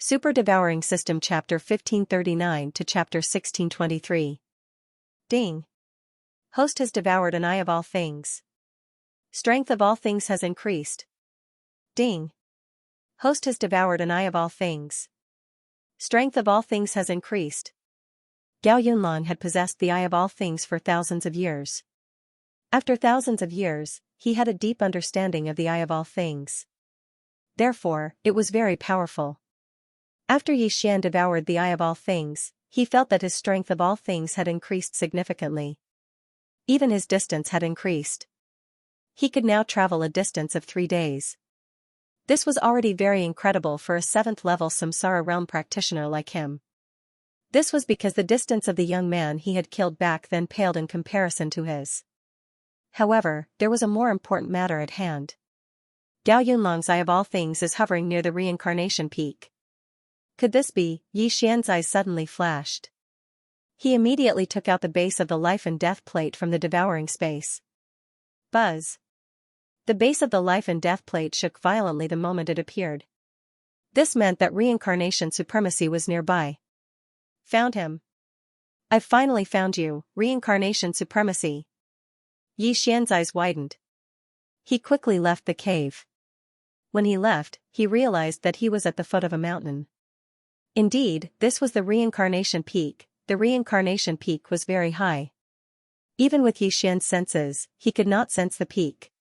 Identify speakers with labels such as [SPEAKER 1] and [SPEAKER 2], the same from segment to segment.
[SPEAKER 1] Super Devouring System Chapter 1539 to Chapter 1623. Ding. Host has devoured an eye of all things. Strength of all things has increased. Ding. Host has devoured an eye of all things. Strength of all things has increased. Gao Yunlong had possessed the eye of all things for thousands of years. After thousands of years, he had a deep understanding of the eye of all things. Therefore, it was very powerful. After Xianxia devoured the eye of all things, he felt that his strength of all things had increased significantly. Even his distance had increased. He could now travel a distance of 3 days. This was already very incredible for a 7th-level Samsara realm practitioner like him. This was because the distance of the young man he had killed back then paled in comparison to his. However, there was a more important matter at hand. Gao Yunlong's eye of all things is hovering near the reincarnation peak. Could this be? Xianxia's eyes suddenly flashed. He immediately took out the base of the life and death plate from the devouring space. Buzz. The base of the life and death plate shook violently the moment it appeared. This meant that reincarnation supremacy was nearby. Found him. I've finally found you, reincarnation supremacy. Xianxia's eyes widened. He quickly left the cave. When he left, he realized that he was at the foot of a mountain. Indeed, this was the reincarnation peak. The reincarnation peak was very high. Even with Xianxia's senses, he could not sense the peak.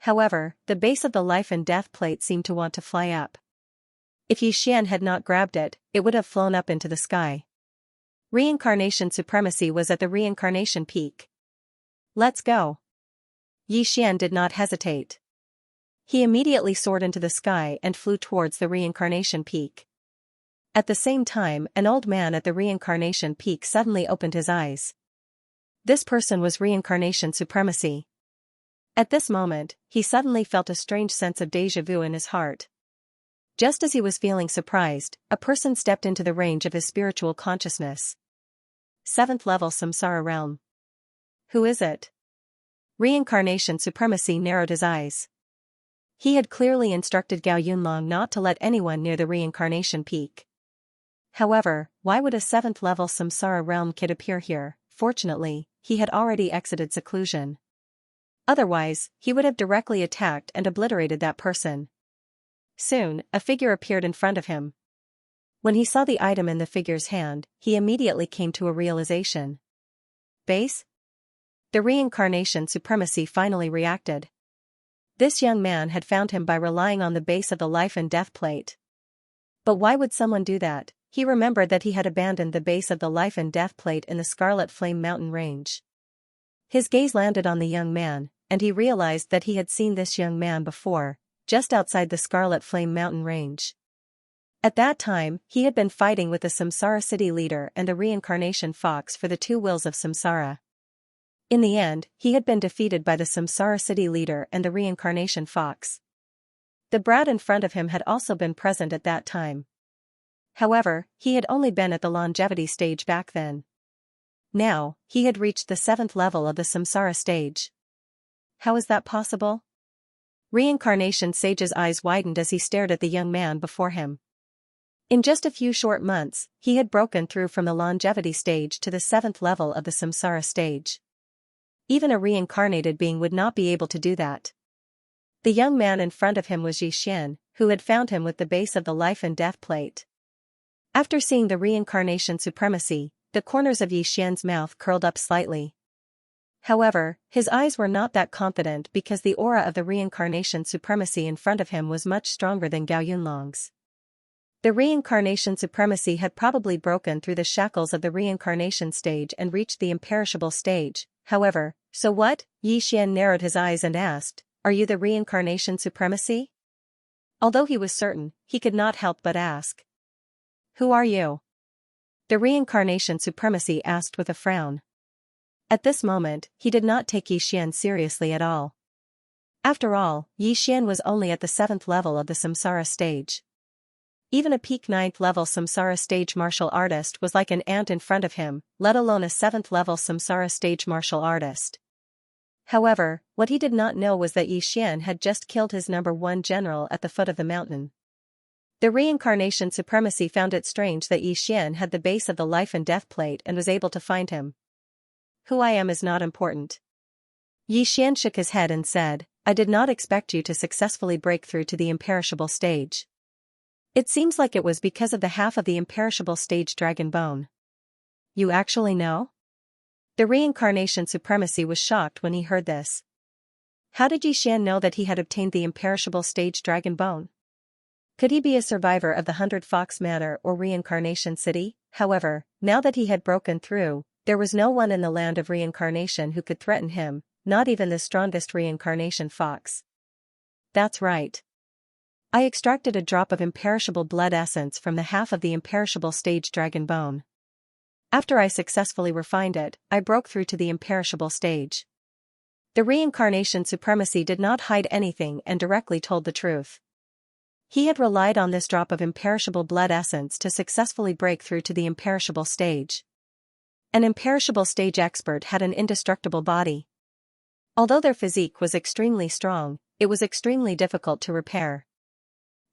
[SPEAKER 1] However, the base of the life and death plate seemed to want to fly up. If Xianxia had not grabbed it, it would have flown up into the sky. Reincarnation supremacy was at the reincarnation peak. Let's go. Xianxia did not hesitate. He immediately soared into the sky and flew towards the reincarnation peak. At the same time, an old man at the reincarnation peak suddenly opened his eyes. This person was reincarnation supremacy. At this moment, he suddenly felt a strange sense of déjà vu in his heart. Just as he was feeling surprised, a person stepped into the range of his spiritual consciousness. 7th level Samsara realm. Who is it? Reincarnation supremacy narrowed his eyes. He had clearly instructed Gao Yunlong not to let anyone near the reincarnation peak. However, why would a 7th level Samsara realm kid appear here? Fortunately, he had already exited seclusion. Otherwise, he would have directly attacked and obliterated that person. Soon, a figure appeared in front of him. When he saw the item in the figure's hand, he immediately came to a realization. Base? The reincarnation supremacy finally reacted. This young man had found him by relying on the base of the life and death plate. But why would someone do that? He remembered that he had abandoned the base of the life and death plate in the Scarlet Flame Mountain range. His gaze landed on the young man, and he realized that he had seen this young man before, just outside the Scarlet Flame Mountain range. At that time, he had been fighting with the Samsara city leader and the reincarnation fox for the 2 wills of Samsara. In the end, he had been defeated by the Samsara city leader and the reincarnation fox. The brat in front of him had also been present at that time. However, he had only been at the longevity stage back then. Now, he had reached the 7th level of the Samsara stage. How is that possible? Reincarnation Sage's eyes widened as he stared at the young man before him. In just a few short months, he had broken through from the longevity stage to the 7th level of the Samsara stage. Even a reincarnated being would not be able to do that. The young man in front of him was Xianxia, who had found him with the base of the life and death plate. After seeing the reincarnation supremacy, the corners of Xianxia's mouth curled up slightly. However, his eyes were not that confident because the aura of the reincarnation supremacy in front of him was much stronger than Gao Yunlong's. The reincarnation supremacy had probably broken through the shackles of the reincarnation stage and reached the imperishable stage. However, so what? Xianxia narrowed his eyes and asked, "Are you the reincarnation supremacy?" Although he was certain, he could not help but ask. "Who are you?" The reincarnation supremacy asked with a frown. At this moment, he did not take Xianxia seriously at all. After all, Xianxia was only at the 7th level of the Samsara stage. Even a peak 9th level Samsara stage martial artist was like an ant in front of him, let alone a 7th level Samsara stage martial artist. However, what he did not know was that Xianxia had just killed his number 1 general at the foot of the mountain. The reincarnation supremacy found it strange that Xian had the base of the life and death plate and was able to find him. Who I am is not important. Xian shook his head and said, I did not expect you to successfully break through to the imperishable stage. It seems like it was because of the half of the imperishable stage dragon bone. You actually know? The reincarnation supremacy was shocked when he heard this. How did Xian know that he had obtained the imperishable stage dragon bone? Could he be a survivor of the 100 Fox Manor or Reincarnation City? However, now that he had broken through, there was no one in the land of reincarnation who could threaten him, not even the strongest reincarnation fox. That's right. I extracted a drop of imperishable blood essence from the half of the imperishable stage dragon bone. After I successfully refined it, I broke through to the imperishable stage. The reincarnation supremacy did not hide anything and directly told the truth. He had relied on this drop of imperishable blood essence to successfully break through to the imperishable stage. An imperishable stage expert had an indestructible body. Although their physique was extremely strong, it was extremely difficult to repair.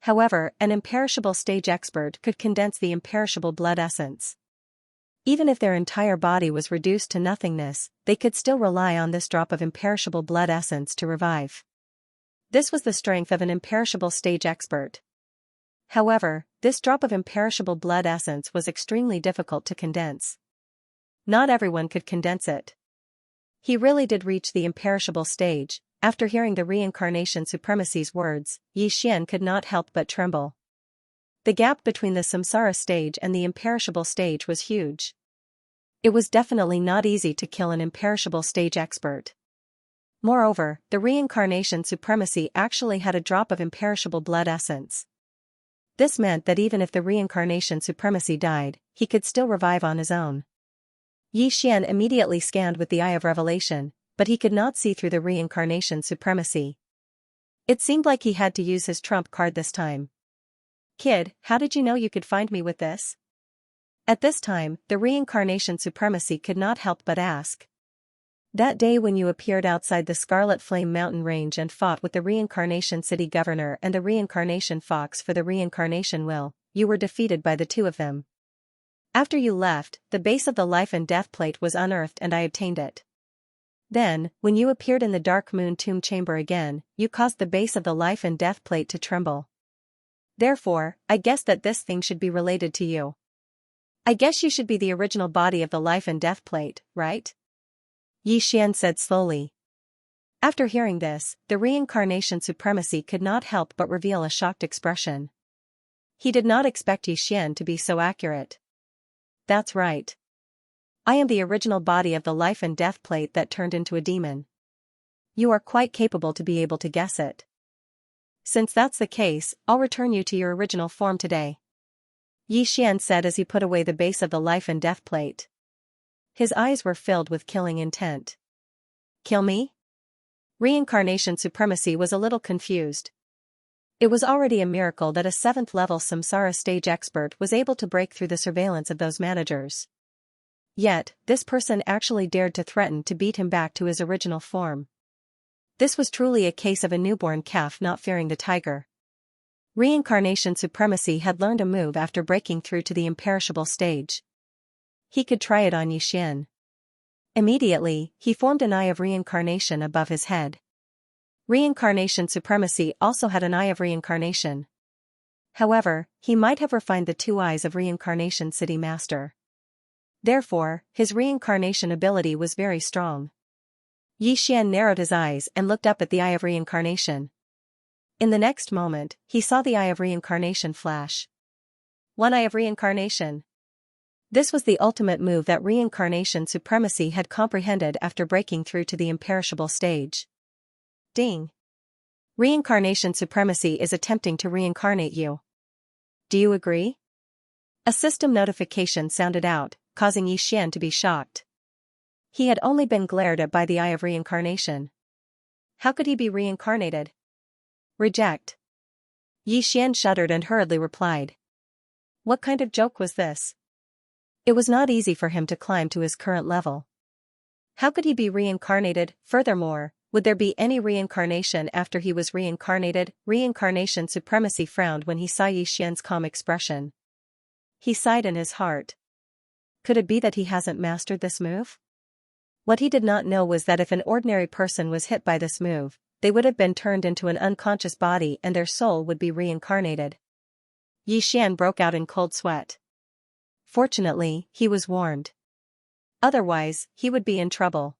[SPEAKER 1] However, an imperishable stage expert could condense the imperishable blood essence. Even if their entire body was reduced to nothingness, they could still rely on this drop of imperishable blood essence to revive. This was the strength of an imperishable stage expert. However, this drop of imperishable blood essence was extremely difficult to condense. Not everyone could condense it. He really did reach the imperishable stage. After hearing the reincarnation supremacy's words, Xian could not help but tremble. The gap between the samsara stage and the imperishable stage was huge. It was definitely not easy to kill an imperishable stage expert. Moreover, the reincarnation supremacy actually had a drop of imperishable blood essence. This meant that even if the reincarnation supremacy died, he could still revive on his own. Xian immediately scanned with the Eye of Revelation, but he could not see through the reincarnation supremacy. It seemed like he had to use his trump card this time. Kid, how did you know you could find me with this? At this time, the reincarnation supremacy could not help but ask. That day when you appeared outside the Scarlet Flame Mountain Range and fought with the Reincarnation City Governor and the Reincarnation Fox for the Reincarnation Will, you were defeated by the two of them. After you left, the base of the Life and Death Plate was unearthed and I obtained it. Then, when you appeared in the Dark Moon Tomb Chamber again, you caused the base of the Life and Death Plate to tremble. Therefore, I guess that this thing should be related to you. I guess you should be the original body of the Life and Death Plate, right? Xian said slowly. After hearing this, the reincarnation supremacy could not help but reveal a shocked expression. He did not expect Xian to be so accurate. That's right. I am the original body of the Life and Death Plate that turned into a demon. You are quite capable to be able to guess it. Since that's the case, I'll return you to your original form today. Xian said as he put away the base of the Life and Death Plate. His eyes were filled with killing intent. Kill me? Reincarnation supremacy was a little confused. It was already a miracle that a 7th-level samsara stage expert was able to break through the surveillance of those managers. Yet, this person actually dared to threaten to beat him back to his original form. This was truly a case of a newborn calf not fearing the tiger. Reincarnation supremacy had learned a move after breaking through to the imperishable stage. He could try it on Xian. Immediately, he formed an Eye of Reincarnation above his head. Reincarnation supremacy also had an Eye of Reincarnation. However, he might have refined the 2 eyes of Reincarnation City Master. Therefore, his reincarnation ability was very strong. Xian narrowed his eyes and looked up at the Eye of Reincarnation. In the next moment, he saw the Eye of Reincarnation flash. 1 Eye of Reincarnation. This was the ultimate move that reincarnation supremacy had comprehended after breaking through to the imperishable stage. Ding. Reincarnation supremacy is attempting to reincarnate you. Do you agree? A system notification sounded out, causing Xian to be shocked. He had only been glared at by the Eye of Reincarnation. How could he be reincarnated? Reject. Xian shuddered and hurriedly replied. What kind of joke was this? It was not easy for him to climb to his current level. How could he be reincarnated? Furthermore, Would there be any reincarnation after he was reincarnated? Reincarnation supremacy frowned when he saw Yi Xian's calm expression. He sighed in his heart. Could it be that he hasn't mastered this move? What he did not know was that if an ordinary person was hit by this move, they would have been turned into an unconscious body and their soul would be reincarnated. Yi Xian broke out in cold sweat. Fortunately, he was warned. Otherwise, he would be in trouble.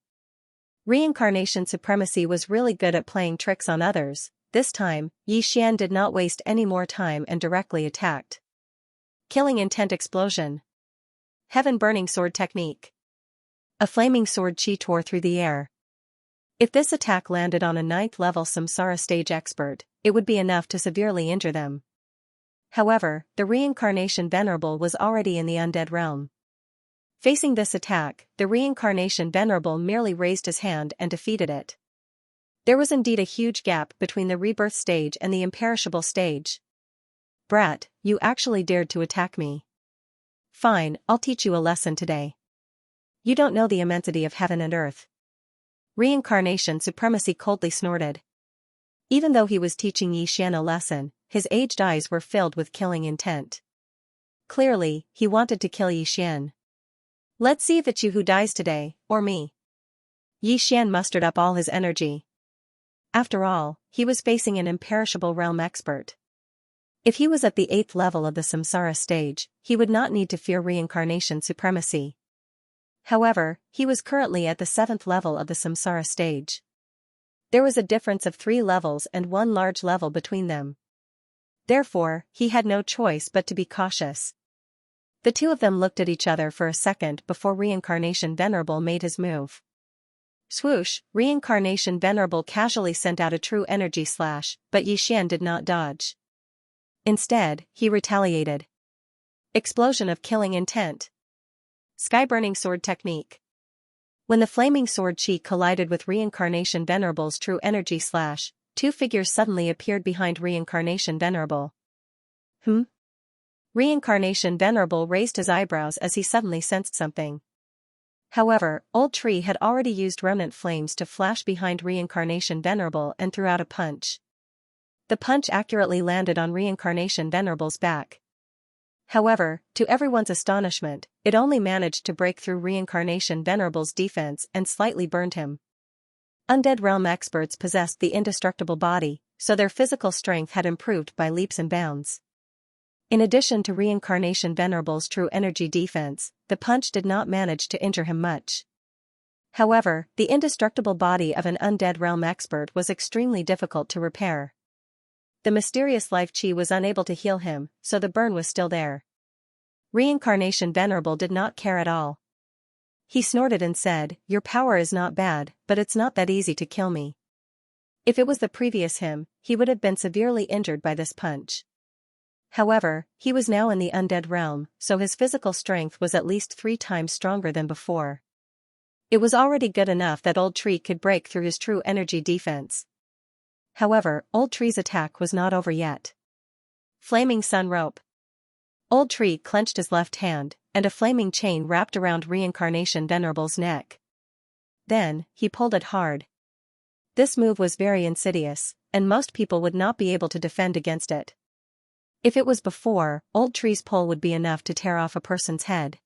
[SPEAKER 1] Reincarnation supremacy was really good at playing tricks on others. This time, Yi Xian did not waste any more time and directly attacked. Killing intent explosion. Heaven-burning sword technique. A flaming sword chi tore through the air. If this attack landed on a 9th level Samsara stage expert, it would be enough to severely injure them. However, the reincarnation venerable was already in the undead realm. Facing this attack, the reincarnation venerable merely raised his hand and defeated it. There was indeed a huge gap between the rebirth stage and the imperishable stage. Brat, you actually dared to attack me. Fine, I'll teach you a lesson today. You don't know the immensity of heaven and earth. Reincarnation supremacy coldly snorted. Even though he was teaching Yi Xian a lesson, his aged eyes were filled with killing intent. Clearly, he wanted to kill Yi Xian. Let's see if it's you who dies today, or me. Yi Xian mustered up all his energy. After all, he was facing an imperishable realm expert. If he was at the 8th level of the Samsara stage, he would not need to fear reincarnation supremacy. However, he was currently at the 7th level of the Samsara stage. There was a difference of 3 levels and 1 large level between them. Therefore, he had no choice but to be cautious. The two of them looked at each other for a second before Reincarnation Venerable made his move. Swoosh, Reincarnation Venerable casually sent out a true energy slash, but Yi Xian did not dodge. Instead, he retaliated. Explosion of killing intent. Sky-burning sword technique. When the flaming sword chi collided with Reincarnation Venerable's true energy slash, 2 figures suddenly appeared behind Reincarnation Venerable. Reincarnation Venerable raised his eyebrows as he suddenly sensed something. However, Old Tree had already used remnant flames to flash behind Reincarnation Venerable and threw out a punch. The punch accurately landed on Reincarnation Venerable's back. However, to everyone's astonishment, it only managed to break through Reincarnation Venerable's defense and slightly burned him. Undead realm experts possessed the indestructible body, so their physical strength had improved by leaps and bounds. In addition to Reincarnation Venerable's true energy defense, the punch did not manage to injure him much. However, the indestructible body of an undead realm expert was extremely difficult to repair. The mysterious life chi was unable to heal him, so the burn was still there. Reincarnation Venerable did not care at all. He snorted and said, "Your power is not bad, but it's not that easy to kill me." If it was the previous him, he would have been severely injured by this punch. However, he was now in the undead realm, so his physical strength was at least 3 times stronger than before. It was already good enough that Old Tree could break through his true energy defense. However, Old Tree's attack was not over yet. Flaming Sun Rope. Old Tree clenched his left hand, and a flaming chain wrapped around Reincarnation Venerable's neck. Then, he pulled it hard. This move was very insidious, and most people would not be able to defend against it. If it was before, Old Tree's pull would be enough to tear off a person's head.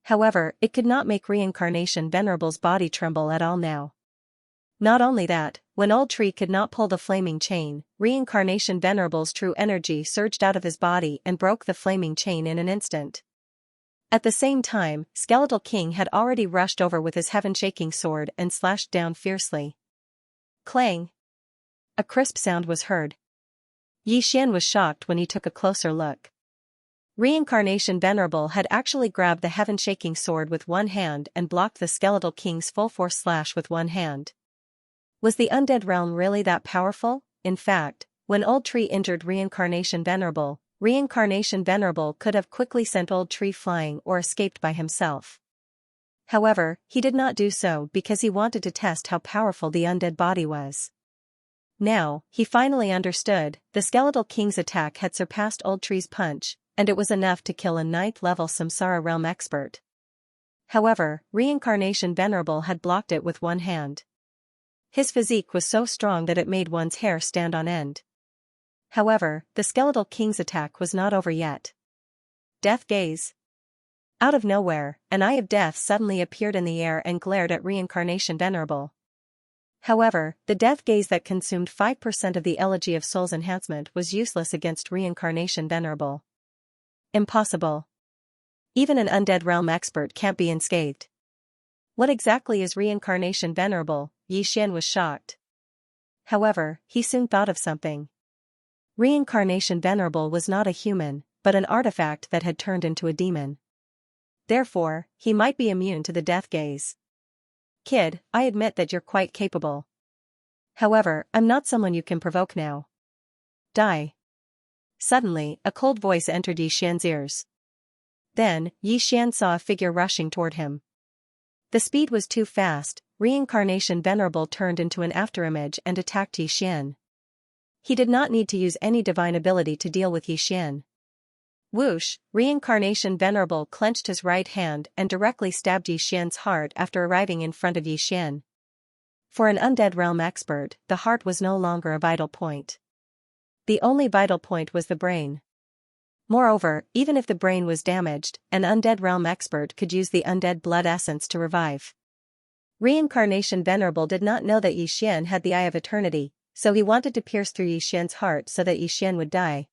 [SPEAKER 1] However, it could not make Reincarnation Venerable's body tremble at all now. Not only that, when Old Tree could not pull the flaming chain, Reincarnation Venerable's true energy surged out of his body and broke the flaming chain in an instant. At the same time, Skeletal King had already rushed over with his heaven-shaking sword and slashed down fiercely. Clang! A crisp sound was heard. Yi Xian was shocked when he took a closer look. Reincarnation Venerable had actually grabbed the heaven-shaking sword with one hand and blocked the Skeletal King's full-force slash with one hand. Was the undead realm really that powerful? In fact, when Old Tree injured Reincarnation Venerable could have quickly sent Old Tree flying or escaped by himself. However, he did not do so because he wanted to test how powerful the undead body was. Now, he finally understood, the Skeletal King's attack had surpassed Old Tree's punch, and it was enough to kill a 9th-level Samsara realm expert. However, Reincarnation Venerable had blocked it with one hand. His physique was so strong that it made one's hair stand on end. However, the skeletal king's attack was not over yet. Death gaze. Out of nowhere, an eye of death suddenly appeared in the air and glared at Reincarnation Venerable. However, the death gaze that consumed 5% of the Elegy of Soul's enhancement was useless against Reincarnation Venerable. Impossible. Even an undead realm expert can't be unscathed. What exactly is Reincarnation Venerable? Yi Xian was shocked. However, he soon thought of something. Reincarnation Venerable was not a human, but an artifact that had turned into a demon. Therefore, he might be immune to the death gaze. Kid, I admit that you're quite capable. However, I'm not someone you can provoke now. Die. Suddenly, a cold voice entered Yi Xian's ears. Then, Yi Xian saw a figure rushing toward him. The speed was too fast. Reincarnation Venerable turned into an afterimage and attacked Yi Xian. He did not need to use any divine ability to deal with Yi Xian. Whoosh, Reincarnation Venerable clenched his right hand and directly stabbed Yi Xian's heart after arriving in front of Yi Xian. For an undead realm expert, the heart was no longer a vital point. The only vital point was the brain. Moreover, even if the brain was damaged, an undead realm expert could use the undead blood essence to revive. Reincarnation Venerable did not know that Yi Xian had the Eye of Eternity, so he wanted to pierce through Yi Xian's heart so that Yi Xian would die.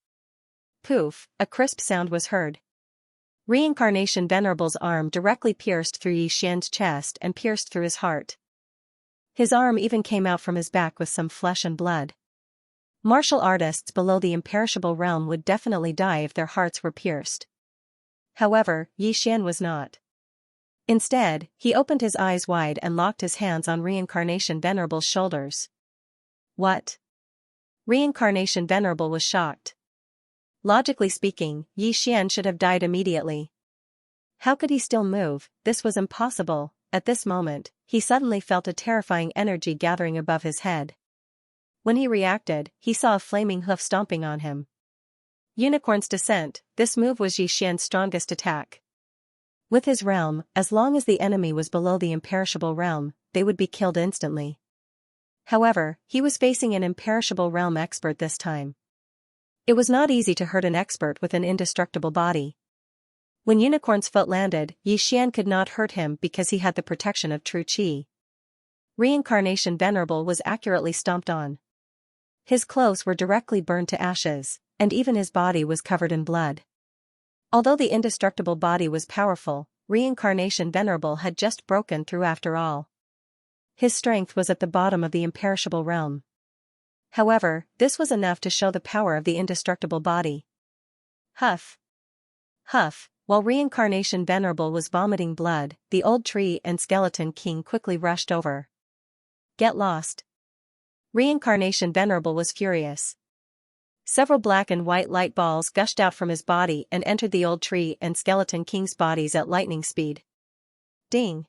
[SPEAKER 1] Poof, a crisp sound was heard. Reincarnation Venerable's arm directly pierced through Yi Xian's chest and pierced through his heart. His arm even came out from his back with some flesh and blood. Martial artists below the imperishable realm would definitely die if their hearts were pierced. However, Yi Xian was not. Instead, he opened his eyes wide and locked his hands on Reincarnation Venerable's shoulders. What? Reincarnation Venerable was shocked. Logically speaking, Yi Xian should have died immediately. How could he still move? This was impossible. At this moment, he suddenly felt a terrifying energy gathering above his head. When he reacted, he saw a flaming hoof stomping on him. Unicorn's Descent. This move was Yi Xian's strongest attack. With his realm, as long as the enemy was below the imperishable realm, they would be killed instantly. However, he was facing an imperishable realm expert this time. It was not easy to hurt an expert with an indestructible body. When Unicorn's foot landed, Yi Xian could not hurt him because he had the protection of true qi. Reincarnation Venerable was accurately stomped on. His clothes were directly burned to ashes, and even his body was covered in blood. Although the indestructible body was powerful, Reincarnation Venerable had just broken through after all. His strength was at the bottom of the imperishable realm. However, this was enough to show the power of the indestructible body. Huff. Huff. While Reincarnation Venerable was vomiting blood, the old tree and skeleton king quickly rushed over. Get lost. Reincarnation Venerable was furious. Several black and white light balls gushed out from his body and entered the old tree and skeleton king's bodies at lightning speed. Ding.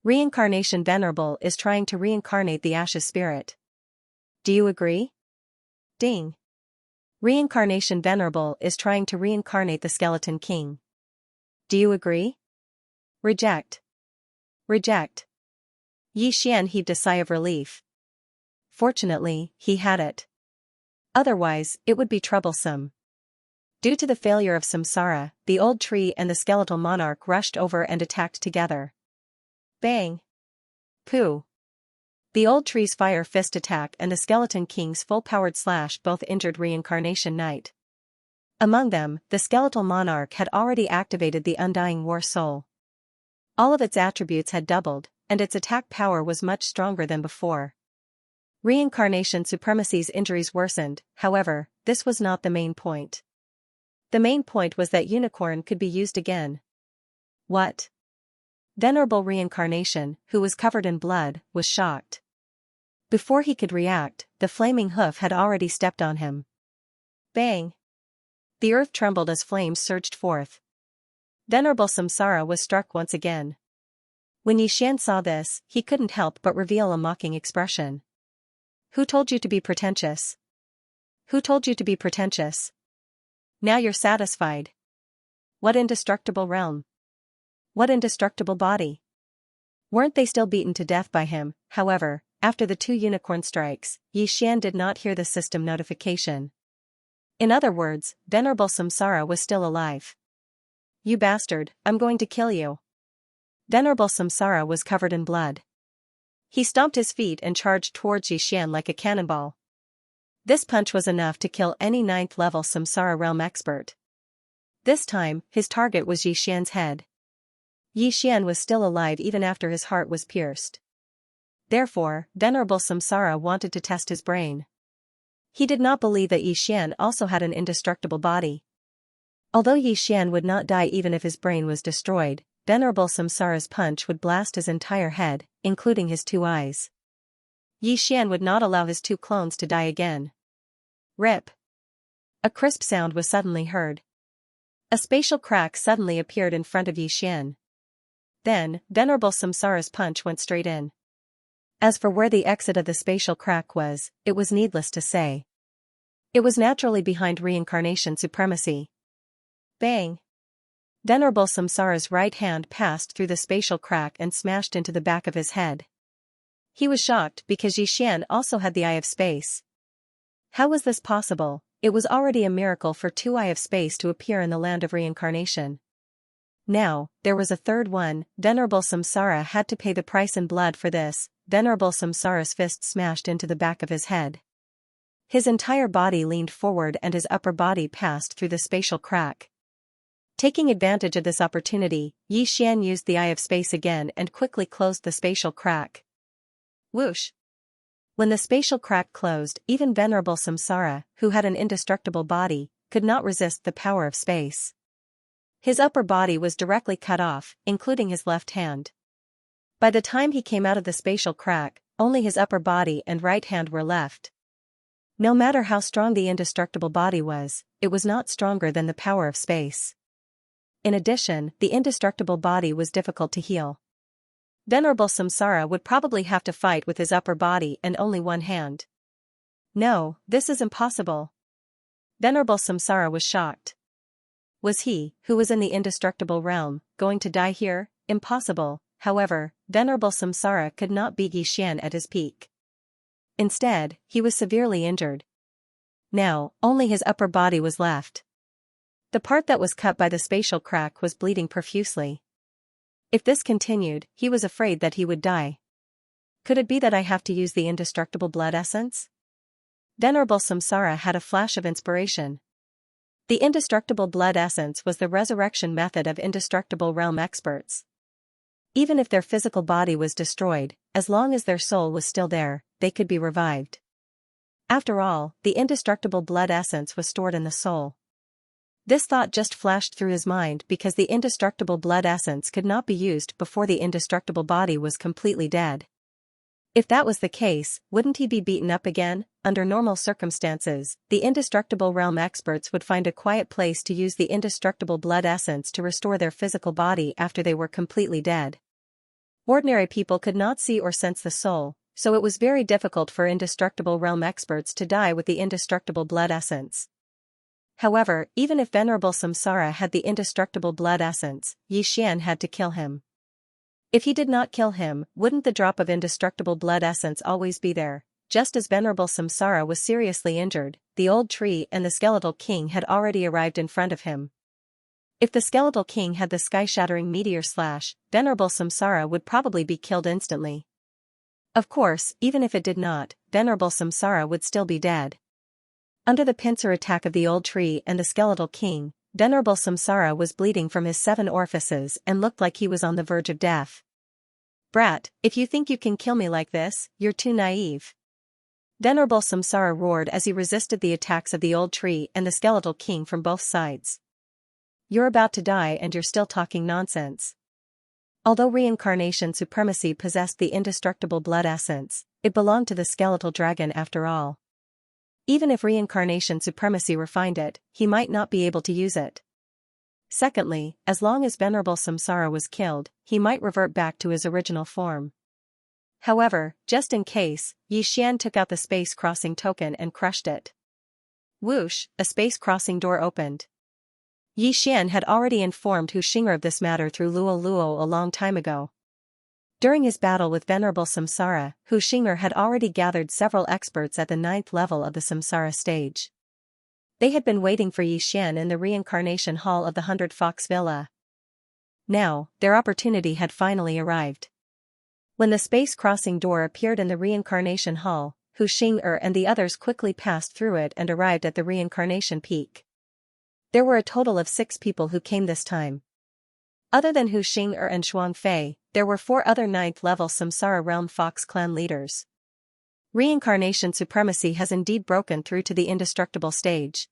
[SPEAKER 1] Reincarnation Venerable is trying to reincarnate the Ashes spirit. Do you agree? Ding. Reincarnation Venerable is trying to reincarnate the Skeleton King. Do you agree? Reject. Reject. Yi Xian heaved a sigh of relief. Fortunately, he had it. Otherwise, it would be troublesome. Due to the failure of Samsara, the old tree and the skeletal monarch rushed over and attacked together. Bang! Pooh! The old tree's fire fist attack and the skeleton king's full-powered slash both injured Reincarnation Knight. Among them, the skeletal monarch had already activated the Undying War Soul. All of its attributes had doubled, and its attack power was much stronger than before. Reincarnation Supremacy's injuries worsened, however, this was not the main point. The main point was that Unicorn could be used again. What? Venerable Reincarnation, who was covered in blood, was shocked. Before he could react, the flaming hoof had already stepped on him. Bang! The earth trembled as flames surged forth. Venerable Samsara was struck once again. When Yi Xian saw this, he couldn't help but reveal a mocking expression. Who told you to be pretentious? Who told you to be pretentious? Now you're satisfied. What indestructible realm? What indestructible body? Weren't they still beaten to death by him? However, after the 2 unicorn strikes, Xian did not hear the system notification. In other words, Venerable Samsara was still alive. "You bastard, I'm going to kill you." Venerable Samsara was covered in blood. He stomped his feet and charged towards Xian like a cannonball. This punch was enough to kill any 9th-level Samsara realm expert. This time, his target was Xian's head. Xian was still alive even after his heart was pierced. Therefore, Venerable Samsara wanted to test his brain. He did not believe that Xian also had an indestructible body. Although Xian would not die even if his brain was destroyed, Venerable Samsara's punch would blast his entire head, including his 2 eyes. Xian would not allow his 2 clones to die again. Rip. A crisp sound was suddenly heard. A spatial crack suddenly appeared in front of Xian. Then, Venerable Samsara's punch went straight in. As for where the exit of the spatial crack was, it was needless to say. It was naturally behind reincarnation supremacy. Bang! Venerable Samsara's right hand passed through the spatial crack and smashed into the back of his head. He was shocked because Xian also had the Eye of Space. How was this possible? It was already a miracle for 2 Eye of Space to appear in the land of reincarnation. Now, there was a third one. Venerable Samsara had to pay the price in blood for this. Venerable Samsara's fist smashed into the back of his head. His entire body leaned forward and his upper body passed through the spatial crack. Taking advantage of this opportunity, Xian used the Eye of Space again and quickly closed the spatial crack. Whoosh! When the spatial crack closed, even Venerable Samsara, who had an indestructible body, could not resist the power of space. His upper body was directly cut off, including his left hand. By the time he came out of the spatial crack, only his upper body and right hand were left. No matter how strong the indestructible body was, it was not stronger than the power of space. In addition, the indestructible body was difficult to heal. Venerable Samsara would probably have to fight with his upper body and only one hand. No, this is impossible. Venerable Samsara was shocked. Was he, who was in the indestructible realm, going to die here? Impossible. However, Venerable Samsara could not beat Xian at his peak. Instead, he was severely injured. Now, only his upper body was left. The part that was cut by the spatial crack was bleeding profusely. If this continued, he was afraid that he would die. Could it be that I have to use the indestructible blood essence? Venerable Samsara had a flash of inspiration. The indestructible blood essence was the resurrection method of indestructible realm experts. Even if their physical body was destroyed, as long as their soul was still there, they could be revived. After all, the indestructible blood essence was stored in the soul. This thought just flashed through his mind because the indestructible blood essence could not be used before the indestructible body was completely dead. If that was the case, wouldn't he be beaten up again? Under normal circumstances, the indestructible realm experts would find a quiet place to use the indestructible blood essence to restore their physical body after they were completely dead. Ordinary people could not see or sense the soul, so it was very difficult for indestructible realm experts to die with the indestructible blood essence. However, even if Venerable Samsara had the indestructible blood essence, Xian had to kill him. If he did not kill him, wouldn't the drop of indestructible blood essence always be there? Just as Venerable Samsara was seriously injured, the old tree and the skeletal king had already arrived in front of him. If the skeletal king had the sky-shattering meteor slash, Venerable Samsara would probably be killed instantly. Of course, even if it did not, Venerable Samsara would still be dead. Under the pincer attack of the old tree and the skeletal king, Venerable Samsara was bleeding from his 7 orifices and looked like he was on the verge of death. Brat, if you think you can kill me like this, you're too naive. Venerable Samsara roared as he resisted the attacks of the old tree and the skeletal king from both sides. You're about to die and you're still talking nonsense. Although reincarnation supremacy possessed the indestructible blood essence, it belonged to the skeletal dragon after all. Even if reincarnation supremacy refined it, he might not be able to use it. Secondly, as long as Venerable Samsara was killed, he might revert back to his original form. However, just in case, Xian took out the space-crossing token and crushed it. Whoosh, a space-crossing door opened. Xian had already informed Hu Xing'er of this matter through Luo Luo a long time ago. During his battle with Venerable Samsara, Hu Xing'er had already gathered several experts at the 9th level of the Samsara stage. They had been waiting for Yi Xian in the reincarnation hall of the 100 Fox Villa. Now, their opportunity had finally arrived. When the space-crossing door appeared in the reincarnation hall, Hu Xing'er and the others quickly passed through it and arrived at the reincarnation peak. There were a total of 6 people who came this time. Other than Hu Xing'er and Zhuang Fei, there were 4 other 9th-level Samsara Realm Fox clan leaders. Reincarnation supremacy has indeed broken through to the indestructible stage.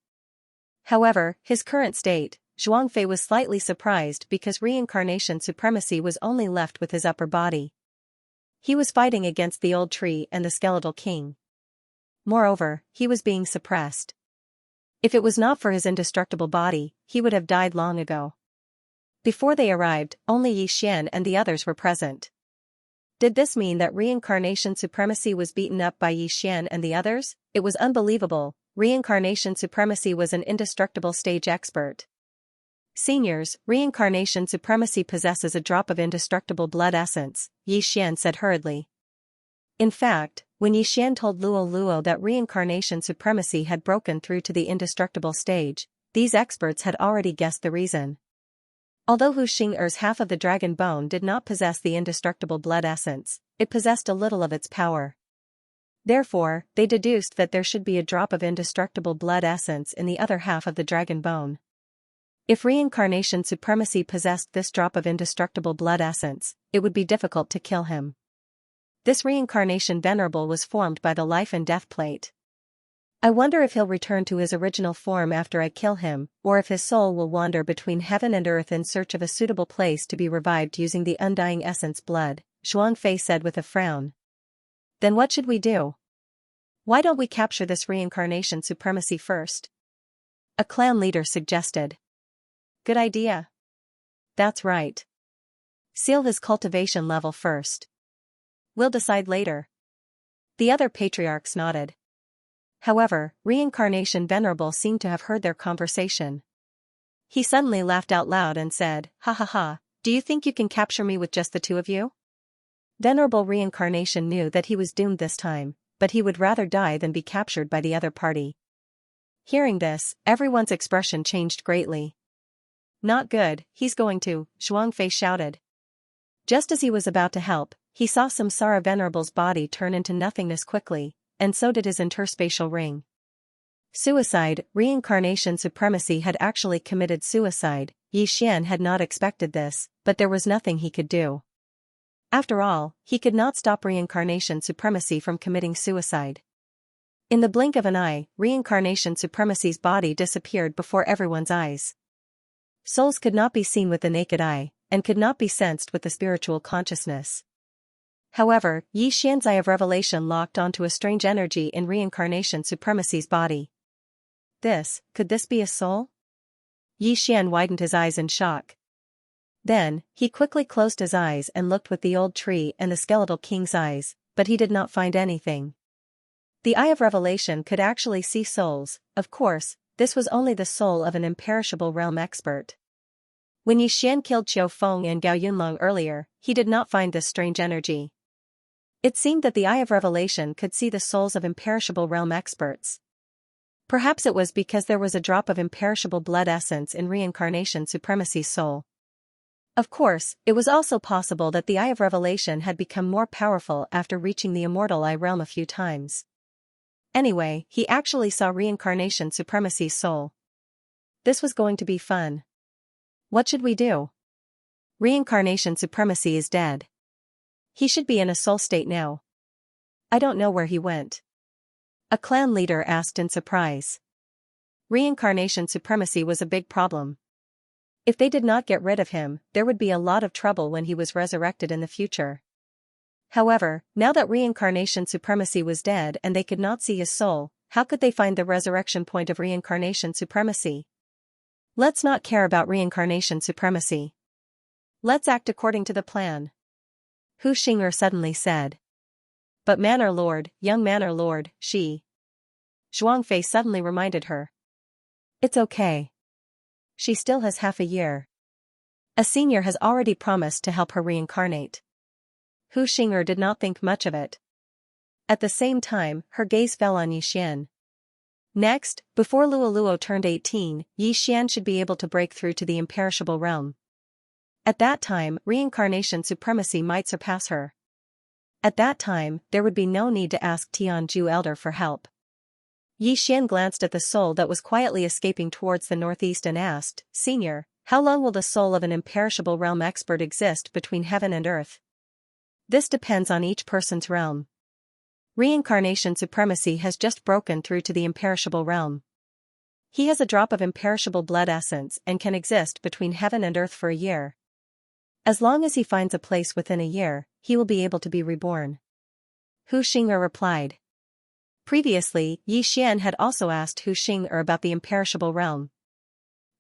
[SPEAKER 1] However, his current state, Zhuang Fei was slightly surprised because reincarnation supremacy was only left with his upper body. He was fighting against the old tree and the skeletal king. Moreover, he was being suppressed. If it was not for his indestructible body, he would have died long ago. Before they arrived, only Yi Xian and the others were present. Did this mean that reincarnation supremacy was beaten up by Yi Xian and the others? It was unbelievable. Reincarnation supremacy was an indestructible stage expert. Seniors, reincarnation supremacy possesses a drop of indestructible blood essence, Yi Xian said hurriedly. In fact, when Yi Xian told Luo that reincarnation supremacy had broken through to the indestructible stage, these experts had already guessed the reason. Although Hu Xing'er's half of the dragon bone did not possess the indestructible blood essence, it possessed a little of its power. Therefore, they deduced that there should be a drop of indestructible blood essence in the other half of the dragon bone. If reincarnation supremacy possessed this drop of indestructible blood essence, it would be difficult to kill him. This reincarnation venerable was formed by the life and death plate. I wonder if he'll return to his original form after I kill him, or if his soul will wander between heaven and earth in search of a suitable place to be revived using the undying essence blood, Zhuang Fei said with a frown. Then what should we do? Why don't we capture this reincarnation supremacy first? A clan leader suggested. Good idea. That's right. Seal his cultivation level first. We'll decide later. The other patriarchs nodded. However, reincarnation venerable seemed to have heard their conversation. He suddenly laughed out loud and said, "Ha ha ha, do you think you can capture me with just the 2 of you?" Venerable reincarnation knew that he was doomed this time, but he would rather die than be captured by the other party. Hearing this, everyone's expression changed greatly. Not good, he's going to, Zhuang Fei shouted. Just as he was about to help, he saw Samsara Venerable's body turn into nothingness quickly, and so did his interspatial ring. Suicide, reincarnation supremacy had actually committed suicide. Yi Xian had not expected this, but there was nothing he could do. After all, he could not stop reincarnation supremacy from committing suicide. In the blink of an eye, reincarnation supremacy's body disappeared before everyone's eyes. Souls could not be seen with the naked eye, and could not be sensed with the spiritual consciousness. However, Yi Xian's eye of revelation locked onto a strange energy in reincarnation supremacy's body. Could this be a soul? Yi Xian widened his eyes in shock. Then, he quickly closed his eyes and looked with the old tree and the skeletal king's eyes, but he did not find anything. The eye of revelation could actually see souls. Of course, this was only the soul of an imperishable realm expert. When Yi Xian killed Qiu Feng and Gao Yunlong earlier, he did not find this strange energy. It seemed that the eye of revelation could see the souls of imperishable realm experts. Perhaps it was because there was a drop of imperishable blood essence in reincarnation supremacy's soul. Of course, it was also possible that the eye of revelation had become more powerful after reaching the immortal eye realm a few times. Anyway, he actually saw reincarnation supremacy's soul. This was going to be fun. What should we do? Reincarnation supremacy is dead. He should be in a soul state now. I don't know where he went. A clan leader asked in surprise. Reincarnation supremacy was a big problem. If they did not get rid of him, there would be a lot of trouble when he was resurrected in the future. However, now that reincarnation supremacy was dead and they could not see his soul, how could they find the resurrection point of reincarnation supremacy? Let's not care about reincarnation supremacy. Let's act according to the plan. Hu Xing'er suddenly said. But Manor Lord, young Manor Lord, Zhuang Fei suddenly reminded her. It's okay. She still has half a year. A senior has already promised to help her reincarnate. Hu Xing'er did not think much of it. At the same time, her gaze fell on Yi Xian. Next, before Luoluo turned 18, Yi Xian should be able to break through to the imperishable realm. At that time, reincarnation supremacy might surpass her. At that time, there would be no need to ask Tianju Elder for help. Yi Xian glanced at the soul that was quietly escaping towards the northeast and asked, "Senior, how long will the soul of an imperishable realm expert exist between heaven and earth?" This depends on each person's realm. Reincarnation supremacy has just broken through to the imperishable realm. He has a drop of imperishable blood essence and can exist between heaven and earth for a year. As long as he finds a place within a year, he will be able to be reborn. Hu Xing'er replied. Previously, Yi Xian had also asked Hu Xing'er about the imperishable realm.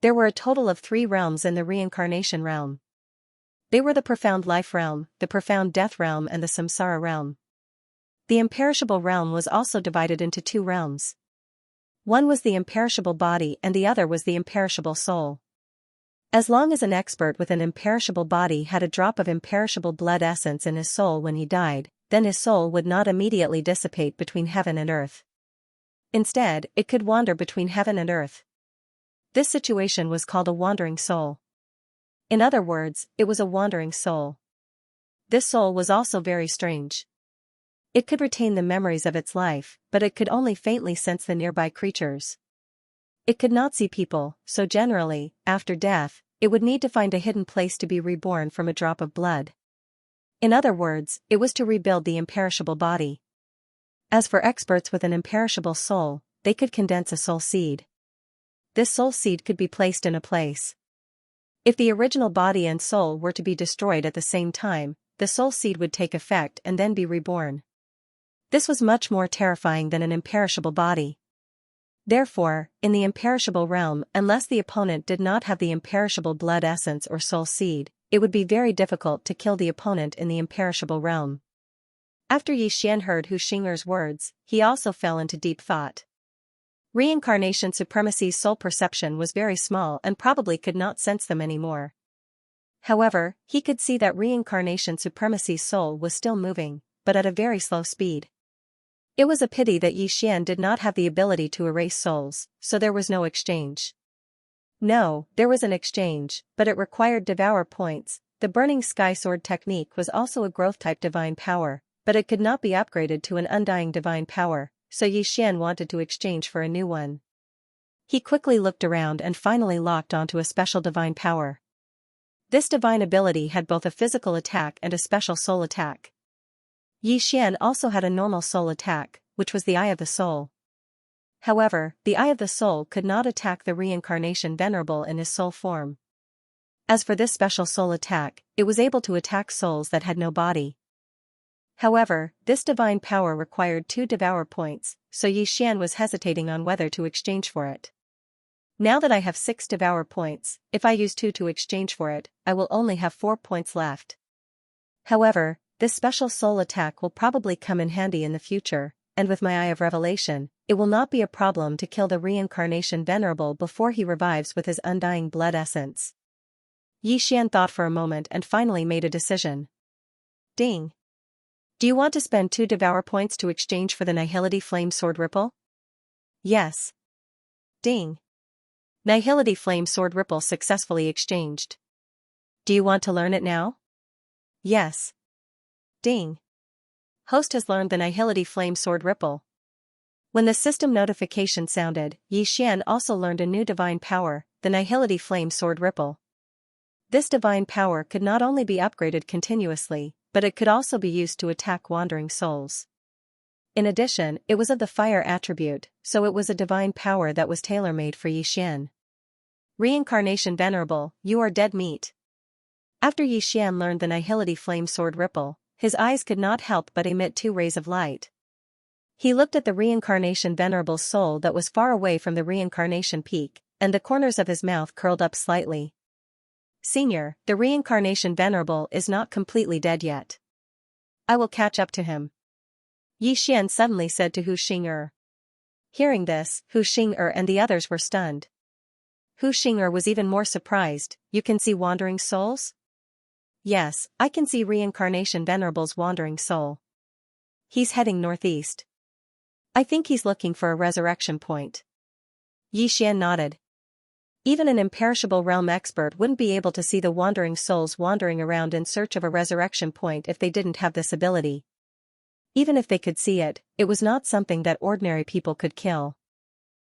[SPEAKER 1] There were a total of 3 realms in the reincarnation realm. They were the profound life realm, the profound death realm and the samsara realm. The imperishable realm was also divided into 2 realms. One was the imperishable body and the other was the imperishable soul. As long as an expert with an imperishable body had a drop of imperishable blood essence in his soul when he died, then his soul would not immediately dissipate between heaven and earth. Instead, it could wander between heaven and earth. This situation was called a wandering soul. In other words, it was a wandering soul. This soul was also very strange. It could retain the memories of its life, but it could only faintly sense the nearby creatures. It could not see people, so generally, after death, it would need to find a hidden place to be reborn from a drop of blood. In other words, it was to rebuild the imperishable body. As for experts with an imperishable soul, they could condense a soul seed. This soul seed could be placed in a place. If the original body and soul were to be destroyed at the same time, the soul seed would take effect and then be reborn. This was much more terrifying than an imperishable body. Therefore, in the imperishable realm, unless the opponent did not have the imperishable blood essence or soul seed, it would be very difficult to kill the opponent in the imperishable realm. After Yi Xian heard Hu Xing'er's words, he also fell into deep thought. Reincarnation supremacy's soul perception was very small and probably could not sense them anymore. However, he could see that reincarnation supremacy's soul was still moving, but at a very slow speed. It was a pity that Yi Xian did not have the ability to erase souls, so there was no exchange. No, there was an exchange, but it required devour points. The Burning Sky Sword technique was also a growth-type divine power, but it could not be upgraded to an undying divine power, so Yi Xian wanted to exchange for a new one. He quickly looked around and finally locked onto a special divine power. This divine ability had both a physical attack and a special soul attack. Yi Xian also had a normal soul attack, which was the Eye of the Soul. However, the Eye of the Soul could not attack the reincarnation venerable in his soul form. As for this special soul attack, it was able to attack souls that had no body. However, this divine power required 2 devour points, so Yi Xian was hesitating on whether to exchange for it. Now that I have 6 devour points, if I use 2 to exchange for it, I will only have 4 points left. However, this special soul attack will probably come in handy in the future, and with my Eye of Revelation, it will not be a problem to kill the reincarnation venerable before he revives with his undying blood essence. Yi Xian thought for a moment and finally made a decision. Ding. Do you want to spend 2 devour points to exchange for the Nihility Flame Sword Ripple? Yes. Ding. Nihility Flame Sword Ripple successfully exchanged. Do you want to learn it now? Yes. Ding. Host has learned the Nihility Flame Sword Ripple. When the system notification sounded, Yi Xian also learned a new divine power, the Nihility Flame Sword Ripple. This divine power could not only be upgraded continuously, but it could also be used to attack wandering souls. In addition, it was of the fire attribute, so it was a divine power that was tailor-made for Yi Xian. Reincarnation Venerable, you are dead meat. After Yi Xian learned the Nihility Flame Sword Ripple, his eyes could not help but emit 2 rays of light. He looked at the reincarnation venerable's soul that was far away from the reincarnation peak, and the corners of his mouth curled up slightly. Senior, the reincarnation venerable is not completely dead yet. I will catch up to him. Yi Xian suddenly said to Hu Xing'er. Hearing this, Hu Xing'er and the others were stunned. Hu Xing'er was even more surprised. You can see wandering souls? Yes, I can see Reincarnation Venerable's wandering soul. He's heading northeast. I think he's looking for a resurrection point. Yi Xian nodded. Even an imperishable realm expert wouldn't be able to see the wandering souls wandering around in search of a resurrection point if they didn't have this ability. Even if they could see it, it was not something that ordinary people could kill.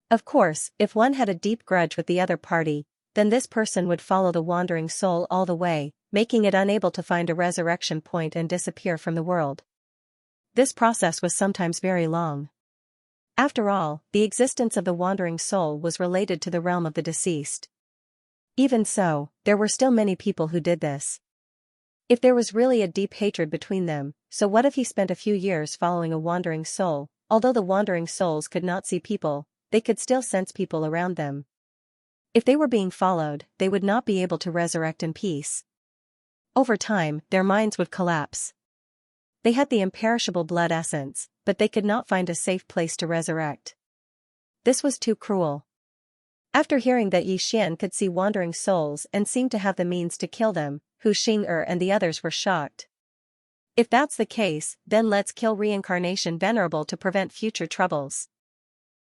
[SPEAKER 1] Of course, if one had a deep grudge with the other party, then this person would follow the wandering soul all the way, making it unable to find a resurrection point and disappear from the world. This process was sometimes very long. After all, the existence of the wandering soul was related to the realm of the deceased. Even so, there were still many people who did this. If there was really a deep hatred between them, so what if he spent a few years following a wandering soul? Although the wandering souls could not see people, they could still sense people around them. If they were being followed, they would not be able to resurrect in peace. Over time, their minds would collapse. They had the imperishable blood essence, but they could not find a safe place to resurrect. This was too cruel. After hearing that Yi Xian could see wandering souls and seemed to have the means to kill them, Hu Xing'er and the others were shocked. If that's the case, then let's kill Reincarnation Venerable to prevent future troubles.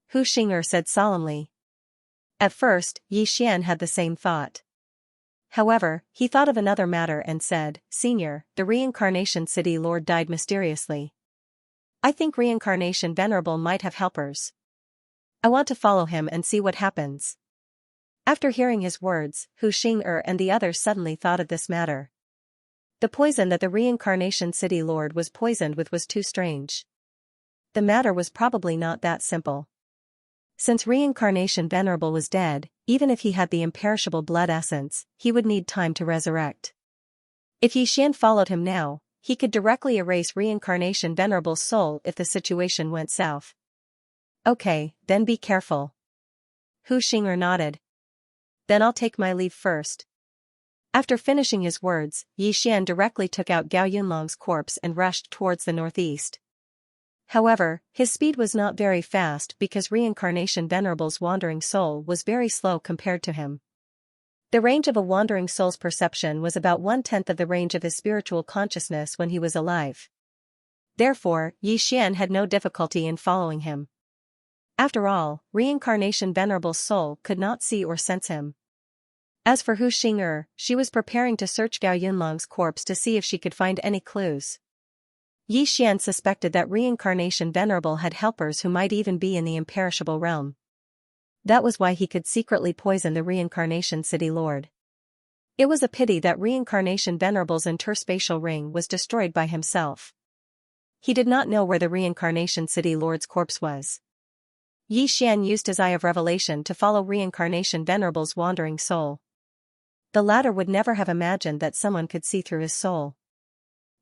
[SPEAKER 1] Hu Xing'er said solemnly. At first, Yi Xian had the same thought. However, he thought of another matter and said, Senior, the Reincarnation City Lord died mysteriously. I think Reincarnation Venerable might have helpers. I want to follow him and see what happens. After hearing his words, Hu Xing'er and the others suddenly thought of this matter. The poison that the Reincarnation City Lord was poisoned with was too strange. The matter was probably not that simple. Since Reincarnation Venerable was dead, even if he had the imperishable blood essence, he would need time to resurrect. If Yi Xian followed him now, he could directly erase Reincarnation Venerable's soul if the situation went south. Okay, then be careful. Hu Xing'er nodded. Then I'll take my leave first. After finishing his words, Yi Xian directly took out Gao Yunlong's corpse and rushed towards the northeast. However, his speed was not very fast because Reincarnation Venerable's wandering soul was very slow compared to him. The range of a wandering soul's perception was about 1/10 of the range of his spiritual consciousness when he was alive. Therefore, Yi Xian had no difficulty in following him. After all, Reincarnation Venerable's soul could not see or sense him. As for Hu Xing'er, she was preparing to search Gao Yunlong's corpse to see if she could find any clues. Yi Xian suspected that Reincarnation Venerable had helpers who might even be in the imperishable realm. That was why he could secretly poison the Reincarnation City Lord. It was a pity that Reincarnation Venerable's interspatial ring was destroyed by himself. He did not know where the Reincarnation City Lord's corpse was. Yi Xian used his Eye of Revelation to follow Reincarnation Venerable's wandering soul. The latter would never have imagined that someone could see through his soul.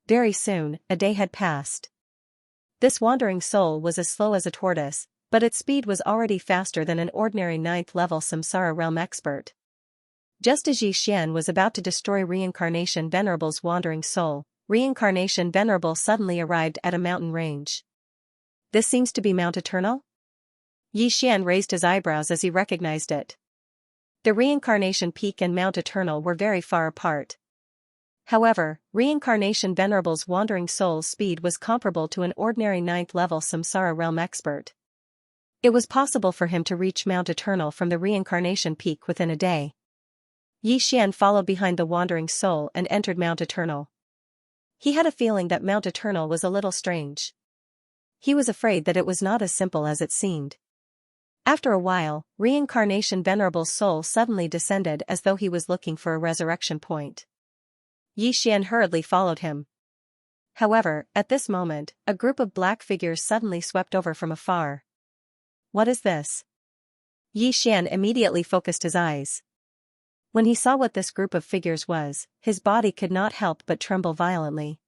[SPEAKER 1] Very soon, a day had passed. This wandering soul was as slow as a tortoise, but its speed was already faster than an ordinary 9th-level Samsara realm expert. Just as Yi Xian was about to destroy Reincarnation Venerable's wandering soul, Reincarnation Venerable suddenly arrived at a mountain range. This seems to be Mount Eternal? Yi Xian raised his eyebrows as he recognized it. The Reincarnation Peak and Mount Eternal were very far apart. However, Reincarnation Venerable's wandering soul's speed was comparable to an ordinary 9th-level Samsara realm expert. It was possible for him to reach Mount Eternal from the Reincarnation Peak within a day. Yi Xian followed behind the wandering soul and entered Mount Eternal. He had a feeling that Mount Eternal was a little strange. He was afraid that it was not as simple as it seemed. After a while, Reincarnation Venerable's soul suddenly descended as though he was looking for a resurrection point. Yi Xian hurriedly followed him. However, at this moment, a group of black figures suddenly swept over from afar. What is this? Yi Xian immediately focused his eyes. When he saw what this group of figures was, his body could not help but tremble violently.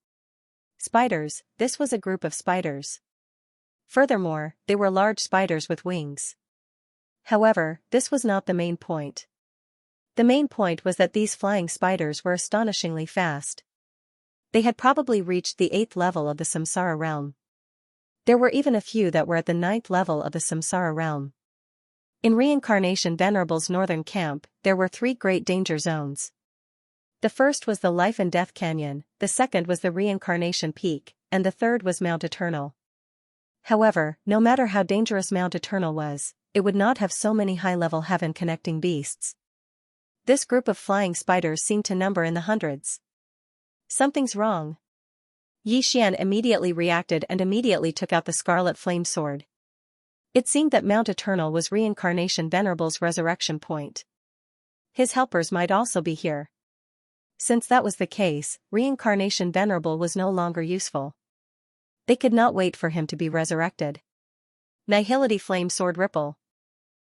[SPEAKER 1] Spiders, this was a group of spiders. Furthermore, they were large spiders with wings. However, this was not the main point. The main point was that these flying spiders were astonishingly fast. They had probably reached the 8th level of the Samsara realm. There were even a few that were at the 9th level of the Samsara realm. In Reincarnation Venerable's northern camp, there were 3 great danger zones. The first was the Life and Death Canyon, the second was the Reincarnation Peak, and the third was Mount Eternal. However, no matter how dangerous Mount Eternal was, it would not have so many high-level heaven-connecting beasts. This group of flying spiders seemed to number in the hundreds. Something's wrong. Xian immediately reacted and immediately took out the scarlet flame sword. It seemed that Mount Eternal was Reincarnation Venerable's resurrection point. His helpers might also be here. Since that was the case, Reincarnation Venerable was no longer useful. They could not wait for him to be resurrected. Nihility Flame Sword Ripple.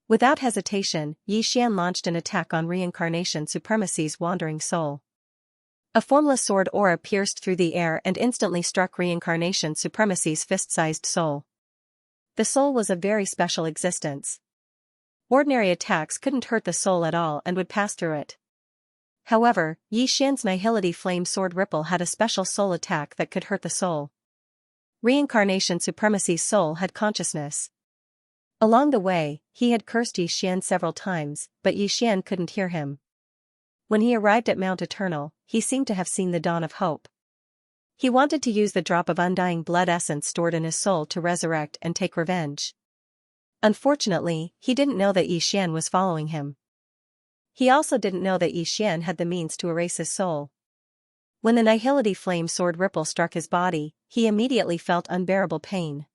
[SPEAKER 1] Without hesitation, Xian launched an attack on Reincarnation Supremacy's wandering soul. A formless sword aura pierced through the air and instantly struck Reincarnation Supremacy's fist-sized soul. The soul was a very special existence. Ordinary attacks couldn't hurt the soul at all and would pass through it. However, Xian's Nihility Flame Sword Ripple had a special soul attack that could hurt the soul. Reincarnation Supremacy's soul had consciousness. Along the way, he had cursed Xian several times, but Xian couldn't hear him. When he arrived at Mount Eternal, he seemed to have seen the dawn of hope. He wanted to use the drop of undying blood essence stored in his soul to resurrect and take revenge. Unfortunately, he didn't know that Xian was following him. He also didn't know that Xian had the means to erase his soul. When the Nihility Flame Sword Ripple struck his body, he immediately felt unbearable pain.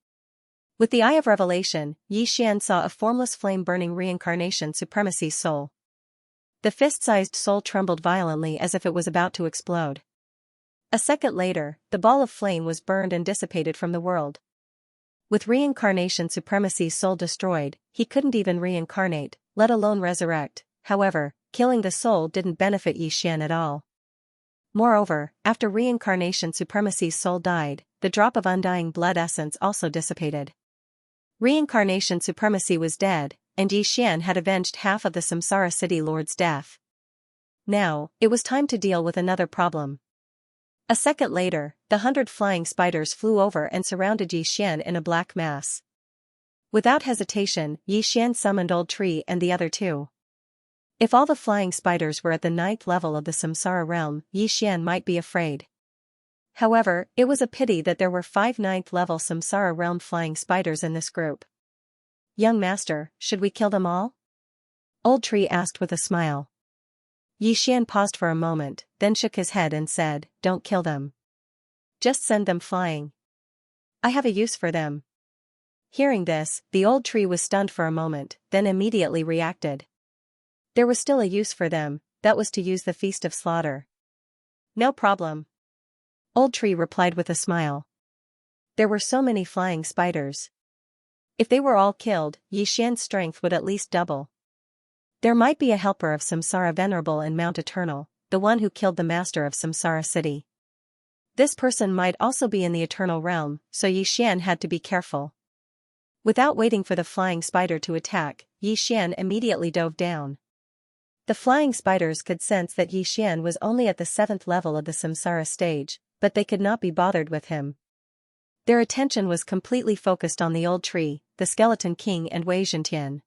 [SPEAKER 1] With the Eye of Revelation, Xian saw a formless flame burning Reincarnation Supremacy's soul. The fist-sized soul trembled violently as if it was about to explode. A second later, the ball of flame was burned and dissipated from the world. With Reincarnation Supremacy's soul destroyed, he couldn't even reincarnate, let alone resurrect. However, killing the soul didn't benefit Xian at all. Moreover, after Reincarnation Supremacy's soul died, the drop of undying blood essence also dissipated. Reincarnation Supremacy was dead, and Xian had avenged half of the Samsara City Lord's death. Now, it was time to deal with another problem. A second later, the 100 flying spiders flew over and surrounded Xian in a black mass. Without hesitation, Xian summoned Old Tree and the other two. If all the flying spiders were at the 9th level of the Samsara realm, Xian might be afraid. However, it was a pity that there were 5 9th level Samsara realm flying spiders in this group. "Young master, should we kill them all?" Old Tree asked with a smile. Xian paused for a moment, then shook his head and said, "Don't kill them. Just send them flying. I have a use for them." Hearing this, the Old Tree was stunned for a moment, then immediately reacted. There was still a use for them, that was to use the Feast of Slaughter. "No problem." Old Tree replied with a smile. There were so many flying spiders. If they were all killed, Xian's strength would at least double. There might be a helper of Samsara Venerable in Mount Eternal, the one who killed the master of Samsara City. This person might also be in the Eternal Realm, so Xian had to be careful. Without waiting for the flying spider to attack, Xian immediately dove down. The flying spiders could sense that Xian was only at the 7th level of the Samsara stage, but they could not be bothered with him. Their attention was completely focused on the Old Tree, the Skeleton King and Wei Zhentian.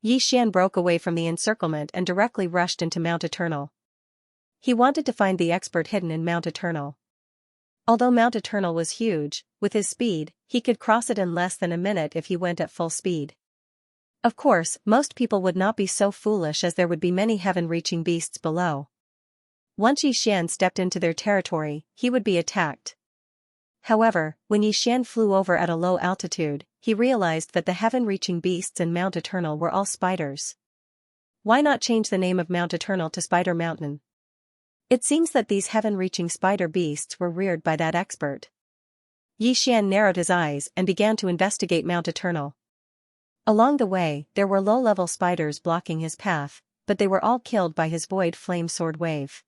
[SPEAKER 1] Xian broke away from the encirclement and directly rushed into Mount Eternal. He wanted to find the expert hidden in Mount Eternal. Although Mount Eternal was huge, with his speed, he could cross it in less than a minute if he went at full speed. Of course, most people would not be so foolish as there would be many heaven-reaching beasts below. Once Xian stepped into their territory, he would be attacked. However, when Xian flew over at a low altitude, he realized that the heaven-reaching beasts in Mount Eternal were all spiders. Why not change the name of Mount Eternal to Spider Mountain? It seems that these heaven-reaching spider beasts were reared by that expert. Xian narrowed his eyes and began to investigate Mount Eternal. Along the way, there were low-level spiders blocking his path, but they were all killed by his Void Flame Sword Wave.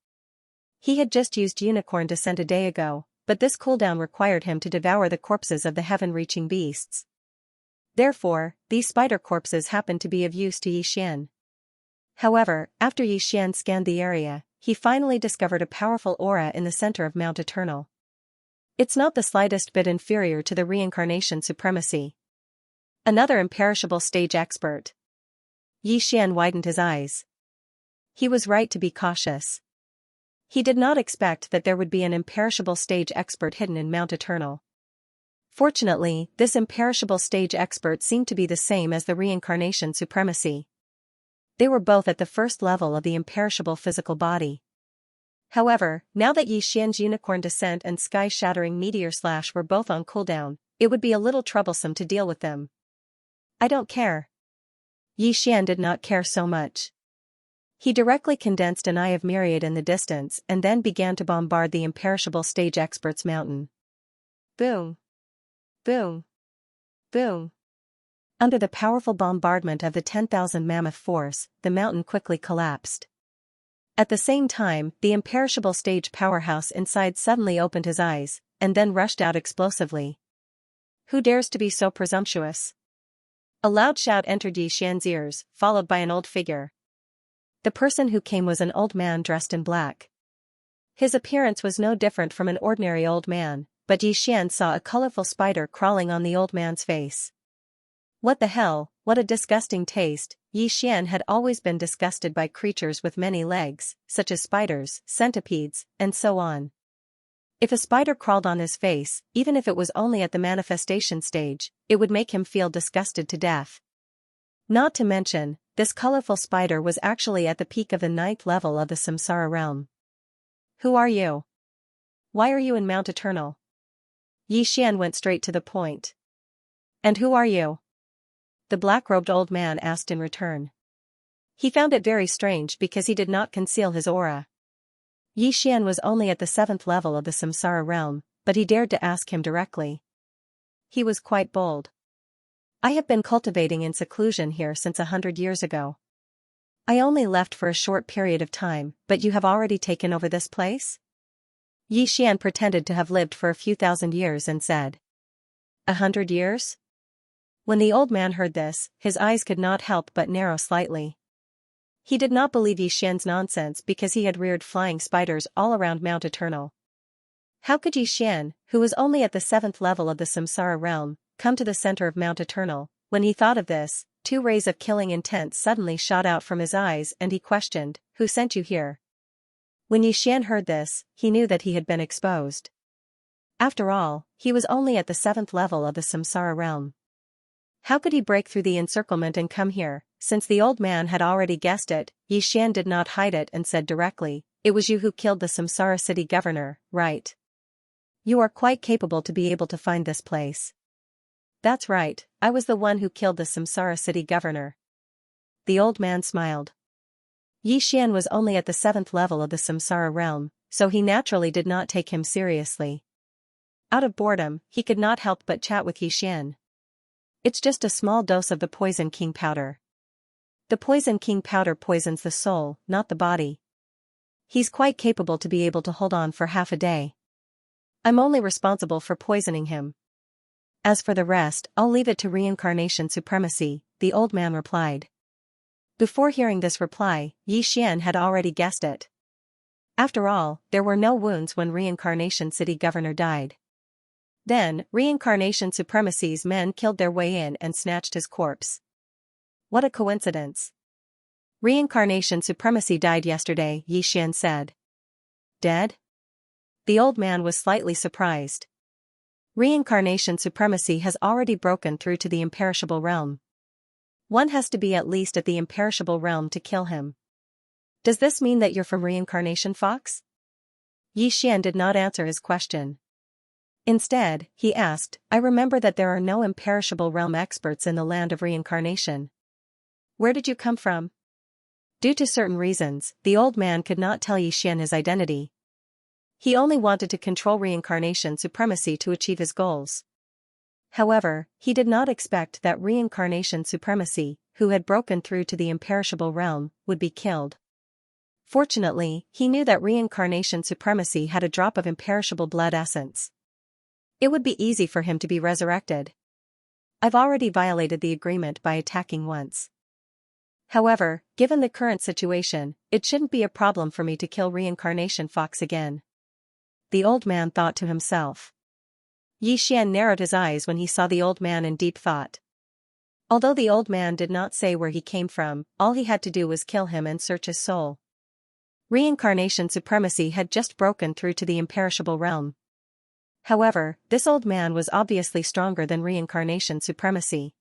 [SPEAKER 1] He had just used Unicorn Descent a day ago, but this cooldown required him to devour the corpses of the heaven-reaching beasts. Therefore, these spider corpses happened to be of use to Xian. However, after Xian scanned the area, he finally discovered a powerful aura in the center of Mount Eternal. It's not the slightest bit inferior to the Reincarnation Supremacy. Another imperishable stage expert. Xian widened his eyes. He was right to be cautious. He did not expect that there would be an imperishable stage expert hidden in Mount Eternal. Fortunately, this imperishable stage expert seemed to be the same as the reincarnation supremacy. They were both at the first level of the imperishable physical body. However, now that Yi Xian's unicorn descent and sky-shattering meteor slash were both on cooldown, it would be a little troublesome to deal with them. I don't care. Yi Xian did not care so much. He directly condensed an eye of myriad in the distance and then began to bombard the imperishable stage expert's mountain. Boom. Boom. Boom. Under the powerful bombardment of the 10,000 mammoth force, the mountain quickly collapsed. At the same time, the imperishable stage powerhouse inside suddenly opened his eyes, and then rushed out explosively. Who dares to be so presumptuous? A loud shout entered Yi Xian's ears, followed by an old figure. The person who came was an old man dressed in black. His appearance was no different from an ordinary old man, but Yi Xian saw a colorful spider crawling on the old man's face. What the hell, what a disgusting taste. Yi Xian had always been disgusted by creatures with many legs, such as spiders, centipedes, and so on. If a spider crawled on his face, even if it was only at the manifestation stage, it would make him feel disgusted to death. Not to mention, this colorful spider was actually at the peak of the 9th level of the Samsara realm. Who are you? Why are you in Mount Eternal? Yi Xian went straight to the point. And who are you? The black-robed old man asked in return. He found it very strange because he did not conceal his aura. Yi Xian was only at the 7th level of the Samsara realm, but he dared to ask him directly. He was quite bold. I have been cultivating in seclusion here since 100 years ago. I only left for a short period of time, but you have already taken over this place? Yi Xian pretended to have lived for a few thousand years and said. 100 years? When the old man heard this, his eyes could not help but narrow slightly. He did not believe Yi Xian's nonsense because he had reared flying spiders all around Mount Eternal. How could Yi Xian, who was only at the 7th level of the Samsara realm, come to the center of Mount Eternal? When he thought of this, 2 rays of killing intent suddenly shot out from his eyes and he questioned, "Who sent you here?" When Yi Xian heard this, he knew that he had been exposed. After all, he was only at the 7th level of the Samsara realm. How could he break through the encirclement and come here? Since the old man had already guessed it, Yi Xian did not hide it and said directly, "It was you who killed the Samsara city governor, right? You are quite capable to be able to find this place." "That's right, I was the one who killed the Samsara city governor." The old man smiled. Yi Xian was only at the 7th level of the Samsara realm, so he naturally did not take him seriously. Out of boredom, he could not help but chat with Yi Xian. "It's just a small dose of the Poison King powder. The Poison King powder poisons the soul, not the body. He's quite capable to be able to hold on for half a day. I'm only responsible for poisoning him. As for the rest, I'll leave it to reincarnation supremacy," the old man replied. Before hearing this reply, Yi Xian had already guessed it. After all, there were no wounds when Reincarnation City Governor died. Then, Reincarnation Supremacy's men killed their way in and snatched his corpse. What a coincidence. Reincarnation Supremacy died yesterday, Yi Xian said. Dead? The old man was slightly surprised. Reincarnation Supremacy has already broken through to the imperishable realm. One has to be at least at the imperishable realm to kill him. Does this mean that you're from Reincarnation Fox? Yi Xian did not answer his question. Instead, he asked, I remember that there are no imperishable realm experts in the land of reincarnation. Where did you come from? Due to certain reasons, the old man could not tell Yi Xian his identity. He only wanted to control reincarnation supremacy to achieve his goals. However, he did not expect that reincarnation supremacy, who had broken through to the imperishable realm, would be killed. Fortunately, he knew that reincarnation supremacy had a drop of imperishable blood essence. It would be easy for him to be resurrected. I've already violated the agreement by attacking once. However, given the current situation, it shouldn't be a problem for me to kill Reincarnation Fox again. The old man thought to himself. Yi Xian narrowed his eyes when he saw the old man in deep thought. Although the old man did not say where he came from, all he had to do was kill him and search his soul. Reincarnation supremacy had just broken through to the imperishable realm. However, this old man was obviously stronger than reincarnation supremacy.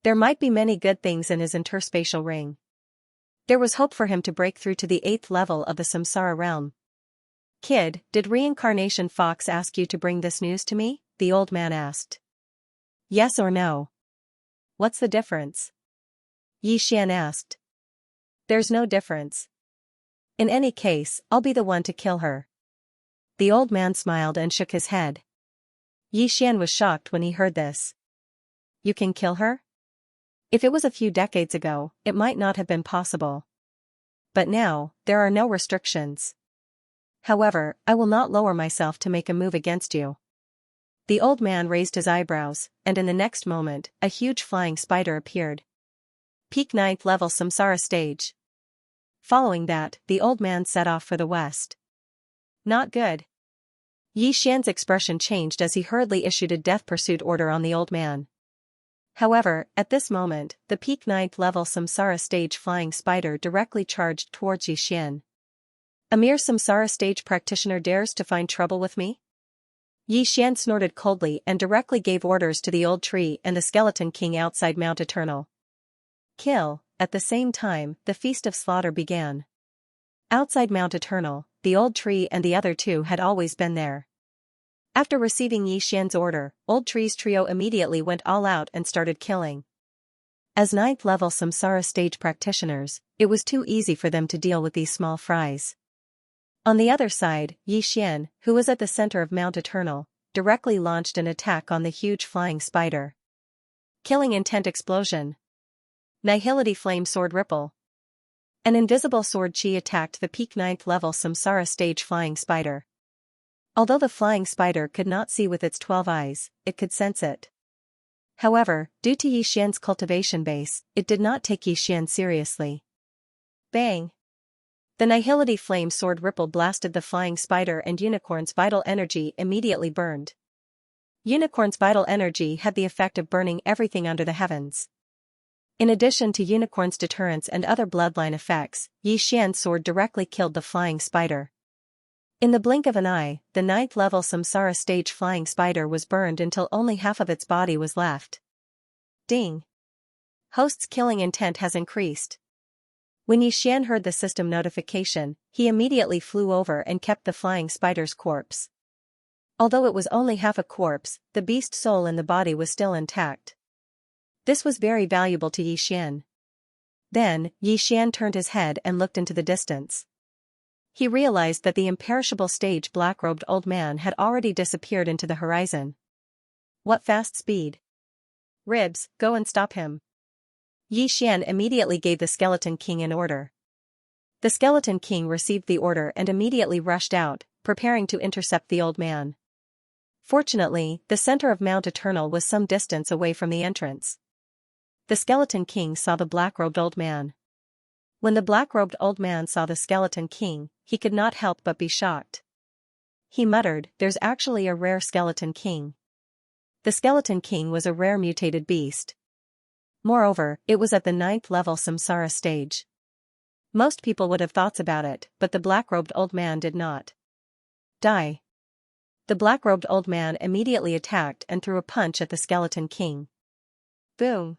[SPEAKER 1] There might be many good things in his interspatial ring. There was hope for him to break through to the 8th level of the samsara realm. Kid, did Reincarnation Fox ask you to bring this news to me? The old man asked. Yes or no? What's the difference? Xian asked. There's no difference. In any case, I'll be the one to kill her. The old man smiled and shook his head. Xian was shocked when he heard this. You can kill her? If it was a few decades ago, it might not have been possible. But now, there are no restrictions. However, I will not lower myself to make a move against you. The old man raised his eyebrows, and in the next moment, a huge flying spider appeared. Peak 9th level samsara stage. Following that, the old man set off for the west. Not good. Xian's expression changed as he hurriedly issued a death pursuit order on the old man. However, at this moment, the peak 9th level samsara stage flying spider directly charged towards Xian. A mere samsara stage practitioner dares to find trouble with me? Xian snorted coldly and directly gave orders to the old tree and the skeleton king outside Mount Eternal. Kill. At the same time, the feast of slaughter began. Outside Mount Eternal, the old tree and the other two had always been there. After receiving Xian's order, Old Tree's trio immediately went all out and started killing. As 9th level samsara stage practitioners, it was too easy for them to deal with these small fries. On the other side, Xian, who was at the center of Mount Eternal, directly launched an attack on the huge flying spider. Killing intent explosion. Nihility flame sword ripple. An invisible sword chi attacked the peak 9th level samsara stage flying spider. Although the flying spider could not see with its 12 eyes, it could sense it. However, due to Xian's cultivation base, it did not take Xian seriously. Bang! The Nihility flame sword ripple blasted the flying spider and Unicorn's vital energy immediately burned. Unicorn's vital energy had the effect of burning everything under the heavens. In addition to Unicorn's deterrence and other bloodline effects, Xian's sword directly killed the flying spider. In the blink of an eye, the 9th level samsara stage flying spider was burned until only half of its body was left. Ding! Host's killing intent has increased. When Xian heard the system notification, he immediately flew over and kept the flying spider's corpse. Although it was only half a corpse, the beast soul in the body was still intact. This was very valuable to Xian. Then, Xian turned his head and looked into the distance. He realized that the imperishable stage black-robed old man had already disappeared into the horizon. What fast speed! Ribs, go and stop him. Xian immediately gave the Skeleton King an order. The Skeleton King received the order and immediately rushed out, preparing to intercept the old man. Fortunately, the center of Mount Eternal was some distance away from the entrance. The Skeleton King saw the black-robed old man. When the black-robed old man saw the Skeleton King, he could not help but be shocked. He muttered, "There's actually a rare Skeleton King." The Skeleton King was a rare mutated beast. Moreover, it was at the 9th level samsara stage. Most people would have thoughts about it, but the black-robed old man did not. Die! The black-robed old man immediately attacked and threw a punch at the Skeleton King. Boom!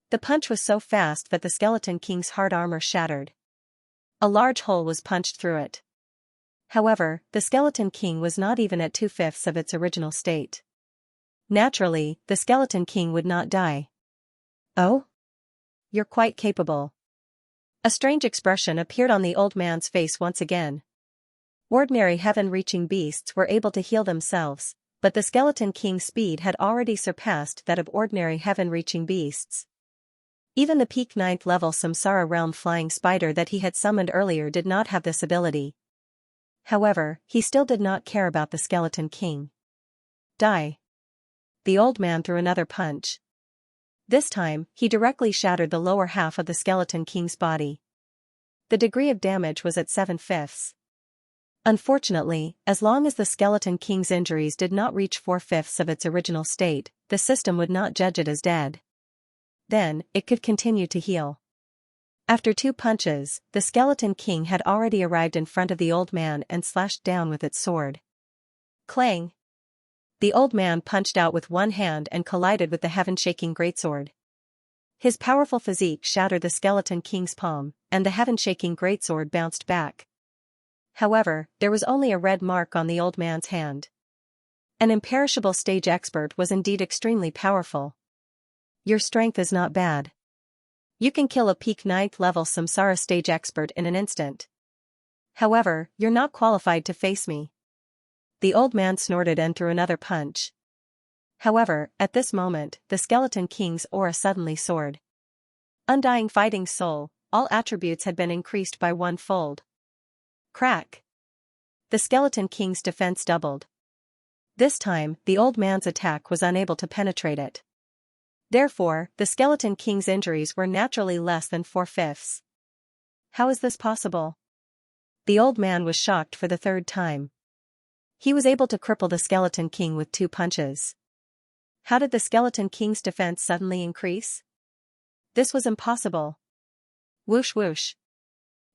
[SPEAKER 1] The punch was so fast that the Skeleton King's hard armor shattered. A large hole was punched through it. However, the Skeleton King was not even at 2/5 of its original state. Naturally, the Skeleton King would not die. Oh? You're quite capable. A strange expression appeared on the old man's face once again. Ordinary heaven-reaching beasts were able to heal themselves, but the Skeleton King's speed had already surpassed that of ordinary heaven-reaching beasts. Even the peak 9th level samsara realm flying spider that he had summoned earlier did not have this ability. However, he still did not care about the Skeleton King. Die! The old man threw another punch. This time, he directly shattered the lower half of the Skeleton King's body. The degree of damage was at 7/5. Unfortunately, as long as the Skeleton King's injuries did not reach 4/5 of its original state, the system would not judge it as dead. Then, it could continue to heal. After 2 punches, the Skeleton King had already arrived in front of the old man and slashed down with its sword. Clang! The old man punched out with one hand and collided with the heaven-shaking greatsword. His powerful physique shattered the Skeleton King's palm, and the heaven-shaking greatsword bounced back. However, there was only a red mark on the old man's hand. An imperishable stage expert was indeed extremely powerful. Your strength is not bad. You can kill a peak 9th level Samsara stage expert in an instant. However, you're not qualified to face me. The old man snorted and threw another punch. However, at this moment, the Skeleton King's aura suddenly soared. Undying fighting soul, all attributes had been increased by 1-fold. Crack! The Skeleton King's defense doubled. This time, the old man's attack was unable to penetrate it. Therefore, the Skeleton King's injuries were naturally less than 4/5. How is this possible? The old man was shocked for the 3rd time. He was able to cripple the Skeleton King with 2 punches. How did the Skeleton King's defense suddenly increase? This was impossible. Whoosh whoosh.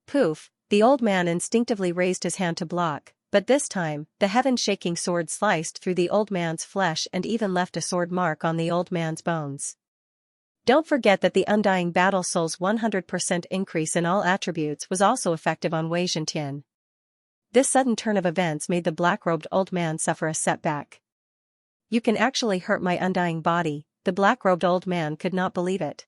[SPEAKER 1] Poof, the old man instinctively raised his hand to block, but this time, the heaven-shaking sword sliced through the old man's flesh and even left a sword mark on the old man's bones. Don't forget that the Undying Battle Soul's 100% increase in all attributes was also effective on Wei Zhentian. This sudden turn of events made the black-robed old man suffer a setback. You can actually hurt my undying body, the black-robed old man could not believe it.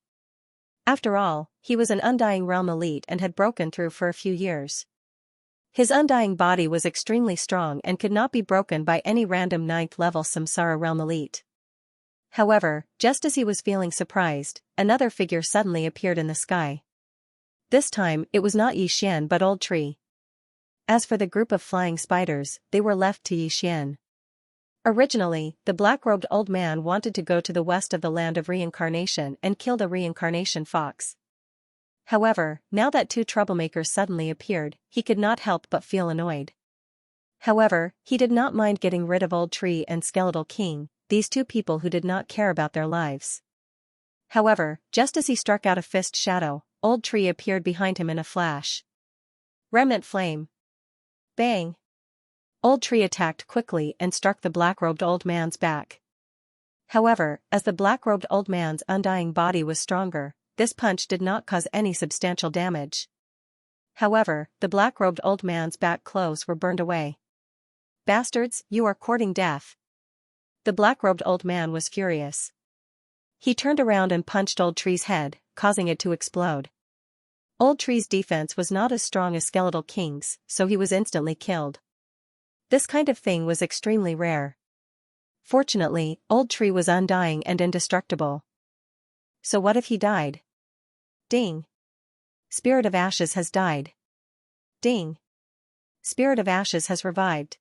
[SPEAKER 1] After all, he was an Undying Realm elite and had broken through for a few years. His undying body was extremely strong and could not be broken by any random 9th level Samsara Realm elite. However, just as he was feeling surprised, another figure suddenly appeared in the sky. This time, it was not Yi Xian but Old Tree. As for the group of flying spiders, they were left to Yi Xian. Originally, the black-robed old man wanted to go to the west of the land of reincarnation and kill the reincarnation fox. However, now that 2 troublemakers suddenly appeared, he could not help but feel annoyed. However, he did not mind getting rid of Old Tree and Skeletal King, these 2 people who did not care about their lives. However, just as he struck out a fist shadow, Old Tree appeared behind him in a flash. Remnant Flame. Bang! Old Tree attacked quickly and struck the black-robed old man's back. However, as the black-robed old man's undying body was stronger, this punch did not cause any substantial damage. However, the black-robed old man's back clothes were burned away. Bastards, you are courting death. The black-robed old man was furious. He turned around and punched Old Tree's head, causing it to explode. Old Tree's defense was not as strong as Skeletal King's, so he was instantly killed. This kind of thing was extremely rare. Fortunately, Old Tree was undying and indestructible. So what if he died? Ding! Spirit of Ashes has died. Ding! Spirit of Ashes has revived.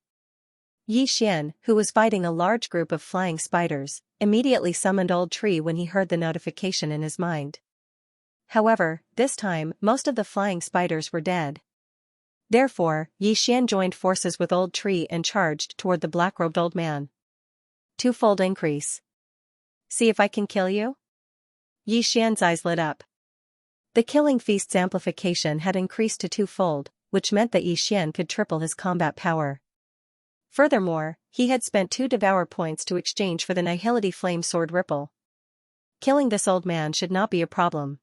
[SPEAKER 1] Yi Xian, who was fighting a large group of flying spiders, immediately summoned Old Tree when he heard the notification in his mind. However, this time, most of the flying spiders were dead. Therefore, Yi Xian joined forces with Old Tree and charged toward the black-robed old man. 2-fold increase. See if I can kill you? Yi Xian's eyes lit up. The Killing Feast's amplification had increased to 2-fold, which meant that Yi Xian could triple his combat power. Furthermore, he had spent 2 Devour points to exchange for the Nihility Flame Sword Ripple. Killing this old man should not be a problem.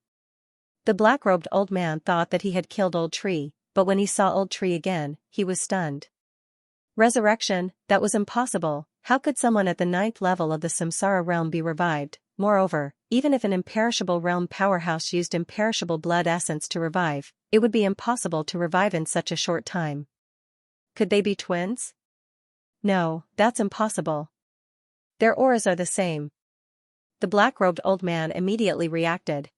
[SPEAKER 1] The black-robed old man thought that he had killed Old Tree, but when he saw Old Tree again, he was stunned. Resurrection, that was impossible. How could someone at the 9th level of the Samsara realm be revived? Moreover, even if an imperishable realm powerhouse used imperishable blood essence to revive, it would be impossible to revive in such a short time. Could they be twins? No, that's impossible. Their auras are the same. The black-robed old man immediately reacted.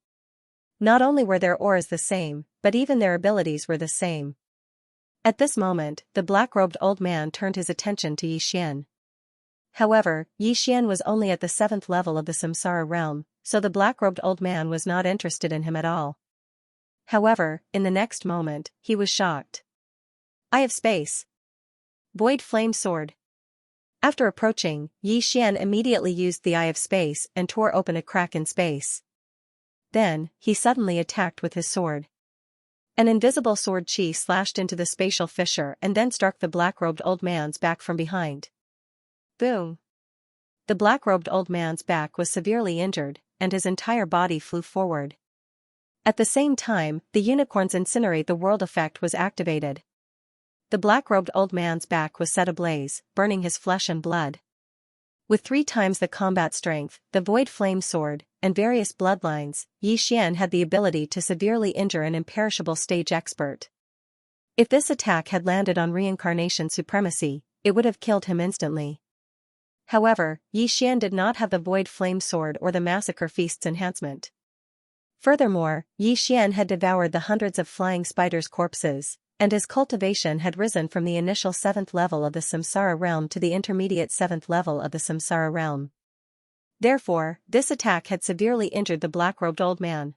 [SPEAKER 1] Not only were their auras the same, but even their abilities were the same. At this moment, the black-robed old man turned his attention to Yi Xian. However, Yi Xian was only at the 7th level of the Samsara realm, so the black-robed old man was not interested in him at all. However, in the next moment, he was shocked. Eye of Space. Void Flame Sword. After approaching, Yi Xian immediately used the Eye of Space and tore open a crack in space. Then, he suddenly attacked with his sword. An invisible sword chi slashed into the spatial fissure and then struck the black-robed old man's back from behind. Boom! The black-robed old man's back was severely injured, and his entire body flew forward. At the same time, the unicorn's incinerate the world effect was activated. The black-robed old man's back was set ablaze, burning his flesh and blood. With 3 times the combat strength, the void flame sword, and various bloodlines, Xian had the ability to severely injure an imperishable stage expert. If this attack had landed on reincarnation supremacy, it would have killed him instantly. However, Xian did not have the void flame sword or the massacre feast's enhancement. Furthermore, Xian had devoured the hundreds of flying spiders' corpses, and his cultivation had risen from the initial 7th level of the Samsara realm to the intermediate 7th level of the Samsara realm. Therefore, this attack had severely injured the black-robed old man.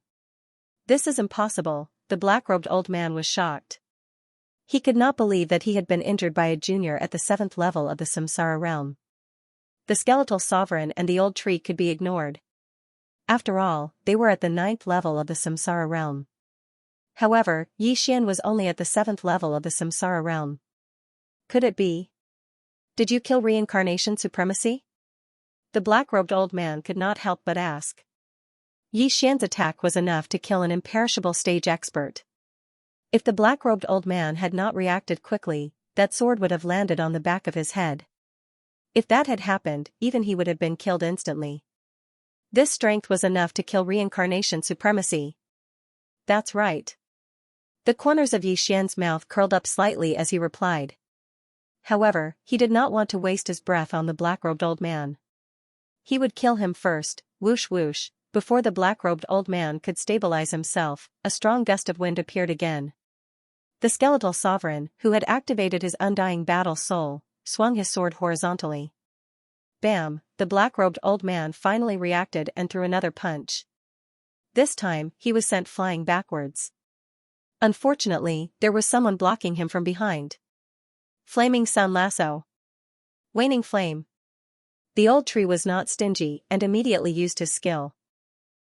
[SPEAKER 1] This is impossible, the black-robed old man was shocked. He could not believe that he had been injured by a junior at the 7th level of the Samsara realm. The skeletal sovereign and the old tree could be ignored. After all, they were at the 9th level of the Samsara realm. However, Xian was only at the 7th level of the Samsara realm. Could it be? Did you kill reincarnation supremacy? The black-robed old man could not help but ask. Xian's attack was enough to kill an imperishable stage expert. If the black-robed old man had not reacted quickly, that sword would have landed on the back of his head. If that had happened, even he would have been killed instantly. This strength was enough to kill reincarnation supremacy. That's right. The corners of Xian's mouth curled up slightly as he replied. However, he did not want to waste his breath on the black-robed old man. He would kill him first, whoosh whoosh. Before the black-robed old man could stabilize himself, a strong gust of wind appeared again. The skeletal sovereign, who had activated his undying battle soul, swung his sword horizontally. Bam! The black-robed old man finally reacted and threw another punch. This time, he was sent flying backwards. Unfortunately, there was someone blocking him from behind. Flaming sun lasso. Waning flame. The old tree was not stingy and immediately used his skill.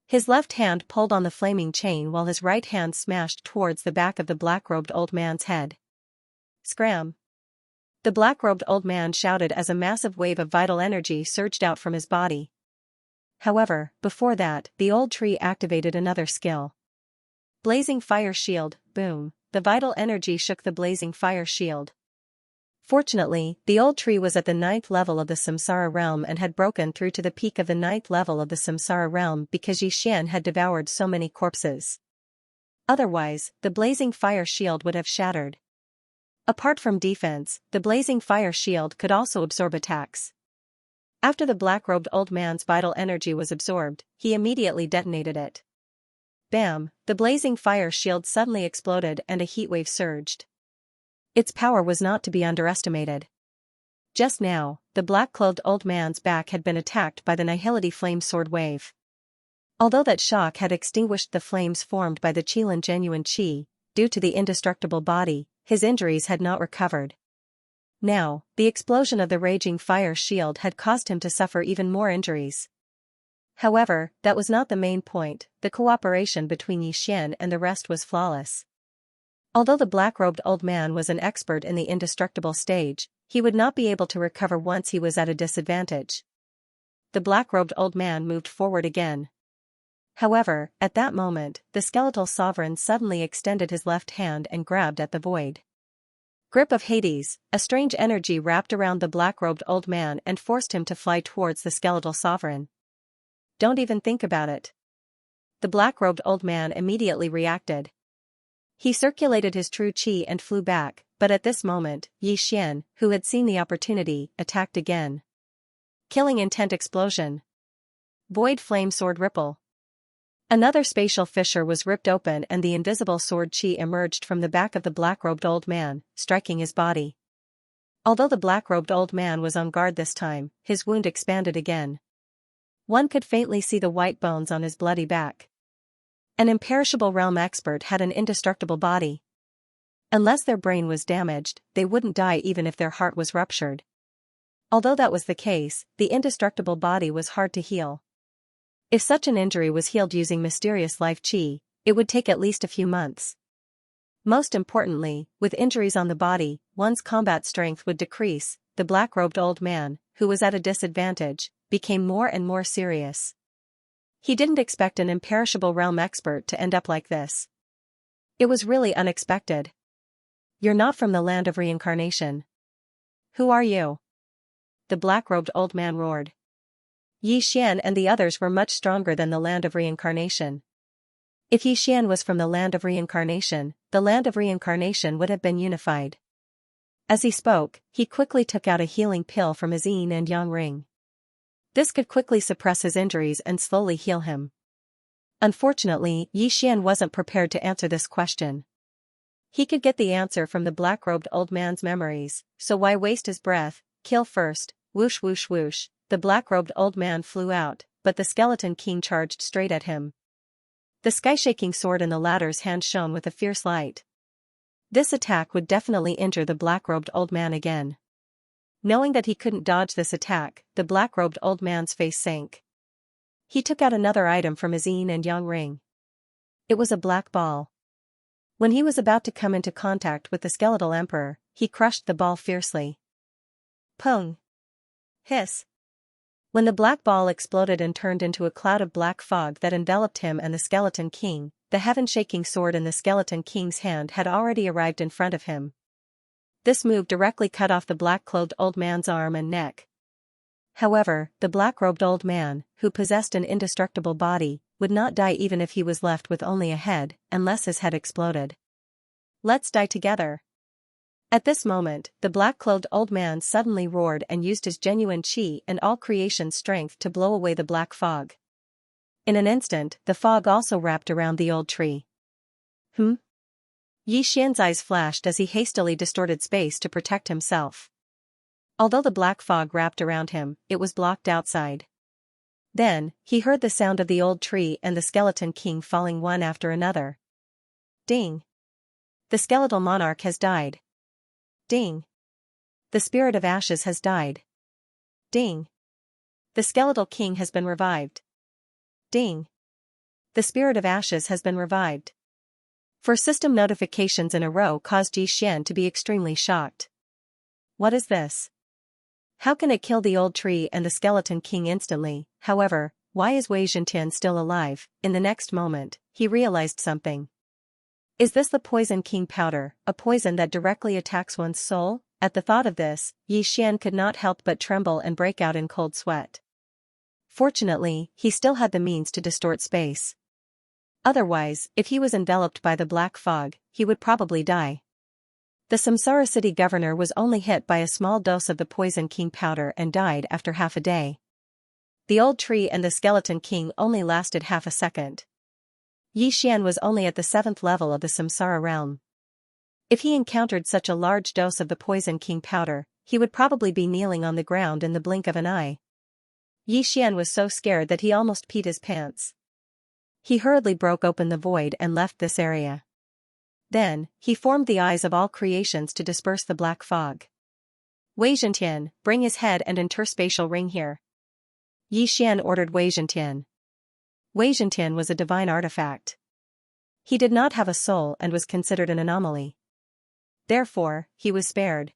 [SPEAKER 1] His left hand pulled on the flaming chain while his right hand smashed towards the back of the black-robed old man's head. Scram! The black-robed old man shouted as a massive wave of vital energy surged out from his body. However, before that, the old tree activated another skill. Blazing fire shield, boom, the vital energy shook the blazing fire shield. Fortunately, the old tree was at the 9th level of the Samsara realm and had broken through to the peak of the 9th level of the Samsara realm because Xian had devoured so many corpses. Otherwise, the blazing fire shield would have shattered. Apart from defense, the blazing fire shield could also absorb attacks. After the black-robed old man's vital energy was absorbed, he immediately detonated it. Bam! The blazing fire shield suddenly exploded and a heatwave surged. Its power was not to be underestimated. Just now, the black-clothed old man's back had been attacked by the Nihility flame sword wave. Although that shock had extinguished the flames formed by the Qilin genuine qi, due to the indestructible body, his injuries had not recovered. Now, the explosion of the raging fire shield had caused him to suffer even more injuries. However, that was not the main point. The cooperation between Xian and the rest was flawless. Although the black-robed old man was an expert in the indestructible stage, he would not be able to recover once he was at a disadvantage. The black-robed old man moved forward again. However, at that moment, the skeletal sovereign suddenly extended his left hand and grabbed at the void. Grip of Hades, a strange energy wrapped around the black-robed old man and forced him to fly towards the skeletal sovereign. Don't even think about it. The black-robed old man immediately reacted. He circulated his true qi and flew back, but at this moment, Xian, who had seen the opportunity, attacked again. Killing intent explosion. Void flame sword ripple. Another spatial fissure was ripped open and the invisible sword qi emerged from the back of the black-robed old man, striking his body. Although the black-robed old man was on guard this time, his wound expanded again. One could faintly see the white bones on his bloody back. An imperishable realm expert had an indestructible body. Unless their brain was damaged, they wouldn't die even if their heart was ruptured. Although that was the case, the indestructible body was hard to heal. If such an injury was healed using mysterious life qi, it would take at least a few months. Most importantly, with injuries on the body, one's combat strength would decrease. The black-robed old man, who was at a disadvantage, became more and more serious. He didn't expect an imperishable realm expert to end up like this. It was really unexpected. You're not from the land of reincarnation. Who are you? The black-robed old man roared. Yi Xian and the others were much stronger than the land of reincarnation. If Yi Xian was from the land of reincarnation, the land of reincarnation would have been unified. As he spoke, he quickly took out a healing pill from his yin and yang ring. This could quickly suppress his injuries and slowly heal him. Unfortunately, Yi Xian wasn't prepared to answer this question. He could get the answer from the black-robed old man's memories, so why waste his breath? Kill first. Whoosh whoosh whoosh, the black-robed old man flew out, but the skeleton king charged straight at him. The sky-shaking sword in the latter's hand shone with a fierce light. This attack would definitely injure the black-robed old man again. Knowing that he couldn't dodge this attack, the black-robed old man's face sank. He took out another item from his yin and yang ring. It was a black ball. When he was about to come into contact with the skeletal emperor, he crushed the ball fiercely. Pung! Hiss! When the black ball exploded and turned into a cloud of black fog that enveloped him and the skeleton king, the heaven-shaking sword in the skeleton king's hand had already arrived in front of him. This move directly cut off the black-clothed old man's arm and neck. However, the black-robed old man, who possessed an indestructible body, would not die even if he was left with only a head, unless his head exploded. Let's die together. At this moment, the black-clothed old man suddenly roared and used his genuine qi and all creation's strength to blow away the black fog. In an instant, the fog also wrapped around the old tree. Yi Xian's eyes flashed as he hastily distorted space to protect himself. Although the black fog wrapped around him, it was blocked outside. Then, he heard the sound of the old tree and the skeleton king falling one after another. Ding! The skeletal monarch has died. Ding! The spirit of ashes has died. Ding! The skeletal king has been revived. Ding! The spirit of ashes has been revived. 4 system notifications in a row caused Yi Xian to be extremely shocked. What is this? How can it kill the old tree and the skeleton king instantly? However, why is Wei Zhentian still alive? In the next moment, he realized something. Is this the poison king powder, a poison that directly attacks one's soul? At the thought of this, Yi Xian could not help but tremble and break out in cold sweat. Fortunately, he still had the means to distort space. Otherwise, if he was enveloped by the black fog, he would probably die. The Samsara city governor was only hit by a small dose of the poison king powder and died after half a day. The old tree and the skeleton king only lasted half a second. Yi Xian was only at the 7th level of the Samsara realm. If he encountered such a large dose of the poison king powder, he would probably be kneeling on the ground in the blink of an eye. Yi Xian was so scared that he almost peed his pants. He hurriedly broke open the void and left this area. Then, he formed the eyes of all creations to disperse the black fog. Wei Zhentian, bring his head and interspatial ring here. Yi Xian ordered Wei Zhentian. Wei Zhentian was a divine artifact. He did not have a soul and was considered an anomaly. Therefore, he was spared.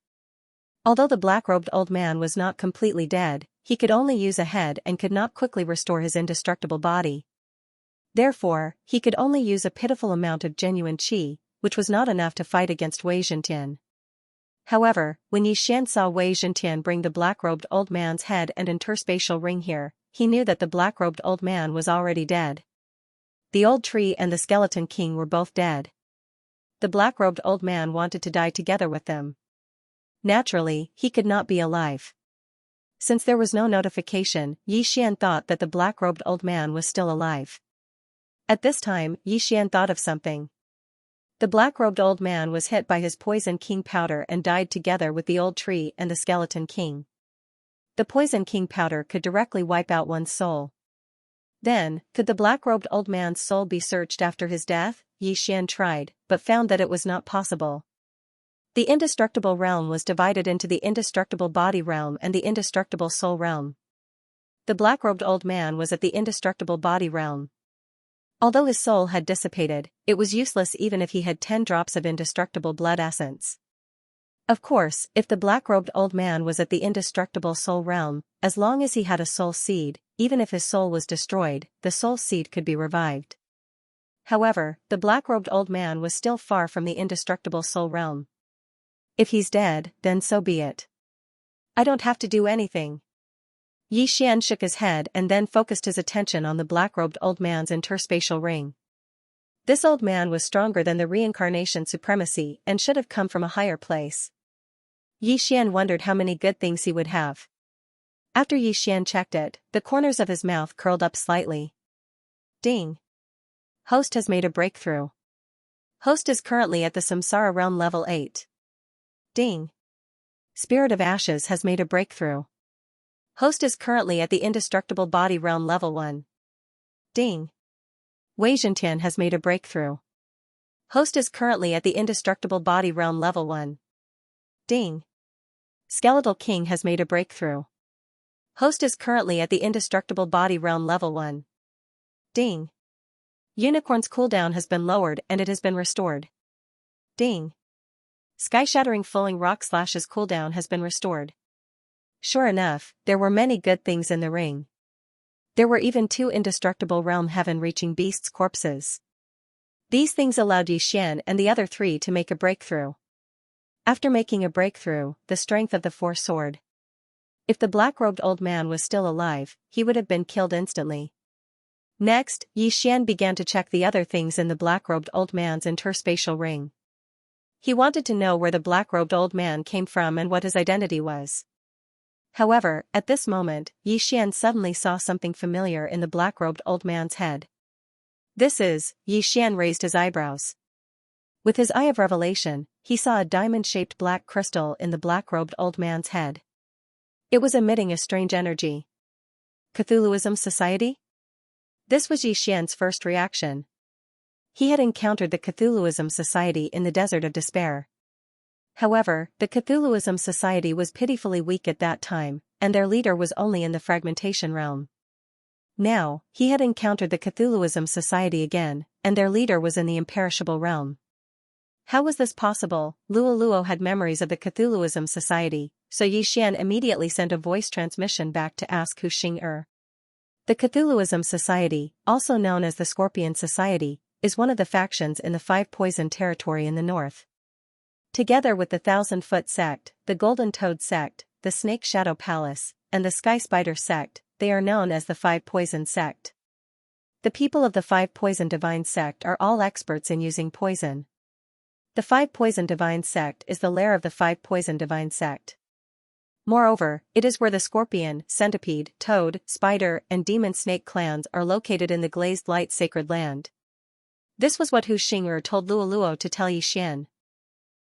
[SPEAKER 1] Although the black-robed old man was not completely dead, he could only use a head and could not quickly restore his indestructible body. Therefore, he could only use a pitiful amount of genuine qi, which was not enough to fight against Wei Zhentian. However, when Yi Xian saw Wei Zhentian bring the black-robed old man's head and interspatial ring here, he knew that the black-robed old man was already dead. The old tree and the skeleton king were both dead. The black-robed old man wanted to die together with them. Naturally, he could not be alive. Since there was no notification, Yi Xian thought that the black-robed old man was still alive. At this time, Yi Xian thought of something. The black-robed old man was hit by his poison king powder and died together with the old tree and the skeleton king. The poison king powder could directly wipe out one's soul. Then, could the black-robed old man's soul be searched after his death? Yi Xian tried, but found that it was not possible. The indestructible realm was divided into the indestructible body realm and the indestructible soul realm. The black-robed old man was at the indestructible body realm. Although his soul had dissipated, it was useless even if he had 10 drops of indestructible blood essence. Of course, if the black-robed old man was at the indestructible soul realm, as long as he had a soul seed, even if his soul was destroyed, the soul seed could be revived. However, the black-robed old man was still far from the indestructible soul realm. If he's dead, then so be it. I don't have to do anything. Xian shook his head and then focused his attention on the black-robed old man's interspatial ring. This old man was stronger than the reincarnation supremacy and should have come from a higher place. Xian wondered how many good things he would have. After Xian checked it, the corners of his mouth curled up slightly. Ding. Host has made a breakthrough. Host is currently at the Samsara realm level 8. Ding. Spirit of Ashes has made a breakthrough. Host is currently at the indestructible body realm level 1. Ding. Wei Zhentian has made a breakthrough. Host is currently at the indestructible body realm level 1. Ding. Skeletal King has made a breakthrough. Host is currently at the indestructible body realm level 1. Ding. Unicorn's cooldown has been lowered and it has been restored. Ding. Sky-shattering Falling Rock Slash's cooldown has been restored. Sure enough, there were many good things in the ring. There were even 2 indestructible realm heaven-reaching beasts' corpses. These things allowed Xian and the other 3 to make a breakthrough. After making a breakthrough, the strength of the 4 soared. If the black-robed old man was still alive, he would have been killed instantly. Next, Xian began to check the other things in the black-robed old man's interspatial ring. He wanted to know where the black-robed old man came from and what his identity was. However, at this moment, Xian suddenly saw something familiar in the black-robed old man's head. This is, Xian raised his eyebrows. With his eye of revelation, he saw a diamond-shaped black crystal in the black-robed old man's head. It was emitting a strange energy. Cthulhuism Society? This was Xian's first reaction. He had encountered the Cthulhuism Society in the Desert of Despair. However, the Cthulhuism Society was pitifully weak at that time, and their leader was only in the fragmentation realm. Now, he had encountered the Cthulhuism Society again, and their leader was in the imperishable realm. How was this possible? Luo had memories of the Cthulhuism Society, so Xian immediately sent a voice transmission back to ask who Xing. The Cthulhuism Society, also known as the Scorpion Society, is one of the factions in the 5 Poison territory in the north. Together with the 1,000-Foot Sect, the Golden Toad Sect, the Snake Shadow Palace, and the Sky Spider Sect, they are known as the 5 Poison Sect. The people of the 5 Poison Divine Sect are all experts in using poison. The 5 Poison Divine Sect is the lair of the 5 Poison Divine Sect. Moreover, it is where the Scorpion, Centipede, Toad, Spider, and Demon Snake clans are located in the Glazed Light Sacred Land. This was what Hu Xing'er told Luo to tell Xian.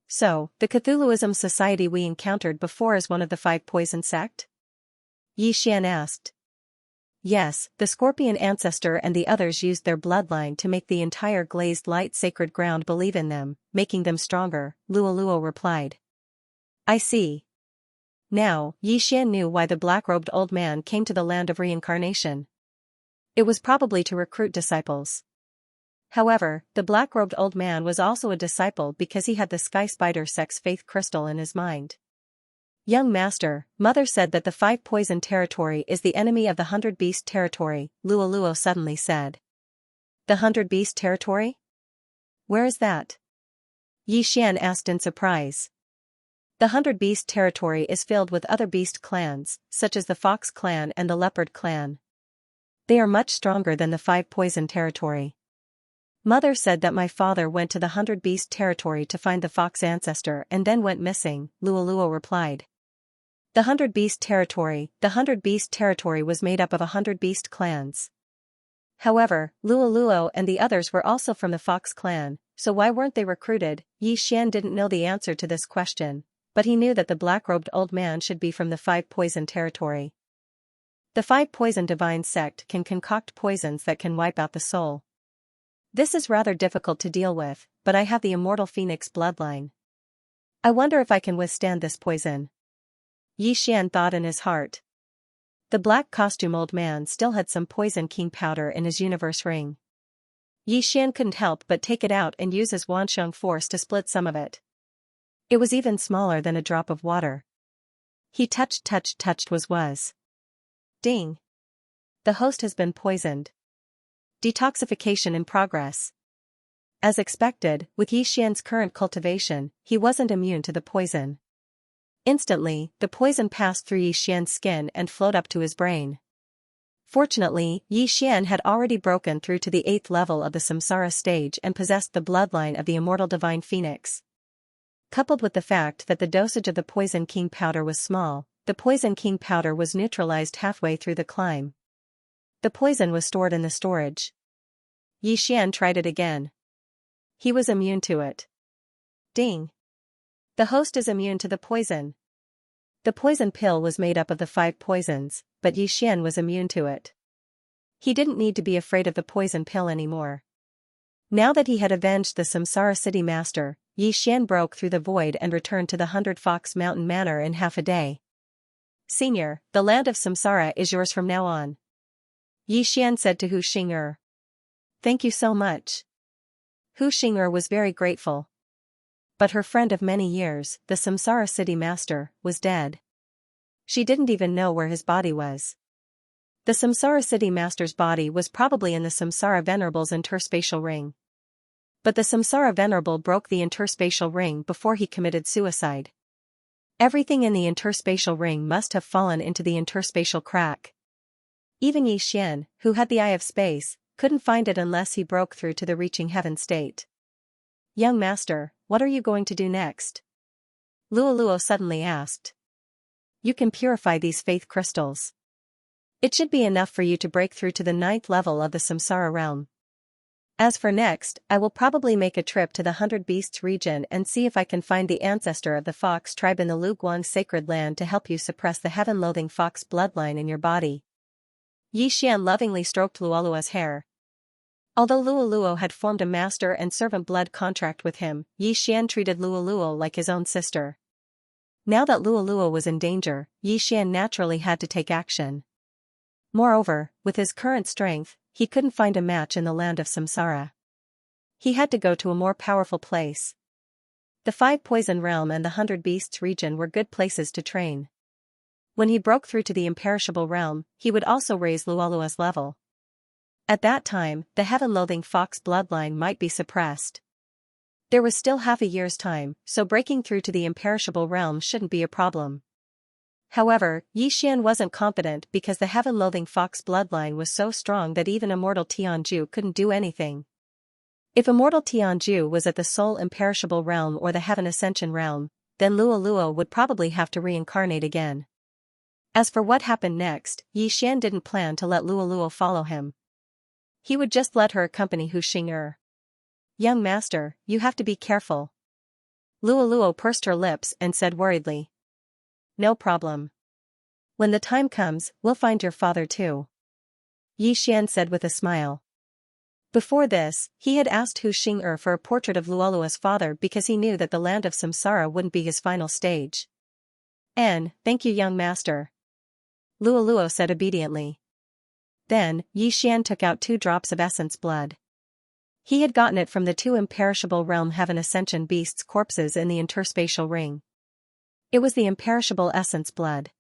[SPEAKER 1] So, the Cthulhuism Society we encountered before is one of the 5 Poison Sect? Xian asked. Yes, the Scorpion Ancestor and the others used their bloodline to make the entire Glazed Light Sacred Ground believe in them, making them stronger, Luo replied. I see. Now, Xian knew why the black-robed old man came to the land of reincarnation. It was probably to recruit disciples. However, the black-robed old man was also a disciple because he had the Sky Spider Sect's faith crystal in his mind. Young master, mother said that the 5 Poison territory is the enemy of the 100 Beast territory, Luo suddenly said. The 100 Beast territory? Where is that? Xian asked in surprise. The 100 Beast territory is filled with other beast clans, such as the Fox clan and the Leopard clan. They are much stronger than the 5 Poison territory. Mother said that my father went to the 100 Beast territory to find the Fox ancestor and then went missing, Luo replied. The 100 Beast territory was made up of 100 Beast clans. However, Luo and the others were also from the Fox clan, so why weren't they recruited? Xian didn't know the answer to this question, but he knew that the black-robed old man should be from the 5 Poison territory. The 5 Poison Divine Sect can concoct poisons that can wipe out the soul. This is rather difficult to deal with, but I have the Immortal Phoenix bloodline. I wonder if I can withstand this poison. Xian thought in his heart. The black costume old man still had some Poison King powder in his universe ring. Yi Xian couldn't help but take it out and use his Wansheng force to split some of it. It was even smaller than a drop of water. He touched was. Ding. The host has been poisoned. Detoxification in progress. As expected, with Yi Xian's current cultivation, he wasn't immune to the poison. Instantly, the poison passed through Yi Xian's skin and flowed up to his brain. Fortunately, Yi Xian had already broken through to the 8th level of the samsara stage and possessed the bloodline of the immortal divine phoenix. Coupled with the fact that the dosage of the Poison King powder was small, the Poison King powder was neutralized halfway through the climb. The poison was stored in the storage. Yi Xian tried it again. He was immune to it. Ding. The host is immune to the poison. The poison pill was made up of the 5 poisons, but Yi Xian was immune to it. He didn't need to be afraid of the poison pill anymore. Now that he had avenged the Samsara City Master, Yi Xian broke through the void and returned to the 100 Fox Mountain Manor in half a day. Senior, the land of Samsara is yours from now on. Yi Xian said to Hu Xing'er. Thank you so much. Hu Xing'er was very grateful. But her friend of many years, the Samsara City Master, was dead. She didn't even know where his body was. The Samsara City Master's body was probably in the Samsara Venerable's interspatial ring. But the Samsara Venerable broke the interspatial ring before he committed suicide. Everything in the interspatial ring must have fallen into the interspatial crack. Even Yi Xian, who had the eye of space, couldn't find it unless he broke through to the reaching heaven state. Young master, what are you going to do next? Luoluo suddenly asked. You can purify these faith crystals. It should be enough for you to break through to the 9th level of the samsara realm. As for next, I will probably make a trip to the 100 Beasts region and see if I can find the ancestor of the fox tribe in the Luguang sacred land to help you suppress the heaven-loathing fox bloodline in your body. Yi Xian lovingly stroked Luoluo's hair. Although Luoluo had formed a master and servant blood contract with him, Yi Xian treated Luoluo like his own sister. Now that Luoluo was in danger, Yi Xian naturally had to take action. Moreover, with his current strength, he couldn't find a match in the land of Samsara. He had to go to a more powerful place. The 5 Poison Realm and the 100 Beasts region were good places to train. When he broke through to the Imperishable Realm, he would also raise Luoluo's level. At that time, the heaven-loathing fox bloodline might be suppressed. There was still half a year's time, so breaking through to the Imperishable Realm shouldn't be a problem. However, Yi Xian wasn't confident because the heaven-loathing fox bloodline was so strong that even immortal Tianju couldn't do anything. If immortal Tianju was at the Soul Imperishable Realm or the Heaven Ascension Realm, then Luoluo would probably have to reincarnate again. As for what happened next, Yi Xian didn't plan to let Luoluo follow him. He would just let her accompany Hu Xing'er. Young master, you have to be careful. Luoluo pursed her lips and said worriedly. No problem. When the time comes, we'll find your father too. Yi Xian said with a smile. Before this, he had asked Hu Xing'er for a portrait of Luoluo's father because he knew that the land of Samsara wouldn't be his final stage. Thank you young master. Luoluo said obediently. Then, Yi Xian took out 2 drops of essence blood. He had gotten it from the 2 Imperishable Realm Heaven Ascension Beasts' corpses in the interspatial ring. It was the imperishable essence blood.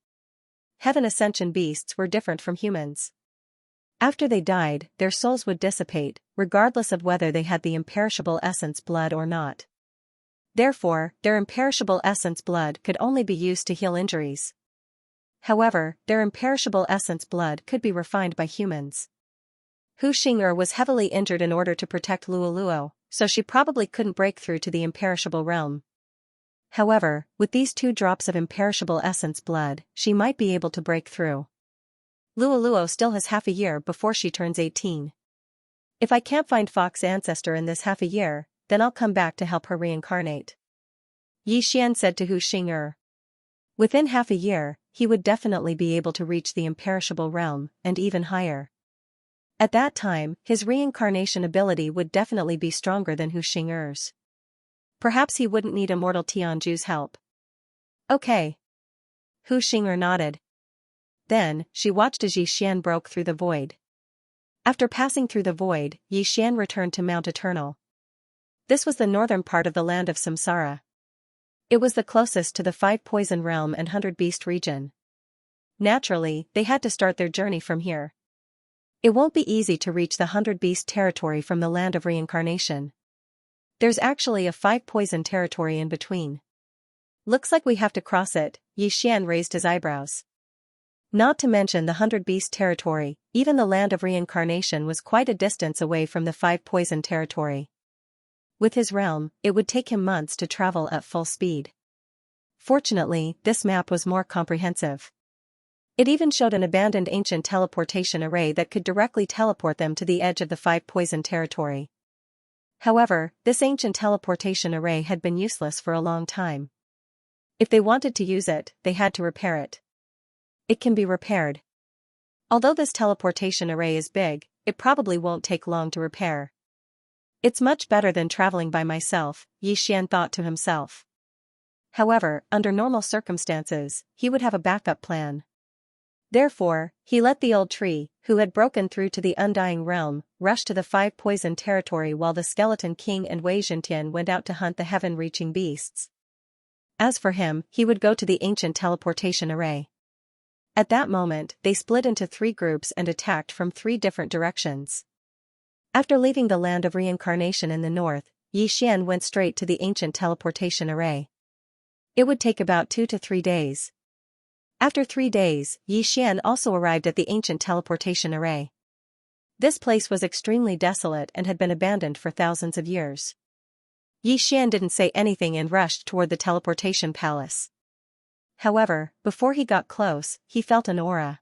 [SPEAKER 1] Heaven Ascension Beasts were different from humans. After they died, their souls would dissipate, regardless of whether they had the imperishable essence blood or not. Therefore, their imperishable essence blood could only be used to heal injuries. However, their imperishable essence blood could be refined by humans. Hu Xing'er was heavily injured in order to protect Luoluo, so she probably couldn't break through to the imperishable realm. However, with these 2 drops of imperishable essence blood, she might be able to break through. Luoluo still has half a year before she turns 18. If I can't find Fox ancestor in this half a year, then I'll come back to help her reincarnate. Yi Xian said to Hu Xing'er. Within half a year, he would definitely be able to reach the imperishable realm, and even higher. At that time, his reincarnation ability would definitely be stronger than Hu Xing'er's. Perhaps he wouldn't need immortal Tianju's help. Okay. Hu Xing'er nodded. Then, she watched as Yi Xian broke through the void. After passing through the void, Xian returned to Mount Eternal. This was the northern part of the land of Samsara. It was the closest to the 5 Poison Realm and 100 Beast region. Naturally, they had to start their journey from here. It won't be easy to reach the 100 Beast territory from the land of reincarnation. There's actually a 5 Poison territory in between. Looks like we have to cross it, Xian raised his eyebrows. Not to mention the 100 Beast territory, even the land of reincarnation was quite a distance away from the 5 Poison territory. With his realm, it would take him months to travel at full speed. Fortunately, this map was more comprehensive. It even showed an abandoned ancient teleportation array that could directly teleport them to the edge of the 5 Poison territory. However, this ancient teleportation array had been useless for a long time. If they wanted to use it, they had to repair it. It can be repaired. Although this teleportation array is big, it probably won't take long to repair. It's much better than traveling by myself, Xian thought to himself. However, under normal circumstances, he would have a backup plan. Therefore, he let the old tree, who had broken through to the Undying Realm, rush to the 5 Poison territory while the Skeleton King and Wei Zhentian went out to hunt the heaven-reaching beasts. As for him, he would go to the ancient teleportation array. At that moment, they split into 3 groups and attacked from 3 different directions. After leaving the land of reincarnation in the north, Xian went straight to the ancient teleportation array. It would take about 2 to 3 days. After 3 days, Xian also arrived at the ancient teleportation array. This place was extremely desolate and had been abandoned for thousands of years. Xian didn't say anything and rushed toward the teleportation palace. However, before he got close, he felt an aura.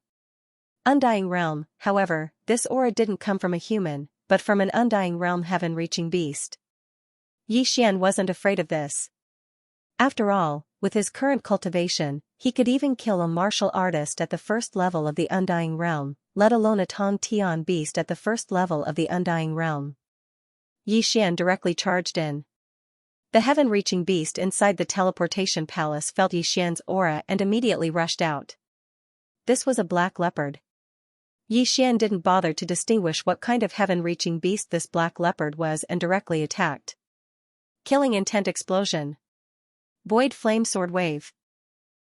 [SPEAKER 1] Undying Realm, however, this aura didn't come from a human, but from an Undying Realm heaven-reaching beast. Xian wasn't afraid of this. After all, with his current cultivation, he could even kill a martial artist at the first level of the Undying Realm, let alone a Tong Tian beast at the first level of the Undying Realm. Xian directly charged in. The heaven-reaching beast inside the teleportation palace felt Xian's aura and immediately rushed out. This was a black leopard. Xian didn't bother to distinguish what kind of heaven-reaching beast this black leopard was and directly attacked. Killing Intent Explosion. Void Flame Sword Wave.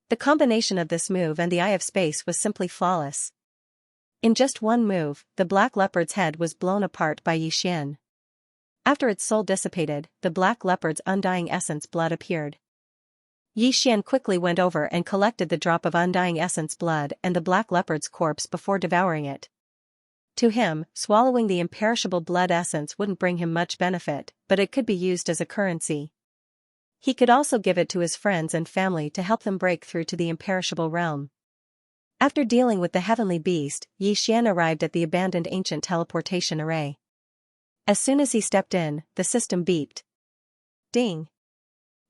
[SPEAKER 1] The combination of this move and the Eye of Space was simply flawless. In just one move, the black leopard's head was blown apart by Xian. After its soul dissipated, the black leopard's undying essence blood appeared. Xian quickly went over and collected the drop of undying essence blood and the black leopard's corpse before devouring it. To him, swallowing the imperishable blood essence wouldn't bring him much benefit, but it could be used as a currency. He could also give it to his friends and family to help them break through to the imperishable realm. After dealing with the heavenly beast, Xian arrived at the abandoned ancient teleportation array. As soon as he stepped in, the system beeped. Ding!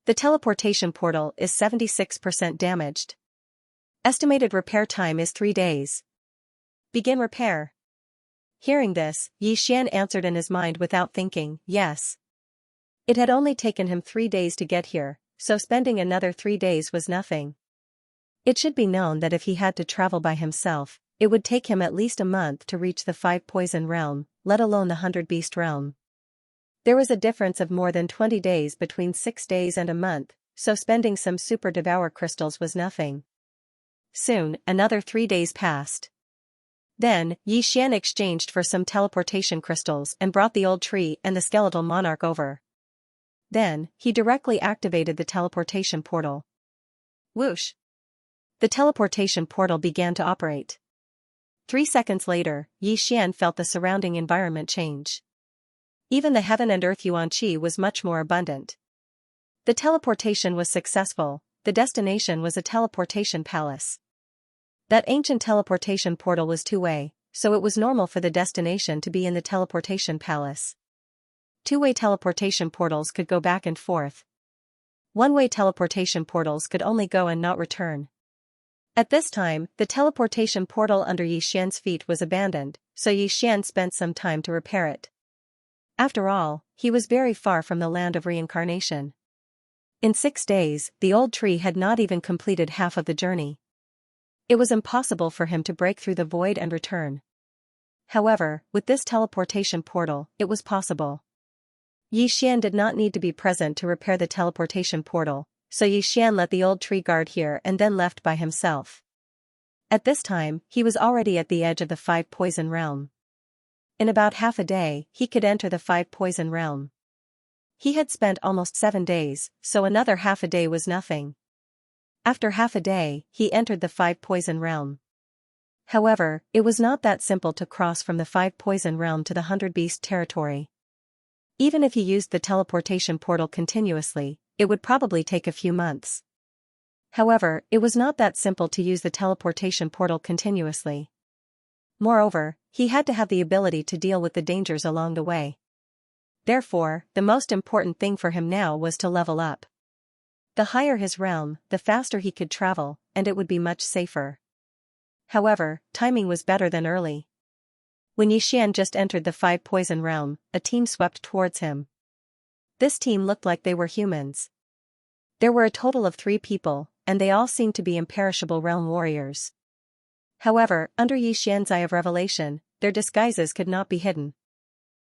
[SPEAKER 1] The teleportation portal is 76% damaged. Estimated repair time is 3 days. Begin repair. Hearing this, Xian answered in his mind without thinking, yes. It had only taken him 3 days to get here, so spending another 3 days was nothing. It should be known that if he had to travel by himself, it would take him at least a month to reach the 5 Poison Realm, let alone the 100 Beast Realm. There was a difference of more than 20 days between 6 days and a month, so spending some Super Devour crystals was nothing. Soon, another 3 days passed. Then, Xian exchanged for some teleportation crystals and brought the old tree and the skeletal monarch over. Then, he directly activated the teleportation portal. Whoosh! The teleportation portal began to operate. 3 seconds later, Xian felt the surrounding environment change. Even the heaven and earth yuan qi was much more abundant. The teleportation was successful, the destination was a teleportation palace. That ancient teleportation portal was 2-way, so it was normal for the destination to be in the teleportation palace. 2-way teleportation portals could go back and forth. 1-way teleportation portals could only go and not return. At this time, the teleportation portal under Xian's feet was abandoned, so Xian spent some time to repair it. After all, he was very far from the land of reincarnation. In 6 days, the old tree had not even completed half of the journey. It was impossible for him to break through the void and return. However, with this teleportation portal, it was possible. Yi Xian did not need to be present to repair the teleportation portal, so Yi Xian let the old tree guard here and then left by himself. At this time, he was already at the edge of the 5-poison realm. In about half a day, he could enter the 5-poison realm. He had spent almost 7 days, so another half a day was nothing. After half a day, he entered the 5-poison realm. However, it was not that simple to cross from the 5-poison realm to the 100-beast territory. Even if he used the teleportation portal continuously, it would probably take a few months. However, it was not that simple to use the teleportation portal continuously. Moreover, he had to have the ability to deal with the dangers along the way. Therefore, the most important thing for him now was to level up. The higher his realm, the faster he could travel, and it would be much safer. However, timing was better than early. When Yi Xian just entered the 5-poison realm, a team swept towards him. This team looked like they were humans. There were a total of 3 people, and they all seemed to be imperishable realm warriors. However, under Yi Xian's eye of revelation, their disguises could not be hidden.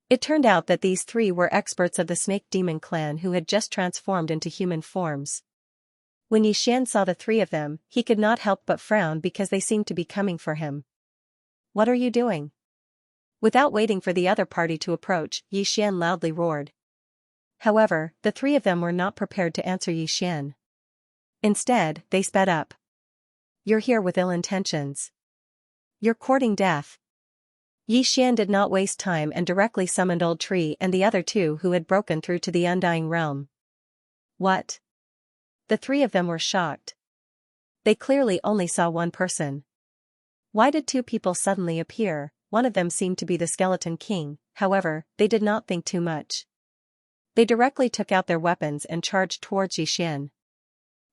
[SPEAKER 1] It turned out that these 3 were experts of the Snake Demon clan who had just transformed into human forms. When Yi Xian saw the 3 of them, he could not help but frown because they seemed to be coming for him. "What are you doing?" Without waiting for the other party to approach, Yi Xian loudly roared. However, the 3 of them were not prepared to answer Yi Xian. Instead, they sped up. "You're here with ill intentions. You're courting death." Yi Xian did not waste time and directly summoned Old Tree and the other 2 who had broken through to the Undying Realm. "What?" The 3 of them were shocked. They clearly only saw one person. Why did 2 people suddenly appear? One of them seemed to be the Skeleton King, however, they did not think too much. They directly took out their weapons and charged towards Yi Xian.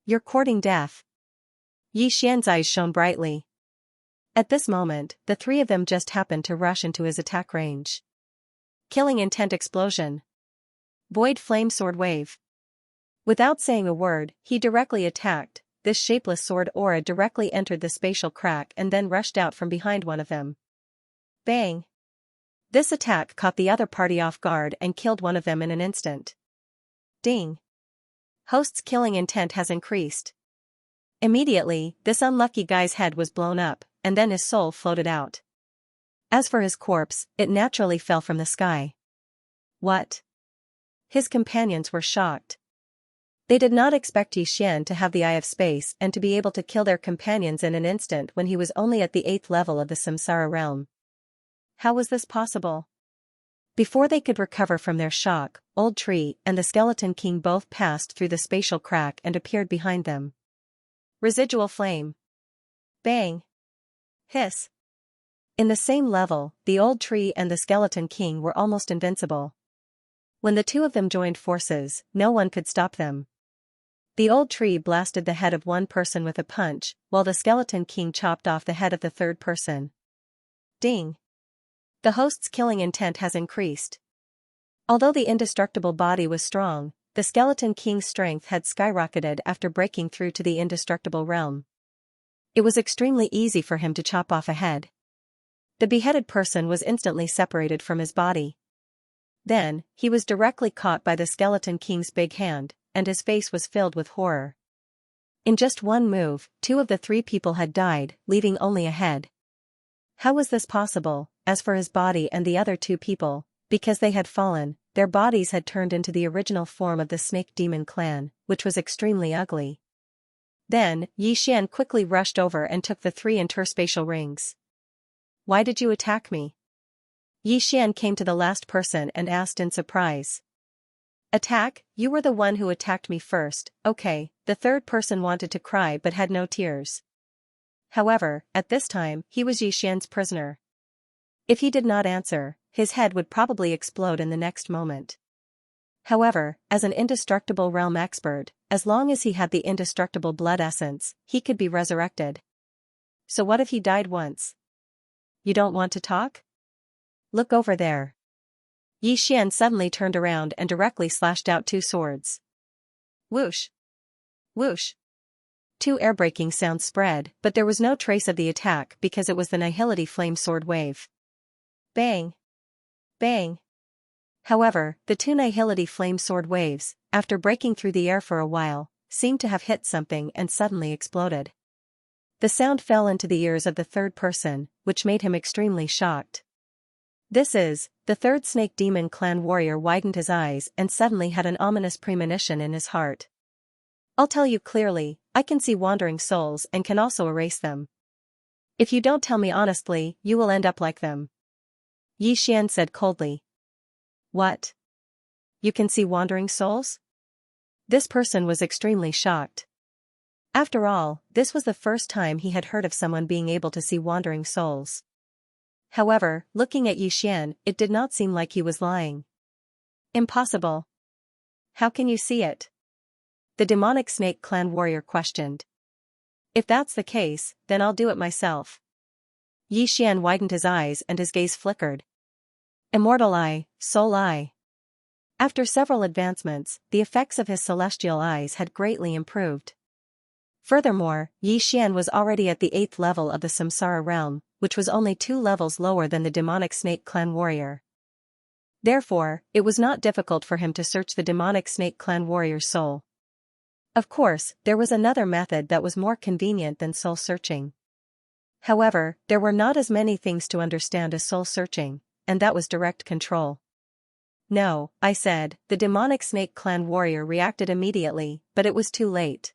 [SPEAKER 1] "You're courting death." Yi Xian's eyes shone brightly. At this moment, the 3 of them just happened to rush into his attack range. Killing intent explosion. Void flame sword wave. Without saying a word, he directly attacked. This shapeless sword aura directly entered the spatial crack and then rushed out from behind one of them. Bang! This attack caught the other party off guard and killed one of them in an instant. Ding! Host's killing intent has increased. Immediately, this unlucky guy's head was blown up, and then his soul floated out. As for his corpse, it naturally fell from the sky. What? His companions were shocked. They did not expect Yi Xian to have the Eye of Space and to be able to kill their companions in an instant when he was only at the 8th level of the Samsara realm. How was this possible? Before they could recover from their shock, Old Tree and the Skeleton King both passed through the spatial crack and appeared behind them. Residual flame. Bang! Hiss! In the same level, the Old Tree and the Skeleton King were almost invincible. When the 2 of them joined forces, no one could stop them. The Old Tree blasted the head of one person with a punch, while the Skeleton King chopped off the head of the 3rd person. Ding! The host's killing intent has increased. Although the indestructible body was strong, the Skeleton King's strength had skyrocketed after breaking through to the indestructible realm. It was extremely easy for him to chop off a head. The beheaded person was instantly separated from his body. Then, he was directly caught by the Skeleton King's big hand, and his face was filled with horror. In just one move, 2 of the 3 people had died, leaving only a head. How was this possible? As for his body and the other 2 people, because they had fallen, their bodies had turned into the original form of the Snake Demon clan, which was extremely ugly. Then, Yi Xian quickly rushed over and took the 3 interspatial rings. "Why did you attack me?" Yi Xian came to the last person and asked in surprise. "Attack? You were the one who attacked me first, okay." The 3rd person wanted to cry but had no tears. However, at this time, he was Yi Xian's prisoner. If he did not answer, his head would probably explode in the next moment. However, as an indestructible realm expert, as long as he had the indestructible blood essence, he could be resurrected. So what if he died once? You don't want to talk? Look over there. Yi Xian suddenly turned around and directly slashed out 2 swords. Whoosh! Whoosh! 2 air-breaking sounds spread, but there was no trace of the attack because it was the Nihility Flame Sword Wave. Bang! Bang! However, the two nihility flame sword waves, after breaking through the air for a while, seemed to have hit something and suddenly exploded. The sound fell into the ears of the third person, which made him extremely shocked. The third snake demon clan warrior widened his eyes and suddenly had an ominous premonition in his heart. I'll tell you clearly, I can see wandering souls and can also erase them. If you don't tell me honestly, you will end up like them. Xian said coldly. What? You can see wandering souls? This person was extremely shocked. After all, this was the first time he had heard of someone being able to see wandering souls. However, looking at Xian, it did not seem like he was lying. Impossible. How can you see it? The demonic snake clan warrior questioned. If that's the case, then I'll do it myself. Xian widened his eyes and his gaze flickered. Immortal eye, soul eye. After several advancements, the effects of his celestial eyes had greatly improved. Furthermore, Xian was already at the 8th level of the Samsara realm, which was only 2 levels lower than the demonic snake clan warrior. Therefore, it was not difficult for him to search the demonic snake clan warrior's soul. Of course, there was another method that was more convenient than soul searching. However, there were not as many things to understand as soul searching, and that was direct control. No, I said, the demonic snake clan warrior reacted immediately, but it was too late.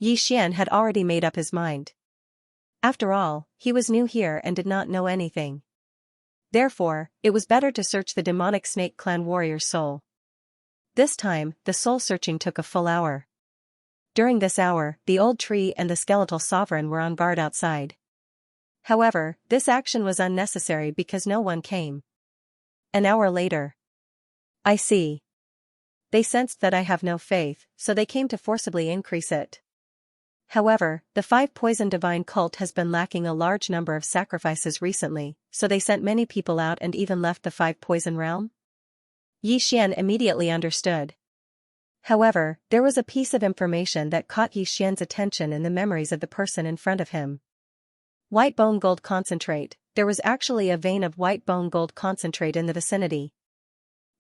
[SPEAKER 1] Xian had already made up his mind. After all, he was new here and did not know anything. Therefore, it was better to search the demonic snake clan warrior's soul. This time, the soul searching took a full hour. During this hour, the old tree and the skeletal sovereign were on guard outside. However, this action was unnecessary because no one came. An hour later. I see. They sensed that I have no faith, so they came to forcibly increase it. However, the 5 poison divine cult has been lacking a large number of sacrifices recently, so they sent many people out and even left the 5 poison realm? Xian immediately understood. However, there was a piece of information that caught Xian's attention in the memories of the person in front of him. White bone gold concentrate. There was actually a vein of white bone gold concentrate in the vicinity.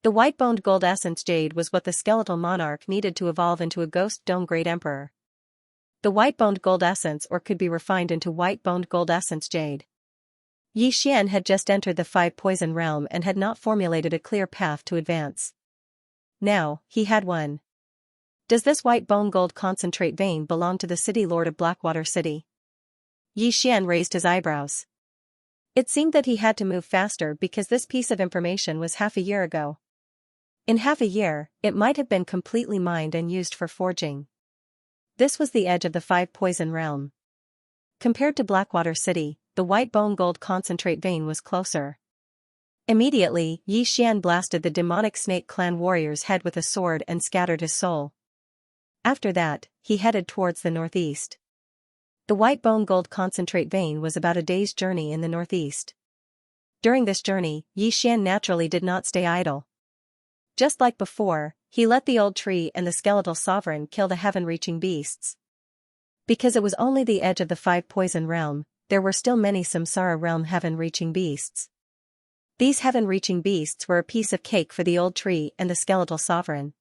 [SPEAKER 1] The white-boned gold essence jade was what the skeletal monarch needed to evolve into a ghost dome great emperor. The white-boned gold essence or could be refined into white-boned gold essence jade. Xian had just entered the 5 poison realm and had not formulated a clear path to advance. Now, he had one. Does this white bone gold concentrate vein belong to the city lord of Blackwater City? Xian raised his eyebrows. It seemed that he had to move faster because this piece of information was half a year ago. In half a year, it might have been completely mined and used for forging. This was the edge of the 5 poison realm. Compared to Blackwater City, the white bone gold concentrate vein was closer. Immediately, Xian blasted the demonic snake clan warrior's head with a sword and scattered his soul. After that, he headed towards the northeast. The white bone gold concentrate vein was about a day's journey in the northeast. During this journey, Xian naturally did not stay idle. Just like before, he let the old tree and the skeletal sovereign kill the heaven-reaching beasts. Because it was only the edge of the 5 poison realm, there were still many Samsara realm heaven-reaching beasts. These heaven-reaching beasts were a piece of cake for the old tree and the skeletal sovereign.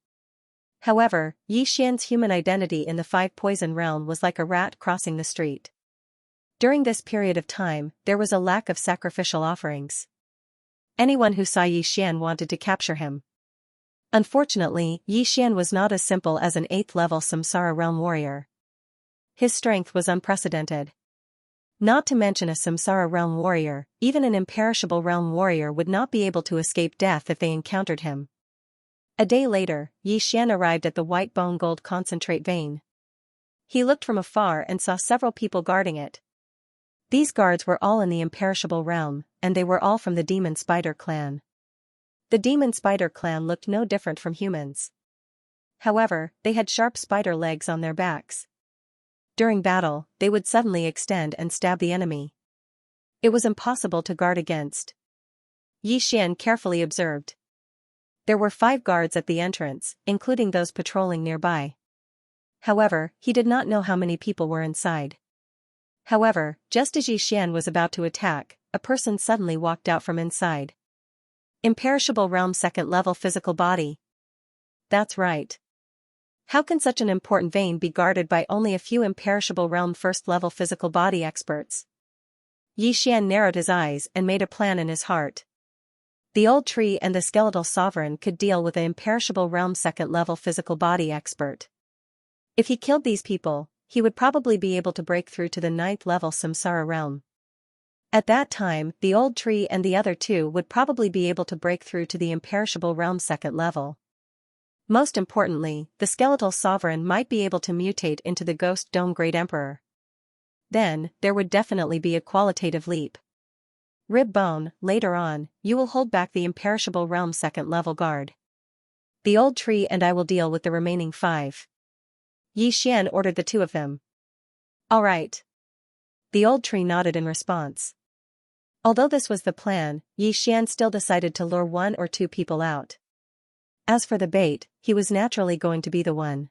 [SPEAKER 1] However, Xian's human identity in the 5 poison realm was like a rat crossing the street. During this period of time, there was a lack of sacrificial offerings. Anyone who saw Xian wanted to capture him. Unfortunately, Xian was not as simple as an 8th level Samsara realm warrior. His strength was unprecedented. Not to mention a Samsara realm warrior, even an imperishable realm warrior would not be able to escape death if they encountered him. A day later, Xian arrived at the white bone gold concentrate vein. He looked from afar and saw several people guarding it. These guards were all in the imperishable realm, and they were all from the demon spider clan. The demon spider clan looked no different from humans. However, they had sharp spider legs on their backs. During battle, they would suddenly extend and stab the enemy. It was impossible to guard against. Xian carefully observed. There were 5 guards at the entrance, including those patrolling nearby. However, he did not know how many people were inside. However, just as Xian was about to attack, a person suddenly walked out from inside. Imperishable realm second level physical body. That's right. How can such an important vein be guarded by only a few imperishable realm first level physical body experts? Yi Xian narrowed his eyes and made a plan in his heart. The old tree and the skeletal sovereign could deal with an imperishable realm second level physical body expert. If he killed these people, he would probably be able to break through to the 9th level samsara realm. At that time, the old tree and the other two would probably be able to break through to the imperishable realm second level. Most importantly, the skeletal sovereign might be able to mutate into the ghost dome great emperor. Then, there would definitely be a qualitative leap. Rib bone, later on, you will hold back the imperishable realm second level guard. The old tree and I will deal with the remaining 5. Yi Xian ordered the two of them. All right. The old tree nodded in response. Although this was the plan, Yi Xian still decided to lure 1 or 2 people out. As for the bait, he was naturally going to be the one.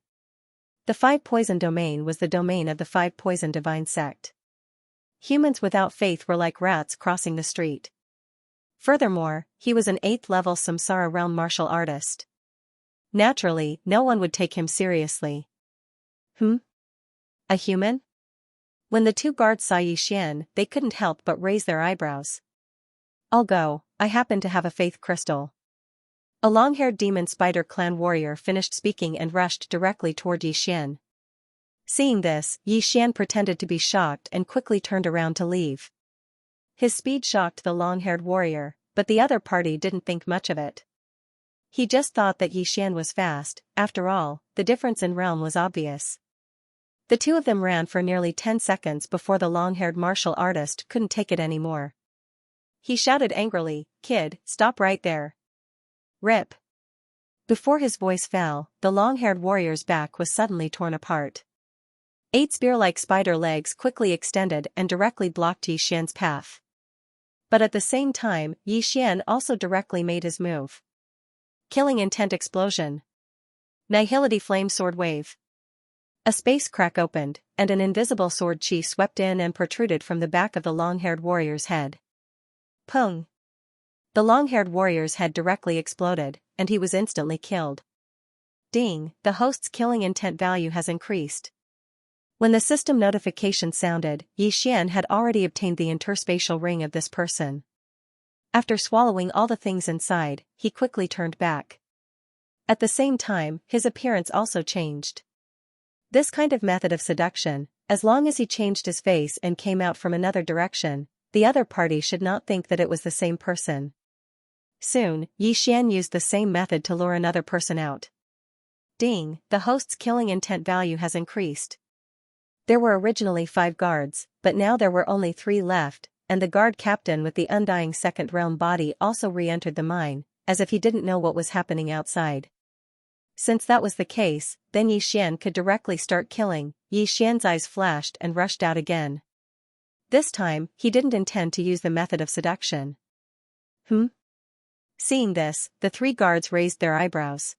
[SPEAKER 1] The 5 poison domain was the domain of the 5 poison divine sect. Humans without faith were like rats crossing the street. Furthermore, he was an 8th level samsara realm martial artist. Naturally, no one would take him seriously. A human? When the 2 guards saw Yi Xian, they couldn't help but raise their eyebrows. I'll go, I happen to have a faith crystal. A long-haired demon spider clan warrior finished speaking and rushed directly toward Yi Xian. Seeing this, Yi Xian pretended to be shocked and quickly turned around to leave. His speed shocked the long-haired warrior, but the other party didn't think much of it. He just thought that Yi Xian was fast. After all, the difference in realm was obvious. The two of them ran for nearly 10 seconds before the long-haired martial artist couldn't take it anymore. He shouted angrily, "Kid, stop right there." Rip. Before his voice fell, the long-haired warrior's back was suddenly torn apart. 8 spear-like spider legs quickly extended and directly blocked Yi Xian's path. But at the same time, Yi Xian also directly made his move. Killing intent explosion. Nihility flame sword wave. A space crack opened, and an invisible sword chi swept in and protruded from the back of the long-haired warrior's head. Pung! The long-haired warrior's head directly exploded, and he was instantly killed. Ding, the host's killing intent value has increased. When the system notification sounded, Yi Xian had already obtained the interspatial ring of this person. After swallowing all the things inside, he quickly turned back. At the same time, his appearance also changed. This kind of method of seduction, as long as he changed his face and came out from another direction, the other party should not think that it was the same person. Soon, Yi Xian used the same method to lure another person out. Ding, the host's killing intent value has increased. There were originally 5 guards, but now there were only 3 left, and the guard captain with the undying second realm body also re-entered the mine, as if he didn't know what was happening outside. Since that was the case, then Yi Xian could directly start killing. Yi Xian's eyes flashed and rushed out again. This time, he didn't intend to use the method of seduction. Seeing this, the 3 guards raised their eyebrows.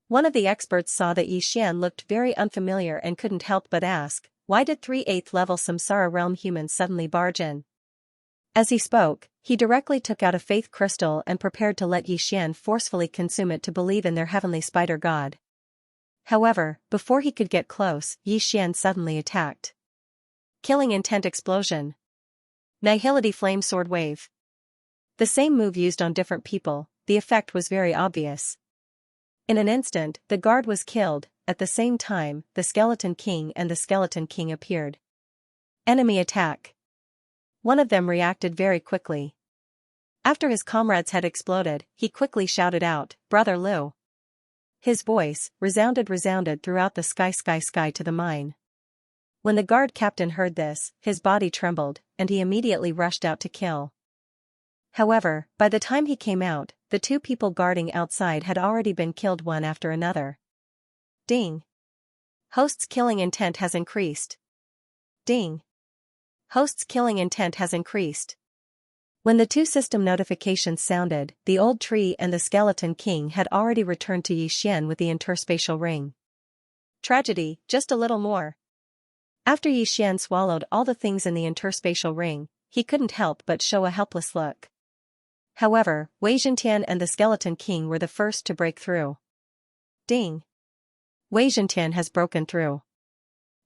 [SPEAKER 1] One of the experts saw that Yi Xian looked very unfamiliar and couldn't help but ask, why did 3 8th level samsara realm humans suddenly barge in? As he spoke, he directly took out a faith crystal and prepared to let Yi Xian forcefully consume it to believe in their heavenly spider god. However, before he could get close, Yi Xian suddenly attacked. Killing intent explosion. Nihility flame sword wave. The same move used on different people, the effect was very obvious. In an instant, the guard was killed. At the same time, the Skeleton King and the Skeleton King appeared. Enemy attack. One of them reacted very quickly. After his comrade's head exploded, he quickly shouted out, "Brother Liu." His voice resounded throughout the sky to the mine. When the guard captain heard this, his body trembled, and he immediately rushed out to kill. However, by the time he came out, the 2 people guarding outside had already been killed one after another. Ding. Host's killing intent has increased. Ding. Host's killing intent has increased. When the 2 system notifications sounded, the old tree and the Skeleton King had already returned to Yi Xian with the interspatial ring. Tragedy, just a little more. After Yi Xian swallowed all the things in the interspatial ring, he couldn't help but show a helpless look. However, Wei Zhentian and the Skeleton King were the first to break through. Ding! Wei Zhentian has broken through.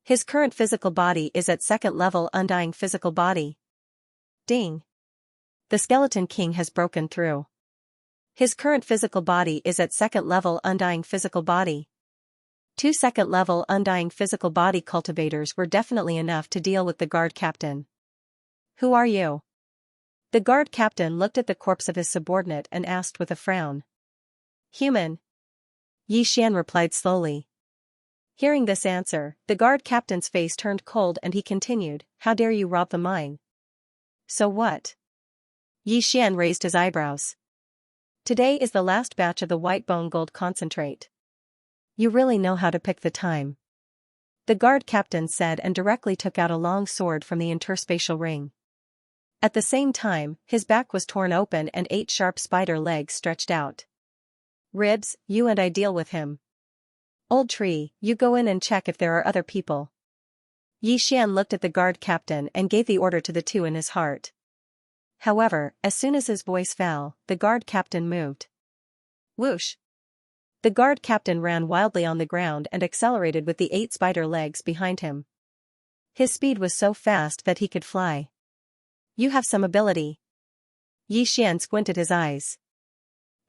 [SPEAKER 1] His current physical body is at second level undying physical body. Ding! The Skeleton King has broken through. His current physical body is at second level undying physical body. 2 second level undying physical body cultivators were definitely enough to deal with the guard captain. Who are you? The guard captain looked at the corpse of his subordinate and asked with a frown. Human. Yi Xian replied slowly. Hearing this answer, the guard captain's face turned cold and he continued, How dare you rob the mine? So what? Yi Xian raised his eyebrows. Today is the last batch of the white bone gold concentrate. You really know how to pick the time. The guard captain said and directly took out a long sword from the interspatial ring. At the same time, his back was torn open and 8 sharp spider legs stretched out. Ribs, you and I deal with him. Old tree, you go in and check if there are other people. Yi Xian looked at the guard captain and gave the order to the 2 in his heart. However, as soon as his voice fell, the guard captain moved. Whoosh! The guard captain ran wildly on the ground and accelerated with the 8 spider legs behind him. His speed was so fast that he could fly. You have some ability. Yi Xian squinted his eyes.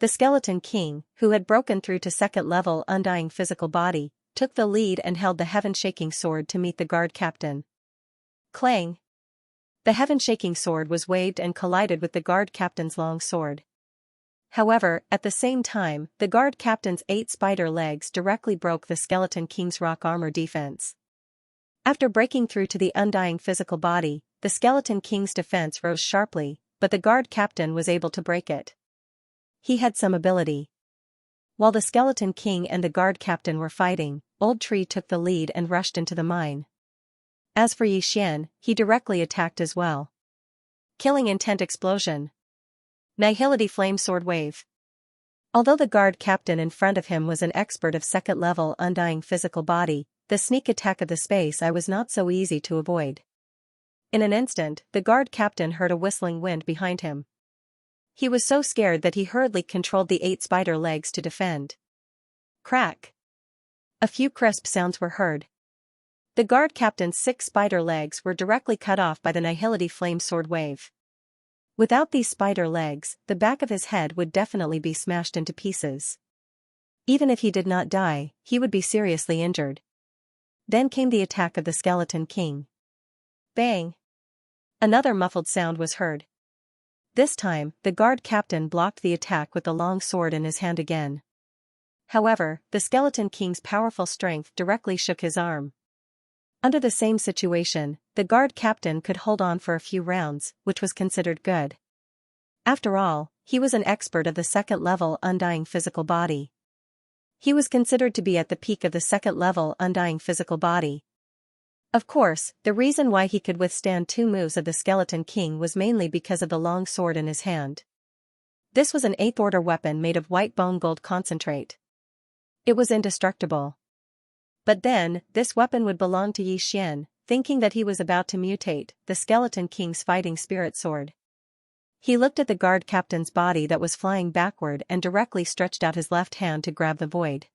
[SPEAKER 1] The Skeleton King, who had broken through to second level undying physical body, took the lead and held the heaven-shaking sword to meet the guard captain. Clang! The heaven-shaking sword was waved and collided with the guard captain's long sword. However, at the same time, the guard captain's 8 spider legs directly broke the Skeleton King's rock armor defense. After breaking through to the undying physical body, the Skeleton King's defense rose sharply, but the guard captain was able to break it. He had some ability. While the Skeleton King and the guard captain were fighting, Old Tree took the lead and rushed into the mine. As for Yi Xian, he directly attacked as well. Killing intent explosion. Nihility flame sword wave. Although the guard captain in front of him was an expert of second level undying physical body, the sneak attack of the space eye was not so easy to avoid. In an instant, the guard captain heard a whistling wind behind him. He was so scared that he hurriedly controlled the 8 spider legs to defend. Crack! A few crisp sounds were heard. The guard captain's 6 spider legs were directly cut off by the Nihility flame sword wave. Without these spider legs, the back of his head would definitely be smashed into pieces. Even if he did not die, he would be seriously injured. Then came the attack of the Skeleton King. Bang! Another muffled sound was heard. This time, the guard captain blocked the attack with the long sword in his hand again. However, the Skeleton King's powerful strength directly shook his arm. Under the same situation, the guard captain could hold on for a few rounds, which was considered good. After all, he was an expert of the second level undying physical body. He was considered to be at the peak of the second level undying physical body. Of course, the reason why he could withstand 2 moves of the Skeleton King was mainly because of the long sword in his hand. This was an 8th order weapon made of white bone gold concentrate. It was indestructible. But then, this weapon would belong to Yi Xian, thinking that he was about to mutate the Skeleton King's fighting spirit sword. He looked at the guard captain's body that was flying backward and directly stretched out his left hand to grab the void.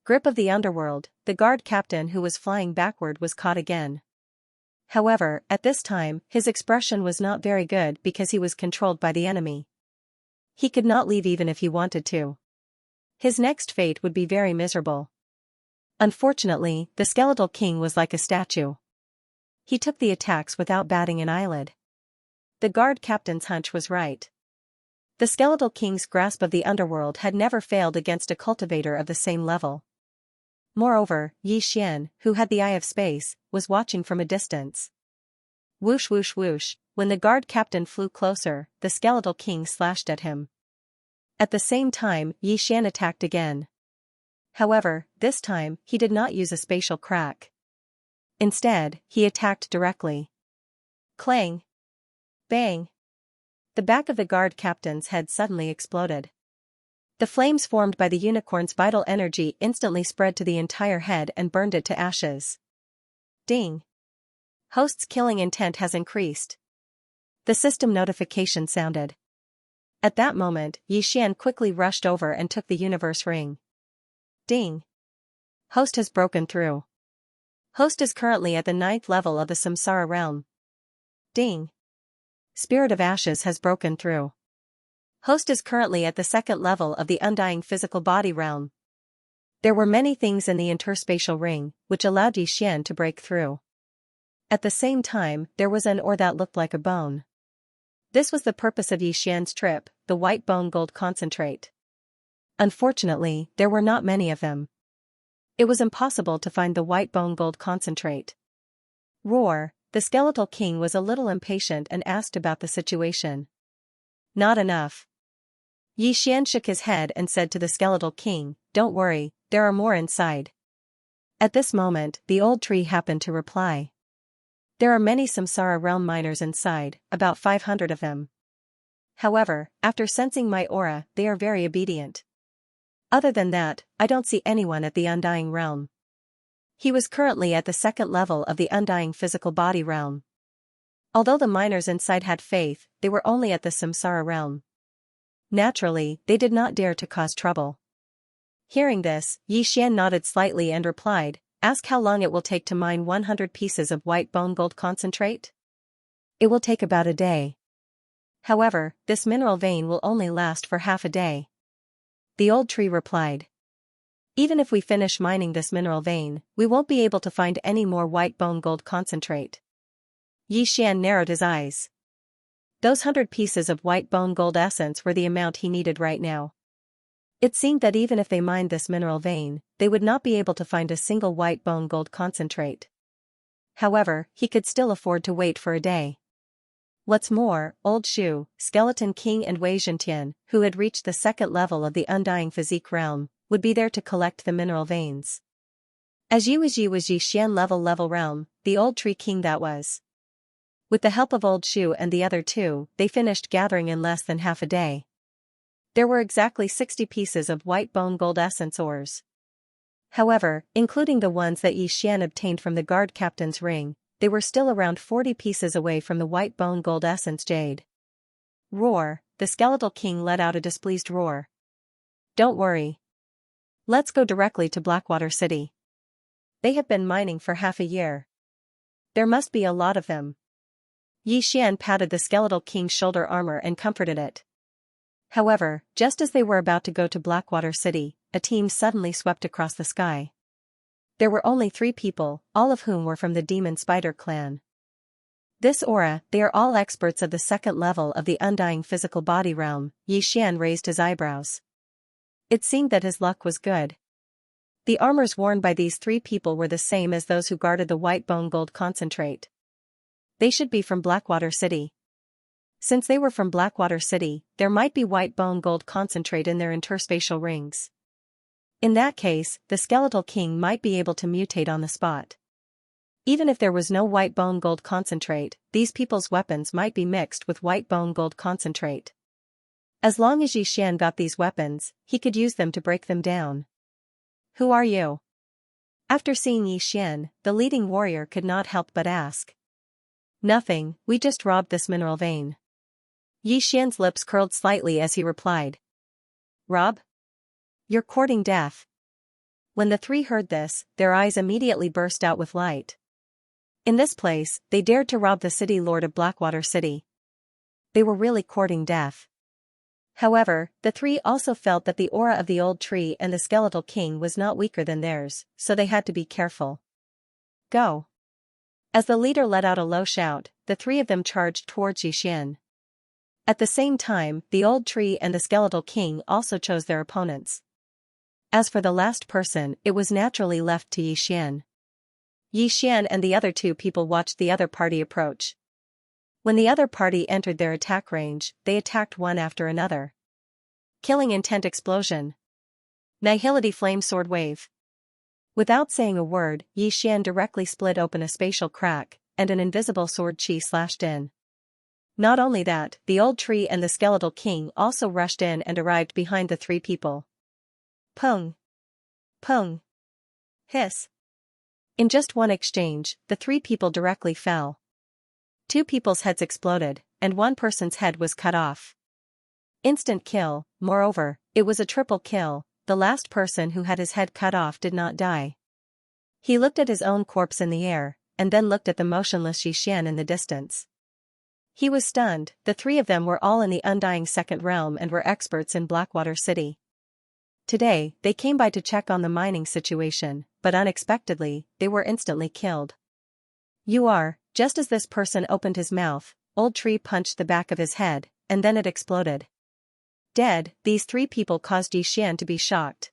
[SPEAKER 1] Grip of the underworld, the guard captain who was flying backward was caught again. However, at this time, his expression was not very good because he was controlled by the enemy. He could not leave even if he wanted to. His next fate would be very miserable. Unfortunately, the Skeletal King was like a statue. He took the attacks without batting an eyelid. The guard captain's hunch was right. The Skeletal King's grasp of the underworld had never failed against a cultivator of the same level. Moreover, Yi Xian, who had the eye of space, was watching from a distance. Whoosh whoosh whoosh, when the guard captain flew closer, the Skeletal King slashed at him. At the same time, Yi Xian attacked again. However, this time, he did not use a spatial crack. Instead, he attacked directly. Clang! Bang! The back of the guard captain's head suddenly exploded. The flames formed by the unicorn's vital energy instantly spread to the entire head and burned it to ashes. Ding! Host's killing intent has increased. The system notification sounded. At that moment, Xian quickly rushed over and took the universe ring. Ding. Host has broken through. Host is currently at the 9th level of the Samsara realm. Ding. Spirit of Ashes has broken through. Host is currently at the 2nd level of the undying physical body realm. There were many things in the interspatial ring, which allowed Xian to break through. At the same time, there was an ore that looked like a bone. This was the purpose of Xian's trip, the white bone gold concentrate. Unfortunately, there were not many of them. It was impossible to find the white bone gold concentrate. Roar, the skeletal king was a little impatient and asked about the situation. Not enough. Xian shook his head and said to the skeletal king, "Don't worry, there are more inside." At this moment, the old tree happened to reply. There are many Samsara realm miners inside, about 500 of them. However, after sensing my aura, they are very obedient. Other than that, I don't see anyone at the undying realm. He was currently at the 2nd level of the undying physical body realm. Although the miners inside had faith, they were only at the Samsara realm. Naturally, they did not dare to cause trouble. Hearing this, Xian nodded slightly and replied, "Ask how long it will take to mine 100 pieces of white bone gold concentrate? It will take about a day. However, this mineral vein will only last for half a day." The old tree replied. "Even if we finish mining this mineral vein, we won't be able to find any more white bone gold concentrate." Xian narrowed his eyes. Those 100 pieces of white bone gold essence were the amount he needed right now. It seemed that even if they mined this mineral vein, they would not be able to find a single white bone gold concentrate. However, he could still afford to wait for a day. What's more, Old Shu, Skeleton King and Wei Zhentian, who had reached the 2nd level of the undying physique realm, would be there to collect the mineral veins. As you was Xian level realm, the old tree king that was. With the help of Old Shu and the other two, they finished gathering in less than half a day. There were exactly 60 pieces of white bone gold essence ores. However, including the ones that Xian obtained from the guard captain's ring, they were still around 40 pieces away from the white bone gold essence jade. Roar, the skeletal king let out a displeased roar. "Don't worry. Let's go directly to Blackwater City. They have been mining for half a year. There must be a lot of them." Xian patted the skeletal king's shoulder armor and comforted it. However, just as they were about to go to Blackwater City, a team suddenly swept across the sky. There were only 3 people, all of whom were from the Demon Spider clan. This aura, they are all experts of the 2nd level of the undying physical body realm. Xian raised his eyebrows. It seemed that his luck was good. The armors worn by these 3 people were the same as those who guarded the white bone gold concentrate. They should be from Blackwater City. Since they were from Blackwater City, there might be white bone gold concentrate in their interspatial rings. In that case, the skeletal king might be able to mutate on the spot. Even if there was no white bone gold concentrate, these people's weapons might be mixed with white bone gold concentrate. As long as Xian got these weapons, he could use them to break them down. "Who are you?" After seeing Xian, the leading warrior could not help but ask. "Nothing, we just robbed this mineral vein." Xian's lips curled slightly as he replied. "Rob? You're courting death." When the 3 heard this, their eyes immediately burst out with light. In this place, they dared to rob the city lord of Blackwater City. They were really courting death. However, the 3 also felt that the aura of the old tree and the skeletal king was not weaker than theirs, so they had to be careful. "Go." As the leader let out a low shout, the 3 of them charged towards Xian. At the same time, the old tree and the skeletal king also chose their opponents. As for the last person, it was naturally left to Xian. Xian and the other 2 people watched the other party approach. When the other party entered their attack range, they attacked one after another. Killing intent explosion. Nihility flame sword wave. Without saying a word, Xian directly split open a spatial crack, and an invisible sword chi slashed in. Not only that, the old tree and the skeletal king also rushed in and arrived behind the 3 people. Pung. Pung. Hiss. In just one exchange, the 3 people directly fell. 2 people's heads exploded, and one person's head was cut off. Instant kill, moreover, it was a triple kill. The last person who had his head cut off did not die. He looked at his own corpse in the air, and then looked at the motionless Xianxia in the distance. He was stunned. The three of them were all in the undying second realm and were experts in Blackwater City. Today, they came by to check on the mining situation, but unexpectedly, they were instantly killed. You are, just as this person opened his mouth, Old Tree punched the back of his head, and then it exploded. Dead, these three people caused Xianxia to be shocked.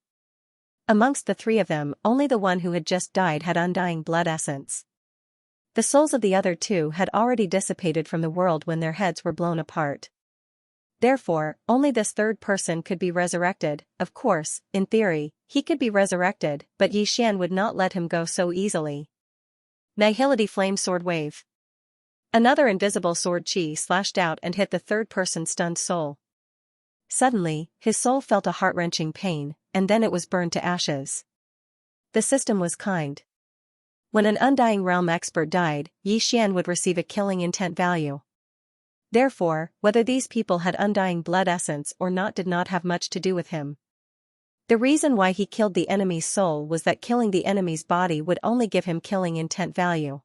[SPEAKER 1] Amongst the three of them, only the one who had just died had undying blood essence. The souls of the other two had already dissipated from the world when their heads were blown apart. Therefore, only this third person could be resurrected. Of course, in theory, he could be resurrected, but Xianxia would not let him go so easily. Nihility Flame Sword Wave. Another invisible sword chi slashed out and hit the third person's stunned soul. Suddenly, his soul felt a heart-wrenching pain, and then it was burned to ashes. The system was kind. When an undying realm expert died, Xianxia would receive a killing intent value. Therefore, whether these people had undying blood essence or not did not have much to do with him. The reason why he killed the enemy's soul was that killing the enemy's body would only give him killing intent value.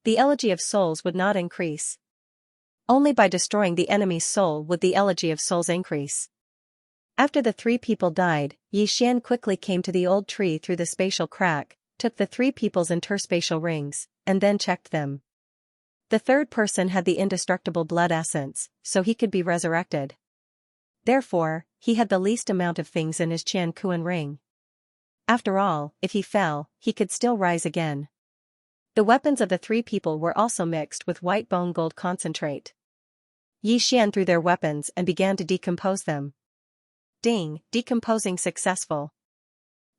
[SPEAKER 1] The elegy of souls would not increase. Only by destroying the enemy's soul would the elegy of souls increase. After the three people died, Xianxia quickly came to the old tree through the spatial crack, took the three people's interspatial rings, and then checked them. The third person had the indestructible blood essence, so he could be resurrected. Therefore, he had the least amount of things in his Qian Kuan ring. After all, if he fell, he could still rise again. The weapons of the three people were also mixed with white bone gold concentrate. Xianxia threw their weapons and began to decompose them. Ding, decomposing successful.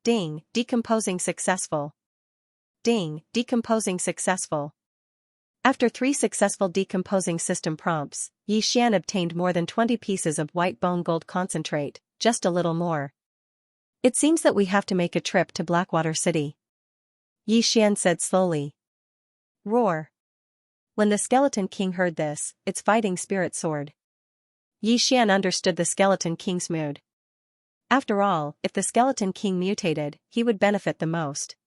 [SPEAKER 1] Ding, decomposing successful. Ding, decomposing successful. After 3 successful decomposing system prompts, Xianxia obtained more than 20 pieces of white bone gold concentrate, just a little more. It seems that we have to make a trip to Blackwater City. Xianxia said slowly. Roar. When the Skeleton King heard this, its fighting spirit soared. Xianxia understood the Skeleton King's mood. After all, if the Skeleton King mutated, he would benefit the most.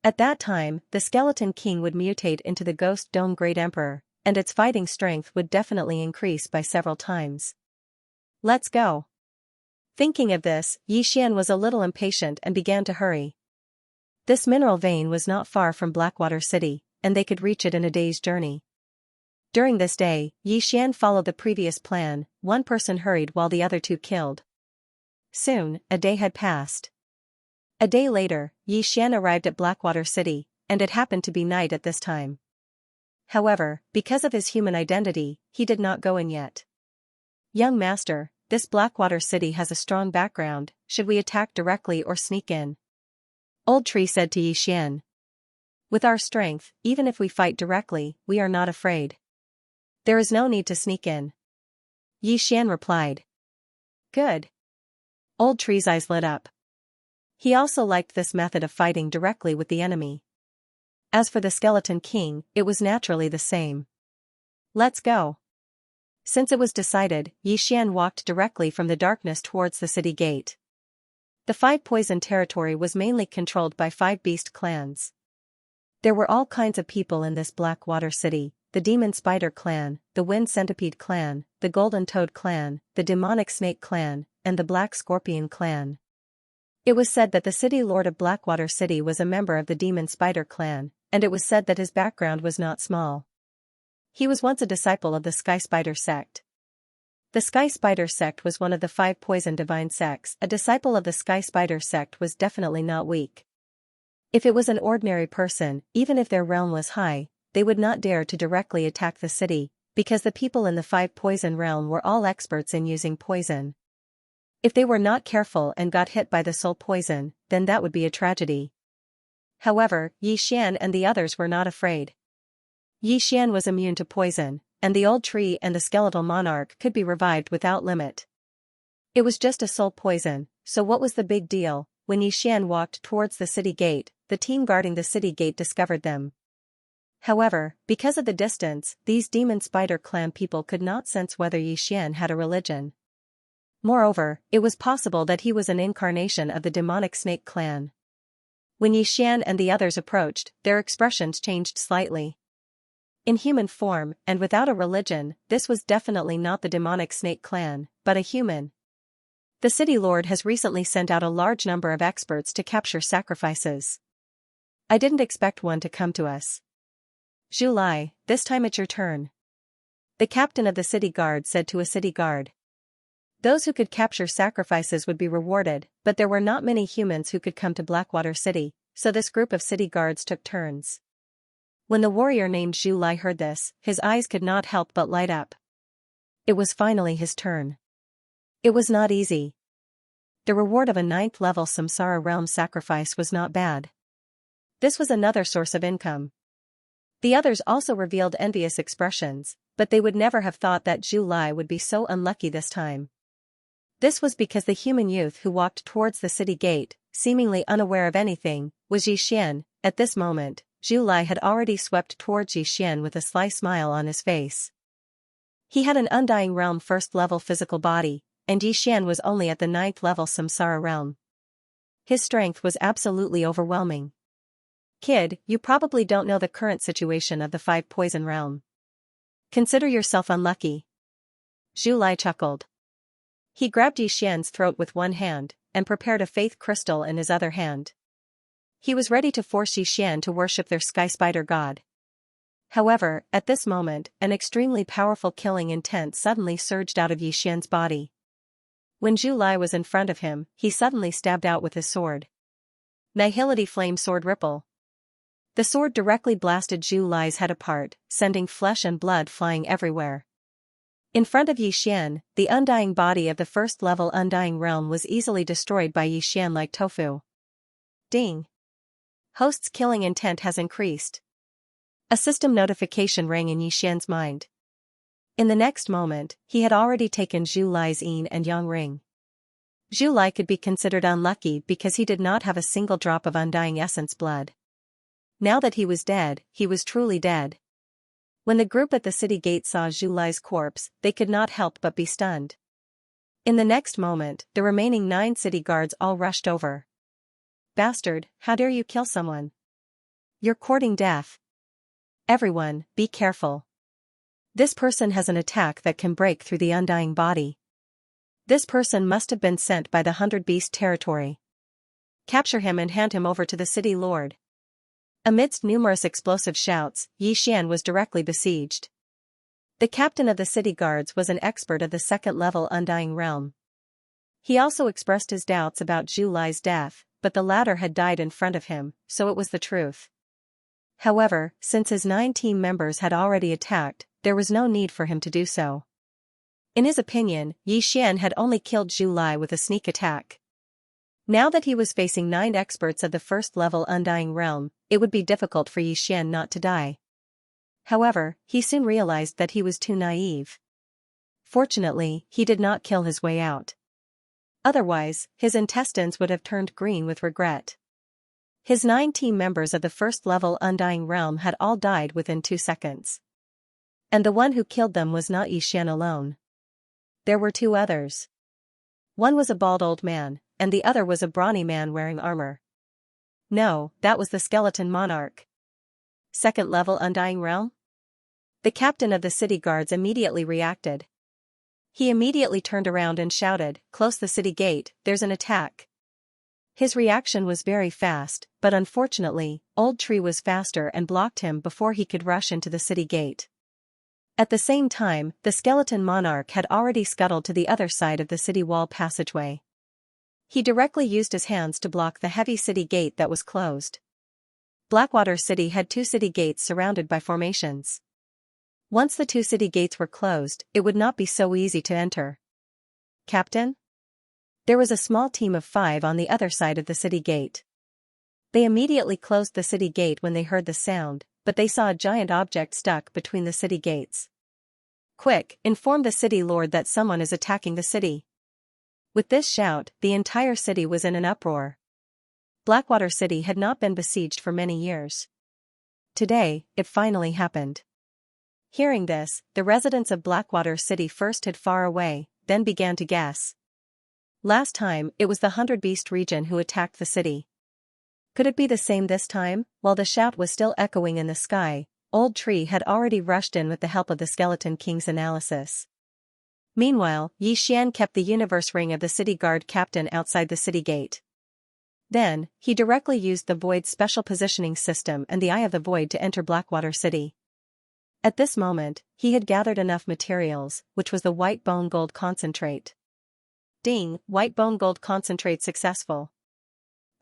[SPEAKER 1] At that time, the Skeleton King would mutate into the Ghost Dome Great Emperor, and its fighting strength would definitely increase by several times. Let's go. Thinking of this, Xianxia was a little impatient and began to hurry. This mineral vein was not far from Blackwater City, and they could reach it in a day's journey. During this day, Xianxia followed the previous plan. One person hurried while the other two killed. Soon, a day had passed. A day later, Xianxia arrived at Blackwater City, and it happened to be night at this time. However, because of his human identity, he did not go in yet. Young master, this Blackwater City has a strong background. Should we attack directly or sneak in? Old Tree said to Xianxia. With our strength, even if we fight directly, we are not afraid. There is no need to sneak in. Xianxia replied. Good. Old Tree's eyes lit up. He also liked this method of fighting directly with the enemy. As for the Skeleton King, it was naturally the same. Let's go. Since it was decided, Xianxia walked directly from the darkness towards the city gate. The 5 Poison territory was mainly controlled by 5 beast clans. There were all kinds of people in this Blackwater City: the Demon Spider clan, the Wind Centipede clan, the Golden Toad clan, the Demonic Snake clan, and the Black Scorpion clan. It was said that the city lord of Blackwater City was a member of the Demon Spider clan, and it was said that his background was not small. He was once a disciple of the Sky Spider sect. The Sky Spider sect was one of the 5 Poison divine sects. A disciple of the Sky Spider sect was definitely not weak. If it was an ordinary person, even if their realm was high, they would not dare to directly attack the city, because the people in the 5 Poison realm were all experts in using poison. If they were not careful and got hit by the soul poison, then that would be a tragedy. However, Xianxia and the others were not afraid. Xianxia was immune to poison, and the old tree and the skeletal monarch could be revived without limit. It was just a soul poison, so what was the big deal? When Xianxia walked towards the city gate, the team guarding the city gate discovered them. However, because of the distance, these demon spider clan people could not sense whether Xian had a religion. Moreover, it was possible that he was an incarnation of the demonic snake clan. When Xian and the others approached, their expressions changed slightly. In human form, and without a religion, this was definitely not the demonic snake clan, but a human. The city lord has recently sent out a large number of experts to capture sacrifices. I didn't expect one to come to us. Zhu Lai, this time it's your turn. The captain of the city guard said to a city guard. Those who could capture sacrifices would be rewarded, but there were not many humans who could come to Blackwater City, so this group of city guards took turns. When the warrior named Zhu Lai heard this, his eyes could not help but light up. It was finally his turn. It was not easy. The reward of a 9th level Samsara realm sacrifice was not bad. This was another source of income. The others also revealed envious expressions, but they would never have thought that Zhu Lai would be so unlucky this time. This was because the human youth who walked towards the city gate, seemingly unaware of anything, was Xian. At this moment, Zhu Lai had already swept towards Xian with a sly smile on his face. He had an undying realm 1st level physical body, and Xian was only at the 9th level Samsara realm. His strength was absolutely overwhelming. Kid, you probably don't know the current situation of the 5 poison realm. Consider yourself unlucky. Zhu Lai chuckled. He grabbed Xian's throat with one hand, and prepared a faith crystal in his other hand. He was ready to force Xian to worship their sky spider god. However, at this moment, an extremely powerful killing intent suddenly surged out of Xian's body. When Zhu Lai was in front of him, he suddenly stabbed out with his sword. Nihility Flame Sword Ripple. The sword directly blasted Zhu Lai's head apart, sending flesh and blood flying everywhere. In front of Xian, the undying body of the 1st level Undying Realm was easily destroyed by Xian like tofu. Ding! Host's killing intent has increased. A system notification rang in Xian's mind. In the next moment, he had already taken Zhu Lai's yin and yang ring. Zhu Lai could be considered unlucky because he did not have a single drop of undying essence blood. Now that he was dead, he was truly dead. When the group at the city gate saw Zhu Lai's corpse, they could not help but be stunned. In the next moment, the remaining 9 city guards all rushed over. Bastard, how dare you kill someone? You're courting death. Everyone, be careful. This person has an attack that can break through the undying body. This person must have been sent by the 100 Beast territory. Capture him and hand him over to the city lord. Amidst numerous explosive shouts, Xian was directly besieged. The captain of the city guards was an expert of the 2nd level Undying Realm. He also expressed his doubts about Zhu Lai's death, but the latter had died in front of him, so it was the truth. However, since his 9 team members had already attacked, there was no need for him to do so. In his opinion, Xian had only killed Zhu Lai with a sneak attack. Now that he was facing 9 experts of the 1st level Undying Realm, it would be difficult for Xian not to die. However, he soon realized that he was too naive. Fortunately, he did not kill his way out. Otherwise, his intestines would have turned green with regret. His 9 team members of the 1st level Undying Realm had all died within 2 seconds. And the one who killed them was not Xian alone. There were 2 others. One was a bald old man, and the other was a brawny man wearing armor. No, that was the skeleton monarch. 2nd level Undying Realm? The captain of the city guards immediately reacted. He immediately turned around and shouted, "Close the city gate, there's an attack." His reaction was very fast, but unfortunately, Old Tree was faster and blocked him before he could rush into the city gate. At the same time, the skeleton monarch had already scuttled to the other side of the city wall passageway. He directly used his hands to block the heavy city gate that was closed. Blackwater City had 2 city gates surrounded by formations. Once the 2 city gates were closed, it would not be so easy to enter. Captain? There was a small team of 5 on the other side of the city gate. They immediately closed the city gate when they heard the sound, but they saw a giant object stuck between the city gates. Quick, inform the city lord that someone is attacking the city. With this shout, the entire city was in an uproar. Blackwater City had not been besieged for many years. Today, it finally happened. Hearing this, the residents of Blackwater City first hid far away, then began to guess. Last time, it was the 100 Beast region who attacked the city. Could it be the same this time? While the shout was still echoing in the sky, Old Tree had already rushed in with the help of the Skeleton King's analysis. Meanwhile, Xian kept the universe ring of the city guard captain outside the city gate. Then, he directly used the Void's special positioning system and the Eye of the Void to enter Blackwater City. At this moment, he had gathered enough materials, which was the white bone gold concentrate. Ding, white bone gold concentrate successful.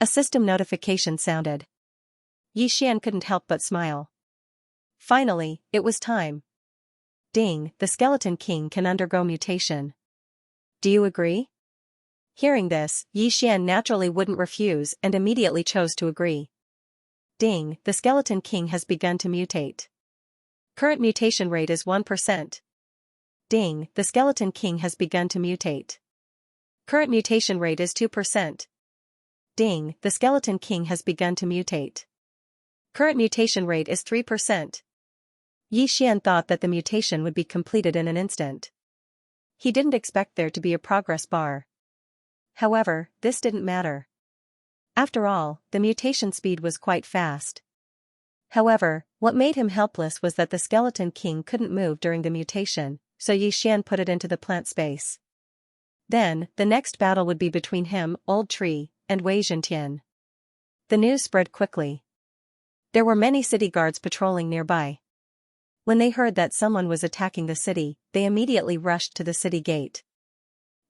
[SPEAKER 1] A system notification sounded. Xian couldn't help but smile. Finally, it was time. Ding, the Skeleton King can undergo mutation. Do you agree? Hearing this, Xian naturally wouldn't refuse and immediately chose to agree. Ding, the Skeleton King has begun to mutate. Current mutation rate is 1%. Ding, the Skeleton King has begun to mutate. Current mutation rate is 2%. Ding, the Skeleton King has begun to mutate. Current mutation rate is 3%. Xian thought that the mutation would be completed in an instant. He didn't expect there to be a progress bar. However, this didn't matter. After all, the mutation speed was quite fast. However, what made him helpless was that the Skeleton King couldn't move during the mutation, so Xian put it into the plant space. Then, the next battle would be between him, Old Tree, and Wei Zhentian. The news spread quickly. There were many city guards patrolling nearby. When they heard that someone was attacking the city, they immediately rushed to the city gate.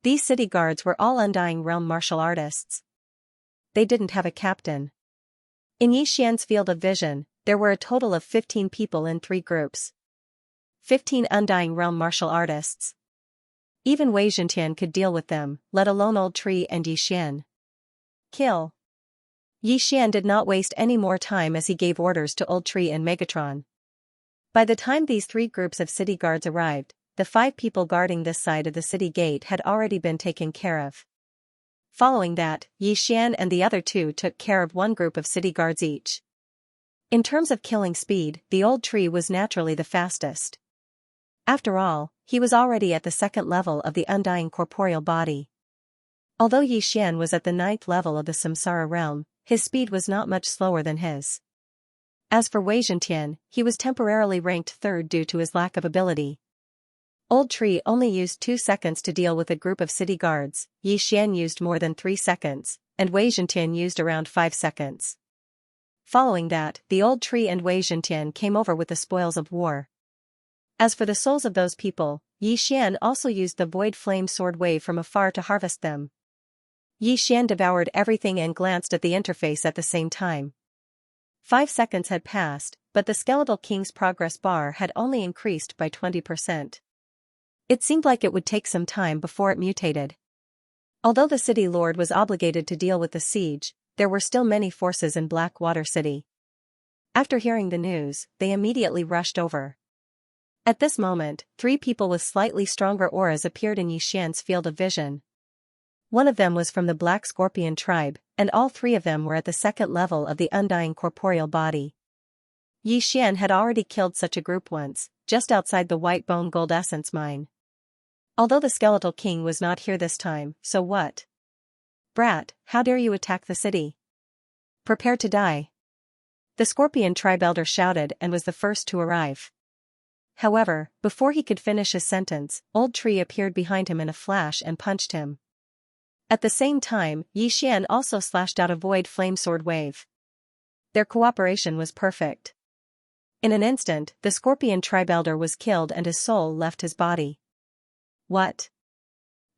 [SPEAKER 1] These city guards were all Undying Realm martial artists. They didn't have a captain. In Xian's field of vision, there were a total of 15 people in 3 groups. 15 Undying Realm martial artists. Even Wei Zhentian could deal with them, let alone Old Tree and Xian. Kill. Xian did not waste any more time as he gave orders to Old Tree and Megatron. By the time these 3 groups of city guards arrived, the 5 people guarding this side of the city gate had already been taken care of. Following that, Xian and the other 2 took care of 1 group of city guards each. In terms of killing speed, the Old Tree was naturally the fastest. After all, he was already at the 2nd level of the Undying corporeal body. Although Xian was at the 9th level of the Samsara realm, his speed was not much slower than his. As for Wei Zhentian, he was temporarily ranked 3rd due to his lack of ability. Old Tree only used 2 seconds to deal with a group of city guards, Xian used more than 3 seconds, and Wei Zhentian used around 5 seconds. Following that, the Old Tree and Wei Zhentian came over with the spoils of war. As for the souls of those people, Xian also used the Void Flame Sword wave from afar to harvest them. Xian devoured everything and glanced at the interface at the same time. 5 seconds had passed, but the Skeletal King's progress bar had only increased by 20%. It seemed like it would take some time before it mutated. Although the city lord was obligated to deal with the siege, there were still many forces in Blackwater City. After hearing the news, they immediately rushed over. At this moment, 3 people with slightly stronger auras appeared in Xian's field of vision. One of them was from the Black Scorpion tribe, and all 3 of them were at the 2nd level of the Undying corporeal body. Xian had already killed such a group once, just outside the White Bone Gold Essence mine. Although the Skeletal King was not here this time, so what? Brat, how dare you attack the city? Prepare to die. The Scorpion tribe elder shouted and was the first to arrive. However, before he could finish his sentence, Old Tree appeared behind him in a flash and punched him. At the same time, Xian also slashed out a Void Flame Sword wave. Their cooperation was perfect. In an instant, the Scorpion tribe elder was killed and his soul left his body. What?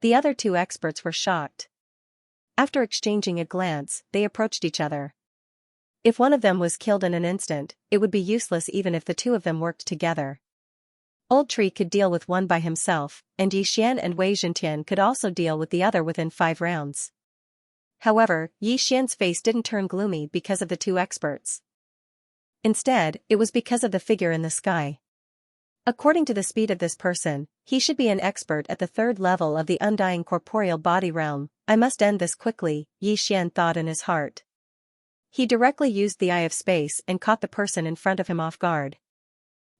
[SPEAKER 1] The other 2 experts were shocked. After exchanging a glance, they approached each other. If one of them was killed in an instant, it would be useless even if the 2 of them worked together. Old Tree could deal with one by himself, and Xian and Wei Zhentian could also deal with the other within 5 rounds. However, Xian's face didn't turn gloomy because of the 2 experts. Instead, it was because of the figure in the sky. According to the speed of this person, he should be an expert at the 3rd level of the Undying corporeal body realm. I must end this quickly, Xian thought in his heart. He directly used the Eye of Space and caught the person in front of him off guard.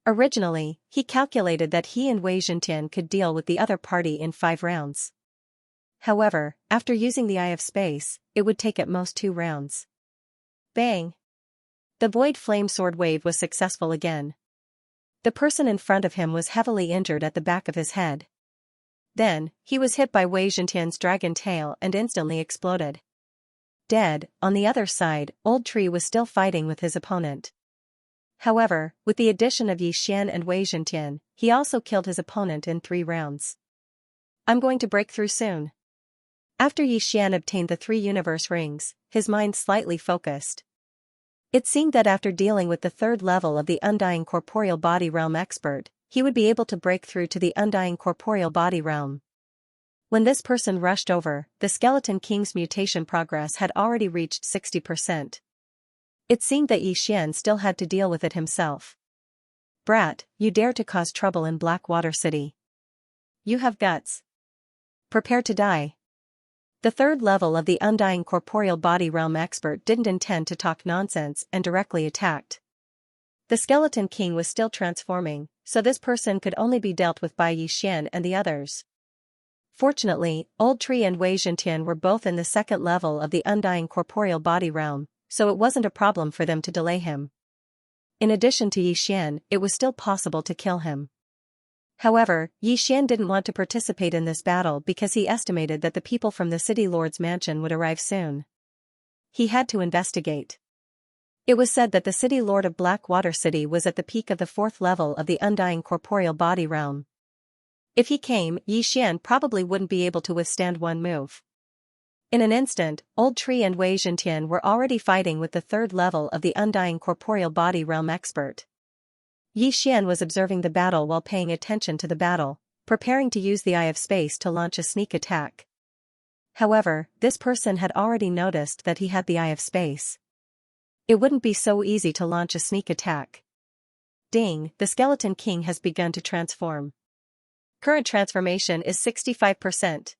[SPEAKER 1] Originally, he calculated that he and Wei Zhentian could deal with the other party in 5 rounds. However, after using the Eye of Space, it would take at most 2 rounds. Bang! The Void Flame Sword wave was successful again. The person in front of him was heavily injured at the back of his head. Then, he was hit by Wei Zhentian's dragon tail and instantly exploded. Dead. On the other side, Old Tree was still fighting with his opponent. However, with the addition of Yi Xian and Wei Zhentian, he also killed his opponent in 3 rounds. I'm going to break through soon. After Yi Xian obtained the 3 universe rings, his mind slightly focused. It seemed that after dealing with the 3rd level of the Undying Corporeal Body Realm expert, he would be able to break through to the Undying Corporeal Body Realm. When this person rushed over, the Skeleton King's mutation progress had already reached 60%. It seemed that Yi Xian still had to deal with it himself. Brat, you dare to cause trouble in Blackwater City. You have guts. Prepare to die. The 3rd level of the Undying Corporeal Body Realm expert didn't intend to talk nonsense and directly attacked. The Skeleton King was still transforming, so this person could only be dealt with by Yi Xian and the others. Fortunately, Old Tree and Wei Zhentian were both in the 2nd level of the Undying Corporeal Body Realm, so it wasn't a problem for them to delay him. In addition to Yi Xian, it was still possible to kill him. However, Yi Xian didn't want to participate in this battle because he estimated that the people from the City Lord's mansion would arrive soon. He had to investigate. It was said that the City Lord of Blackwater City was at the peak of the 4th level of the Undying Corporeal Body Realm. If he came, Yi Xian probably wouldn't be able to withstand one move. In an instant, Old Tree and Wei Zhentian were already fighting with the 3rd level of the Undying Corporeal Body Realm expert. Yi Xian was observing the battle while paying attention to the battle, preparing to use the Eye of Space to launch a sneak attack. However, this person had already noticed that he had the Eye of Space. It wouldn't be so easy to launch a sneak attack. Ding, the Skeleton King has begun to transform. Current transformation is 65%.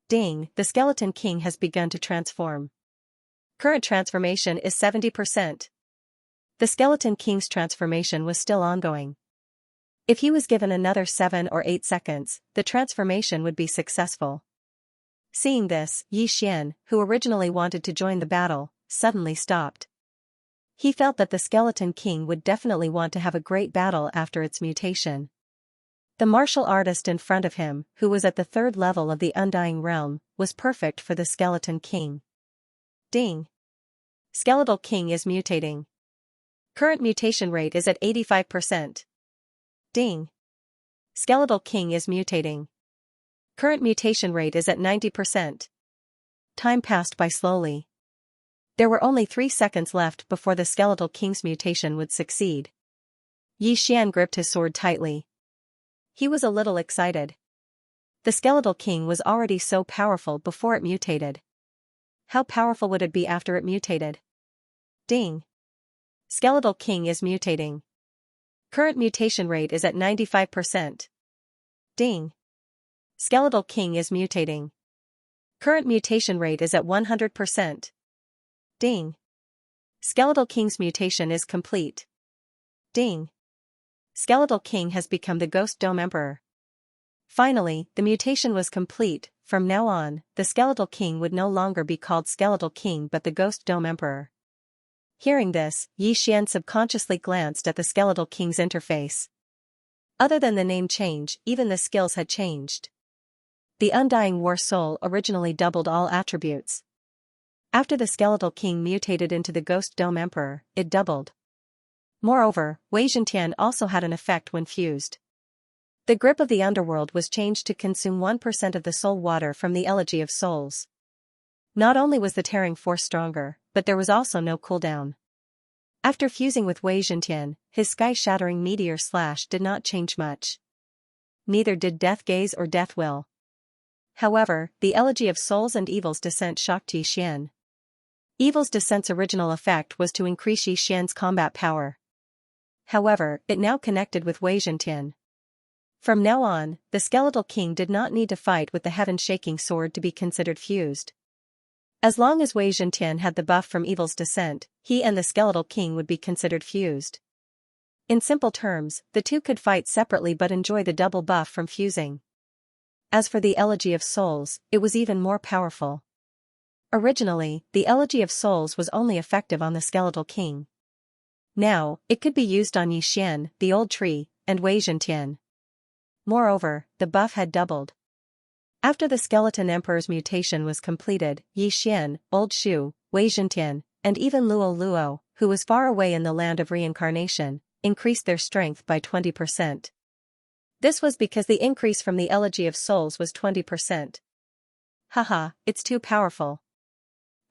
[SPEAKER 1] Ding, the Skeleton King has begun to transform. Current transformation is 70%. The Skeleton King's transformation was still ongoing. If he was given another 7 or 8 seconds, the transformation would be successful. Seeing this, Yi Xian, who originally wanted to join the battle, suddenly stopped. He felt that the Skeleton King would definitely want to have a great battle after its mutation. The martial artist in front of him, who was at the 3rd level of the Undying Realm, was perfect for the Skeleton King. Ding! Skeletal King is mutating. Current mutation rate is at 85%. Ding! Skeletal King is mutating. Current mutation rate is at 90%. Time passed by slowly. There were only 3 seconds left before the Skeletal King's mutation would succeed. Yi Xian gripped his sword tightly. He was a little excited. The Skeletal King was already so powerful before it mutated. How powerful would it be after it mutated? Ding! Skeletal King is mutating. Current mutation rate is at 95%. Ding! Skeletal King is mutating. Current mutation rate is at 100%. Ding! Skeletal King's mutation is complete. Ding! Skeletal King has become the Ghost Dome Emperor. Finally, the mutation was complete. From now on, the Skeletal King would no longer be called Skeletal King but the Ghost Dome Emperor. Hearing this, Yi Xian subconsciously glanced at the Skeletal King's interface. Other than the name change, even the skills had changed. The Undying War Soul originally doubled all attributes. After the Skeletal King mutated into the Ghost Dome Emperor, it doubled. Moreover, Wei Zhentian also had an effect when fused. The grip of the underworld was changed to consume 1% of the soul water from the Elegy of Souls. Not only was the tearing force stronger, but there was also no cooldown. After fusing with Wei Zhentian, his sky-shattering meteor slash did not change much. Neither did Death Gaze or Death Will. However, the Elegy of Souls and Evil's Descent shocked Yi Xian. Evil's Descent's original effect was to increase Yi Xian's combat power. However, it now connected with Wei Zhentian. From now on, the Skeletal King did not need to fight with the heaven-shaking sword to be considered fused. As long as Wei Zhentian had the buff from evil's descent, he and the skeletal king would be considered fused. In simple terms, the two could fight separately but enjoy the double buff from fusing. As for the Elegy of Souls, it was even more powerful. Originally, the Elegy of Souls was only effective on the skeletal king. Now, it could be used on Yixian, the old tree, and Wei Zhentian. Moreover, the buff had doubled. After the skeleton emperor's mutation was completed, Yixian, Old Shu, Wei Zhentian, and even Luo Luo, who was far away in the land of reincarnation, increased their strength by 20%. This was because the increase from the Elegy of Souls was 20%. Haha, it's too powerful.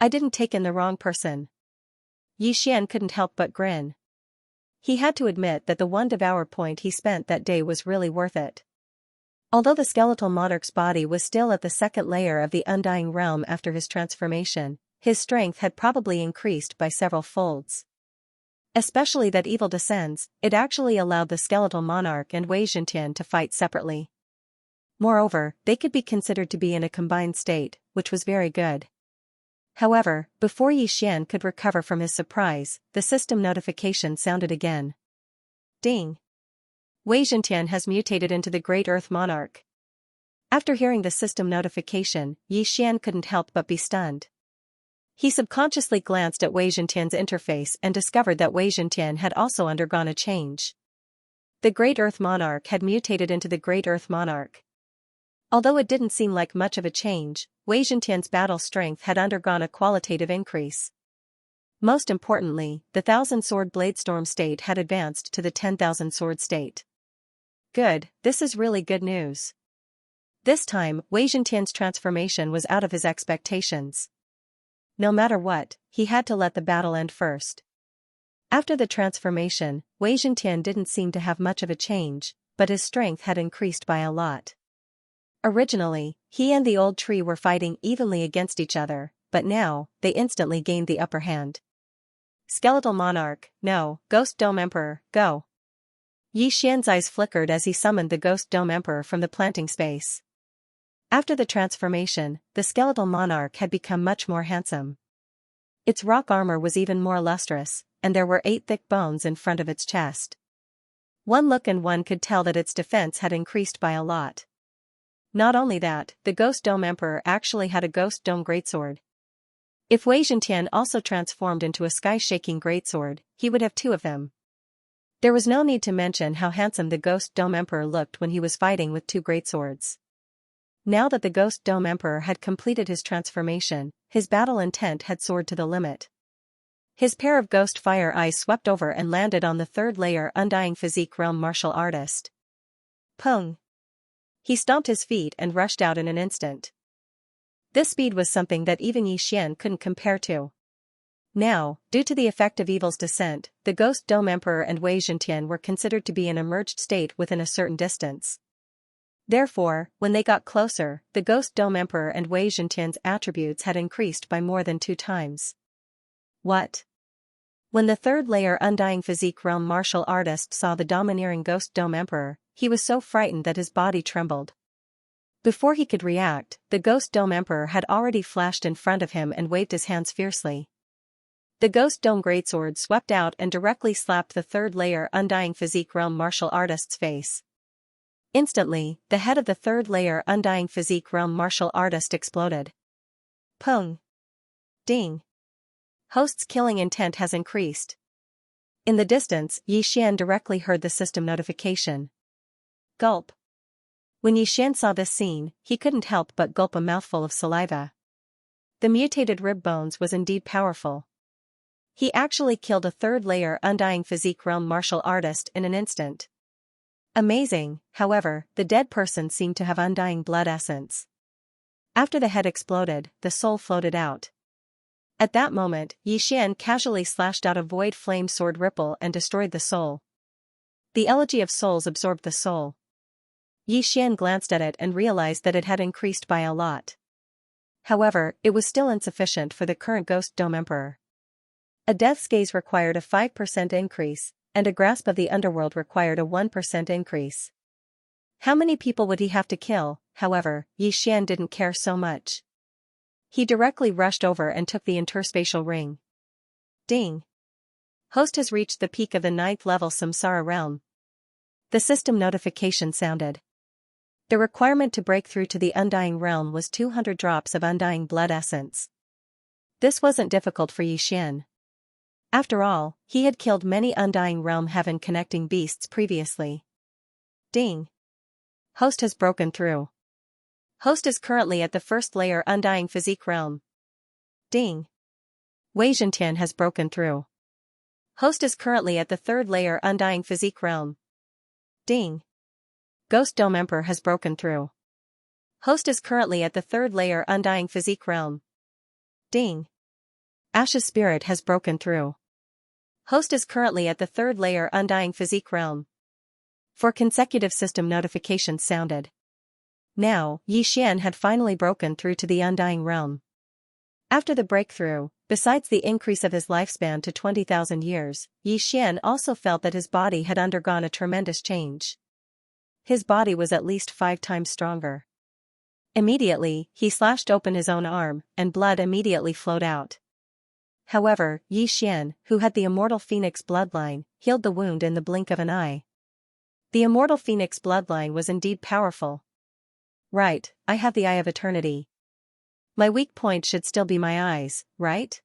[SPEAKER 1] I didn't take in the wrong person. Yixian couldn't help but grin. He had to admit that the one devour point he spent that day was really worth it. Although the skeletal monarch's body was still at the second layer of the Undying Realm after his transformation, his strength had probably increased by several folds. Especially that evil descends, it actually allowed the skeletal monarch and Wei Zhentian to fight separately. Moreover, they could be considered to be in a combined state, which was very good. However, before Yixian could recover from his surprise, the system notification sounded again. Ding! Wei Zhentian has mutated into the Great Earth Monarch. After hearing the system notification, Yixian couldn't help but be stunned. He subconsciously glanced at Wei Zhentian's interface and discovered that Wei Zhentian had also undergone a change. The Great Earth Monarch had mutated into the Great Earth Monarch. Although it didn't seem like much of a change, Wei Zhentian's battle strength had undergone a qualitative increase. Most importantly, the 1,000-sword Bladestorm state had advanced to the 10,000-sword state. Good, this is really good news. This time, Wei Zhentian's transformation was out of his expectations. No matter what, he had to let the battle end first. After the transformation, Wei Zhentian didn't seem to have much of a change, but his strength had increased by a lot. Originally, he and the old tree were fighting evenly against each other, but now, they instantly gained the upper hand. Skeletal Monarch, no, Ghost Dome Emperor, go! Yixian's eyes flickered as he summoned the Ghost Dome Emperor from the planting space. After the transformation, the skeletal monarch had become much more handsome. Its rock armor was even more lustrous, and there were 8 thick bones in front of its chest. One look and one could tell that its defense had increased by a lot. Not only that, the Ghost Dome Emperor actually had a Ghost Dome Greatsword. If Wei Zhentian also transformed into a sky-shaking greatsword, he would have 2 of them. There was no need to mention how handsome the Ghost Dome Emperor looked when he was fighting with 2 greatswords. Now that the Ghost Dome Emperor had completed his transformation, his battle intent had soared to the limit. His pair of ghost fire eyes swept over and landed on the 3rd layer Undying Physique Realm martial artist. Pung! He stomped his feet and rushed out in an instant. This speed was something that even Yixian couldn't compare to. Now, due to the effect of evil's descent, the Ghost Dome Emperor and Wei Zhentian were considered to be in a merged state within a certain distance. Therefore, when they got closer, the Ghost Dome Emperor and Wei Zhentian's attributes had increased by more than 2 times. What? When the 3rd layer Undying Physique Realm martial artist saw the domineering Ghost Dome Emperor, he was so frightened that his body trembled. Before he could react, the Ghost Dome Emperor had already flashed in front of him and waved his hands fiercely. The Ghost Dome Greatsword swept out and directly slapped the 3rd layer Undying Physique Realm martial artist's face. Instantly, the head of the 3rd layer Undying Physique Realm martial artist exploded. Pung! Ding! Host's killing intent has increased. In the distance, Yixian directly heard the system notification. Gulp! When Yixian saw this scene, he couldn't help but gulp a mouthful of saliva. The mutated rib bones was indeed powerful. He actually killed a 3rd layer Undying Physique Realm martial artist in an instant. Amazing, however, the dead person seemed to have undying blood essence. After the head exploded, the soul floated out. At that moment, Yixian casually slashed out a void flame sword ripple and destroyed the soul. The Elegy of Souls absorbed the soul. Yixian glanced at it and realized that it had increased by a lot. However, it was still insufficient for the current Ghost Dome Emperor. A Death's Gaze required a 5% increase, and a Grasp of the Underworld required a 1% increase. How many people would he have to kill? However, Yixian didn't care so much. He directly rushed over and took the interspatial ring. Ding. Host has reached the peak of the 9th level Samsara realm. The system notification sounded. The requirement to break through to the Undying realm was 200 drops of Undying blood essence. This wasn't difficult for Xian. After all, he had killed many Undying realm heaven connecting beasts previously. Ding. Host has broken through. Host is currently at the 1st layer Undying physique realm. Ding. Wei Zhentian has broken through. Host is currently at the 3rd layer Undying physique realm. Ding. Ghost Dome Emperor has broken through. Host is currently at the 3rd layer Undying physique realm. Ding. Ash's spirit has broken through. Host is currently at the 3rd layer Undying physique realm. 4 consecutive system notifications sounded. Now, Xian had finally broken through to the Undying realm. After the breakthrough, besides the increase of his lifespan to 20,000 years, Xian also felt that his body had undergone a tremendous change. His body was at least 5 times stronger. Immediately, he slashed open his own arm, and blood immediately flowed out. However, Xian, who had the immortal phoenix bloodline, healed the wound in the blink of an eye. The immortal phoenix bloodline was indeed powerful. Right, I have the Eye of Eternity. My weak point should still be my eyes, right?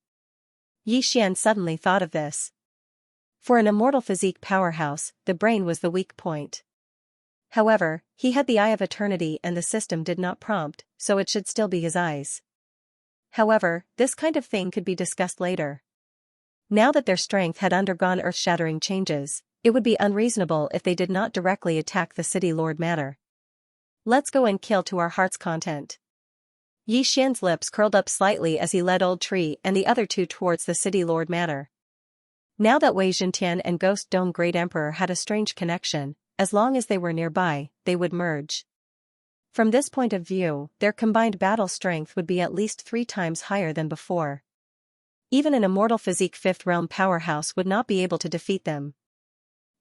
[SPEAKER 1] Xian suddenly thought of this. For an immortal physique powerhouse, the brain was the weak point. However, he had the Eye of Eternity and the system did not prompt, so it should still be his eyes. However, this kind of thing could be discussed later. Now that their strength had undergone earth-shattering changes, it would be unreasonable if they did not directly attack the City Lord matter. Let's go and kill to our heart's content. Xian's lips curled up slightly as he led Old Tree and the other 2 towards the City Lord matter. Now that Wei Zhentian and Ghost Dome Great Emperor had a strange connection, as long as they were nearby, they would merge. From this point of view, their combined battle strength would be at least 3 times higher than before. Even an immortal physique 5th realm powerhouse would not be able to defeat them.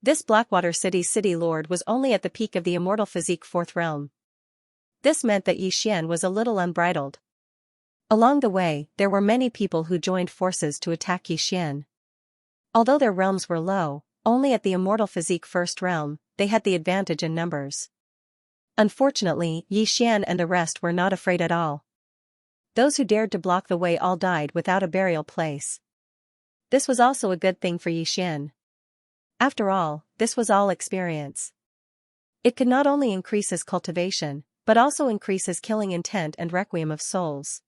[SPEAKER 1] This Blackwater City's City Lord was only at the peak of the immortal physique 4th realm. This meant that Xian was a little unbridled. Along the way, there were many people who joined forces to attack Xian. Although their realms were low, only at the immortal physique 1st realm, they had the advantage in numbers. Unfortunately, Xian and the rest were not afraid at all. Those who dared to block the way all died without a burial place. This was also a good thing for Xian. After all, this was all experience. It could not only increase his cultivation, but also increase his killing intent and requiem of souls.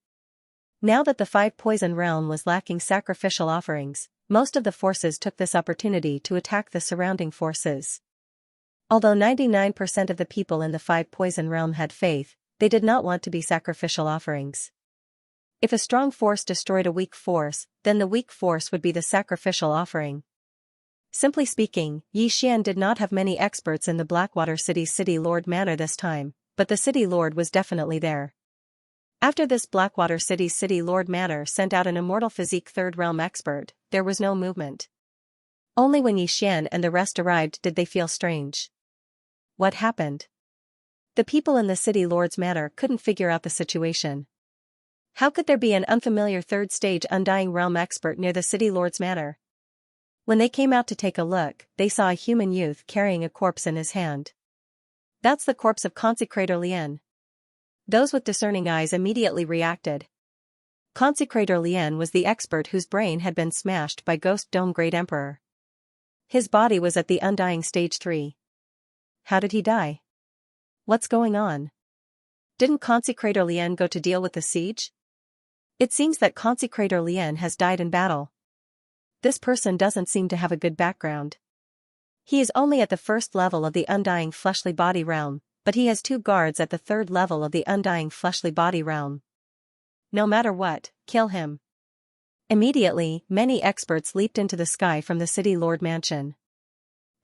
[SPEAKER 1] Now that the 5 poison realm was lacking sacrificial offerings, most of the forces took this opportunity to attack the surrounding forces. Although 99% of the people in the 5 poison realm had faith, they did not want to be sacrificial offerings. If a strong force destroyed a weak force, then the weak force would be the sacrificial offering. Simply speaking, Xian did not have many experts in the Blackwater City's City Lord manor this time, but the City Lord was definitely there. After this Blackwater City's City Lord manor sent out an immortal physique 3rd realm expert, there was no movement. Only when Xian and the rest arrived did they feel strange. What happened? The people in the City Lord's manor couldn't figure out the situation. How could there be an unfamiliar 3rd stage Undying Realm expert near the City Lord's manor? When they came out to take a look, they saw a human youth carrying a corpse in his hand. That's the corpse of Consecrator Lien. Those with discerning eyes immediately reacted. Consecrator Lien was the expert whose brain had been smashed by Ghost Dome Great Emperor. His body was at the Undying Stage 3. How did he die? What's going on? Didn't Consecrator Lien go to deal with the siege? It seems that Consecrator Lien has died in battle. This person doesn't seem to have a good background. He is only at the 1st level of the Undying Fleshly Body realm, but he has 2 guards at the 3rd level of the Undying Fleshly Body realm. No matter what, kill him. Immediately, many experts leaped into the sky from the City Lord Mansion.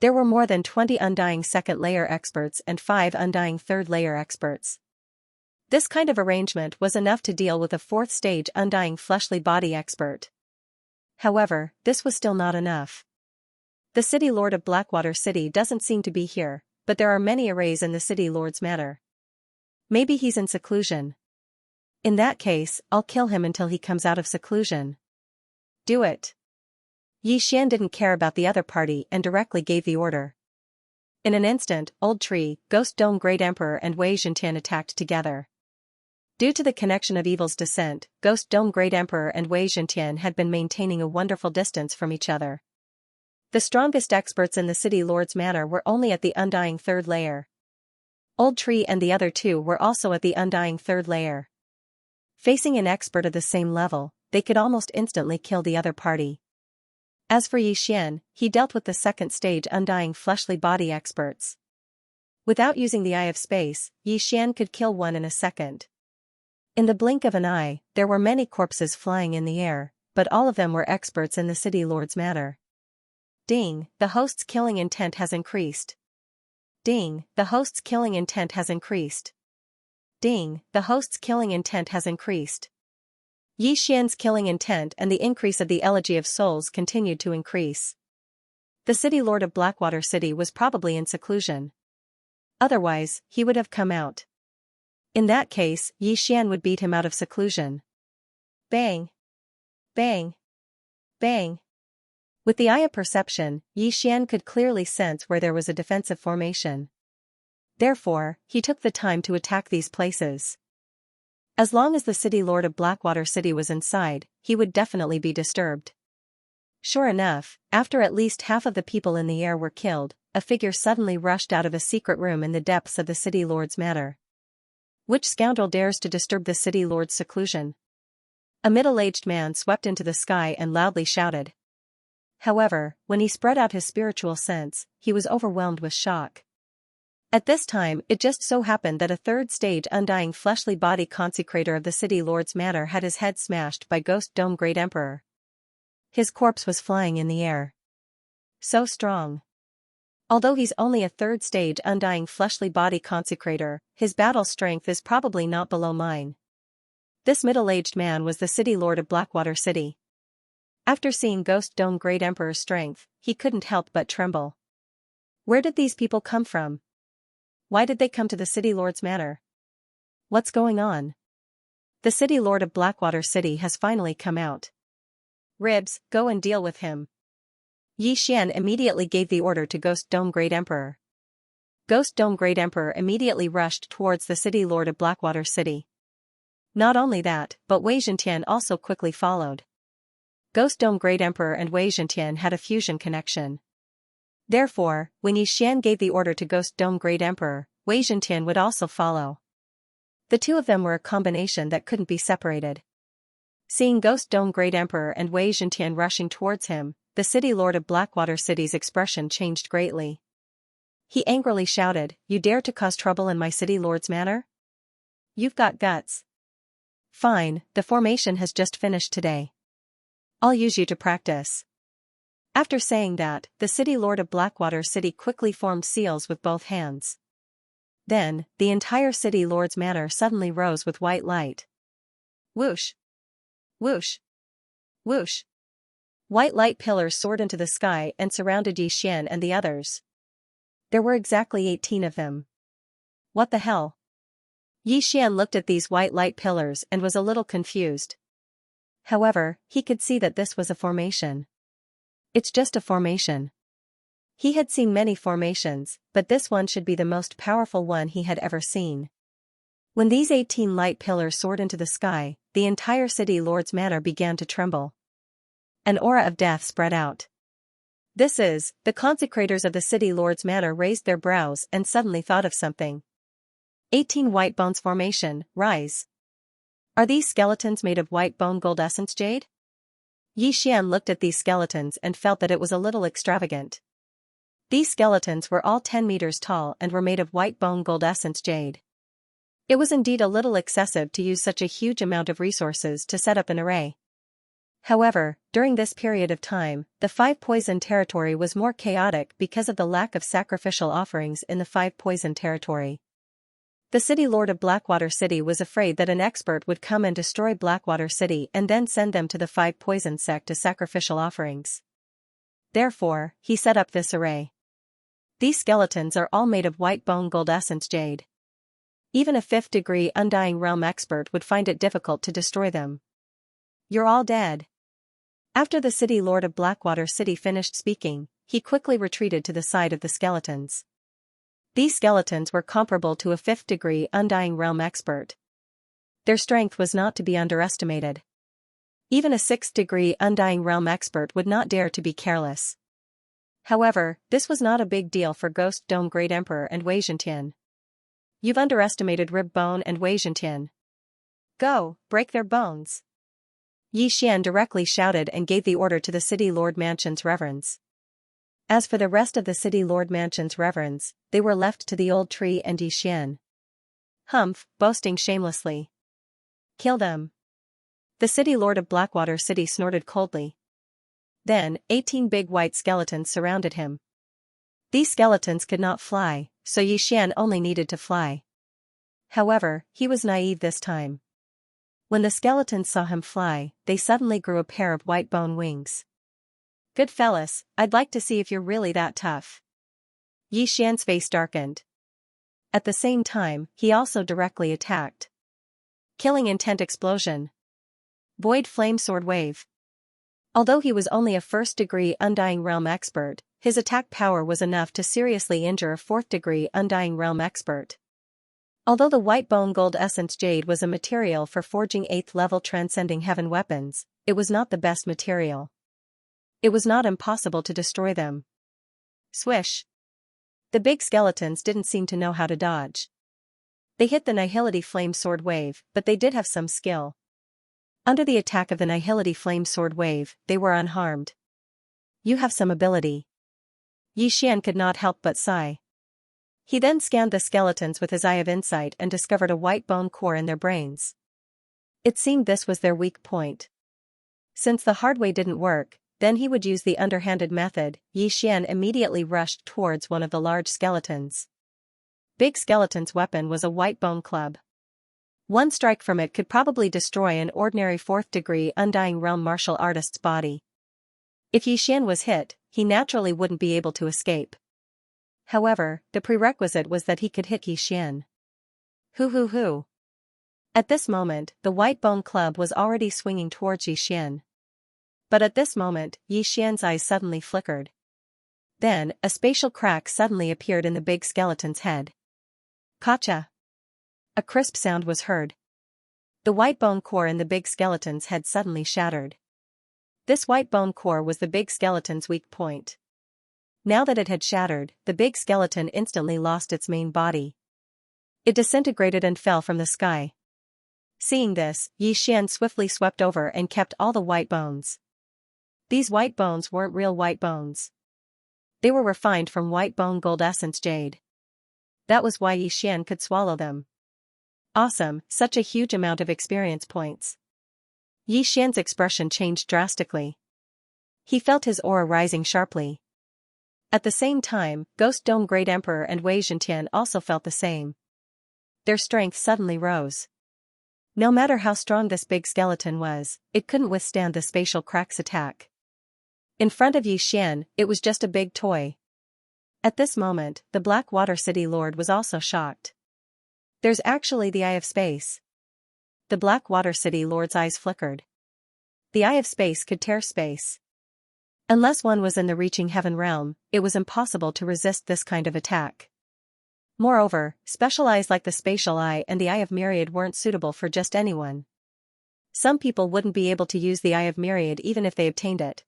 [SPEAKER 1] There were more than 20 Undying 2nd layer experts and 5 Undying 3rd layer experts. This kind of arrangement was enough to deal with a 4th stage Undying Fleshly Body expert. However, this was still not enough. The City Lord of Blackwater City doesn't seem to be here, but there are many arrays in the City Lord's manor. Maybe he's in seclusion. In that case, I'll kill him until he comes out of seclusion. Do it. Yi Xian didn't care about the other party and directly gave the order. In an instant, Old Tree, Ghost Dome Great Emperor and Wei Zhentian attacked together. Due to the connection of evil's descent, Ghost Dome Great Emperor and Wei Zhentian had been maintaining a wonderful distance from each other. The strongest experts in the City Lord's Manor were only at the Undying Third Layer. Old Tree and the other two were also at the Undying Third Layer. Facing an expert of the same level, they could almost instantly kill the other party. As for Yi Xian, he dealt with the second stage Undying Fleshly Body experts. Without using the Eye of Space, Yi Xian could kill one in a second. In the blink of an eye, there were many corpses flying in the air, but all of them were experts in the City Lord's Manor. Ding, the host's killing intent has increased. Ding, the host's killing intent has increased. Ding, the host's killing intent has increased. Yi Xian's killing intent and the increase of the Elegy of Souls continued to increase. The City Lord of Blackwater City was probably in seclusion. Otherwise, he would have come out. In that case, Yi Xian would beat him out of seclusion. Bang! Bang! Bang! With the eye of perception, Yi Xian could clearly sense where there was a defensive formation. Therefore, he took the time to attack these places. As long as the City Lord of Blackwater City was inside, he would definitely be disturbed. Sure enough, after at least half of the people in the air were killed, a figure suddenly rushed out of a secret room in the depths of the City Lord's Manor. Which scoundrel dares to disturb the City Lord's seclusion? A middle-aged man swept into the sky and loudly shouted. However, when he spread out his spiritual sense, he was overwhelmed with shock. At this time, it just so happened that a third-stage Undying Fleshly Body consecrator of the City Lord's Manor had his head smashed by Ghost Dome Great Emperor. His corpse was flying in the air. So strong. Although he's only a third-stage Undying Fleshly Body consecrator, his battle strength is probably not below mine. This middle-aged man was the City Lord of Blackwater City. After seeing Ghost Dome Great Emperor's strength, he couldn't help but tremble. Where did these people come from? Why did they come to the City Lord's Manor? What's going on? The City Lord of Blackwater City has finally come out. Ribs, go and deal with him. Yi Xian immediately gave the order to Ghost Dome Great Emperor. Ghost Dome Great Emperor immediately rushed towards the City Lord of Blackwater City. Not only that, but Wei Zhentian also quickly followed. Ghost Dome Great Emperor and Wei Zhentian had a fusion connection. Therefore, when Yi Xian gave the order to Ghost Dome Great Emperor, Wei Zhentian would also follow. The two of them were a combination that couldn't be separated. Seeing Ghost Dome Great Emperor and Wei Zhentian rushing towards him, the City Lord of Blackwater City's expression changed greatly. He angrily shouted, "You dare to cause trouble in my City Lord's Manor? You've got guts. Fine, the formation has just finished today. I'll use you to practice." After saying that, the City Lord of Blackwater City quickly formed seals with both hands. Then, the entire City Lord's Manor suddenly rose with white light. Whoosh! Whoosh! Whoosh! White light pillars soared into the sky and surrounded Yi Xian and the others. There were exactly 18 of them. What the hell? Yi Xian looked at these white light pillars and was a little confused. However, he could see that this was a formation. It's just a formation. He had seen many formations, but this one should be the most powerful one he had ever seen. When these 18 light pillars soared into the sky, the entire City Lord's Manor began to tremble. An aura of death spread out. The consecrators of the City Lord's Manor raised their brows and suddenly thought of something. 18 white bones formation, rise. Are these skeletons made of white bone gold essence jade? Yi Xian looked at these skeletons and felt that it was a little extravagant. These skeletons were all 10 meters tall and were made of white bone gold essence jade. It was indeed a little excessive to use such a huge amount of resources to set up an array. However, during this period of time, the 5 poison territory was more chaotic because of the lack of sacrificial offerings in the 5 poison territory. The City Lord of Blackwater City was afraid that an expert would come and destroy Blackwater City and then send them to the 5 poison sect as sacrificial offerings. Therefore, he set up this array. These skeletons are all made of white bone gold essence jade. Even a fifth-degree Undying Realm expert would find it difficult to destroy them. You're all dead. After the city lord of Blackwater City finished speaking, he quickly retreated to the side of the skeletons. These skeletons were comparable to a fifth-degree Undying Realm expert. Their strength was not to be underestimated. Even a sixth-degree Undying Realm expert would not dare to be careless. However, this was not a big deal for Ghost Dome Great Emperor and Wei Zhentian. You've underestimated Rib Bone and Wei Zhentian. Go, break their bones. Yi Xian directly shouted and gave the order to the City Lord Mansion's reverends. As for the rest of the City Lord Mansion's reverends, they were left to the old tree and Yi Xian. Humph, boasting shamelessly. Kill them. The City Lord of Blackwater City snorted coldly. Then, 18 big white skeletons surrounded him. These skeletons could not fly, so Yi Xian only needed to fly. However, he was naive this time. When the skeletons saw him fly, they suddenly grew a pair of white bone wings. Good fellas, I'd like to see if you're really that tough. Yi Xian's face darkened. At the same time, he also directly attacked. Killing intent explosion. Void flame sword wave. Although he was only a first-degree Undying Realm expert, his attack power was enough to seriously injure a fourth-degree Undying Realm expert. Although the white bone gold essence jade was a material for forging 8th level transcending heaven weapons, it was not the best material. It was not impossible to destroy them. Swish. The big skeletons didn't seem to know how to dodge. They hit the Nihility Flame Sword Wave, but they did have some skill. Under the attack of the Nihility Flame Sword Wave, they were unharmed. You have some ability. Yi Xian could not help but sigh. He then scanned the skeletons with his eye of insight and discovered a white bone core in their brains. It seemed this was their weak point. Since the hard way didn't work, then he would use the underhanded method. Yi Xian immediately rushed towards one of the large skeletons. Big Skeleton's weapon was a white bone club. One strike from it could probably destroy an ordinary 4th-degree Undying Realm martial artist's body. If Yi Xian was hit, he naturally wouldn't be able to escape. However, the prerequisite was that he could hit Yi Xian. Hoo. At this moment, the white bone club was already swinging towards Yi Xian. But at this moment, Yi Xian's eyes suddenly flickered. Then, a spatial crack suddenly appeared in the big skeleton's head. Kacha! A crisp sound was heard. The white bone core in the big skeleton's head suddenly shattered. This white bone core was the big skeleton's weak point. Now that it had shattered, the big skeleton instantly lost its main body. It disintegrated and fell from the sky. Seeing this, Yi Xian swiftly swept over and kept all the white bones. These white bones weren't real white bones. They were refined from white bone gold essence jade. That was why Yi Xian could swallow them. Awesome, such a huge amount of experience points. Yi Xian's expression changed drastically. He felt his aura rising sharply. At the same time, Ghost Dome Great Emperor and Wei Zhentian also felt the same. Their strength suddenly rose. No matter how strong this big skeleton was, it couldn't withstand the spatial crack's attack. In front of Yi Xian, it was just a big toy. At this moment, the Blackwater City Lord was also shocked. There's actually the Eye of Space. The Blackwater City Lord's eyes flickered. The Eye of Space could tear space. Unless one was in the reaching heaven realm, it was impossible to resist this kind of attack. Moreover, special eyes like the Spatial Eye and the Eye of Myriad weren't suitable for just anyone. Some people wouldn't be able to use the Eye of Myriad even if they obtained it.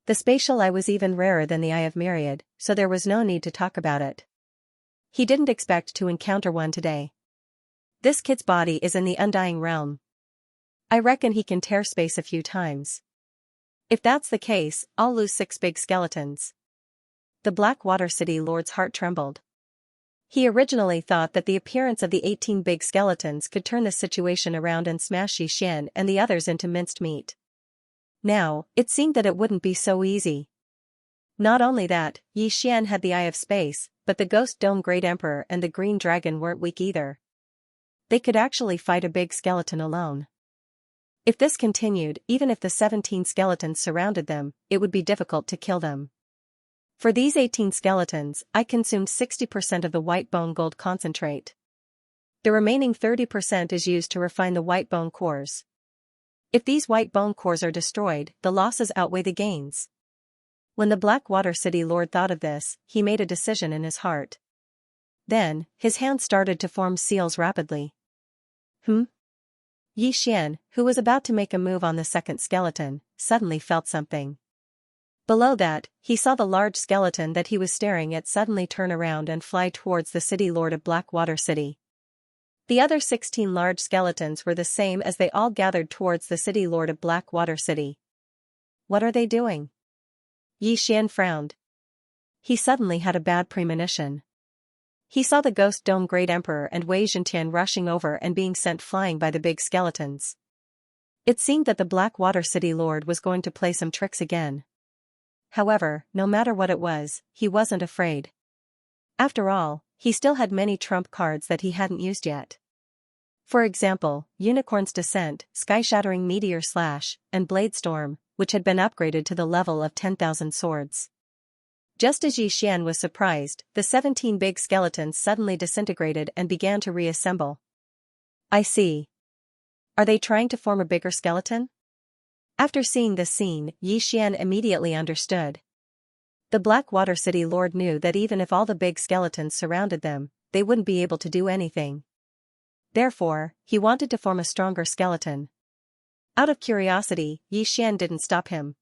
[SPEAKER 1] The Spatial Eye was even rarer than the Eye of Myriad, so there was no need to talk about it. He didn't expect to encounter one today. This kid's body is in the Undying Realm. I reckon he can tear space a few times. If that's the case, I'll lose 6 big skeletons. The Blackwater City Lord's heart trembled. He originally thought that the appearance of the 18 big skeletons could turn the situation around and smash Yi Xian and the others into minced meat. Now, it seemed that it wouldn't be so easy. Not only that, Yi Xian had the Eye of Space, but the Ghost Dome Great Emperor and the Green Dragon weren't weak either. They could actually fight a big skeleton alone. If this continued, even if the 17 skeletons surrounded them, it would be difficult to kill them. For these 18 skeletons, I consumed 60% of the white bone gold concentrate. The remaining 30% is used to refine the white bone cores. If these white bone cores are destroyed, the losses outweigh the gains. When the Blackwater City Lord thought of this, he made a decision in his heart. Then, his hands started to form seals rapidly. Yi Xian, who was about to make a move on the second skeleton, suddenly felt something. Below that, he saw the large skeleton that he was staring at suddenly turn around and fly towards the City Lord of Blackwater City. The other 16 large skeletons were the same as they all gathered towards the City Lord of Blackwater City. What are they doing? Yi Xian frowned. He suddenly had a bad premonition. He saw the Ghost Dome Great Emperor and Wei Zhentian rushing over and being sent flying by the big skeletons. It seemed that the Blackwater City Lord was going to play some tricks again. However, no matter what it was, he wasn't afraid. After all, he still had many trump cards that he hadn't used yet. For example, Unicorn's Descent, Sky-Shattering Meteor Slash, and Blade Storm, which had been upgraded to the level of 10,000 swords. Just as Yi Xian was surprised, the 17 big skeletons suddenly disintegrated and began to reassemble. I see. Are they trying to form a bigger skeleton? After seeing this scene, Yi Xian immediately understood. The Blackwater City Lord knew that even if all the big skeletons surrounded them, they wouldn't be able to do anything. Therefore, he wanted to form a stronger skeleton. Out of curiosity, Yi Xian didn't stop him.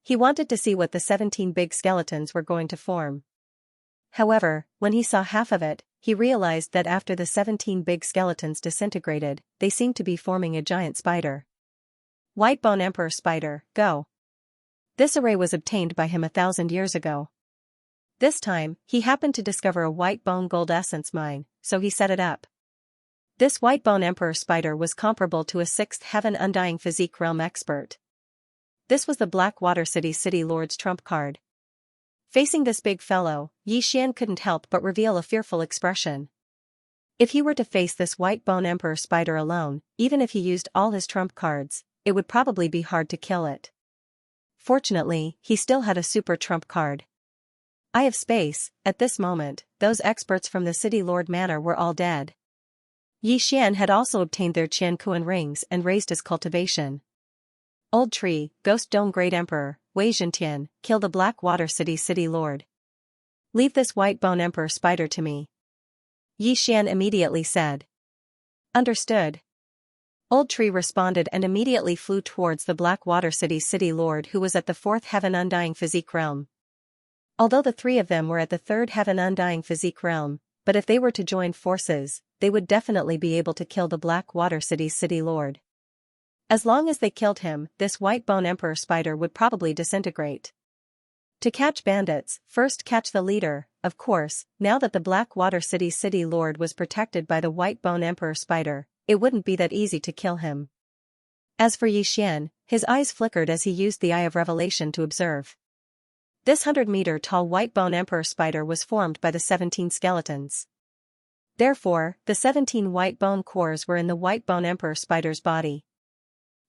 [SPEAKER 1] He wanted to see what the 17 big skeletons were going to form. However, when he saw half of it, he realized that after the 17 big skeletons disintegrated, they seemed to be forming a giant spider. White Bone Emperor Spider, go! This array was obtained by him 1,000 years ago. This time, he happened to discover a white bone gold essence mine, so he set it up. This White Bone Emperor Spider was comparable to a 6th Heaven Undying Physique Realm expert. This was the Blackwater City Lord's trump card. Facing this big fellow, Yi Xian couldn't help but reveal a fearful expression. If he were to face this White Bone Emperor Spider alone, even if he used all his trump cards, it would probably be hard to kill it. Fortunately, he still had a super trump card. Eye of Space. At this moment, those experts from the City Lord Manor were all dead. Yi Xian had also obtained their Qiankuan rings and raised his cultivation. Old Tree, Ghost Dome Great Emperor, Wei Zhentian, kill the Blackwater City Lord. Leave this White Bone Emperor Spider to me. Yi Xian immediately said. Understood. Old Tree responded and immediately flew towards the Blackwater City Lord, who was at the 4th Heaven Undying Physique Realm. Although the three of them were at the 3rd Heaven Undying Physique Realm, but if they were to join forces, they would definitely be able to kill the Blackwater City Lord. As long as they killed him, this White Bone Emperor Spider would probably disintegrate. To catch bandits, first catch the leader. Of course, now that the Blackwater City Lord was protected by the White Bone Emperor Spider, it wouldn't be that easy to kill him. As for Yi Xian, his eyes flickered as he used the Eye of Revelation to observe. This 100-meter-tall White Bone Emperor Spider was formed by the 17 skeletons. Therefore, the 17 white bone cores were in the White Bone Emperor Spider's body.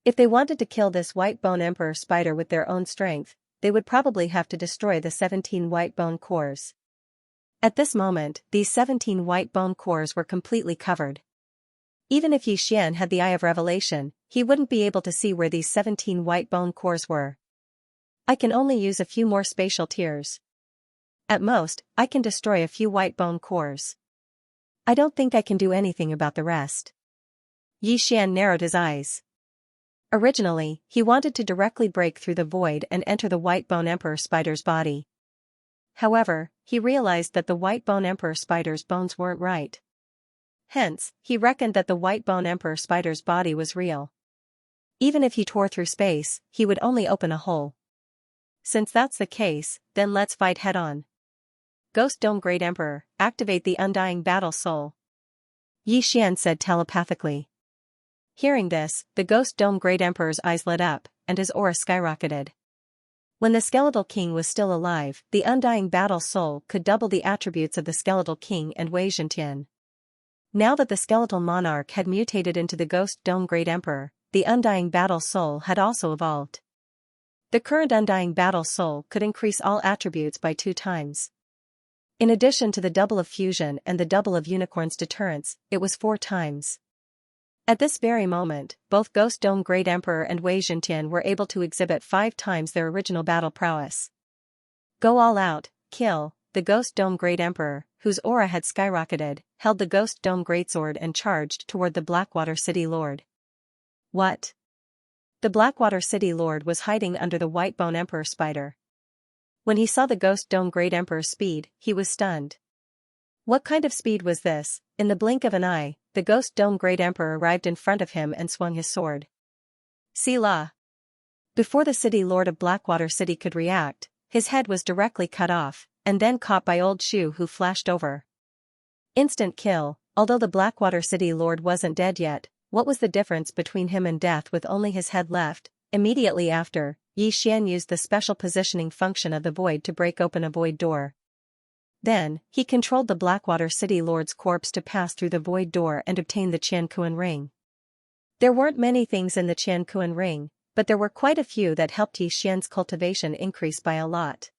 [SPEAKER 1] If they wanted to kill this White Bone Emperor Spider with their own strength, they would probably have to destroy the 17 white bone cores. At this moment, these 17 white bone cores were completely covered. Even if Yi Xian had the Eye of Revelation, he wouldn't be able to see where these 17 white bone cores were. I can only use a few more spatial tiers. At most, I can destroy a few white bone cores. I don't think I can do anything about the rest. Yi Xian narrowed his eyes. Originally, he wanted to directly break through the void and enter the White Bone Emperor Spider's body. However, he realized that the White Bone Emperor Spider's bones weren't right. Hence, he reckoned that the White Bone Emperor Spider's body was real. Even if he tore through space, he would only open a hole. Since that's the case, then let's fight head-on. Ghost Dome Great Emperor, activate the Undying Battle Soul. Yi Xian said telepathically. Hearing this, the Ghost Dome Great Emperor's eyes lit up, and his aura skyrocketed. When the Skeletal King was still alive, the Undying Battle Soul could double the attributes of the Skeletal King and Wei Zhentian. Now that the Skeletal Monarch had mutated into the Ghost Dome Great Emperor, the Undying Battle Soul had also evolved. The current Undying Battle Soul could increase all attributes by 2 times. In addition to the double of fusion and the double of unicorn's deterrence, it was 4 times. At this very moment, both Ghost Dome Great Emperor and Wei Zhentian were able to exhibit 5 times their original battle prowess. Go all out, kill. The Ghost Dome Great Emperor, whose aura had skyrocketed, held the Ghost Dome Greatsword and charged toward the Blackwater City Lord. What? The Blackwater City Lord was hiding under the Whitebone Emperor spider. When he saw the Ghost Dome Great Emperor's speed, he was stunned. What kind of speed was this? In the blink of an eye, the Ghost Dome Great Emperor arrived in front of him and swung his sword. Selah! Before the City Lord of Blackwater City could react, his head was directly cut off, and then caught by Old Shu, who flashed over. Instant kill. Although the Blackwater City Lord wasn't dead yet, what was the difference between him and death with only his head left? Immediately after, Yi Xian used the special positioning function of the void to break open a void door. Then, he controlled the Blackwater City Lord's corpse to pass through the void door and obtain the Qianquan ring. There weren't many things in the Qianquan ring, but there were quite a few that helped Yi Xian's cultivation increase by a lot.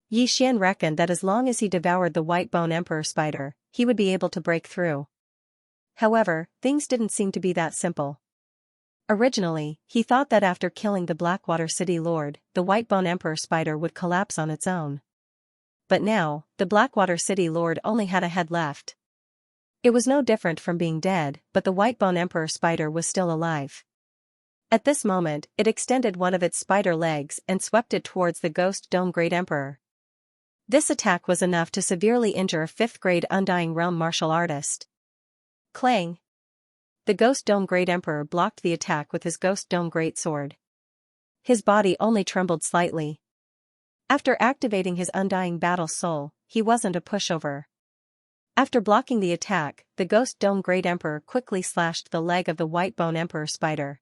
[SPEAKER 1] Yi Xian reckoned that as long as he devoured the Whitebone Emperor spider, he would be able to break through. However, things didn't seem to be that simple. Originally, he thought that after killing the Blackwater City Lord, the Whitebone Emperor spider would collapse on its own. But now, the Blackwater City Lord only had a head left. It was no different from being dead, but the Whitebone Emperor spider was still alive. At this moment, it extended one of its spider legs and swept it towards the Ghost Dome Great Emperor. This attack was enough to severely injure a 5th-grade Undying Realm martial artist. Clang! The Ghost Dome Great Emperor blocked the attack with his Ghost Dome Great Sword. His body only trembled slightly. After activating his Undying Battle Soul, he wasn't a pushover. After blocking the attack, the Ghost Dome Great Emperor quickly slashed the leg of the Whitebone Emperor spider.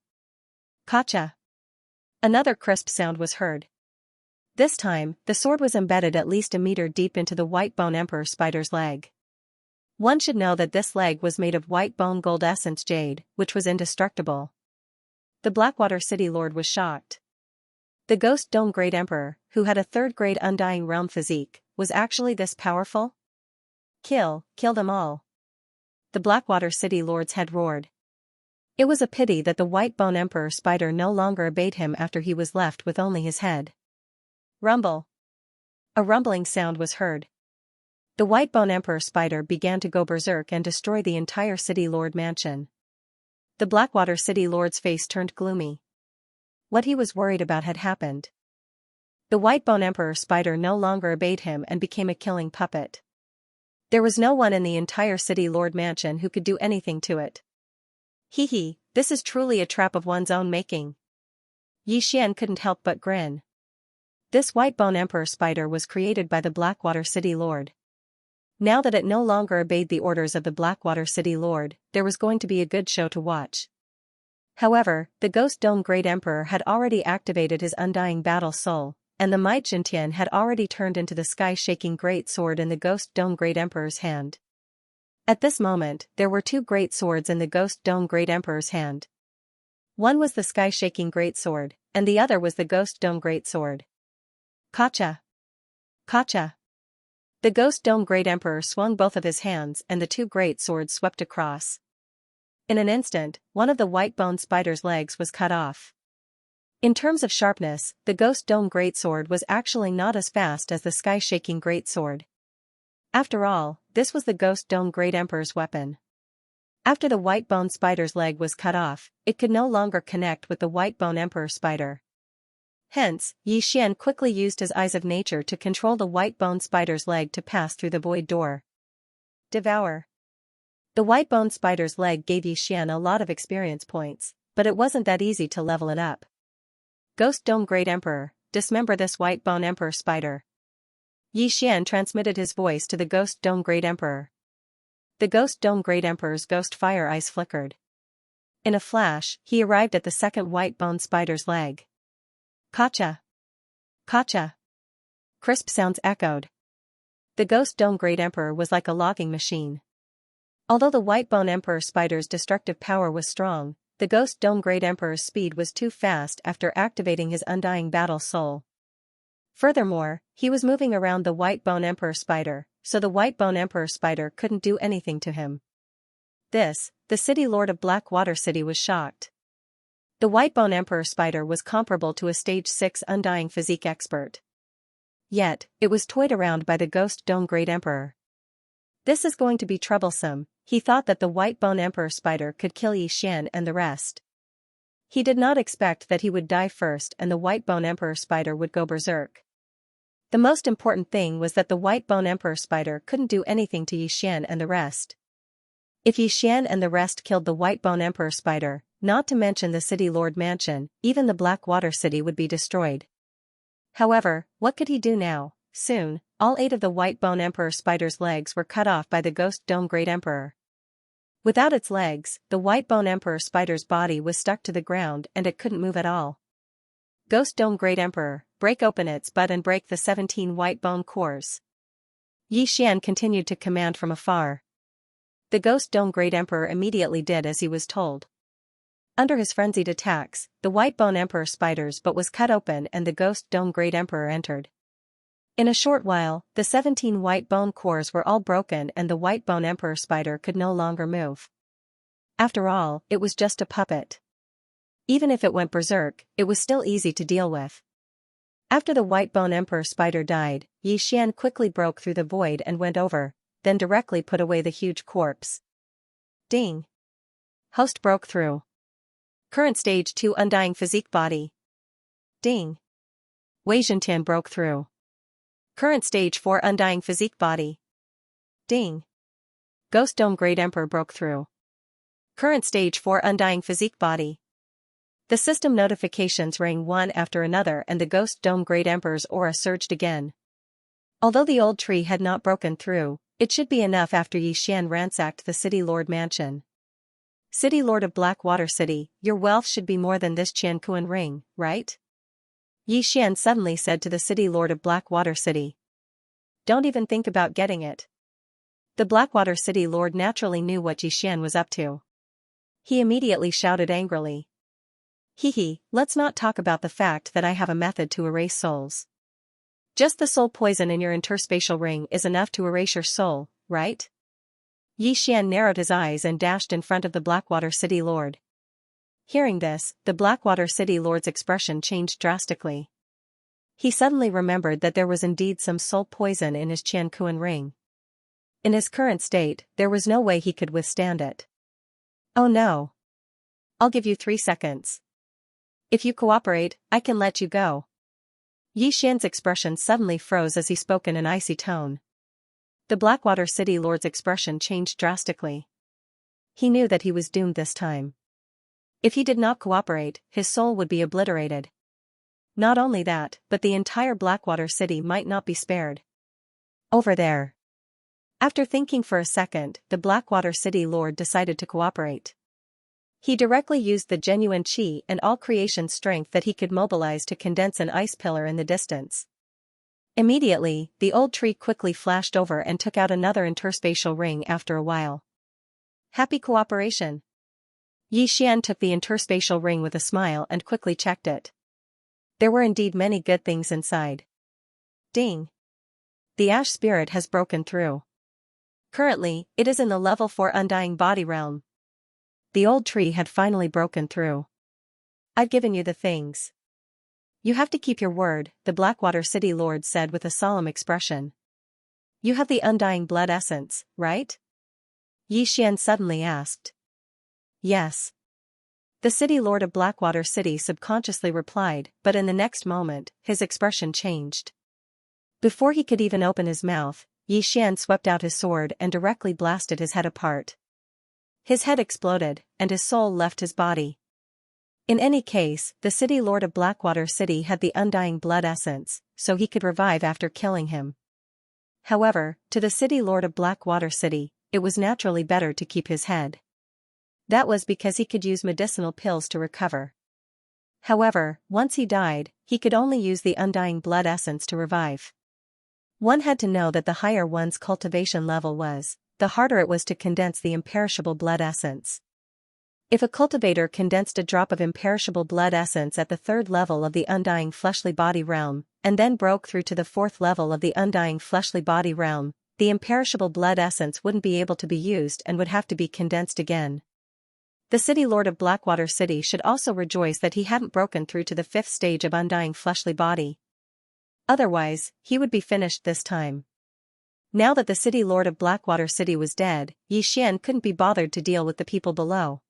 [SPEAKER 1] Gotcha! Another crisp sound was heard. This time, the sword was embedded at least a meter deep into the Whitebone Emperor spider's leg. One should know that this leg was made of Whitebone Gold Essence Jade, which was indestructible. The Blackwater City Lord was shocked. The Ghost Dome Great Emperor, who had a 3rd-grade Undying Realm physique, was actually this powerful? Kill them all. The Blackwater City Lord's head roared. It was a pity that the Whitebone Emperor spider no longer obeyed him after he was left with only his head. Rumble. A rumbling sound was heard. The Whitebone Emperor spider began to go berserk and destroy the entire City Lord mansion. The Blackwater City Lord's face turned gloomy. What he was worried about had happened. The Whitebone Emperor spider no longer obeyed him and became a killing puppet. There was no one in the entire City Lord mansion who could do anything to it. Hee hee, this is truly a trap of one's own making. Yi Xian couldn't help but grin. This Whitebone Emperor spider was created by the Blackwater City Lord. Now that it no longer obeyed the orders of the Blackwater City Lord, there was going to be a good show to watch. However, the Ghost Dome Great Emperor had already activated his Undying Battle Soul, and the Might Jintian had already turned into the sky-shaking Great Sword in the Ghost Dome Great Emperor's hand. At this moment, there were 2 great swords in the Ghost Dome Great Emperor's hand. One was the sky-shaking Great Sword, and the other was the Ghost Dome Great Sword. Gotcha! Gotcha! The Ghost Dome Great Emperor swung both of his hands and the 2 great swords swept across. In an instant, one of the Whitebone spider's legs was cut off. In terms of sharpness, the Ghost Dome Great Sword was actually not as fast as the sky-shaking Great Sword. After all, this was the Ghost Dome Great Emperor's weapon. After the Whitebone spider's leg was cut off, it could no longer connect with the Whitebone Emperor spider. Hence, Yi Xian quickly used his Eyes of Nature to control the Whitebone spider's leg to pass through the void door. Devour. The Whitebone spider's leg gave Yi Xian a lot of experience points, but it wasn't that easy to level it up. Ghost Dome Great Emperor, dismember this Whitebone Emperor spider. Yi Xian transmitted his voice to the Ghost Dome Great Emperor. The Ghost Dome Great Emperor's ghost fire eyes flickered. In a flash, he arrived at the second Whitebone spider's leg. Gotcha! Gotcha! Crisp sounds echoed. The Ghost Dome Great Emperor was like a logging machine. Although the Whitebone Emperor spider's destructive power was strong, the Ghost Dome Great Emperor's speed was too fast after activating his Undying Battle Soul. Furthermore, he was moving around the Whitebone Emperor spider, so the White Bone Emperor Spider couldn't do anything to him. The City Lord of Blackwater City was shocked. The White Bone Emperor Spider was comparable to a Stage 6 Undying Physique expert. Yet, it was toyed around by the Ghost Dome Great Emperor. This is going to be troublesome. He thought that the White Bone Emperor Spider could kill Xianxia and the rest. He did not expect that he would die first and the White Bone Emperor Spider would go berserk. The most important thing was that the White Bone Emperor Spider couldn't do anything to Xianxia and the rest. If Xianxia and the rest killed the White Bone Emperor Spider, not to mention the City Lord Mansion, even the Blackwater City would be destroyed. However, what could he do now? Soon, all 8 of the White Bone Emperor Spider's legs were cut off by the Ghost Dome Great Emperor. Without its legs, the White Bone Emperor Spider's body was stuck to the ground and it couldn't move at all. Ghost Dome Great Emperor, break open its butt and break the 17 white bone cores. Xianxia continued to command from afar. The Ghost Dome Great Emperor immediately did as he was told. Under his frenzied attacks, the White Bone Emperor Spider's butt was cut open and the Ghost Dome Great Emperor entered. In a short while, the 17 white bone cores were all broken and the White Bone Emperor Spider could no longer move. After all, it was just a puppet. Even if it went berserk, it was still easy to deal with. After the White Bone Emperor Spider died, Xianxia quickly broke through the void and went over, then directly put away the huge corpse. Ding! Host broke through. Current Stage 2 Undying Physique Body. Ding! Wei Zhentian broke through. Current Stage 4 Undying Physique Body. Ding! Ghost Dome Great Emperor broke through. Current Stage 4 Undying Physique Body. The system notifications rang one after another and the Ghost Dome Great Emperor's aura surged again. Although the old tree had not broken through, it should be enough after Xianxia ransacked the City Lord Mansion. City Lord of Blackwater City, your wealth should be more than this Qianquan ring, right? Xianxia suddenly said to the City Lord of Blackwater City. Don't even think about getting it. The Blackwater City Lord naturally knew what Xianxia was up to. He immediately shouted angrily. Hee, let's not talk about the fact that I have a method to erase souls. Just the soul poison in your interspatial ring is enough to erase your soul, right? Xianxia narrowed his eyes and dashed in front of the Blackwater City Lord. Hearing this, the Blackwater City Lord's expression changed drastically. He suddenly remembered that there was indeed some soul poison in his Qianquan ring. In his current state, there was no way he could withstand it. Oh no. I'll give you 3 seconds. If you cooperate, I can let you go. Xianxia's expression suddenly froze as he spoke in an icy tone. The Blackwater City Lord's expression changed drastically. He knew that he was doomed this time. If he did not cooperate, his soul would be obliterated. Not only that, but the entire Blackwater City might not be spared. Over there. After thinking for a second, the Blackwater City Lord decided to cooperate. He directly used the genuine chi and all creation strength that he could mobilize to condense an ice pillar in the distance. Immediately, the old tree quickly flashed over and took out another interspatial ring after a while. Happy cooperation. Xianxia took the interspatial ring with a smile and quickly checked it. There were indeed many good things inside. Ding! The ash spirit has broken through. Currently, it is in the level 4 Undying Body realm. The old tree had finally broken through. I've given you the things. You have to keep your word, the Blackwater City Lord said with a solemn expression. You have the undying blood essence, right? Xianxia suddenly asked. Yes. The City Lord of Blackwater City subconsciously replied, but in the next moment, his expression changed. Before he could even open his mouth, Xianxia swept out his sword and directly blasted his head apart. His head exploded, and his soul left his body. In any case, the City Lord of Blackwater City had the undying blood essence, so he could revive after killing him. However, to the City Lord of Blackwater City, it was naturally better to keep his head. That was because he could use medicinal pills to recover. However, once he died, he could only use the undying blood essence to revive. One had to know that the higher one's cultivation level was, the harder it was to condense the imperishable blood essence. If a cultivator condensed a drop of imperishable blood essence at the 3rd level of the undying fleshly body realm, and then broke through to the 4th level of the undying fleshly body realm, the imperishable blood essence wouldn't be able to be used and would have to be condensed again. The City Lord of Blackwater City should also rejoice that he hadn't broken through to the 5th stage of undying fleshly body. Otherwise, he would be finished this time. Now that the City Lord of Blackwater City was dead, Xian couldn't be bothered to deal with the people below.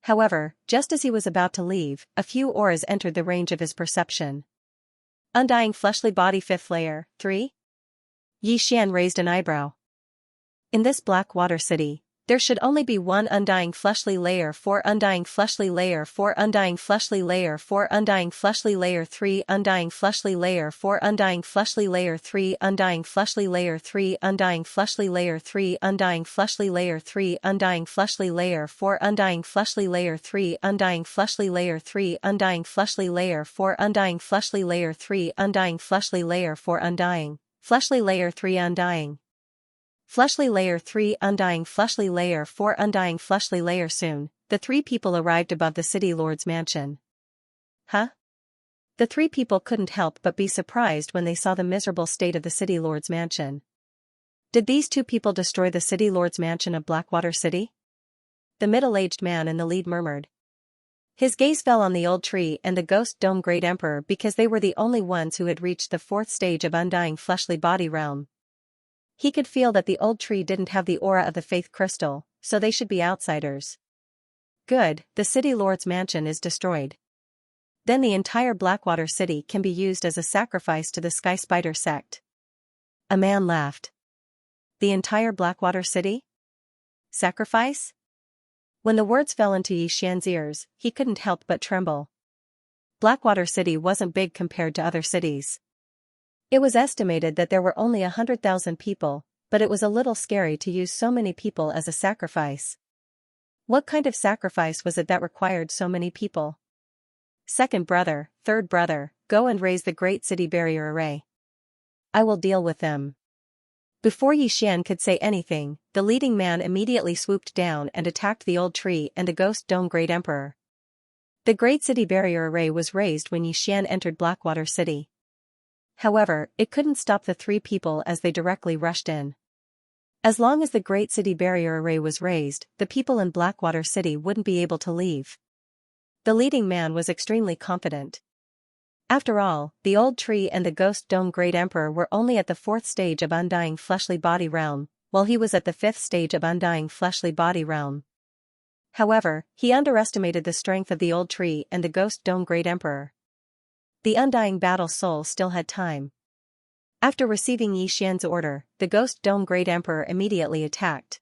[SPEAKER 1] However, just as he was about to leave, a few auras entered the range of his perception. Undying fleshly body 5th layer, 3? Xian raised an eyebrow. In this Blackwater City, there should only be one undying fleshly layer 4 undying fleshly layer 4 undying fleshly layer 4 undying fleshly layer 3 undying fleshly layer 4 undying fleshly layer 3 undying fleshly layer 3 undying fleshly layer 3 undying fleshly layer 3 undying fleshly layer 4 undying fleshly layer 3 undying fleshly layer 3 undying fleshly layer 4 undying fleshly layer 3 undying fleshly layer 4 undying fleshly layer 3 undying fleshly layer 3 undying fleshly layer 4 undying fleshly layer. Soon, the 3 people arrived above the City Lord's mansion. Huh? The 3 people couldn't help but be surprised when they saw the miserable state of the City Lord's mansion. Did these 2 people destroy the City Lord's mansion of Blackwater City? The middle-aged man in the lead murmured. His gaze fell on the old tree and the ghost dome Great Emperor because they were the only ones who had reached the 4th stage of undying fleshly body realm. He could feel that the old tree didn't have the aura of the faith crystal, so they should be outsiders. Good, the City Lord's mansion is destroyed. Then the entire Blackwater City can be used as a sacrifice to the Sky Spider sect. A man laughed. The entire Blackwater City? Sacrifice? When the words fell into Xian's ears, he couldn't help but tremble. Blackwater City wasn't big compared to other cities. It was estimated that there were only 100,000 people, but it was a little scary to use so many people as a sacrifice. What kind of sacrifice was it that required so many people? Second brother, third brother, go and raise the Great City Barrier Array. I will deal with them. Before Xian could say anything, the leading man immediately swooped down and attacked the old tree and the ghost dome Great Emperor. The Great City Barrier Array was raised when Xian entered Blackwater City. However, it couldn't stop the 3 people as they directly rushed in. As long as the Great City Barrier Array was raised, the people in Blackwater City wouldn't be able to leave. The leading man was extremely confident. After all, the old tree and the ghost dome Great Emperor were only at the 4th stage of undying fleshly body realm, while he was at the 5th stage of undying fleshly body realm. However, he underestimated the strength of the old tree and the ghost dome Great Emperor. The undying battle soul still had time. After receiving Xian's order, the ghost dome Great Emperor immediately attacked.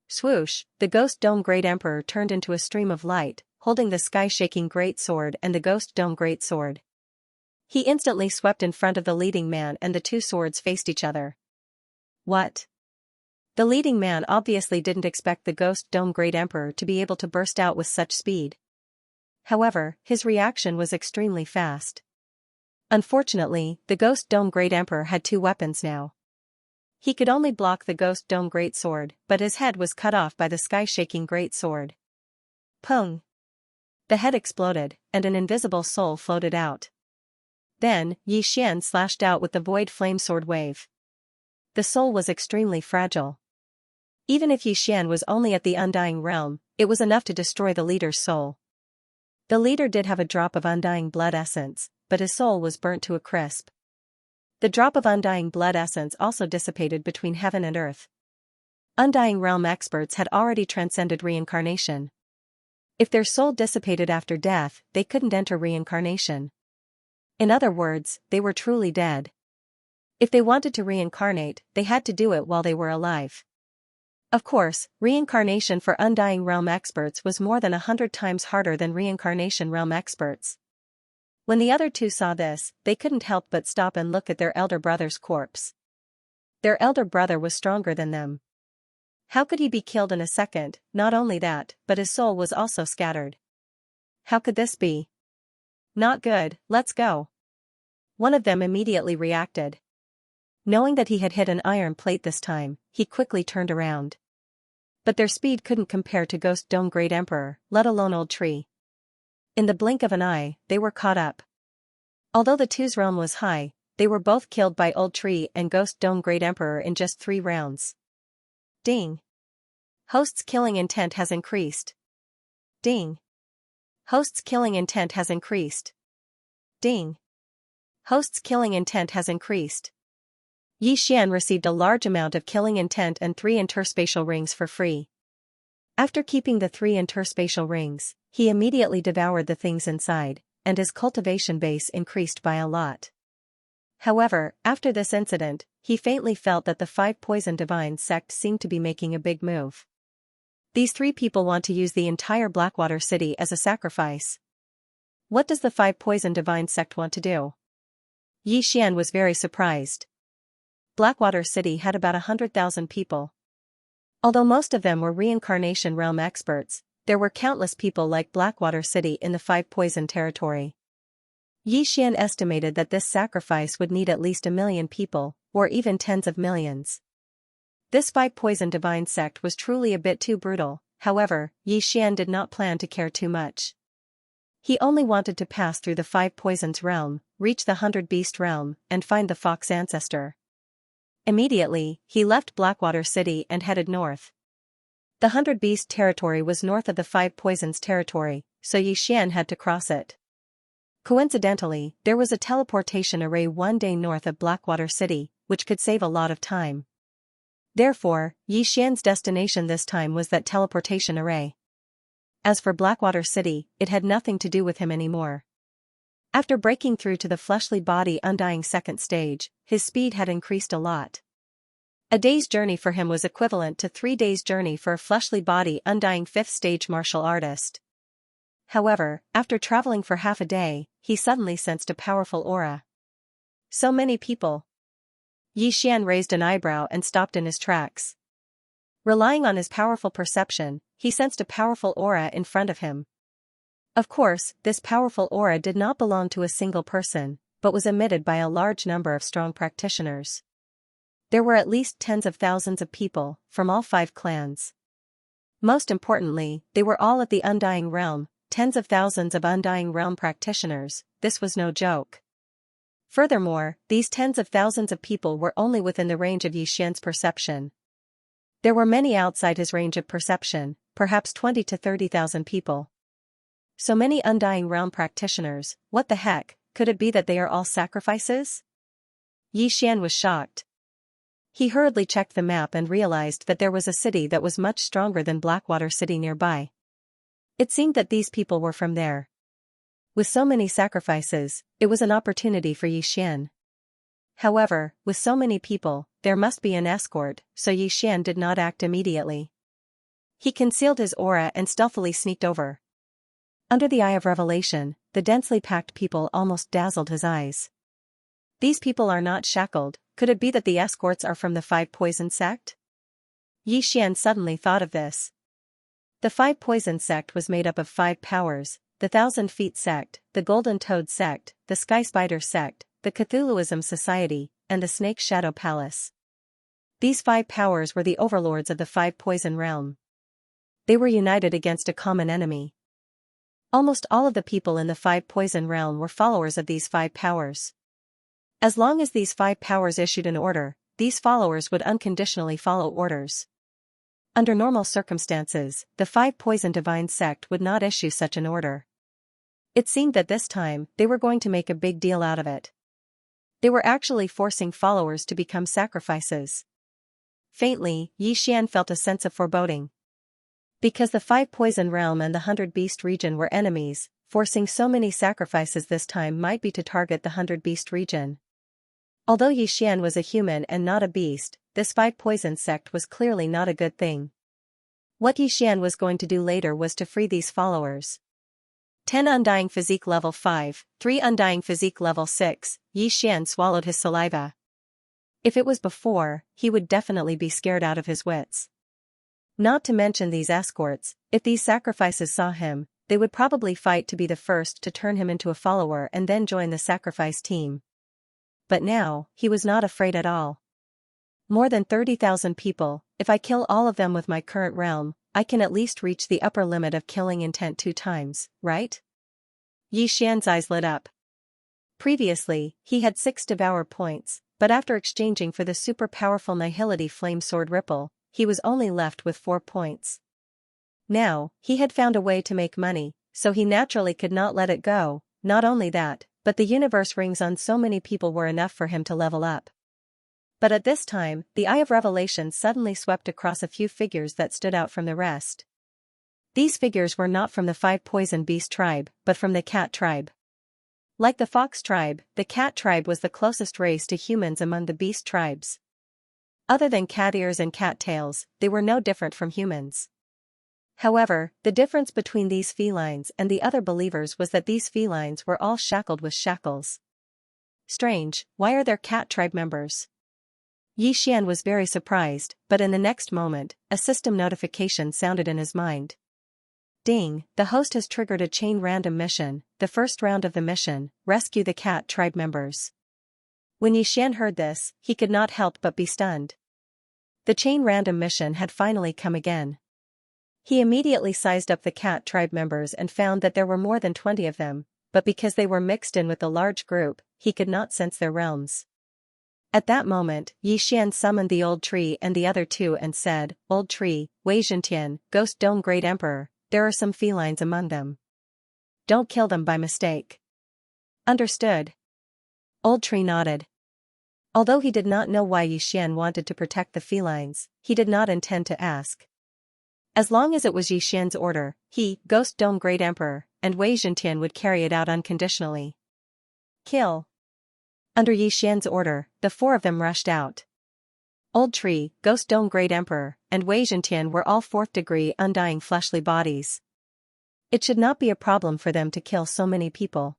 [SPEAKER 1] Swoosh, the ghost dome Great Emperor turned into a stream of light, holding the sky-shaking Great Sword and the ghost dome Great Sword. He instantly swept in front of the leading man and the 2 swords faced each other. What? The leading man obviously didn't expect the ghost dome Great Emperor to be able to burst out with such speed. However, his reaction was extremely fast. Unfortunately, the Ghost Dome Great Emperor had 2 weapons now. He could only block the Ghost Dome Great Sword, but his head was cut off by the sky-shaking Great Sword. Pung! The head exploded, and an invisible soul floated out. Then, Xian slashed out with the Void Flame Sword wave. The soul was extremely fragile. Even if Xian was only at the Undying Realm, it was enough to destroy the leader's soul. The leader did have a drop of undying blood essence, but his soul was burnt to a crisp. The drop of undying blood essence also dissipated between heaven and earth. Undying Realm experts had already transcended reincarnation. If their soul dissipated after death, they couldn't enter reincarnation. In other words, they were truly dead. If they wanted to reincarnate, they had to do it while they were alive. Of course, reincarnation for Undying Realm experts was more than 100 times harder than reincarnation realm experts. When the other 2 saw this, they couldn't help but stop and look at their elder brother's corpse. Their elder brother was stronger than them. How could he be killed in a second? Not only that, but his soul was also scattered. How could this be? Not good, let's go. One of them immediately reacted. Knowing that he had hit an iron plate this time, he quickly turned around. But their speed couldn't compare to Ghost Dome Great Emperor, let alone Old Tree. In the blink of an eye, they were caught up. Although the two's realm was high, they were both killed by Old Tree and Ghost Dome Great Emperor in just 3 rounds. Ding. Host's killing intent has increased. Ding. Host's killing intent has increased. Ding. Host's killing intent has increased. Yi Xian received a large amount of killing intent and 3 interspatial rings for free. After keeping the 3 interspatial rings, he immediately devoured the things inside, and his cultivation base increased by a lot. However, after this incident, he faintly felt that the 5 poison divine sect seemed to be making a big move. These 3 people want to use the entire Blackwater City as a sacrifice. What does the 5 poison divine sect want to do? Yi Xian was very surprised. Blackwater City had about 100,000 people. Although most of them were reincarnation realm experts, there were countless people like Blackwater City in the 5 poison territory. Yi Xian estimated that this sacrifice would need at least 1 million people, or even tens of millions. This 5 poison divine sect was truly a bit too brutal. However, Yi Xian did not plan to care too much. He only wanted to pass through the 5 poisons realm, reach the 100 beast realm, and find the fox ancestor. Immediately, he left Blackwater City and headed north. The 100 beast territory was north of the 5 poisons territory, so Yi Xian had to cross it. Coincidentally, there was a teleportation array 1 day north of Blackwater City, which could save a lot of time. Therefore, Yi Xian's destination this time was that teleportation array. As for Blackwater City, it had nothing to do with him anymore. After breaking through to the fleshly body undying 2nd stage, his speed had increased a lot. A day's journey for him was equivalent to 3 days' journey for a fleshly body undying 5th stage martial artist. However, after traveling for half a day, he suddenly sensed a powerful aura. So many people. Yi Xian raised an eyebrow and stopped in his tracks. Relying on his powerful perception, he sensed a powerful aura in front of him. Of course, this powerful aura did not belong to a single person, but was emitted by a large number of strong practitioners. There were at least tens of thousands of people, from all 5 clans. Most importantly, they were all at the Undying Realm, tens of thousands of Undying Realm practitioners. This was no joke. Furthermore, these tens of thousands of people were only within the range of Yi Xian's perception. There were many outside his range of perception, perhaps 20 to 30,000 people. So many Undying Realm practitioners, what the heck, could it be that they are all sacrifices? Yi Xian was shocked. He hurriedly checked the map and realized that there was a city that was much stronger than Blackwater City nearby. It seemed that these people were from there. With so many sacrifices, it was an opportunity for Yi Xian. However, with so many people, there must be an escort, so Yi Xian did not act immediately. He concealed his aura and stealthily sneaked over. Under the eye of revelation, the densely packed people almost dazzled his eyes. These people are not shackled. Could it be that the escorts are from the 5 poison sect? Yi Xian suddenly thought of this. The 5 poison sect was made up of 5 powers, the 1,000 Feet sect, the Golden Toad sect, the Sky Spider sect, the Cthulhuism Society, and the Snake Shadow Palace. These 5 powers were the overlords of the 5 poison realm. They were united against a common enemy. Almost all of the people in the 5 poison realm were followers of these 5 powers. As long as these 5 powers issued an order, these followers would unconditionally follow orders. Under normal circumstances, the 5 poison divine sect would not issue such an order. It seemed that this time, they were going to make a big deal out of it. They were actually forcing followers to become sacrifices. Faintly, Yi Xian felt a sense of foreboding. Because the 5 poison realm and the 100 beast region were enemies, forcing so many sacrifices this time might be to target the 100 beast region. Although Yi Xian was a human and not a beast, this 5 poison sect was clearly not a good thing. What Yi Xian was going to do later was to free these followers. 10 Undying Physique Level 5, 3 Undying Physique Level 6, Yi Xian swallowed his saliva. If it was before, he would definitely be scared out of his wits. Not to mention these escorts, if these sacrifices saw him, they would probably fight to be the first to turn him into a follower and then join the sacrifice team. But now, he was not afraid at all. More than 30,000 people, if I kill all of them with my current realm, I can at least reach the upper limit of killing intent 2 times, right? Yi Xian's eyes lit up. Previously, he had 6 Devour points, but after exchanging for the super-powerful Nihility Flame Sword Ripple, he was only left with 4 points. Now, he had found a way to make money, so he naturally could not let it go. Not only that, but the universe rings on so many people were enough for him to level up. But at this time, the Eye of Revelation suddenly swept across a few figures that stood out from the rest. These figures were not from the 5 Poison Beast tribe, but from the Cat tribe. Like the Fox tribe, the Cat tribe was the closest race to humans among the beast tribes. Other than cat ears and cat tails, they were no different from humans. However, the difference between these felines and the other believers was that these felines were all shackled with shackles. Strange, why are there cat tribe members? Xian was very surprised, but in the next moment, a system notification sounded in his mind. Ding, the host has triggered a chain random mission, the first round of the mission, rescue the cat tribe members. When Xian heard this, he could not help but be stunned. The chain random mission had finally come again. He immediately sized up the cat tribe members and found that there were more than 20 of them, but because they were mixed in with the large group, he could not sense their realms. At that moment, Xian summoned the Old Tree and the other 2 and said, "Old Tree, Wei Zhentian, Ghost Dome Great Emperor, there are some felines among them. Don't kill them by mistake." Understood. Old Tree nodded. Although he did not know why Xian wanted to protect the felines, he did not intend to ask. As long as it was Xian's order, he, Ghost Dome Great Emperor, and Wei Zhentian would carry it out unconditionally. Kill. Under Xian's order, the 4 of them rushed out. Old Tree, Ghost Dome Great Emperor, and Wei Zhentian were all 4th-degree undying fleshly bodies. It should not be a problem for them to kill so many people.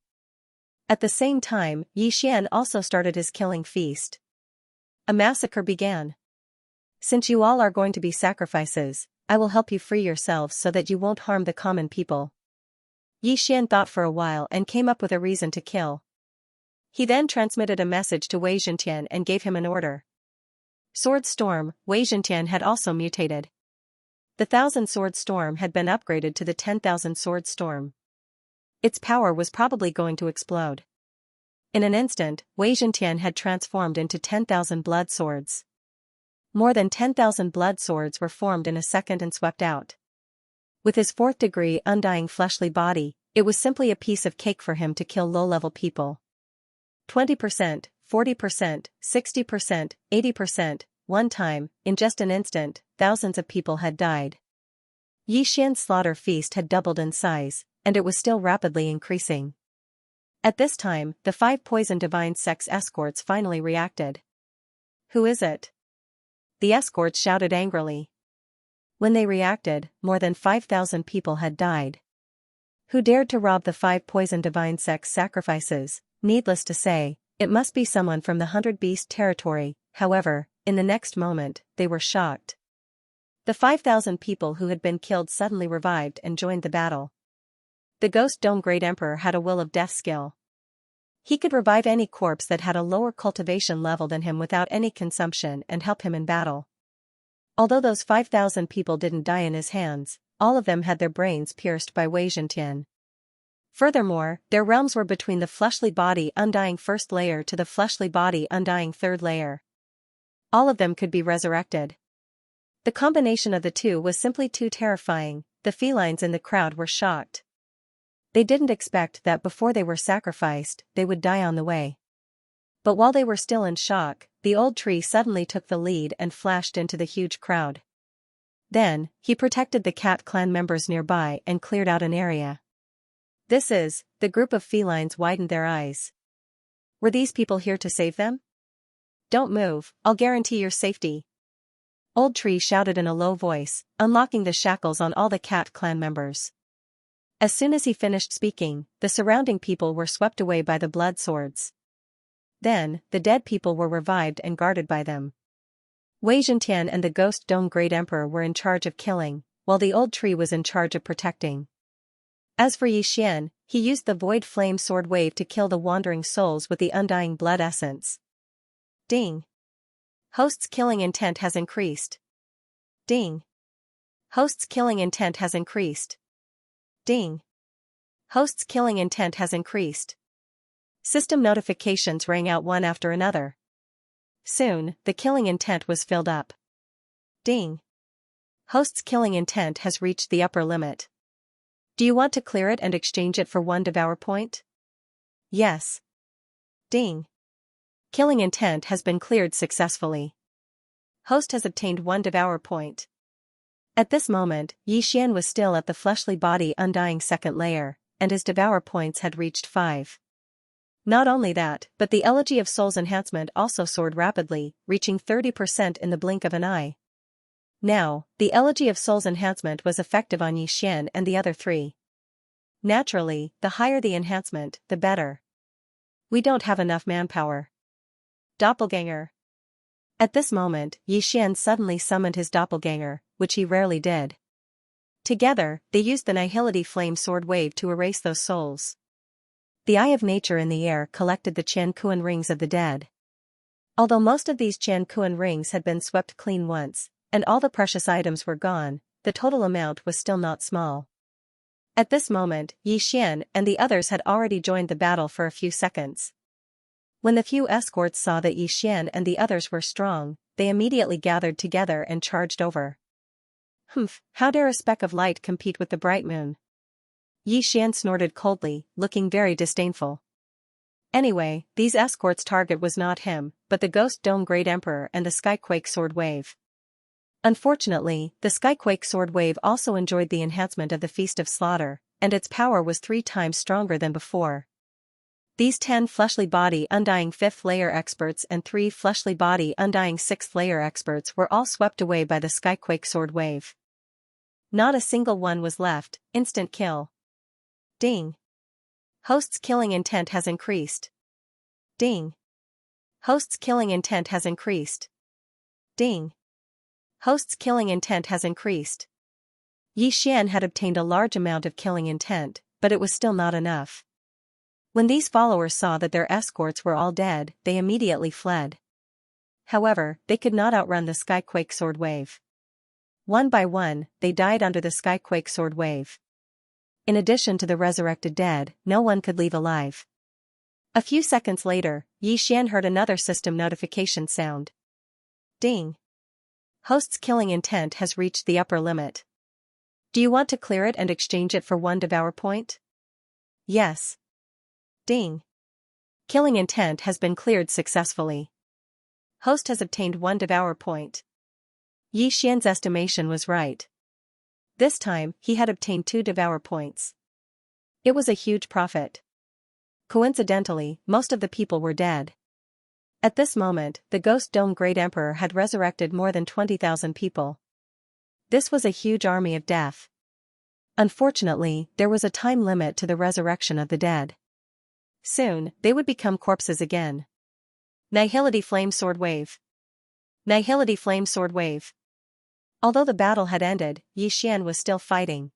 [SPEAKER 1] At the same time, Xian also started his killing feast. A massacre began. "Since you all are going to be sacrifices, I will help you free yourselves so that you won't harm the common people." Xian thought for a while and came up with a reason to kill. He then transmitted a message to Wei Zhentian and gave him an order. Sword Storm, Wei Zhentian had also mutated. The 1,000 Sword Storm had been upgraded to the 10,000 Sword Storm. Its power was probably going to explode. In an instant, Wei Zhentian had transformed into 10,000 blood swords. More than 10,000 blood swords were formed in a second and swept out. With his 4th-degree undying fleshly body, it was simply a piece of cake for him to kill low-level people. 20%, 40%, 60%, 80%, one time, in just an instant, thousands of people had died. Xian's slaughter feast had doubled in size, and it was still rapidly increasing. At this time, the 5 Poison Divine Sex escorts finally reacted. "Who is it?" The escorts shouted angrily. When they reacted, more than 5,000 people had died. Who dared to rob the 5 Poison Divine Sex sacrifices? Needless to say, it must be someone from the 100 Beast territory. However, in the next moment, they were shocked. The 5,000 people who had been killed suddenly revived and joined the battle. The Ghost Dome Great Emperor had a will of death skill. He could revive any corpse that had a lower cultivation level than him without any consumption and help him in battle. Although those 5,000 people didn't die in his hands, all of them had their brains pierced by Wei Zhentian. Furthermore, their realms were between the fleshly body undying 1st layer to the fleshly body undying 3rd layer. All of them could be resurrected. The combination of the 2 was simply too terrifying. The felines in the crowd were shocked. They didn't expect that before they were sacrificed, they would die on the way. But while they were still in shock, the Old Tree suddenly took the lead and flashed into the huge crowd. Then, he protected the cat clan members nearby and cleared out an area. The group of felines widened their eyes. Were these people here to save them? "Don't move, I'll guarantee your safety." Old Tree shouted in a low voice, unlocking the shackles on all the cat clan members. As soon as he finished speaking, the surrounding people were swept away by the blood swords. Then, the dead people were revived and guarded by them. Wei Zhentian and the Ghost Dome Great Emperor were in charge of killing, while the Old Tree was in charge of protecting. As for Xian, he used the Void Flame Sword Wave to kill the wandering souls with the undying blood essence. Ding. Host's killing intent has increased. Ding. Host's killing intent has increased. Ding. Host's killing intent has increased. System notifications rang out one after another. Soon, the killing intent was filled up. Ding. Host's killing intent has reached the upper limit. Do you want to clear it and exchange it for one devour point? Yes. Ding. Killing intent has been cleared successfully. Host has obtained one devour point. At this moment, Xian was still at the fleshly body undying second layer, and his devour points had reached 5. Not only that, but the Elegy of Soul's enhancement also soared rapidly, reaching 30% in the blink of an eye. Now, the Elegy of Soul's enhancement was effective on Xian and the other 3. Naturally, the higher the enhancement, the better. We don't have enough manpower. Doppelganger. At this moment, Xian suddenly summoned his doppelganger, which he rarely did. Together, they used the Nihility Flame Sword Wave to erase those souls. The Eye of Nature in the air collected the Qianquan rings of the dead. Although most of these Qianquan rings had been swept clean once, and all the precious items were gone, the total amount was still not small. At this moment, Xian and the others had already joined the battle for a few seconds. When the few escorts saw that Xian and the others were strong, they immediately gathered together and charged over. Humph, how dare a speck of light compete with the bright moon? Xian snorted coldly, looking very disdainful. Anyway, these escorts' target was not him, but the Ghost Dome Great Emperor and the Skyquake Sword Wave. Unfortunately, the Skyquake Sword Wave also enjoyed the enhancement of the Feast of Slaughter, and its power was 3 times stronger than before. These 10 fleshly body undying 5th layer experts and 3 fleshly body undying 6th layer experts were all swept away by the Skyquake Sword Wave. Not a single one was left. Instant kill. Ding. Host's killing intent has increased. Ding. Host's killing intent has increased. Ding. Host's killing intent has increased. Xian had obtained a large amount of killing intent, but it was still not enough. When these followers saw that their escorts were all dead, they immediately fled. However, they could not outrun the Skyquake Sword Wave. One by one, they died under the Skyquake Sword Wave. In addition to the resurrected dead, no one could leave alive. A few seconds later, Xian heard another system notification sound. Ding. Host's killing intent has reached the upper limit. Do you want to clear it and exchange it for one devour point? Yes. Ding. Killing intent has been cleared successfully. Host has obtained one devour point. Xian's estimation was right. This time, he had obtained 2 devour points. It was a huge profit. Coincidentally, most of the people were dead. At this moment, the Ghost Dome Great Emperor had resurrected more than 20,000 people. This was a huge army of death. Unfortunately, there was a time limit to the resurrection of the dead. Soon, they would become corpses again. Nihility Flame Sword Wave. Nihility Flame Sword Wave. Although the battle had ended, Xian was still fighting.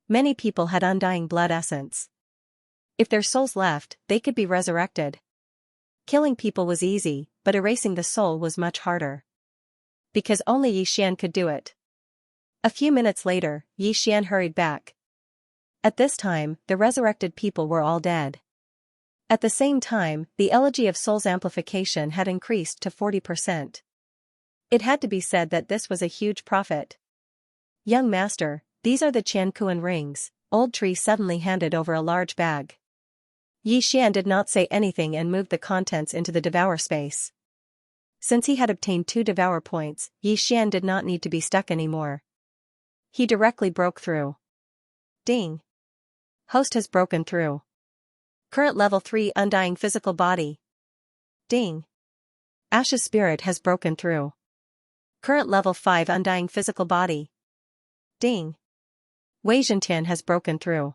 [SPEAKER 1] Many people had undying blood essence. If their souls left, they could be resurrected. Killing people was easy, but erasing the soul was much harder. Because only Xian could do it. A few minutes later, Xian hurried back. At this time, the resurrected people were all dead. At the same time, the Elegy of Soul's amplification had increased to 40%. It had to be said that this was a huge profit. Young master, these are the Qianquan rings. Old Tree suddenly handed over a large bag. Xian did not say anything and moved the contents into the devour space. Since he had obtained 2 devour points, Xian did not need to be stuck anymore. He directly broke through. Ding. Host has broken through. Current level 3 undying physical body. Ding. Ash's spirit has broken through. Current level 5 undying physical body. Ding. Wei Zhentian has broken through.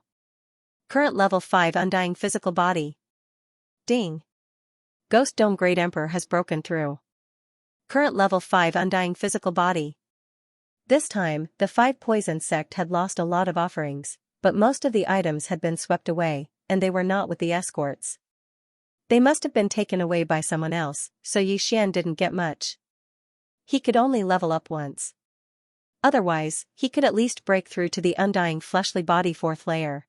[SPEAKER 1] Current level 5 undying physical body. Ding. Ghost Dome Great Emperor has broken through. Current level 5 undying physical body. This time, the 5 poison sect had lost a lot of offerings, but most of the items had been swept away, and they were not with the escorts. They must have been taken away by someone else, so Xian didn't get much. He could only level up once. Otherwise, he could at least break through to the undying fleshly body 4th layer.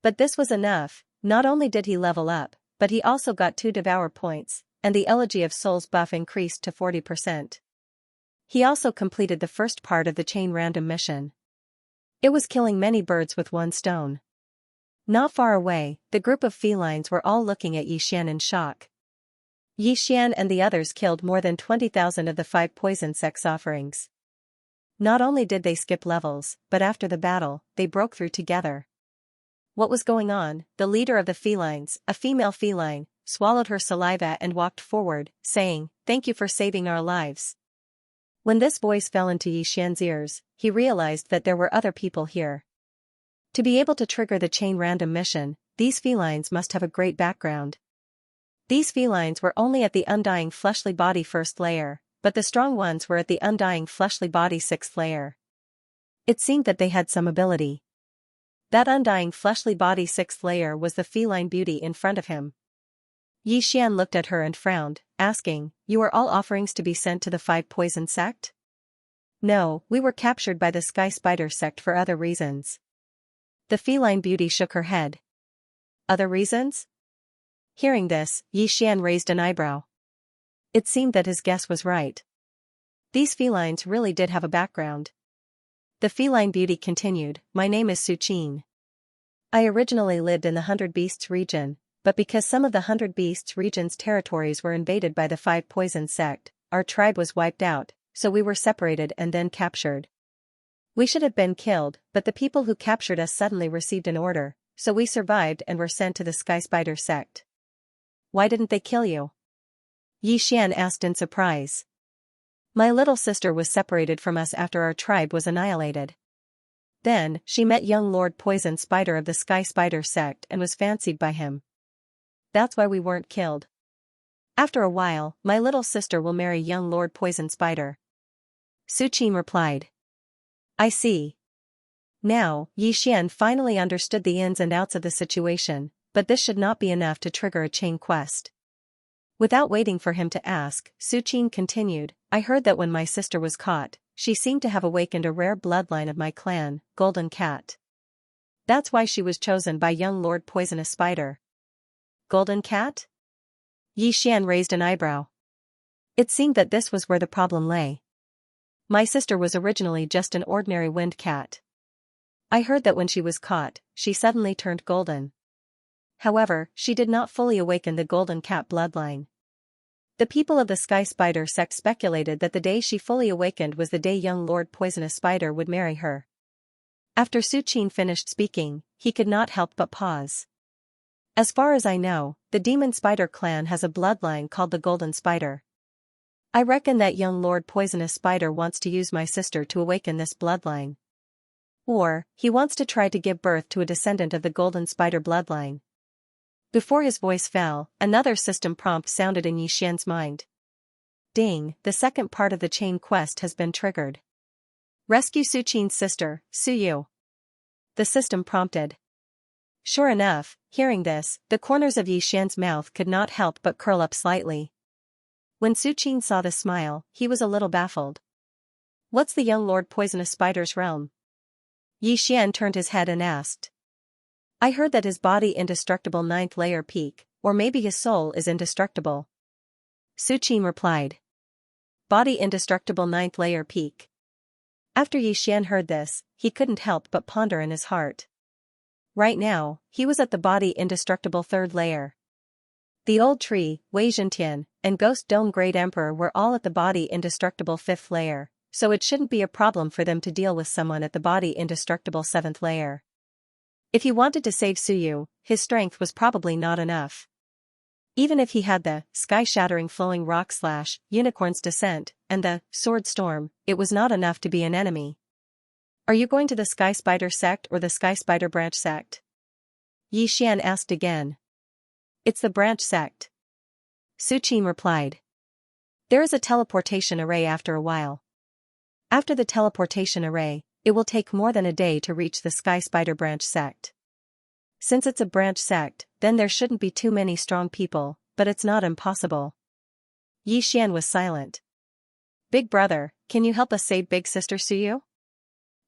[SPEAKER 1] But this was enough. Not only did he level up, but he also got 2 Devour points, and the Elegy of Souls buff increased to 40%. He also completed the first part of the chain random mission. It was killing many birds with one stone. Not far away, the group of felines were all looking at Xian in shock. Xian and the others killed more than 20,000 of the 5 poison sex offerings. Not only did they skip levels, but after the battle, they broke through together. What was going on? The leader of the felines, a female feline, swallowed her saliva and walked forward, saying, "Thank you for saving our lives." When this voice fell into Xian's ears, he realized that there were other people here. To be able to trigger the chain random mission, these felines must have a great background. These felines were only at the undying fleshly body 1st layer, but the strong ones were at the undying fleshly body 6th layer. It seemed that they had some ability. That undying fleshly body 6th layer was the feline beauty in front of him. Xian looked at her and frowned, asking, "You are all offerings to be sent to the 5 poison sect?" "No, we were captured by the Sky Spider sect for other reasons." The feline beauty shook her head. "Other reasons?" Hearing this, Xian raised an eyebrow. It seemed that his guess was right. These felines really did have a background. The feline beauty continued, "My name is Suqin. I originally lived in the 100 Beasts region, but because some of the 100 Beasts region's territories were invaded by the 5 poison sect, our tribe was wiped out, so we were separated and then captured. We should have been killed, but the people who captured us suddenly received an order, so we survived and were sent to the Sky Spider sect." "Why didn't they kill you?" Xian asked in surprise. "My little sister was separated from us after our tribe was annihilated. Then, she met young Lord Poison Spider of the Sky Spider sect and was fancied by him. That's why we weren't killed. After a while, my little sister will marry young Lord Poison Spider." Suqin replied. "I see." Now, Xian finally understood the ins and outs of the situation, but this should not be enough to trigger a chain quest. Without waiting for him to ask, Suqin continued, "I heard that when my sister was caught, she seemed to have awakened a rare bloodline of my clan, Golden Cat. That's why she was chosen by young Lord Poisonous Spider." "Golden Cat?" Xian raised an eyebrow. It seemed that this was where the problem lay. "My sister was originally just an ordinary wind cat. I heard that when she was caught, she suddenly turned golden. However, she did not fully awaken the Golden Cat bloodline. The people of the Sky Spider sect speculated that the day she fully awakened was the day young Lord Poisonous Spider would marry her." After Suqin finished speaking, he could not help but pause. "As far as I know, the Demon Spider clan has a bloodline called the Golden Spider. I reckon that young Lord Poisonous Spider wants to use my sister to awaken this bloodline. Or, he wants to try to give birth to a descendant of the Golden Spider bloodline." Before his voice fell, another system prompt sounded in Xian's mind. "Ding, the second part of the chain quest has been triggered. Rescue Suqin's sister, Suyu." The system prompted. Sure enough, hearing this, the corners of Xian's mouth could not help but curl up slightly. When Suqin saw the smile, he was a little baffled. "What's the young Lord Poisonous Spider's realm?" Xian turned his head and asked. "I heard that his body indestructible 9th layer peak, or maybe his soul is indestructible." Suqin replied. "Body indestructible 9th layer peak." After Xian heard this, he couldn't help but ponder in his heart. Right now, he was at the body indestructible 3rd layer. The old tree, Wei Zhentian, and Ghost Dome Great Emperor were all at the body indestructible 5th layer, so it shouldn't be a problem for them to deal with someone at the body indestructible 7th layer. If he wanted to save Suyu, his strength was probably not enough. Even if he had the sky-shattering flowing rock slash, unicorn's descent, and the sword storm, it was not enough to be an enemy. "Are you going to the Sky Spider sect or the Sky Spider branch sect?" Xian asked again. "It's the branch sect." Suqin replied. "There is a teleportation array after a while. After the teleportation array, it will take more than a day to reach the Sky Spider branch sect. Since it's a branch sect, then there shouldn't be too many strong people, but it's not impossible." Xian was silent. "Big brother, can you help us save big sister Suyu?"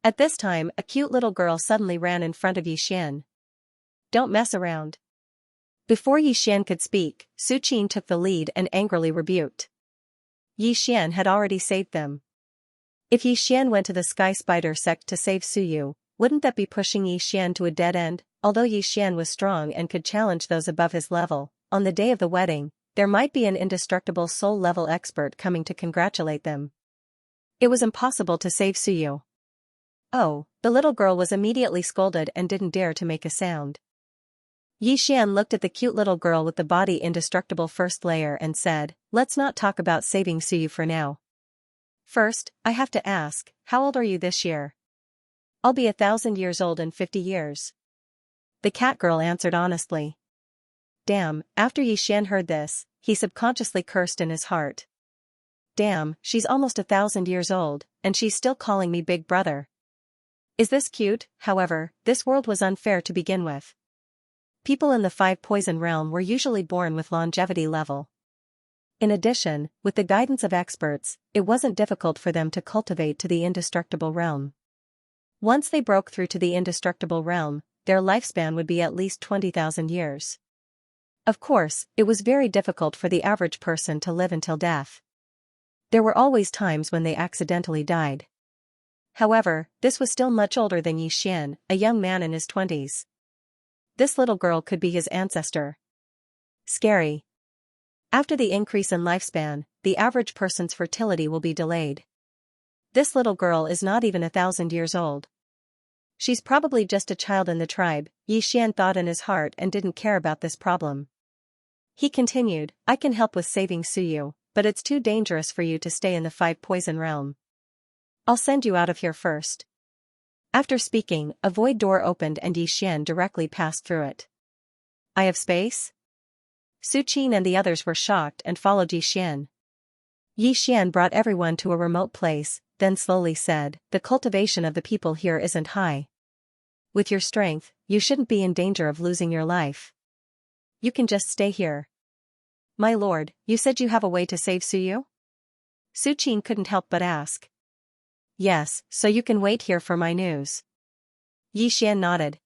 [SPEAKER 1] At this time, a cute little girl suddenly ran in front of Xian. "Don't mess around. Before Yi Xian could speak, Su Qin took the lead and angrily rebuked. Yi Xian had already saved them. If Yi Xian went to the Sky Spider sect to save Su Yu, wouldn't that be pushing Yi Xian to a dead end? Although Yi Xian was strong and could challenge those above his level, on the day of the wedding, there might be an indestructible soul-level expert coming to congratulate them. It was impossible to save Su Yu. Oh, the little girl was immediately scolded and didn't dare to make a sound. Yi Xian looked at the cute little girl with the body indestructible first layer and said, "Let's not talk about saving Su Yu for now. First, I have to ask, how old are you this year?" "I'll be 1,000 years old in 50 years. The cat girl answered honestly. Damn, after Yi Xian heard this, he subconsciously cursed in his heart. Damn, she's almost 1,000 years old, and she's still calling me big brother. Is this cute? However, this world was unfair to begin with. People in the 5 poison realm were usually born with longevity level. In addition, with the guidance of experts, it wasn't difficult for them to cultivate to the indestructible realm. Once they broke through to the indestructible realm, their lifespan would be at least 20,000 years. Of course, it was very difficult for the average person to live until death. There were always times when they accidentally died. However, this was still much older than Yi Xian, a young man in his 20s. This little girl could be his ancestor. Scary. After the increase in lifespan, the average person's fertility will be delayed. This little girl is not even 1,000 years old. She's probably just a child in the tribe, Yi Xian thought in his heart and didn't care about this problem. He continued, "I can help with saving Su Yu, but it's too dangerous for you to stay in the 5 poison realm. I'll send you out of here first." After speaking, a void door opened and Yi Xian directly passed through it. "I have space?" Su Qin and the others were shocked and followed Yi Xian. Yi Xian brought everyone to a remote place, then slowly said, "The cultivation of the people here isn't high. With your strength, you shouldn't be in danger of losing your life. You can just stay here." "My lord, you said you have a way to save Su Yu?" Su Qin couldn't help but ask. "Yes, so you can wait here for my news." Yi Xian nodded.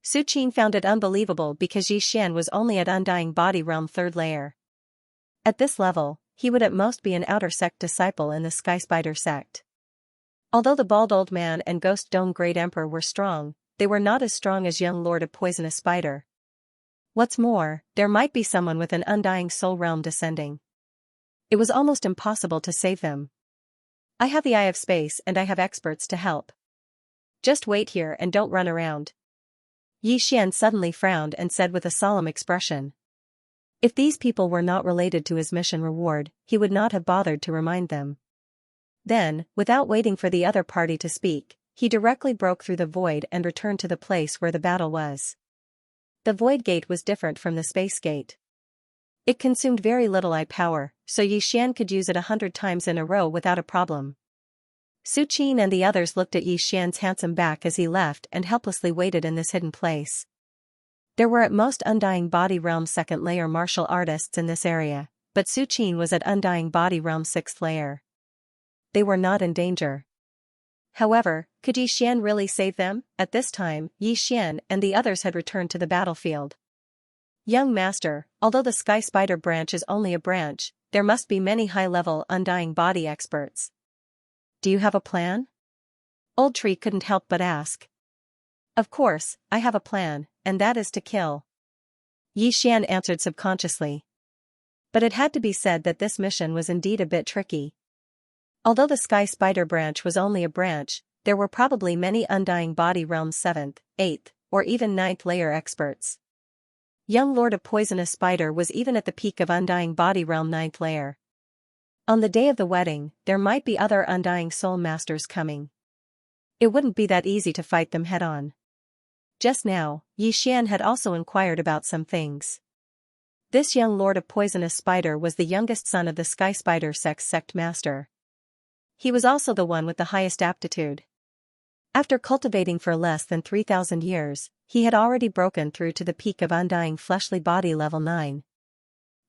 [SPEAKER 1] Su Qin found it unbelievable because Yi Xian was only at Undying Body Realm 3rd layer. At this level, he would at most be an outer sect disciple in the Sky Spider sect. Although the bald old man and Ghost Dome Great Emperor were strong, they were not as strong as young Lord of Poisonous Spider. What's more, there might be someone with an Undying Soul Realm descending. It was almost impossible to save them. "I have the Eye of Space and I have experts to help. Just wait here and don't run around." Yi Xian suddenly frowned and said with a solemn expression. If these people were not related to his mission reward, he would not have bothered to remind them. Then, without waiting for the other party to speak, he directly broke through the void and returned to the place where the battle was. The void gate was different from the space gate. It consumed very little eye power, so Yi Xian could use it 100 times in a row without a problem. Su Qin and the others looked at Yi Xian's handsome back as he left and helplessly waited in this hidden place. There were at most Undying Body Realm 2nd layer martial artists in this area, but Su Qin was at Undying Body Realm 6th layer. They were not in danger. However, could Yi Xian really save them? At this time, Yi Xian and the others had returned to the battlefield. "Young master, although the Sky Spider branch is only a branch, there must be many high-level Undying Body experts. Do you have a plan?" Old Tree couldn't help but ask. "Of course, I have a plan, and that is to kill." Yi Xian answered subconsciously. But it had to be said that this mission was indeed a bit tricky. Although the Sky Spider branch was only a branch, there were probably many Undying Body Realm 7th, 8th, or even 9th layer experts. Young Lord of Poisonous Spider was even at the peak of Undying Body Realm 9th layer. On the day of the wedding, there might be other Undying Soul Masters coming. It wouldn't be that easy to fight them head-on. Just now, Yi Xian had also inquired about some things. This young Lord of Poisonous Spider was the youngest son of the Sky Spider sect master. He was also the one with the highest aptitude. After cultivating for less than 3,000 years, he had already broken through to the peak of Undying Fleshly Body level 9.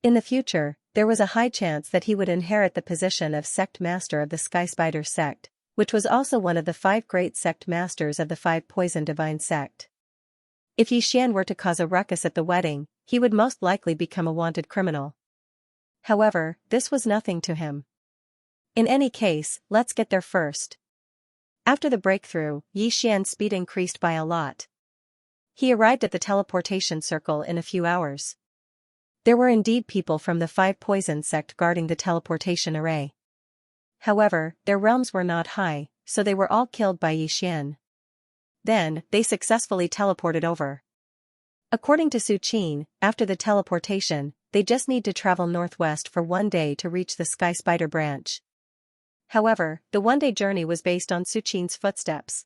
[SPEAKER 1] In the future, there was a high chance that he would inherit the position of sect master of the Sky Spider sect, which was also one of the 5 great sect masters of the 5 poison divine sect. If Yi Xian were to cause a ruckus at the wedding, he would most likely become a wanted criminal. However, this was nothing to him. In any case, let's get there first. After the breakthrough, Xian's speed increased by a lot. He arrived at the teleportation circle in a few hours. There were indeed people from the 5 Poison sect guarding the teleportation array. However, their realms were not high, so they were all killed by Xian. Then, they successfully teleported over. According to Su Qin, after the teleportation, they just need to travel northwest for 1 day to reach the Sky Spider branch. However, the 1-day journey was based on Su Qin's footsteps.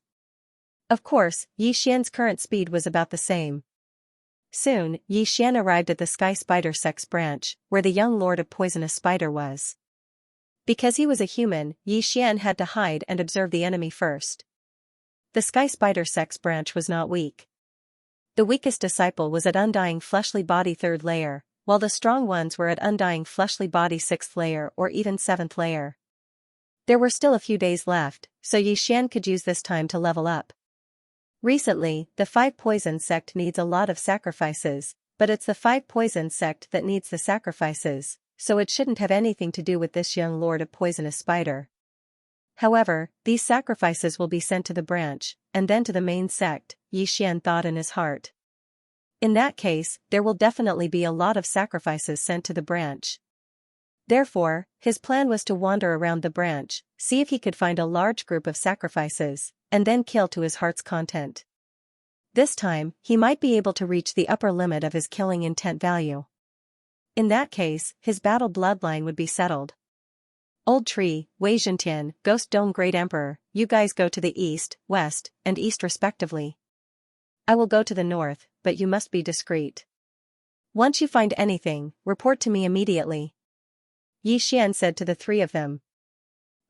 [SPEAKER 1] Of course, Xian's current speed was about the same. Soon, Xian arrived at the Sky Spider sect's branch, where the young Lord of Poisonous Spider was. Because he was a human, Xian had to hide and observe the enemy first. The Sky Spider sect's branch was not weak. The weakest disciple was at Undying Fleshly Body 3rd layer, while the strong ones were at Undying Fleshly Body 6th layer or even 7th layer. There were still a few days left, so Xian could use this time to level up. Recently, the 5 Poison sect needs a lot of sacrifices, but it's the 5 Poison sect that needs the sacrifices, so it shouldn't have anything to do with this young Lord of Poisonous Spider. However, these sacrifices will be sent to the branch, and then to the main sect, Xian thought in his heart. In that case, there will definitely be a lot of sacrifices sent to the branch. Therefore, his plan was to wander around the branch, see if he could find a large group of sacrifices, and then kill to his heart's content. This time, he might be able to reach the upper limit of his killing intent value. In that case, his battle bloodline would be settled. Old Tree, Wei Zhentian, Ghost Dome Great Emperor, you guys go to the east, west, and east respectively. I will go to the north, but you must be discreet. Once you find anything, report to me immediately. Xian said to the 3 of them.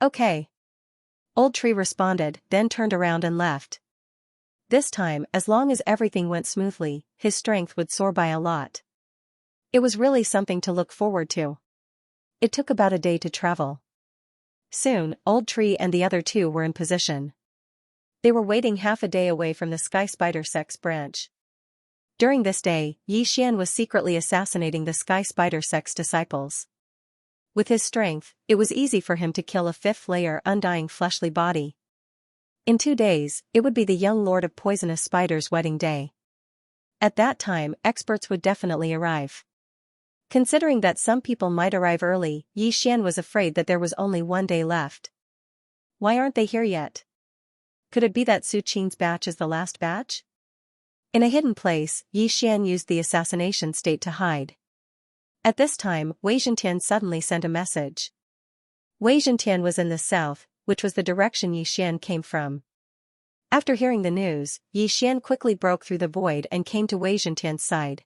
[SPEAKER 1] Okay. Old Tree responded, then turned around and left. This time, as long as everything went smoothly, his strength would soar by a lot. It was really something to look forward to. It took about a day to travel. Soon, Old Tree and the other 2 were in position. They were waiting half a day away from the Sky Spider sect's branch. During this day, Xian was secretly assassinating the Sky Spider sect's disciples. With his strength, it was easy for him to kill a 5th layer Undying Fleshly Body. In 2 days, it would be the young Lord of Poisonous Spider's wedding day. At that time, experts would definitely arrive. Considering that some people might arrive early, Xian was afraid that there was only 1 day left. Why aren't they here yet? Could it be that Su Qin's batch is the last batch? In a hidden place, Xian used the assassination state to hide. At this time, Wei Zhentian suddenly sent a message. Wei Zhentian was in the south, which was the direction Xian came from. After hearing the news, Xian quickly broke through the void and came to Wei Zhentian's side.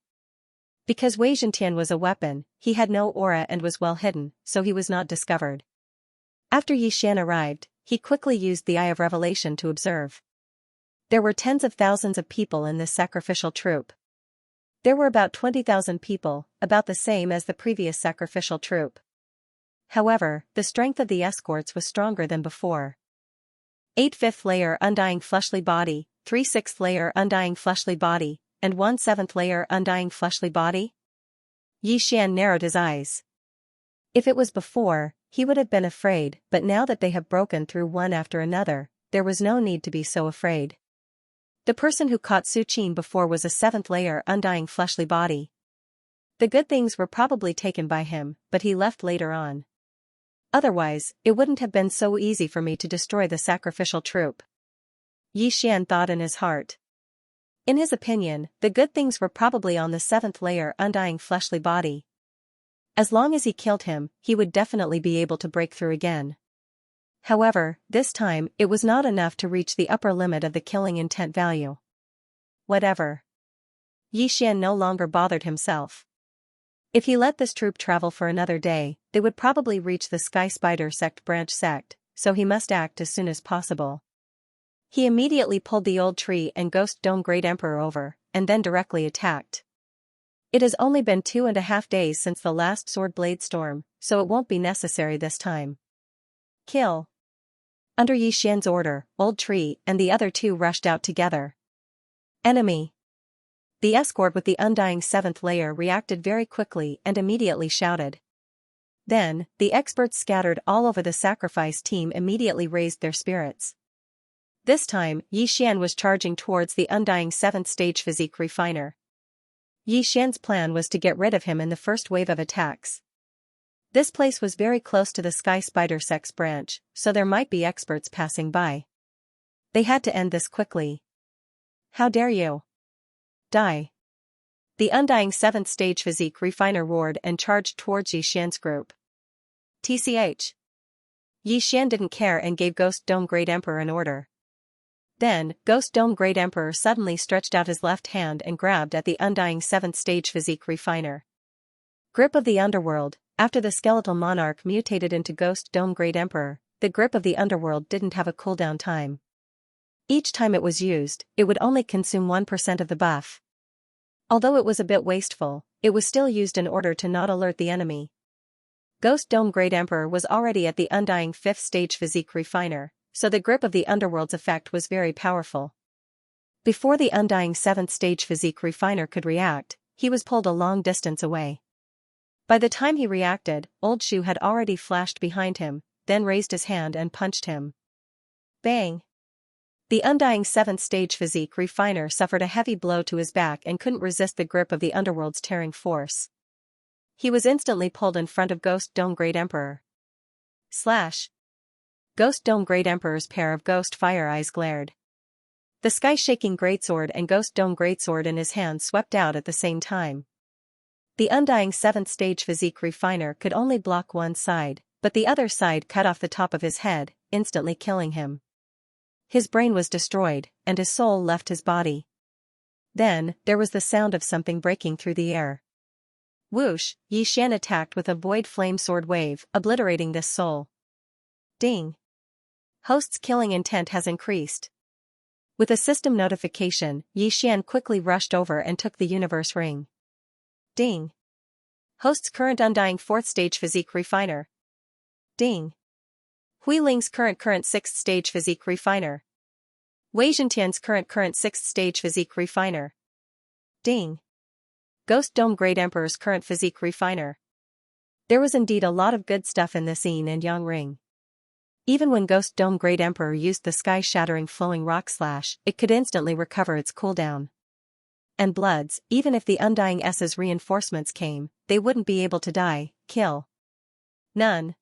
[SPEAKER 1] Because Wei Zhentian was a weapon, he had no aura and was well hidden, so he was not discovered. After Xian arrived, he quickly used the Eye of Revelation to observe. There were tens of thousands of people in this sacrificial troop. There were about 20,000 people, about the same as the previous sacrificial troop. However, the strength of the escorts was stronger than before. 8 5th layer Undying Fleshly Body, 3 6th layer Undying Fleshly Body, and 1 7th layer Undying Fleshly Body? Xian narrowed his eyes. If it was before, he would have been afraid, but now that they have broken through one after another, there was no need to be so afraid. The person who caught Su Qin before was a 7th layer Undying Fleshly Body. The good things were probably taken by him, but he left later on. Otherwise, it wouldn't have been so easy for me to destroy the sacrificial troop. Xian thought in his heart. In his opinion, the good things were probably on the 7th layer Undying Fleshly Body. As long as he killed him, he would definitely be able to break through again. However, this time, it was not enough to reach the upper limit of the killing intent value. Whatever. Xian no longer bothered himself. If he let this troop travel for another day, they would probably reach the Sky Spider sect branch sect, so he must act as soon as possible. He immediately pulled the Old Tree and Ghost Dome Great Emperor over, and then directly attacked. It has only been 2.5 days since the last Sword Blade Storm, so it won't be necessary this time. Kill. Under Xian's order, Old Tree and the other 2 rushed out together. Enemy. The escort with the undying seventh layer reacted very quickly and immediately shouted. Then, the experts scattered all over the sacrifice team immediately raised their spirits. This time, Xian was charging towards the undying 7th stage physique refiner. Xian's plan was to get rid of him in the first wave of attacks. This place was very close to the Sky Spider Sex branch, so there might be experts passing by. They had to end this quickly. How dare you? Die. The undying 7th stage physique refiner roared and charged towards Xian's group. TCH. Xian didn't care and gave Ghost Dome Great Emperor an order. Then, Ghost Dome Great Emperor suddenly stretched out his left hand and grabbed at the undying 7th stage physique refiner. Grip of the Underworld. After the skeletal monarch mutated into Ghost Dome Great Emperor, the grip of the Underworld didn't have a cooldown time. Each time it was used, it would only consume 1% of the buff. Although it was a bit wasteful, it was still used in order to not alert the enemy. Ghost Dome Great Emperor was already at the undying 5th stage physique refiner, so the grip of the Underworld's effect was very powerful. Before the undying 7th stage physique refiner could react, he was pulled a long distance away. By the time he reacted, Old Shu had already flashed behind him, then raised his hand and punched him. Bang! The undying 7th stage physique refiner suffered a heavy blow to his back and couldn't resist the grip of the Underworld's tearing force. He was instantly pulled in front of Ghost Dome Great Emperor. Slash! Ghost Dome Great Emperor's pair of ghost fire eyes glared. The sky-shaking greatsword and Ghost Dome greatsword in his hand swept out at the same time. The undying 7th stage physique refiner could only block one side, but the other side cut off the top of his head, instantly killing him. His brain was destroyed, and his soul left his body. Then, there was the sound of something breaking through the air. Whoosh! Xian attacked with a void flame sword wave, obliterating this soul. Ding! Host's killing intent has increased. With a system notification, Xian quickly rushed over and took the universe ring. Ding! Host's current undying 4th stage physique refiner. Ding! Hui Ling's current 6th stage physique refiner. Wei Zhentian's current 6th stage physique refiner. Ding! Ghost Dome Great Emperor's current physique refiner. There was indeed a lot of good stuff in this Yin and Yang ring. Even when Ghost Dome Great Emperor used the sky-shattering flowing rock slash, it could instantly recover its cooldown. And Bloods, even if the Undying S's reinforcements came, they wouldn't be able to die, kill. None.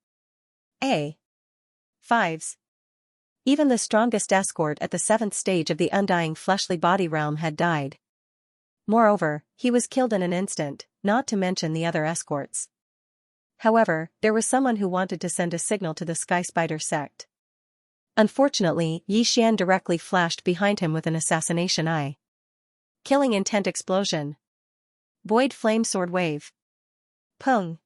[SPEAKER 1] Fives. Even the strongest escort at the 7th stage of the Undying Fleshly Body realm had died. Moreover, he was killed in an instant, not to mention the other escorts. However, there was someone who wanted to send a signal to the Sky Spider sect. Unfortunately, Xian directly flashed behind him with an assassination eye. Killing intent explosion. Void flame sword wave. Pung.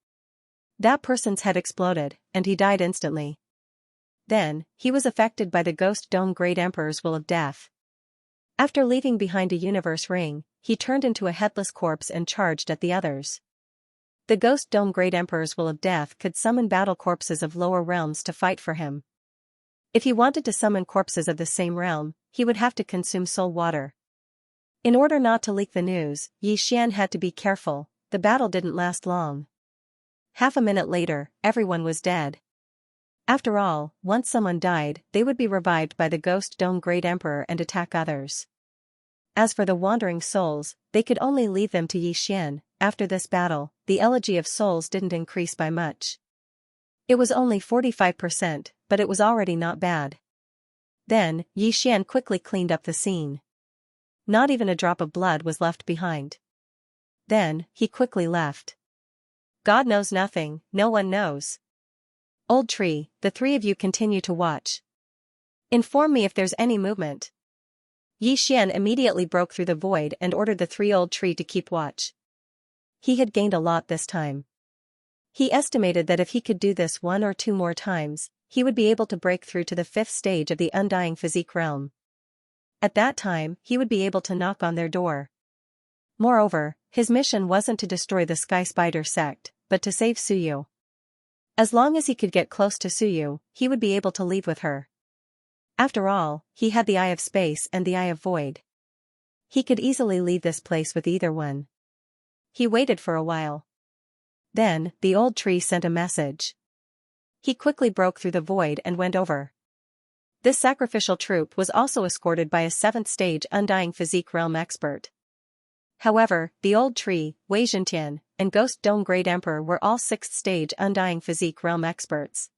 [SPEAKER 1] That person's head exploded, and he died instantly. Then, he was affected by the Ghost Dome Great Emperor's will of death. After leaving behind a universe ring, he turned into a headless corpse and charged at the others. The Ghost Dome Great Emperor's will of death could summon battle corpses of lower realms to fight for him. If he wanted to summon corpses of the same realm, he would have to consume soul water. In order not to leak the news, Xian had to be careful. The battle didn't last long. Half a minute later, everyone was dead. After all, once someone died, they would be revived by the Ghost Dome Great Emperor and attack others. As for the wandering souls, they could only leave them to Xian. After this battle, the elegy of souls didn't increase by much. It was only 45%, but it was already not bad. Then, Xian quickly cleaned up the scene. Not even a drop of blood was left behind. Then, he quickly left. God knows nothing, no one knows. Old Tree, the three of you continue to watch. Inform me if there's any movement. Xian immediately broke through the void and ordered the three Old Tree to keep watch. He had gained a lot this time. He estimated that if he could do this 1 or 2 more times, he would be able to break through to the 5th stage of the Undying Physique realm. At that time, he would be able to knock on their door. Moreover, his mission wasn't to destroy the Sky Spider sect, but to save Suyu. As long as he could get close to Suyu, he would be able to leave with her. After all, he had the Eye of Space and the Eye of Void. He could easily leave this place with either one. He waited for a while. Then, the old tree sent a message. He quickly broke through the void and went over. This sacrificial troop was also escorted by a 7th stage Undying Physique Realm expert. However, the old tree, Wei Zhentian, and Ghost Dome Great Emperor were all 6th stage Undying Physique Realm experts.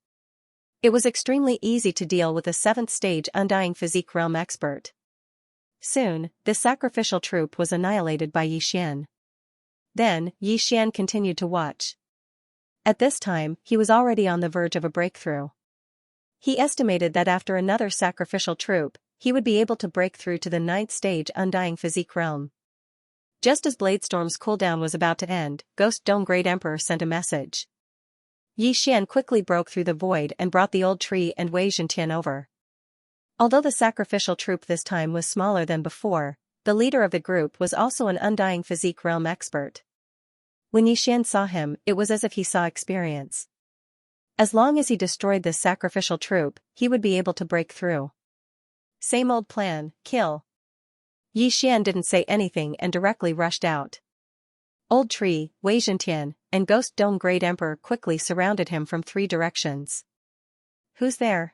[SPEAKER 1] It was extremely easy to deal with a 7th stage Undying Physique Realm expert. Soon, this sacrificial troop was annihilated by Yi Xian. Then, Yi Xian continued to watch. At this time, he was already on the verge of a breakthrough. He estimated that after another sacrificial troop, he would be able to break through to the 9th stage Undying Physique Realm. Just as Bladestorm's cooldown was about to end, Ghost Dome Great Emperor sent a message. Yi Xian quickly broke through the void and brought the old tree and Wei Zhentian over. Although the sacrificial troop this time was smaller than before, the leader of the group was also an Undying Physique Realm expert. When Yi Xian saw him, it was as if he saw experience. As long as he destroyed this sacrificial troop, he would be able to break through. Same old plan, kill. Yi Xian didn't say anything and directly rushed out. Old Tree, Wei Zhentian, and Ghost Dome Great Emperor quickly surrounded him from 3 directions. Who's there?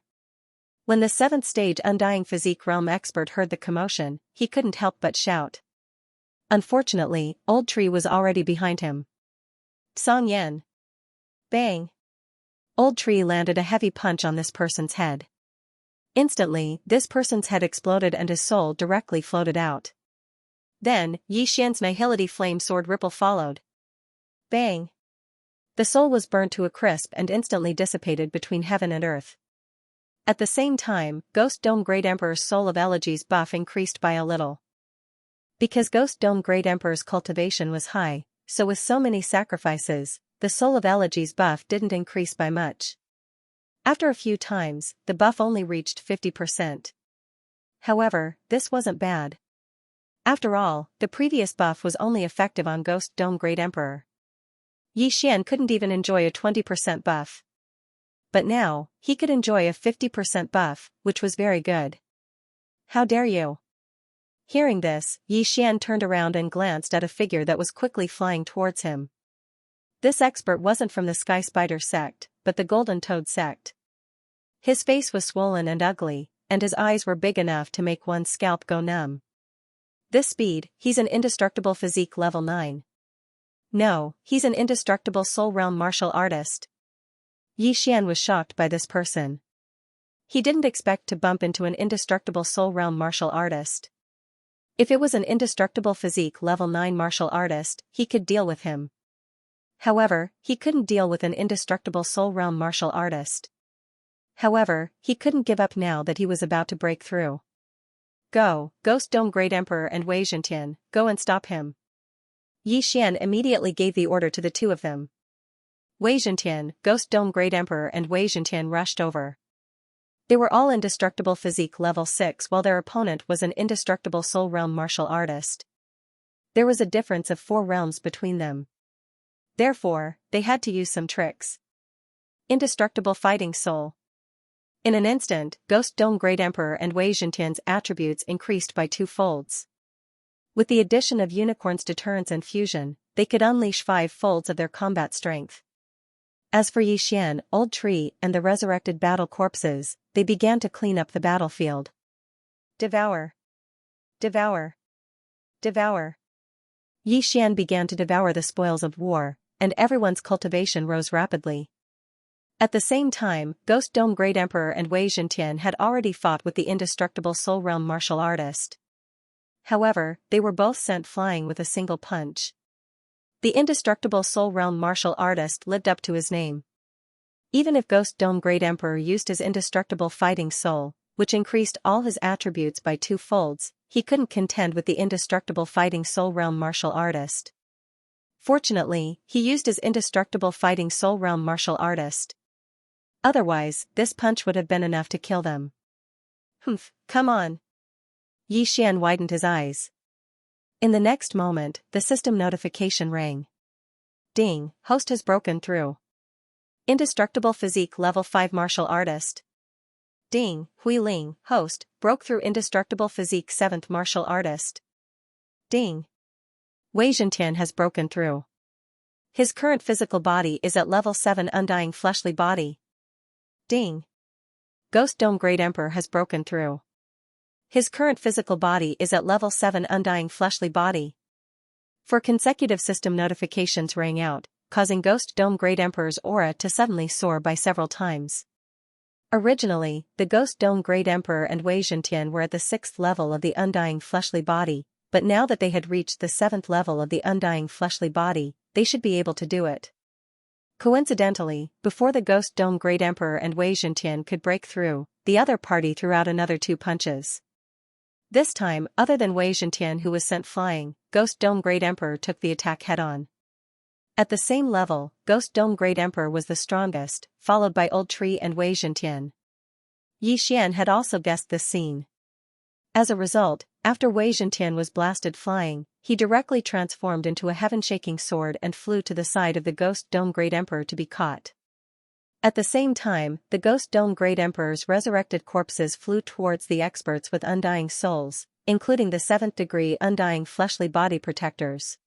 [SPEAKER 1] When the 7th stage Undying Physique Realm expert heard the commotion, he couldn't help but shout. Unfortunately, Old Tree was already behind him. Song Yan. Bang! Old Tree landed a heavy punch on this person's head. Instantly, this person's head exploded and his soul directly floated out. Then, Yi Xian's Nihility Flame Sword Ripple followed. Bang! The soul was burnt to a crisp and instantly dissipated between heaven and earth. At the same time, Ghost Dome Great Emperor's Soul of Elegies buff increased by a little. Because Ghost Dome Great Emperor's cultivation was high, so with so many sacrifices, the Soul of Elegies buff didn't increase by much. After a few times, the buff only reached 50%. However, this wasn't bad. After all, the previous buff was only effective on Ghost Dome Great Emperor. Yi Xian couldn't even enjoy a 20% buff. But now, he could enjoy a 50% buff, which was very good. How dare you? Hearing this, Yi Xian turned around and glanced at a figure that was quickly flying towards him. This expert wasn't from the Sky Spider sect, but the Golden Toad sect. His face was swollen and ugly, and his eyes were big enough to make one's scalp go numb. This speed, he's an indestructible physique level 9. No, he's an indestructible soul realm martial artist. Yi Xian was shocked by this person. He didn't expect to bump into an indestructible soul realm martial artist. If it was an indestructible physique level 9 martial artist, he could deal with him. However, he couldn't deal with an indestructible soul realm martial artist. However, he couldn't give up now that he was about to break through. Go, Ghost Dome Great Emperor and Wei Zhentian, go and stop him. Yi Xian immediately gave the order to the 2 of them. Wei Zhentian, Ghost Dome Great Emperor and Wei Zhentian rushed over. They were all indestructible physique level 6 while their opponent was an indestructible soul realm martial artist. There was a difference of 4 realms between them. Therefore, they had to use some tricks. Indestructible Fighting Soul. In an instant, Ghost Dome Great Emperor and Wei Zhentian's attributes increased by 2 folds. With the addition of Unicorn's Deterrence and Fusion, they could unleash 5 folds of their combat strength. As for Yi Xian, Old Tree, and the resurrected battle corpses, they began to clean up the battlefield. Devour. Devour. Devour. Yi Xian began to devour the spoils of war, and everyone's cultivation rose rapidly. At the same time, Ghost Dome Great Emperor and Wei Zhentian had already fought with the indestructible soul realm martial artist. However, they were both sent flying with a single punch. The indestructible soul realm martial artist lived up to his name. Even if Ghost Dome Great Emperor used his indestructible fighting soul, which increased all his attributes by 2 folds, he couldn't contend with the indestructible fighting soul realm martial artist. Fortunately, he used his indestructible fighting soul realm martial artist. Otherwise, this punch would have been enough to kill them. Humph, come on. Yi Xian widened his eyes. In the next moment, the system notification rang. Ding, host has broken through. Indestructible physique level 5 martial artist. Ding, Hui Ling, host, broke through indestructible physique 7th martial artist. Ding. Wei Zhentian has broken through. His current physical body is at level 7 undying fleshly body. Ding. Ghost Dome Great Emperor has broken through. His current physical body is at level 7 undying fleshly body. 4 consecutive system notifications rang out, causing Ghost Dome Great Emperor's aura to suddenly soar by several times. Originally, the Ghost Dome Great Emperor and Wei Zhentian were at the 6th level of the undying fleshly body, but now that they had reached the 7th level of the undying fleshly body, they should be able to do it. Coincidentally, before the Ghost Dome Great Emperor and Wei Zhentian could break through, the other party threw out another 2 punches. This time, other than Wei Zhentian who was sent flying, Ghost Dome Great Emperor took the attack head-on. At the same level, Ghost Dome Great Emperor was the strongest, followed by Old Tree and Wei Zhentian. Yi Xian had also guessed this scene. As a result, after Wei Zhentian was blasted flying, he directly transformed into a heaven-shaking sword and flew to the side of the Ghost Dome Great Emperor to be caught. At the same time, the Ghost Dome Great Emperor's resurrected corpses flew towards the experts with undying souls, including the 7th degree undying fleshly body protectors.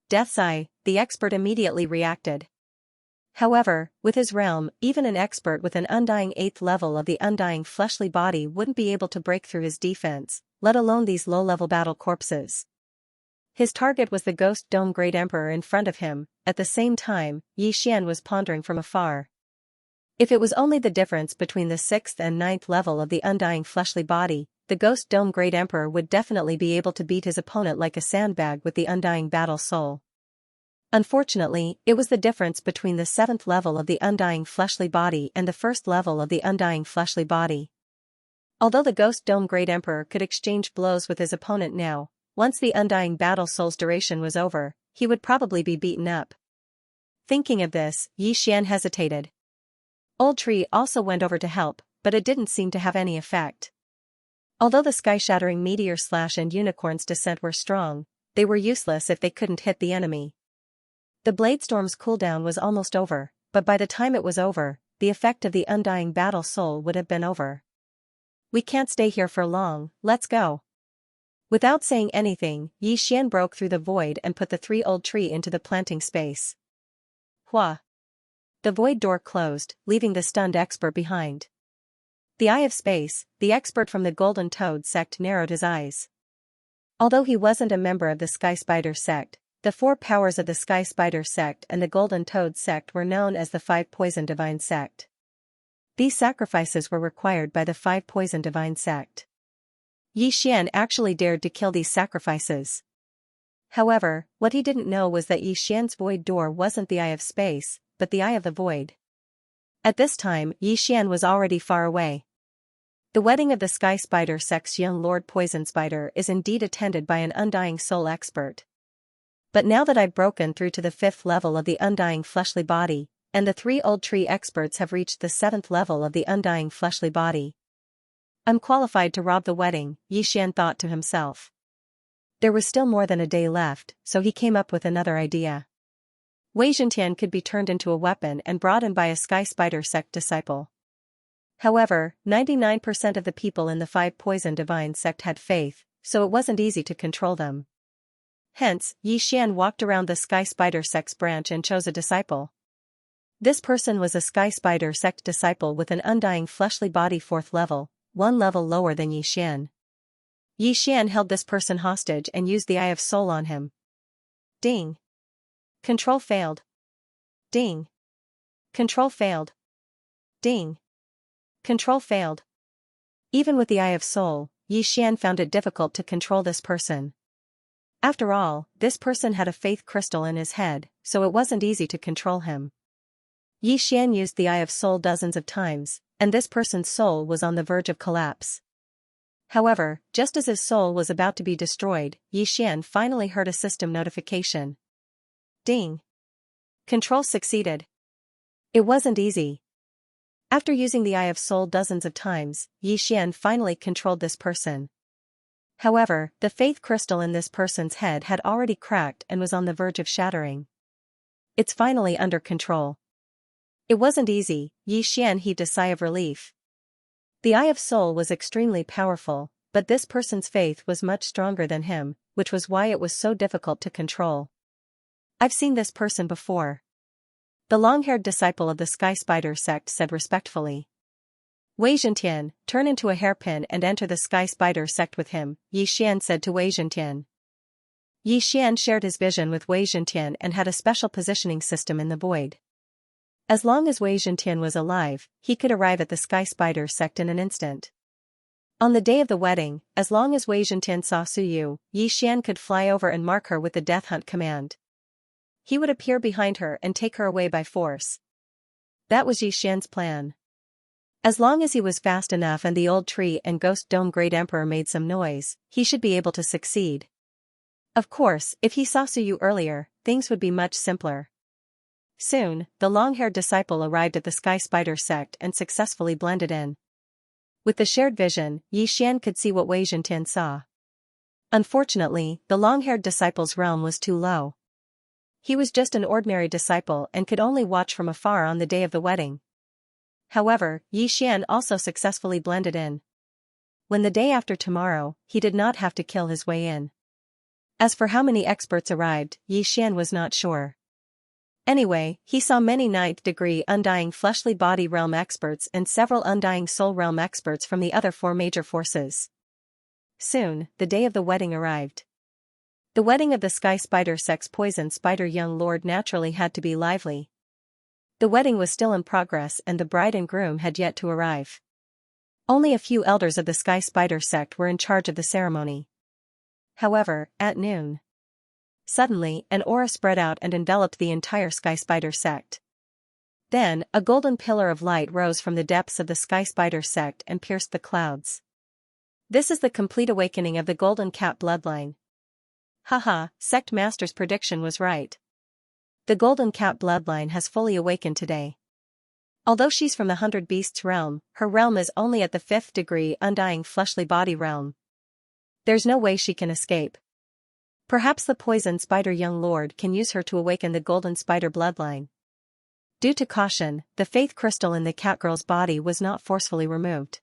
[SPEAKER 1] Death's Eye, the expert immediately reacted. However, with his realm, even an expert with an undying 8th level of the undying fleshly body wouldn't be able to break through his defense, let alone these low-level battle corpses. His target was the Ghost Dome Great Emperor in front of him. At the same time, Yi Xian was pondering from afar. If it was only the difference between the 6th and 9th level of the undying fleshly body, the Ghost Dome Great Emperor would definitely be able to beat his opponent like a sandbag with the undying battle soul. Unfortunately, it was the difference between the 7th level of the undying fleshly body and the 1st level of the undying fleshly body. Although the Ghost Dome Great Emperor could exchange blows with his opponent now, once the undying battle soul's duration was over, he would probably be beaten up. Thinking of this, Yi Xian hesitated. Old Tree also went over to help, but it didn't seem to have any effect. Although the sky-shattering meteor slash and unicorn's descent were strong, they were useless if they couldn't hit the enemy. The Bladestorm's cooldown was almost over, but by the time it was over, the effect of the undying battle soul would have been over. We can't stay here for long, let's go. Without saying anything, Yi Xian broke through the void and put the 3 Old Tree into the planting space. Hua! The void door closed, leaving the stunned expert behind. The Eye of Space, the expert from the Golden Toad sect narrowed his eyes. Although he wasn't a member of the Sky Spider sect, the 4 powers of the Sky Spider sect and the Golden Toad sect were known as the 5 Poison Divine sect. These sacrifices were required by the 5 Poison Divine sect. Yi Xian actually dared to kill these sacrifices. However, what he didn't know was that Yi Xian's void door wasn't the Eye of Space, but the Eye of the Void. At this time, Yi Xian was already far away. The wedding of the Sky Spider sect's young Lord Poison Spider is indeed attended by an undying soul expert. But now that I've broken through to the 5th level of the undying fleshly body, and the 3 Old Tree experts have reached the 7th level of the undying fleshly body, I'm qualified to rob the wedding, Yi Xian thought to himself. There was still more than a day left, so he came up with another idea. Wei Zhentian could be turned into a weapon and brought in by a Sky Spider sect disciple. However, 99% of the people in the 5 Poison Divine sect had faith, so it wasn't easy to control them. Hence, Yi Xian walked around the Sky Spider sect's branch and chose a disciple. This person was a Sky Spider sect disciple with an undying fleshly body 4th level, 1 level lower than Yi Xian. Yi Xian held this person hostage and used the Eye of Soul on him. Ding. Control failed. Ding. Control failed. Ding. Control failed. Even with the Eye of Soul, Yi Xian found it difficult to control this person. After all, this person had a faith crystal in his head, so it wasn't easy to control him. Yi Xian used the Eye of Soul dozens of times, and this person's soul was on the verge of collapse. However, just as his soul was about to be destroyed, Yi Xian finally heard a system notification. Ding. Control succeeded. It wasn't easy. After using the Eye of Soul dozens of times, Yi Xian finally controlled this person. However, the faith crystal in this person's head had already cracked and was on the verge of shattering. It's finally under control. It wasn't easy, Yi Xian heaved a sigh of relief. The Eye of Soul was extremely powerful, but this person's faith was much stronger than him, which was why it was so difficult to control. I've seen this person before. The long-haired disciple of the Sky Spider sect said respectfully. Wei Zhentian, turn into a hairpin and enter the Sky Spider sect with him, Yi Xian said to Wei Zhentian. Yi Xian shared his vision with Wei Zhentian and had a special positioning system in the void. As long as Wei Zhentian was alive, he could arrive at the Sky Spider sect in an instant. On the day of the wedding, as long as Wei Zhentian saw Suyu, Yi Xian could fly over and mark her with the Death Hunt command. He would appear behind her and take her away by force. That was Yi Xian's plan. As long as he was fast enough and the old tree and ghost dome Great Emperor made some noise, he should be able to succeed. Of course, if he saw Suyu earlier, things would be much simpler. Soon, the long-haired disciple arrived at the Sky Spider sect and successfully blended in. With the shared vision, Yi Xian could see what Wei Zhentian saw. Unfortunately, the long-haired disciple's realm was too low. He was just an ordinary disciple and could only watch from afar on the day of the wedding. However, Yi Xian also successfully blended in. When the day after tomorrow, he did not have to kill his way in. As for how many experts arrived, Yi Xian was not sure. Anyway, he saw many 9th degree Undying Fleshly Body Realm experts and several Undying Soul Realm experts from the other 4 major forces. Soon, the day of the wedding arrived. The wedding of the Sky Spider sect's Poison Spider young lord naturally had to be lively. The wedding was still in progress and the bride and groom had yet to arrive. Only a few elders of the Sky Spider sect were in charge of the ceremony. However, at noon, suddenly, an aura spread out and enveloped the entire Sky Spider sect. Then, a golden pillar of light rose from the depths of the Sky Spider sect and pierced the clouds. This is the complete awakening of the Golden Cat bloodline. Haha, Sect Master's prediction was right. The Golden Cat bloodline has fully awakened today. Although she's from the 100 Beasts realm, her realm is only at the 5th degree Undying Fleshly Body realm. There's no way she can escape. Perhaps the Poison Spider young lord can use her to awaken the Golden Spider bloodline. Due to caution, the faith crystal in the catgirl's body was not forcefully removed.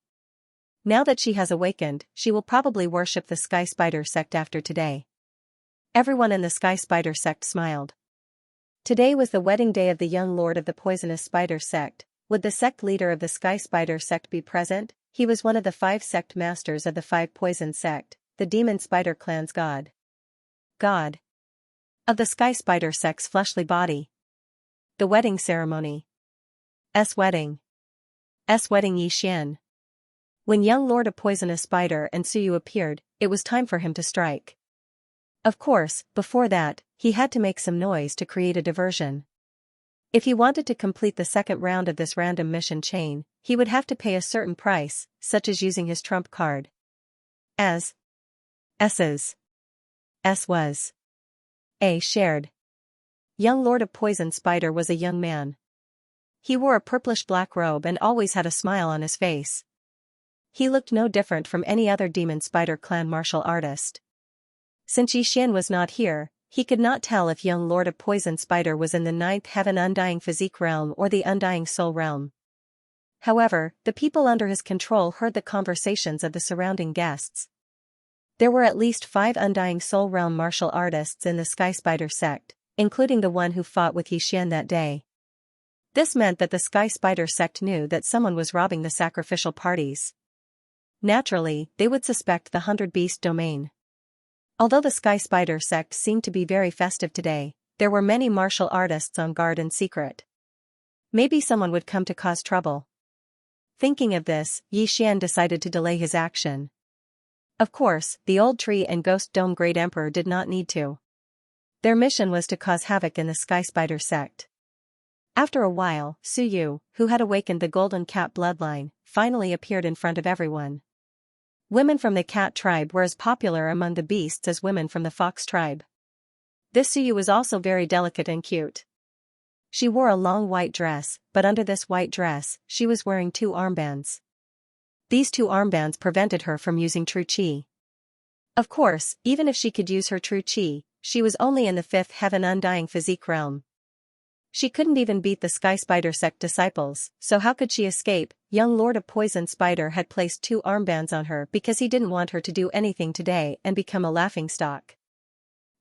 [SPEAKER 1] Now that she has awakened, she will probably worship the Sky Spider sect after today. Everyone in the Sky Spider sect smiled. Today was the wedding day of the young lord of the Poisonous Spider sect. Would the sect leader of the Sky Spider sect be present? He was one of the 5 sect masters of the 5 Poison sect, the Demon Spider clan's god. God of the Sky Spider sect's fleshly body. The wedding ceremony. Wedding Yi Xian. When young Lord of Poisonous Spider and Suyu appeared, it was time for him to strike. Of course, before that, he had to make some noise to create a diversion. If he wanted to complete the second round of this random mission chain, he would have to pay a certain price, such as using his trump card. As S's. S was A shared. Young Lord of Poison Spider was a young man. He wore a purplish-black robe and always had a smile on his face. He looked no different from any other Demon Spider clan martial artist. Since Yi Xian was not here, he could not tell if young Lord of Poison Spider was in the 9th Heaven Undying Physique realm or the Undying Soul realm. However, the people under his control heard the conversations of the surrounding guests. There were at least 5 Undying Soul realm martial artists in the Sky Spider sect, including the one who fought with Yi Xian that day. This meant that the Sky Spider sect knew that someone was robbing the sacrificial parties. Naturally, they would suspect the 100 Beast domain. Although the Sky Spider sect seemed to be very festive today, there were many martial artists on guard in secret. Maybe someone would come to cause trouble. Thinking of this, Yi Xian decided to delay his action. Of course, the old tree and ghost dome Great Emperor did not need to. Their mission was to cause havoc in the Sky Spider sect. After a while, Suyu, who had awakened the Golden Cat bloodline, finally appeared in front of everyone. Women from the cat tribe were as popular among the beasts as women from the fox tribe. This Suyu was also very delicate and cute. She wore a long white dress, but under this white dress, she was wearing 2 armbands. These 2 armbands prevented her from using true chi. Of course, even if she could use her true chi, she was only in the 5th Heaven Undying Physique realm. She couldn't even beat the Sky Spider sect disciples, so how could she escape? Young Lord of Poison Spider had placed 2 armbands on her because he didn't want her to do anything today and become a laughingstock.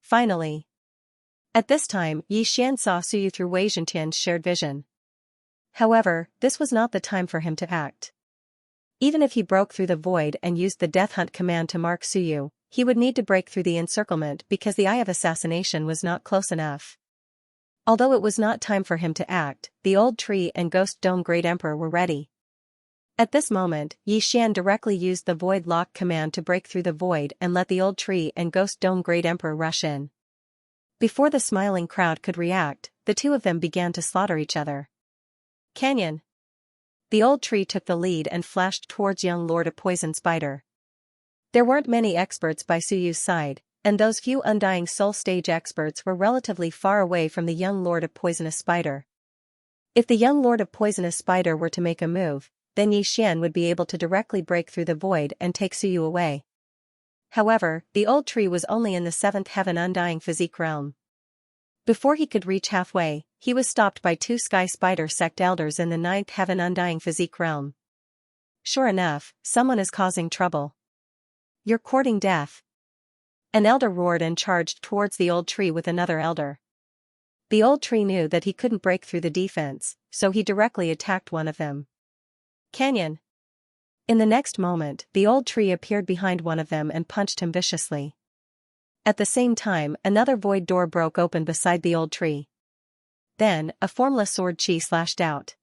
[SPEAKER 1] Finally. At this time, Yi Xian saw Suyu through Wei Zhentian's shared vision. However, this was not the time for him to act. Even if he broke through the void and used the Death Hunt command to mark Suyu, he would need to break through the encirclement because the Eye of Assassination was not close enough. Although it was not time for him to act, the Old Tree and Ghost Dome Great Emperor were ready. At this moment, Yi Xian directly used the Void Lock command to break through the void and let the Old Tree and Ghost Dome Great Emperor rush in. Before the smiling crowd could react, the two of them began to slaughter each other. Canyon. The Old Tree took the lead and flashed towards young Lord of Poison Spider. There weren't many experts by Suyu's side, and those few Undying Soul stage experts were relatively far away from the young Lord of Poisonous Spider. If the young Lord of Poisonous Spider were to make a move, then Yi Xian would be able to directly break through the void and take Suyu away. However, the Old Tree was only in the 7th Heaven Undying Physique realm. Before he could reach halfway, he was stopped by 2 Sky Spider sect elders in the 9th Heaven Undying Physique realm. Sure enough, someone is causing trouble. You're courting death. An elder roared and charged towards the Old Tree with another elder. The Old Tree knew that he couldn't break through the defense, so he directly attacked one of them. Canyon. In the next moment, the Old Tree appeared behind one of them and punched him viciously. At the same time, another void door broke open beside the Old Tree. Then, a formless sword chi slashed out.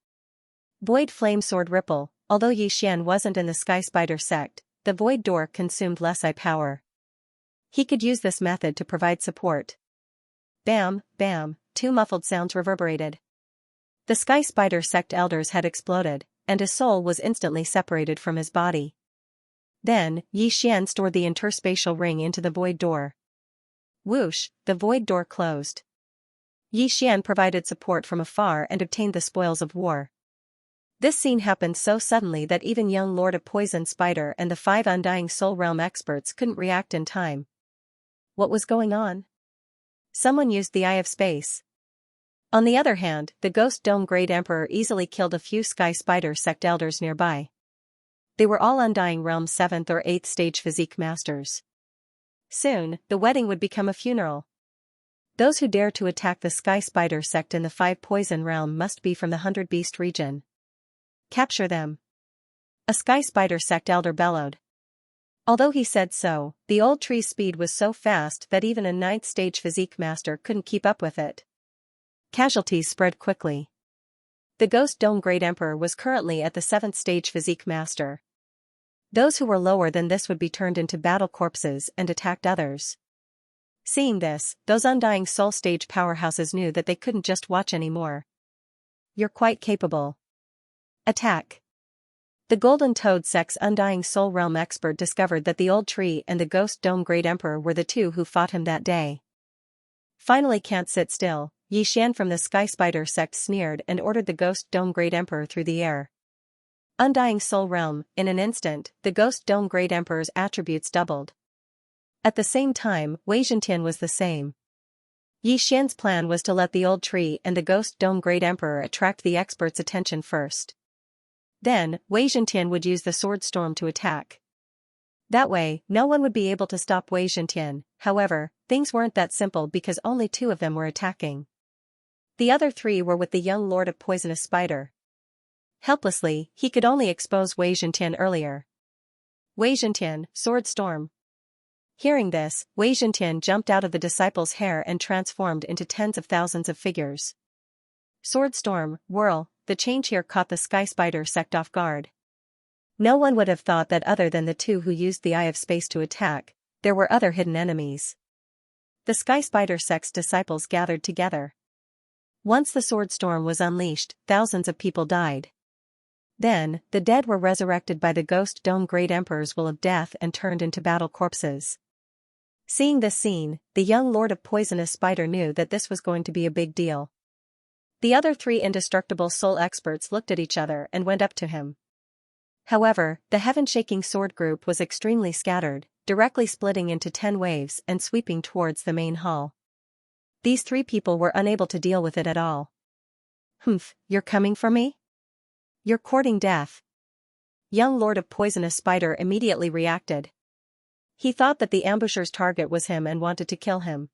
[SPEAKER 1] Void Flame Sword Ripple. Although Yi Xian wasn't in the Sky Spider sect, the void door consumed less eye power. He could use this method to provide support. Bam, bam, 2 muffled sounds reverberated. The Sky Spider sect elders had exploded, and his soul was instantly separated from his body. Then, Yi Xian stored the interspatial ring into the void door. Whoosh, the void door closed. Yi Xian provided support from afar and obtained the spoils of war. This scene happened so suddenly that even young Lord of Poison Spider and the 5 Undying Soul Realm experts couldn't react in time. What was going on? Someone used the Eye of Space. On the other hand, the Ghost Dome Great Emperor easily killed a few Sky Spider sect elders nearby. They were all Undying Realm 7th or 8th stage physique masters. Soon, the wedding would become a funeral. Those who dare to attack the Sky Spider sect in the 5 Poison Realm must be from the 100 Beast region. Capture them. A Sky Spider sect elder bellowed. Although he said so, the Old Tree's speed was so fast that even a 9th stage physique master couldn't keep up with it. Casualties spread quickly. The Ghost Dome Great Emperor was currently at the 7th stage physique master. Those who were lower than this would be turned into battle corpses and attacked others. Seeing this, those Undying Soul stage powerhouses knew that they couldn't just watch anymore. You're quite capable. Attack. The Golden Toad sect's Undying Soul Realm expert discovered that the Old Tree and the Ghost Dome Great Emperor were the 2 who fought him that day. Finally can't sit still, Yi Xian from the Sky Spider sect sneered and ordered the Ghost Dome Great Emperor through the air. Undying Soul Realm, in an instant, the Ghost Dome Great Emperor's attributes doubled. At the same time, Wei Zhentian was the same. Yi Xian's plan was to let the Old Tree and the Ghost Dome Great Emperor attract the experts' attention first. Then, Wei Zhentian would use the Sword Storm to attack. That way, no one would be able to stop Wei Zhentian. However, things weren't that simple because only 2 of them were attacking. The other 3 were with the young Lord of Poisonous Spider. Helplessly, he could only expose Wei Zhentian earlier. Wei Zhentian, Sword Storm. Hearing this, Wei Zhentian jumped out of the disciple's hair and transformed into tens of thousands of figures. Sword Storm, Whirl. The change here caught the Sky Spider sect off guard. No one would have thought that other than the 2 who used the Eye of Space to attack, there were other hidden enemies. The Sky Spider sect's disciples gathered together. Once the Sword Storm was unleashed, thousands of people died. Then, the dead were resurrected by the Ghost Dome Great Emperor's will of death and turned into battle corpses. Seeing this scene, the young Lord of Poisonous Spider knew that this was going to be a big deal. The other 3 indestructible soul experts looked at each other and went up to him. However, the heaven-shaking sword group was extremely scattered, directly splitting into 10 waves and sweeping towards the main hall. These 3 people were unable to deal with it at all. Humph, you're coming for me? You're courting death. Young Lord of Poisonous Spider immediately reacted. He thought that the ambusher's target was him and wanted to kill him.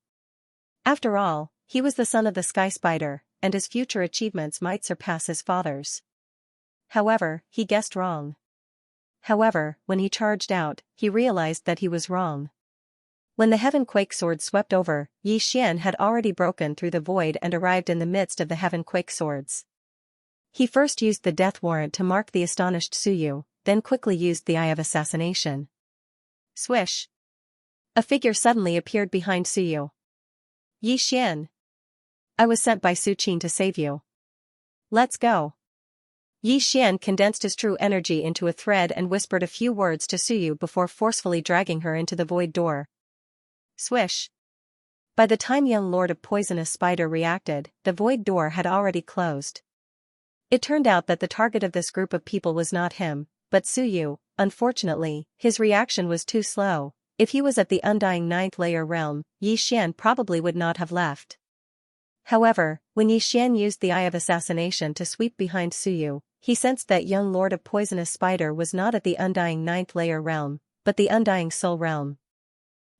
[SPEAKER 1] After all, he was the son of the Sky Spider, and his future achievements might surpass his father's. However, he guessed wrong. However, when he charged out, he realized that he was wrong. When the Heaven Quake Sword swept over, Xian had already broken through the void and arrived in the midst of the Heaven Quake Swords. He first used the death warrant to mark the astonished Suyu, then quickly used the Eye of Assassination. Swish! A figure suddenly appeared behind Suyu. Xian! I was sent by Su Qin to save you. Let's go. Xian condensed his true energy into a thread and whispered a few words to Suyu before forcefully dragging her into the void door. Swish! By the time young Lord of Poisonous Spider reacted, the void door had already closed. It turned out that the target of this group of people was not him, but Suyu. Unfortunately, his reaction was too slow. If he was at the Undying Ninth Layer realm, Xian probably would not have left. However, when Xian used the Eye of Assassination to sweep behind Suyu, he sensed that young Lord of Poisonous Spider was not at the Undying Ninth Layer realm, but the Undying Soul realm.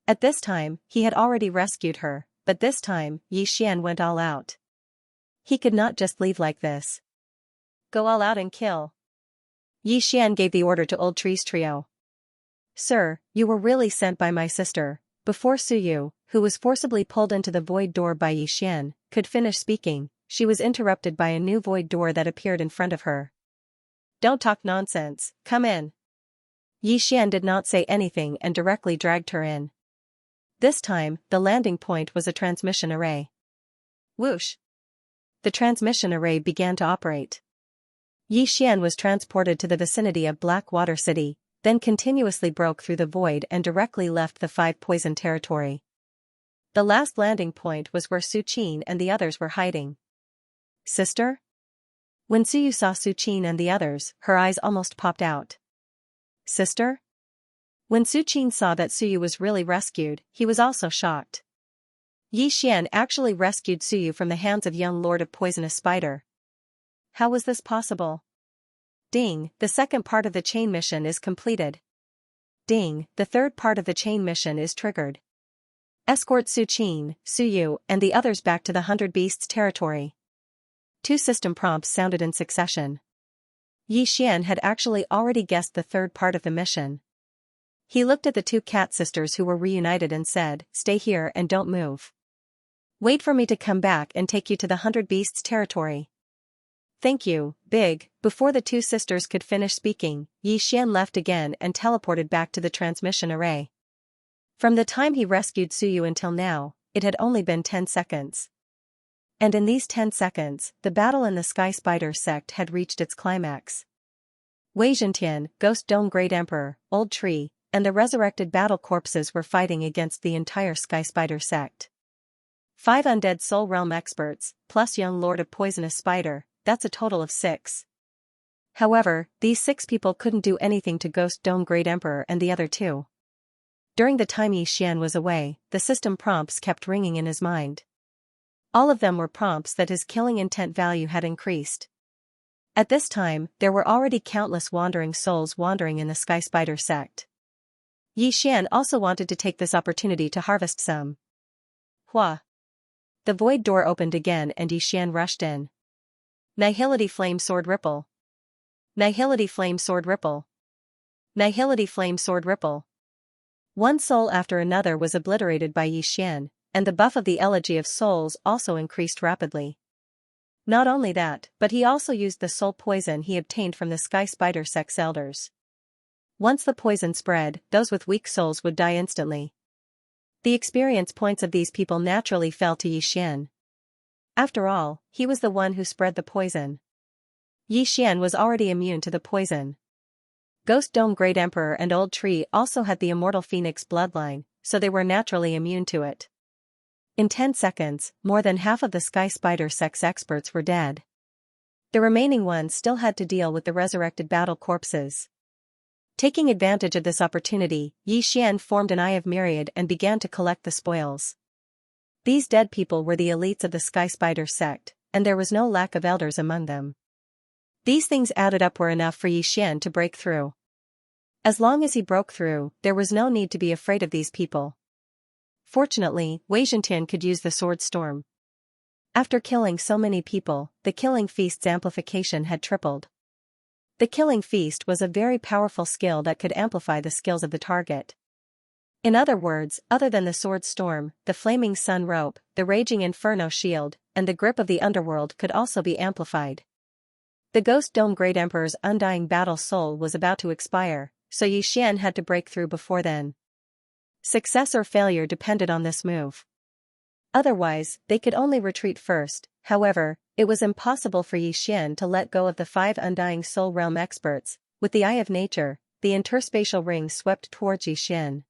[SPEAKER 1] At this time, he had already rescued her, but this time, Xian went all out. He could not just leave like this. Go all out and kill. Xian gave the order to Old Tree's trio. Sir, you were really sent by my sister. Before Suyu, who was forcibly pulled into the void door by Xian, could finish speaking, she was interrupted by a new void door that appeared in front of her. Don't talk nonsense, come in. Xian did not say anything and directly dragged her in. This time, the landing point was a transmission array. Whoosh! The transmission array began to operate. Xian was transported to the vicinity of Blackwater City, then continuously broke through the void and directly left the 5 poison territory. The last landing point was where Su Qin and the others were hiding. Sister? When Suyu saw Su Qin and the others, her eyes almost popped out. Sister? When Su Qin saw that Suyu was really rescued, he was also shocked. Xian actually rescued Suyu from the hands of young Lord of Poisonous Spider. How was this possible? Ding, the second part of the chain mission is completed. Ding, the third part of the chain mission is triggered. Escort Su Qin, Suyu, and the others back to the 100 Beasts territory. 2 system prompts sounded in succession. Xian had actually already guessed the third part of the mission. He looked at the 2 cat sisters who were reunited and said, Stay here and don't move. Wait for me to come back and take you to the 100 Beasts territory. Thank you, Big. Before the 2 sisters could finish speaking, Xian left again and teleported back to the transmission array. From the time he rescued Suyu until now, it had only been 10 seconds. And in these 10 seconds, the battle in the Sky Spider sect had reached its climax. Wei Zhentian, Ghost Dome Great Emperor, Old Tree, and the resurrected battle corpses were fighting against the entire Sky Spider sect. 5 undead Soul Realm experts, plus young Lord of Poisonous Spider. That's a total of 6. However, these 6 people couldn't do anything to Ghost Dome Great Emperor and the other 2. During the time Xian was away, the system prompts kept ringing in his mind. All of them were prompts that his killing intent value had increased. At this time, there were already countless wandering souls wandering in the Sky Spider sect. Xian also wanted to take this opportunity to harvest some. Hua! The void door opened again and Xian rushed in. Nihility Flame Sword Ripple. Nihility Flame Sword Ripple. Nihility Flame Sword Ripple. One soul after another was obliterated by Xian, and the buff of the Elegy of Souls also increased rapidly. Not only that, but he also used the soul poison he obtained from the Sky Spider Sect's elders. Once the poison spread, those with weak souls would die instantly. The experience points of these people naturally fell to Xian. After all, he was the one who spread the poison. Xian was already immune to the poison. Ghost Dome Great Emperor and Old Tree also had the Immortal Phoenix bloodline, so they were naturally immune to it. In 10 seconds, more than half of the Sky Spider Sect's experts were dead. The remaining ones still had to deal with the resurrected battle corpses. Taking advantage of this opportunity, Xian formed an Eye of Myriad and began to collect the spoils. These dead people were the elites of the Sky Spider sect, and there was no lack of elders among them. These things added up were enough for Xian to break through. As long as he broke through, there was no need to be afraid of these people. Fortunately, Wei Zhentian could use the sword storm. After killing so many people, the killing feast's amplification had tripled. The killing feast was a very powerful skill that could amplify the skills of the target. In other words, other than the sword storm, the flaming sun rope, the raging inferno shield, and the grip of the underworld could also be amplified. The Ghost Dome Great Emperor's undying battle soul was about to expire, so Xian had to break through before then. Success or failure depended on this move. Otherwise, they could only retreat first. However, it was impossible for Xian to let go of the 5 undying soul realm experts. With the eye of nature, the interspatial ring swept towards Xian.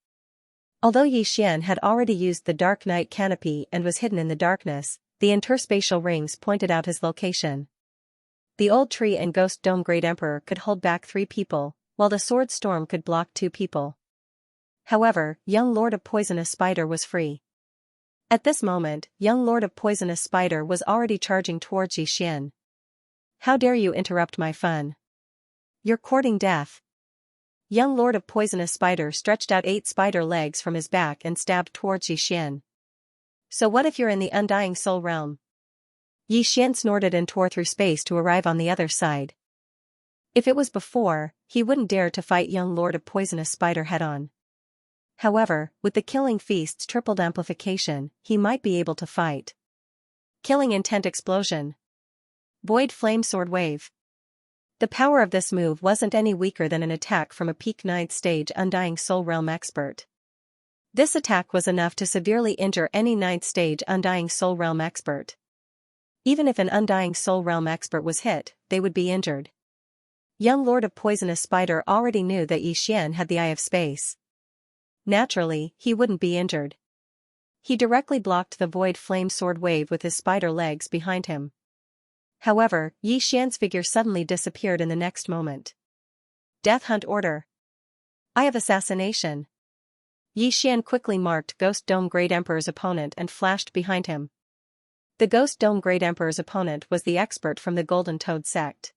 [SPEAKER 1] Although Xian had already used the Dark Night canopy and was hidden in the darkness, the interspatial rings pointed out his location. The old tree and Ghost Dome Great Emperor could hold back 3 people, while the sword storm could block 2 people. However, young Lord of Poisonous Spider was free. At this moment, young Lord of Poisonous Spider was already charging towards Xian. How dare you interrupt my fun? You're courting death. Young Lord of Poisonous Spider stretched out 8 spider legs from his back and stabbed towards Xian. So what if you're in the Undying Soul Realm? Xian snorted and tore through space to arrive on the other side. If it was before, he wouldn't dare to fight young Lord of Poisonous Spider head-on. However, with the Killing Feast's tripled amplification, he might be able to fight. Killing Intent Explosion. Void Flame Sword Wave. The power of this move wasn't any weaker than an attack from a peak 9th stage Undying Soul Realm expert. This attack was enough to severely injure any 9th stage Undying Soul Realm expert. Even if an Undying Soul Realm expert was hit, they would be injured. Young Lord of Poisonous Spider already knew that Xian had the Eye of Space. Naturally, he wouldn't be injured. He directly blocked the Void Flame Sword Wave with his spider legs behind him. However, Xian's figure suddenly disappeared in the next moment. Death Hunt Order. Eye of Assassination. Xian quickly marked Ghost Dome Great Emperor's opponent and flashed behind him. The Ghost Dome Great Emperor's opponent was the expert from the Golden Toad sect.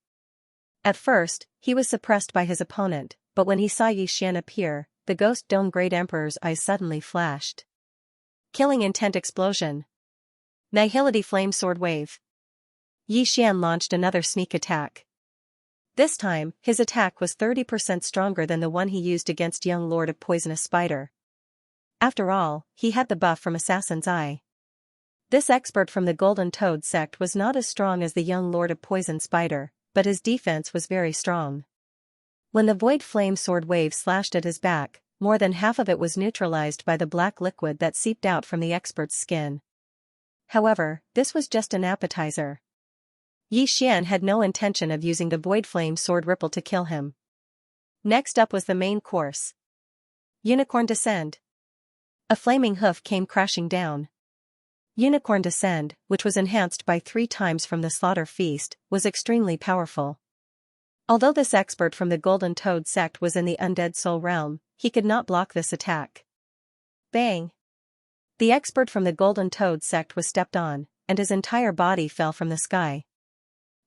[SPEAKER 1] At first, he was suppressed by his opponent, but when he saw Xian appear, the Ghost Dome Great Emperor's eyes suddenly flashed. Killing Intent Explosion. Nihility Flame Sword Wave. Xian launched another sneak attack. This time, his attack was 30% stronger than the one he used against young Lord of Poisonous Spider. After all, he had the buff from Assassin's Eye. This expert from the Golden Toad sect was not as strong as the young Lord of Poison Spider, but his defense was very strong. When the Void Flame Sword Wave slashed at his back, more than half of it was neutralized by the black liquid that seeped out from the expert's skin. However, this was just an appetizer. Xian had no intention of using the Void Flame Sword Ripple to kill him. Next up was the main course. Unicorn Descend. A flaming hoof came crashing down. Unicorn Descend, which was enhanced by 3 times from the Slaughter Feast, was extremely powerful. Although this expert from the Golden Toad sect was in the Undead Soul Realm, he could not block this attack. Bang! The expert from the Golden Toad sect was stepped on, and his entire body fell from the sky.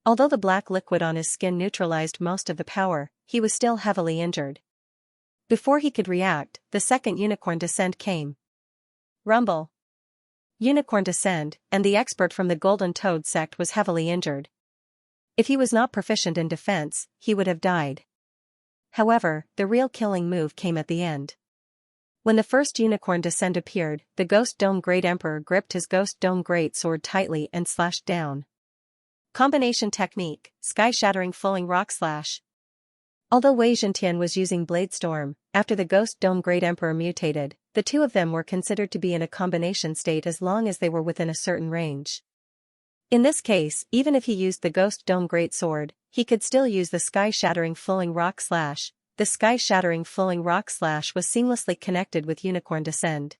[SPEAKER 1] Although the black liquid on his skin neutralized most of the power, he was still heavily injured. Before he could react, the second Unicorn Descend came. Rumble! Unicorn Descend, and the expert from the Golden Toad sect was heavily injured. If he was not proficient in defense, he would have died. However, the real killing move came at the end. When the first Unicorn Descend appeared, the Ghost Dome Great Emperor gripped his Ghost Dome Great Sword tightly and slashed down. Combination Technique, Sky-Shattering Flowing Rock Slash. Although Wei Zhentian was using Blade Storm, after the Ghost Dome Great Emperor mutated, the two of them were considered to be in a combination state as long as they were within a certain range. In this case, even if he used the Ghost Dome Great Sword, he could still use the Sky-Shattering Flowing Rock Slash. The Sky-Shattering Flowing Rock Slash was seamlessly connected with Unicorn Descend.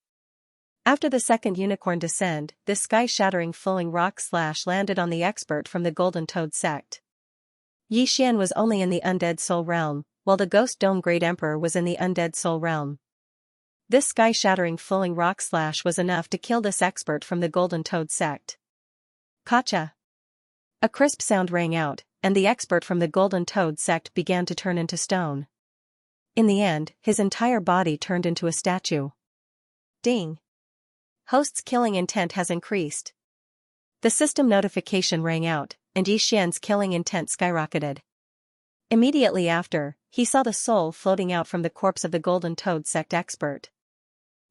[SPEAKER 1] After the second Unicorn Descend, this Sky-Shattering Flowing Rock Slash landed on the expert from the Golden Toad sect. Xian was only in the Undead Soul Realm, while the Ghost Dome Great Emperor was in the Undead Soul Realm. This Sky-Shattering Flowing Rock Slash was enough to kill this expert from the Golden Toad sect. Gotcha! A crisp sound rang out, and the expert from the Golden Toad sect began to turn into stone. In the end, his entire body turned into a statue. Ding! Host's killing intent has increased. The system notification rang out, and Xianxia's killing intent skyrocketed. Immediately after, he saw the soul floating out from the corpse of the Golden Toad sect expert.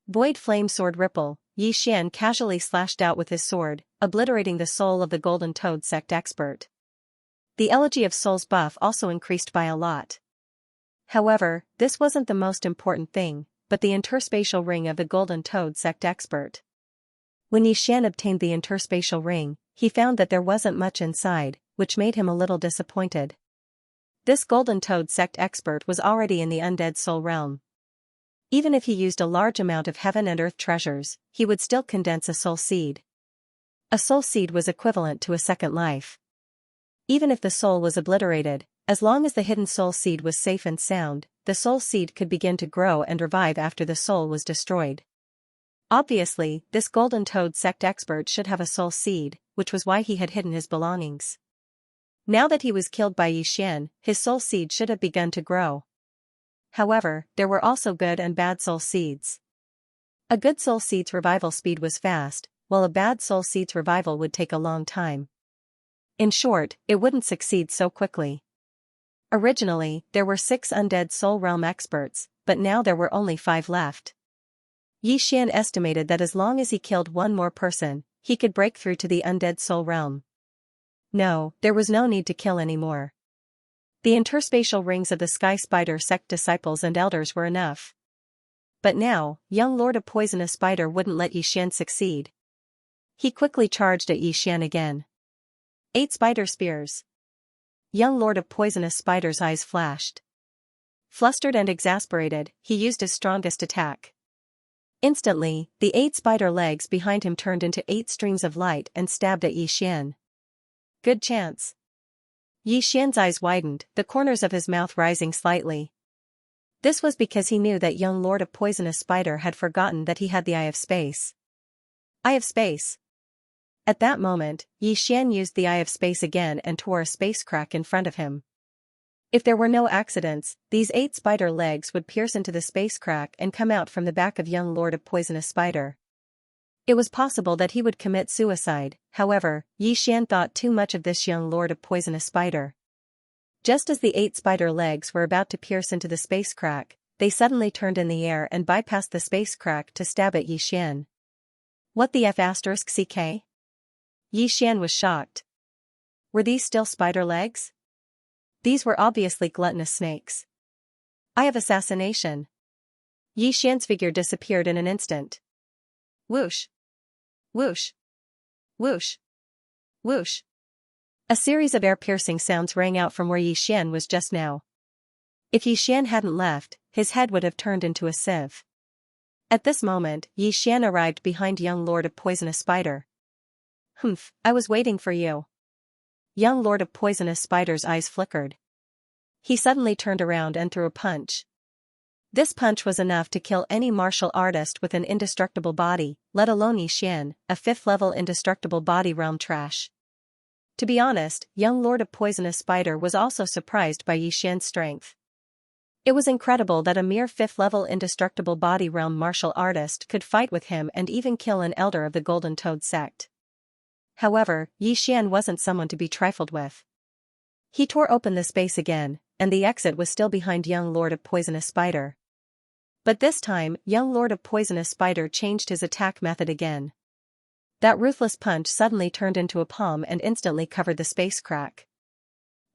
[SPEAKER 1] Void flame sword ripple, Xian casually slashed out with his sword, obliterating the soul of the Golden Toad sect expert. The Elegy of Souls buff also increased by a lot. However, this wasn't the most important thing, but the interspatial ring of the Golden Toad sect expert. When Xian obtained the interspatial ring, he found that there wasn't much inside, which made him a little disappointed. This Golden Toad sect expert was already in the undead soul realm. Even if he used a large amount of heaven and earth treasures, he would still condense a soul seed. A soul seed was equivalent to a second life. Even if the soul was obliterated, as long as the hidden soul seed was safe and sound, the soul seed could begin to grow and revive after the soul was destroyed. Obviously, this Golden Toad sect expert should have a soul seed, which was why he had hidden his belongings. Now that he was killed by Xian, his soul seed should have begun to grow. However, there were also good and bad soul seeds. A good soul seed's revival speed was fast, while a bad soul seed's revival would take a long time. In short, it wouldn't succeed so quickly. Originally, there were 6 undead soul realm experts, but now there were only 5 left. Xian estimated that as long as he killed one more person, he could break through to the undead soul realm. No, there was no need to kill anymore. The interspatial rings of the Sky Spider sect disciples and elders were enough. But now, young Lord of Poisonous Spider wouldn't let Xian succeed. He quickly charged at Xian again. 8 spider spears. Young Lord of Poisonous Spider's eyes flashed. Flustered and exasperated, he used his strongest attack. Instantly, the 8 spider legs behind him turned into 8 strings of light and stabbed at Xian. Good chance. Xian's eyes widened, the corners of his mouth rising slightly. This was because he knew that young Lord of Poisonous Spider had forgotten that he had the Eye of Space. Eye of Space. At that moment, Xian used the Eye of Space again and tore a space crack in front of him. If there were no accidents, these 8 spider legs would pierce into the space crack and come out from the back of young Lord of Poisonous Spider. It was possible that he would commit suicide, however, Xian thought too much of this young Lord of Poisonous Spider. Just as the 8 spider legs were about to pierce into the space crack, they suddenly turned in the air and bypassed the space crack to stab at Xian. What the F***ck? Xian was shocked. Were these still spider legs? These were obviously gluttonous snakes. Eye of Assassination. Xian's figure disappeared in an instant. Whoosh. Whoosh. Whoosh. Whoosh. A series of air-piercing sounds rang out from where Xian was just now. If Xian hadn't left, his head would have turned into a sieve. At this moment, Xian arrived behind young Lord of Poisonous Spider. Humph, I was waiting for you. Young Lord of Poisonous Spider's eyes flickered. He suddenly turned around and threw a punch. This punch was enough to kill any martial artist with an indestructible body, let alone Xian, a 5th-level indestructible body realm trash. To be honest, young Lord of Poisonous Spider was also surprised by Xian's strength. It was incredible that a mere 5th-level indestructible body realm martial artist could fight with him and even kill an elder of the Golden Toad sect. However, Xian wasn't someone to be trifled with. He tore open the space again, and the exit was still behind young Lord of Poisonous Spider. But this time, young Lord of Poisonous Spider changed his attack method again. That ruthless punch suddenly turned into a palm and instantly covered the space crack.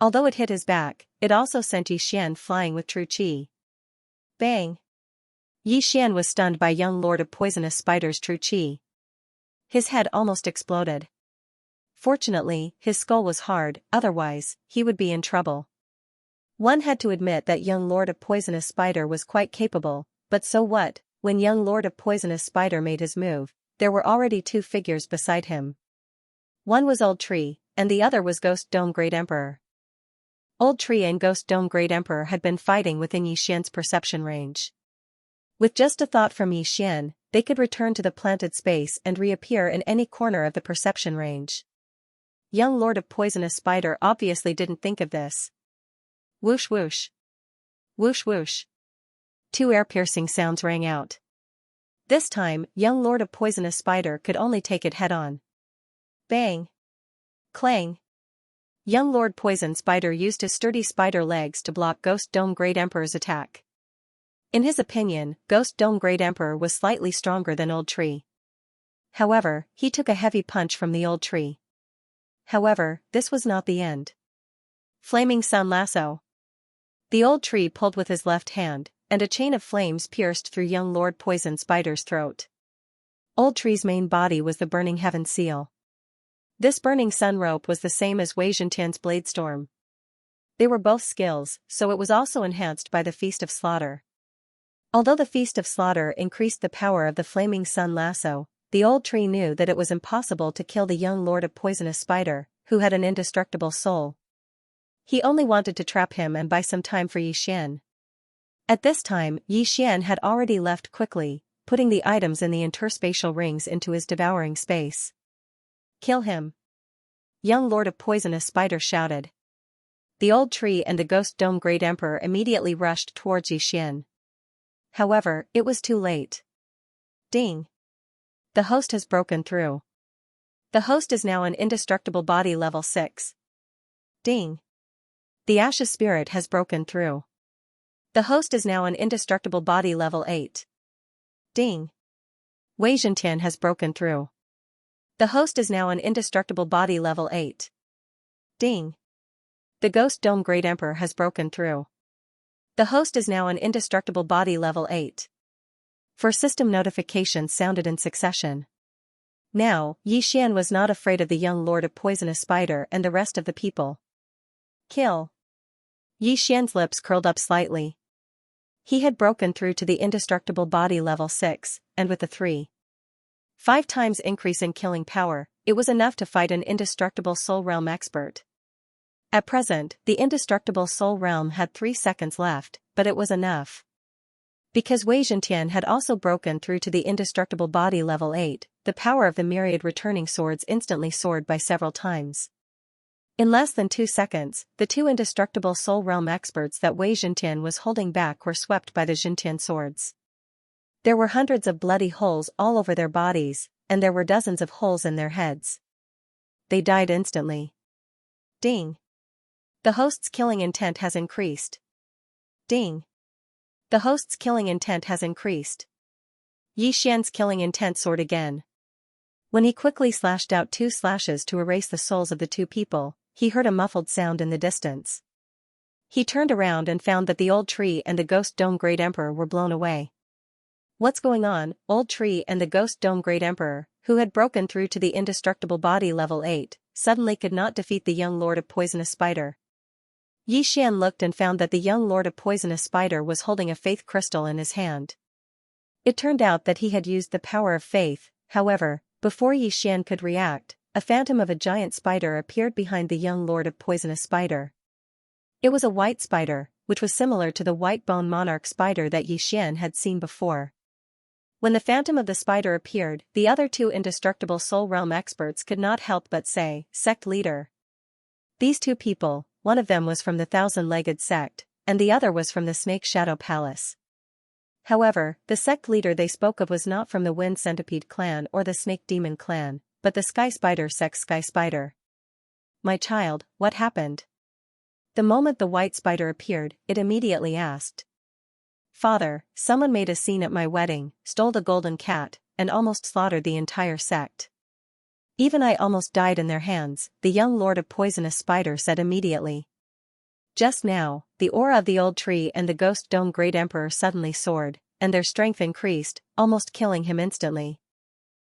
[SPEAKER 1] Although it hit his back, it also sent Xian flying with true chi. Bang! Xian was stunned by young Lord of Poisonous Spider's true chi. His head almost exploded. Fortunately, his skull was hard, otherwise, he would be in trouble. One had to admit that young Lord of Poisonous Spider was quite capable, but so what, when young Lord of Poisonous Spider made his move, there were already 2 figures beside him. One was Old Tree, and the other was Ghost Dome Great Emperor. Old Tree and Ghost Dome Great Emperor had been fighting within Xian's perception range. With just a thought from Xian, they could return to the planted space and reappear in any corner of the perception range. young Lord of Poisonous Spider obviously didn't think of this. Whoosh whoosh. Whoosh whoosh. Two air-piercing sounds rang out. This time, young Lord of Poisonous Spider could only take it head-on. Bang. Clang. Young Lord Poison Spider used his sturdy spider legs to block Ghost Dome Great Emperor's attack. In his opinion, Ghost Dome Great Emperor was slightly stronger than Old Tree. However, he took a heavy punch from the Old Tree. However, this was not the end. Flaming Sun Lasso. The Old Tree pulled with his left hand, and a chain of flames pierced through young Lord Poison Spider's throat. Old Tree's main body was the Burning Heaven Seal. This Burning Sun rope was the same as Wei Zhentian's Blade Storm. They were both skills, so it was also enhanced by the Feast of Slaughter. Although the Feast of Slaughter increased the power of the Flaming Sun Lasso, the Old Tree knew that it was impossible to kill the young Lord of Poisonous Spider, who had an indestructible soul. He only wanted to trap him and buy some time for Yi Xian. At this time, Yi Xian had already left quickly, putting the items in the interspatial rings into his devouring space. Kill him! Young Lord of Poisonous Spider shouted. The Old Tree and the Ghost Dome Great Emperor immediately rushed towards Yi Xian. However, it was too late. Ding! The host has broken through. The host is now an indestructible body level 6. Ding! The Ashes Spirit has broken through. The host is now an indestructible body level 8. Ding! Wei Zhentian has broken through. The host is now an indestructible body level 8. Ding! The Ghost Dome Great Emperor has broken through. The host is now an indestructible body level 8. 4 system notifications sounded in succession. Now, Yi Xian was not afraid of the young Lord of Poisonous Spider and the rest of the people. Kill! Yi Xian's lips curled up slightly. He had broken through to the indestructible body level 6, and with the 3.5 times increase in killing power, it was enough to fight an indestructible Soul Realm expert. At present, the indestructible Soul Realm had 3 seconds left, but it was enough. Because Wei Zhentian had also broken through to the indestructible body level 8, the power of the myriad returning swords instantly soared by several times. In less than 2 seconds, the 2 indestructible Soul Realm experts that Wei Zhentian was holding back were swept by the Zhentian swords. There were hundreds of bloody holes all over their bodies, and there were dozens of holes in their heads. They died instantly. Ding! The host's killing intent has increased. Ding! The host's killing intent has increased. Yi Xian's killing intent soared again. When he quickly slashed out 2 slashes to erase the souls of the 2 people, he heard a muffled sound in the distance. He turned around and found that the Old Tree and the Ghost Dome Great Emperor were blown away. What's going on? Old Tree and the Ghost Dome Great Emperor, who had broken through to the indestructible body level 8, suddenly could not defeat the young Lord of Poisonous Spider. Yi Xian looked and found that the young Lord of Poisonous Spider was holding a faith crystal in his hand. It turned out that he had used the power of faith. However, before Yi Xian could react, a phantom of a giant spider appeared behind the young Lord of Poisonous Spider. It was a white spider, which was similar to the white bone monarch spider that Yi Xian had seen before. When the phantom of the spider appeared, the other 2 indestructible Soul Realm experts could not help but say, "Sect leader." These 2 people, one of them was from the Thousand-Legged Sect, and the other was from the Snake Shadow Palace. However, the sect leader they spoke of was not from the Wind Centipede clan or the Snake Demon clan, but the Sky Spider sect Sky Spider. "My child, what happened?" The moment the white spider appeared, it immediately asked. "Father, someone made a scene at my wedding, stole the golden cat, and almost slaughtered the entire sect. Even I almost died in their hands," the young Lord of Poisonous Spider said immediately. Just now, the aura of the Old Tree and the Ghost Dome Great Emperor suddenly soared, and their strength increased, almost killing him instantly.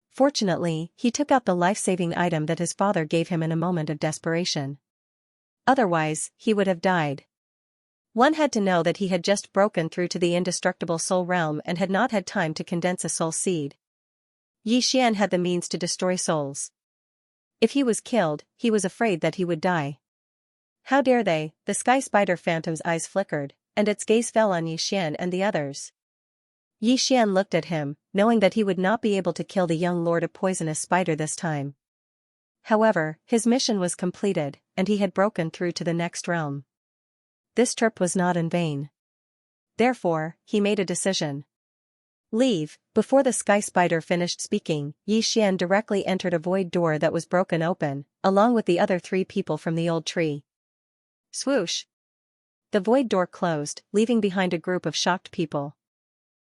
[SPEAKER 1] Fortunately, he took out the life-saving item that his father gave him in a moment of desperation. Otherwise, he would have died. One had to know that he had just broken through to the indestructible Soul Realm and had not had time to condense a soul seed. Yi Xian had the means to destroy souls. If he was killed, he was afraid that he would die. How dare they? The Sky Spider Phantom's eyes flickered, and its gaze fell on Yi Xian and the others. Yi Xian looked at him, knowing that he would not be able to kill the young Lord of Poisonous Spider this time. However, his mission was completed, and he had broken through to the next realm. This trip was not in vain. Therefore, he made a decision. Leave. Before the sky spider finished speaking, Xian directly entered a void door that was broken open, along with the other 3 people from the old tree. Swoosh! The void door closed, leaving behind a group of shocked people.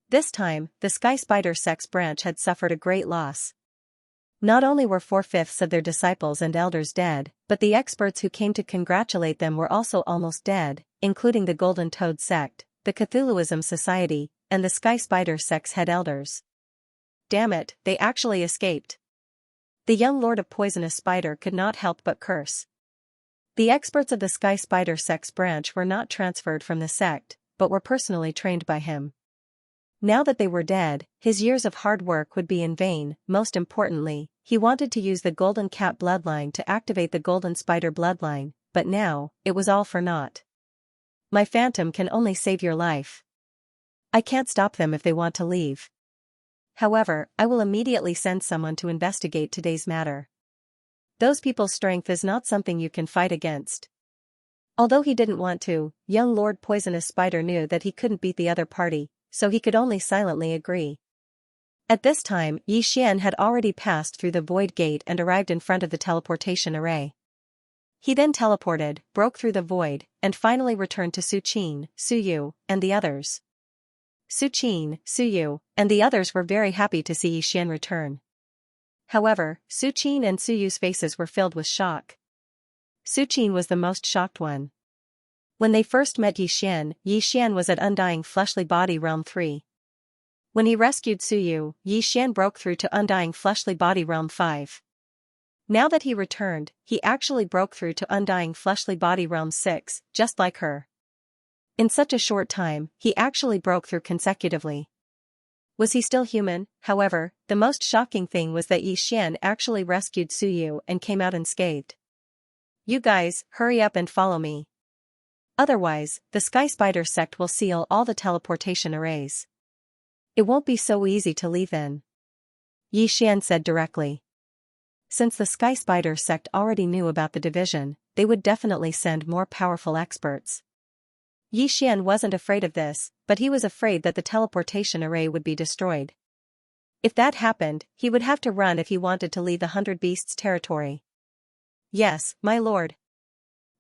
[SPEAKER 1] This time, the sky spider sex branch had suffered a great loss. Not only were 4/5 of their disciples and elders dead, but the experts who came to congratulate them were also almost dead, including the Golden Toad sect, the Cthulhuism Society, and the Sky Spider sect's head elders. Damn it, they actually escaped. The young Lord of Poisonous Spider could not help but curse. The experts of the Sky Spider sect's branch were not transferred from the sect, but were personally trained by him. Now that they were dead, his years of hard work would be in vain. Most importantly, he wanted to use the Golden Cat bloodline to activate the Golden Spider bloodline, but now, it was all for naught. My phantom can only save your life. I can't stop them if they want to leave. However, I will immediately send someone to investigate today's matter. Those people's strength is not something you can fight against. Although he didn't want to, young Lord Poisonous Spider knew that he couldn't beat the other party, so he could only silently agree. At this time, Xian had already passed through the void gate and arrived in front of the teleportation array. He then teleported, broke through the void, and finally returned to Su Qin, Su Yu, and the others. Su Qin, Su Yu, and the others were very happy to see Xian return. However, Su Qin and Su Yu's faces were filled with shock. Su Qin was the most shocked one. When they first met Xian was at Undying Fleshly Body Realm 3. When he rescued Su Yu, Xian broke through to Undying Fleshly Body Realm 5. Now that he returned, he actually broke through to Undying Fleshly Body Realm 6, just like her. In such a short time, he actually broke through consecutively. Was he still human? However, the most shocking thing was that Xian actually rescued Su Yu and came out unscathed. You guys, hurry up and follow me. Otherwise, the Sky Spider sect will seal all the teleportation arrays. It won't be so easy to leave in. Xian said directly. Since the Sky Spider sect already knew about the division, they would definitely send more powerful experts. Xian wasn't afraid of this, but he was afraid that the teleportation array would be destroyed. If that happened, he would have to run if he wanted to leave the 100 Beasts territory. Yes, my lord.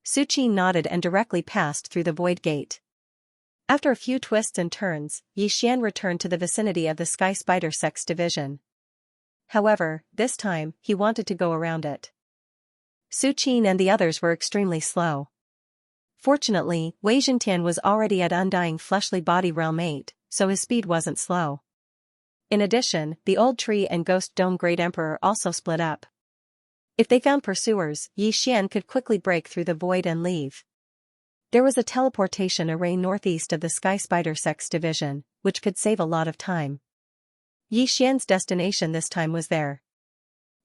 [SPEAKER 1] Su Qin nodded and directly passed through the void gate. After a few twists and turns, Xian returned to the vicinity of the Sky Spider sect's division. However, this time, he wanted to go around it. Su Qin and the others were extremely slow. Fortunately, Wei Zhentian was already at Undying Fleshly Body Realm 8, so his speed wasn't slow. In addition, the Old Tree and Ghost Dome Great Emperor also split up. If they found pursuers, Xian could quickly break through the void and leave. There was a teleportation array northeast of the Sky Spider sect's division, which could save a lot of time. Xian's destination this time was there.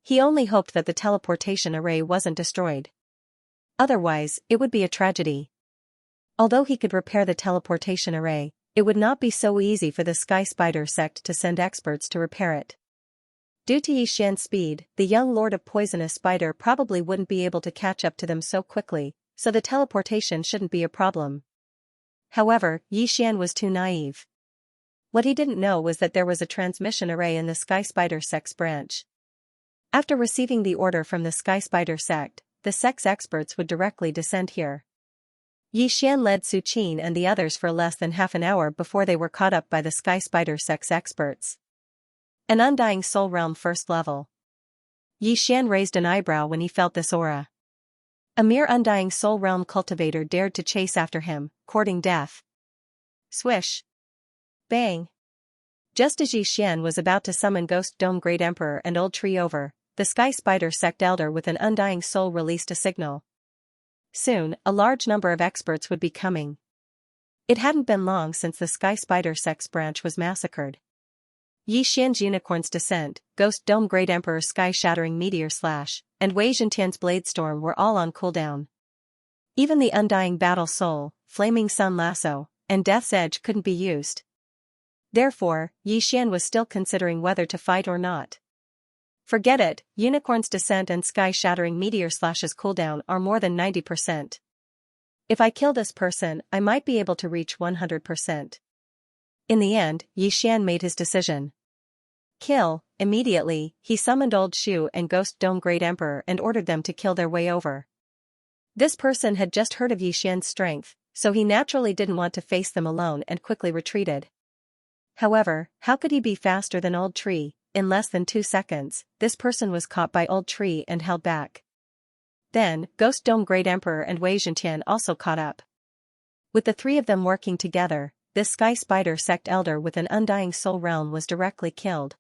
[SPEAKER 1] He only hoped that the teleportation array wasn't destroyed. Otherwise, it would be a tragedy. Although he could repair the teleportation array, it would not be so easy for the Sky Spider sect to send experts to repair it. Due to Xian's speed, the young Lord of Poisonous Spider probably wouldn't be able to catch up to them so quickly, so the teleportation shouldn't be a problem. However, Xian was too naive. What he didn't know was that there was a transmission array in the Sky Spider sect's branch. After receiving the order from the Sky Spider sect, the sect's experts would directly descend here. Xian led Su Qin and the others for less than half an hour before they were caught up by the Sky Spider sect's experts. An Undying Soul Realm first level. Xian raised an eyebrow when he felt this aura. A mere Undying Soul Realm cultivator dared to chase after him, courting death. Swish. Bang. Just as Xian was about to summon Ghost Dome Great Emperor and Old Tree over, the Sky Spider sect elder with an undying soul released a signal. Soon, a large number of experts would be coming. It hadn't been long since the Sky Spider sect's branch was massacred. Xian's Unicorn's Descent, Ghost Dome Great Emperor's Sky-Shattering Meteor Slash, and Wei Zhentian's Blade Storm were all on cooldown. Even the Undying Battle Soul, Flaming Sun Lasso, and Death's Edge couldn't be used. Therefore, Xian was still considering whether to fight or not. Forget it, Unicorn's Descent and Sky-Shattering Meteor Slash's cooldown are more than 90%. If I kill this person, I might be able to reach 100%. In the end, Yi Xian made his decision. Kill. Immediately, he summoned Old Shu and Ghost Dome Great Emperor and ordered them to kill their way over. This person had just heard of Yi Xian's strength, so he naturally didn't want to face them alone and quickly retreated. However, how could he be faster than Old Tree? In less than 2 seconds, this person was caught by Old Tree and held back. Then, Ghost Dome Great Emperor and Wei Zhentian also caught up. With the three of them working together, this Sky Spider Sect Elder with an undying soul realm was directly killed.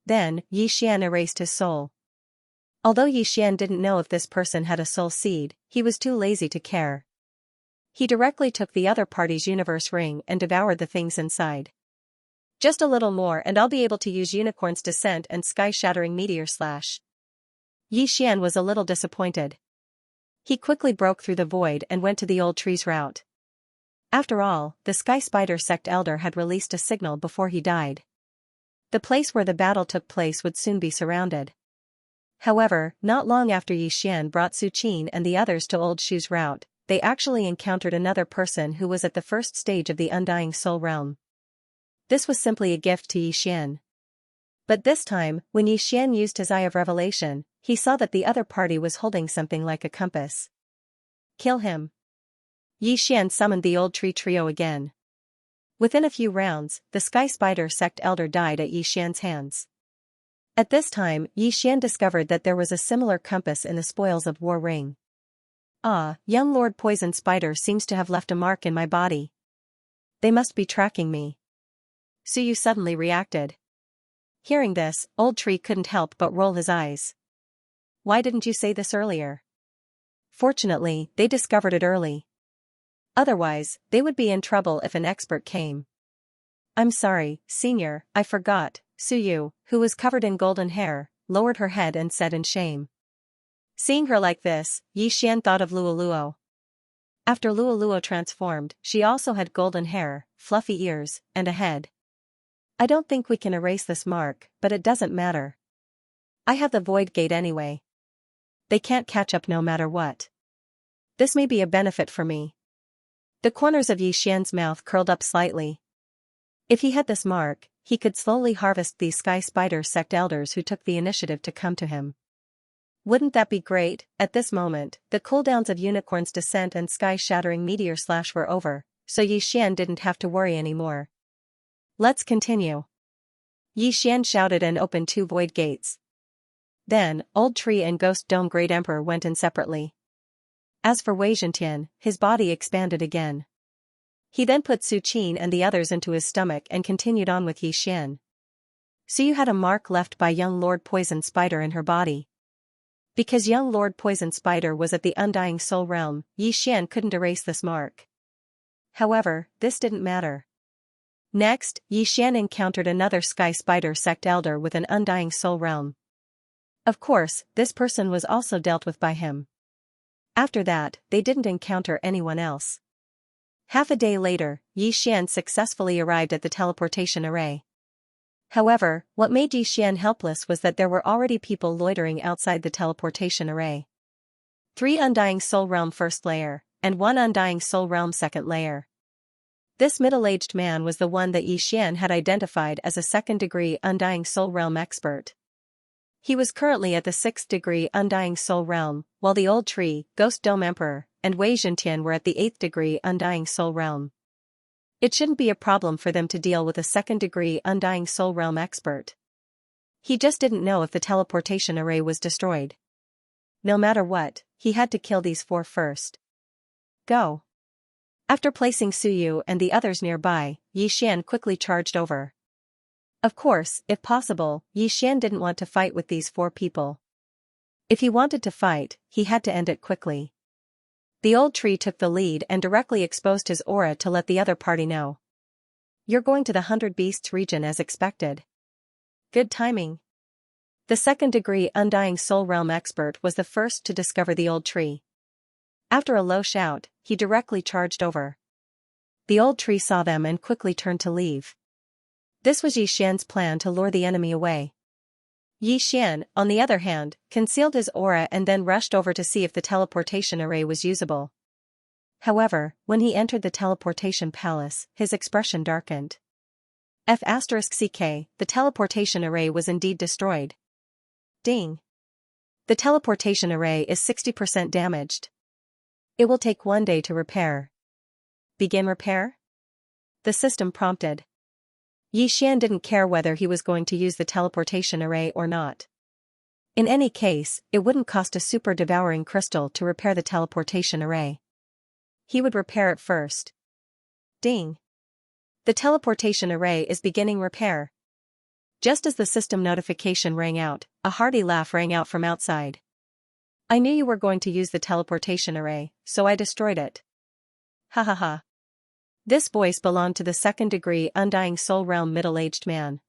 [SPEAKER 1] Then, Yi Xian erased his soul. Although Yi Xian didn't know if this person had a soul seed, he was too lazy to care. He directly took the other party's universe ring and devoured the things inside. Just a little more and I'll be able to use Unicorn's Descent and Sky-Shattering Meteor Slash. Yi Xian was a little disappointed. He quickly broke through the void and went to the Old Tree's route. After all, the Sky Spider Sect Elder had released a signal before he died. The place where the battle took place would soon be surrounded. However, not long after Yi Xian brought Su Qin and the others to Old Shu's route, they actually encountered another person who was at the first stage of the Undying Soul Realm. This was simply a gift to Yi Xian. But this time, when Yi Xian used his Eye of Revelation, he saw that the other party was holding something like a compass. Kill him. Yi Xian summoned the Old Tree trio again. Within a few rounds, the Sky Spider Sect Elder died at Yi Xian's hands. At this time, Yi Xian discovered that there was a similar compass in the Spoils of War ring. Ah, young Lord Poison Spider seems to have left a mark in my body. They must be tracking me. Suyu suddenly reacted. Hearing this, Old Tree couldn't help but roll his eyes. Why didn't you say this earlier? Fortunately, they discovered it early. Otherwise, they would be in trouble if an expert came. I'm sorry, Senior, I forgot. Suyu, who was covered in golden hair, lowered her head and said in shame. Seeing her like this, Yi Xian thought of Luoluo. After Luoluo transformed, she also had golden hair, fluffy ears, and a head. I don't think we can erase this mark, but it doesn't matter. I have the Void Gate anyway. They can't catch up no matter what. This may be a benefit for me. The corners of Yi Xian's mouth curled up slightly. If he had this mark, he could slowly harvest these Sky Spider Sect Elders who took the initiative to come to him. Wouldn't that be great? At this moment, the cooldowns of Unicorn's Descent and Sky-Shattering Meteor Slash were over, so Yi Xian didn't have to worry anymore. Let's continue. Yi Xian shouted and opened 2 void gates. Then, Old Tree and Ghost Dome Great Emperor went in separately. As for Wei Zhentian, his body expanded again. He then put Su Qin and the others into his stomach and continued on with Yi Xian. Suyu had a mark left by young Lord Poison Spider in her body. Because young Lord Poison Spider was at the Undying Soul Realm, Yi Xian couldn't erase this mark. However, this didn't matter. Next, Yi Xian encountered another Sky Spider Sect Elder with an Undying Soul Realm. Of course, this person was also dealt with by him. After that, they didn't encounter anyone else. Half a day later, Yi Xian successfully arrived at the teleportation array. However, what made Yi Xian helpless was that there were already people loitering outside the teleportation array. 3 Undying Soul Realm First Layer, and 1 Undying Soul Realm Second Layer. This middle-aged man was the one that Yi Xian had identified as a 2nd-degree Undying Soul Realm expert. He was currently at the 6th-degree Undying Soul Realm, while the Old Tree, Ghost Dome Emperor, and Wei Zhentian were at the 8th-degree Undying Soul Realm. It shouldn't be a problem for them to deal with a 2nd-degree Undying Soul Realm expert. He just didn't know if the teleportation array was destroyed. No matter what, he had to kill these 4 first. Go. After placing Suyu and the others nearby, Yi Xian quickly charged over. Of course, if possible, Yi Xian didn't want to fight with these 4 people. If he wanted to fight, he had to end it quickly. The Old Tree took the lead and directly exposed his aura to let the other party know. You're going to the 100 Beasts region as expected. Good timing. The 2nd-degree Undying Soul Realm expert was the first to discover the Old Tree. After a low shout, he directly charged over. The Old Tree saw them and quickly turned to leave. This was Yi Xian's plan to lure the enemy away. Yi Xian, on the other hand, concealed his aura and then rushed over to see if the teleportation array was usable. However, when he entered the teleportation palace, his expression darkened. F*CK, the teleportation array was indeed destroyed. Ding. The teleportation array is 60% damaged. It will take 1 day to repair. Begin repair? The system prompted. Yi Xian didn't care whether he was going to use the teleportation array or not. In any case, it wouldn't cost a super devouring crystal to repair the teleportation array. He would repair it first. Ding. The teleportation array is beginning repair. Just as the system notification rang out, a hearty laugh rang out from outside. I knew you were going to use the teleportation array, so I destroyed it. Ha ha ha. This voice belonged to the second-degree Undying Soul Realm middle-aged man.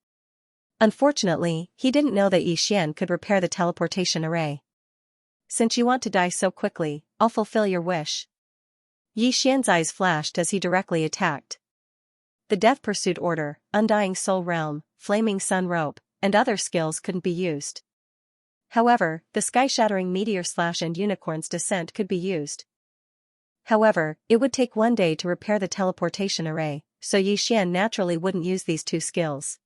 [SPEAKER 1] Unfortunately, he didn't know that Yi Xian could repair the teleportation array. Since you want to die so quickly, I'll fulfill your wish. Yi Xian's eyes flashed as he directly attacked. The Death Pursuit Order, Undying Soul Realm, Flaming Sun Rope, and other skills couldn't be used. However, the Sky-Shattering Meteor Slash and Unicorn's Descent could be used. However, it would take 1 day to repair the teleportation array, so Yi Xian naturally wouldn't use these 2 skills.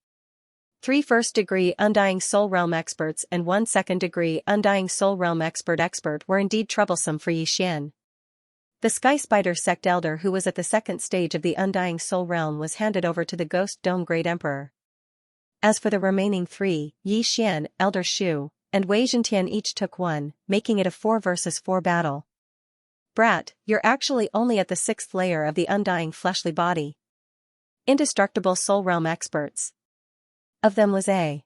[SPEAKER 1] 3 first-degree Undying Soul Realm experts and 1 second-degree Undying Soul Realm expert were indeed troublesome for Yi Xian. The Sky Spider Sect Elder who was at the second stage of the Undying Soul Realm was handed over to the Ghost Dome Great Emperor. As for the remaining 3, Yi Xian, Elder Shu, and Wei Zhentian each took 1, making it a 4 versus 4 battle. Brat, you're actually only at the 6th layer of the Undying Fleshly Body. Indestructible Soul Realm experts. Of them was A.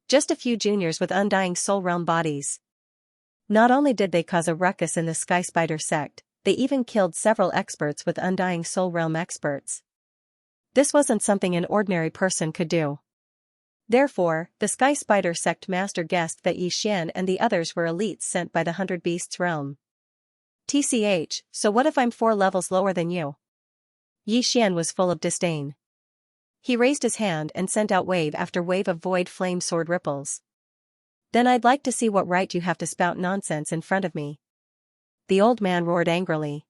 [SPEAKER 1] Just a few juniors with Undying Soul Realm bodies. Not only did they cause a ruckus in the Sky Spider Sect, they even killed several experts with Undying Soul Realm experts. This wasn't something an ordinary person could do. Therefore, the Sky Spider Sect master guessed that Yi Xian and the others were elites sent by the 100 Beasts realm. TCH, so what if I'm 4 levels lower than you? Yi Xian was full of disdain. He raised his hand and sent out wave after wave of void flame sword ripples. Then I'd like to see what right you have to spout nonsense in front of me. The old man roared angrily.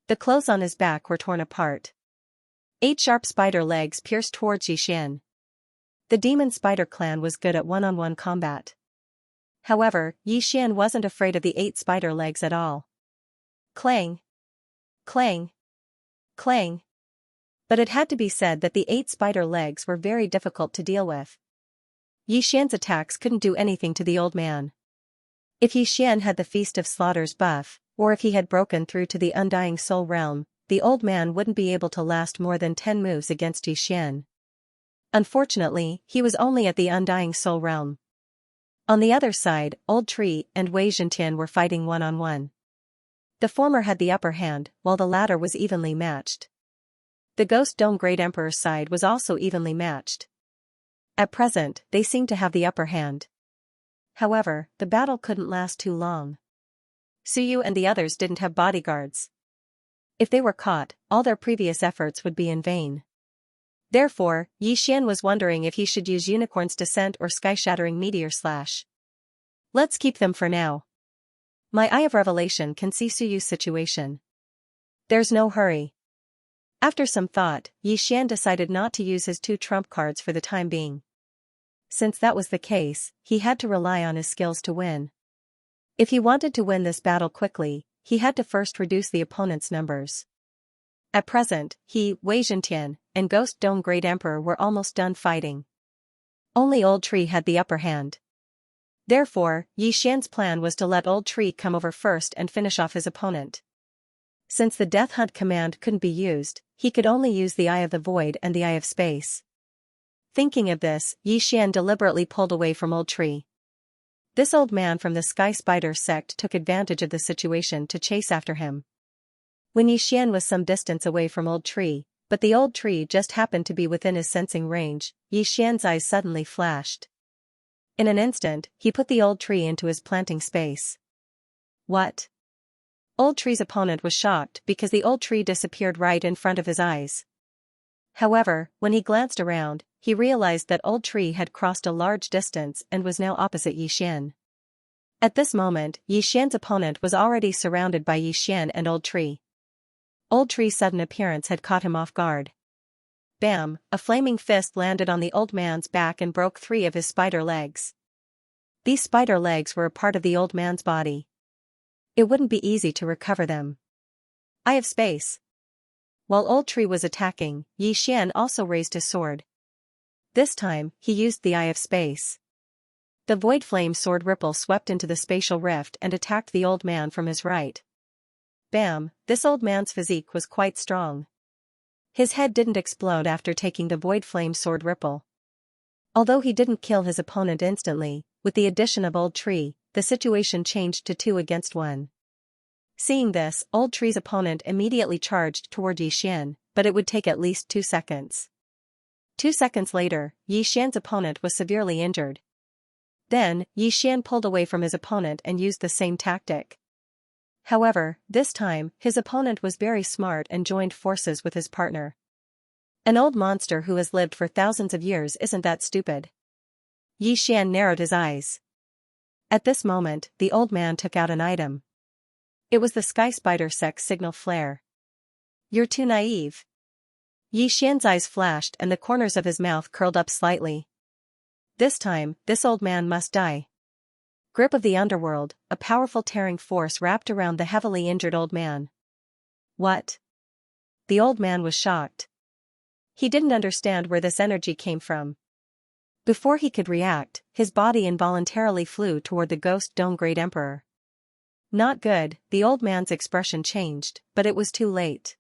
[SPEAKER 1] The clothes on his back were torn apart. 8 sharp spider legs pierced towards Yi Xian. The demon spider clan was good at one-on-one combat. However, Yi Xian wasn't afraid of the 8 spider legs at all. Clang! Clang! Clang! But it had to be said that the 8 spider legs were very difficult to deal with. Yi Xian's attacks couldn't do anything to the old man. If Yi Xian had the Feast of Slaughters buff, or if he had broken through to the Undying Soul Realm, the old man wouldn't be able to last more than 10 moves against Yi Xian. Unfortunately, he was only at the Undying Soul Realm. On the other side, Old Tree and Wei Zhentian were fighting one-on-one. The former had the upper hand, while the latter was evenly matched. The Ghost Dome Great Emperor's side was also evenly matched. At present, they seemed to have the upper hand. However, the battle couldn't last too long. Suyu and the others didn't have bodyguards. If they were caught, all their previous efforts would be in vain. Therefore, Yi Xian was wondering if he should use Unicorn's Descent or Sky-Shattering Meteor Slash. Let's keep them for now. My Eye of Revelation can see Suyu's situation. There's no hurry. After some thought, Yi Xian decided not to use his 2 trump cards for the time being. Since that was the case, he had to rely on his skills to win. If he wanted to win this battle quickly, he had to first reduce the opponent's numbers. At present, he, Wei Zhentian, and Ghost Dome Great Emperor were almost done fighting. Only Old Tree had the upper hand. Therefore, Yi Xian's plan was to let Old Tree come over first and finish off his opponent. Since the Death Hunt command couldn't be used, he could only use the Eye of the Void and the Eye of Space. Thinking of this, Yi Xian deliberately pulled away from Old Tree. This old man from the Sky Spider Sect took advantage of the situation to chase after him. When Yi Xian was some distance away from Old Tree, but the Old Tree just happened to be within his sensing range, Yi Xian's eyes suddenly flashed. In an instant, he put the Old Tree into his planting space. What? Old Tree's opponent was shocked because the Old Tree disappeared right in front of his eyes. However, when he glanced around, he realized that Old Tree had crossed a large distance and was now opposite Yixian. At this moment, Yixian's opponent was already surrounded by Yixian and Old Tree. Old Tree's sudden appearance had caught him off guard. Bam! A flaming fist landed on the old man's back and broke 3 of his spider legs. These spider legs were a part of the old man's body. It wouldn't be easy to recover them. Eye of Space. While Old Tree was attacking, Yixian also raised his sword. This time, he used the Eye of Space. The void flame sword ripple swept into the spatial rift and attacked the old man from his right. Bam! This old man's physique was quite strong. His head didn't explode after taking the void flame sword ripple. Although he didn't kill his opponent instantly, with the addition of Old Tree, the situation changed to 2 against 1. Seeing this, Old Tree's opponent immediately charged toward Yixian, but it would take at least 2 seconds. 2 seconds later, Yixian's opponent was severely injured. Then, Yixian pulled away from his opponent and used the same tactic. However, this time, his opponent was very smart and joined forces with his partner. An old monster who has lived for thousands of years isn't that stupid. Yixian narrowed his eyes. At this moment, the old man took out an item. It was the Sky Spider Sex Signal Flare. You're too naive. Yixian's eyes flashed and the corners of his mouth curled up slightly. This time, this old man must die. Grip of the Underworld, a powerful tearing force wrapped around the heavily injured old man. What? The old man was shocked. He didn't understand where this energy came from. Before he could react, his body involuntarily flew toward the Ghost Dome Great Emperor. Not good, the old man's expression changed, but it was too late.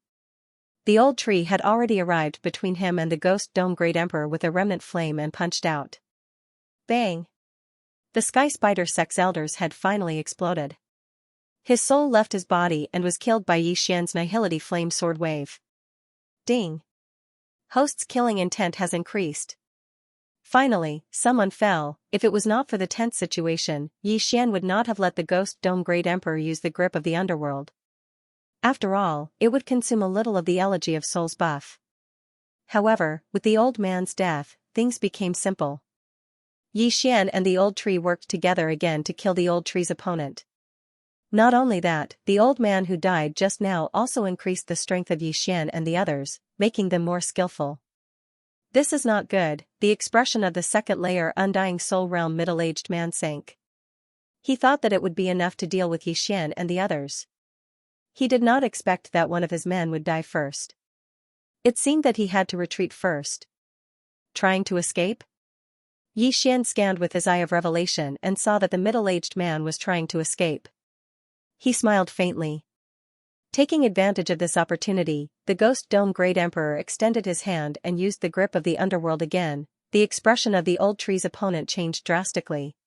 [SPEAKER 1] The Old Tree had already arrived between him and the Ghost Dome Great Emperor with a remnant flame and punched out. Bang! The Sky Spider Sex Elder's head finally exploded. His soul left his body and was killed by Yixian's Nihility Flame Sword Wave. Ding! Host's killing intent has increased. Finally, someone fell. If it was not for the tense situation, Yixian would not have let the Ghost Dome Great Emperor use the grip of the Underworld. After all, it would consume a little of the Elegy of Souls buff. However, with the old man's death, things became simple. Yixian and the Old Tree worked together again to kill the Old Tree's opponent. Not only that, the old man who died just now also increased the strength of Yixian and the others, making them more skillful. This is not good, the expression of the second layer Undying Soul Realm middle-aged man sank. He thought that it would be enough to deal with Yixian and the others. He did not expect that one of his men would die first. It seemed that he had to retreat first. Trying to escape? Yixian scanned with his eye of revelation and saw that the middle-aged man was trying to escape. He smiled faintly. Taking advantage of this opportunity, the Ghost Dome Great Emperor extended his hand and used the grip of the Underworld again. The expression of the Old Tree's opponent changed drastically.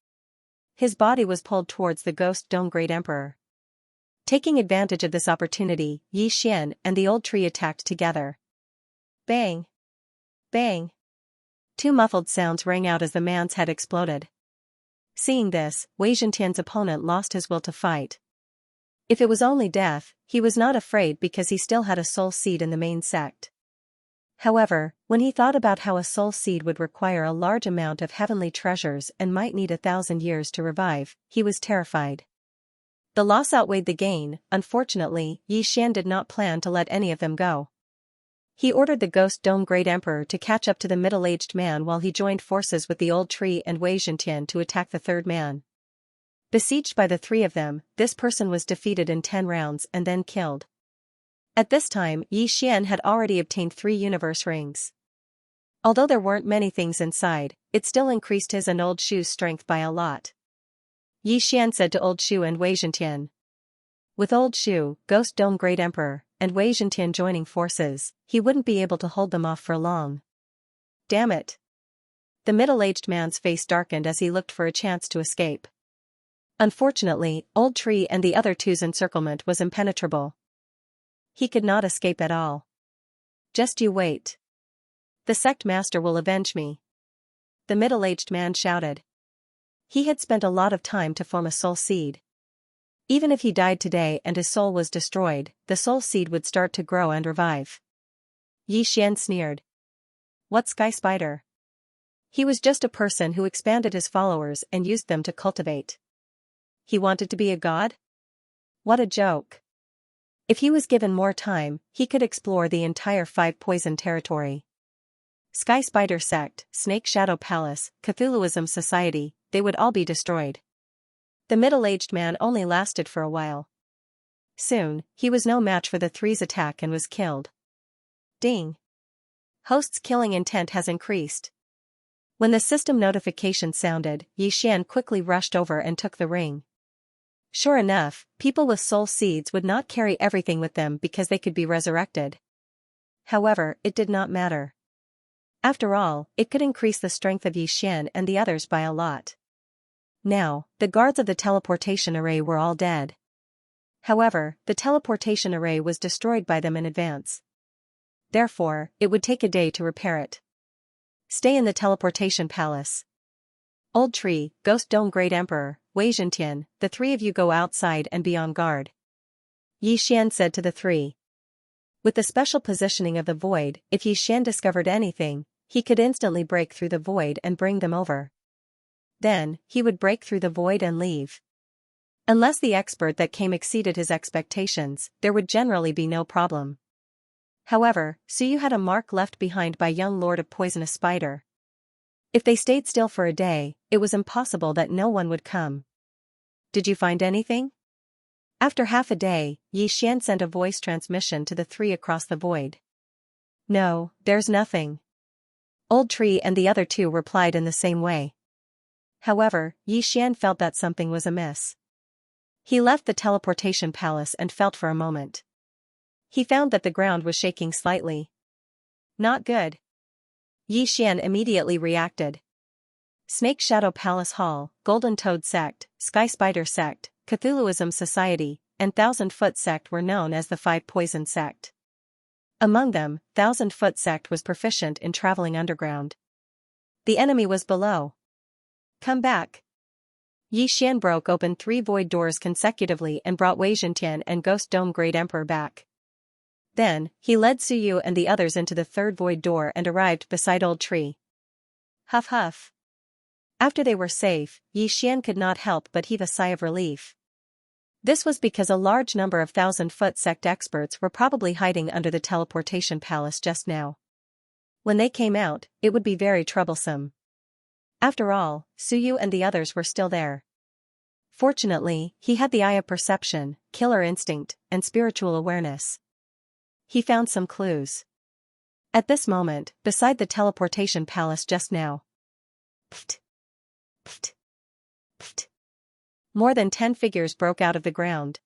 [SPEAKER 1] His body was pulled towards the Ghost Dome Great Emperor. Taking advantage of this opportunity, Yixian and the Old Tree attacked together. Bang! Bang! 2 muffled sounds rang out as the man's head exploded. Seeing this, Wei Zhentian's opponent lost his will to fight. If it was only death, he was not afraid because he still had a soul seed in the main sect. However, when he thought about how a soul seed would require a large amount of heavenly treasures and might need 1,000 years to revive, he was terrified. The loss outweighed the gain. Unfortunately, Yixian did not plan to let any of them go. He ordered the Ghost Dome Great Emperor to catch up to the middle-aged man while he joined forces with the Old Tree and Wei Zhentian to attack the third man. Besieged by the 3 of them, this person was defeated in 10 rounds and then killed. At this time, Yixian had already obtained 3 universe rings. Although there weren't many things inside, it still increased his and Old Shu's strength by a lot. Yixian said to Old Shu and Wei Zhentian. With Old Shu, Ghost Dome Great Emperor, and Wei Zhentian joining forces, he wouldn't be able to hold them off for long. Damn it! The middle-aged man's face darkened as he looked for a chance to escape. Unfortunately, Old Tree and the other two's encirclement was impenetrable. He could not escape at all. Just you wait. The sect master will avenge me. The middle-aged man shouted. He had spent a lot of time to form a soul seed. Even if he died today and his soul was destroyed, the soul seed would start to grow and revive. Yixian sneered. What Sky Spider? He was just a person who expanded his followers and used them to cultivate. He wanted to be a god? What a joke. If he was given more time, he could explore the entire 5 poison territory. Sky Spider Sect, Snake Shadow Palace, Cthulhuism Society, they would all be destroyed. The middle-aged man only lasted for a while. Soon, he was no match for the three's attack and was killed. Ding. Host's killing intent has increased. When the system notification sounded, Xian quickly rushed over and took the ring. Sure enough, people with soul seeds would not carry everything with them because they could be resurrected. However, it did not matter. After all, it could increase the strength of Xian and the others by a lot. Now, the guards of the teleportation array were all dead. However, the teleportation array was destroyed by them in advance. Therefore, it would take a day to repair it. Stay in the teleportation palace. Old Tree, Ghost Dome Great Emperor, Wei Zhentian, the 3 of you go outside and be on guard. Xian said to the 3. With the special positioning of the void, if Xian discovered anything, he could instantly break through the void and bring them over. Then, he would break through the void and leave. Unless the expert that came exceeded his expectations, there would generally be no problem. However, Suyu had a mark left behind by young Lord of Poisonous Spider. If they stayed still for a day, it was impossible that no one would come. Did you find anything? After half a day, Xian sent a voice transmission to the 3 across the void. No, there's nothing. Old Tree and the other 2 replied in the same way. However, Xian felt that something was amiss. He left the teleportation palace and felt for a moment. He found that the ground was shaking slightly. Not good. Xian immediately reacted. Snake Shadow Palace Hall, Golden Toad Sect, Sky Spider Sect, Cthulhuism Society, and 1000-Foot Sect were known as the 5 Poison Sect. Among them, 1000-Foot Sect was proficient in traveling underground. The enemy was below. Come back. Xian broke open 3 void doors consecutively and brought Wei Zhentian and Ghost Dome Great Emperor back. Then, he led Suyu and the others into the 3rd void door and arrived beside Old Tree. Huff huff. After they were safe, Xian could not help but heave a sigh of relief. This was because a large number of 1000-Foot Sect experts were probably hiding under the teleportation palace just now. When they came out, it would be very troublesome. After all, Suyu and the others were still there. Fortunately, he had the eye of perception, killer instinct, and spiritual awareness. He found some clues. At this moment, beside the teleportation palace just now. Pft. Pft. Pft. More than 10 figures broke out of the ground.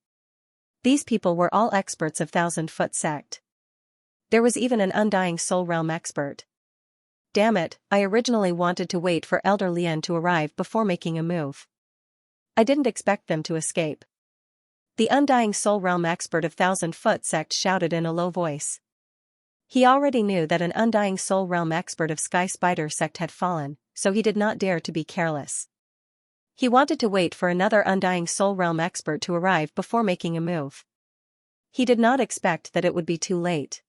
[SPEAKER 1] These people were all experts of 1000-Foot Sect. There was even an Undying Soul Realm expert. Damn it, I originally wanted to wait for Elder Lian to arrive before making a move. I didn't expect them to escape. The Undying Soul Realm expert of 1000-Foot Sect shouted in a low voice. He already knew that an Undying Soul Realm expert of Sky Spider Sect had fallen, so he did not dare to be careless. He wanted to wait for another Undying Soul Realm expert to arrive before making a move. He did not expect that it would be too late.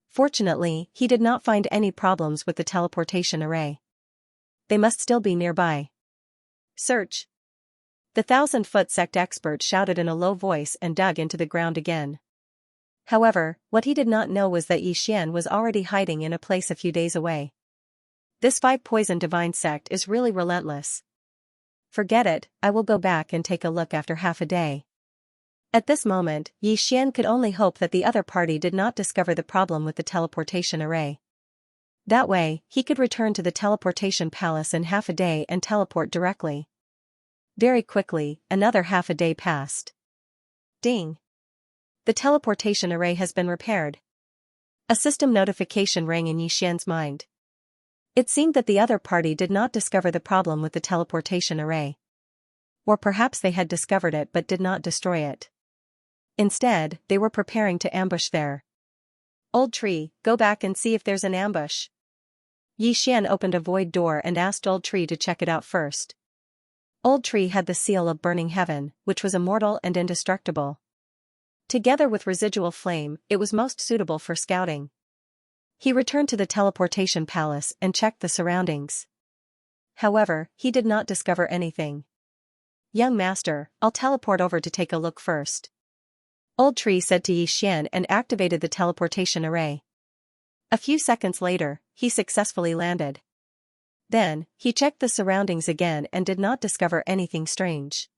[SPEAKER 1] Fortunately, he did not find any problems with the teleportation array. They must still be nearby. Search. The 1000-Foot Sect expert shouted in a low voice and dug into the ground again. However, what he did not know was that Xian was already hiding in a place a few days away. This 5 Poison Divine Sect is really relentless. Forget it, I will go back and take a look after half a day. At this moment, Xian could only hope that the other party did not discover the problem with the teleportation array. That way, he could return to the teleportation palace in half a day and teleport directly. Very quickly, another half a day passed. Ding. The teleportation array has been repaired. A system notification rang in Xian's mind. It seemed that the other party did not discover the problem with the teleportation array. Or perhaps they had discovered it but did not destroy it. Instead, they were preparing to ambush there. Old Tree, go back and see if there's an ambush. Xian opened a void door and asked Old Tree to check it out first. Old Tree had the seal of Burning Heaven, which was immortal and indestructible. Together with Residual Flame, it was most suitable for scouting. He returned to the teleportation palace and checked the surroundings. However, he did not discover anything. Young master, I'll teleport over to take a look first. Old Tree said to Xian and activated the teleportation array. A few seconds later, he successfully landed. Then, he checked the surroundings again and did not discover anything strange.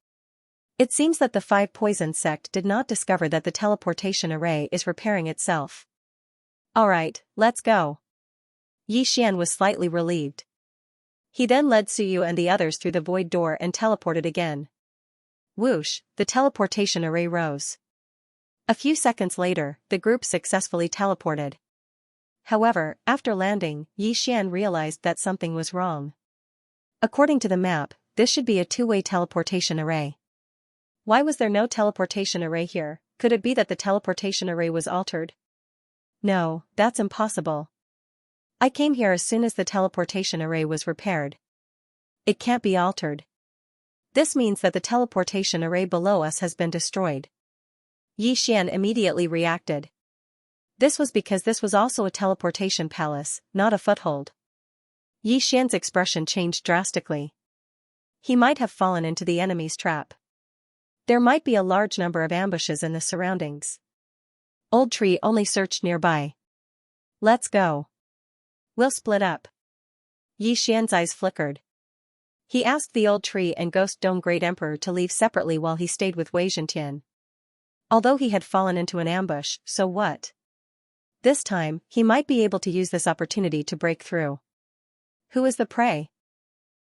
[SPEAKER 1] It seems that the 5 Poison sect did not discover that the teleportation array is repairing itself. Alright, let's go. Xian was slightly relieved. He then led Suyu and the others through the void door and teleported again. Whoosh, the teleportation array rose. A few seconds later, the group successfully teleported. However, after landing, Xian realized that something was wrong. According to the map, this should be a 2-way teleportation array. Why was there no teleportation array here? Could it be that the teleportation array was altered? No, that's impossible. I came here as soon as the teleportation array was repaired. It can't be altered. This means that the teleportation array below us has been destroyed. Xian immediately reacted. This was because this was also a teleportation palace, not a foothold. Xian's expression changed drastically. He might have fallen into the enemy's trap. There might be a large number of ambushes in the surroundings. Old Tree only searched nearby. Let's go. We'll split up. Xian's eyes flickered. He asked the Old Tree and Ghost Dome Great Emperor to leave separately while he stayed with Wei Zhentian. Although he had fallen into an ambush, so what? This time, he might be able to use this opportunity to break through. Who is the prey?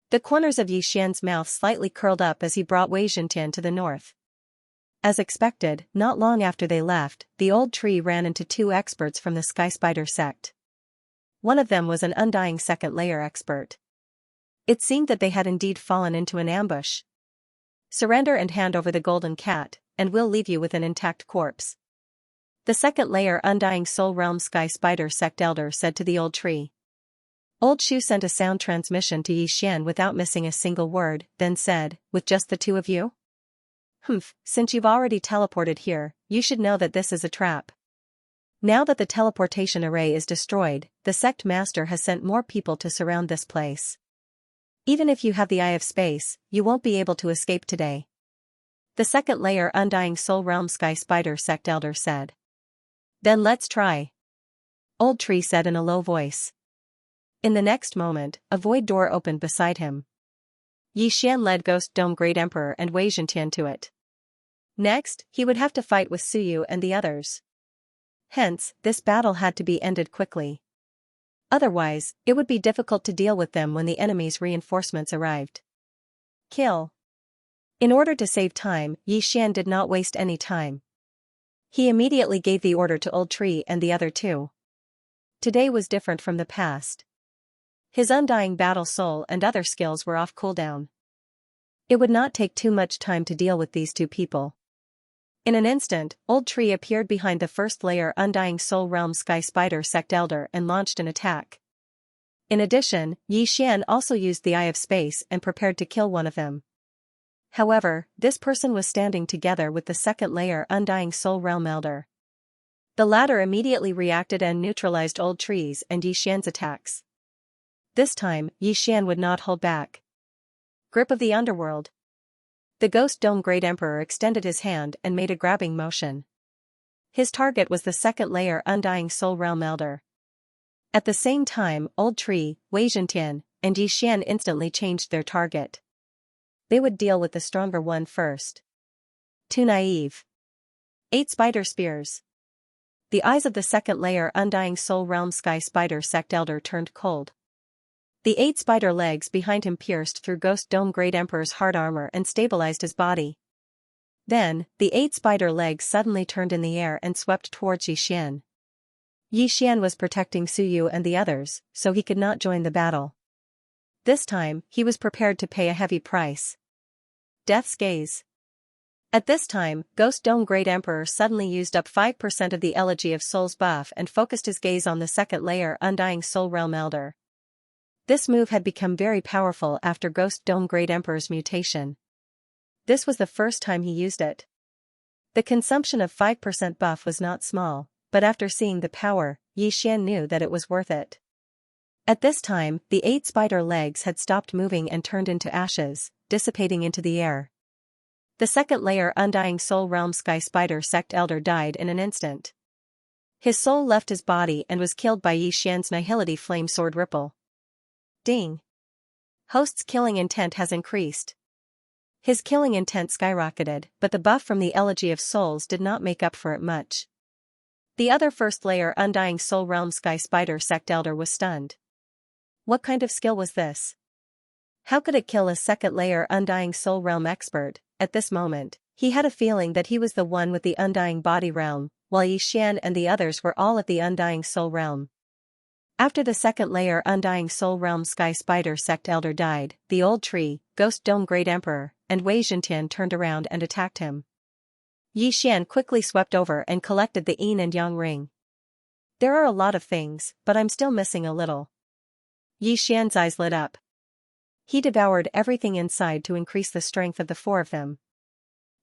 [SPEAKER 1] The corners of Xian's mouth slightly curled up as he brought Wei Zhentian to the north. As expected, not long after they left, the Old Tree ran into 2 experts from the Sky Spider sect. One of them was an undying second-layer expert. It seemed that they had indeed fallen into an ambush. Surrender and hand over the golden cat, and we'll leave you with an intact corpse. The second-layer Undying Soul Realm Sky Spider sect elder said to the Old Tree. Old Shu sent a sound transmission to Xian without missing a single word, then said, with just the 2 of you? Since you've already teleported here, you should know that this is a trap. Now that the teleportation array is destroyed, the sect master has sent more people to surround this place. Even if you have the Eye of Space, you won't be able to escape today. The second-layer Undying Soul Realm Sky Spider sect elder said. Then let's try. Old Tree said in a low voice. In the next moment, a void door opened beside him. Xian led Ghost Dome Great Emperor and Wei Zhentian to it. Next, he would have to fight with Suyu and the others. Hence, this battle had to be ended quickly. Otherwise, it would be difficult to deal with them when the enemy's reinforcements arrived. Kill. In order to save time, Xian did not waste any time. He immediately gave the order to Old Tree and the other 2. Today was different from the past. His undying battle soul and other skills were off cooldown. It would not take too much time to deal with these 2 people. In an instant, Old Tree appeared behind the first-layer Undying Soul Realm Sky Spider sect elder and launched an attack. In addition, Xian also used the Eye of Space and prepared to kill one of them. However, this person was standing together with the second-layer Undying Soul Realm elder. The latter immediately reacted and neutralized Old Tree's and Xian's attacks. This time, Xian would not hold back. Grip of the Underworld. The Ghost Dome Great Emperor extended his hand and made a grabbing motion. His target was the second-layer Undying Soul Realm elder. At the same time, Old Tree, Wei Zhentian, and Xian instantly changed their target. They would deal with the stronger one first. Too naive. 8 Spider Spears. The eyes of the second-layer Undying Soul Realm Sky Spider sect elder turned cold. The 8 spider legs behind him pierced through Ghost Dome Great Emperor's hard armor and stabilized his body. Then, the 8 spider legs suddenly turned in the air and swept towards Xian. Xian was protecting Suyu and the others, so he could not join the battle. This time, he was prepared to pay a heavy price. Death's Gaze. At this time, Ghost Dome Great Emperor suddenly used up 5% of the Elegy of Souls buff and focused his gaze on the second-layer Undying Soul Realm elder. This move had become very powerful after Ghost Dome Great Emperor's mutation. This was the first time he used it. The consumption of 5% buff was not small, but after seeing the power, Xian knew that it was worth it. At this time, the 8 spider legs had stopped moving and turned into ashes, dissipating into the air. The second layer Undying Soul Realm Sky Spider Sect Elder died in an instant. His soul left his body and was killed by Xianxia's Nihility Flame Sword Ripple. Ding. Host's killing intent has increased. His killing intent skyrocketed, but the buff from the Elegy of Souls did not make up for it much. The other first layer Undying Soul Realm Sky Spider Sect Elder was stunned. What kind of skill was this? How could it kill a second layer Undying Soul Realm expert? At this moment, he had a feeling that he was the one with the Undying Body Realm, while Yixian and the others were all at the Undying Soul Realm. After the second layer Undying Soul Realm Sky Spider Sect Elder died, the Old Tree, Ghost Dome Great Emperor, and Wei Zhentian turned around and attacked him. Yixian quickly swept over and collected the Yin and Yang ring. There are a lot of things, but I'm still missing a little. Yixian's eyes lit up. He devoured everything inside to increase the strength of the 4 of them.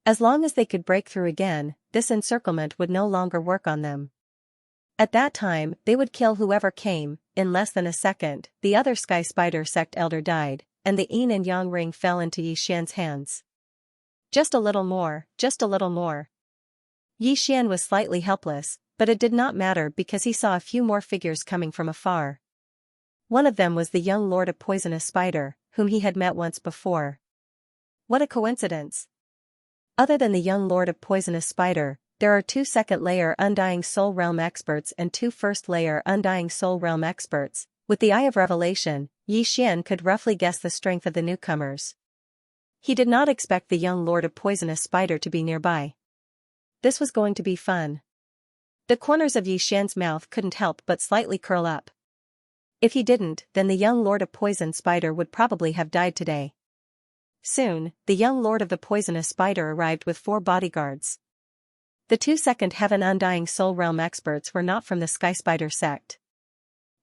[SPEAKER 1] As long as they could break through again, this encirclement would no longer work on them. At that time, they would kill whoever came. In less than a second, the other Sky Spider Sect Elder died, and the Yin and Yang ring fell into Yixian's hands. Just a little more, just a little more. Yixian was slightly helpless, but it did not matter because he saw a few more figures coming from afar. One of them was the young Lord of Poisonous Spider, whom he had met once before. What a coincidence! Other than the young Lord of Poisonous Spider, there are 2 second-layer Undying Soul Realm experts and 2 first-layer Undying Soul Realm experts. With the Eye of Revelation, Yixian could roughly guess the strength of the newcomers. He did not expect the young Lord of Poisonous Spider to be nearby. This was going to be fun. The corners of Yixian's mouth couldn't help but slightly curl up. If he didn't, then the young Lord of Poison Spider would probably have died today. Soon, the young Lord of the Poisonous Spider arrived with 4 bodyguards. The 2 second Heaven Undying Soul Realm experts were not from the Sky Spider sect.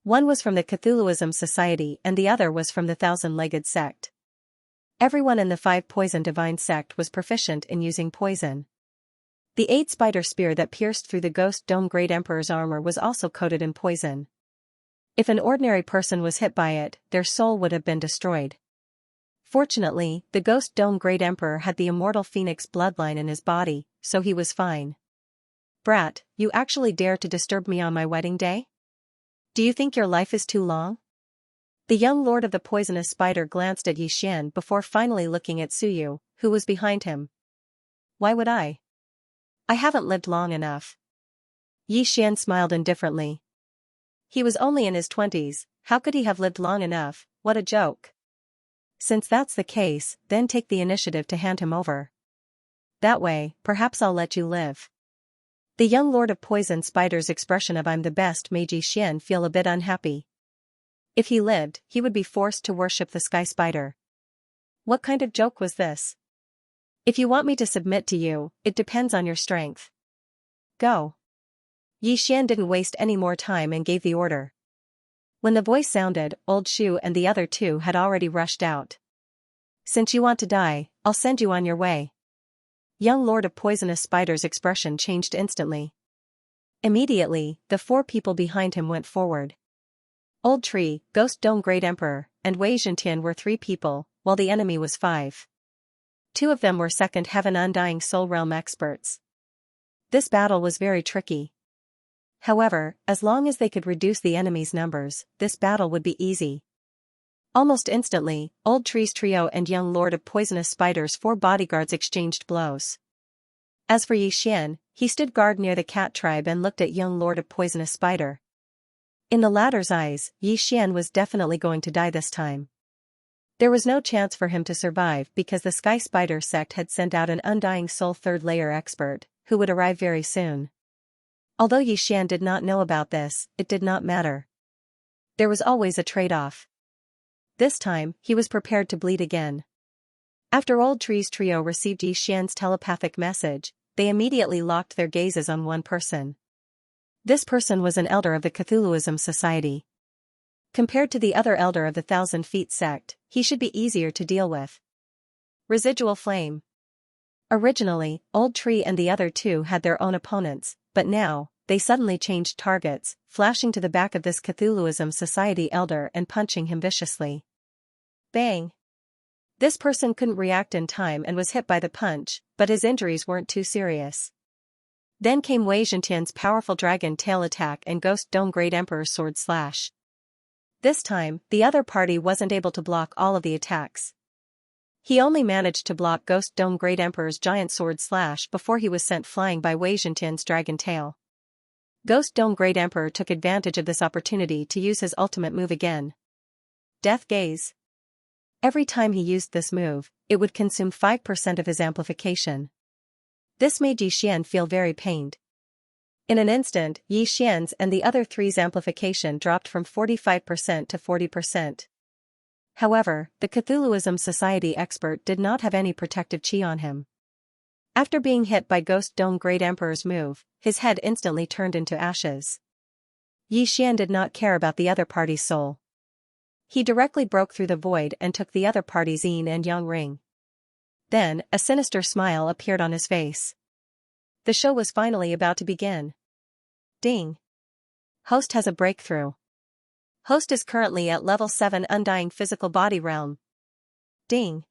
[SPEAKER 1] One was from the Cthulhuism Society and the other was from the Thousand-Legged sect. Everyone in the 5 Poison Divine sect was proficient in using poison. The 8 spider spear that pierced through the Ghost Dome Great Emperor's armor was also coated in poison. If an ordinary person was hit by it, their soul would have been destroyed. Fortunately, the Ghost Dome Great Emperor had the immortal Phoenix bloodline in his body, so he was fine. Brat, you actually dare to disturb me on my wedding day? Do you think your life is too long? The young Lord of the Poisonous Spider glanced at Yixian before finally looking at Suyu, who was behind him. Why would I? I haven't lived long enough. Yixian smiled indifferently. He was only in his 20s, how could he have lived long enough? What a joke. Since that's the case, then take the initiative to hand him over. That way, perhaps I'll let you live. The young Lord of Poison Spider's expression of I'm the best made Yixian feel a bit unhappy. If he lived, he would be forced to worship the Sky Spider. What kind of joke was this? If you want me to submit to you, it depends on your strength. Go. Yixian didn't waste any more time and gave the order. When the voice sounded, Old Shu and the other 2 had already rushed out. Since you want to die, I'll send you on your way. Young Lord of Poisonous Spider's expression changed instantly. Immediately, the 4 people behind him went forward. Old Tree, Ghost Dome Great Emperor, and Wei Zhentian were 3 people, while the enemy was 5. 2 of them were second Heaven Undying Soul Realm experts. This battle was very tricky. However, as long as they could reduce the enemy's numbers, this battle would be easy. Almost instantly, Old Tree's trio and young Lord of Poisonous Spider's 4 bodyguards exchanged blows. As for Yixian, he stood guard near the cat tribe and looked at young Lord of Poisonous Spider. In the latter's eyes, Yixian was definitely going to die this time. There was no chance for him to survive because the Sky Spider sect had sent out an Undying Soul 3rd layer expert, who would arrive very soon. Although Yixian did not know about this, it did not matter. There was always a trade-off. This time, he was prepared to bleed again. After Old Tree's trio received Yixian's telepathic message, they immediately locked their gazes on one person. This person was an elder of the Cthulhuism Society. Compared to the other elder of the 1,000 Feet sect, he should be easier to deal with. Residual Flame. Originally, Old Tree and the other 2 had their own opponents, but now, they suddenly changed targets, flashing to the back of this Cthulhuism Society elder and punching him viciously. Bang! This person couldn't react in time and was hit by the punch, but his injuries weren't too serious. Then came Wei Xiantian's powerful dragon tail attack and Ghost Dome Great Emperor's sword slash. This time, the other party wasn't able to block all of the attacks. He only managed to block Ghost Dome Great Emperor's giant sword slash before he was sent flying by Wei Xiantian's dragon tail. Ghost Dome Great Emperor took advantage of this opportunity to use his ultimate move again. Death Gaze. Every time he used this move, it would consume 5% of his amplification. This made Yi Xian feel very pained. In an instant, Yi Xian's and the other three's amplification dropped from 45% to 40%. However, the Cthulhuism Society expert did not have any protective chi on him. After being hit by Ghost Dome Great Emperor's move, his head instantly turned into ashes. Yi Xian did not care about the other party's soul. He directly broke through the void and took the other party's yin and yang ring. Then, a sinister smile appeared on his face. The show was finally about to begin. Ding! Host has a breakthrough. Host is currently at level 7 Undying Physical Body Realm. Ding!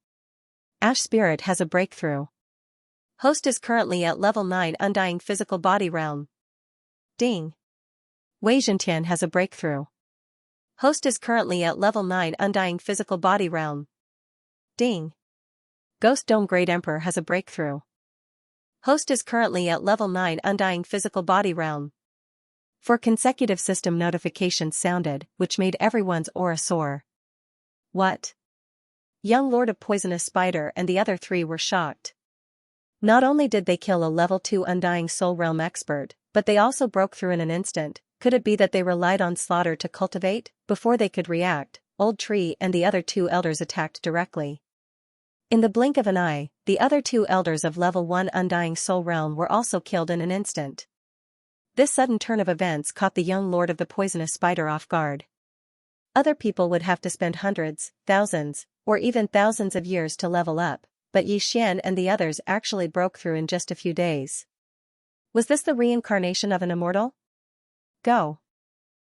[SPEAKER 1] Ash Spirit has a breakthrough. Host is currently at level 9 Undying Physical Body Realm. Ding! Wei Xiantian has a breakthrough. Host is currently at level 9 Undying Physical Body Realm. Ding! Ghost Dome Great Emperor has a breakthrough. Host is currently at level 9 Undying Physical Body Realm. 4 consecutive system notifications sounded, which made everyone's aura soar. What? Young Lord of Poisonous Spider and the other three were shocked. Not only did they kill a level 2 Undying Soul Realm expert, but they also broke through in an instant. Could it be that they relied on slaughter to cultivate? Before they could react, Old Tree and the other two elders attacked directly. In the blink of an eye, the other two elders of level 1 Undying Soul Realm were also killed in an instant. This sudden turn of events caught the young Lord of the Poisonous Spider off guard. Other people would have to spend hundreds, thousands, or even thousands of years to level up, but Yi Xian and the others actually broke through in just a few days. Was this the reincarnation of an immortal? Go!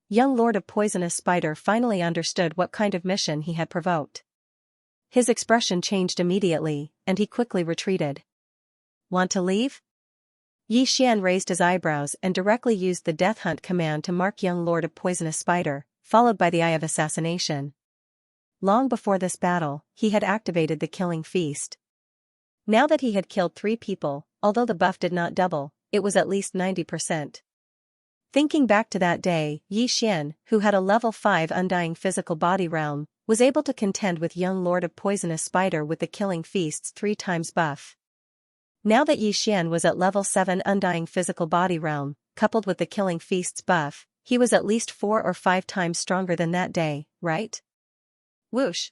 [SPEAKER 1] Young Lord of Poisonous Spider finally understood what kind of mission he had provoked. His expression changed immediately, and he quickly retreated. Want to leave? Yi Xian raised his eyebrows and directly used the Death Hunt command to mark young Lord of Poisonous Spider, followed by the Eye of Assassination. Long before this battle, he had activated the Killing Feast. Now that he had killed 3 people, although the buff did not double, it was at least 90%. Thinking back to that day, Yi Xian, who had a level 5 Undying Physical Body Realm, was able to contend with young Lord of Poisonous Spider with the Killing Feast's 3 times buff. Now that Yi Xian was at level 7 Undying Physical Body Realm, coupled with the Killing Feast's buff, he was at least 4 or 5 times stronger than that day, right? Whoosh!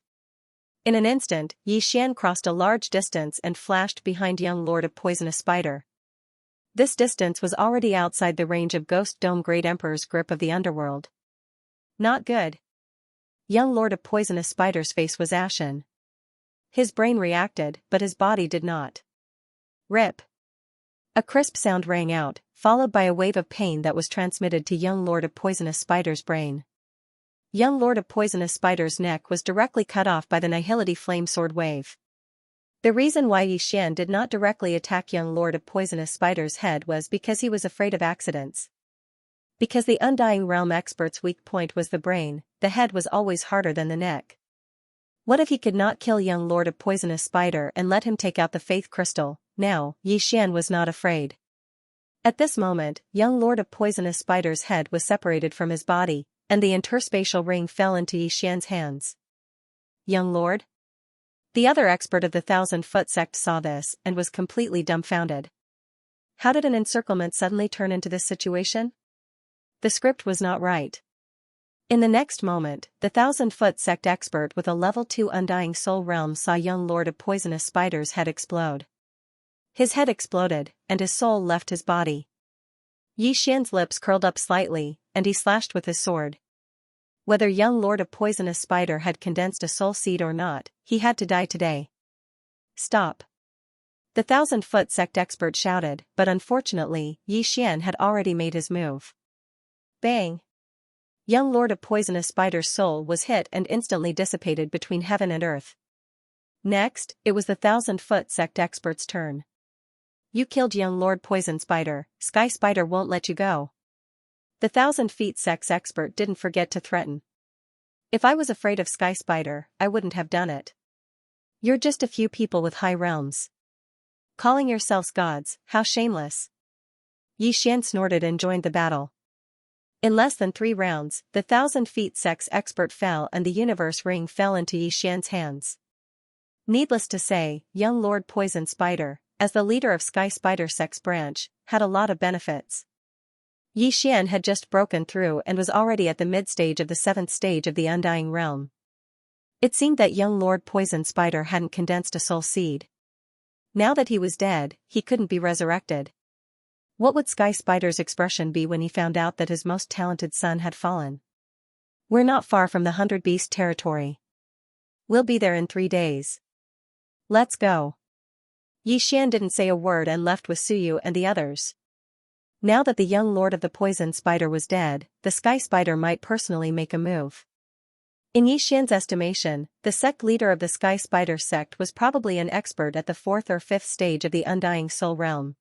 [SPEAKER 1] In an instant, Yi Xian crossed a large distance and flashed behind young Lord of Poisonous Spider. This distance was already outside the range of Ghost Dome Great Emperor's grip of the underworld. Not good. Young Lord of Poisonous Spider's face was ashen. His brain reacted, but his body did not. Rip! A crisp sound rang out, followed by a wave of pain that was transmitted to young Lord of Poisonous Spider's brain. Young Lord of Poisonous Spider's neck was directly cut off by the Nihility Flame Sword wave. The reason why Yi Xian did not directly attack young Lord of Poisonous Spider's head was because he was afraid of accidents. Because the Undying Realm expert's weak point was the brain, the head was always harder than the neck. What if he could not kill young Lord of Poisonous Spider and let him take out the Faith Crystal? Now, Yi Xian was not afraid. At this moment, young Lord of Poisonous Spider's head was separated from his body, and the interspatial ring fell into Yi Xian's hands. Young Lord? The other expert of the 1,000-foot sect saw this and was completely dumbfounded. How did an encirclement suddenly turn into this situation? The script was not right. In the next moment, the 1,000-foot sect expert with a level 2 Undying Soul Realm saw young Lord of Poisonous Spider's head explode. His head exploded, and his soul left his body. Yi Xian's lips curled up slightly, and he slashed with his sword. Whether young Lord of Poisonous Spider had condensed a soul seed or not, he had to die today. Stop. The 1,000-foot sect expert shouted, but unfortunately, Xian had already made his move. Bang! Young Lord of Poisonous Spider's soul was hit and instantly dissipated between heaven and earth. Next, it was the 1,000-foot sect expert's turn. You killed young Lord Poison Spider, Sky Spider won't let you go. The 1,000-feet sex expert didn't forget to threaten. If I was afraid of Sky Spider, I wouldn't have done it. You're just a few people with high realms. Calling yourselves gods, how shameless. Xian snorted and joined the battle. In less than 3 rounds, the 1,000-feet sex expert fell and the universe ring fell into Xian's hands. Needless to say, young Lord Poison Spider, as the leader of Sky Spider Sex Branch, had a lot of benefits. Xian had just broken through and was already at the mid-stage of the 7th stage of the Undying Realm. It seemed that young Lord Poison Spider hadn't condensed a soul seed. Now that he was dead, he couldn't be resurrected. What would Sky Spider's expression be when he found out that his most talented son had fallen? We're not far from the 100 Beast territory. We'll be there in 3 days. Let's go. Xian didn't say a word and left with Suyu and the others. Now that the young Lord of the Poison Spider was dead, the Sky Spider might personally make a move. In Xian's estimation, the sect leader of the Sky Spider sect was probably an expert at the 4th or 5th stage of the Undying Soul Realm.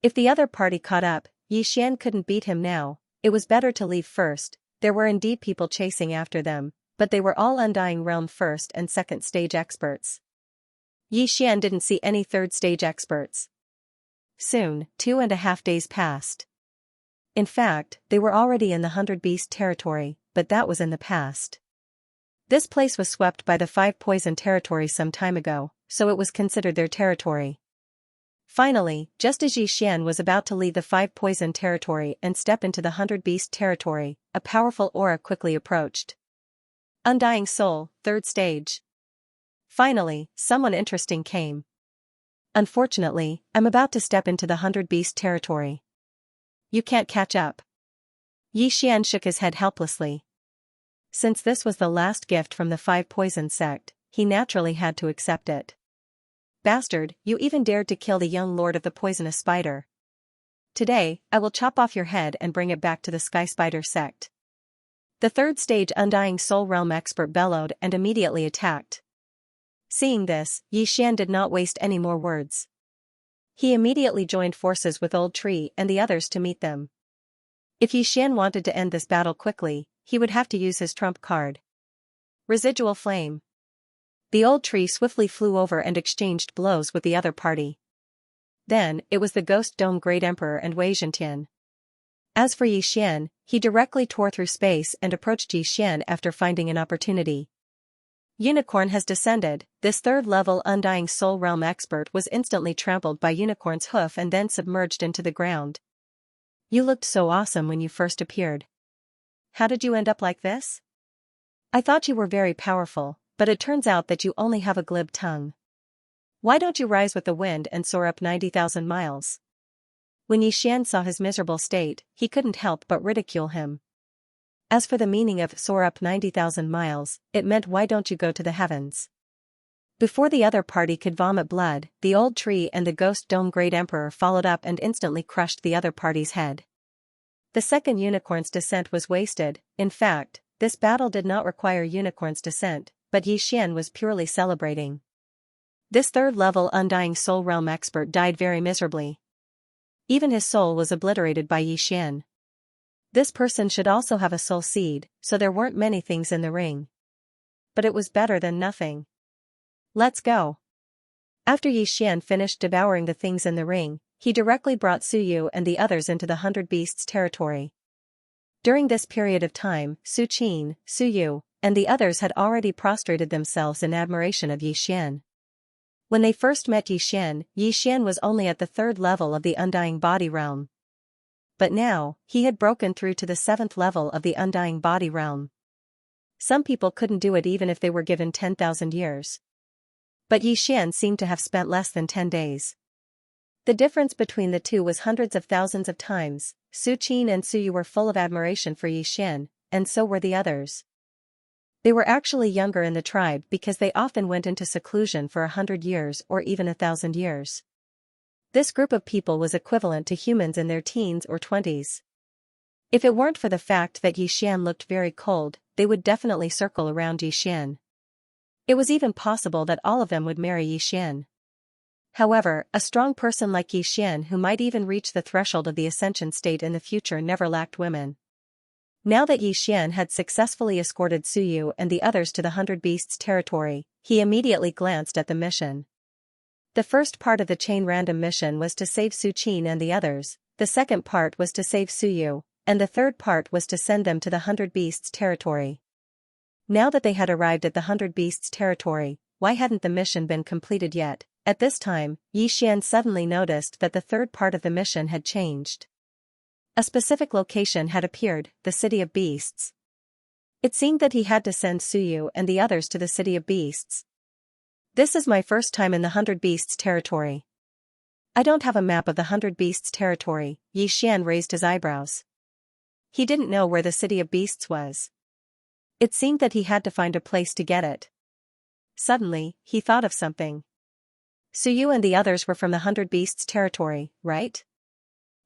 [SPEAKER 1] If the other party caught up, Xian couldn't beat him now. It was better to leave first. There were indeed people chasing after them, but they were all Undying Realm 1st and 2nd stage experts. Xian didn't see any 3rd stage experts. Soon, 2.5 days passed. In fact, they were already in the 100 Beast territory, but that was in the past. This place was swept by the 5 poison territories some time ago, so it was considered their territory. Finally, just as Xian was about to leave the 5 poison territory and step into the 100 Beast territory, a powerful aura quickly approached. Undying Soul, 3rd stage. Finally, someone interesting came. Unfortunately, I'm about to step into the 100 Beast territory. You can't catch up. Xian shook his head helplessly. Since this was the last gift from the 5 poison sect, he naturally had to accept it. Bastard, you even dared to kill the young Lord of the Poisonous Spider. Today, I will chop off your head and bring it back to the Sky Spider sect. The 3rd stage Undying Soul Realm expert bellowed and immediately attacked. Seeing this, Xian did not waste any more words. He immediately joined forces with Old Tree and the others to meet them. If Xian wanted to end this battle quickly, he would have to use his trump card. Residual Flame. The Old Tree swiftly flew over and exchanged blows with the other party. Then, it was the Ghost Dome Great Emperor and Wei Zhentian. As for Xian, he directly tore through space and approached Xian after finding an opportunity. Unicorn has descended. This 3rd-level Undying Soul Realm expert was instantly trampled by Unicorn's hoof and then submerged into the ground. You looked so awesome when you first appeared. How did you end up like this? I thought you were very powerful, but it turns out that you only have a glib tongue. Why don't you rise with the wind and soar up 90,000 miles? When Xian saw his miserable state, he couldn't help but ridicule him. As for the meaning of soar up 90,000 miles, it meant why don't you go to the heavens? Before the other party could vomit blood, the Old Tree and the Ghost Dome Great Emperor followed up and instantly crushed the other party's head. The second unicorn's descent was wasted. In fact, this battle did not require unicorn's descent, but Xian was purely celebrating. This 3rd-level Undying Soul Realm expert died very miserably. Even his soul was obliterated by Xian. This person should also have a soul seed, so there weren't many things in the ring. But it was better than nothing. Let's go. After Xian finished devouring the things in the ring, he directly brought Suyu and the others into the 100 Beasts territory. During this period of time, Su Qin, Suyu, and the others had already prostrated themselves in admiration of Xian. When they first met Xian was only at the 3rd level of the Undying Body Realm. But now, he had broken through to the 7th level of the Undying Body Realm. Some people couldn't do it even if they were given 10,000 years. But Xian seemed to have spent less than 10 days. The difference between the two was hundreds of thousands of times. Su Qin and Suyu were full of admiration for Xian, and so were the others. They were actually younger in the tribe because they often went into seclusion for 100 years or even 1,000 years. This group of people was equivalent to humans in their teens or 20s. If it weren't for the fact that Yixian looked very cold, they would definitely circle around Yixian. It was even possible that all of them would marry Yixian. However, a strong person like Yixian who might even reach the threshold of the ascension state in the future never lacked women. Now that Yixian had successfully escorted Suyu and the others to the 100 Beasts territory, he immediately glanced at the mission. The first part of the chain random mission was to save Su Qin and the others, the second part was to save Suyu, and the third part was to send them to the 100 Beasts territory. Now that they had arrived at the 100 Beasts territory, why hadn't the mission been completed yet? At this time, Yixian suddenly noticed that the third part of the mission had changed. A specific location had appeared, the City of Beasts. It seemed that he had to send Suyu and the others to the City of Beasts. This is my first time in the 100 Beasts territory. I don't have a map of the 100 Beasts territory. Yixian raised his eyebrows. He didn't know where the City of Beasts was. It seemed that he had to find a place to get it. Suddenly, he thought of something. Suyu and the others were from the 100 Beasts territory, right?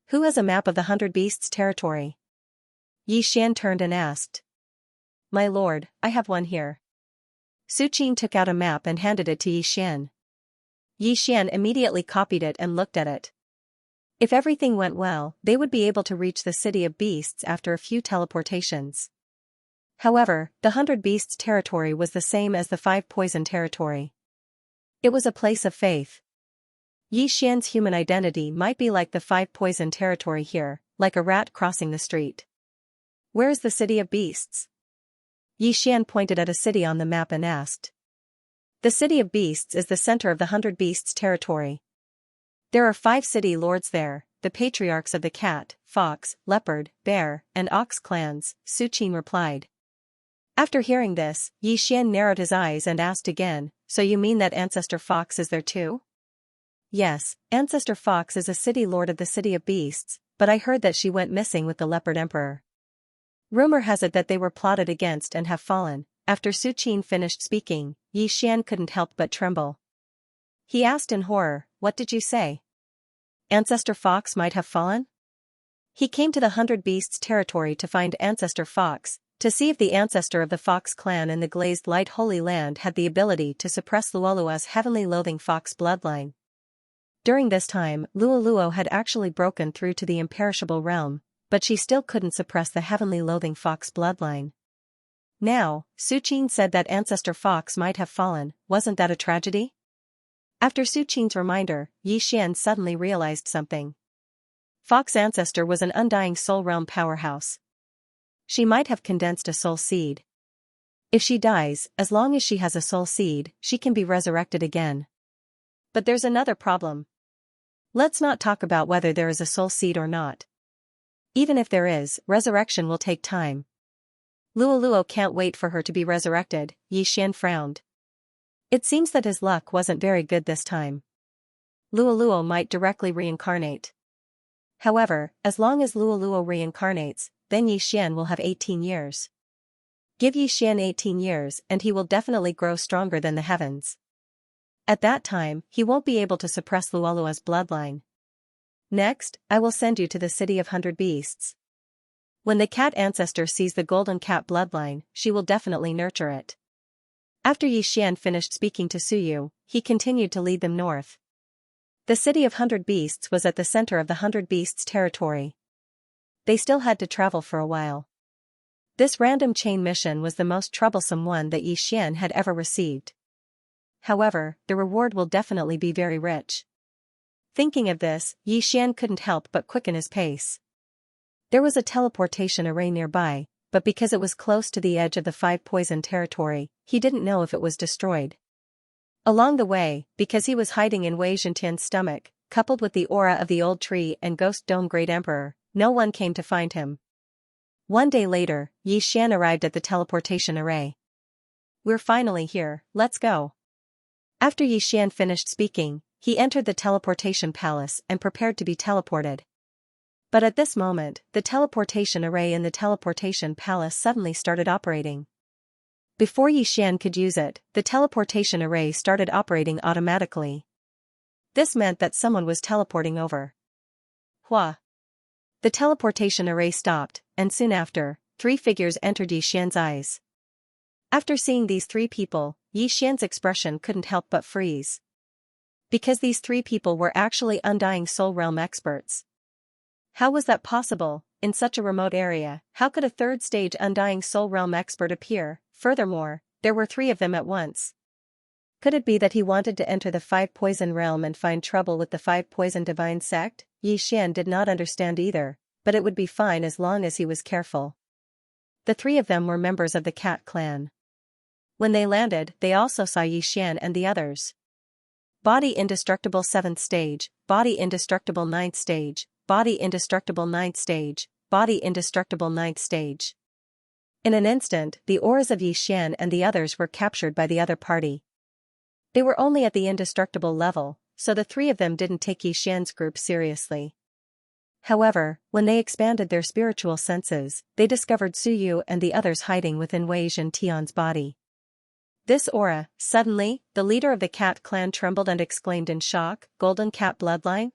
[SPEAKER 1] Who has a map of the 100 Beasts territory? Yixian turned and asked. My lord, I have one here. Su Qin took out a map and handed it to Yixian. Yixian immediately copied it and looked at it. If everything went well, they would be able to reach the City of Beasts after a few teleportations. However, the 100 Beasts territory was the same as the 5 Poison territory. It was a place of faith. Yixian's human identity might be like the 5 Poison territory here, like a rat crossing the street. Where is the City of Beasts? Yixian pointed at a city on the map and asked. The City of Beasts is the center of the 100 Beasts territory. There are 5 city lords there, the patriarchs of the cat, fox, leopard, bear, and ox clans, Su Qin replied. After hearing this, Yixian narrowed his eyes and asked again, so you mean that Ancestor Fox is there too? Yes, Ancestor Fox is a city lord of the City of Beasts, but I heard that she went missing with the Leopard Emperor. Rumor has it that they were plotted against and have fallen. After Su Qin finished speaking, Yixian couldn't help but tremble. He asked in horror, what did you say? Ancestor Fox might have fallen? He came to the 100 Beasts territory to find Ancestor Fox, to see if the ancestor of the Fox clan in the Glazed Light Holy Land had the ability to suppress Luolua's heavenly loathing fox bloodline. During this time, Luoluo had actually broken through to the imperishable realm, but she still couldn't suppress the heavenly loathing fox bloodline. Now, Su Qin said that Ancestor Fox might have fallen, wasn't that a tragedy? After Su Qin's reminder, Yixian suddenly realized something. Fox Ancestor was an undying soul realm powerhouse. She might have condensed a soul seed. If she dies, as long as she has a soul seed, she can be resurrected again. But there's another problem. Let's not talk about whether there is a soul seed or not. Even if there is, resurrection will take time. Luoluo can't wait for her to be resurrected, Yixian frowned. It seems that his luck wasn't very good this time. Luoluo might directly reincarnate. However, as long as Luoluo reincarnates, then Yixian will have 18 years. Give Yixian 18 years and he will definitely grow stronger than the heavens. At that time, he won't be able to suppress Luolua's bloodline. Next, I will send you to the City of 100 Beasts. When the cat ancestor sees the golden cat bloodline, she will definitely nurture it. After Yixian finished speaking to Suyu, he continued to lead them north. The City of 100 Beasts was at the center of the 100 Beasts territory. They still had to travel for a while. This random chain mission was the most troublesome one that Yixian had ever received. However, the reward will definitely be very rich. Thinking of this, Yixian couldn't help but quicken his pace. There was a teleportation array nearby, but because it was close to the edge of the 5 Poison territory, he didn't know if it was destroyed. Along the way, because he was hiding in Wei Zhentian's stomach, coupled with the aura of the old tree and Ghost Dome Great Emperor, no one came to find him. One day later, Yixian arrived at the teleportation array. We're finally here, let's go. After Yixian finished speaking, he entered the teleportation palace and prepared to be teleported. But at this moment, the teleportation array in the teleportation palace suddenly started operating. Before Yi Xian could use it, the teleportation array started operating automatically. This meant that someone was teleporting over. Hua. The teleportation array stopped, and soon after, 3 figures entered Yi Xian's eyes. After seeing these 3 people, Yi Xian's expression couldn't help but freeze. Because these 3 people were actually Undying Soul Realm experts. How was that possible, in such a remote area? How could a 3rd stage Undying Soul Realm expert appear? Furthermore, there were 3 of them at once. Could it be that he wanted to enter the 5 Poison Realm and find trouble with the 5 Poison Divine Sect? Yi Xian did not understand either, but it would be fine as long as he was careful. The 3 of them were members of the Cat clan. When they landed, they also saw Yi Xian and the others. Body Indestructible 7th stage, Body Indestructible 9th stage, Body Indestructible 9th stage, Body Indestructible 9th stage. In an instant, the auras of Yi Xian and the others were captured by the other party. They were only at the indestructible level, so the 3 of them didn't take Yi Xian's group seriously. However, when they expanded their spiritual senses, they discovered Suyu and the others hiding within Wei Zhentian's body. This aura, suddenly, the leader of the Cat clan trembled and exclaimed in shock, "Golden Cat bloodline?"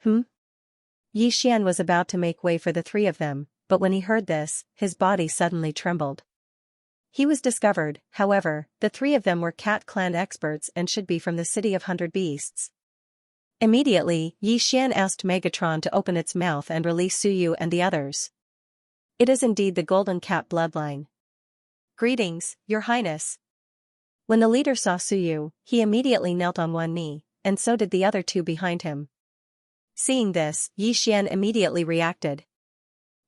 [SPEAKER 1] Yi Xian was about to make way for the 3 of them, but when he heard this, his body suddenly trembled. He was discovered, however, the 3 of them were Cat clan experts and should be from the City of 100 Beasts. Immediately, Yi Xian asked Megatron to open its mouth and release Suyu and the others. It is indeed the Golden Cat bloodline. Greetings, Your Highness. When the leader saw Suyu, he immediately knelt on one knee, and so did the other 2 behind him. Seeing this, Yi Xian immediately reacted.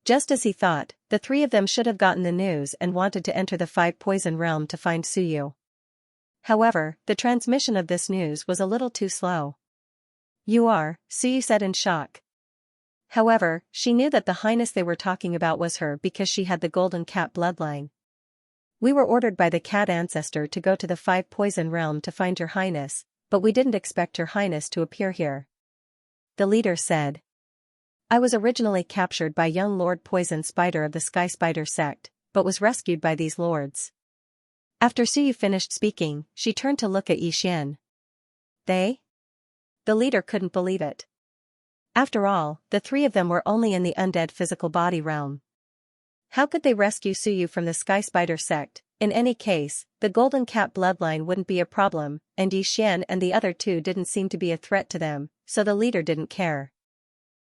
[SPEAKER 1] Just as he thought, the 3 of them should have gotten the news and wanted to enter the 5 Poison Realm to find Suyu. However, the transmission of this news was a little too slow. "You are," Suyu said in shock. However, she knew that the highness they were talking about was her because she had the Golden Cat bloodline. "We were ordered by the Cat ancestor to go to the 5 Poison Realm to find Your Highness, but we didn't expect Your Highness to appear here," the leader said. "I was originally captured by young Lord Poison Spider of the Sky Spider sect, but was rescued by these lords." After Suyu finished speaking, she turned to look at Yi Xian. "They?" The leader couldn't believe it. After all, the 3 of them were only in the undead physical body realm. How could they rescue Suyu from the Sky Spider sect? In any case, the Golden Cat bloodline wouldn't be a problem, and Yi Xian and the other 2 didn't seem to be a threat to them, so the leader didn't care.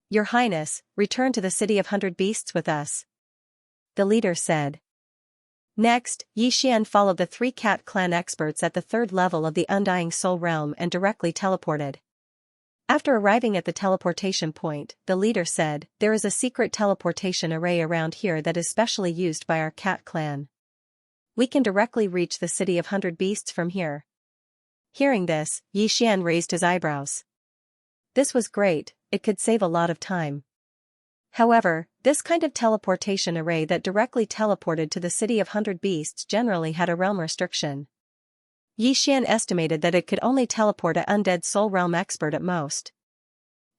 [SPEAKER 1] "Your Highness, return to the City of 100 Beasts with us," the leader said. Next, Yi Xian followed the 3 Cat clan experts at the 3rd level of the Undying Soul Realm and directly teleported. After arriving at the teleportation point, the leader said, "There is a secret teleportation array around here that is specially used by our Cat clan. We can directly reach the City of 100 Beasts from here." Hearing this, Yi Xian raised his eyebrows. This was great, it could save a lot of time. However, this kind of teleportation array that directly teleported to the City of 100 Beasts generally had a realm restriction. Yi Xian estimated that it could only teleport an undead soul realm expert at most.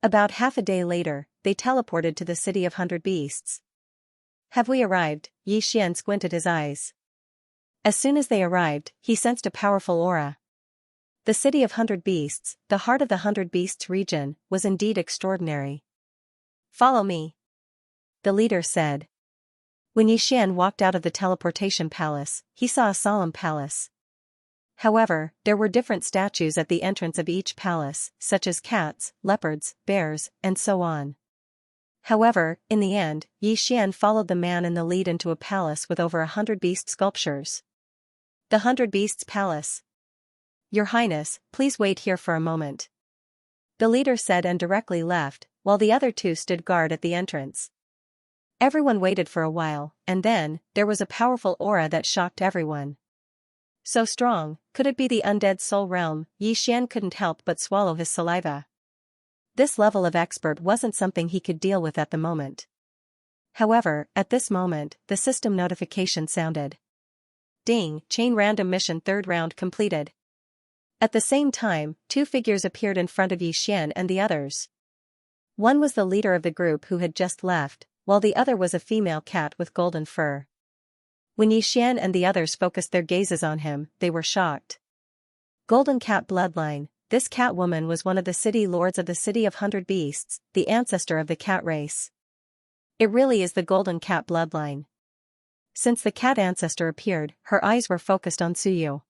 [SPEAKER 1] About half a day later, they teleported to the City of 100 Beasts. "Have we arrived?" Yi Xian squinted his eyes. As soon as they arrived, he sensed a powerful aura. The City of 100 Beasts, the heart of the 100 Beasts region, was indeed extraordinary. "Follow me," the leader said. When Yi Xian walked out of the teleportation palace, he saw a solemn palace. However, there were different statues at the entrance of each palace, such as cats, leopards, bears, and so on. However, in the end, Yi Xian followed the man in the lead into a palace with over 100 beast sculptures. The 100 Beasts Palace. "Your Highness, please wait here for a moment," the leader said and directly left, while the other 2 stood guard at the entrance. Everyone waited for a while, and then, there was a powerful aura that shocked everyone. So strong, could it be the undead soul realm? Yi Xian couldn't help but swallow his saliva. This level of expert wasn't something he could deal with at the moment. However, at this moment, the system notification sounded. Ding, chain random mission 3rd round completed. At the same time, 2 figures appeared in front of Yi Xian and the others. One was the leader of the group who had just left, while the other was a female cat with golden fur. When Yi Xian and the others focused their gazes on him, they were shocked. Golden Cat Bloodline. This cat woman was one of the city lords of the City of Hundred Beasts, the ancestor of the cat race. It really is the Golden Cat Bloodline. Since the cat ancestor appeared, her eyes were focused on Suyu.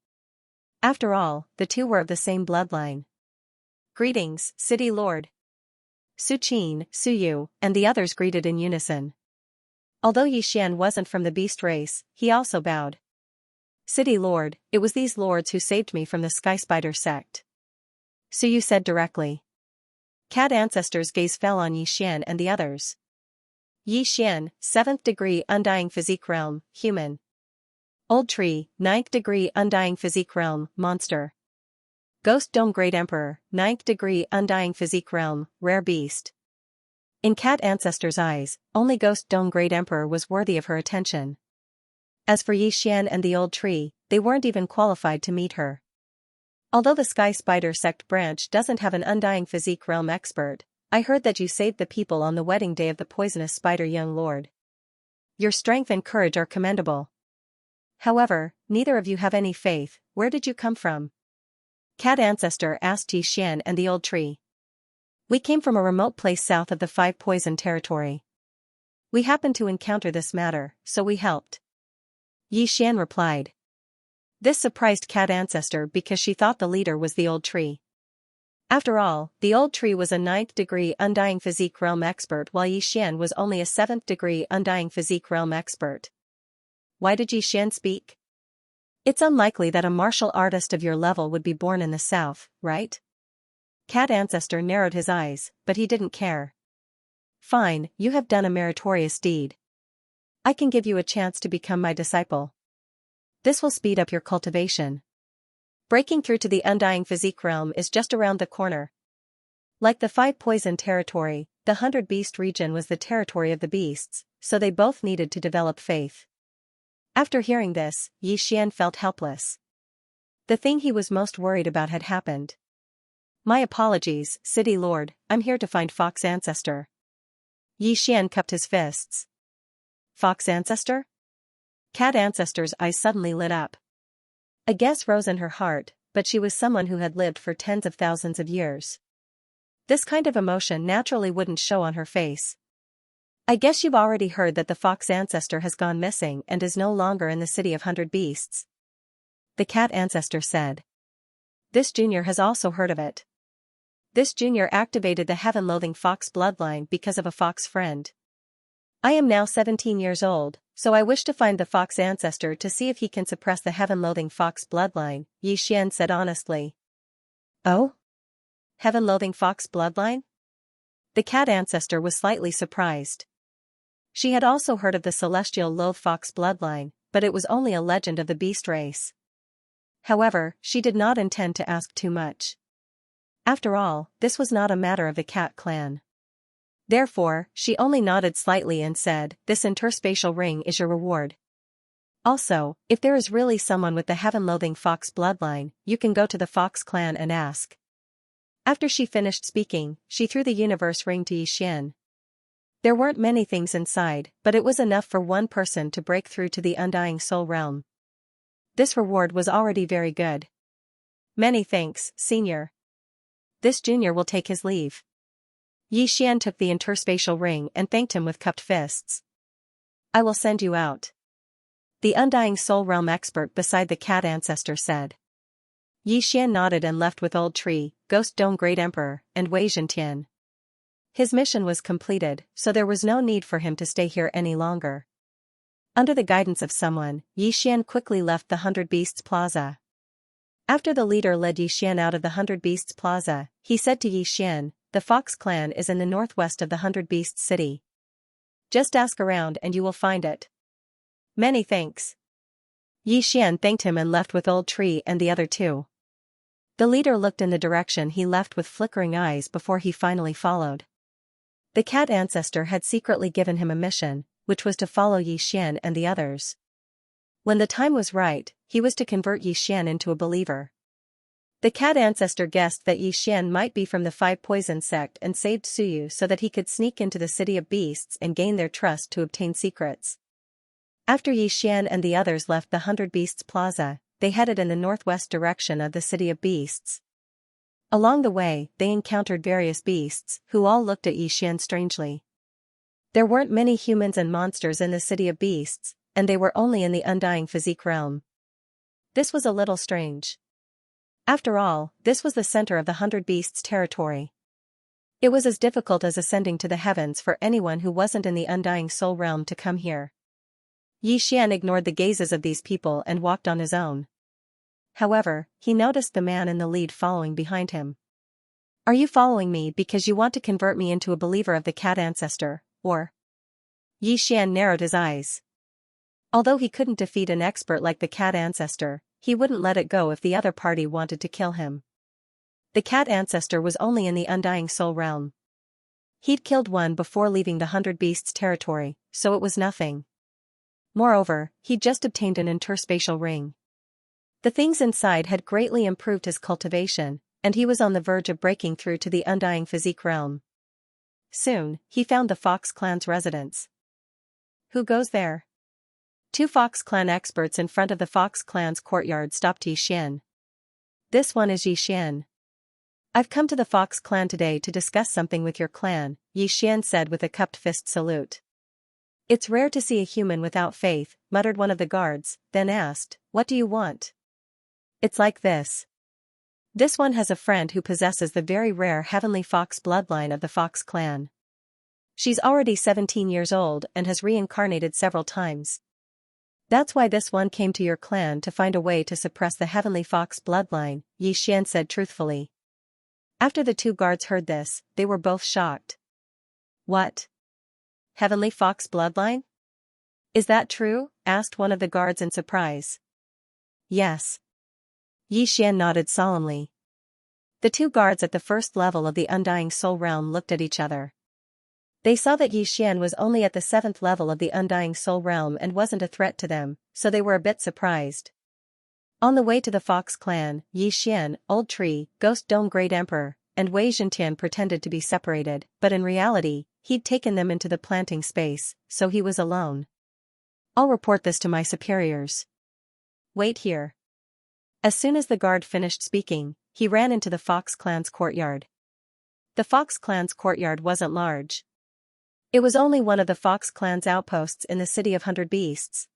[SPEAKER 1] After all, the two were of the same bloodline. Greetings, City Lord. Su Qin, Suyu, and the others greeted in unison. Although Yi Xian wasn't from the beast race, he also bowed. City Lord, it was these lords who saved me from the Sky Spider sect. Suyu said directly. Cat ancestor's gaze fell on Yi Xian and the others. Yi Xian, 7th degree Undying Physique Realm, Human. Old Tree, 9th degree Undying Physique Realm, Monster. Ghost Dome Great Emperor, 9th degree Undying Physique Realm, Rare Beast. In Cat Ancestor's eyes, only Ghost Dome Great Emperor was worthy of her attention. As for Yi Xian and the Old Tree, they weren't even qualified to meet her. Although the Sky Spider sect branch doesn't have an Undying Physique Realm expert, I heard that you saved the people on the wedding day of the poisonous spider young lord. Your strength and courage are commendable. However, neither of you have any faith. Where did you come from? Cat Ancestor asked Yi Xian and the Old Tree. We came from a remote place south of the Five Poison Territory. We happened to encounter this matter, so we helped. Yi Xian replied. This surprised Cat Ancestor because she thought the leader was the Old Tree. After all, the Old Tree was a 9th degree Undying Physique Realm expert while Yi Xian was only a 7th degree Undying Physique Realm expert. Why did Yi Xian speak? It's unlikely that a martial artist of your level would be born in the south, right? Cat Ancestor narrowed his eyes, but he didn't care. Fine, you have done a meritorious deed. I can give you a chance to become my disciple. This will speed up your cultivation. Breaking through to the Undying Physique Realm is just around the corner. Like the Five Poison Territory, the 100 Beast region was the territory of the beasts, so they both needed to develop faith. After hearing this, Yi Xian felt helpless. The thing he was most worried about had happened. My apologies, City Lord, I'm here to find Fox Ancestor. Yi Xian cupped his fists. Fox Ancestor? Cat Ancestor's eyes suddenly lit up. A guess rose in her heart, but she was someone who had lived for tens of thousands of years. This kind of emotion naturally wouldn't show on her face. I guess you've already heard that the Fox Ancestor has gone missing and is no longer in the City of 100 Beasts. The Cat Ancestor said. This junior has also heard of it. This junior activated the heaven-loathing fox bloodline because of a fox friend. I am now 17 years old, so I wish to find the Fox Ancestor to see if he can suppress the heaven-loathing fox bloodline, Yi Xian said honestly. Oh? Heaven-loathing fox bloodline? The Cat Ancestor was slightly surprised. She had also heard of the celestial loathe fox bloodline, but it was only a legend of the beast race. However, she did not intend to ask too much. After all, this was not a matter of the cat clan. Therefore, she only nodded slightly and said, this interspatial ring is your reward. Also, if there is really someone with the heaven-loathing fox bloodline, you can go to the Fox clan and ask. After she finished speaking, she threw the universe ring to Yi Xian. There weren't many things inside, but it was enough for one person to break through to the Undying Soul Realm. This reward was already very good. Many thanks, Senior. This junior will take his leave. Yi Xian took the interspatial ring and thanked him with cupped fists. I will send you out. The Undying Soul Realm expert beside the Cat Ancestor said. Yi Xian nodded and left with Old Tree, Ghost Dome Great Emperor, and Wei Zhentian. His mission was completed, so there was no need for him to stay here any longer. Under the guidance of someone, Yi Xian quickly left the 100 Beasts Plaza. After the leader led Yi Xian out of the 100 Beasts Plaza, he said to Yi Xian, the Fox clan is in the northwest of the 100 Beasts city. Just ask around and you will find it. Many thanks. Yi Xian thanked him and left with Old Tree and the other two. The leader looked in the direction he left with flickering eyes before he finally followed. The Cat Ancestor had secretly given him a mission, which was to follow Yi Xian and the others. When the time was right, he was to convert Yi Xian into a believer. The Cat Ancestor guessed that Yi Xian might be from the Five Poison sect and saved Suyu so that he could sneak into the City of Beasts and gain their trust to obtain secrets. After Yi Xian and the others left the Hundred Beasts Plaza, they headed in the northwest direction of the City of Beasts. Along the way, they encountered various beasts, who all looked at Yi Xian strangely. There weren't many humans and monsters in the City of Beasts, and they were only in the Undying Physique realm. This was a little strange. After all, this was the center of the Hundred Beasts territory. It was as difficult as ascending to the heavens for anyone who wasn't in the Undying Soul realm to come here. Yi Xian ignored the gazes of these people and walked on his own. However, he noticed the man in the lead following behind him. Are you following me because you want to convert me into a believer of the cat ancestor, or? Yi Xian narrowed his eyes. Although he couldn't defeat an expert like the cat ancestor, he wouldn't let it go if the other party wanted to kill him. The cat ancestor was only in the Undying Soul realm. He'd killed one before leaving the Hundred Beasts territory, so it was nothing. Moreover, he'd just obtained an interspatial ring. The things inside had greatly improved his cultivation, and he was on the verge of breaking through to the Undying Physique realm. Soon, he found the Fox clan's residence. Who goes there? Two Fox clan experts in front of the Fox clan's courtyard stopped Yi Xian. This one is Yi Xian. I've come to the Fox clan today to discuss something with your clan, Yi Xian said with a cupped fist salute. It's rare to see a human without faith, muttered one of the guards, then asked, what do you want? It's like this. This one has a friend who possesses the very rare Heavenly Fox bloodline of the Fox clan. She's already 17 years old and has reincarnated several times. That's why this one came to your clan to find a way to suppress the Heavenly Fox bloodline, Yi Xian said truthfully. After the two guards heard this, they were both shocked. What? Heavenly Fox bloodline? Is that true? Asked one of the guards in surprise. Yes. Yi Xian nodded solemnly. The two guards at the first level of the Undying Soul realm looked at each other. They saw that Yi Xian was only at the 7th level of the Undying Soul realm and wasn't a threat to them, so they were a bit surprised. On the way to the Fox clan, Yi Xian, Old Tree, Ghost Dome Great Emperor, and Wei Zhentian pretended to be separated, but in reality, he'd taken them into the planting space, so he was alone. I'll report this to my superiors. Wait here. As soon as the guard finished speaking, he ran into the Fox clan's courtyard. The Fox clan's courtyard wasn't large. It was only one of the Fox clan's outposts in the City of Hundred Beasts.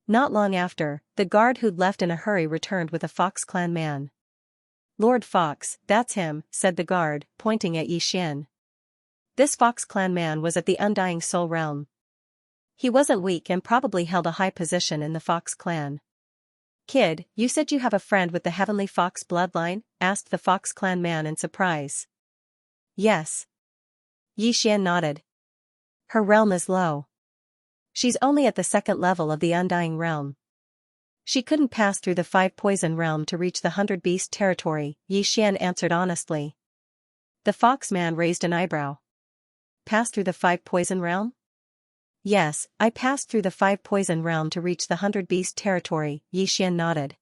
[SPEAKER 1] Not long after, the guard who'd left in a hurry returned with a Fox clan man. Lord Fox, that's him, said the guard, pointing at Yi Xian. This Fox clan man was at the Undying Soul realm. He wasn't weak and probably held a high position in the Fox clan. Kid, you said you have a friend with the Heavenly Fox bloodline? Asked the Fox clan man in surprise. Yes. Yi Xian nodded. Her realm is low. She's only at the 2nd level of the Undying realm. She couldn't pass through the 5 poison realm to reach the 100 beast territory, Yi Xian answered honestly. The Fox man raised an eyebrow. Pass through the 5 poison realm? Yes, I passed through the 5 poison realm to reach the 100 beast territory, Yi Xian nodded.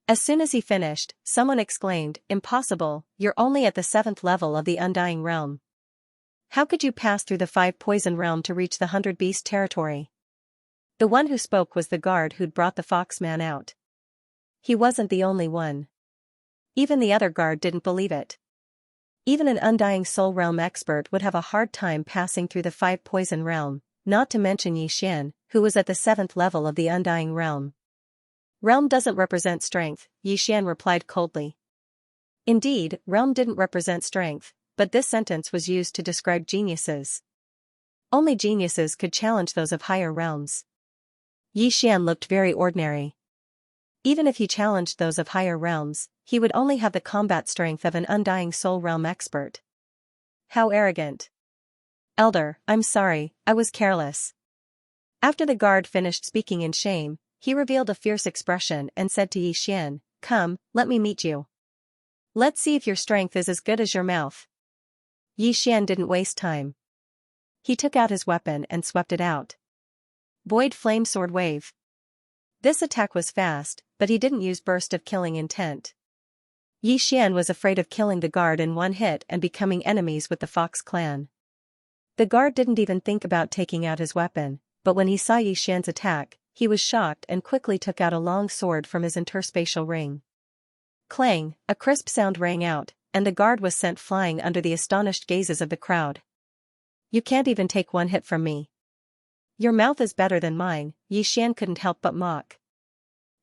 [SPEAKER 1] As soon as he finished, someone exclaimed, impossible, you're only at the 7th level of the Undying realm. How could you pass through the 5 poison realm to reach the 100 beast territory? The one who spoke was the guard who'd brought the Fox man out. He wasn't the only one. Even the other guard didn't believe it. Even an Undying Soul realm expert would have a hard time passing through the 5 poison realm, not to mention Yi Xian, who was at the 7th level of the Undying realm. Realm doesn't represent strength, Yi Xian replied coldly. Indeed, realm didn't represent strength, but this sentence was used to describe geniuses. Only geniuses could challenge those of higher realms. Yi Xian looked very ordinary. Even if he challenged those of higher realms, he would only have the combat strength of an Undying Soul realm expert. How arrogant. Elder, I'm sorry, I was careless. After the guard finished speaking in shame, he revealed a fierce expression and said to Yi Xian, come, let me meet you. Let's see if your strength is as good as your mouth. Yi Xian didn't waste time. He took out his weapon and swept it out. Void Flame Sword Wave. This attack was fast, but he didn't use burst of killing intent. Yi Xian was afraid of killing the guard in one hit and becoming enemies with the Fox clan. The guard didn't even think about taking out his weapon, but when he saw Yi Xian's attack, he was shocked and quickly took out a long sword from his interspatial ring. Clang, a crisp sound rang out, and the guard was sent flying under the astonished gazes of the crowd. You can't even take one hit from me. Your mouth is better than mine, Yi Xian couldn't help but mock.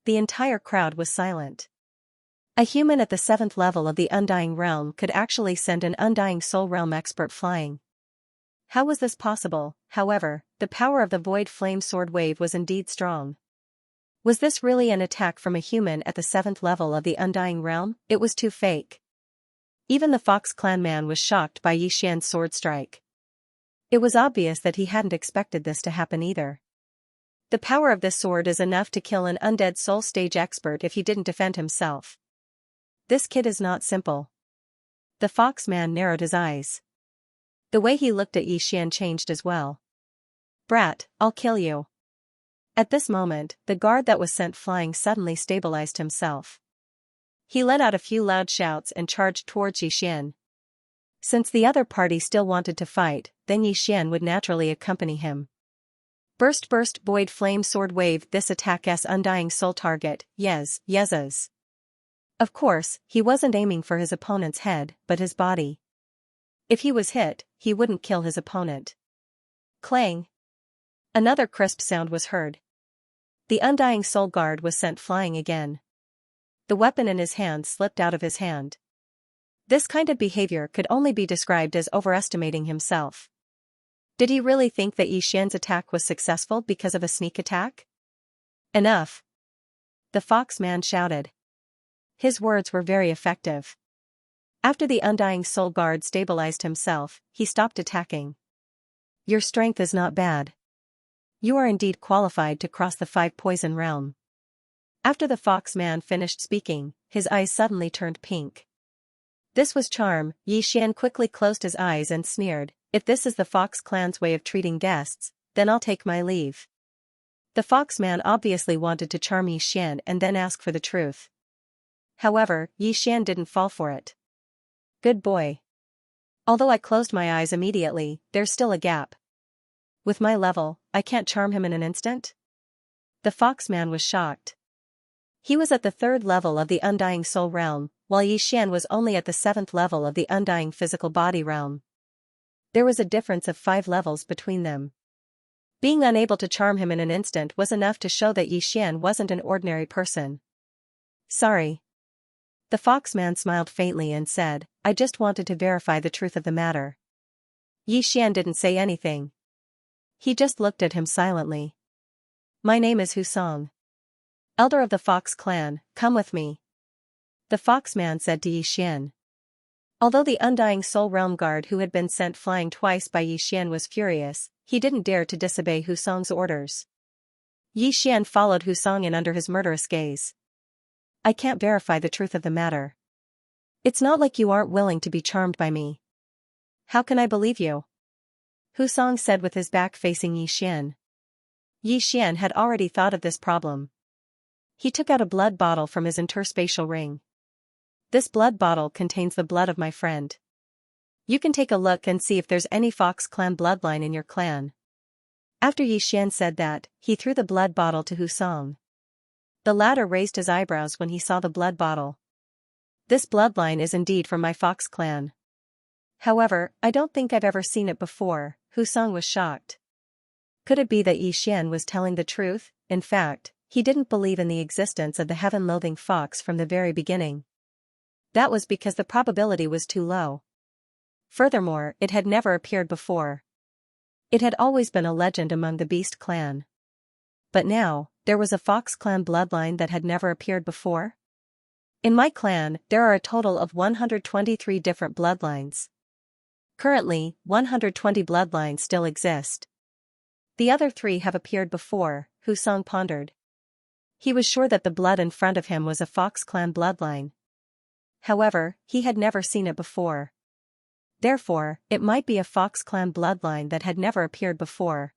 [SPEAKER 1] The entire crowd was silent. A human at the 7th level of the Undying Realm could actually send an Undying Soul Realm expert flying. How was this possible? However, the power of the Void Flame Sword Wave was indeed strong. Was this really an attack from a human at the 7th level of the Undying Realm? It was too fake. Even the Fox Clan man was shocked by Yi Xian's sword strike. It was obvious that he hadn't expected this to happen either. The power of this sword is enough to kill an undead soul stage expert if he didn't defend himself. This kid is not simple. The Fox man narrowed his eyes. The way he looked at Yi Xian changed as well. Brat, I'll kill you. At this moment, the guard that was sent flying suddenly stabilized himself. He let out a few loud shouts and charged towards Yi Xian. Since the other party still wanted to fight, then Yi Xian would naturally accompany him. Burst Void Flame Sword Wave. This attack's Undying Soul target, Yez's. Of course, he wasn't aiming for his opponent's head, but his body. If he was hit, he wouldn't kill his opponent. Clang. Another crisp sound was heard. The Undying Soul Guard was sent flying again. The weapon in his hand slipped out of his hand. This kind of behavior could only be described as overestimating himself. Did he really think that Yi Xian's attack was successful because of a sneak attack? Enough! The Fox man shouted. His words were very effective. After the Undying Soul Guard stabilized himself, he stopped attacking. Your strength is not bad. You are indeed qualified to cross the 5-poison realm. After the Fox man finished speaking, his eyes suddenly turned pink. This was charm. Yi Xian quickly closed his eyes and sneered, if this is the Fox clan's way of treating guests, then I'll take my leave. The Fox man obviously wanted to charm Yi Xian and then ask for the truth. However, Yi Xian didn't fall for it. Good boy. Although I closed my eyes immediately, there's still a gap. With my level, I can't charm him in an instant? The Fox man was shocked. He was at the 3rd level of the Undying Soul Realm, while Yi Xian was only at the 7th level of the Undying Physical Body Realm. There was a difference of 5 levels between them. Being unable to charm him in an instant was enough to show that Yi Xian wasn't an ordinary person. Sorry. The Fox man smiled faintly and said, I just wanted to verify the truth of the matter. Yi Xian didn't say anything. He just looked at him silently. My name is Husong. Elder of the Fox clan, come with me. The Fox man said to Yi Xian. Although the Undying Soul Realm Guard who had been sent flying twice by Yi Xian was furious, he didn't dare to disobey Husong's orders. Yi Xian followed Husong in under his murderous gaze. I can't verify the truth of the matter. It's not like you aren't willing to be charmed by me. How can I believe you? Husong said with his back facing Yi Xian. Yi Xian had already thought of this problem. He took out a blood bottle from his interspatial ring. This blood bottle contains the blood of my friend. You can take a look and see if there's any Fox clan bloodline in your clan. After Yi Xian said that, he threw the blood bottle to Husong. The latter raised his eyebrows when he saw the blood bottle. This bloodline is indeed from my Fox clan. However, I don't think I've ever seen it before. Husong was shocked. Could it be that Yi Xian was telling the truth? In fact, he didn't believe in the existence of the heaven-loathing fox from the very beginning. That was because the probability was too low. Furthermore, it had never appeared before. It had always been a legend among the Beast clan. But now, there was a Fox clan bloodline that had never appeared before? In my clan, there are a total of 123 different bloodlines. Currently, 120 bloodlines still exist. The other 3 have appeared before, Husong pondered. He was sure that the blood in front of him was a Fox clan bloodline. However, he had never seen it before. Therefore, it might be a Fox clan bloodline that had never appeared before.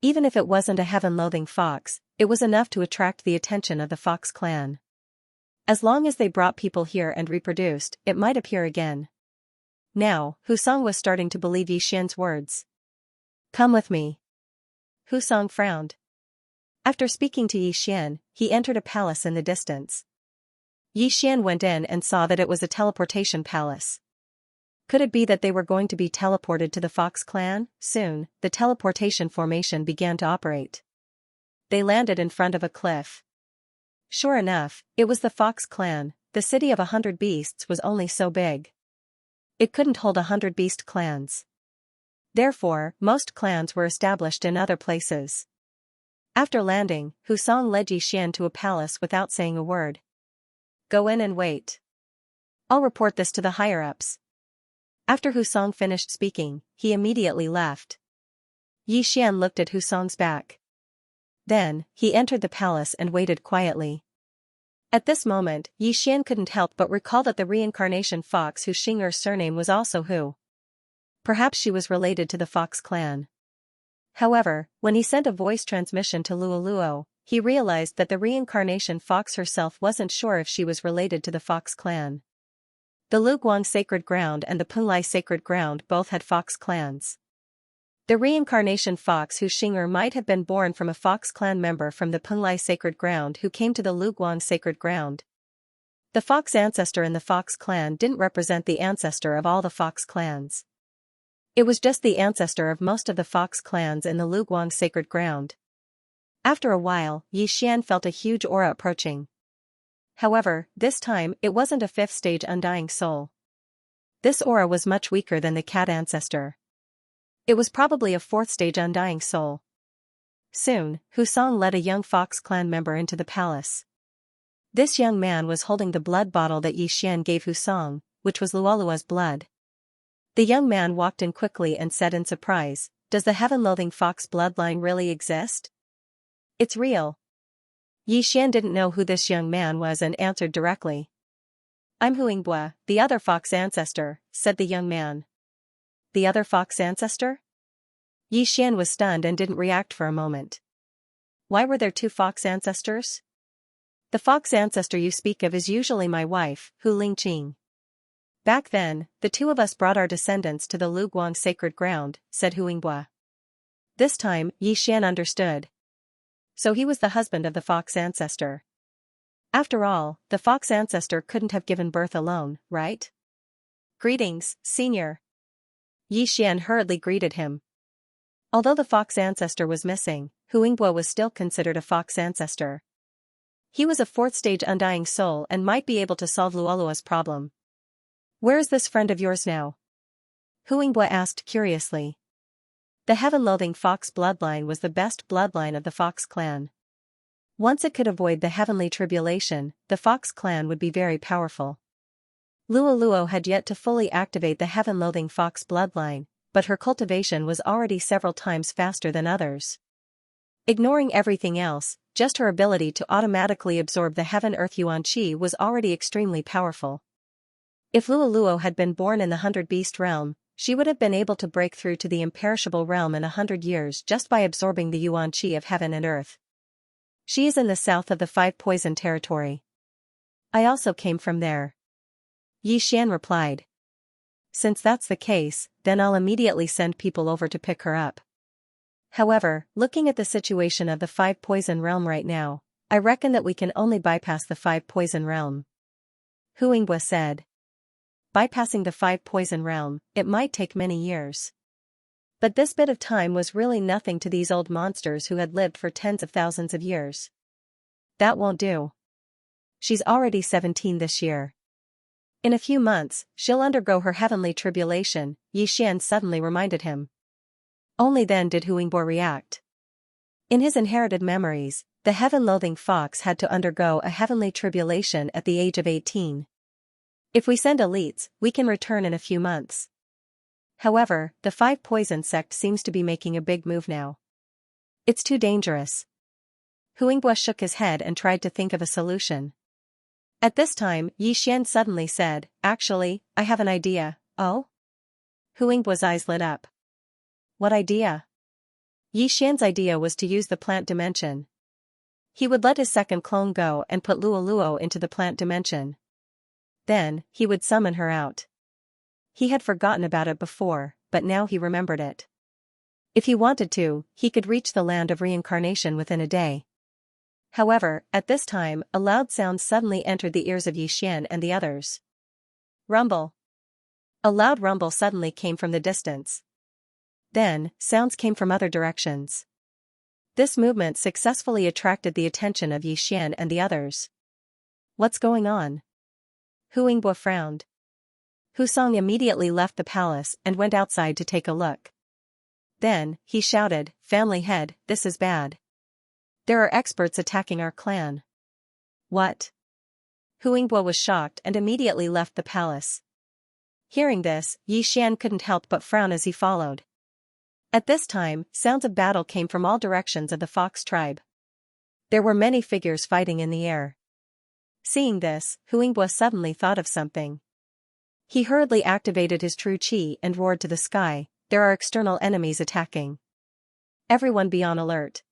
[SPEAKER 1] Even if it wasn't a heaven-loathing fox, it was enough to attract the attention of the Fox clan. As long as they brought people here and reproduced, it might appear again. Now, Husong was starting to believe Yi Xian's words. Come with me. Hu Song frowned. After speaking to Yi Xian, he entered a palace in the distance. Yi Xian went in and saw that it was a teleportation palace. Could it be that they were going to be teleported to the Fox clan? Soon, the teleportation formation began to operate. They landed in front of a cliff. Sure enough, it was the Fox clan. The city of 100 beasts was only so big. It couldn't hold 100 beast clans. Therefore, most clans were established in other places. After landing, Hu Song led Yi Xian to a palace without saying a word. Go in and wait. I'll report this to the higher-ups. After Hu Song finished speaking, he immediately left. Yi Xian looked at Hu Song's back. Then, he entered the palace and waited quietly. At this moment, Yi Xian couldn't help but recall that the reincarnation fox whose Xing'er's surname was also Hu. Perhaps she was related to the Fox clan. However, when he sent a voice transmission to Luoluo, he realized that the reincarnation fox herself wasn't sure if she was related to the Fox clan. The Luguang Sacred Ground and the Punlai Sacred Ground both had fox clans. The reincarnation fox whose Xing'er might have been born from a Fox clan member from the Punlai Sacred Ground who came to the Luguang Sacred Ground. The fox ancestor in the Fox clan didn't represent the ancestor of all the Fox clans. It was just the ancestor of most of the Fox clans in the Luguang Sacred Ground. After a while, Yi Xian felt a huge aura approaching. However, this time it wasn't a 5th stage undying soul. This aura was much weaker than the cat ancestor. It was probably a 4th stage undying soul. Soon, Hu Song led a young Fox clan member into the palace. This young man was holding the blood bottle that Yi Xian gave Hu Song, which was Luolua's blood. The young man walked in quickly and said in surprise, "Does the heaven-loathing fox bloodline really exist?" "It's real." Yi Xian didn't know who this young man was and answered directly. "I'm Huingbua, the other fox ancestor," said the young man. The other fox ancestor? Yi Xian was stunned and didn't react for a moment. Why were there 2 fox ancestors? The fox ancestor you speak of is usually my wife, Hu Lingqing. Back then, the 2 of us brought our descendants to the Luguang Sacred Ground, said Huingbua. This time, Yi Xian understood. So he was the husband of the fox ancestor. After all, the fox ancestor couldn't have given birth alone, right? Greetings, senior. Yi Xian hurriedly greeted him. Although the fox ancestor was missing, Huingbua was still considered a fox ancestor. He was a 4th stage undying soul and might be able to solve Luolua's problem. Where is this friend of yours now? Huingbua asked curiously. The heaven-loathing fox bloodline was the best bloodline of the Fox clan. Once it could avoid the heavenly tribulation, the Fox clan would be very powerful. Luoluo had yet to fully activate the heaven-loathing fox bloodline, but her cultivation was already several times faster than others. Ignoring everything else, just her ability to automatically absorb the heaven-earth yuan qi was already extremely powerful. If Luoluo had been born in the 100 beast realm, she would have been able to break through to the imperishable realm in 100 years just by absorbing the yuan qi of heaven and earth. She is in the south of the 5 poison territory. I also came from there. Yi Xian replied. Since that's the case, then I'll immediately send people over to pick her up. However, looking at the situation of the 5 poison realm right now, I reckon that we can only bypass the 5 poison realm. Huingbua said. Bypassing the 5 poison realm, it might take many years. But this bit of time was really nothing to these old monsters who had lived for tens of thousands of years. That won't do. She's already 17 this year. In a few months, she'll undergo her heavenly tribulation, Yi Xian suddenly reminded him. Only then did Huingbua react. In his inherited memories, the heaven-loathing fox had to undergo a heavenly tribulation at the age of 18. If we send elites, we can return in a few months. However, the 5 poison sect seems to be making a big move now. It's too dangerous. Huingbua shook his head and tried to think of a solution. At this time, Yi Xian suddenly said, Actually, I have an idea. Oh? Huingbua's eyes lit up. What idea? Yi Xian's idea was to use the plant dimension. He would let his second clone go and put Luoluo into the plant dimension. Then, he would summon her out. He had forgotten about it before, but now he remembered it. If he wanted to, he could reach the land of reincarnation within a day. However, at this time, a loud sound suddenly entered the ears of Xian and the others. Rumble. A loud rumble suddenly came from the distance. Then, sounds came from other directions. This movement successfully attracted the attention of Xian and the others. What's going on? Hu Yingbo frowned. Hu Song immediately left the palace and went outside to take a look. Then, he shouted, "Family head, this is bad. There are experts attacking our clan." What? Hu Yingbo was shocked and immediately left the palace. Hearing this, Xian couldn't help but frown as he followed. At this time, sounds of battle came from all directions of the fox tribe. There were many figures fighting in the air. Seeing this, Hu Yingbo suddenly thought of something. He hurriedly activated his true qi and roared to the sky, "There are external enemies attacking. Everyone be on alert.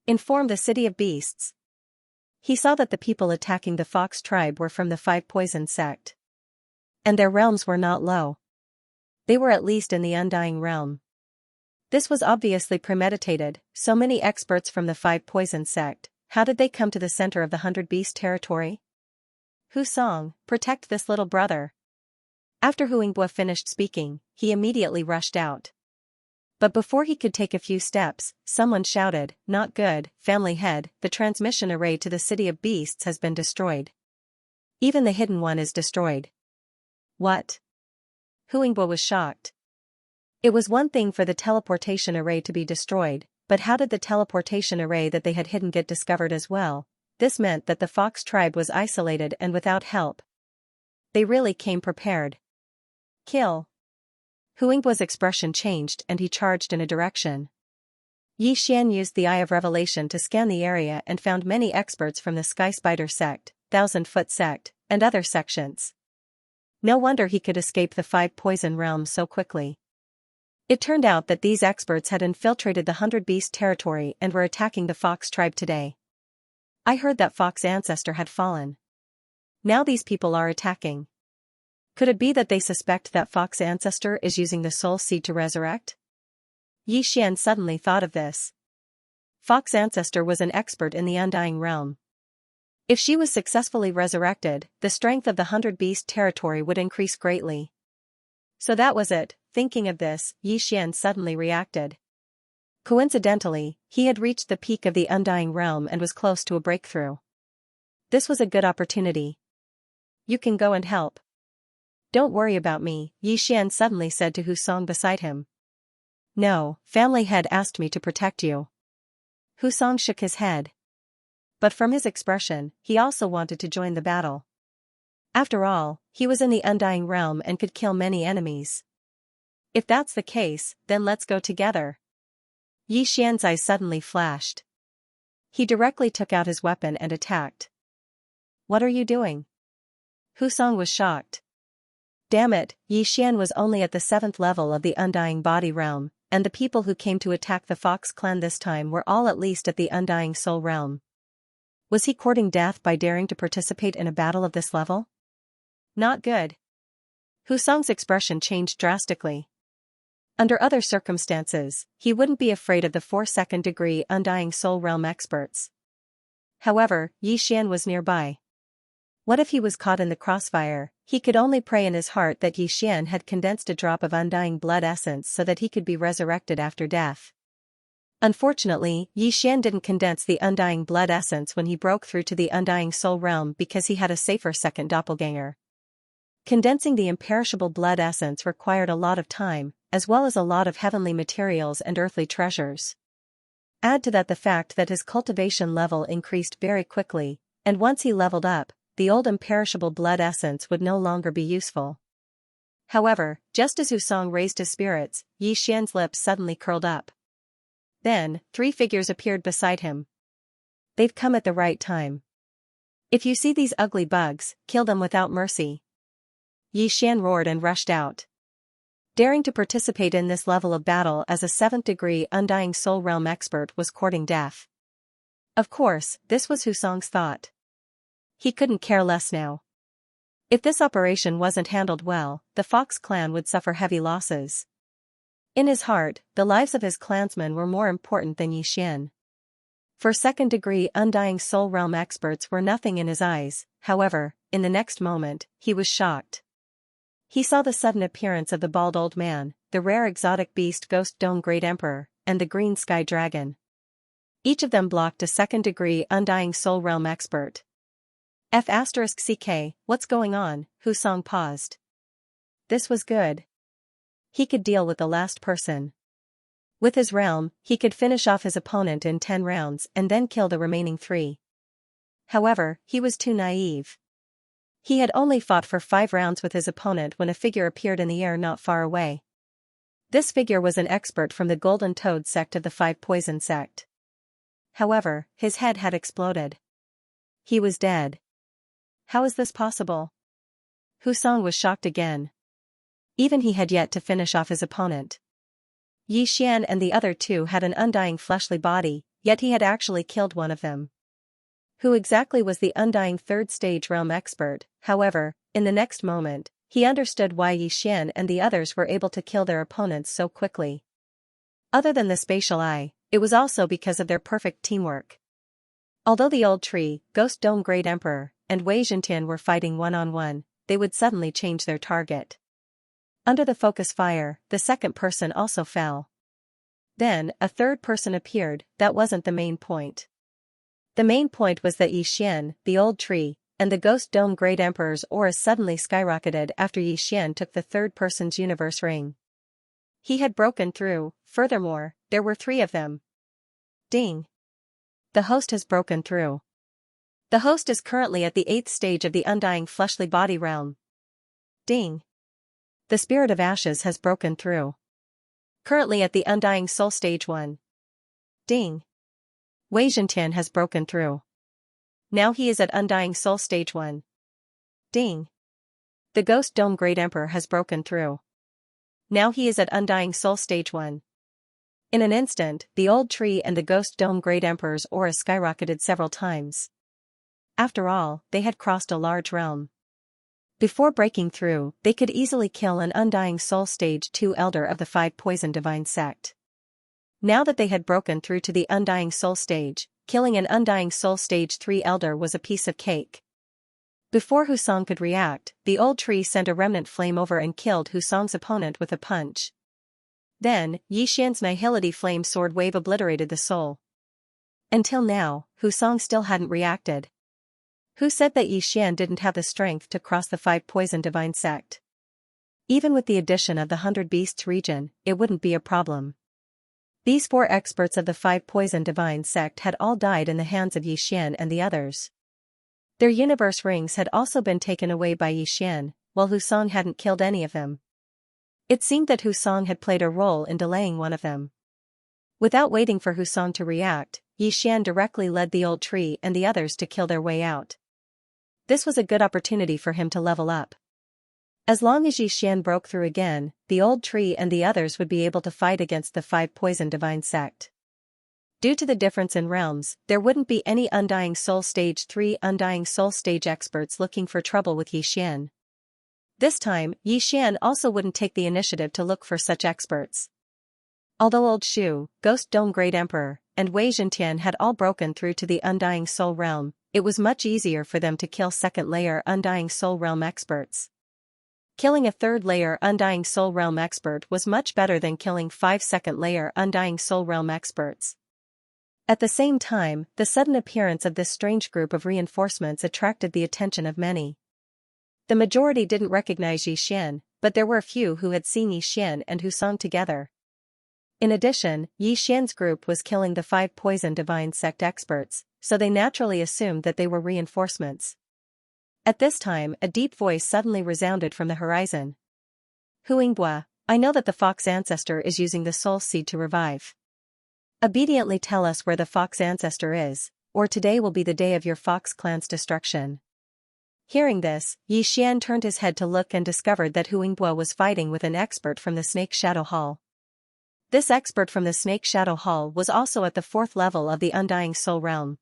[SPEAKER 1] Inform the city of beasts." He saw that the people attacking the fox tribe were from the Five Poison sect. And their realms were not low. They were at least in the Undying realm. This was obviously premeditated. So many experts from the Five Poison sect, how did they come to the center of the 100 Beast territory? Hu Song, protect this little brother. After Hu Yingbo finished speaking, he immediately rushed out. But before he could take a few steps, someone shouted, "Not good, family head, the transmission array to the city of beasts has been destroyed. Even the hidden one is destroyed." What? Hu Yingbo was shocked. It was one thing for the teleportation array to be destroyed, but how did the teleportation array that they had hidden get discovered as well? This meant that the fox tribe was isolated and without help. They really came prepared. Kill. Hu Yingbo's expression changed and he charged in a direction. Xian used the Eye of Revelation to scan the area and found many experts from the Sky Spider sect, 1000-foot sect, and other sections. No wonder he could escape the Five Poison realms so quickly. It turned out that these experts had infiltrated the 100 Beast territory and were attacking the fox tribe today. I heard that fox ancestor had fallen. Now these people are attacking. Could it be that they suspect that fox ancestor is using the soul seed to resurrect? Xian suddenly thought of this. Fox ancestor was an expert in the Undying realm. If she was successfully resurrected, the strength of the 100 Beast territory would increase greatly. So that was it. Thinking of this, Xian suddenly reacted. Coincidentally, he had reached the peak of the Undying realm and was close to a breakthrough. This was a good opportunity. You can go and help. Don't worry about me, Xian suddenly said to Hu Song beside him. No, family head asked me to protect you. Hu Song shook his head. But from his expression, he also wanted to join the battle. After all, he was in the Undying realm and could kill many enemies. If that's the case, then let's go together. Xian's eyes suddenly flashed. He directly took out his weapon and attacked. What are you doing? Hu Song was shocked. Damn it, Xian was only at the 7th level of the Undying body realm, and the people who came to attack the Fox clan this time were all at least at the Undying soul realm. Was he courting death by daring to participate in a battle of this level? Not good. Hu Song's expression changed drastically. Under other circumstances, he wouldn't be afraid of the 4th degree Undying soul realm experts. However, Xian was nearby. What if he was caught in the crossfire? He could only pray in his heart that Xian had condensed a drop of Undying blood essence so that he could be resurrected after death. Unfortunately, Xian didn't condense the Undying blood essence when he broke through to the Undying soul realm because he had a safer second doppelganger. Condensing the imperishable blood essence required a lot of time, as well as a lot of heavenly materials and earthly treasures. Add to that the fact that his cultivation level increased very quickly, and once he leveled up, the old imperishable blood essence would no longer be useful. However, just as Hu Song raised his spirits, Xian's lips suddenly curled up. Then, 3 figures appeared beside him. They've come at the right time. If you see these ugly bugs, kill them without mercy. Xian roared and rushed out. Daring to participate in this level of battle as a 7th degree Undying soul realm expert was courting death. Of course, this was Hu Song's thought. He couldn't care less now. If this operation wasn't handled well, the Fox clan would suffer heavy losses. In his heart, the lives of his clansmen were more important than Yixian. For second-degree Undying Soul Realm experts were nothing in his eyes. However, in the next moment, he was shocked. He saw the sudden appearance of the bald old man, the rare exotic beast Ghost Dome Great Emperor, and the green sky dragon. Each of them blocked a second-degree Undying Soul Realm expert. F***CK, what's going on? Husong paused. This was good. He could deal with the last person. With his realm, he could finish off his opponent in 10 rounds and then kill the remaining 3. However, he was too naive. He had only fought for 5 rounds with his opponent when a figure appeared in the air not far away. This figure was an expert from the Golden Toad sect of the 5 Poison sect. However, his head had exploded. He was dead. How is this possible? Husong was shocked again. Even he had yet to finish off his opponent. Yixian and the other 2 had an undying fleshly body, yet he had actually killed one of them. Who exactly was the undying third-stage realm expert? However, in the next moment, he understood why Yixian and the others were able to kill their opponents so quickly. Other than the spatial eye, it was also because of their perfect teamwork. Although the old tree, Ghost Dome Great Emperor, and Wei Zhentian were fighting one-on-one, they would suddenly change their target. Under the focus fire, the second person also fell. Then, a third person appeared. That wasn't the main point. The main point was that Yixian, the old tree, and the Ghost Dome Great Emperor's aura suddenly skyrocketed after Yixian took the third person's universe ring. He had broken through. Furthermore, there were 3 of them. Ding. The host has broken through. The host is currently at the 8th stage of the Undying Fleshly Body realm. Ding. The Spirit of Ashes has broken through. Currently at the Undying Soul Stage 1. Ding. Wei Zhentian has broken through. Now he is at Undying Soul Stage 1. Ding. The Ghost Dome Great Emperor has broken through. Now he is at Undying Soul Stage 1. In an instant, the old tree and the Ghost Dome Great Emperor's aura skyrocketed several times. After all, they had crossed a large realm. Before breaking through, they could easily kill an Undying Soul Stage 2 Elder of the 5 Poison Divine Sect. Now that they had broken through to the Undying Soul Stage, killing an Undying Soul Stage 3 Elder was a piece of cake. Before Husong could react, the old tree sent a remnant flame over and killed Husong's opponent with a punch. Then, Yixian's Nihility Flame Sword Wave obliterated the soul. Until now, Husong still hadn't reacted. Who said that Yixian didn't have the strength to cross the 5 Poison Divine Sect? Even with the addition of the 100 Beasts region, it wouldn't be a problem. These 4 experts of the 5 Poison Divine Sect had all died in the hands of Yixian and the others. Their universe rings had also been taken away by Yixian, while Husong hadn't killed any of them. It seemed that Husong had played a role in delaying one of them. Without waiting for Husong to react, Yixian directly led the old tree and the others to kill their way out. This was a good opportunity for him to level up. As long as Yixian broke through again, the old tree and the others would be able to fight against the 5 Poison Divine Sect. Due to the difference in realms, there wouldn't be any Undying Soul Stage 3 Undying Soul Stage experts looking for trouble with Yixian. This time, Yixian also wouldn't take the initiative to look for such experts. Although Old Shu, Ghost Dome Great Emperor, and Wei Zhentian had all broken through to the Undying Soul Realm, it was much easier for them to kill second-layer Undying Soul Realm experts. Killing a third-layer Undying Soul Realm expert was much better than killing 5 second-layer Undying Soul Realm experts. At the same time, the sudden appearance of this strange group of reinforcements attracted the attention of many. The majority didn't recognize Yixian, but there were a few who had seen Yixian and Husong together. In addition, Yixian's group was killing the 5 Poison Divine Sect experts, so they naturally assumed that they were reinforcements. At this time, a deep voice suddenly resounded from the horizon. Huingbua, I know that the Fox Ancestor is using the Soul Seed to revive. Obediently tell us where the Fox Ancestor is, or today will be the day of your Fox clan's destruction. Hearing this, Yixian turned his head to look and discovered that Huingbua was fighting with an expert from the Snake Shadow Hall. This expert from the Snake Shadow Hall was also at the 4th level of the Undying Soul Realm.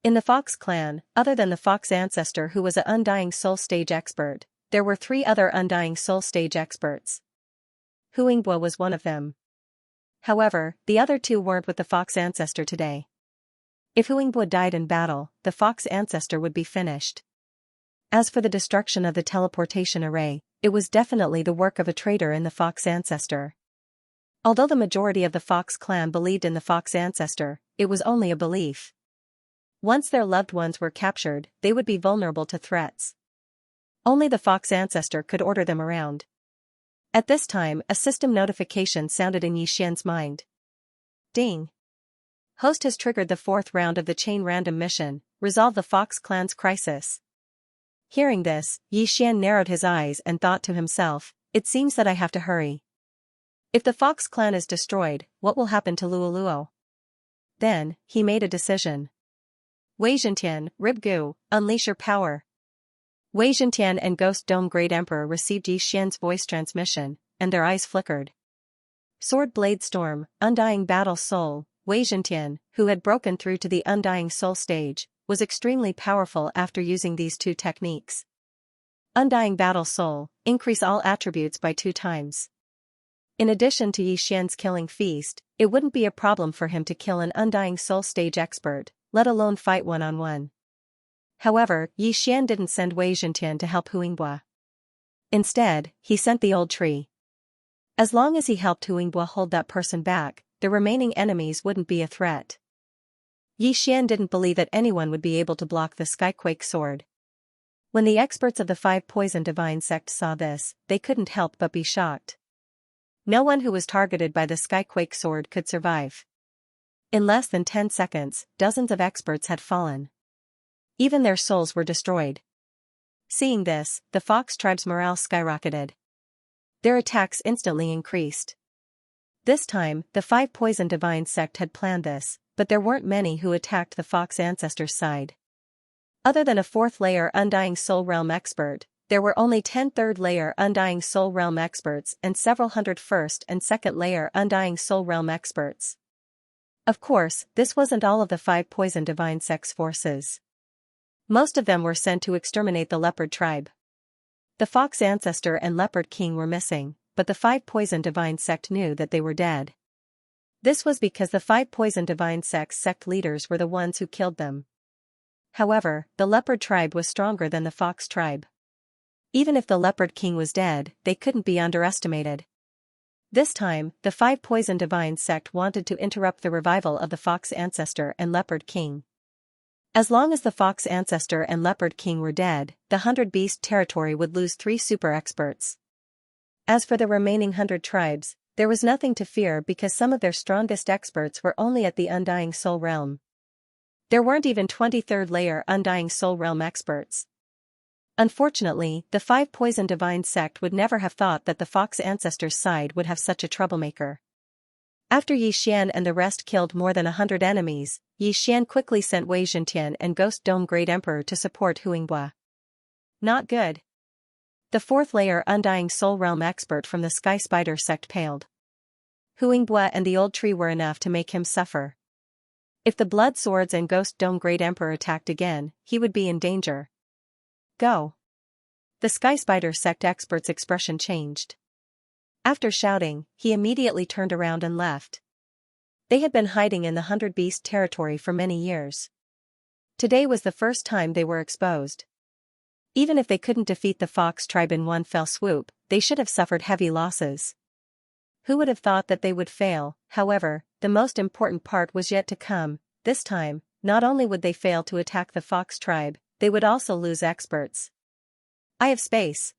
[SPEAKER 1] In the Fox clan, other than the Fox Ancestor who was an Undying Soul Stage expert, there were 3 other Undying Soul Stage experts. Huingbua was one of them. However, the other two weren't with the fox ancestor today. If Huingbua died in battle, the fox ancestor would be finished. As for the destruction of the teleportation array, it was definitely the work of a traitor in the fox ancestor. Although the majority of the fox clan believed in the fox ancestor, it was only a belief. Once their loved ones were captured, they would be vulnerable to threats. Only the fox ancestor could order them around. At this time, a system notification sounded in Yixian's mind. Ding. Host has triggered the 4th round of the chain random mission, resolve the fox clan's crisis. Hearing this, Yixian narrowed his eyes and thought to himself, it seems that I have to hurry. If the fox clan is destroyed, what will happen to Luoluo? Then, he made a decision. Wei Zhentian, Ribgu, unleash your power. Wei Zhentian and Ghost Dome Great Emperor received Yixian's voice transmission, and their eyes flickered. Sword Blade Storm, Undying Battle Soul. Wei Zhentian, who had broken through to the Undying Soul stage, was extremely powerful after using these two techniques. Undying Battle Soul, increase all attributes by 2 times. In addition to Yixian's killing feast, it wouldn't be a problem for him to kill an Undying Soul stage expert, let alone fight one-on-one. However, Yixian didn't send Wei Zhentian to help Huingbua. Instead, he sent the old tree. As long as he helped Huingbua hold that person back, the remaining enemies wouldn't be a threat. Yixian didn't believe that anyone would be able to block the Skyquake sword. When the experts of the 5 Poison Divine sect saw this, they couldn't help but be shocked. No one who was targeted by the Skyquake sword could survive. In less than 10 seconds, dozens of experts had fallen. Even their souls were destroyed. Seeing this, the fox tribe's morale skyrocketed. Their attacks instantly increased. This time, the 5 Poison Divine sect had planned this, but there weren't many who attacked the fox ancestor's side. Other than a 4th layer Undying Soul Realm expert, there were only 10 3rd layer Undying Soul Realm experts and several hundred 1st and 2nd layer Undying Soul Realm experts. Of course, this wasn't all of the 5 Poison Divine sect's forces. Most of them were sent to exterminate the Leopard tribe. The Fox Ancestor and Leopard King were missing, but the 5 Poison Divine sect knew that they were dead. This was because the 5 Poison Divine sect's sect leaders were the ones who killed them. However, the Leopard tribe was stronger than the Fox tribe. Even if the Leopard King was dead, they couldn't be underestimated. This time, the 5 Poison Divine sect wanted to interrupt the revival of the Fox Ancestor and Leopard King. As long as the Fox Ancestor and Leopard King were dead, the 100 Beast territory would lose 3 super experts. As for the remaining 100 tribes, there was nothing to fear because some of their strongest experts were only at the Undying Soul Realm. There weren't even 23rd layer Undying Soul Realm experts. Unfortunately, the 5 Poison Divine sect would never have thought that the Fox Ancestor's side would have such a troublemaker. After Yixian and the rest killed more than 100 enemies, Yixian quickly sent Wei Zhentian and Ghost Dome Great Emperor to support Huingbua. Not good. The 4th layer Undying Soul Realm expert from the Sky Spider sect paled. Huingbua and the old tree were enough to make him suffer. If the Blood Swords and Ghost Dome Great Emperor attacked again, he would be in danger. Go. The Sky Spider sect expert's expression changed. After shouting, he immediately turned around and left. They had been hiding in the 100 Beast territory for many years. Today was the first time they were exposed. Even if they couldn't defeat the Fox tribe in one fell swoop, they should have suffered heavy losses. Who would have thought that they would fail? However, the most important part was yet to come. This time, not only would they fail to attack the Fox tribe, they would also lose experts. I have space.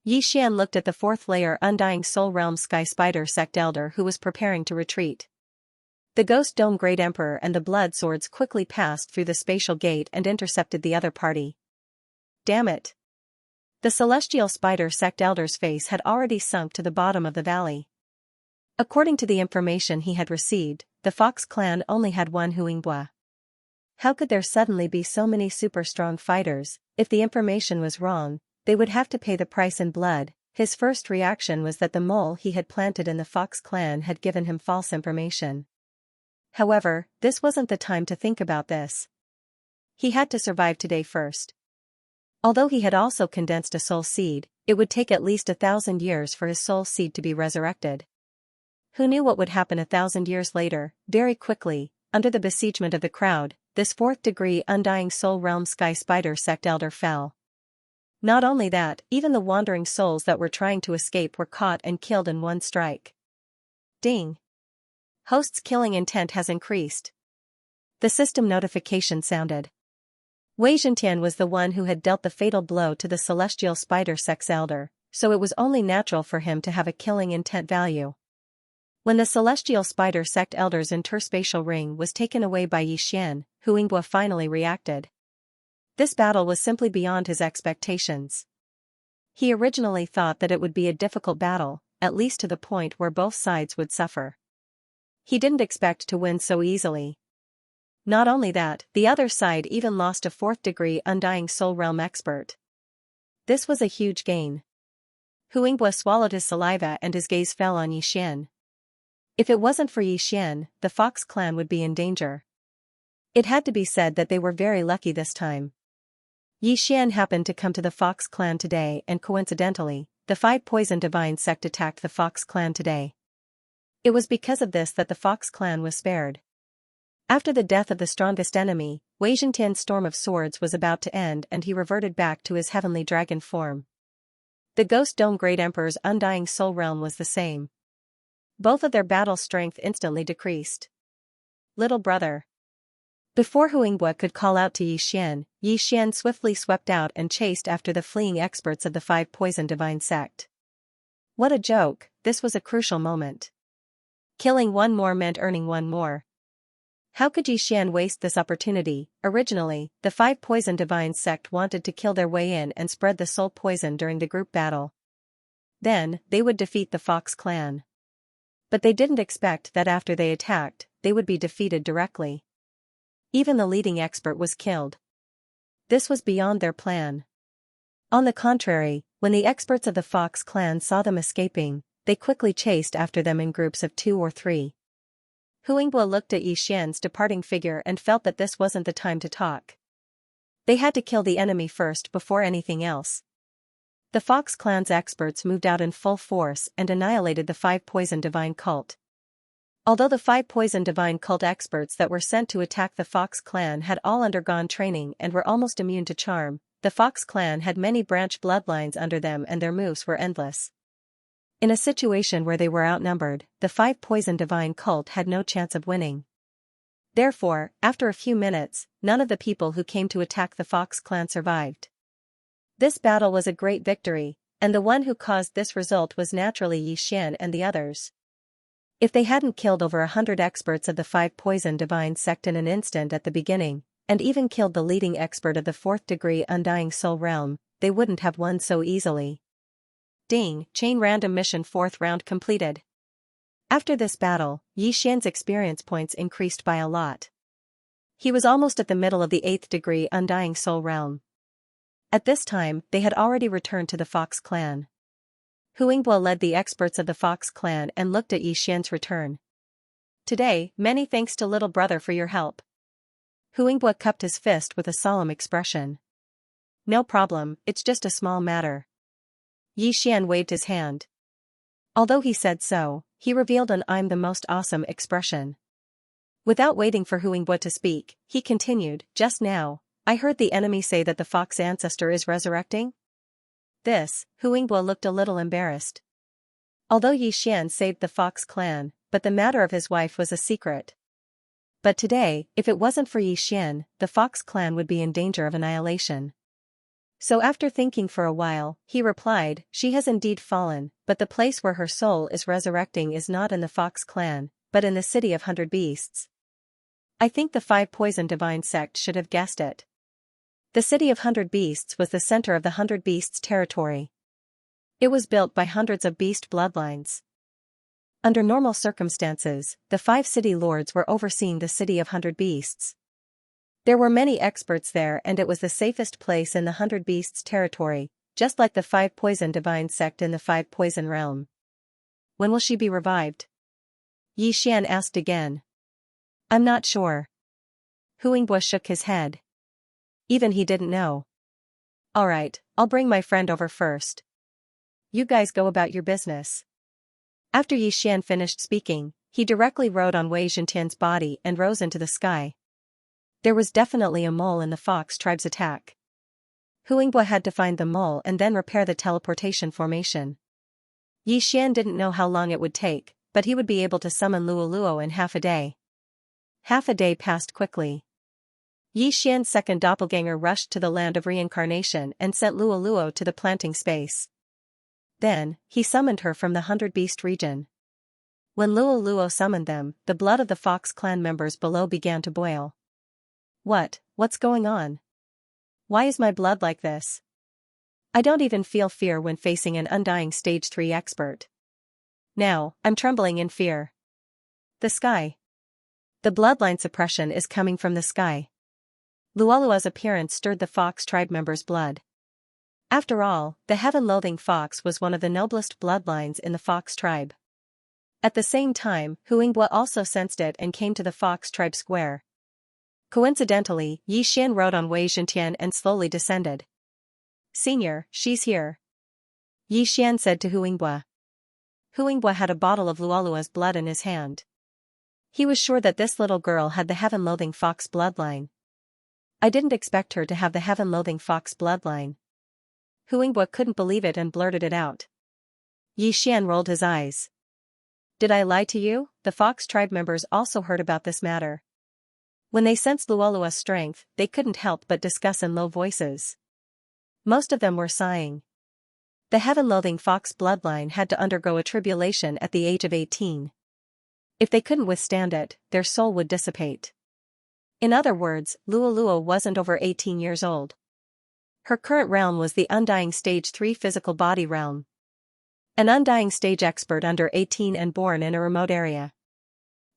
[SPEAKER 1] Yixian looked at the 4th layer Undying Soul Realm Sky Spider sect elder who was preparing to retreat. The Ghost Dome Great Emperor and the Blood Swords quickly passed through the spatial gate and intercepted the other party. Damn it. The Celestial Spider sect elder's face had already sunk to the bottom of the valley. According to the information he had received, the Fox clan only had one Huingbua. How could there suddenly be so many super strong fighters? If the information was wrong, they would have to pay the price in blood. His first reaction was that the mole he had planted in the Fox clan had given him false information. However, this wasn't the time to think about this. He had to survive today first. Although he had also condensed a soul seed, It would take at least 1,000 years for his soul seed to be resurrected. Who knew what would happen 1,000 years later? Very quickly, under the besiegement of the crowd, this fourth-degree undying soul realm sky spider sect elder fell. Not only that, even the wandering souls that were trying to escape were caught and killed in one strike. Ding! Host's killing intent has increased. The system notification sounded. Wei Zhentian was the one who had dealt the fatal blow to the celestial spider sex elder, so it was only natural for him to have a killing intent value. When the celestial spider sect elder's interspatial ring was taken away by Yi Xian, Huinghua finally reacted. This battle was simply beyond his expectations. He originally thought that it would be a difficult battle, at least to the point where both sides would suffer. He didn't expect to win so easily. Not only that, the other side even lost a fourth-degree undying soul realm expert. This was a huge gain. Huinghua swallowed his saliva and his gaze fell on Yi Xian. If it wasn't for Yi Xian, the Fox clan would be in danger. It had to be said that they were very lucky this time. Yi Xian happened to come to the Fox clan today and coincidentally, the 5 poison divine sect attacked the Fox clan today. It was because of this that the Fox clan was spared. After the death of the strongest enemy, Wei Zhentian's storm of swords was about to end and he reverted back to his heavenly dragon form. The Ghost Dome Great Emperor's undying soul realm was the same. Both of their battle strength instantly decreased. Little brother. Before Huinghua could call out to Yi Xian swiftly swept out and chased after the fleeing experts of the 5 poison divine sect. What a joke, this was a crucial moment. Killing one more meant earning one more. How could Yi Xian waste this opportunity? Originally, the 5 poison divine sect wanted to kill their way in and spread the soul poison during the group battle. Then, they would defeat the Fox clan. But they didn't expect that after they attacked, they would be defeated directly. Even the leading expert was killed. This was beyond their plan. On the contrary, when the experts of the Fox clan saw them escaping, they quickly chased after them in groups of 2 or 3. Huinghua looked at Yi Xian's departing figure and felt that this wasn't the time to talk. They had to kill the enemy first before anything else. The Fox clan's experts moved out in full force and annihilated the 5 poison divine cult. Although the 5 poison divine cult experts that were sent to attack the Fox clan had all undergone training and were almost immune to charm, the Fox clan had many branch bloodlines under them and their moves were endless. In a situation where they were outnumbered, the 5 poison divine cult had no chance of winning. Therefore, after a few minutes, none of the people who came to attack the Fox clan survived. This battle was a great victory, and the one who caused this result was naturally Yi Xian and the others. If they hadn't killed over 100 experts of the 5 poison divine sect in an instant at the beginning, and even killed the leading expert of the 4th-degree undying soul realm, they wouldn't have won so easily. Ding, chain random mission 4th round completed. After this battle, Yi Xian's experience points increased by a lot. He was almost at the middle of the 8th-degree undying soul realm. At this time, they had already returned to the Fox clan. Huinghua led the experts of the Fox clan and looked at Yi Xian's return. Today, many thanks to little brother for your help. Huinghua cupped his fist with a solemn expression. No problem, it's just a small matter. Yi Xian waved his hand. Although he said so, he revealed an "I'm the most awesome" expression. Without waiting for Huinghua to speak, he continued, just now, I heard the enemy say that the Fox ancestor is resurrecting? Huinghua looked a little embarrassed. Although Yi Xian saved the Fox clan, but the matter of his wife was a secret. But today, if it wasn't for Yi Xian, the Fox clan would be in danger of annihilation. So after thinking for a while, he replied, she has indeed fallen, but the place where her soul is resurrecting is not in the Fox clan, but in the city of 100 beasts. I think the 5 poison divine sect should have guessed it. The city of 100 beasts was the center of the 100 beasts territory. It was built by hundreds of beast bloodlines. Under normal circumstances, the 5 city lords were overseeing the city of 100 beasts. There were many experts there and it was the safest place in the 100 beasts territory, just like the 5 poison divine sect in the 5 poison realm. When will she be revived? Yi Xian asked again. I'm not sure. Huinghua shook his head. Even he didn't know. Alright, I'll bring my friend over first. you guys go about your business. After Yi Xian finished speaking, he directly rode on Wei Zhentian's body and rose into the sky. There was definitely a mole in the fox tribe's attack. Hu Yingbo had to find the mole and then repair the teleportation formation. Yi Xian didn't know how long it would take, but he would be able to summon Luoluo in half a day. Half a day passed quickly. Yi Xian's second doppelganger rushed to the land of reincarnation and sent Luoluo to the planting space. Then, he summoned her from the 100-beast region. When Luoluo summoned them, the blood of the Fox clan members below began to boil. What's going on? Why is my blood like this? I don't even feel fear when facing an undying stage 3 expert. Now, I'm trembling in fear. The sky. The bloodline suppression is coming from the sky. Luoluo's appearance stirred the Fox tribe members' blood. After all, the heaven-loathing fox was one of the noblest bloodlines in the Fox tribe. At the same time, Hu Yingbo also sensed it and came to the Fox tribe square. Coincidentally, Yi Xian rode on Wei Zhentian and slowly descended. "Senior, she's here," Yi Xian said to Hu Yingbo. Hu Yingbo had a bottle of Luoluo's blood in his hand. He was sure that this little girl had the heaven-loathing fox bloodline. I didn't expect her to have the heaven-loathing fox bloodline. Hu Yingbo couldn't believe it and blurted it out. Yi Xian rolled his eyes. Did I lie to you? The Fox tribe members also heard about this matter. When they sensed Luoluo's strength, they couldn't help but discuss in low voices. Most of them were sighing. The heaven-loathing fox bloodline had to undergo a tribulation at the age of 18. If they couldn't withstand it, their soul would dissipate. In other words, Luoluo wasn't over 18 years old. Her current realm was the undying stage 3 physical body realm. An undying stage expert under 18 and born in a remote area.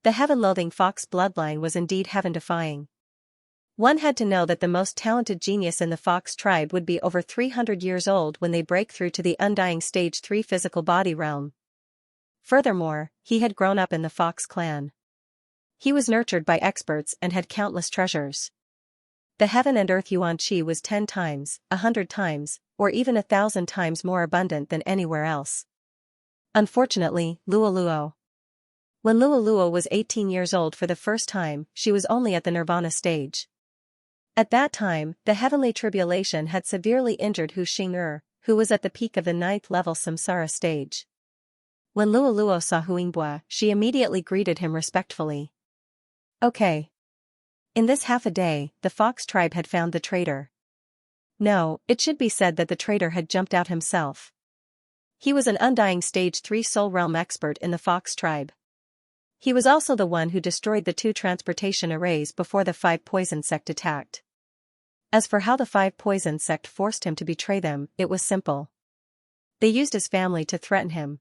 [SPEAKER 1] The heaven-loathing fox bloodline was indeed heaven-defying. One had to know that the most talented genius in the Fox tribe would be over 300 years old when they break through to the undying stage 3 physical body realm. Furthermore, he had grown up in the Fox clan. He was nurtured by experts and had countless treasures. The heaven and earth yuan qi was 10 times, 100 times, or even 1,000 times more abundant than anywhere else. Unfortunately, Luoluo. When Luoluo was 18 years old for the first time, she was only at the nirvana stage. At that time, the heavenly tribulation had severely injured Hu Xing'er, who was at the peak of the 9th level samsara stage. When Luoluo saw Hu Yingbo, she immediately greeted him respectfully. Okay. In this half a day, the Fox tribe had found the traitor. No, it should be said that the traitor had jumped out himself. He was an undying stage 3 soul realm expert in the Fox tribe. He was also the one who destroyed the 2 transportation arrays before the 5 poison sect attacked. As for how the 5 poison sect forced him to betray them, it was simple. They used his family to threaten him.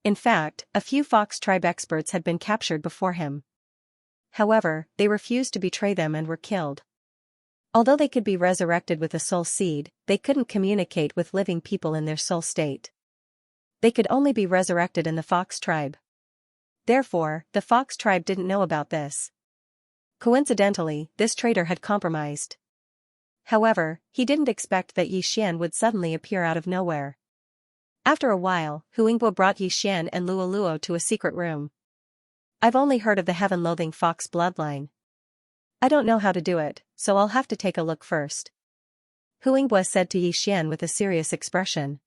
[SPEAKER 1] In fact, a few Fox tribe experts had been captured before him. However, they refused to betray them and were killed. Although they could be resurrected with a soul seed, they couldn't communicate with living people in their soul state. They could only be resurrected in the Fox tribe. Therefore, the Fox tribe didn't know about this. Coincidentally, this traitor had compromised. However, he didn't expect that Yi Xian would suddenly appear out of nowhere. After a while, Hu Yingbo brought Yi Xian and Luoluo to a secret room. I've only heard of the heaven-loathing fox bloodline. I don't know how to do it, so I'll have to take a look first. Hu Yingbo said to Yi Xian with a serious expression.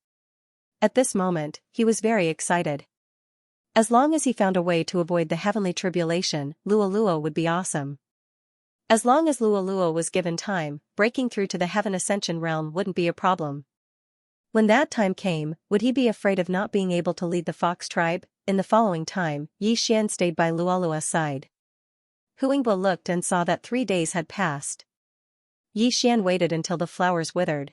[SPEAKER 1] At this moment, he was very excited. As long as he found a way to avoid the heavenly tribulation, Luoluo would be awesome. As long as Luoluo was given time, breaking through to the heaven ascension realm wouldn't be a problem. When that time came, would he be afraid of not being able to lead the Fox tribe? In the following time, Yi Xian stayed by Luoluo's side. Hu Yingbo looked and saw that 3 days had passed. Yi Xian waited until the flowers withered.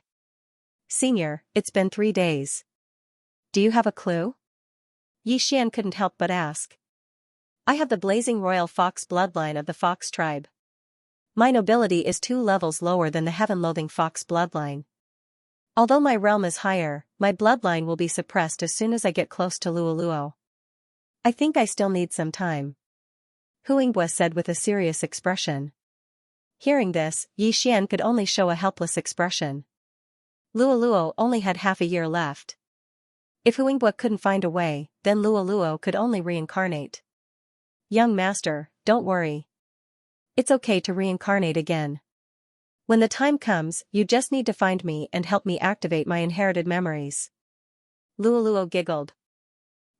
[SPEAKER 1] Senior, it's been 3 days. Do you have a clue? Yi Xian couldn't help but ask. I have the blazing royal fox bloodline of the Fox tribe. My nobility is 2 levels lower than the heaven-loathing fox bloodline. Although my realm is higher, my bloodline will be suppressed as soon as I get close to Luoluo. I think I still need some time. Hu Yingbo said with a serious expression. Hearing this, Yi Xian could only show a helpless expression. Luoluo only had half a year left. If Huingbua couldn't find a way, then Luoluo could only reincarnate. Young master, don't worry. It's okay to reincarnate again. When the time comes, you just need to find me and help me activate my inherited memories. Luoluo giggled.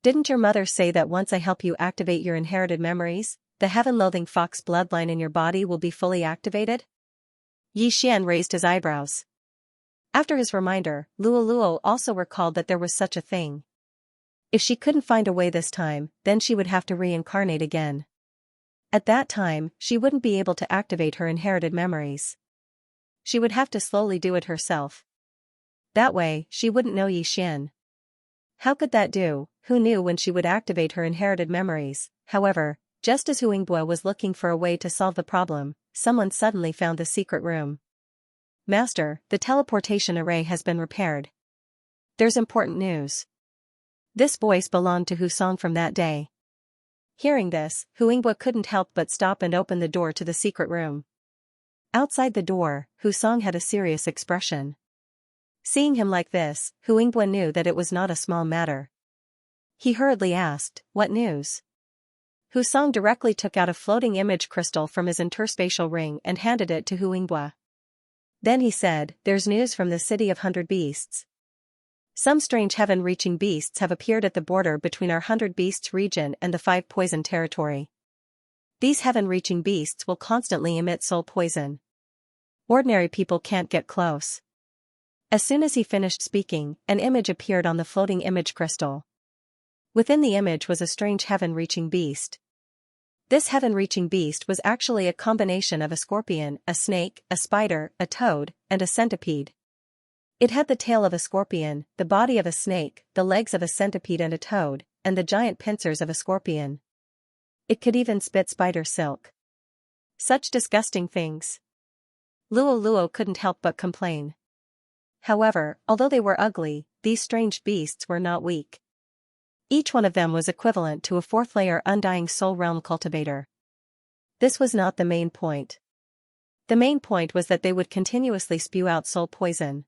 [SPEAKER 1] Didn't your mother say that once I help you activate your inherited memories, the heaven-loathing fox bloodline in your body will be fully activated? Yi Xian raised his eyebrows. After his reminder, Luoluo also recalled that there was such a thing. If she couldn't find a way this time, then she would have to reincarnate again. At that time, she wouldn't be able to activate her inherited memories. She would have to slowly do it herself. That way, she wouldn't know Yi Xian. How could that do? Who knew when she would activate her inherited memories? However, just as Huingbua was looking for a way to solve the problem, someone suddenly found the secret room. Master, the teleportation array has been repaired. There's important news. This voice belonged to Husong from that day. Hearing this, Huingbua couldn't help but stop and open the door to the secret room. Outside the door, Husong had a serious expression. Seeing him like this, Huingbua knew that it was not a small matter. He hurriedly asked, "What news?" Husong directly took out a floating image crystal from his interspatial ring and handed it to Huingbua. Then he said, "There's news from the city of 100 beasts. Some strange heaven-reaching beasts have appeared at the border between our 100 beasts region and the 5 poison territory. These heaven-reaching beasts will constantly emit soul poison. Ordinary people can't get close." As soon as he finished speaking, an image appeared on the floating image crystal. Within the image was a strange heaven-reaching beast. This heaven-reaching beast was actually a combination of a scorpion, a snake, a spider, a toad, and a centipede. It had the tail of a scorpion, the body of a snake, the legs of a centipede and a toad, and the giant pincers of a scorpion. It could even spit spider silk. Such disgusting things. Luoluo couldn't help but complain. However, although they were ugly, these strange beasts were not weak. Each one of them was equivalent to a 4th-layer Undying Soul Realm cultivator. This was not the main point. The main point was that they would continuously spew out soul poison.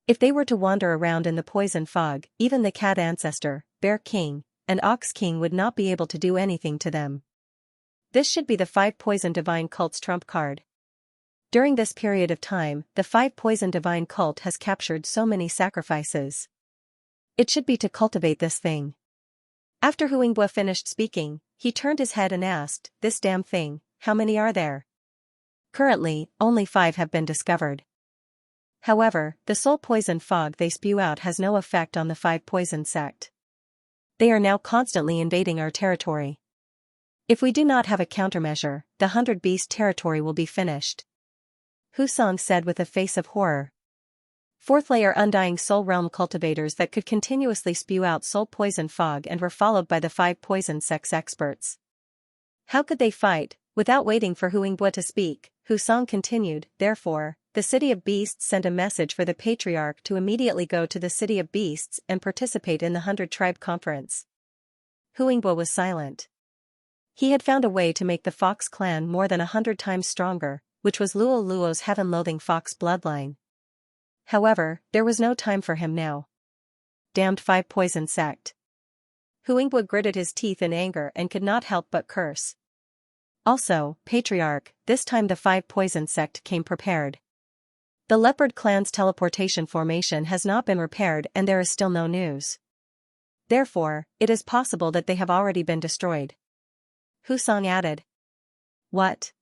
[SPEAKER 1] If they were to wander around in the poison fog, even the cat ancestor, bear king, and ox king would not be able to do anything to them. This should be the 5 poison divine cult's trump card. During this period of time, the 5 poison divine cult has captured so many sacrifices. It should be to cultivate this thing. After Huingbua finished speaking, he turned his head and asked, "This damn thing, how many are there?" Currently, only 5 have been discovered. However, the soul poison fog they spew out has no effect on the 5 poison sect. They are now constantly invading our territory. If we do not have a countermeasure, the 100 beast territory will be finished. Husong said with a face of horror. 4th-layer Undying Soul Realm cultivators that could continuously spew out soul poison fog and were followed by the 5 poison sects experts. How could they fight? Without waiting for Huingbua to speak, Husong continued, "Therefore, the City of Beasts sent a message for the Patriarch to immediately go to the City of Beasts and participate in the 100-tribe conference." Huingbua was silent. He had found a way to make the Fox clan more than 100 times stronger, which was Luoluo's heaven-loathing fox bloodline. However, there was no time for him now. Damned 5 poison sect. Huingbua gritted his teeth in anger and could not help but curse. Also, Patriarch, this time the 5 poison sect came prepared. The leopard clan's teleportation formation has not been repaired and there is still no news. Therefore, it is possible that they have already been destroyed. Husong added. What?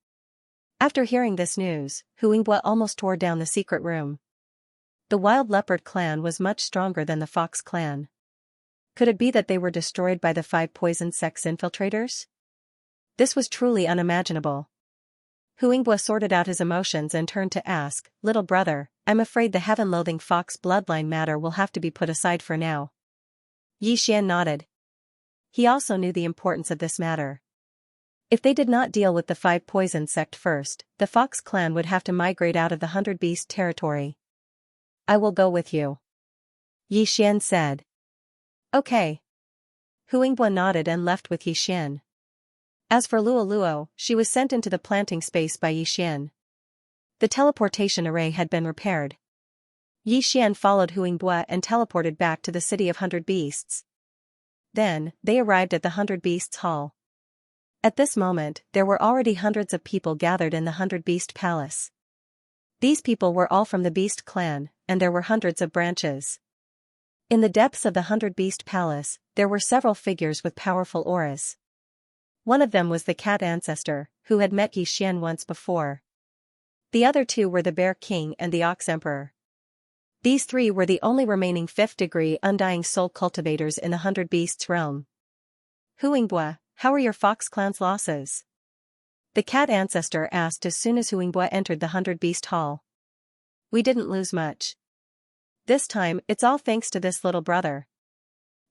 [SPEAKER 1] After hearing this news, Huingbua almost tore down the secret room. The wild leopard clan was much stronger than the fox clan. Could it be that they were destroyed by the 5 poison sect's infiltrators? This was truly unimaginable. Huingbua sorted out his emotions and turned to ask, "Little brother, I'm afraid the heaven-loathing fox bloodline matter will have to be put aside for now." Yi Xian nodded. He also knew the importance of this matter. If they did not deal with the 5 poison sect first, the Fox clan would have to migrate out of the 100 beast territory. "I will go with you," Yi Xian said. "Okay." Huingbua nodded and left with Yi Xian. As for Luoluo, she was sent into the planting space by Yi Xian. The teleportation array had been repaired. Yi Xian followed Huingbue and teleported back to the city of 100 beasts. Then, they arrived at the 100 beasts hall. At this moment, there were already hundreds of people gathered in the 100 beast palace. These people were all from the beast clan, and there were hundreds of branches. In the depths of the 100 beast palace, there were several figures with powerful auras. One of them was the cat ancestor, who had met Yi Xian once before. The other two were the bear king and the ox emperor. These three were the only remaining 5th-degree undying soul cultivators in the 100 beasts realm. Huingbue, how are your fox clan's losses? The cat ancestor asked as soon as Huingbue entered the 100 beast hall. We didn't lose much. This time, it's all thanks to this little brother.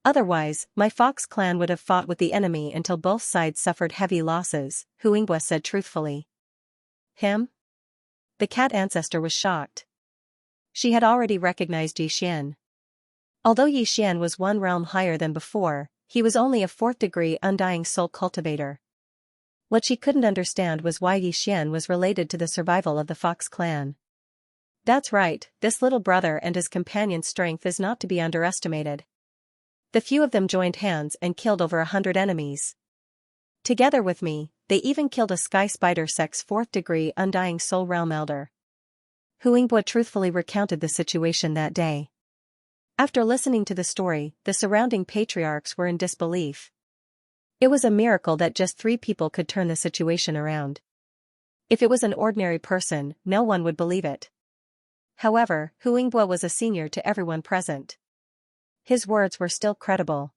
[SPEAKER 1] Otherwise, my fox clan would have fought with the enemy until both sides suffered heavy losses, Huingbue said truthfully. Him? The cat ancestor was shocked. She had already recognized Yi Xian. Although Yi Xian was one realm higher than before, he was only a 4th-degree undying soul cultivator. What she couldn't understand was why Yi Xian was related to the survival of the fox clan. That's right, this little brother and his companion's strength is not to be underestimated. The few of them joined hands and killed over 100 enemies. Together with me, they even killed a sky spider sex 4th-degree undying soul realm elder. Huingbue truthfully recounted the situation that day. After listening to the story, the surrounding patriarchs were in disbelief. It was a miracle that just 3 people could turn the situation around. If it was an ordinary person, no one would believe it. However, Huingbue was a senior to everyone present. His words were still credible.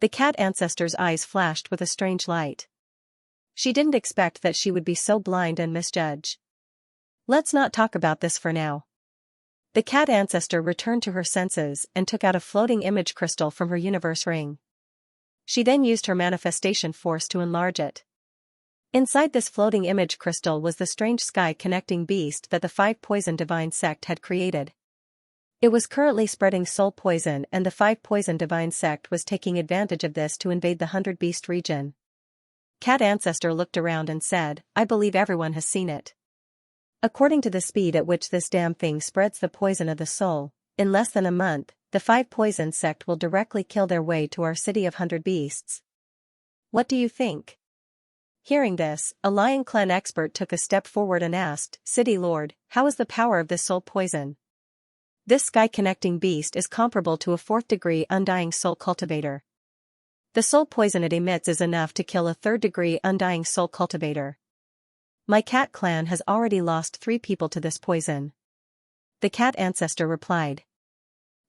[SPEAKER 1] The cat ancestor's eyes flashed with a strange light. She didn't expect that she would be so blind and misjudge. Let's not talk about this for now. The cat ancestor returned to her senses and took out a floating image crystal from her universe ring. She then used her manifestation force to enlarge it. Inside this floating image crystal was the strange sky-connecting beast that the 5 Poison Divine Sect had created. It was currently spreading soul poison, and the 5 Poison Divine Sect was taking advantage of this to invade the 100 Beast region. Cat Ancestor looked around and said, I believe everyone has seen it. According to the speed at which this damn thing spreads the poison of the soul, in less than a month, the 5 Poison Sect will directly kill their way to our city of 100 beasts. What do you think? Hearing this, a Lion Clan expert took a step forward and asked, City Lord, how is the power of this soul poison? This sky-connecting beast is comparable to a 4th-degree undying soul cultivator. The soul poison it emits is enough to kill a 3rd-degree undying soul cultivator. My cat clan has already lost 3 people to this poison. The cat ancestor replied.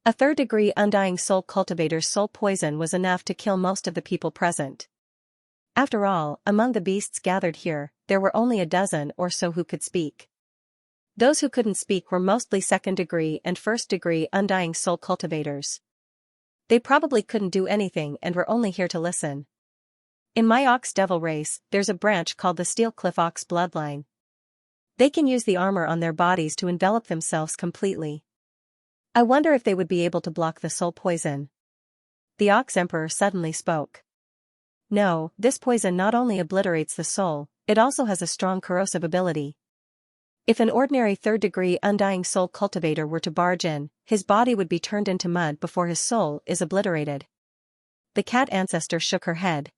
[SPEAKER 1] A 3rd-degree undying soul cultivator's soul poison was enough to kill most of the people present. After all, among the beasts gathered here, there were only a dozen or so who could speak. Those who couldn't speak were mostly 2nd-degree and 1st-degree undying soul cultivators. They probably couldn't do anything and were only here to listen. In my Ox Devil race, there's a branch called the Steel Cliff Ox bloodline. They can use the armor on their bodies to envelop themselves completely. I wonder if they would be able to block the soul poison. The Ox Emperor suddenly spoke. No, this poison not only obliterates the soul, it also has a strong corrosive ability. If an ordinary 3rd-degree undying soul cultivator were to barge in, his body would be turned into mud before his soul is obliterated. The cat ancestor shook her head.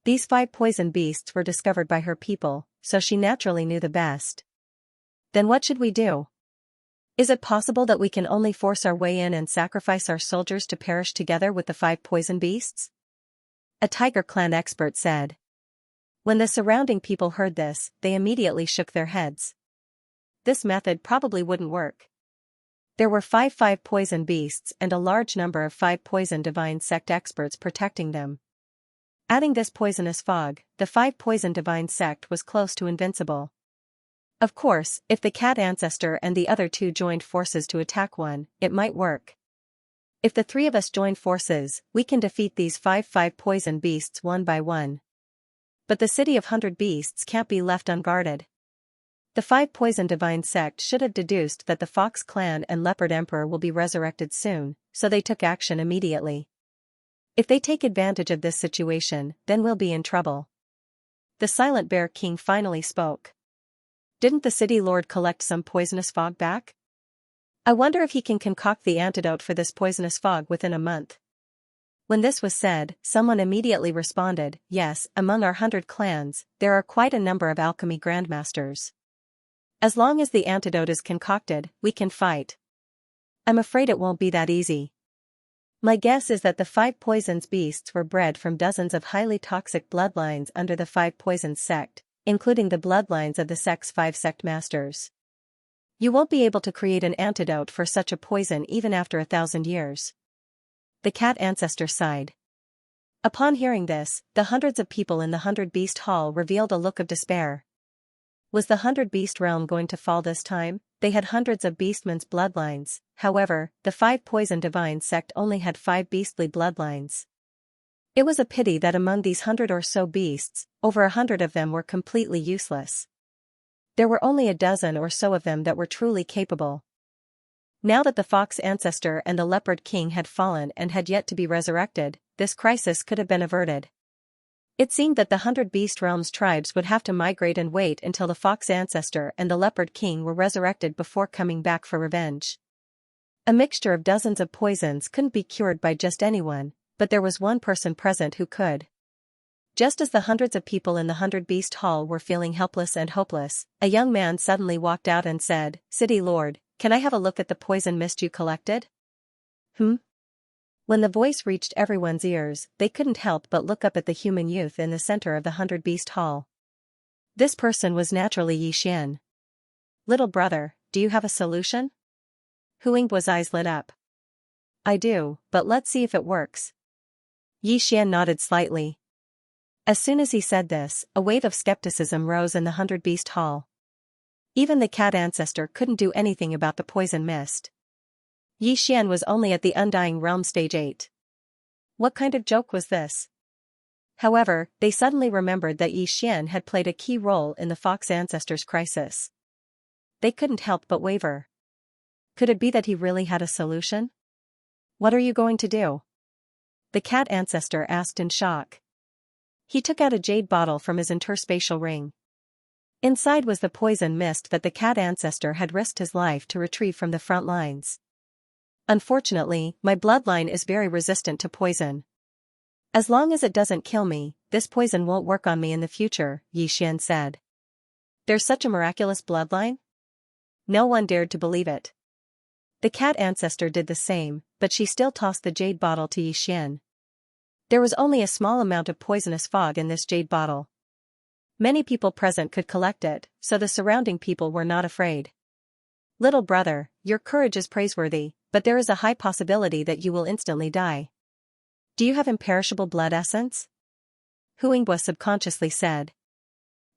[SPEAKER 1] These 5 poison beasts were discovered by her people, so she naturally knew the best. Then what should we do? Is it possible that we can only force our way in and sacrifice our soldiers to perish together with the 5 poison beasts? A Tiger Clan expert said. When the surrounding people heard this, they immediately shook their heads. This method probably wouldn't work. There were 5 poison beasts and a large number of 5 Poison Divine Sect experts protecting them. Adding this poisonous fog, the 5 Poison Divine Sect was close to invincible. Of course, if the cat ancestor and the other 2 joined forces to attack one, it might work. If the 3 of us join forces, we can defeat these 5 poison beasts one by one. But the city of 100 beasts can't be left unguarded. The 5 Poison Divine Sect should have deduced that the Fox Clan and Leopard Emperor will be resurrected soon, so they took action immediately. If they take advantage of this situation, then we'll be in trouble. The Silent Bear King finally spoke. Didn't the City Lord collect some poisonous fog back? I wonder if he can concoct the antidote for this poisonous fog within a month. When this was said, someone immediately responded, yes, among our 100 clans, there are quite a number of alchemy grandmasters. As long as the antidote is concocted, we can fight. I'm afraid it won't be that easy. My guess is that the 5 poisons beasts were bred from dozens of highly toxic bloodlines under the 5 poisons sect, including the bloodlines of the sect's 5 sect masters. You won't be able to create an antidote for such a poison even after 1,000 years. The cat ancestor sighed. Upon hearing this, the hundreds of people in the 100 Beast Hall revealed a look of despair. Was the 100 Beast realm going to fall this time? They had hundreds of beastmen's bloodlines, however, the 5 poison divine sect only had 5 beastly bloodlines. It was a pity that among these 100 or so beasts, over 100 of them were completely useless. There were only a dozen or so of them that were truly capable. Now that the fox ancestor and the leopard king had fallen and had yet to be resurrected, this crisis could have been averted. It seemed that the 100 Beast Realms tribes would have to migrate and wait until the fox ancestor and the leopard king were resurrected before coming back for revenge. A mixture of dozens of poisons couldn't be cured by just anyone, but there was one person present who could. Just as the hundreds of people in the 100 Beast Hall were feeling helpless and hopeless, a young man suddenly walked out and said, "City Lord, can I have a look at the poison mist you collected?" When the voice reached everyone's ears, they couldn't help but look up at the human youth in the center of the 100 Beast Hall. This person was naturally Xianxia. "Little brother, do you have a solution?" Huang's eyes lit up. "I do, but let's see if it works." Xianxia nodded slightly. As soon as he said this, a wave of skepticism rose in the 100 Beast Hall. Even the cat ancestor couldn't do anything about the poison mist. Xianxia was only at the Undying Realm Stage 8. What kind of joke was this? However, they suddenly remembered that Xianxia had played a key role in the fox ancestor's crisis. They couldn't help but waver. Could it be that he really had a solution? "What are you going to do?" the cat ancestor asked in shock. He took out a jade bottle from his interspatial ring. Inside was the poison mist that the cat ancestor had risked his life to retrieve from the front lines. "Unfortunately, my bloodline is very resistant to poison. As long as it doesn't kill me, this poison won't work on me in the future," Xianxia said. "There's such a miraculous bloodline?" No one dared to believe it. The cat ancestor did the same, but she still tossed the jade bottle to Xianxia. There was only a small amount of poisonous fog in this jade bottle. Many people present could collect it, so the surrounding people were not afraid. "Little brother, your courage is praiseworthy, but there is a high possibility that you will instantly die. Do you have imperishable blood essence?" Huang subconsciously said.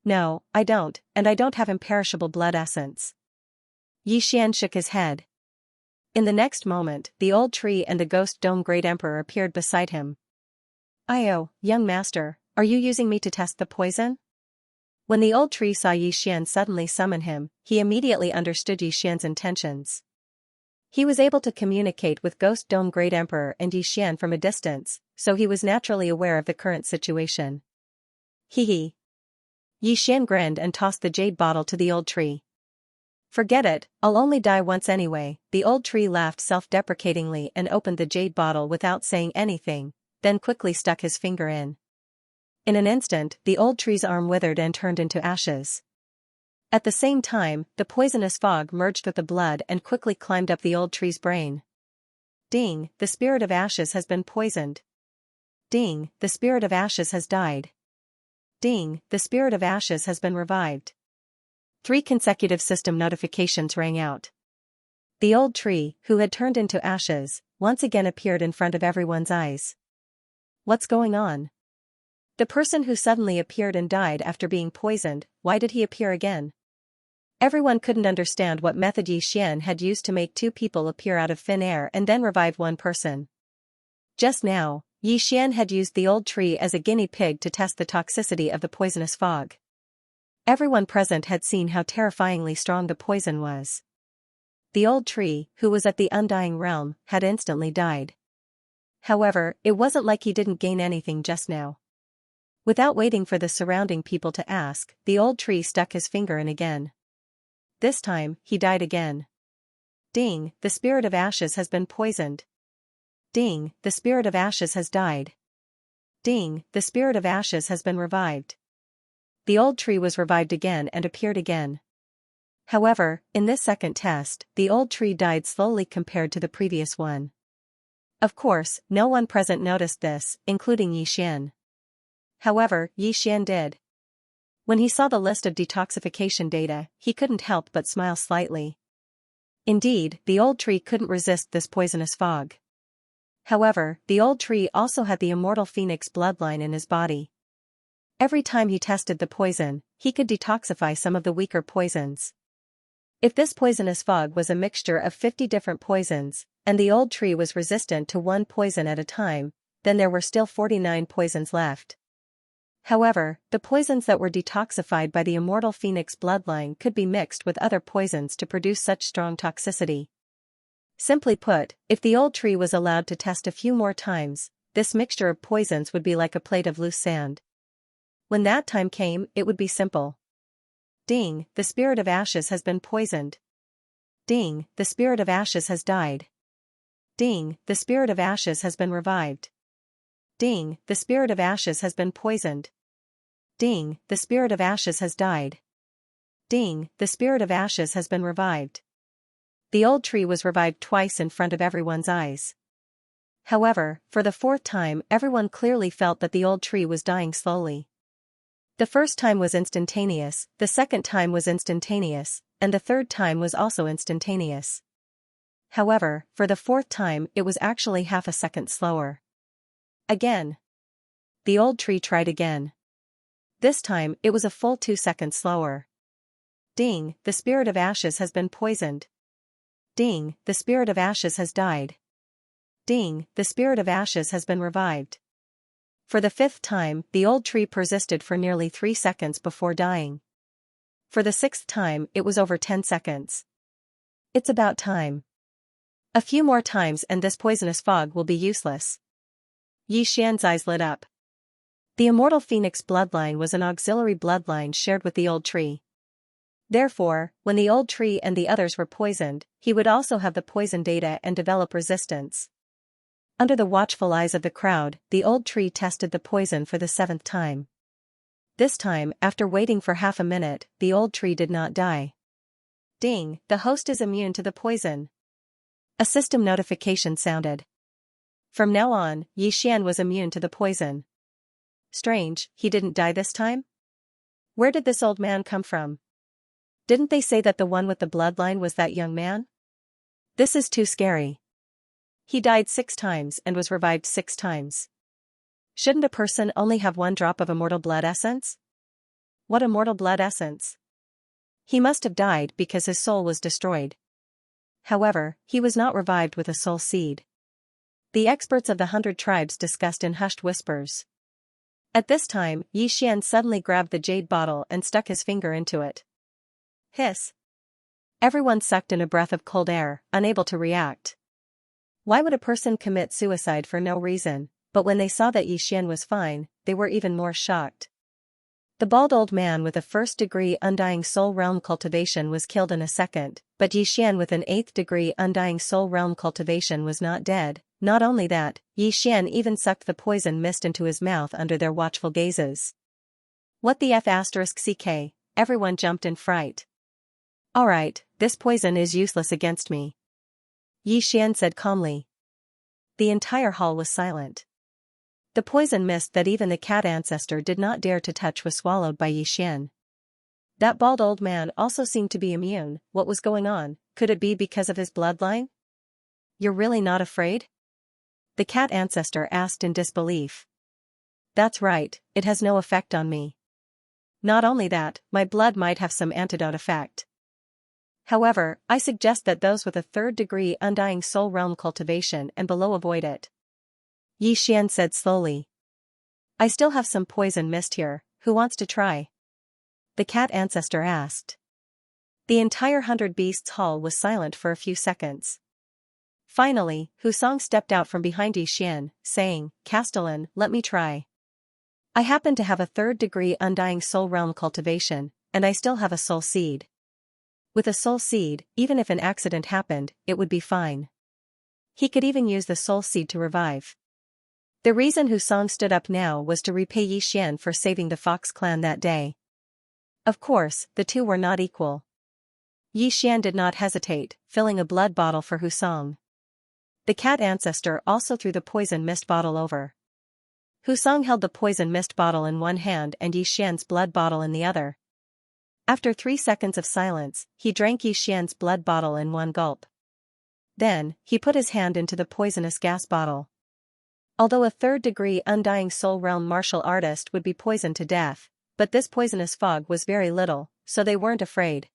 [SPEAKER 1] "No, I don't, and I don't have imperishable blood essence." Xianxia shook his head. In the next moment, the old tree and the ghost dome great emperor appeared beside him. "Io, young master, are you using me to test the poison?" When the old tree saw Xianxia suddenly summon him, he immediately understood Xianxia's intentions. He was able to communicate with Ghost Dome Great Emperor and Xianxia from a distance, so he was naturally aware of the current situation. Hee. Xianxia grinned and tossed the jade bottle to the old tree. "Forget it, I'll only die once anyway." The old tree laughed self-deprecatingly and opened the jade bottle without saying anything, then quickly stuck his finger in. In an instant, the old tree's arm withered and turned into ashes. At the same time, the poisonous fog merged with the blood and quickly climbed up the old tree's brain. Ding, the spirit of ashes has been poisoned. Ding, the spirit of ashes has died. Ding, the spirit of ashes has been revived. 3 consecutive system notifications rang out. The old tree, who had turned into ashes, once again appeared in front of everyone's eyes. What's going on? The person who suddenly appeared and died after being poisoned, why did he appear again? Everyone couldn't understand what method Xianxia had used to make 2 people appear out of thin air and then revive one person. Just now, Xianxia had used the old tree as a guinea pig to test the toxicity of the poisonous fog. Everyone present had seen how terrifyingly strong the poison was. The old tree, who was at the Undying Realm, had instantly died. However, it wasn't like he didn't gain anything just now. Without waiting for the surrounding people to ask, the old tree stuck his finger in again. This time, he died again. Ding, the spirit of ashes has been poisoned. Ding, the spirit of ashes has died. Ding, the spirit of ashes has been revived. The old tree was revived again and appeared again. However, in this second test, the old tree died slowly compared to the previous one. Of course, no one present noticed this, including Xian. However, Xian did. When he saw the list of detoxification data, he couldn't help but smile slightly. Indeed, the old tree couldn't resist this poisonous fog. However, the old tree also had the immortal phoenix bloodline in his body. Every time he tested the poison, he could detoxify some of the weaker poisons. If this poisonous fog was a mixture of 50 different poisons, and the old tree was resistant to one poison at a time, then there were still 49 poisons left. However, the poisons that were detoxified by the immortal phoenix bloodline could be mixed with other poisons to produce such strong toxicity. Simply put, if the old tree was allowed to test a few more times, this mixture of poisons would be like a plate of loose sand. When that time came, it would be simple. Ding, the spirit of ashes has been poisoned. Ding, the spirit of ashes has died. Ding, the spirit of ashes has been revived. Ding, the spirit of ashes has been poisoned. Ding, the spirit of ashes has died. Ding, the spirit of ashes has been revived. The old tree was revived twice in front of everyone's eyes. However, for the fourth time everyone clearly felt that the old tree was dying slowly. The first time was instantaneous, the second time was instantaneous, and the third time was also instantaneous. However, for the fourth time it was actually half a second slower. Again. The old tree tried again. This time it was a full 2 seconds slower. Ding, the spirit of ashes has been poisoned. Ding, the spirit of ashes has died. Ding, the spirit of ashes has been revived. For the fifth time, the old tree persisted for nearly 3 seconds before dying. For the sixth time, it was over 10 seconds. It's about time. A few more times and this poisonous fog will be useless. Xian's eyes lit up. The immortal phoenix bloodline was an auxiliary bloodline shared with the old tree. Therefore, when the old tree and the others were poisoned, he would also have the poison data and develop resistance. Under the watchful eyes of the crowd, the old tree tested the poison for the 7th time. This time, after waiting for half a minute, the old tree did not die. Ding, the host is immune to the poison. A system notification sounded. From now on, Xian was immune to the poison. Strange, he didn't die this time? Where did this old man come from? Didn't they say that the one with the bloodline was that young man? This is too scary. He died 6 times and was revived 6 times. Shouldn't a person only have 1 drop of immortal blood essence? What immortal blood essence? He must have died because his soul was destroyed. However, he was not revived with a soul seed. The experts of the 100 tribes discussed in hushed whispers. At this time, Xian suddenly grabbed the jade bottle and stuck his finger into it. Hiss. Everyone sucked in a breath of cold air, unable to react. Why would a person commit suicide for no reason? But when they saw that Xian was fine, they were even more shocked. The bald old man with a 1st-degree undying soul realm cultivation was killed in a second, but Xian with an 8th-degree undying soul realm cultivation was not dead. Not only that, Xian even sucked the poison mist into his mouth under their watchful gazes. What the F***ck? Everyone jumped in fright. Alright, this poison is useless against me. Xian said calmly. The entire hall was silent. The poison mist that even the cat ancestor did not dare to touch was swallowed by Xian. That bald old man also seemed to be immune. What was going on? Could it be because of his bloodline? You're really not afraid? The cat ancestor asked in disbelief. That's right, it has no effect on me. Not only that, my blood might have some antidote effect. However, I suggest that those with a 3rd-degree undying soul realm cultivation and below avoid it. Xian said slowly. I still have some poison mist here, who wants to try? The cat ancestor asked. The entire 100 Beasts hall was silent for a few seconds. Finally, Husong stepped out from behind Xian, saying, Castellan, let me try. I happen to have a 3rd-degree undying soul realm cultivation, and I still have a soul seed. With a soul seed, even if an accident happened, it would be fine. He could even use the soul seed to revive. The reason Husong stood up now was to repay Yixian for saving the Fox clan that day. Of course, the two were not equal. Yixian did not hesitate, filling a blood bottle for Husong. The cat ancestor also threw the poison mist bottle over. Husong held the poison mist bottle in one hand and Yixian's blood bottle in the other. After 3 seconds of silence, he drank Yixian's blood bottle in one gulp. Then, he put his hand into the poisonous gas bottle. Although a third-degree Undying Soul Realm martial artist would be poisoned to death, but this poisonous fog was very little, so they weren't afraid.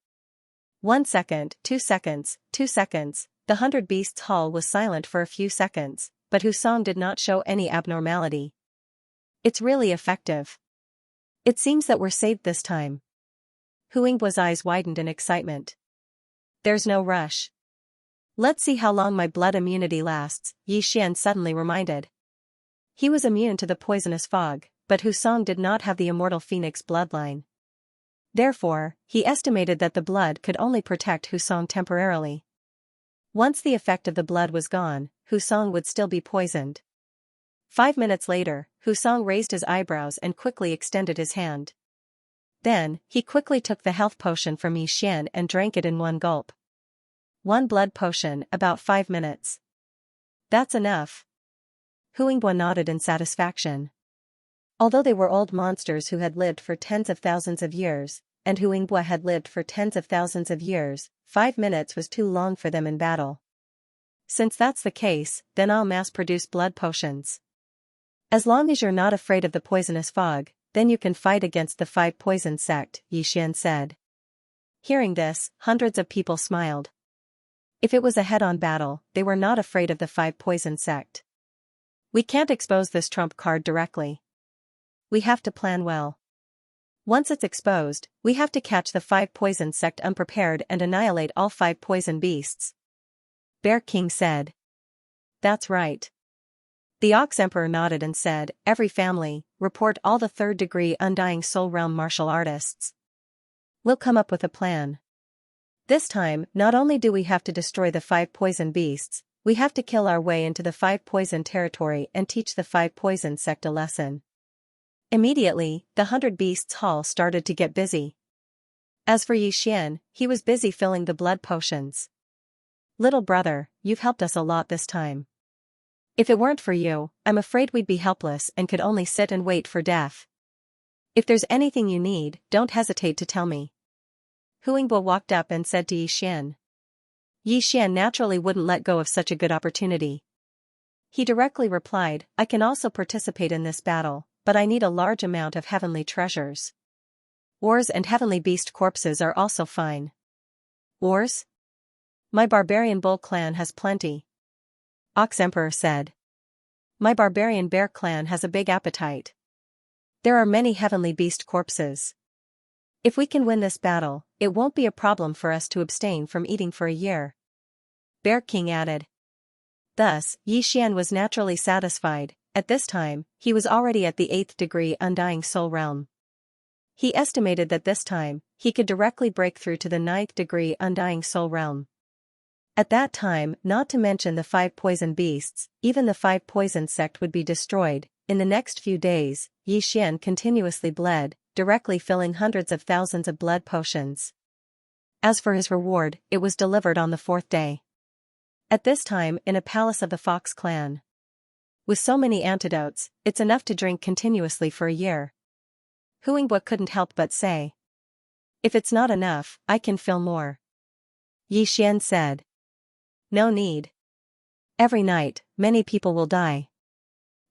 [SPEAKER 1] 1 second, 2 seconds, 2 seconds, the 100 Beasts Hall was silent for a few seconds, but Husong did not show any abnormality. It's really effective. It seems that we're saved this time. Huingbo's eyes widened in excitement. There's no rush. Let's see how long my blood immunity lasts, Yixian suddenly reminded. He was immune to the poisonous fog, but Husong did not have the immortal phoenix bloodline. Therefore, he estimated that the blood could only protect Husong temporarily. Once the effect of the blood was gone, Husong would still be poisoned. 5 minutes later, Husong raised his eyebrows and quickly extended his hand. Then, he quickly took the health potion from Yixian and drank it in one gulp. 1 blood potion, about 5 minutes. That's enough. Huingbo nodded in satisfaction. Although they were old monsters who had lived for tens of thousands of years, and Huingbo had lived for tens of thousands of years, 5 minutes was too long for them in battle. Since that's the case, then I'll mass-produce blood potions. As long as you're not afraid of the poisonous fog, then you can fight against the 5 poison sect, Yixian said. Hearing this, hundreds of people smiled. If it was a head-on battle, they were not afraid of the 5 poison sect. We can't expose this trump card directly. We have to plan well. Once it's exposed, we have to catch the 5 poison sect unprepared and annihilate all 5 poison beasts. Bear King said. That's right. The Ox Emperor nodded and said, every family, report all the 3rd-degree Undying Soul Realm martial artists. We'll come up with a plan. This time, not only do we have to destroy the 5 poison beasts, we have to kill our way into the 5 poison territory and teach the 5 poison sect a lesson. Immediately, the 100 Beasts Hall started to get busy. As for Yixian, he was busy filling the blood potions. Little brother, you've helped us a lot this time. If it weren't for you, I'm afraid we'd be helpless and could only sit and wait for death. If there's anything you need, don't hesitate to tell me. Huingbo walked up and said to Yixian. Yixian naturally wouldn't let go of such a good opportunity. He directly replied, I can also participate in this battle, but I need a large amount of heavenly treasures. Ores and heavenly beast corpses are also fine. Ores? My barbarian bull clan has plenty. Ox Emperor said. My barbarian bear clan has a big appetite. There are many heavenly beast corpses. If we can win this battle, it won't be a problem for us to abstain from eating for a year. Bear King added. Thus, Yixian was naturally satisfied. At this time, he was already at the 8th degree Undying Soul Realm. He estimated that this time, he could directly break through to the 9th degree Undying Soul Realm. At that time, not to mention the 5 poison beasts, even the 5 poison sect would be destroyed. In the next few days, Yixian continuously bled, directly filling hundreds of thousands of blood potions. As for his reward, it was delivered on the 4th day. At this time, in a palace of the Fox clan. With so many antidotes, it's enough to drink continuously for a year. Huingbo couldn't help but say. If it's not enough, I can fill more. Yixian said. No need. Every night, many people will die.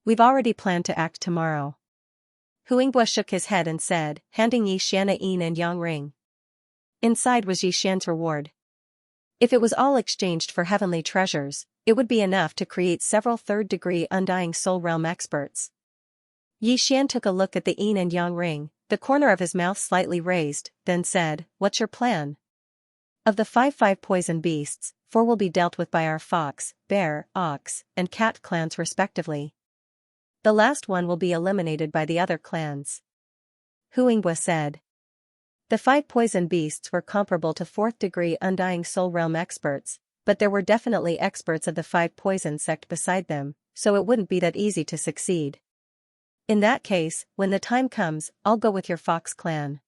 [SPEAKER 1] We've already planned to act tomorrow. Huingbo shook his head and said, handing Yixian a yin and yang ring. Inside was Yixian's reward. If it was all exchanged for heavenly treasures, it would be enough to create several 3rd-degree Undying Soul Realm experts. Yixian took a look at the yin and yang ring, the corner of his mouth slightly raised, then said, What's your plan? Of the 5 poison beasts, 4 will be dealt with by our fox, bear, ox, and cat clans respectively. The last one will be eliminated by the other clans. Huingbo said. The 5 poison beasts were comparable to 4th degree Undying Soul Realm experts, but there were definitely experts of the 5 poison sect beside them, so it wouldn't be that easy to succeed. In that case, when the time comes, I'll go with your Fox clan.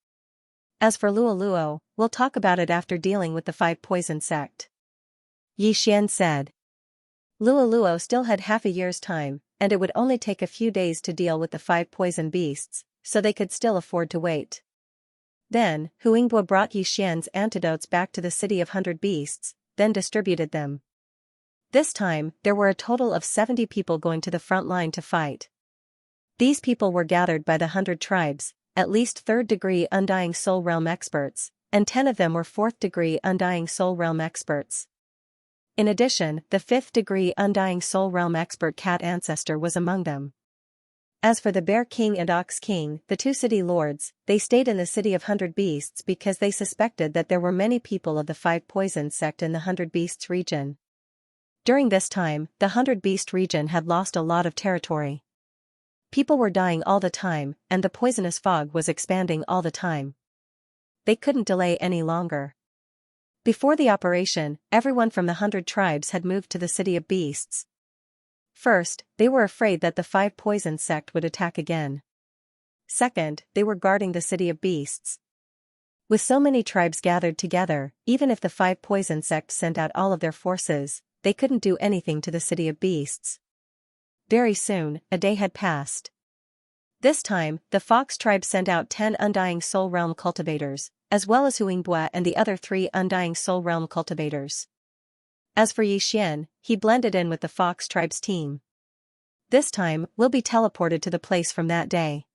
[SPEAKER 1] As for Luoluo, we'll talk about it after dealing with the 5 poison sect. Yixian said. Luoluo still had half a year's time, and it would only take a few days to deal with the 5 poison beasts, so they could still afford to wait. Then, Huingbua brought Yixian's antidotes back to the City of 100 Beasts, then distributed them. This time, there were a total of 70 people going to the front line to fight. These people were gathered by the 100 tribes, at least 3rd degree Undying Soul Realm experts, and 10 of them were 4th degree Undying Soul Realm experts. In addition, the 5th degree Undying Soul Realm expert Cat Ancestor was among them. As for the Bear King and Ox King, the 2 city lords, they stayed in the City of 100 Beasts because they suspected that there were many people of the 5 poison sect in the 100 Beasts region. During this time, the 100 Beast region had lost a lot of territory. People were dying all the time, and the poisonous fog was expanding all the time. They couldn't delay any longer. Before the operation, everyone from the 100 tribes had moved to the City of Beasts. First, they were afraid that the 5 poison sect would attack again. Second, they were guarding the City of Beasts. With so many tribes gathered together, even if the 5 poison sect sent out all of their forces, they couldn't do anything to the City of Beasts. Very soon, a day had passed. This time, the Fox tribe sent out 10 Undying Soul Realm cultivators, as well as Huingbua and the other 3 Undying Soul Realm cultivators. As for Yixian, he blended in with the Fox tribe's team. This time, we'll be teleported to the place from that day.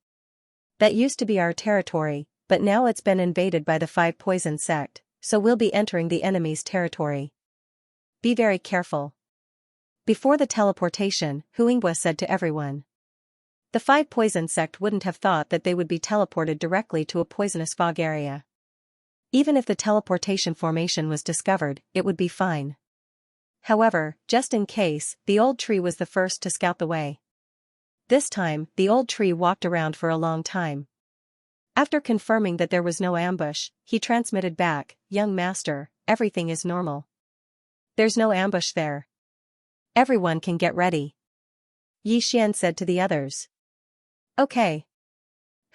[SPEAKER 1] That used to be our territory, but now it's been invaded by the 5 poison sect, so we'll be entering the enemy's territory. Be very careful. Before the teleportation, Huingbua said to everyone. The 5 poison sect wouldn't have thought that they would be teleported directly to a poisonous fog area. Even if the teleportation formation was discovered, it would be fine. However, just in case, the old tree was the first to scout the way. This time, the old tree walked around for a long time. After confirming that there was no ambush, he transmitted back, "Young master, everything is normal. There's no ambush there. Everyone can get ready." Yixian said to the others. Okay.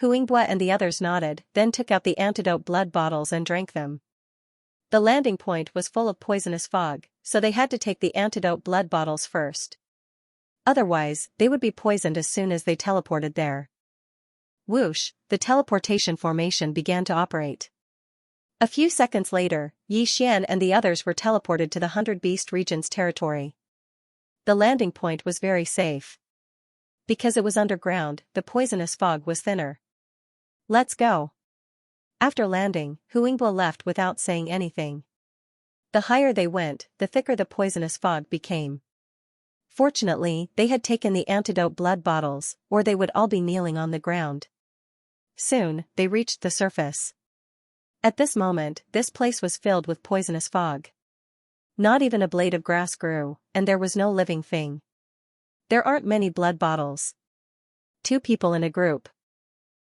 [SPEAKER 1] Huingbua and the others nodded, then took out the antidote blood bottles and drank them. The landing point was full of poisonous fog, so they had to take the antidote blood bottles first. Otherwise, they would be poisoned as soon as they teleported there. Whoosh, the teleportation formation began to operate. A few seconds later, Yixian and the others were teleported to the 100 Beast region's territory. The landing point was very safe. Because it was underground, the poisonous fog was thinner. Let's go. After landing, Huingbua left without saying anything. The higher they went, the thicker the poisonous fog became. Fortunately, they had taken the antidote blood bottles, or they would all be kneeling on the ground. Soon, they reached the surface. At this moment, this place was filled with poisonous fog. Not even a blade of grass grew, and there was no living thing. There aren't many blood bottles. 2 people in a group.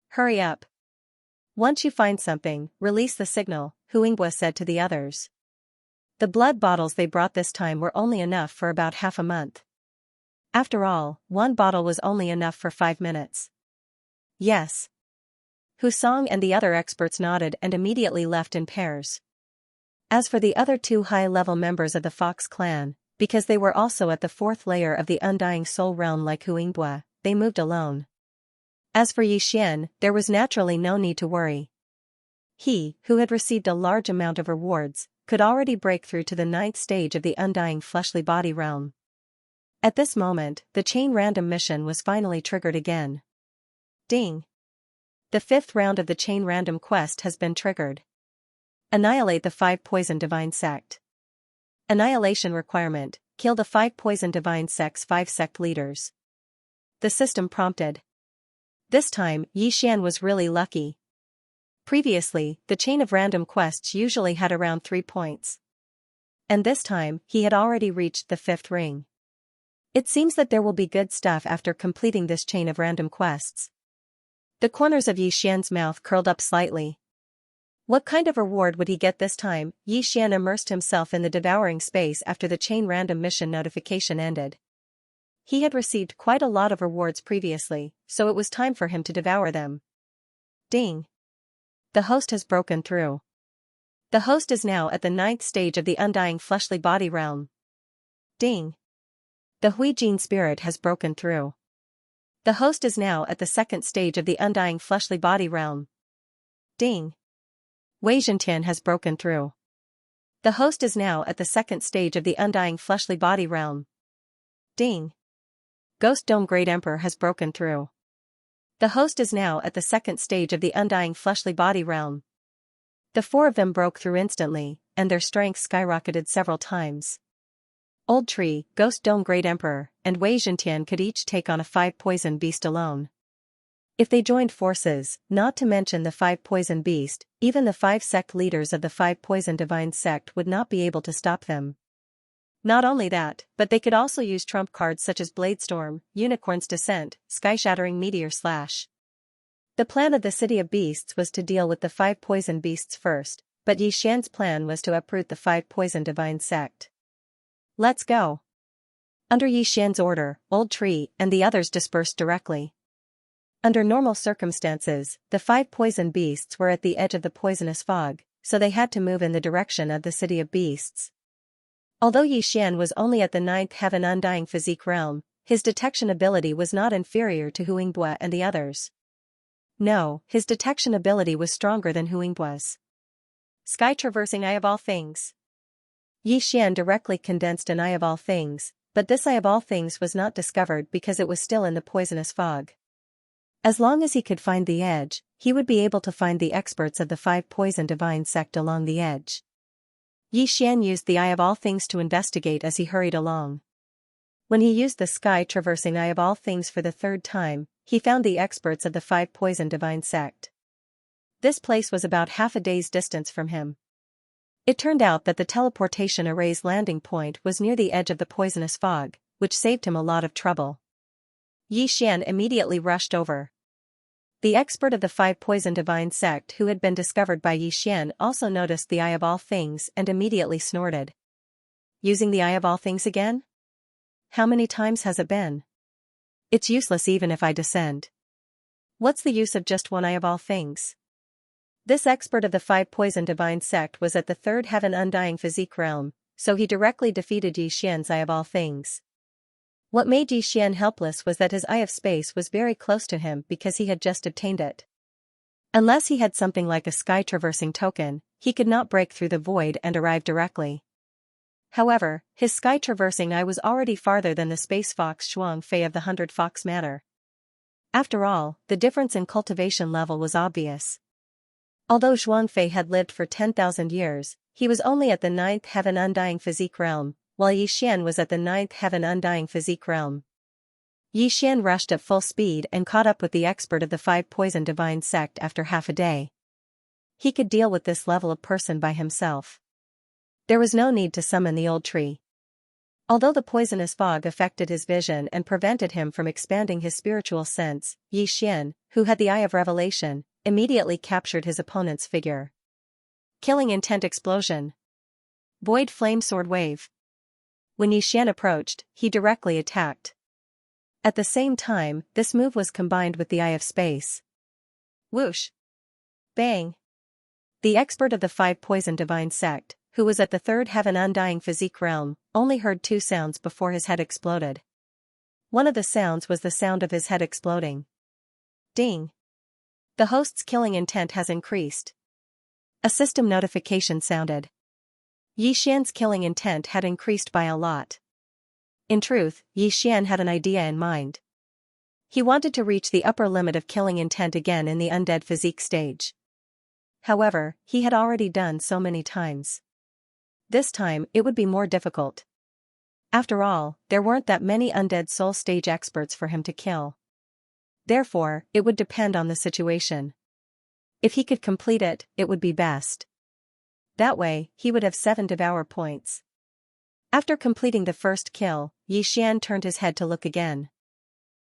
[SPEAKER 1] Hurry up. Once you find something, release the signal, Huingbua said to the others. The blood bottles they brought this time were only enough for about half a month. After all, 1 bottle was only enough for 5 minutes. Yes. Husong and the other experts nodded and immediately left in pairs. As for the other 2 high-level members of the Fox clan, because they were also at the 4th layer of the Undying Soul Realm like Huingbua, they moved alone. As for Yixian, there was naturally no need to worry. He, who had received a large amount of rewards, could already break through to the 9th stage of the Undying Fleshly Body realm. At this moment, the chain random mission was finally triggered again. Ding! The 5th round of the chain random quest has been triggered. Annihilate the 5 poison divine sect. Annihilation requirement: kill the 5 poison divine sect's 5 sect leaders. The system prompted. This time, Yixian was really lucky. Previously, the chain of random quests usually had around 3 points. And this time, he had already reached the 5th ring. It seems that there will be good stuff after completing this chain of random quests. The corners of Yixian's mouth curled up slightly. What kind of reward would he get this time? Xian immersed himself in the devouring space after the chain random mission notification ended. He had received quite a lot of rewards previously, so it was time for him to devour them. Ding. The host has broken through. The host is now at the 9th stage of the undying fleshly body realm. Ding. The Huijin spirit has broken through. The host is now at the 2nd stage of the undying fleshly body realm. Ding. Wei Zhentian has broken through. The host is now at the 2nd stage of the undying fleshly body realm. Ding. Ghost Dome Great Emperor has broken through. The host is now at the 2nd stage of the undying fleshly body realm. The 4 of them broke through instantly, and their strength skyrocketed several times. Old Tree, Ghost Dome Great Emperor, and Wei Zhentian could each take on a 5 poison beast alone. If they joined forces, not to mention the 5 poison beast, even the 5 sect leaders of the 5 poison divine sect would not be able to stop them. Not only that, but they could also use trump cards such as Bladestorm, Unicorn's Descent, Sky-Shattering Meteor Slash. The plan of the City of Beasts was to deal with the 5 poison beasts first, but Xian's plan was to uproot the 5 poison divine sect. Let's go. Under Xian's order, Old Tree and the others dispersed directly. Under normal circumstances, the 5 poison beasts were at the edge of the poisonous fog, so they had to move in the direction of the City of Beasts. Although Xian was only at the 9th heaven undying physique realm, his detection ability was not inferior to Huingbue and the others. No, his detection ability was stronger than Huingbue's. Sky-traversing Eye of All Things. Xian directly condensed an Eye of All Things, but this Eye of All Things was not discovered because it was still in the poisonous fog. As long as he could find the edge, he would be able to find the experts of the 5 poison divine sect along the edge. Xian used the Eye of All Things to investigate as he hurried along. When he used the sky-traversing Eye of All Things for the 3rd time, he found the experts of the 5 poison divine sect. This place was about half a day's distance from him. It turned out that the teleportation array's landing point was near the edge of the poisonous fog, which saved him a lot of trouble. Xian immediately rushed over. The expert of the 5 poison divine sect who had been discovered by Xian also noticed the Eye of All Things and immediately snorted. Using the Eye of All Things again? How many times has it been? It's useless even if I descend. What's the use of just one Eye of All Things? This expert of the 5 poison divine sect was at the 3rd heaven undying physique realm, so he directly defeated Xian's Eye of All Things. What made Xian helpless was that his Eye of Space was very close to him because he had just obtained it. Unless he had something like a sky-traversing token, he could not break through the void and arrive directly. However, his sky-traversing Eye was already farther than the space fox Shuang Fei of the 100 Fox Matter. After all, the difference in cultivation level was obvious. Although Shuang Fei had lived for 10,000 years, he was only at the 9th heaven undying physique realm, while Xian was at the 9th heaven undying physique realm. Xian rushed at full speed and caught up with the expert of the 5 poison divine sect after half a day. He could deal with this level of person by himself. There was no need to summon the Old Tree. Although the poisonous fog affected his vision and prevented him from expanding his spiritual sense, Xian, who had the Eye of Revelation, immediately captured his opponent's figure. Killing Intent Explosion. Void Flame Sword Wave. When Xian approached, he directly attacked. At the same time, this move was combined with the Eye of Space. Whoosh! Bang! The expert of the 5 poison divine sect, who was at the 3rd heaven undying physique realm, only heard 2 sounds before his head exploded. One of the sounds was the sound of his head exploding. Ding! The host's killing intent has increased. A system notification sounded. Xian's killing intent had increased by a lot. In truth, Xian had an idea in mind. He wanted to reach the upper limit of killing intent again in the undead physique stage. However, he had already done so many times. This time, it would be more difficult. After all, there weren't that many undead soul stage experts for him to kill. Therefore, it would depend on the situation. If he could complete it, it would be best. That way, he would have 7 devour points. After completing the first kill, Xian turned his head to look again.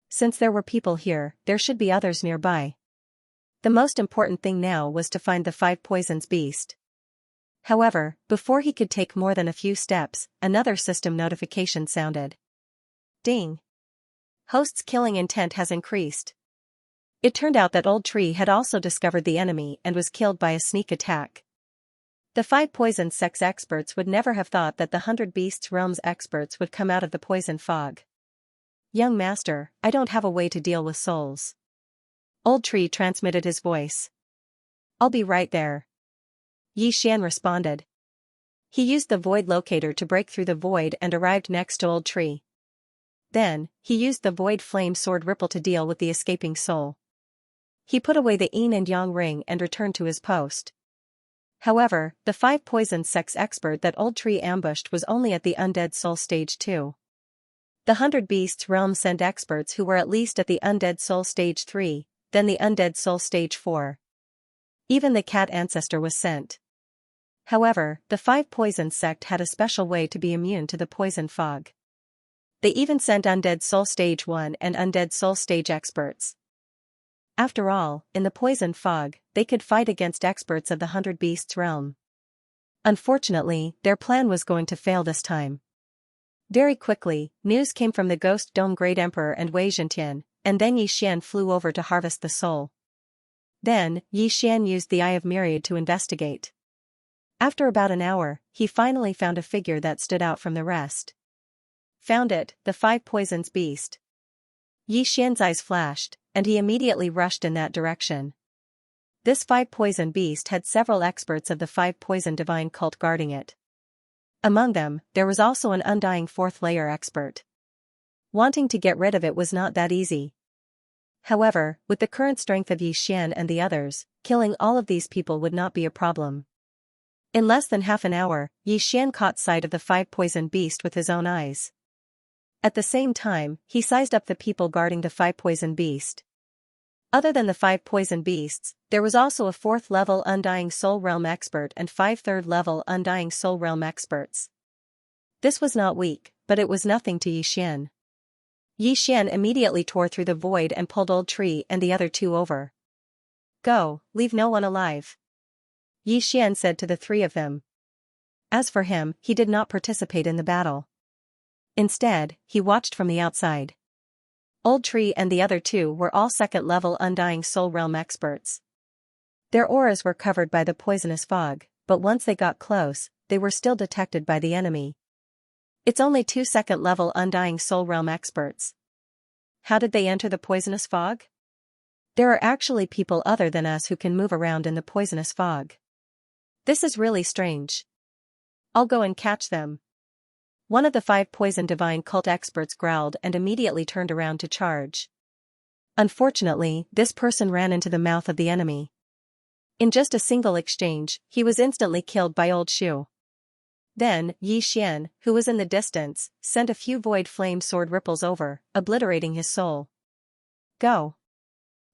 [SPEAKER 1] Since there were people here, there should be others nearby. The most important thing now was to find the 5 poisons beast. However, before he could take more than a few steps, another system notification sounded. Ding! Host's killing intent has increased. It turned out that Old Tree had also discovered the enemy and was killed by a sneak attack. The 5 poison sex experts would never have thought that the 100 Beasts Realms experts would come out of the poison fog. Young master, I don't have a way to deal with souls. Old Tree transmitted his voice. I'll be right there. Xian responded. He used the void locator to break through the void and arrived next to Old Tree. Then, he used the void flame sword ripple to deal with the escaping soul. He put away the yin and yang ring and returned to his post. However, the 5 poison sex expert that Old Tree ambushed was only at the Undead Soul Stage 2. The 100 Beasts Realm sent experts who were at least at the Undead Soul Stage 3, then the Undead Soul Stage 4. Even the cat ancestor was sent. However, the 5 poison sect had a special way to be immune to the poison fog. They even sent Undead Soul Stage 1 and Undead Soul Stage experts. After all, in the poison fog, they could fight against experts of the 100 Beasts Realm. Unfortunately, their plan was going to fail this time. Very quickly, news came from the Ghost Dome Great Emperor and Wei Zhentian, and then Xian flew over to harvest the soul. Then, Xian used the Eye of Myriad to investigate. After about an hour, he finally found a figure that stood out from the rest. Found it, the 5 poisons beast. Xian's eyes flashed, and he immediately rushed in that direction. This 5 poison beast had several experts of the 5 poison divine cult guarding it. Among them, there was also an undying 4th layer expert. Wanting to get rid of it was not that easy. However, with the current strength of Xian and the others, killing all of these people would not be a problem. In less than half an hour, Xian caught sight of the 5 poison beast with his own eyes. At the same time, he sized up the people guarding the 5 poison beast. Other than the 5 poison beasts, there was also a 4th level Undying Soul Realm expert and 5 3rd level Undying Soul Realm experts. This was not weak, but it was nothing to Xian. Xian immediately tore through the void and pulled Old Tree and the other 2 over. Go, leave no one alive. Xian said to the 3 of them. As for him, he did not participate in the battle. Instead, he watched from the outside. Old Tree and the other 2 were all 2nd level Undying Soul Realm experts. Their auras were covered by the poisonous fog, but once they got close, they were still detected by the enemy. It's only 2 2nd level Undying Soul Realm experts. How did they enter the poisonous fog? There are actually people other than us who can move around in the poisonous fog. This is really strange. I'll go and catch them. One of the 5 poison divine cult experts growled and immediately turned around to charge. Unfortunately, this person ran into the mouth of the enemy. In just a single exchange, he was instantly killed by Old Shu. Then, Xian, who was in the distance, sent a few void flame sword ripples over, obliterating his soul. Go.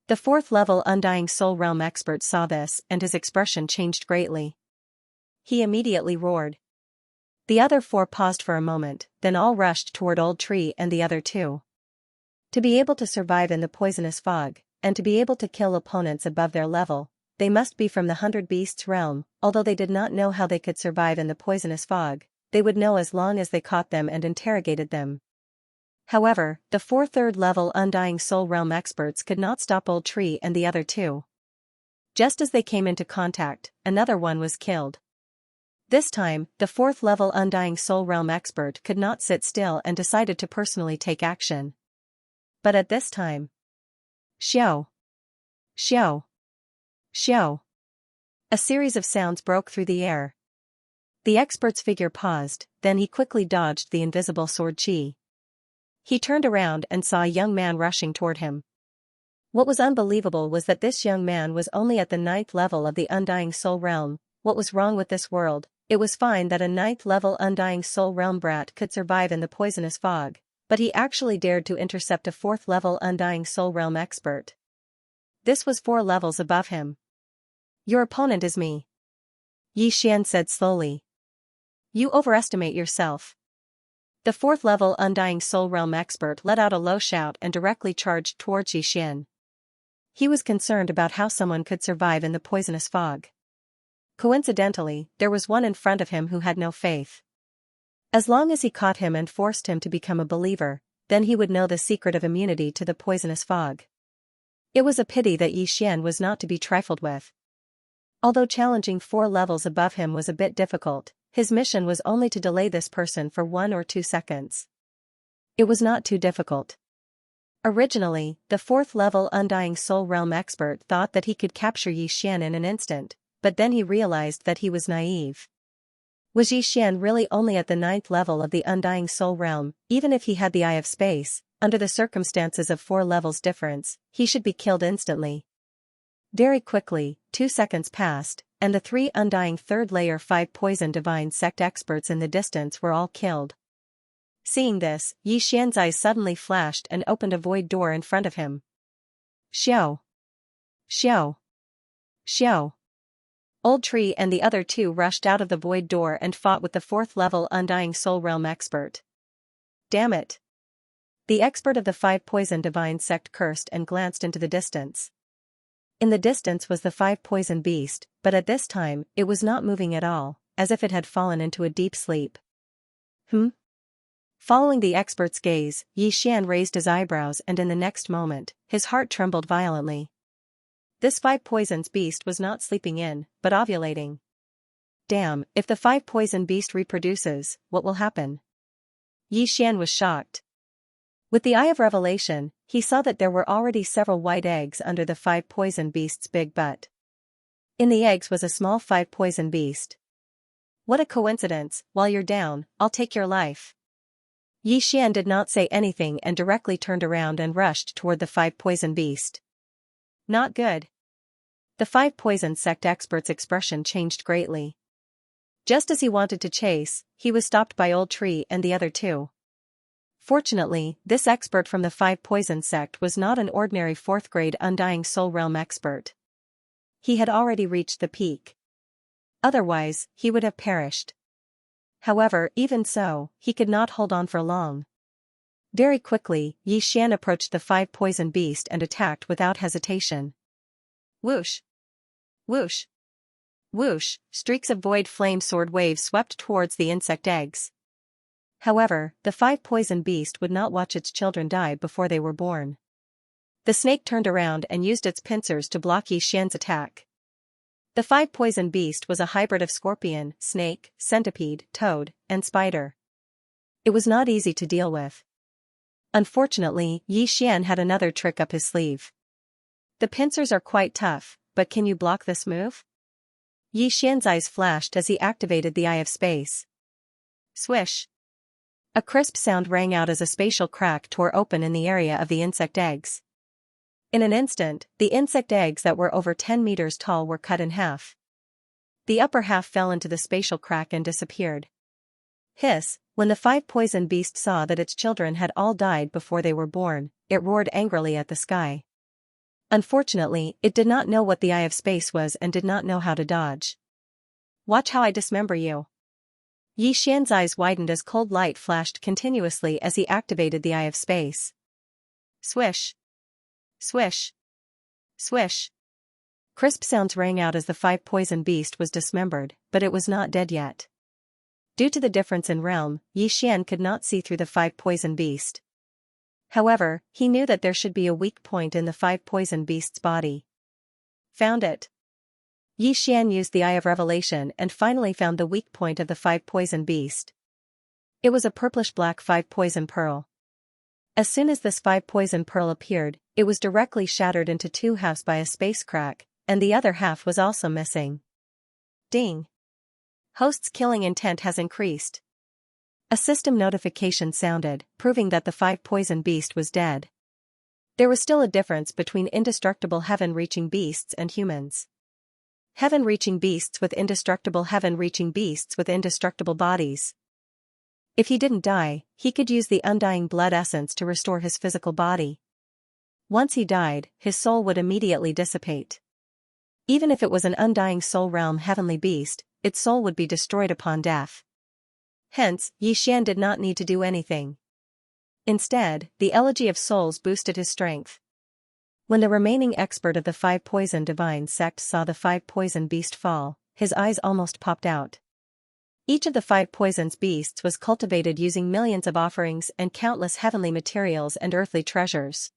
[SPEAKER 1] The 4th level Undying Soul Realm expert saw this and his expression changed greatly. He immediately roared. The other 4 paused for a moment, then all rushed toward Old Tree and the other 2. To be able to survive in the poisonous fog, and to be able to kill opponents above their level, they must be from the 100 Beasts Realm. Although they did not know how they could survive in the poisonous fog, they would know as long as they caught them and interrogated them. However, the 4 3rd level Undying Soul Realm experts could not stop Old Tree and the other 2. Just as they came into contact, another one was killed. This time, the 4th level Undying Soul Realm expert could not sit still and decided to personally take action. But at this time, Xiao! Xiao! Xiao! A series of sounds broke through the air. The expert's figure paused, then he quickly dodged the invisible sword chi. He turned around and saw a young man rushing toward him. What was unbelievable was that this young man was only at the 9th level of the Undying Soul Realm. What was wrong with this world? It was fine that a 9th level Undying Soul Realm brat could survive in the poisonous fog, but he actually dared to intercept a 4th level Undying Soul Realm expert. This was 4 levels above him. Your opponent is me. Xian said slowly. You overestimate yourself. The 4th level Undying Soul Realm expert let out a low shout and directly charged towards Xian. He was concerned about how someone could survive in the poisonous fog. Coincidentally, there was one in front of him who had no faith. As long as he caught him and forced him to become a believer, then he would know the secret of immunity to the poisonous fog. It was a pity that Xian was not to be trifled with. Although challenging 4 levels above him was a bit difficult, his mission was only to delay this person for 1 or 2 seconds. It was not too difficult. Originally, the 4th level Undying Soul Realm expert thought that he could capture Xian in an instant, but then he realized that he was naive. Was Xian really only at the 9th level of the Undying Soul Realm? Even if he had the Eye of Space, under the circumstances of 4 levels difference, he should be killed instantly. Very quickly, 2 seconds passed, and the 3 Undying 3rd Layer 5 Poison Divine Sect experts in the distance were all killed. Seeing this, Xian's eyes suddenly flashed and opened a void door in front of him. Xiao! Xiao! Xiao! Old Tree and the other 2 rushed out of the void door and fought with the 4th level Undying Soul Realm expert. Damn it! The expert of the 5 Poison Divine Sect cursed and glanced into the distance. In the distance was the 5 Poison Beast, but at this time, it was not moving at all, as if it had fallen into a deep sleep. Following the expert's gaze, Xian raised his eyebrows and in the next moment, his heart trembled violently. This 5 Poisons Beast was not sleeping in, but ovulating. Damn, if the 5 Poison Beast reproduces, what will happen? Xian was shocked. With the Eye of Revelation, he saw that there were already several white eggs under the 5 Poison Beast's big butt. In the eggs was a small 5 Poison Beast. What a coincidence, while you're down, I'll take your life. Xian did not say anything and directly turned around and rushed toward the 5 Poison Beast. Not good. The 5 Poison Sect expert's expression changed greatly. Just as he wanted to chase, he was stopped by Old Tree and the other 2. Fortunately, this expert from the 5 Poison Sect was not an ordinary 4th grade Undying Soul Realm expert. He had already reached the peak. Otherwise, he would have perished. However, even so, he could not hold on for long. Very quickly, Xian approached the 5 Poison Beast and attacked without hesitation. Whoosh! Whoosh! Whoosh! Streaks of void flame sword waves swept towards the insect eggs. However, the 5 Poison Beast would not watch its children die before they were born. The snake turned around and used its pincers to block Xian's attack. The 5 Poison Beast was a hybrid of scorpion, snake, centipede, toad, and spider. It was not easy to deal with. Unfortunately, Xian had another trick up his sleeve. The pincers are quite tough, but can you block this move? Xian's eyes flashed as he activated the Eye of Space. Swish! A crisp sound rang out as a spatial crack tore open in the area of the insect eggs. In an instant, the insect eggs that were over 10 meters tall were cut in half. The upper half fell into the spatial crack and disappeared. Hiss! When the 5 Poison Beast saw that its children had all died before they were born, it roared angrily at the sky. Unfortunately, it did not know what the Eye of Space was and did not know how to dodge. Watch how I dismember you. Xian's eyes widened as cold light flashed continuously as he activated the Eye of Space. Swish! Swish! Swish! Crisp sounds rang out as the 5 Poison Beast was dismembered, but it was not dead yet. Due to the difference in realm, Xian could not see through the 5 Poison Beast. However, he knew that there should be a weak point in the 5 Poison Beast's body. Found it. Xian used the Eye of Revelation and finally found the weak point of the 5 Poison Beast. It was a purplish-black 5 Poison Pearl. As soon as this 5 Poison Pearl appeared, it was directly shattered into 2 halves by a space crack, and the other half was also missing. Ding! Host's killing intent has increased. A system notification sounded, proving that the 5 Poison Beast was dead. There was still a difference between indestructible heaven-reaching beasts and humans. Heaven-reaching beasts with indestructible heaven-reaching beasts with indestructible bodies. If he didn't die, he could use the undying blood essence to restore his physical body. Once he died, his soul would immediately dissipate. Even if it was an undying soul realm heavenly beast, its soul would be destroyed upon death. Hence, Xian did not need to do anything. Instead, the Elegy of Souls boosted his strength. When the remaining expert of the 5 poison divine sect saw the 5 poison beast fall, his eyes almost popped out. Each of the 5 poison's beasts was cultivated using millions of offerings and countless heavenly materials and earthly treasures.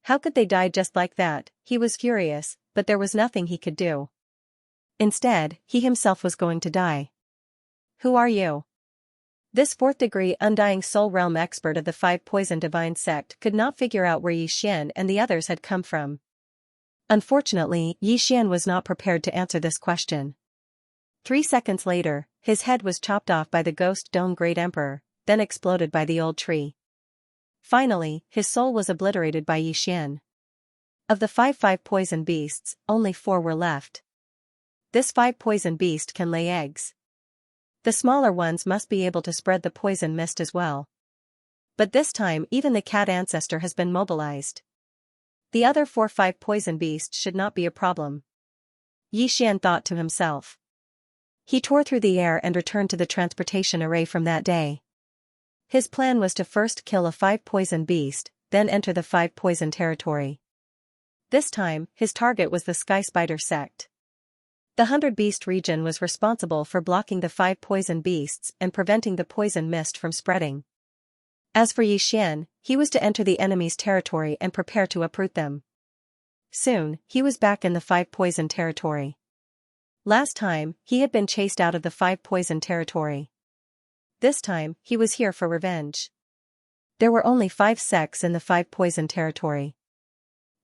[SPEAKER 1] How could they die just like that? He was furious, but there was nothing he could do. Instead, he himself was going to die. Who are you? This 4th-degree Undying Soul Realm expert of the 5 Poison Divine Sect could not figure out where Yixian and the others had come from. Unfortunately, Yixian was not prepared to answer this question. 3 seconds later, his head was chopped off by the Ghost Dome Great Emperor, then exploded by the old tree. Finally, his soul was obliterated by Yixian. Of the 5 poison beasts, only 4 were left. This 5 poison beast can lay eggs. The smaller ones must be able to spread the poison mist as well. But this time even the cat ancestor has been mobilized. The other 4 poison beasts should not be a problem. Yixian thought to himself. He tore through the air and returned to the transportation array from that day. His plan was to first kill a 5 poison beast, then enter the 5 poison territory. This time, his target was the Sky Spider sect. The 100 Beast region was responsible for blocking the 5 poison beasts and preventing the poison mist from spreading. As for Yixian, he was to enter the enemy's territory and prepare to uproot them. Soon, he was back in the 5 poison territory. Last time, he had been chased out of the 5 poison territory. This time, he was here for revenge. There were only 5 sects in the 5 poison territory.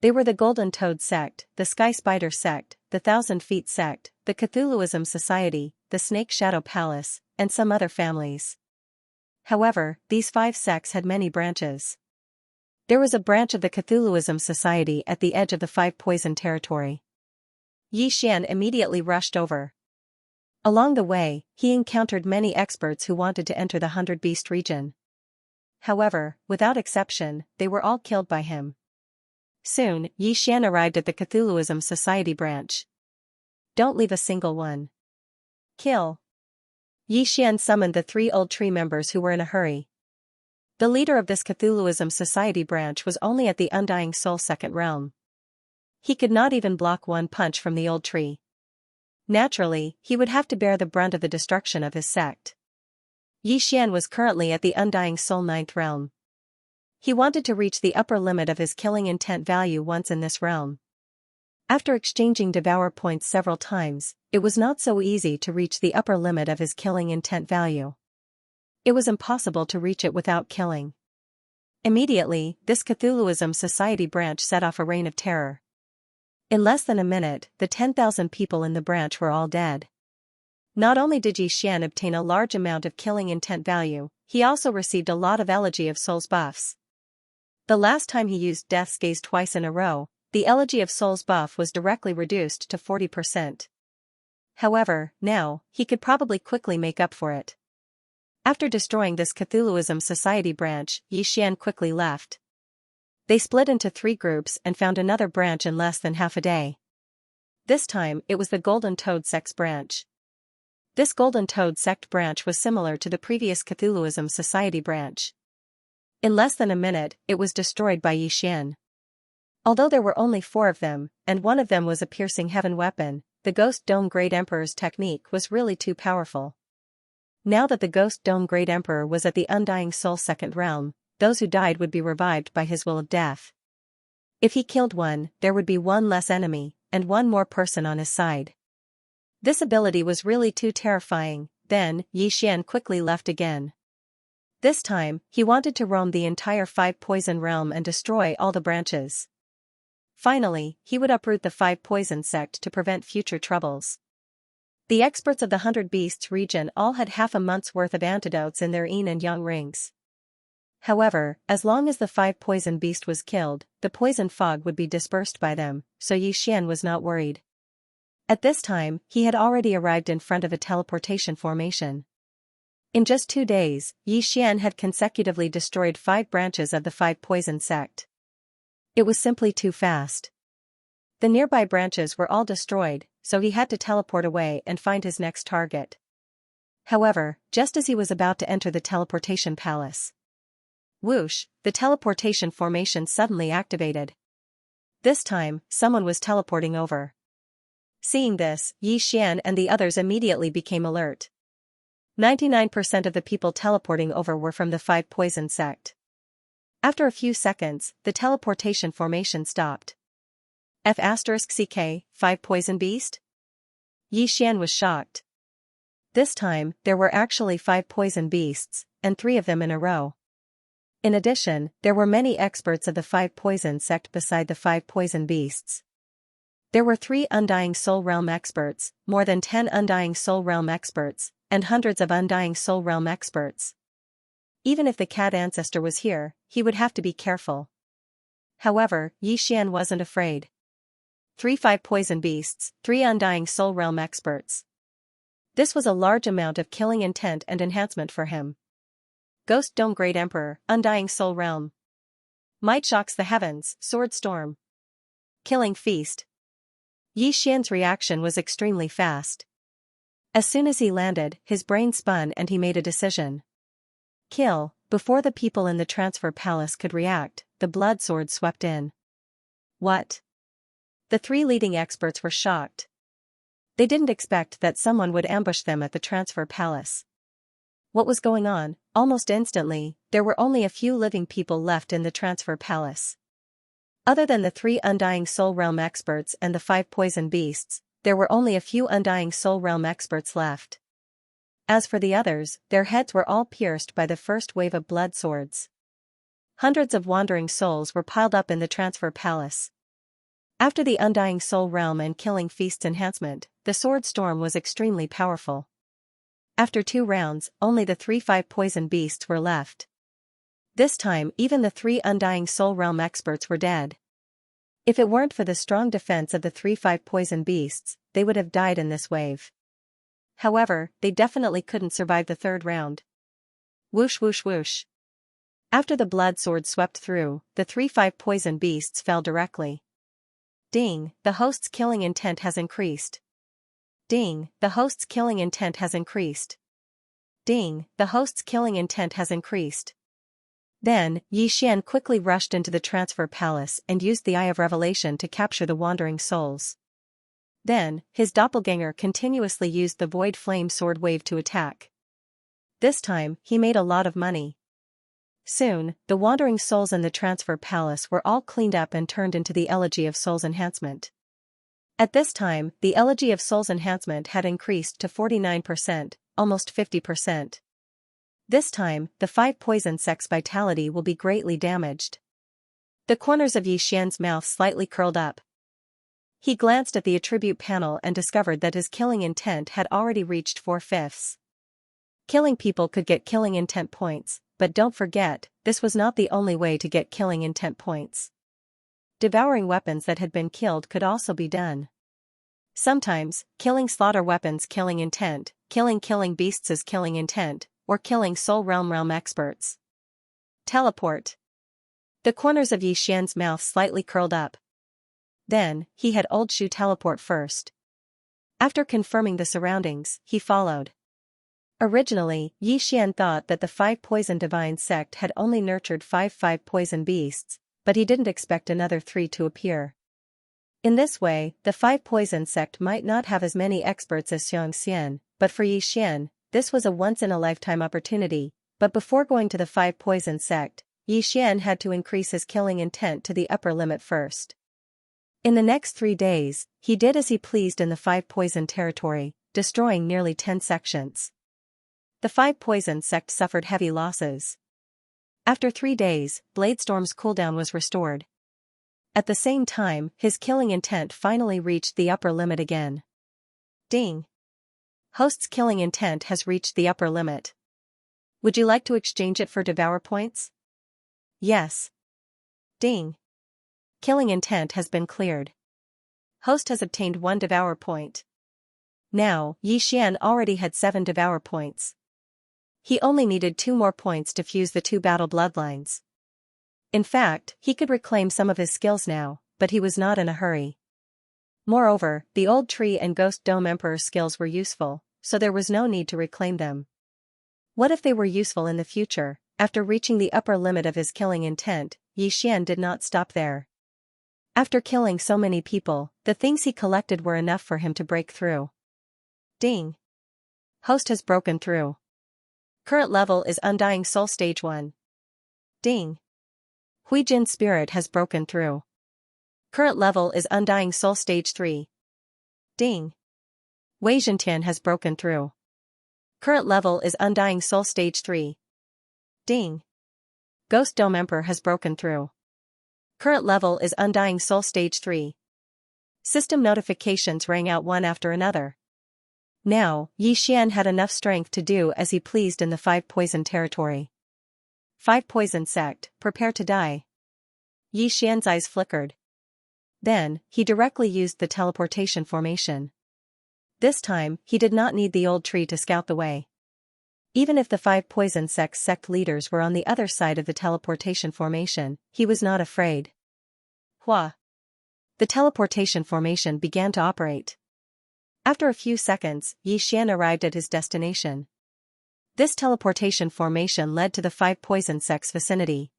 [SPEAKER 1] They were the Golden Toad sect, the Sky Spider sect, the 1,000 Feet sect, the Cthulhuism Society, the Snake Shadow Palace, and some other families. However, these 5 sects had many branches. There was a branch of the Cthulhuism Society at the edge of the 5 poison territory. Yixian immediately rushed over. Along the way, he encountered many experts who wanted to enter the 100 Beast region. However, without exception, they were all killed by him. Soon, Yixian arrived at the Cthulhuism Society branch. Don't leave a single one. Kill. Yixian summoned the 3 old tree members who were in a hurry. The leader of this Cthulhuism Society branch was only at the Undying Soul Second Realm. He could not even block one punch from the old tree. Naturally, he would have to bear the brunt of the destruction of his sect. Yixian was currently at the Undying Soul Ninth Realm. He wanted to reach the upper limit of his killing intent value once in this realm. After exchanging devour points several times, it was not so easy to reach the upper limit of his killing intent value. It was impossible to reach it without killing. Immediately, this Cthulhuism Society branch set off a reign of terror. In less than a minute, the 10,000 people in the branch were all dead. Not only did Yixian obtain a large amount of killing intent value, he also received a lot of Elegy of Souls buffs. The last time he used Death's Gaze twice in a row, the Elegy of Souls buff was directly reduced to 40%. However, now, he could probably quickly make up for it. After destroying this Cthulhuism Society branch, Yixian quickly left. They split into 3 groups and found another branch in less than half a day. This time, it was the Golden Toad Sect's branch. This Golden Toad Sect branch was similar to the previous Cthulhuism Society branch. In less than a minute, it was destroyed by Yixian. Although there were only 4 of them, and one of them was a piercing heaven weapon, the Ghost Dome Great Emperor's technique was really too powerful. Now that the Ghost Dome Great Emperor was at the Undying Soul Second Realm, those who died would be revived by his will of death. If he killed one, there would be one less enemy, and one more person on his side. This ability was really too terrifying. Then, Yixian quickly left again. This time, he wanted to roam the entire 5 poison realm and destroy all the branches. Finally, he would uproot the 5 poison sect to prevent future troubles. The experts of the 100 Beasts region all had half a month's worth of antidotes in their yin and yang rings. However, as long as the 5 poison beast was killed, the poison fog would be dispersed by them, so Yixian was not worried. At this time, he had already arrived in front of a teleportation formation. In just 2 days, Yixian had consecutively destroyed 5 branches of the 5 poison sect. It was simply too fast. The nearby branches were all destroyed, so he had to teleport away and find his next target. However, just as he was about to enter the teleportation palace, whoosh, the teleportation formation suddenly activated. This time, someone was teleporting over. Seeing this, Yi Xian and the others immediately became alert. 99% of the people teleporting over were from the Five Poison sect. After a few seconds, the teleportation formation stopped. F*CK, Five Poison Beast? Yi Xian was shocked. This time, there were actually 5 poison beasts, and 3 of them in a row. In addition, there were many experts of the Five Poison sect beside the 5 poison beasts. There were 3 Undying Soul Realm experts, more than 10 Undying Soul Realm experts, and hundreds of Undying Soul Realm experts. Even if the cat ancestor was here, he would have to be careful. However, Yi Xian wasn't afraid. 3 5 poison beasts, 3 Undying Soul Realm experts. This was a large amount of killing intent and enhancement for him. Ghost Dome Great Emperor, Undying Soul Realm. Might shocks the heavens, Sword Storm. Killing Feast. Yi Xian's reaction was extremely fast. As soon as he landed, his brain spun and he made a decision. Kill. Before the people in the transfer palace could react, the blood sword swept in. What? The 3 leading experts were shocked. They didn't expect that someone would ambush them at the transfer palace. What was going on? Almost instantly, there were only a few living people left in the transfer palace. Other than the 3 Undying Soul Realm experts and the 5 poison beasts, there were only a few Undying Soul Realm experts left. As for the others, their heads were all pierced by the first wave of blood swords. Hundreds of wandering souls were piled up in the transfer palace. After the Undying Soul Realm and Killing Feast's enhancement, the Sword Storm was extremely powerful. After 2 rounds, only the 3 5 poison beasts were left. This time even the 3 Undying Soul Realm experts were dead. If it weren't for the strong defense of the 3 5 poison beasts, they would have died in this wave. However, they definitely couldn't survive the 3rd round. Whoosh whoosh whoosh. After the blood sword swept through, the 3 5 poison beasts fell directly. Ding, the host's killing intent has increased. Ding, the host's killing intent has increased. Ding, the host's killing intent has increased. Then, Yi Xian quickly rushed into the transfer palace and used the Eye of Revelation to capture the wandering souls. Then, his doppelganger continuously used the Void Flame Sword Wave to attack. This time, he made a lot of money. Soon, the wandering souls in the transfer palace were all cleaned up and turned into the Elegy of Souls Enhancement. At this time, the Elegy of Souls Enhancement had increased to 49%, almost 50%. This time, the 5 poison sect's vitality will be greatly damaged. The corners of Yi Xian's mouth slightly curled up. He glanced at the attribute panel and discovered that his killing intent had already reached 4/5. Killing people could get killing intent points, but don't forget, this was not the only way to get killing intent points. Devouring weapons that had been killed could also be done. Sometimes, killing slaughter weapons killing intent, killing beasts' killing intent, or killing soul realm experts. Teleport. The corners of Yi Xian's mouth slightly curled up. Then, he had Old Shu teleport first. After confirming the surroundings, he followed. Originally, Yi Xian thought that the 5 poison divine sect had only nurtured 5 poison beasts, but he didn't expect another 3 to appear. In this way, the 5 poison sect might not have as many experts as Xianxia, but for Yi Xian, this was a once-in-a-lifetime opportunity. But before going to the 5 poison sect, Yi Xian had to increase his killing intent to the upper limit first. In the next 3 days, he did as he pleased in the 5 poison territory, destroying nearly 10 sections. The 5 poison sect suffered heavy losses. After 3 days, Bladestorm's cooldown was restored. At the same time, his killing intent finally reached the upper limit again. Ding! Host's killing intent has reached the upper limit. Would you like to exchange it for Devour points? Yes. Ding! Killing intent has been cleared. Host has obtained 1 Devour point. Now, Yi Xian already had 7 Devour points. He only needed 2 more points to fuse the 2 battle bloodlines. In fact, he could reclaim some of his skills now, but he was not in a hurry. Moreover, the Old Tree and Ghost Dome Emperor skills were useful, so there was no need to reclaim them. What if they were useful in the future? After reaching the upper limit of his killing intent, Yi Xian did not stop there. After killing so many people, the things he collected were enough for him to break through. Ding. Host has broken through. Current level is Undying Soul Stage 1. Ding. Huijin Spirit has broken through. Current level is Undying Soul Stage 3. Ding. Wei Zhentian has broken through. Current level is Undying Soul Stage 3. Ding. Ghost Dome Emperor has broken through. Current level is Undying Soul Stage 3. System notifications rang out one after another. Now, Yi Xian had enough strength to do as he pleased in the 5 poison territory. 5 poison sect, prepare to die. Yi Xian's eyes flickered. Then, he directly used the teleportation formation. This time, he did not need the old tree to scout the way. Even if the 5 poison sect leaders were on the other side of the teleportation formation, he was not afraid. Hua! The teleportation formation began to operate. After a few seconds, Yi Xian arrived at his destination. This teleportation formation led to the 5 poison sect's vicinity.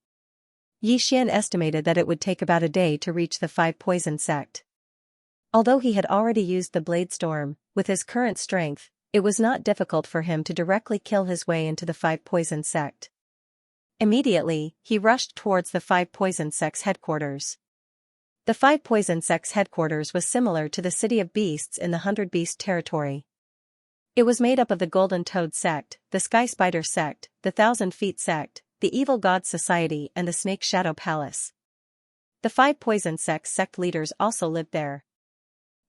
[SPEAKER 1] Yi Xian estimated that it would take about a day to reach the 5 poison sect. Although he had already used the Blade Storm, with his current strength, it was not difficult for him to directly kill his way into the 5 poison sect. Immediately, he rushed towards the 5 poison sect's headquarters. The 5 poison sect's headquarters was similar to the City of Beasts in the 100 Beast territory. It was made up of the Golden Toad sect, the Sky Spider sect, the 1,000 Feet sect, the Evil Gods Society and the Snake Shadow Palace. The 5 poison sect leaders also lived there.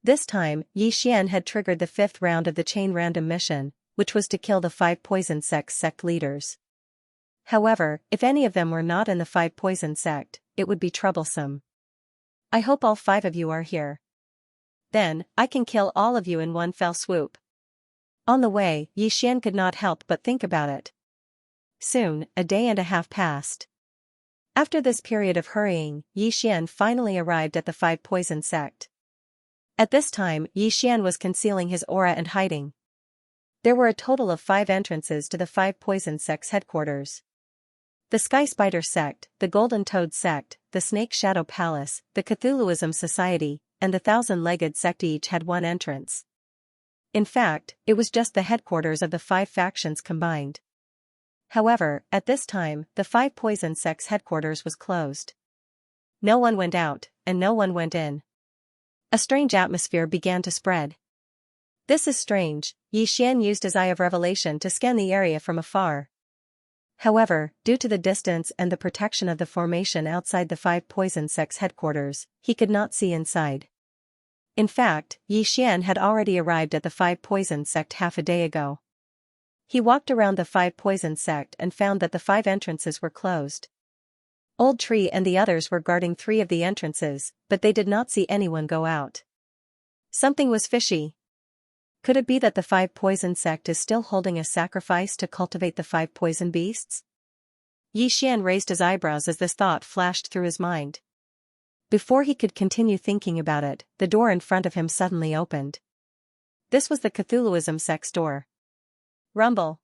[SPEAKER 1] This time, Yi Xian had triggered the 5th round of the chain random mission, which was to kill the 5 poison sect leaders. However, if any of them were not in the 5 poison sect, it would be troublesome. I hope all 5 of you are here. Then, I can kill all of you in one fell swoop. On the way, Yi Xian could not help but think about it. Soon, a day and a half passed. After this period of hurrying, Yi Xian finally arrived at the 5 poison sect. At this time, Yi Xian was concealing his aura and hiding. There were a total of 5 entrances to the 5 poison sect's headquarters. The Sky Spider sect, the Golden Toad sect, the Snake Shadow Palace, the Cthulhuism Society, and the 1,000-legged sect each had one entrance. In fact, it was just the headquarters of the 5 factions combined. However, at this time, the 5 poison sect's headquarters was closed. No one went out, and no one went in. A strange atmosphere began to spread. This is strange, Yi Xian used his Eye of Revelation to scan the area from afar. However, due to the distance and the protection of the formation outside the 5 poison sect's headquarters, he could not see inside. In fact, Yi Xian had already arrived at the 5 poison sect half a day ago. He walked around the 5 poison sect and found that the 5 entrances were closed. Old Tree and the others were guarding 3 of the entrances, but they did not see anyone go out. Something was fishy. Could it be that the 5 poison sect is still holding a sacrifice to cultivate the 5 poison beasts? Yi Xian raised his eyebrows as this thought flashed through his mind. Before he could continue thinking about it, the door in front of him suddenly opened. This was the Cthulhuism sect's door. Rumble.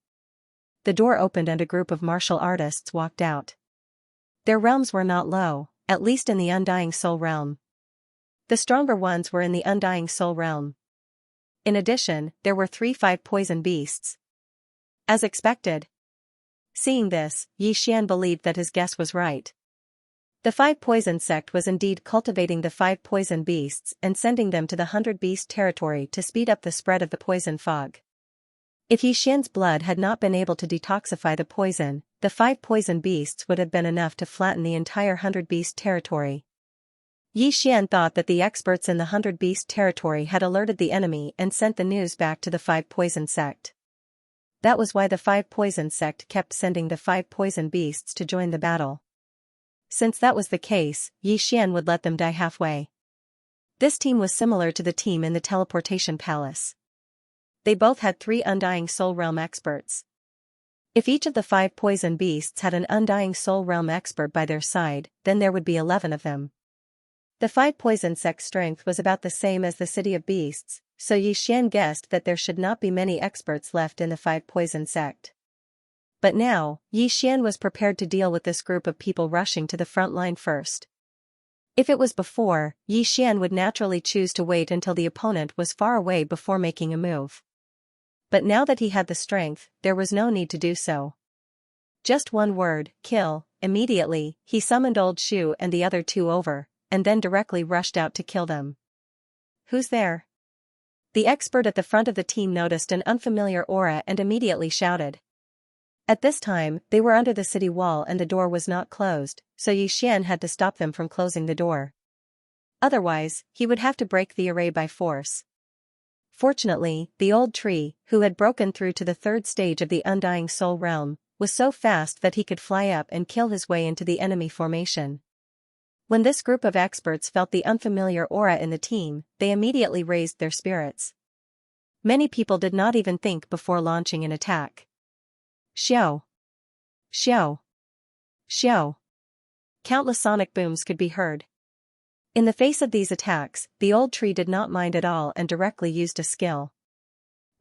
[SPEAKER 1] The door opened and a group of martial artists walked out. Their realms were not low, at least in the Undying Soul realm. The stronger ones were in the Undying Soul realm. In addition, there were 3 5 poison beasts. As expected. Seeing this, Yi Xian believed that his guess was right. The 5 poison sect was indeed cultivating the 5 poison beasts and sending them to the 100 Beast territory to speed up the spread of the poison fog. If Yi Xian's blood had not been able to detoxify the poison, the 5 poison beasts would have been enough to flatten the entire 100 Beast territory. Yi Xian thought that the experts in the 100 Beast territory had alerted the enemy and sent the news back to the 5 poison sect. That was why the 5 poison sect kept sending the 5 poison beasts to join the battle. Since that was the case, Yi Xian would let them die halfway. This team was similar to the team in the teleportation palace. They both had 3 Undying Soul Realm experts. If each of the 5 poison beasts had an Undying Soul Realm expert by their side, then there would be 11 of them. The 5 poison sect's strength was about the same as the City of Beasts, so Yi Xian guessed that there should not be many experts left in the 5 poison sect. But now, Yi Xian was prepared to deal with this group of people rushing to the front line first. If it was before, Yi Xian would naturally choose to wait until the opponent was far away before making a move. But now that he had the strength, there was no need to do so. Just one word, kill. Immediately, he summoned Old Shu and the other two over, and then directly rushed out to kill them. Who's there? The expert at the front of the team noticed an unfamiliar aura and immediately shouted. At this time, they were under the city wall and the door was not closed, so Yi Xian had to stop them from closing the door. Otherwise, he would have to break the array by force. Fortunately, the old tree, who had broken through to the third stage of the Undying Soul Realm, was so fast that he could fly up and kill his way into the enemy formation. When this group of experts felt the unfamiliar aura in the team, they immediately raised their spirits. Many people did not even think before launching an attack. Xiao! Xiao! Xiao! Countless sonic booms could be heard. In the face of these attacks, the old tree did not mind at all and directly used a skill.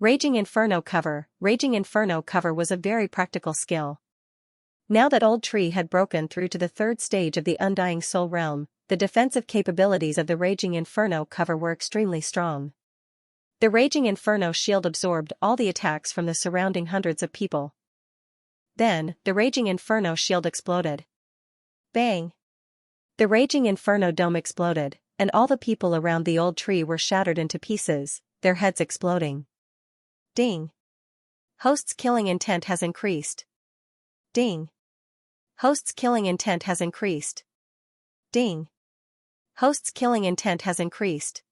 [SPEAKER 1] Raging Inferno Cover. Raging Inferno Cover was a very practical skill. Now that Old Tree had broken through to the third stage of the Undying Soul Realm, the defensive capabilities of the Raging Inferno Cover were extremely strong. The Raging Inferno Shield absorbed all the attacks from the surrounding hundreds of people. Then, the Raging Inferno Shield exploded. Bang! The Raging Inferno Dome exploded, and all the people around the old tree were shattered into pieces, their heads exploding. Ding! Host's killing intent has increased. Ding! Host's killing intent has increased. Ding! Host's killing intent has increased.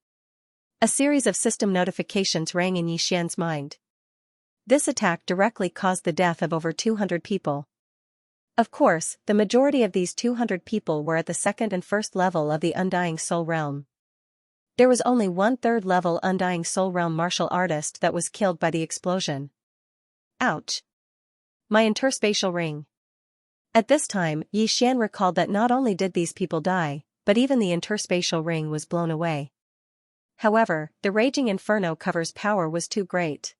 [SPEAKER 1] A series of system notifications rang in Yi Xian's mind. This attack directly caused the death of over 200 people. Of course, the majority of these 200 people were at the second and first level of the Undying Soul Realm. There was only one third-level Undying Soul Realm martial artist that was killed by the explosion. Ouch! My interspatial ring. At this time, Yi Xian recalled that not only did these people die, but even the interspatial ring was blown away. However, the Raging Inferno Cover's power was too great.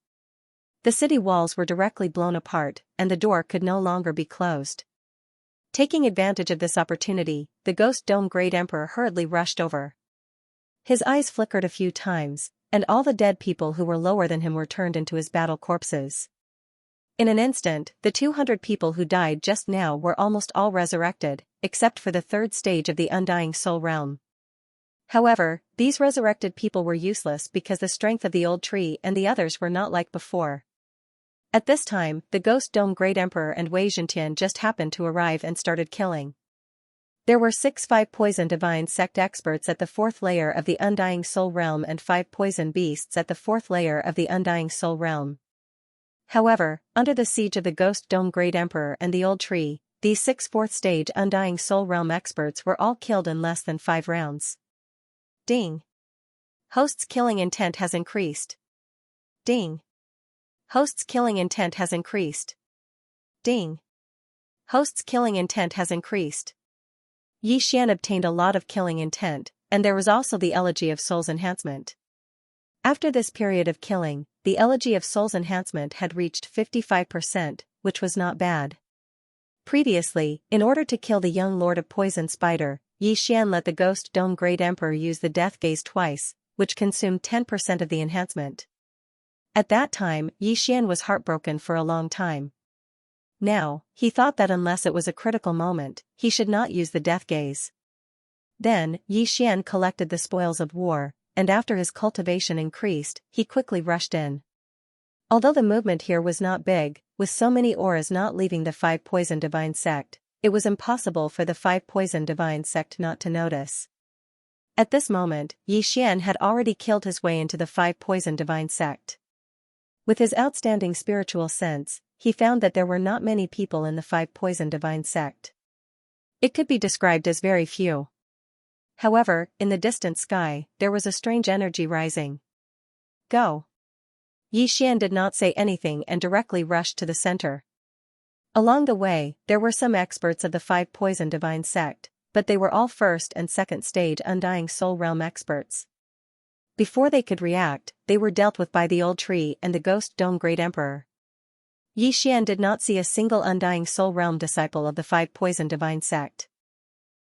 [SPEAKER 1] The city walls were directly blown apart, and the door could no longer be closed. Taking advantage of this opportunity, the Ghost Dome Great Emperor hurriedly rushed over. His eyes flickered a few times, and all the dead people who were lower than him were turned into his battle corpses. In an instant, the 200 people who died just now were almost all resurrected, except for the third stage of the Undying Soul Realm. However, these resurrected people were useless because the strength of the old tree and the others were not like before. At this time, the Ghost Dome Great Emperor and Wei Zhentian just happened to arrive and started killing. There were 6 5-poison divine sect experts at the 4th layer of the Undying Soul Realm and 5 poison beasts at the 4th layer of the Undying Soul Realm. However, under the siege of the Ghost Dome Great Emperor and the Old Tree, these 6 4th stage Undying Soul Realm experts were all killed in less than 5 rounds. Ding! Host's killing intent has increased. Ding! Host's killing intent has increased. Ding! Host's killing intent has increased. Yi Xian obtained a lot of killing intent, and there was also the Elegy of Soul's Enhancement. After this period of killing, the Elegy of Soul's Enhancement had reached 55%, which was not bad. Previously, in order to kill the young Lord of Poison Spider, Yi Xian let the Ghost Dome Great Emperor use the Death Gaze twice, which consumed 10% of the enhancement. At that time, Yi Xian was heartbroken for a long time. Now, he thought that unless it was a critical moment, he should not use the Death Gaze. Then, Yi Xian collected the spoils of war, and after his cultivation increased, he quickly rushed in. Although the movement here was not big, with so many auras not leaving the 5 poison divine sect, it was impossible for the 5 poison divine sect not to notice. At this moment, Yi Xian had already killed his way into the 5 poison divine sect. With his outstanding spiritual sense, he found that there were not many people in the 5 poison divine sect. It could be described as very few. However, in the distant sky, there was a strange energy rising. Go! Yi Xian did not say anything and directly rushed to the center. Along the way, there were some experts of the 5 poison divine sect, but they were all first and second stage Undying Soul Realm experts. Before they could react, they were dealt with by the Old Tree and the Ghost Dome Great Emperor. Yi Xian did not see a single Undying Soul Realm disciple of the 5 poison divine sect.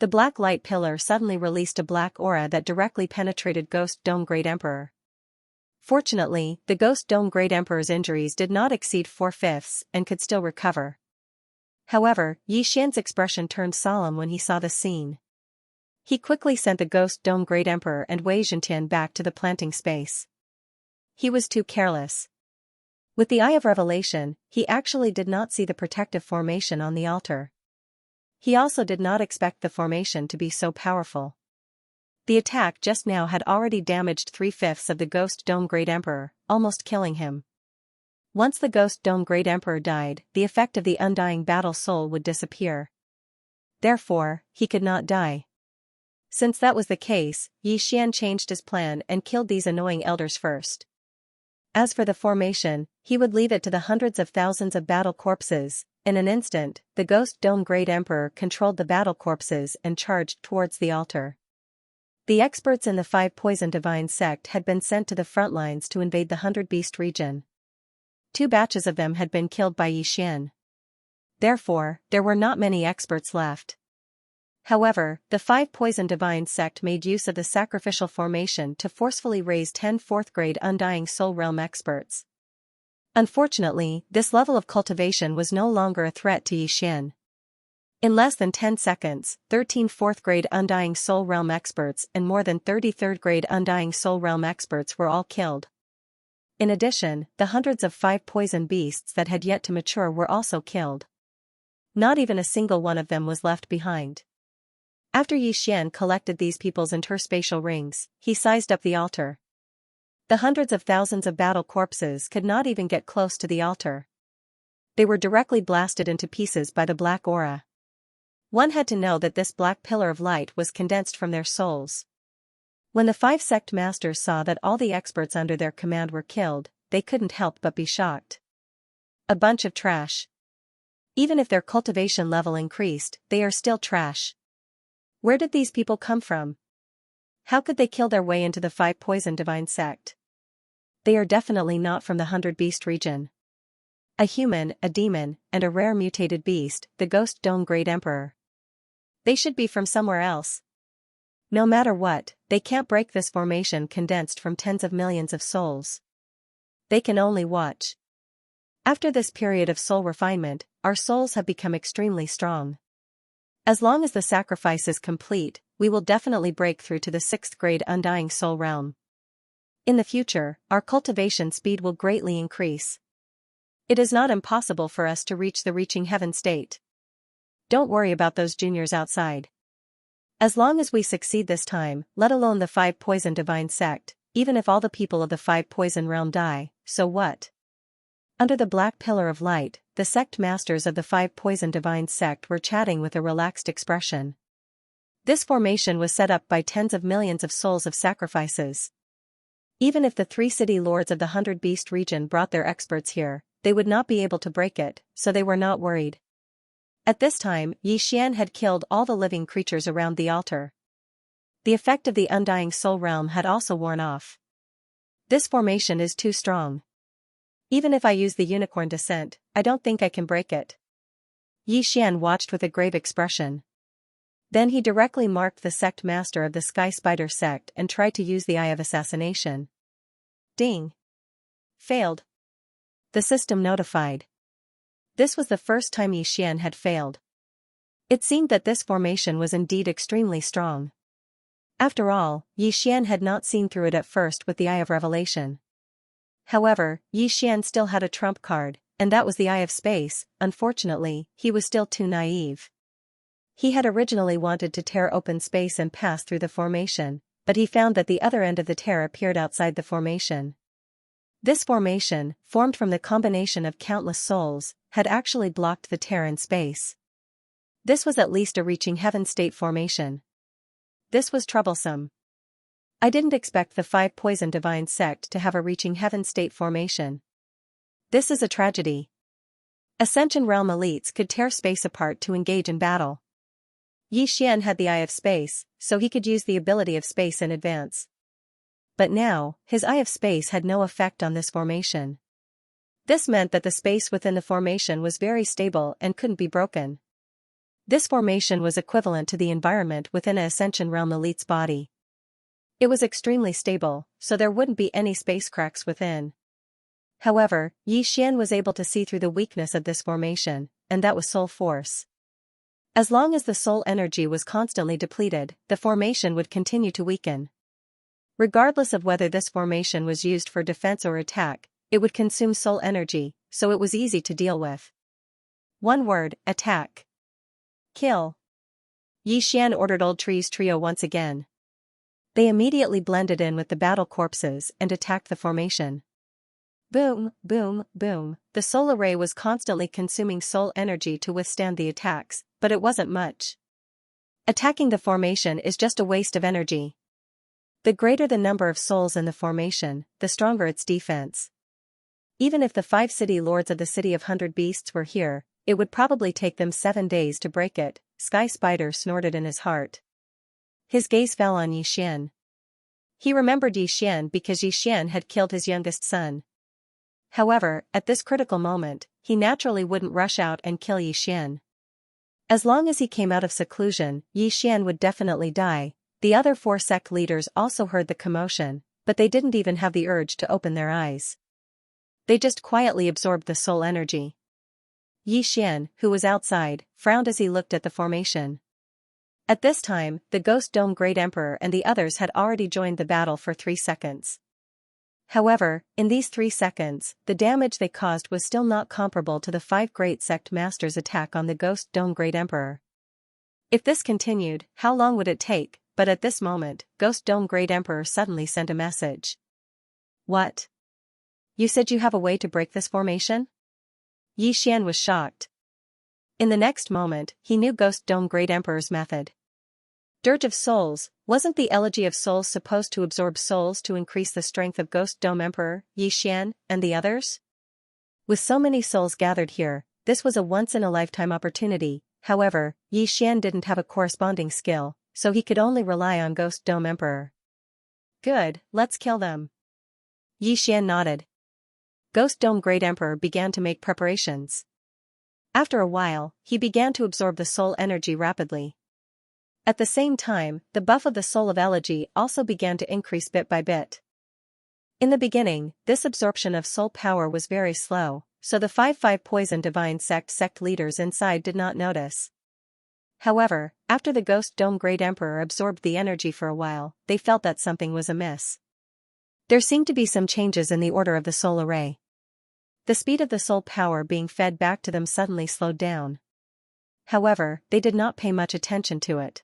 [SPEAKER 1] The black light pillar suddenly released a black aura that directly penetrated Ghost Dome Great Emperor. Fortunately, the Ghost Dome Great Emperor's injuries did not exceed 4/5 and could still recover. However, Xian's expression turned solemn when he saw the scene. He quickly sent the Ghost Dome Great Emperor and Wei Zhentian back to the planting space. He was too careless. With the Eye of Revelation, he actually did not see the protective formation on the altar. He also did not expect the formation to be so powerful. The attack just now had already damaged 3/5 of the Ghost Dome Great Emperor, almost killing him. Once the Ghost Dome Great Emperor died, the effect of the undying battle soul would disappear. Therefore, he could not die. Since that was the case, Xian changed his plan and killed these annoying elders first. As for the formation, he would leave it to the hundreds of thousands of battle corpses. In an instant, the Ghost Dome Great Emperor controlled the battle corpses and charged towards the altar. The experts in the 5 Poison Divine sect had been sent to the front lines to invade the 100 Beast region. 2 batches of them had been killed by Xian. Therefore, there were not many experts left. However, the 5 Poison Divine sect made use of the sacrificial formation to forcefully raise 10 4th-grade Undying Soul Realm experts. Unfortunately, this level of cultivation was no longer a threat to Xian. In less than 10 seconds, 13 4th-grade Undying Soul Realm experts and more than 30 3rd-grade Undying Soul Realm experts were all killed. In addition, the hundreds of 5 poison beasts that had yet to mature were also killed. Not even a single one of them was left behind. After Xian collected these people's interspatial rings, he sized up the altar. The hundreds of thousands of battle corpses could not even get close to the altar. They were directly blasted into pieces by the black aura. One had to know that this black pillar of light was condensed from their souls. When the 5 sect masters saw that all the experts under their command were killed, they couldn't help but be shocked. A bunch of trash. Even if their cultivation level increased, they are still trash. Where did these people come from? How could they kill their way into the 5 Poison Divine sect? They are definitely not from the 100 Beast region. A human, a demon, and a rare mutated beast, the Ghost Dome Great Emperor. They should be from somewhere else. No matter what, they can't break this formation condensed from tens of millions of souls. They can only watch. After this period of soul refinement, our souls have become extremely strong. As long as the sacrifice is complete, we will definitely break through to the 6th grade Undying Soul Realm. In the future, our cultivation speed will greatly increase. It is not impossible for us to reach the reaching heaven state. Don't worry about those juniors outside. As long as we succeed this time, let alone the 5 Poison Divine sect, even if all the people of the 5 Poison Realm die, so what? Under the black pillar of light, the sect masters of the 5 Poison Divine sect were chatting with a relaxed expression. This formation was set up by tens of millions of souls of sacrifices. Even if the 3 city lords of the 100 Beast region brought their experts here, they would not be able to break it, so they were not worried. At this time, Xian had killed all the living creatures around the altar. The effect of the Undying Soul Realm had also worn off. This formation is too strong. Even if I use the Unicorn Descent, I don't think I can break it. Xian watched with a grave expression. Then he directly marked the sect master of the Sky Spider sect and tried to use the Eye of Assassination. Ding! Failed. The system notified. This was the first time Xian had failed. It seemed that this formation was indeed extremely strong. After all, Xian had not seen through it at first with the Eye of Revelation. However, Xian still had a trump card, and that was the Eye of Space. Unfortunately, he was still too naive. He had originally wanted to tear open space and pass through the formation, but he found that the other end of the tear appeared outside the formation. This formation, formed from the combination of countless souls, had actually blocked the tear in space. This was at least a reaching heaven state formation. This was troublesome. I didn't expect the 5 Poison Divine sect to have a reaching heaven state formation. This is a tragedy. Ascension Realm elites could tear space apart to engage in battle. Xian had the Eye of Space, so he could use the ability of space in advance. But now, his Eye of Space had no effect on this formation. This meant that the space within the formation was very stable and couldn't be broken. This formation was equivalent to the environment within an Ascension Realm elite's body. It was extremely stable, so there wouldn't be any space cracks within. However, Xian was able to see through the weakness of this formation, and that was soul force. As long as the soul energy was constantly depleted, the formation would continue to weaken. Regardless of whether this formation was used for defense or attack, it would consume soul energy, so it was easy to deal with. One word: attack. Kill. Xian ordered Old Tree's trio once again. They immediately blended in with the battle corpses and attacked the formation. Boom, boom, boom. The soul array was constantly consuming soul energy to withstand the attacks, but it wasn't much. Attacking the formation is just a waste of energy. The greater the number of souls in the formation, the stronger its defense. Even if the 5 city lords of the City of 100 Beasts were here, it would probably take them 7 days to break it, Sky Spider snorted in his heart. His gaze fell on Xian. He remembered Xian because Xian had killed his youngest son. However, at this critical moment, he naturally wouldn't rush out and kill Xian. As long as he came out of seclusion, Xian would definitely die. The other 4 sect leaders also heard the commotion, but they didn't even have the urge to open their eyes. They just quietly absorbed the soul energy. Xian, who was outside, frowned as he looked at the formation. At this time, the Ghost Dome Great Emperor and the others had already joined the battle for 3 seconds. However, in these 3 seconds, the damage they caused was still not comparable to the 5 Great Sect Masters' attack on the Ghost Dome Great Emperor. If this continued, how long would it take? But at this moment, Ghost Dome Great Emperor suddenly sent a message. What? You said you have a way to break this formation? Xian was shocked. In the next moment, he knew Ghost Dome Great Emperor's method. Dirge of Souls. Wasn't the Elegy of Souls supposed to absorb souls to increase the strength of Ghost Dome Emperor, Xian, and the others? With so many souls gathered here, this was a once-in-a-lifetime opportunity. However, Xian didn't have a corresponding skill, so he could only rely on Ghost Dome Emperor. Good, let's kill them. Xian nodded. Ghost Dome Great Emperor began to make preparations. After a while, he began to absorb the soul energy rapidly. At the same time, the buff of the Soul of Elegy also began to increase bit by bit. In the beginning, this absorption of soul power was very slow, so the 5 Poison Divine sect leaders inside did not notice. However, after the Ghost Dome Great Emperor absorbed the energy for a while, they felt that something was amiss. There seemed to be some changes in the order of the soul array. The speed of the soul power being fed back to them suddenly slowed down. However, they did not pay much attention to it.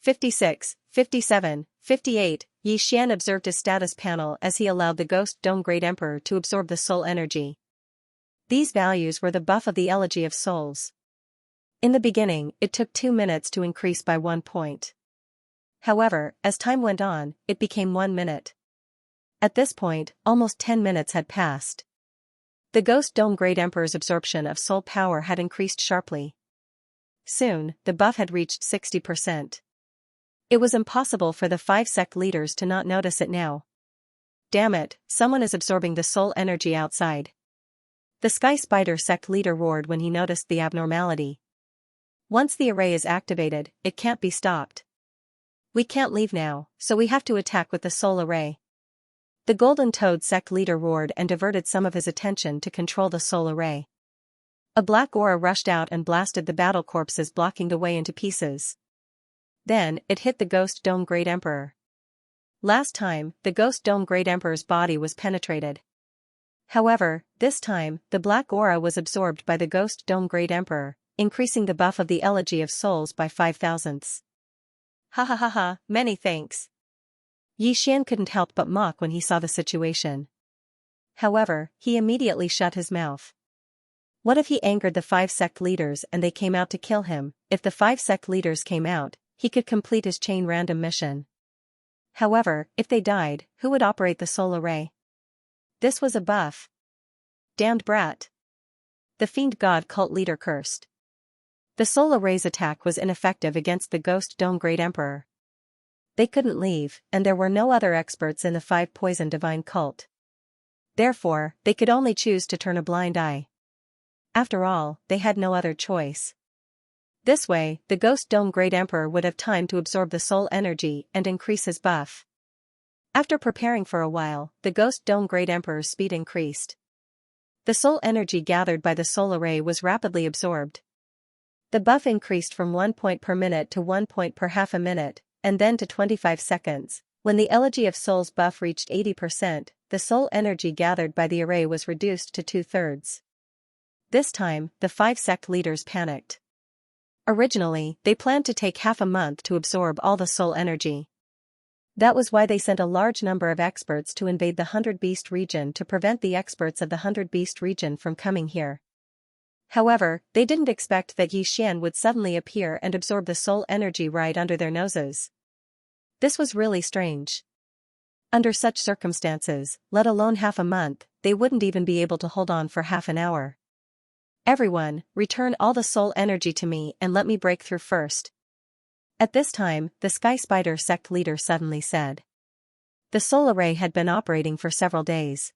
[SPEAKER 1] 56, 57, 58, Xian observed his status panel as he allowed the Ghost Dome Great Emperor to absorb the soul energy. These values were the buff of the Elegy of Souls. In the beginning, it took 2 minutes to increase by 1 point. However, as time went on, it became 1 minute. At this point, almost 10 minutes had passed. The Ghost Dome Great Emperor's absorption of soul power had increased sharply. Soon, the buff had reached 60%. It was impossible for the 5 sect leaders to not notice it now. Damn it, someone is absorbing the soul energy outside. The Sky Spider sect leader roared when he noticed the abnormality. Once the array is activated, it can't be stopped. We can't leave now, so we have to attack with the soul array. The Golden Toad sect leader roared and diverted some of his attention to control the soul array. A black aura rushed out and blasted the battle corpses, blocking the way into pieces. Then, it hit the Ghost Dome Great Emperor. Last time, the Ghost Dome Great Emperor's body was penetrated. However, this time, the black aura was absorbed by the Ghost Dome Great Emperor, increasing the buff of the Elegy of Souls by 5,000ths. Ha ha ha ha, many thanks. Xian couldn't help but mock when he saw the situation. However, he immediately shut his mouth. What if he angered the 5 sect leaders and they came out to kill him? If the 5 sect leaders came out, he could complete his chain random mission. However, if they died, who would operate the soul array? This was a buff. Damned brat. The Fiend God cult leader cursed. The soul array's attack was ineffective against the Ghost Dome Great Emperor. They couldn't leave, and there were no other experts in the 5 Poison Divine cult. Therefore, they could only choose to turn a blind eye. After all, they had no other choice. This way, the Ghost Dome Great Emperor would have time to absorb the soul energy and increase his buff. After preparing for a while, the Ghost Dome Great Emperor's speed increased. The soul energy gathered by the soul array was rapidly absorbed. The buff increased from 1 point per minute to 1 point per half a minute, and then to 25 seconds. When the Elegy of Souls buff reached 80%, the soul energy gathered by the array was reduced to 2/3. This time, the 5 sect leaders panicked. Originally, they planned to take half a month to absorb all the soul energy. That was why they sent a large number of experts to invade the 100 Beast region to prevent the experts of the 100 Beast region from coming here. However, they didn't expect that Xian would suddenly appear and absorb the soul energy right under their noses. This was really strange. Under such circumstances, let alone half a month, they wouldn't even be able to hold on for half an hour. Everyone, return all the soul energy to me and let me break through first. At this time, the Sky Spider sect leader suddenly said. The soul array had been operating for several days.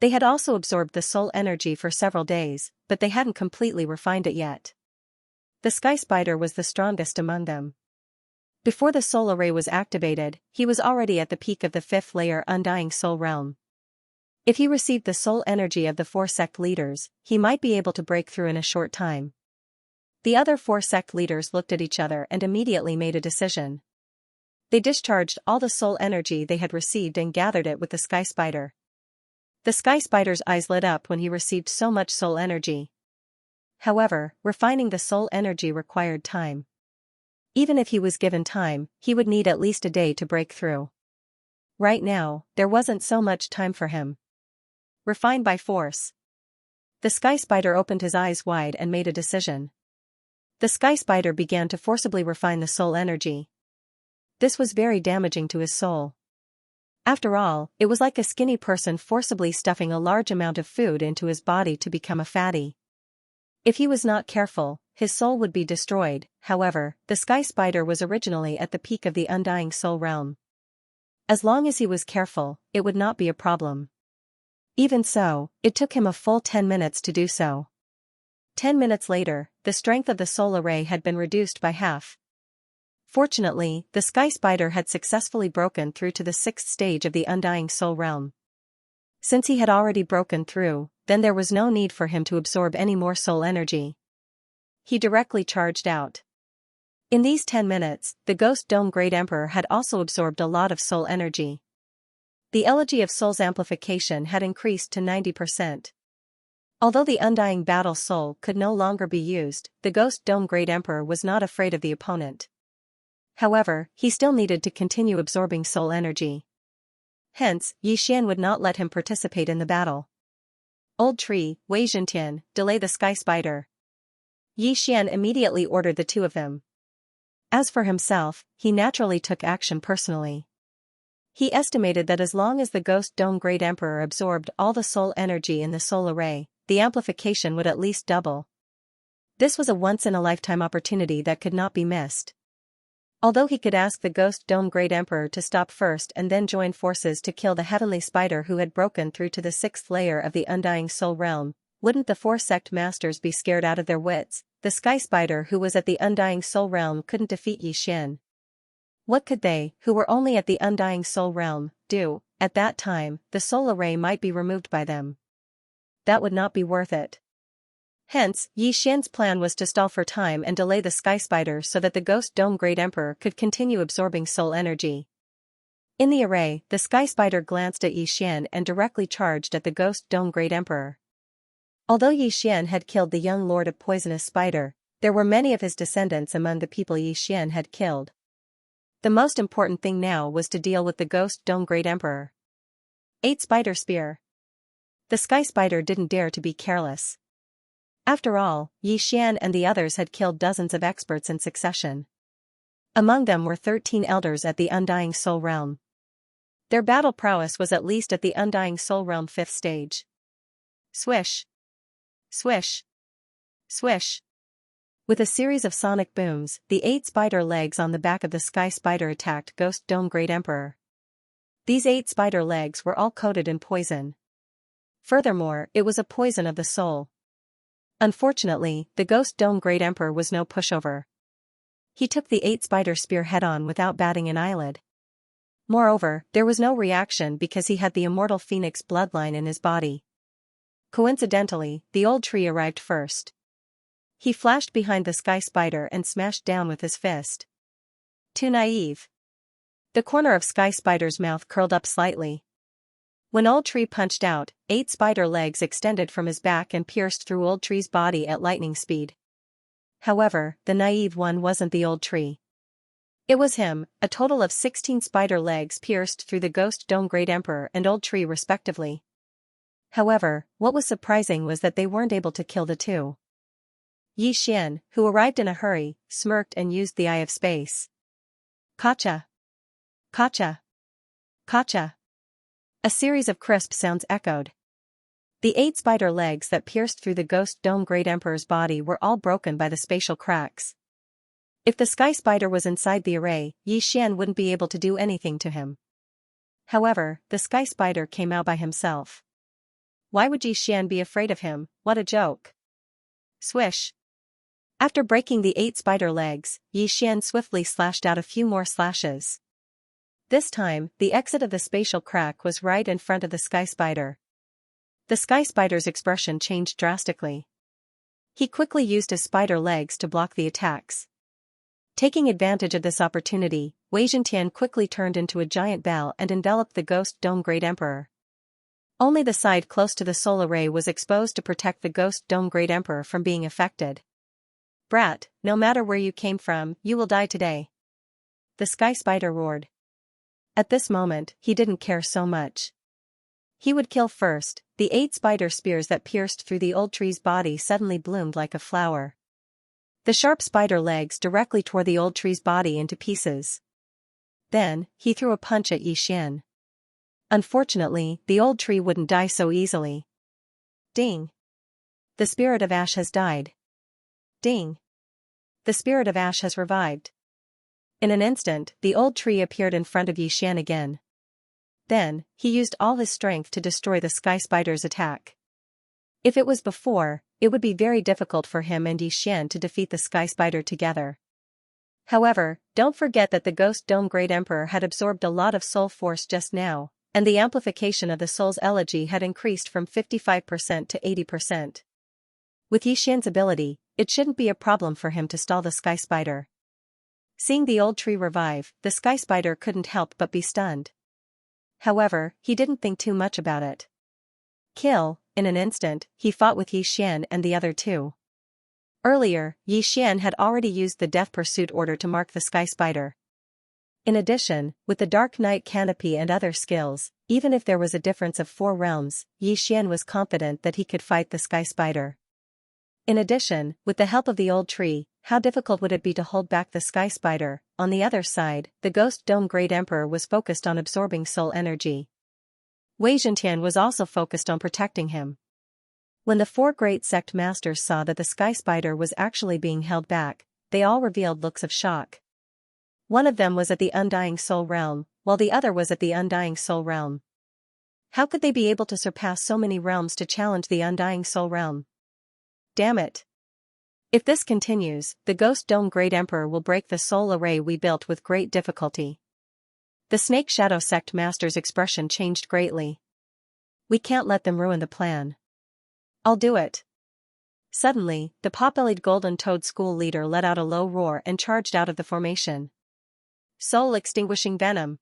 [SPEAKER 1] They had also absorbed the soul energy for several days, but they hadn't completely refined it yet. The Sky Spider was the strongest among them. Before the soul array was activated, he was already at the peak of the 5th layer Undying Soul Realm. If he received the soul energy of the 4 sect leaders, he might be able to break through in a short time. The other 4 sect leaders looked at each other and immediately made a decision. They discharged all the soul energy they had received and gathered it with the Sky Spider. The Sky Spider's eyes lit up when he received so much soul energy. However, refining the soul energy required time. Even if he was given time, he would need at least a day to break through. Right now, there wasn't so much time for him. Refine by force. The Sky Spider opened his eyes wide and made a decision. The Sky Spider began to forcibly refine the soul energy. This was very damaging to his soul. After all, it was like a skinny person forcibly stuffing a large amount of food into his body to become a fatty. If he was not careful, his soul would be destroyed. However, the Sky Spider was originally at the peak of the Undying Soul Realm. As long as he was careful, it would not be a problem. Even so, it took him a full 10 minutes to do so. 10 minutes later, the strength of the soul array had been reduced by half. Fortunately, the Sky Spider had successfully broken through to the 6th stage of the Undying Soul Realm. Since he had already broken through, then there was no need for him to absorb any more soul energy. He directly charged out. In these 10 minutes, the Ghost Dome Great Emperor had also absorbed a lot of soul energy. The Elegy of Souls amplification had increased to 90%. Although the Undying Battle Soul could no longer be used, the Ghost Dome Great Emperor was not afraid of the opponent. However, he still needed to continue absorbing soul energy. Hence, Xian would not let him participate in the battle. Old Tree, Wei Zhentian, delay the Sky Spider. Xian immediately ordered the two of them. As for himself, he naturally took action personally. He estimated that as long as the Ghost Dome Great Emperor absorbed all the soul energy in the soul array, the amplification would at least double. This was a once-in-a-lifetime opportunity that could not be missed. Although he could ask the Ghost Dome Great Emperor to stop first and then join forces to kill the Heavenly Spider who had broken through to the 6th layer of the Undying Soul Realm, wouldn't the 4 sect masters be scared out of their wits? The Sky Spider who was at the Undying Soul Realm couldn't defeat Xian. What could they, who were only at the Undying Soul Realm, do? At that time, the soul array might be removed by them. That would not be worth it. Hence, Xian's plan was to stall for time and delay the Sky Spider so that the Ghost Dome Great Emperor could continue absorbing soul energy. In the array, the Sky Spider glanced at Xian and directly charged at the Ghost Dome Great Emperor. Although Xian had killed the young Lord of Poisonous Spider, there were many of his descendants among the people Xian had killed. The most important thing now was to deal with the Ghost Dome Great Emperor. 8 Spider Spear. The Sky Spider didn't dare to be careless. After all, Xian and the others had killed dozens of experts in succession. Among them were 13 elders at the Undying Soul Realm. Their battle prowess was at least at the Undying Soul Realm 5th stage. Swish. Swish. Swish. With a series of sonic booms, the 8 spider legs on the back of the Sky Spider attacked Ghost Dome Great Emperor. These 8 spider legs were all coated in poison. Furthermore, it was a poison of the soul. Unfortunately, the Ghost Dome Great Emperor was no pushover. He took the 8-spider spear head-on without batting an eyelid. Moreover, there was no reaction because he had the immortal phoenix bloodline in his body. Coincidentally, the old tree arrived first. He flashed behind the sky spider and smashed down with his fist. Too naive. The corner of Sky Spider's mouth curled up slightly. When Old Tree punched out, 8 spider legs extended from his back and pierced through Old Tree's body at lightning speed. However, the naive one wasn't the Old Tree. It was him. A total of 16 spider legs pierced through the Ghost Dome Great Emperor and Old Tree respectively. However, what was surprising was that they weren't able to kill the two. Xianxia, who arrived in a hurry, smirked and used the Eye of Space. Kacha! Kacha! Kacha! A series of crisp sounds echoed. The 8 spider legs that pierced through the Ghost Dome Great Emperor's body were all broken by the spatial cracks. If the sky spider was inside the array, Xianxia wouldn't be able to do anything to him. However, the sky spider came out by himself. Why would Xianxia be afraid of him? What a joke. Swish. After breaking the 8 spider legs, Xianxia swiftly slashed out a few more slashes. This time, the exit of the spatial crack was right in front of the sky spider. The sky spider's expression changed drastically. He quickly used his spider legs to block the attacks. Taking advantage of this opportunity, Xianxia quickly turned into a giant bell and enveloped the Ghost Dome Great Emperor. Only the side close to the soul array was exposed to protect the Ghost Dome Great Emperor from being affected. Brat, no matter where you came from, you will die today. The sky spider roared. At this moment, he didn't care so much. He would kill first. The 8 spider spears that pierced through the old tree's body suddenly bloomed like a flower. The sharp spider legs directly tore the old tree's body into pieces. Then, he threw a punch at Xianxia. Unfortunately, the old tree wouldn't die so easily. Ding! The spirit of ash has died. Ding! The spirit of ash has revived. In an instant, the old tree appeared in front of Xianxia again. Then, he used all his strength to destroy the sky spider's attack. If it was before, it would be very difficult for him and Xianxia to defeat the sky spider together. However, don't forget that the Ghost Dome Great Emperor had absorbed a lot of soul force just now, and the amplification of the soul's elegy had increased from 55% to 80%. With Xianxia's ability, it shouldn't be a problem for him to stall the sky spider. Seeing the old tree revive, the sky spider couldn't help but be stunned. However, he didn't think too much about it. Kill. In an instant, he fought with Xianxia and the other two. Earlier, Xianxia had already used the Death Pursuit order to mark the sky spider. In addition, with the Dark Knight canopy and other skills, even if there was a difference of 4 realms, Xianxia was confident that he could fight the sky spider. In addition, with the help of the old tree, how difficult would it be to hold back the sky spider? On the other side, the Ghost Dome Great Emperor was focused on absorbing soul energy. Xianxia was also focused on protecting him. When the 4 great sect masters saw that the sky spider was actually being held back, they all revealed looks of shock. One of them was at the Undying Soul Realm, while the other was at the Undying Soul Realm. How could they be able to surpass so many realms to challenge the Undying Soul Realm? Damn it! If this continues, the Ghost Dome Great Emperor will break the soul array we built with great difficulty. The Snake Shadow Sect Master's expression changed greatly. We can't let them ruin the plan. I'll do it. Suddenly, the pot-bellied Golden Toad school leader let out a low roar and charged out of the formation. Soul-extinguishing venom.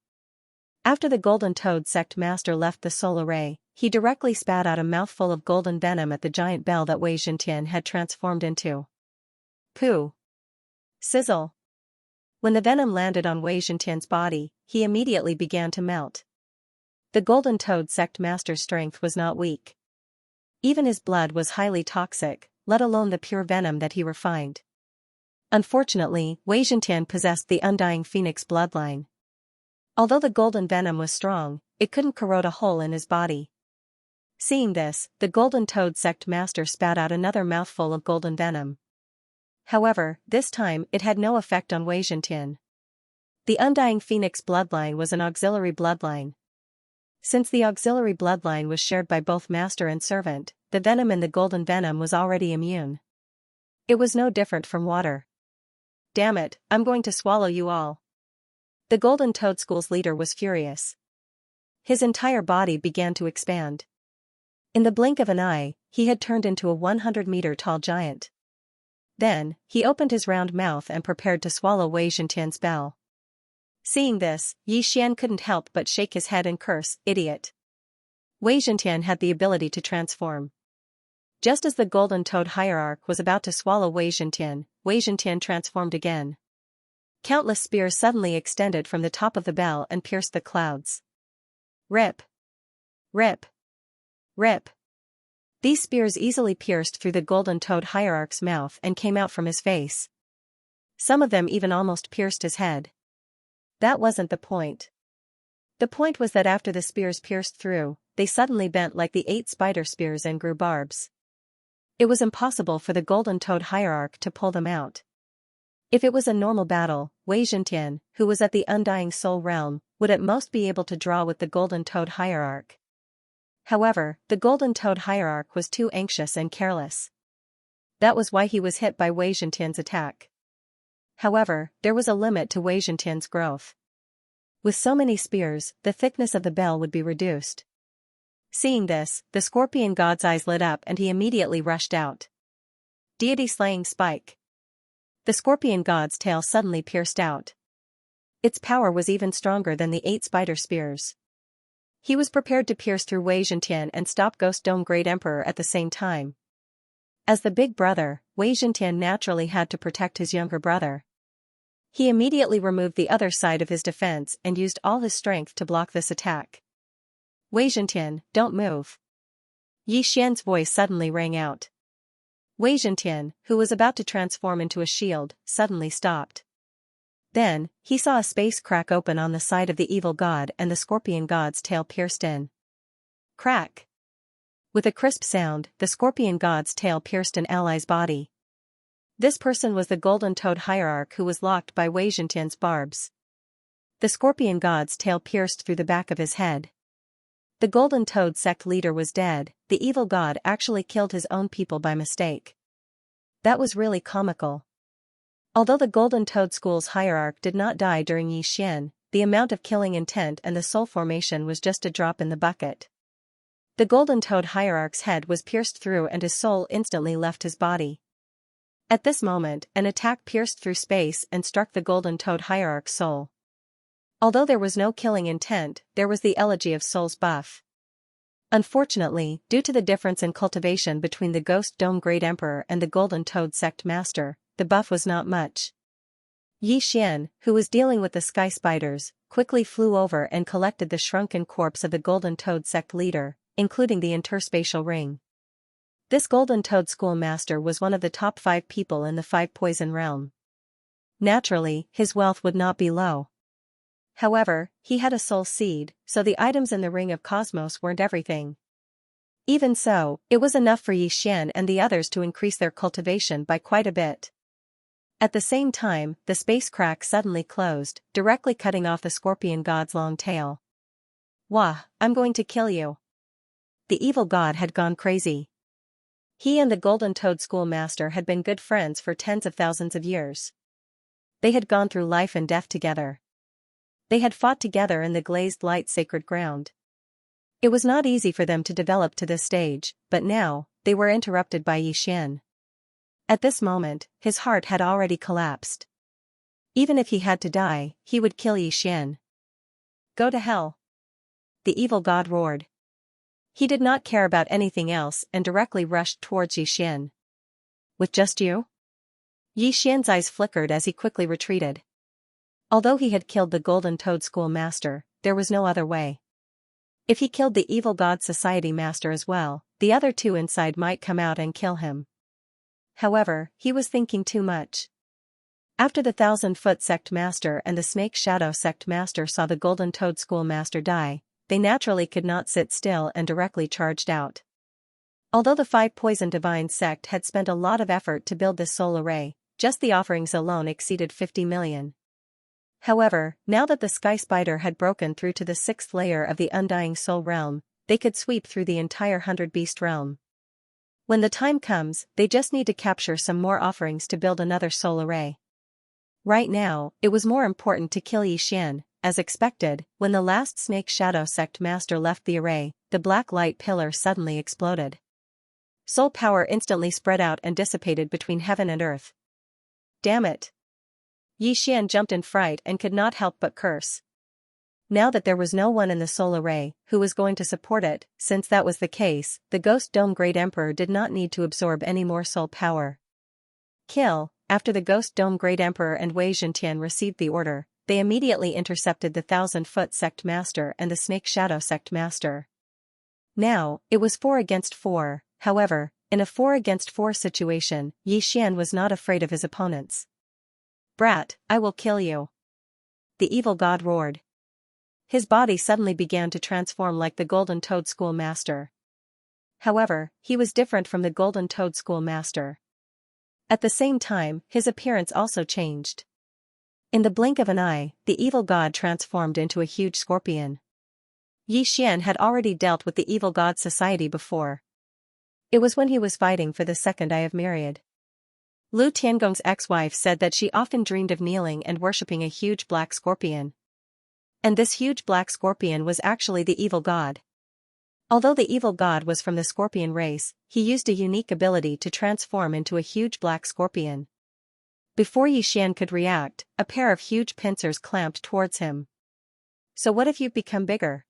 [SPEAKER 1] After the Golden Toad Sect Master left the soul array, he directly spat out a mouthful of golden venom at the giant bell that Xianxia had transformed into. Pooh! Sizzle! When the venom landed on Xianxia's body, he immediately began to melt. The Golden Toad Sect Master's strength was not weak. Even his blood was highly toxic, let alone the pure venom that he refined. Unfortunately, Xianxia possessed the Undying Phoenix bloodline. Although the golden venom was strong, it couldn't corrode a hole in his body. Seeing this, the Golden Toad Sect Master spat out another mouthful of golden venom. However, this time it had no effect on Xianxia. The Undying Phoenix bloodline was an auxiliary bloodline. Since the auxiliary bloodline was shared by both master and servant, the venom in the golden venom was already immune. It was no different from water. Damn it, I'm going to swallow you all. The golden toad school's leader was furious. His entire body began to expand. In the blink of an eye, he had turned into a 100-meter-tall giant. Then, he opened his round mouth and prepared to swallow Wei Zhentian's bell. Seeing this, Yi Xian couldn't help but shake his head and curse, "Idiot." Wei Zhentian had the ability to transform. Just as the golden toad hierarch was about to swallow Wei Zhentian transformed again. Countless spears suddenly extended from the top of the bell and pierced the clouds. Rip! Rip! Rip! These spears easily pierced through the golden toad hierarch's mouth and came out from his face. Some of them even almost pierced his head. That wasn't the point. The point was that after the spears pierced through, they suddenly bent like the 8 spider spears and grew barbs. It was impossible for the golden toad hierarch to pull them out. If it was a normal battle, Wei Zhentian, who was at the Undying Soul realm, would at most be able to draw with the golden toad hierarch. However, the golden toad hierarch was too anxious and careless. That was why he was hit by Wei Zhentian's attack. However, there was a limit to Wei Zhentian's growth. With so many spears, the thickness of the bell would be reduced. Seeing this, the scorpion god's eyes lit up and he immediately rushed out. Deity-slaying spike. The scorpion god's tail suddenly pierced out. Its power was even stronger than the 8 spider spears. He was prepared to pierce through Wei Zhentian and stop Ghost Dome Great Emperor at the same time. As the big brother, Wei Zhentian naturally had to protect his younger brother. He immediately removed the other side of his defense and used all his strength to block this attack. Wei Zhentian, don't move. Yi Xian's voice suddenly rang out. Wei Zhentian, who was about to transform into a shield, suddenly stopped. Then, he saw a space crack open on the side of the evil god and the scorpion god's tail pierced in. Crack! With a crisp sound, the scorpion god's tail pierced an ally's body. This person was the golden toad hierarch who was locked by Wei Zhentian's barbs. The scorpion god's tail pierced through the back of his head. The golden toad sect leader was dead. The evil god actually killed his own people by mistake. That was really comical. Although the golden toad school's hierarch did not die during Yi Xian, the amount of killing intent and the soul formation was just a drop in the bucket. The golden toad hierarch's head was pierced through and his soul instantly left his body. At this moment, an attack pierced through space and struck the golden toad hierarch's soul. Although there was no killing intent, there was the Elegy of Souls buff. Unfortunately, due to the difference in cultivation between the Ghost Dome Great Emperor and the Golden Toad Sect Master, the buff was not much. Yi Xian, who was dealing with the sky spiders, quickly flew over and collected the shrunken corpse of the Golden Toad Sect leader, including the interspatial ring. This Golden Toad School Master was one of the top 5 people in the 5 Poison realm. Naturally, his wealth would not be low. However, he had a soul seed, so the items in the Ring of Cosmos weren't everything. Even so, it was enough for Yi Xian and the others to increase their cultivation by quite a bit. At the same time, the space crack suddenly closed, directly cutting off the scorpion god's long tail. Wah, I'm going to kill you. The evil god had gone crazy. He and the Golden Toad School Master had been good friends for tens of thousands of years. They had gone through life and death together. They had fought together in the glazed light sacred ground. It was not easy for them to develop to this stage, but now, they were interrupted by Yi Xian. At this moment, his heart had already collapsed. Even if he had to die, he would kill Yi Xian. Go to hell! The evil god roared. He did not care about anything else and directly rushed towards Yi Xian. With just you? Yi Xian's eyes flickered as he quickly retreated. Although he had killed the Golden Toad School Master, there was no other way. If he killed the evil god Society Master as well, the other 2 inside might come out and kill him. However, he was thinking too much. After the 1,000-foot Sect Master and the Snake Shadow Sect Master saw the Golden Toad School Master die, they naturally could not sit still and directly charged out. Although the 5 Poison Divine Sect had spent a lot of effort to build this soul array, just the offerings alone exceeded 50 million. However, now that the Sky Spider had broken through to the 6th layer of the Undying Soul realm, they could sweep through the entire 100 Beast realm. When the time comes, they just need to capture some more offerings to build another soul array. Right now, it was more important to kill Xian. As expected, when the last Snake Shadow Sect Master left the array, the black light pillar suddenly exploded. Soul power instantly spread out and dissipated between heaven and earth. Damn it! Xian jumped in fright and could not help but curse. Now that there was no one in the soul array who was going to support it, since that was the case, the Ghost Dome Great Emperor did not need to absorb any more soul power. Kill. After the Ghost Dome Great Emperor and Wei Zhentian received the order, they immediately intercepted the 1,000-foot Sect Master and the Snake Shadow Sect Master. Now, it was 4 against 4, however, in a 4 against 4 situation, Xian was not afraid of his opponents. "Brat, I will kill you!" the evil god roared. His body suddenly began to transform like the Golden Toad School Master. However, he was different from the Golden Toad School Master. At the same time, his appearance also changed. In the blink of an eye, the evil god transformed into a huge scorpion. Xian had already dealt with the evil god society before. It was when he was fighting for the second eye of Myriad. Lu Tiangong's ex-wife said that she often dreamed of kneeling and worshipping a huge black scorpion. And this huge black scorpion was actually the evil god. Although the evil god was from the scorpion race, he used a unique ability to transform into a huge black scorpion. Before Xian could react, a pair of huge pincers clamped towards him. "So what if you've become bigger?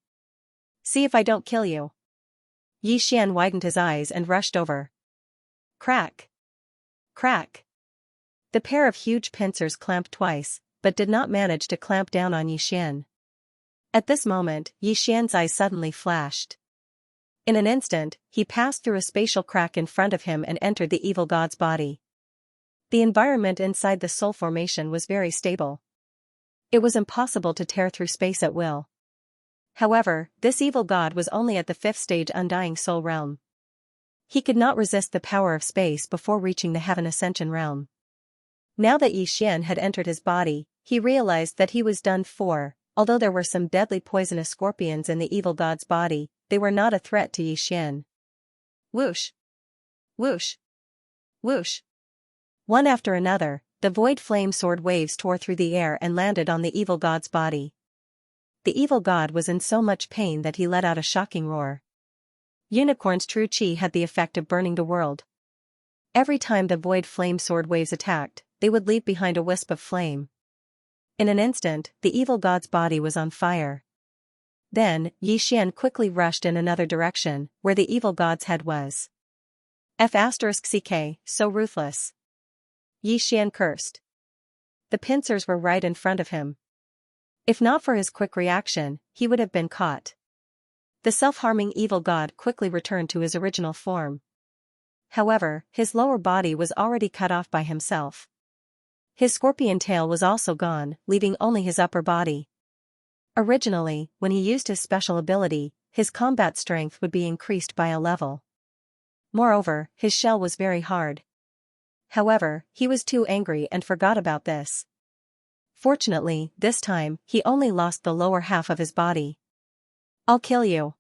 [SPEAKER 1] See if I don't kill you." Xian widened his eyes and rushed over. Crack! Crack! The pair of huge pincers clamped twice, but did not manage to clamp down on Xian. At this moment, Xian's eyes suddenly flashed. In an instant, he passed through a spatial crack in front of him and entered the evil god's body. The environment inside the soul formation was very stable. It was impossible to tear through space at will. However, this evil god was only at the 5th stage Undying Soul realm. He could not resist the power of space before reaching the Heaven Ascension realm. Now that Xian had entered his body, he realized that he was done for. Although there were some deadly poisonous scorpions in the evil god's body, they were not a threat to Xian. Whoosh! Whoosh! Whoosh! One after another, the void flame sword waves tore through the air and landed on the evil god's body. The evil god was in so much pain that he let out a shocking roar. Unicorn's true chi had the effect of burning the world. Every time the void flame sword waves attacked, they would leave behind a wisp of flame. In an instant, the evil god's body was on fire. Then, Xian quickly rushed in another direction, where the evil god's head was. F***ck, so ruthless. Xian cursed. The pincers were right in front of him. If not for his quick reaction, he would have been caught. The self-harming evil god quickly returned to his original form. However, his lower body was already cut off by himself. His scorpion tail was also gone, leaving only his upper body. Originally, when he used his special ability, his combat strength would be increased by a level. Moreover, his shell was very hard. However, he was too angry and forgot about this. Fortunately, this time, he only lost the lower half of his body. "I'll kill you."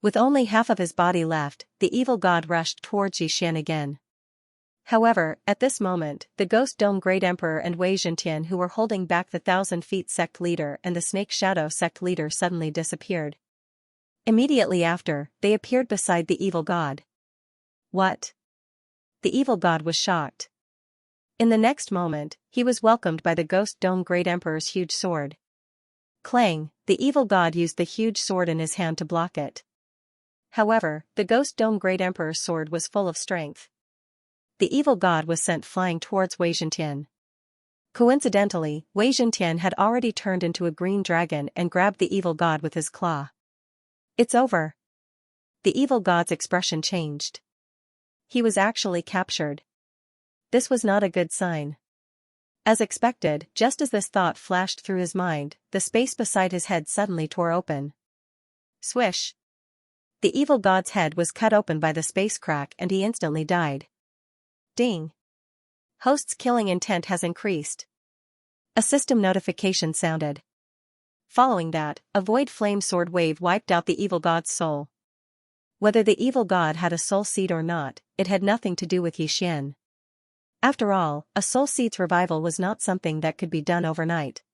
[SPEAKER 1] With only half of his body left, the evil god rushed towards Xian again. However, at this moment, the Ghost Dome Great Emperor and Wei Zhentian, who were holding back the 1,000-feet sect leader and the Snake Shadow sect leader, suddenly disappeared. Immediately after, they appeared beside the evil god. What? The evil god was shocked. In the next moment, he was welcomed by the Ghost Dome Great Emperor's huge sword. Clang, the evil god used the huge sword in his hand to block it. However, the Ghost Dome Great Emperor's sword was full of strength. The evil god was sent flying towards Wei Zhentian. Coincidentally, Wei Zhentian had already turned into a green dragon and grabbed the evil god with his claw. "It's over." The evil god's expression changed. He was actually captured. This was not a good sign. As expected, just as this thought flashed through his mind, the space beside his head suddenly tore open. Swish! The evil god's head was cut open by the space crack and he instantly died. Ding! Host's killing intent has increased. A system notification sounded. Following that, a void flame sword wave wiped out the evil god's soul. Whether the evil god had a soul seed or not, it had nothing to do with Xian. After all, a soul seed's revival was not something that could be done overnight.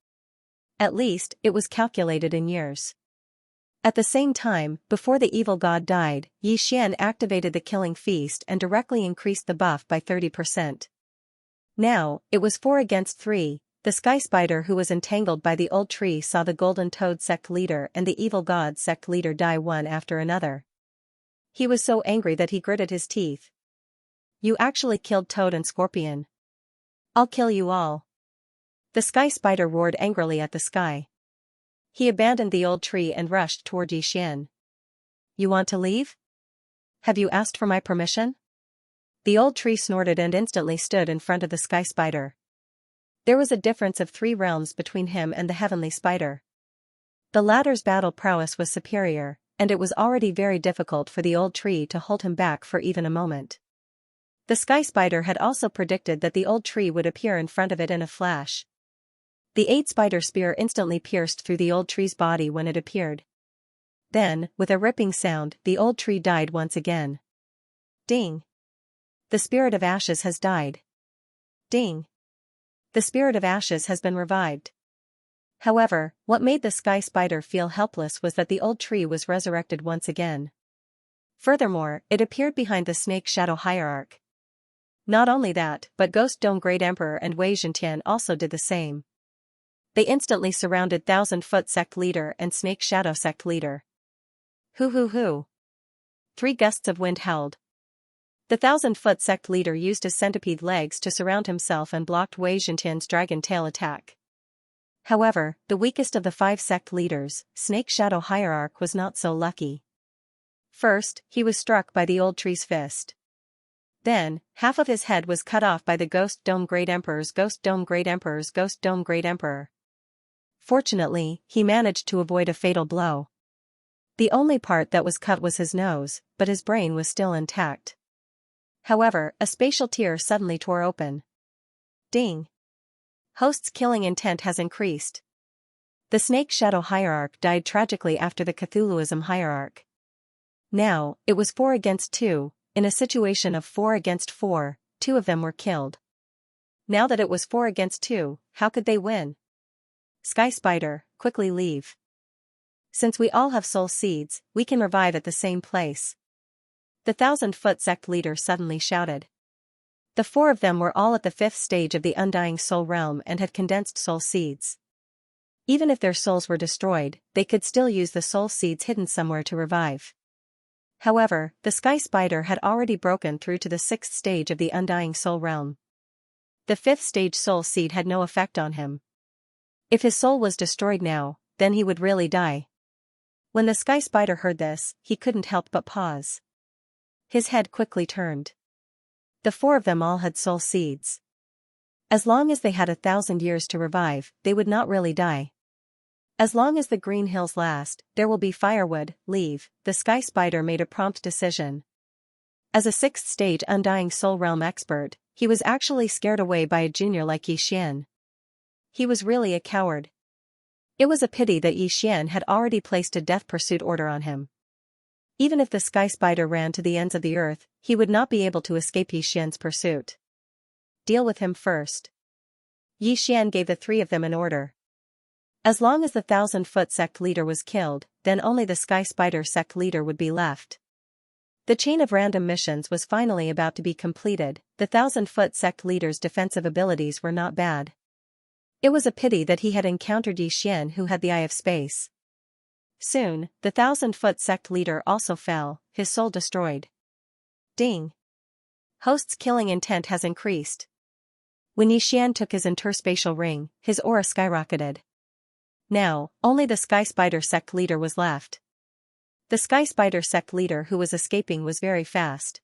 [SPEAKER 1] At least, it was calculated in years. At the same time, before the evil god died, Xian activated the killing feast and directly increased the buff by 30%. Now, it was 4 against 3, the sky spider who was entangled by the old tree saw the golden toad sect leader and the evil god sect leader die one after another. He was so angry that he gritted his teeth. You actually killed Toad and Scorpion. I'll kill you all. The sky spider roared angrily at the sky. He abandoned the old tree and rushed toward Xian. You want to leave? Have you asked for my permission? The old tree snorted and instantly stood in front of the sky spider. There was a difference of 3 realms between him and the heavenly spider. The latter's battle prowess was superior, and it was already very difficult for the old tree to hold him back for even a moment. The sky spider had also predicted that the old tree would appear in front of it in a flash. The 8 spider spear instantly pierced through the old tree's body when it appeared. Then, with a ripping sound, the old tree died once again. Ding! The spirit of ashes has died. Ding! The spirit of ashes has been revived. However, what made the sky spider feel helpless was that the old tree was resurrected once again. Furthermore, it appeared behind the snake shadow hierarch. Not only that, but Ghost Dome Great Emperor and Wei Zhentian also did the same. They instantly surrounded 1000-foot sect leader and snake shadow sect leader. Hoo hoo hoo. 3 gusts of wind howled. The 1000-foot sect leader used his centipede legs to surround himself and blocked Wei Zhentian's dragon tail attack. However, the weakest of the 5 sect leaders, Snake Shadow Hierarch, was not so lucky. First, he was struck by the old tree's fist. Then, half of his head was cut off by the Ghost Dome Great Emperor's Ghost Dome Great Emperor's Ghost Dome Great Emperor. Fortunately, he managed to avoid a fatal blow. The only part that was cut was his nose, but his brain was still intact. However, a spatial tear suddenly tore open. Ding! Host's killing intent has increased. The Snake Shadow Hierarch died tragically after the Cthulhuism Hierarch. Now, it was 4 against 2, in a situation of 4 against 4, 2 of them were killed. Now that it was 4 against 2, how could they win? Sky Spider, quickly leave. Since we all have soul seeds, we can revive at the same place. The 1000-foot sect leader suddenly shouted. The 4 of them were all at the 5th stage of the Undying Soul Realm and had condensed soul seeds. Even if their souls were destroyed, they could still use the soul seeds hidden somewhere to revive. However, the Sky Spider had already broken through to the 6th stage of the Undying Soul Realm. The 5th stage soul seed had no effect on him. If his soul was destroyed now, then he would really die. When the Sky Spider heard this, he couldn't help but pause. His head quickly turned. The 4 of them all had soul seeds. As long as they had 1,000 years to revive, they would not really die. As long as the green hills last, there will be firewood. Leave. The Sky Spider made a prompt decision. As a 6th stage Undying Soul Realm expert, he was actually scared away by a junior like Xian. He was really a coward. It was a pity that Xian had already placed a death pursuit order on him. Even if the Sky Spider ran to the ends of the earth, he would not be able to escape Xian's pursuit. Deal with him first. Xian gave the 3 of them an order. As long as the 1000-foot sect leader was killed, then only the Sky Spider sect leader would be left. The chain of random missions was finally about to be completed. The 1000-foot sect leader's defensive abilities were not bad. It was a pity that he had encountered Xian, who had the Eye of Space. Soon, the 1000-foot sect leader also fell, his soul destroyed. Ding! Host's killing intent has increased. When Xian took his interspatial ring, his aura skyrocketed. Now, only the Sky Spider sect leader was left. The Sky Spider sect leader who was escaping was very fast.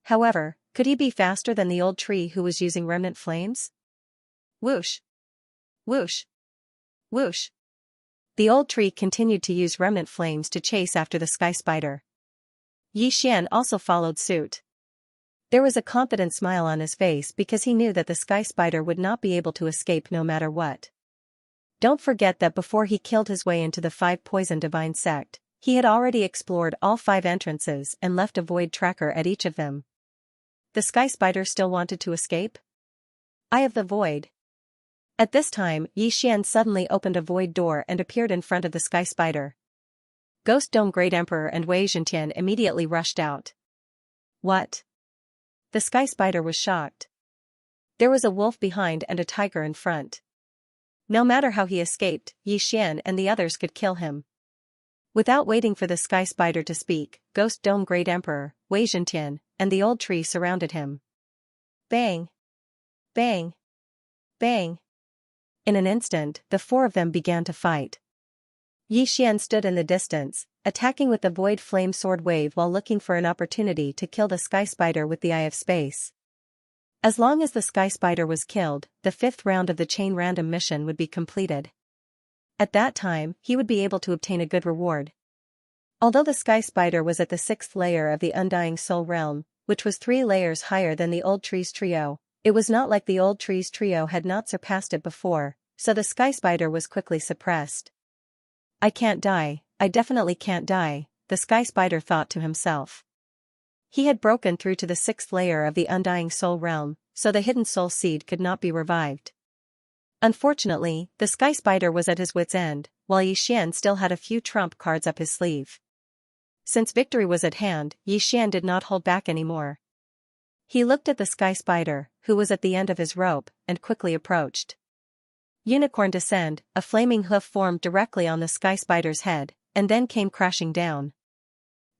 [SPEAKER 1] However, could he be faster than the old tree who was using remnant flames? Whoosh! Whoosh! Whoosh! The old tree continued to use remnant flames to chase after the Sky Spider. Xian also followed suit. There was a confident smile on his face because he knew that the Sky Spider would not be able to escape no matter what. Don't forget that before he killed his way into the 5 Poison Divine sect, He had already explored all 5 entrances and left a void tracker at each of them. The sky spider still wanted to escape? Eye of the void. At this time, Xian suddenly opened a void door and appeared in front of the sky spider. Ghost Dome Great Emperor and Wei Zhentian immediately rushed out. What? The sky spider was shocked. There was a wolf behind and a tiger in front. No matter how he escaped, Xian and the others could kill him. Without waiting for the sky spider to speak, Ghost Dome Great Emperor, Wei Zhentian, and the old tree surrounded him. Bang! Bang! Bang! In an instant, the 4 of them began to fight. Xian stood in the distance, attacking with the void flame sword wave while looking for an opportunity to kill the sky spider with the Eye of Space. As long as the sky spider was killed, the 5th round of the chain random mission would be completed. At that time, he would be able to obtain a good reward. Although the sky spider was at the 6th layer of the Undying Soul Realm, which was 3 layers higher than the old tree's trio, it was not like the old tree's trio had not surpassed it before, so the sky spider was quickly suppressed. I can't die, I definitely can't die, the sky spider thought to himself. He had broken through to the 6th layer of the Undying Soul Realm, so the hidden soul seed could not be revived. Unfortunately, the sky spider was at his wit's end, while Xian still had a few trump cards up his sleeve. Since victory was at hand, Xian did not hold back anymore. He looked at the sky spider, who was at the end of his rope, and quickly approached. Unicorn Descend, a flaming hoof formed directly on the sky spider's head, and then came crashing down.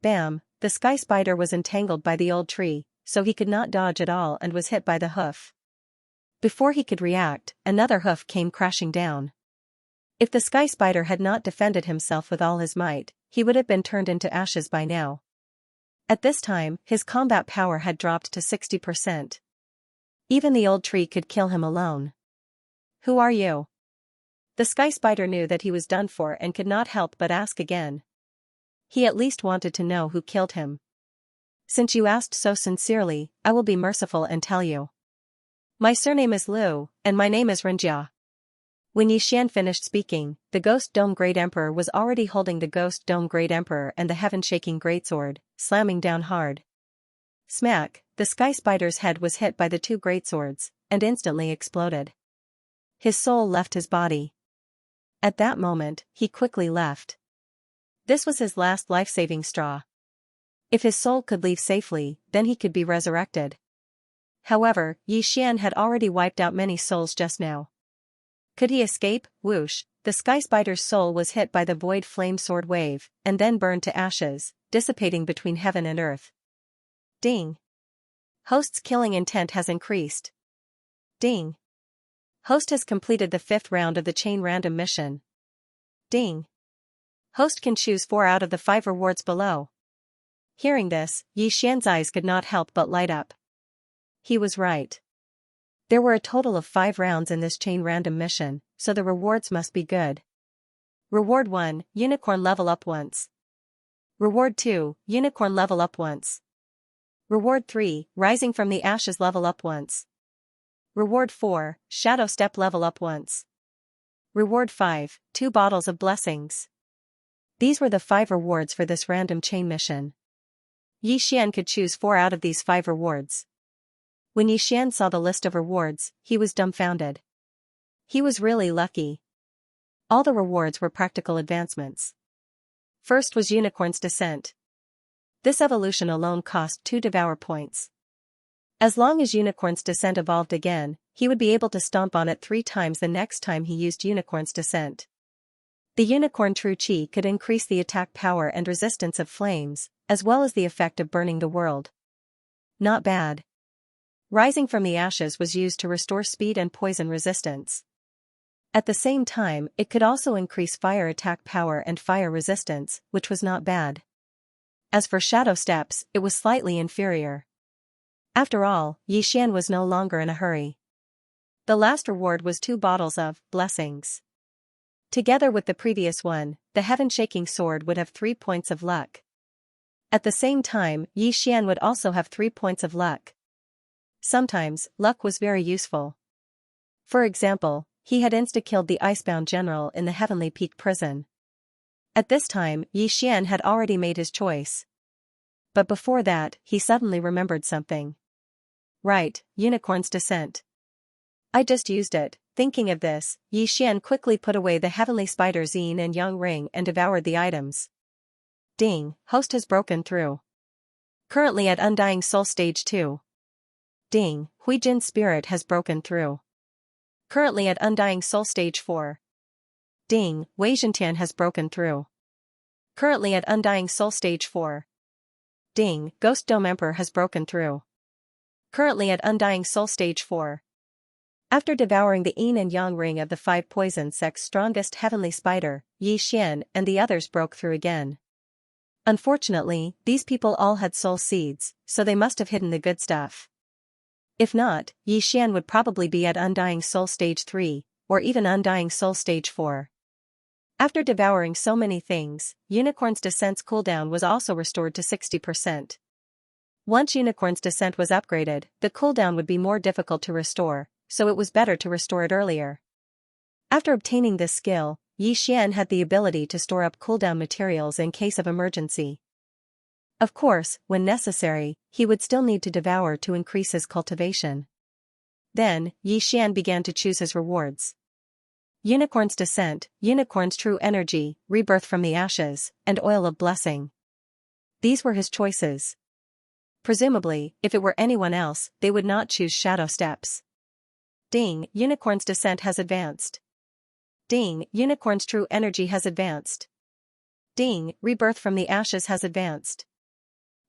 [SPEAKER 1] Bam! The sky spider was entangled by the old tree, so he could not dodge at all and was hit by the hoof. Before he could react, another hoof came crashing down. If the sky spider had not defended himself with all his might, he would have been turned into ashes by now. At this time, his combat power had dropped to 60%. Even the old tree could kill him alone. Who are you? The sky spider knew that he was done for and could not help but ask again. He at least wanted to know who killed him. Since you asked so sincerely, I will be merciful and tell you. My surname is Liu, and my name is Xianxia. When Xian finished speaking, the Ghost Dome Great Emperor was already holding the Ghost Dome Great Emperor and the heaven-shaking greatsword, slamming down hard. Smack! The sky spider's head was hit by the 2 greatswords, and instantly exploded. His soul left his body. At that moment, he quickly left. This was his last life-saving straw. If his soul could leave safely, then he could be resurrected. However, Xian had already wiped out many souls just now. Could he escape? Whoosh! The sky spider's soul was hit by the void flame sword wave, and then burned to ashes, dissipating between heaven and earth. Ding! Host's killing intent has increased. Ding! Host has completed the 5th round of the chain random mission. Ding! Host can choose 4 out of the 5 rewards below. Hearing this, Xian's eyes could not help but light up. He was right. There were a total of 5 rounds in this chain random mission, so the rewards must be good. Reward 1, Unicorn level up once. Reward 2, Unicorn level up once. Reward 3, Rising from the Ashes level up once. Reward 4, Shadow Step level up once. Reward 5, 2 Bottles of Blessings. These were the 5 rewards for this random chain mission. Xian could choose 4 out of these 5 rewards. When Xian saw the list of rewards, he was dumbfounded. He was really lucky. All the rewards were practical advancements. First was Unicorn's Descent. This evolution alone cost 2 Devour points. As long as Unicorn's Descent evolved again, he would be able to stomp on it 3 times the next time he used Unicorn's Descent. The Unicorn True Chi could increase the attack power and resistance of flames, as well as the effect of burning the world. Not bad. Rising from the Ashes was used to restore speed and poison resistance. At the same time, it could also increase fire attack power and fire resistance, which was not bad. As for Shadow Steps, it was slightly inferior. After all, Xian was no longer in a hurry. The last reward was 2 bottles of Blessings. Together with the previous one, the heaven-shaking sword would have 3 points of luck. At the same time, Xian would also have 3 points of luck. Sometimes, luck was very useful. For example, he had insta-killed the Icebound General in the Heavenly Peak prison. At this time, Yi Xian had already made his choice. But before that, he suddenly remembered something. Right, Unicorn's Descent. I just used it. Thinking of this, Yi Xian quickly put away the heavenly spider's yin and yang ring and devoured the items. Ding, host has broken through. Currently at Undying Soul Stage 2. Ding, Huijin Spirit has broken through. Currently at Undying Soul Stage 4. Ding, Wei Zhentian has broken through. Currently at Undying Soul Stage 4. Ding, Ghost Dome Emperor has broken through. Currently at Undying Soul Stage 4. After devouring the yin and yang ring of the 5 poison sect's strongest heavenly spider, Yi Xian and the others broke through again. Unfortunately, these people all had soul seeds, so they must have hidden the good stuff. If not, Yi Xian would probably be at Undying Soul Stage 3, or even Undying Soul Stage 4. After devouring so many things, Unicorn's Descent's cooldown was also restored to 60%. Once Unicorn's Descent was upgraded, the cooldown would be more difficult to restore, so it was better to restore it earlier. After obtaining this skill, Yi Xian had the ability to store up cooldown materials in case of emergency. Of course, when necessary, he would still need to devour to increase his cultivation. Then, Yi Xian began to choose his rewards. Unicorn's Descent, Unicorn's True Energy, Rebirth from the Ashes, and Oil of Blessing. These were his choices. Presumably, if it were anyone else, they would not choose Shadow Steps. Ding, Unicorn's Descent has advanced. Ding, Unicorn's True Energy has advanced. Ding, Rebirth from the Ashes has advanced.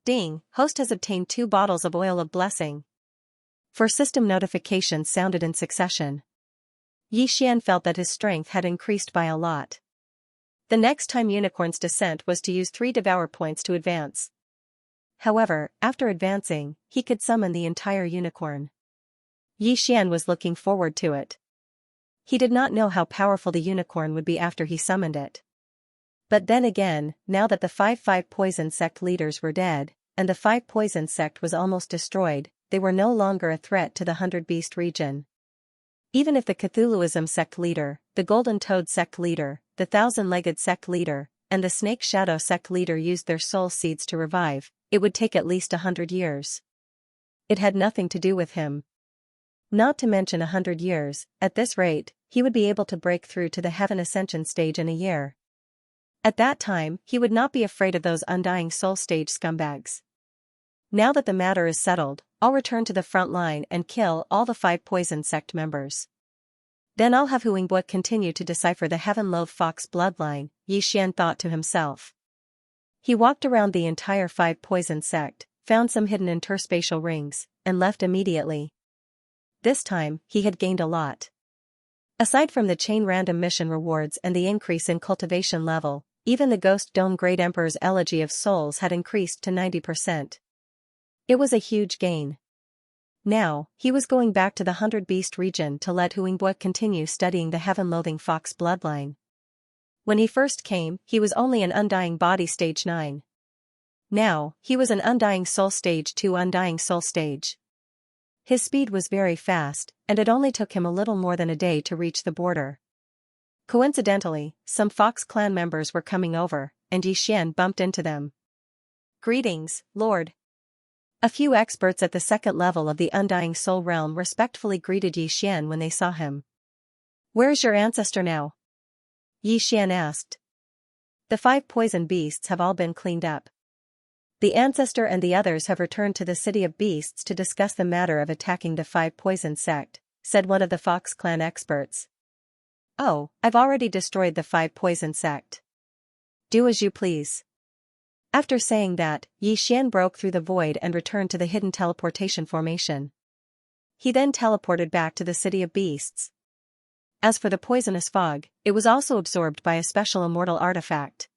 [SPEAKER 1] Ding, host has obtained 2 bottles of Oil of Blessing. 4 system notifications sounded in succession. Yi Xian felt that his strength had increased by a lot. The next time Unicorn's Descent was to use 3 devour points to advance. However, after advancing, he could summon the entire unicorn. Yi Xian was looking forward to it. He did not know how powerful the unicorn would be after he summoned it. But then again, now that the 5 poison sect leaders were dead, and the 5 poison sect was almost destroyed, they were no longer a threat to the 100 Beast region. Even if the Cthulhuism sect leader, the Golden Toad sect leader, the 1,000-legged sect leader, and the Snake Shadow sect leader used their soul seeds to revive, it would take at least 100 years. It had nothing to do with him. Not to mention 100 years, at this rate, he would be able to break through to the Heaven Ascension stage in a year. At that time, he would not be afraid of those Undying Soul stage scumbags. Now that the matter is settled, I'll return to the front line and kill all the 5 poison sect members. Then I'll have Huingbuk continue to decipher the Heaven-Loathed Fox bloodline, Yi Xian thought to himself. He walked around the entire 5 poison sect, found some hidden interspatial rings, and left immediately. This time, he had gained a lot. Aside from the chain random mission rewards and the increase in cultivation level, even the Ghost Dome Great Emperor's Elegy of Souls had increased to 90%. It was a huge gain. Now, he was going back to the 100 Beast region to let Huingbuk continue studying the Heaven-Loathing Fox bloodline. When he first came, he was only an Undying Body Stage 9. Now, he was an Undying Soul Stage 2 Undying Soul Stage. His speed was very fast, and it only took him a little more than a day to reach the border. Coincidentally, some Fox clan members were coming over, and Yi Xian bumped into them. "Greetings, Lord." A few experts at the 2nd level of the Undying Soul realm respectfully greeted Yi Xian when they saw him. "Where is your ancestor now?" Yi Xian asked. "The 5 poison beasts have all been cleaned up. The ancestor and the others have returned to the City of Beasts to discuss the matter of attacking the 5 poison sect," said one of the Fox clan experts. "Oh, I've already destroyed the 5 poison sect. Do as you please." After saying that, Yi Xian broke through the void and returned to the hidden teleportation formation. He then teleported back to the City of Beasts. As for the poisonous fog, it was also absorbed by a special immortal artifact.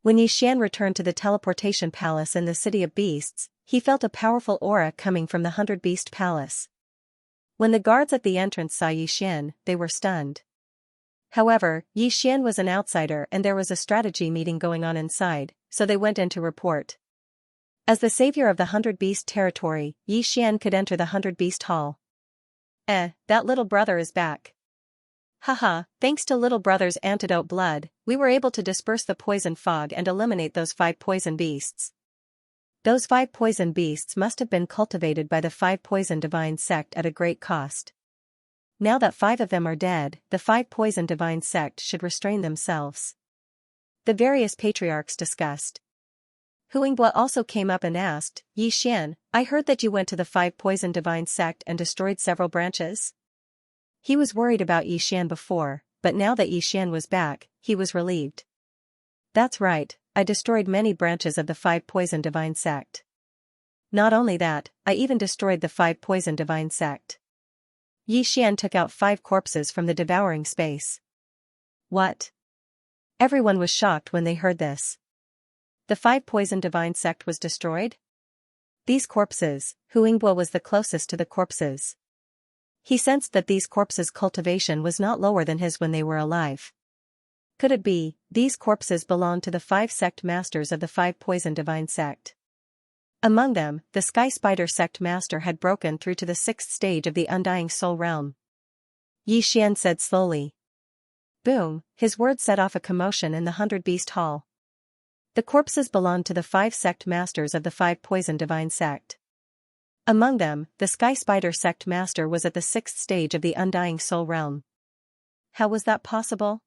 [SPEAKER 1] When Yi Xian returned to the teleportation palace in the City of Beasts, he felt a powerful aura coming from the 100 Beast Palace. When the guards at the entrance saw Yi Xian, they were stunned. However, Yi Xian was an outsider and there was a strategy meeting going on inside, so they went in to report. As the savior of the 100 Beast territory, Yi Xian could enter the 100 Beast Hall. That little brother is back. Haha, thanks to little brother's antidote blood, we were able to disperse the poison fog and eliminate those 5 poison beasts. Those 5 poison beasts must have been cultivated by the 5 poison divine sect at a great cost. Now that 5 of them are dead, the 5 poison divine sect should restrain themselves. The various patriarchs discussed. Huingbua also came up and asked, Yi Xian, I heard that you went to the 5 poison divine sect and destroyed several branches? He was worried about Yi Xian before, but now that Yi Xian was back, he was relieved. That's right, I destroyed many branches of the 5 poison divine sect. Not only that, I even destroyed the 5 poison divine sect. Yi Xian took out 5 corpses from the devouring space. What? Everyone was shocked when they heard this. The 5 poison divine sect was destroyed? These corpses, Huingbua was the closest to the corpses. He sensed that these corpses' cultivation was not lower than his when they were alive. Could it be, these corpses belonged to the 5 sect masters of the 5 poison divine sect? Among them, the Sky Spider sect master had broken through to the 6th stage of the Undying Soul realm. Yi Xian said slowly. Boom, his words set off a commotion in the 100 Beast Hall. The corpses belonged to the 5 sect masters of the 5 poison divine sect. Among them, the Sky Spider sect master was at the 6th stage of the Undying Soul realm. How was that possible?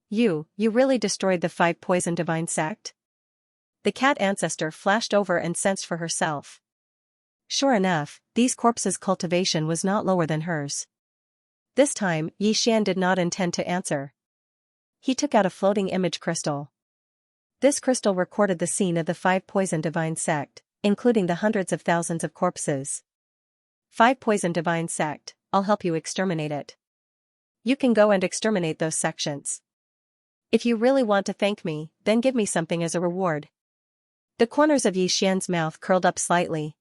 [SPEAKER 1] You really destroyed the 5 poison divine sect? The cat ancestor flashed over and sensed for herself. Sure enough, these corpses' cultivation was not lower than hers. This time, Yi Xian did not intend to answer. He took out a floating image crystal. This crystal recorded the scene of the 5 poison divine sect, including the hundreds of thousands of corpses. 5 poison divine sect, I'll help you exterminate it. You can go and exterminate those sections. If you really want to thank me, then give me something as a reward. The corners of Yi Xian's mouth curled up slightly.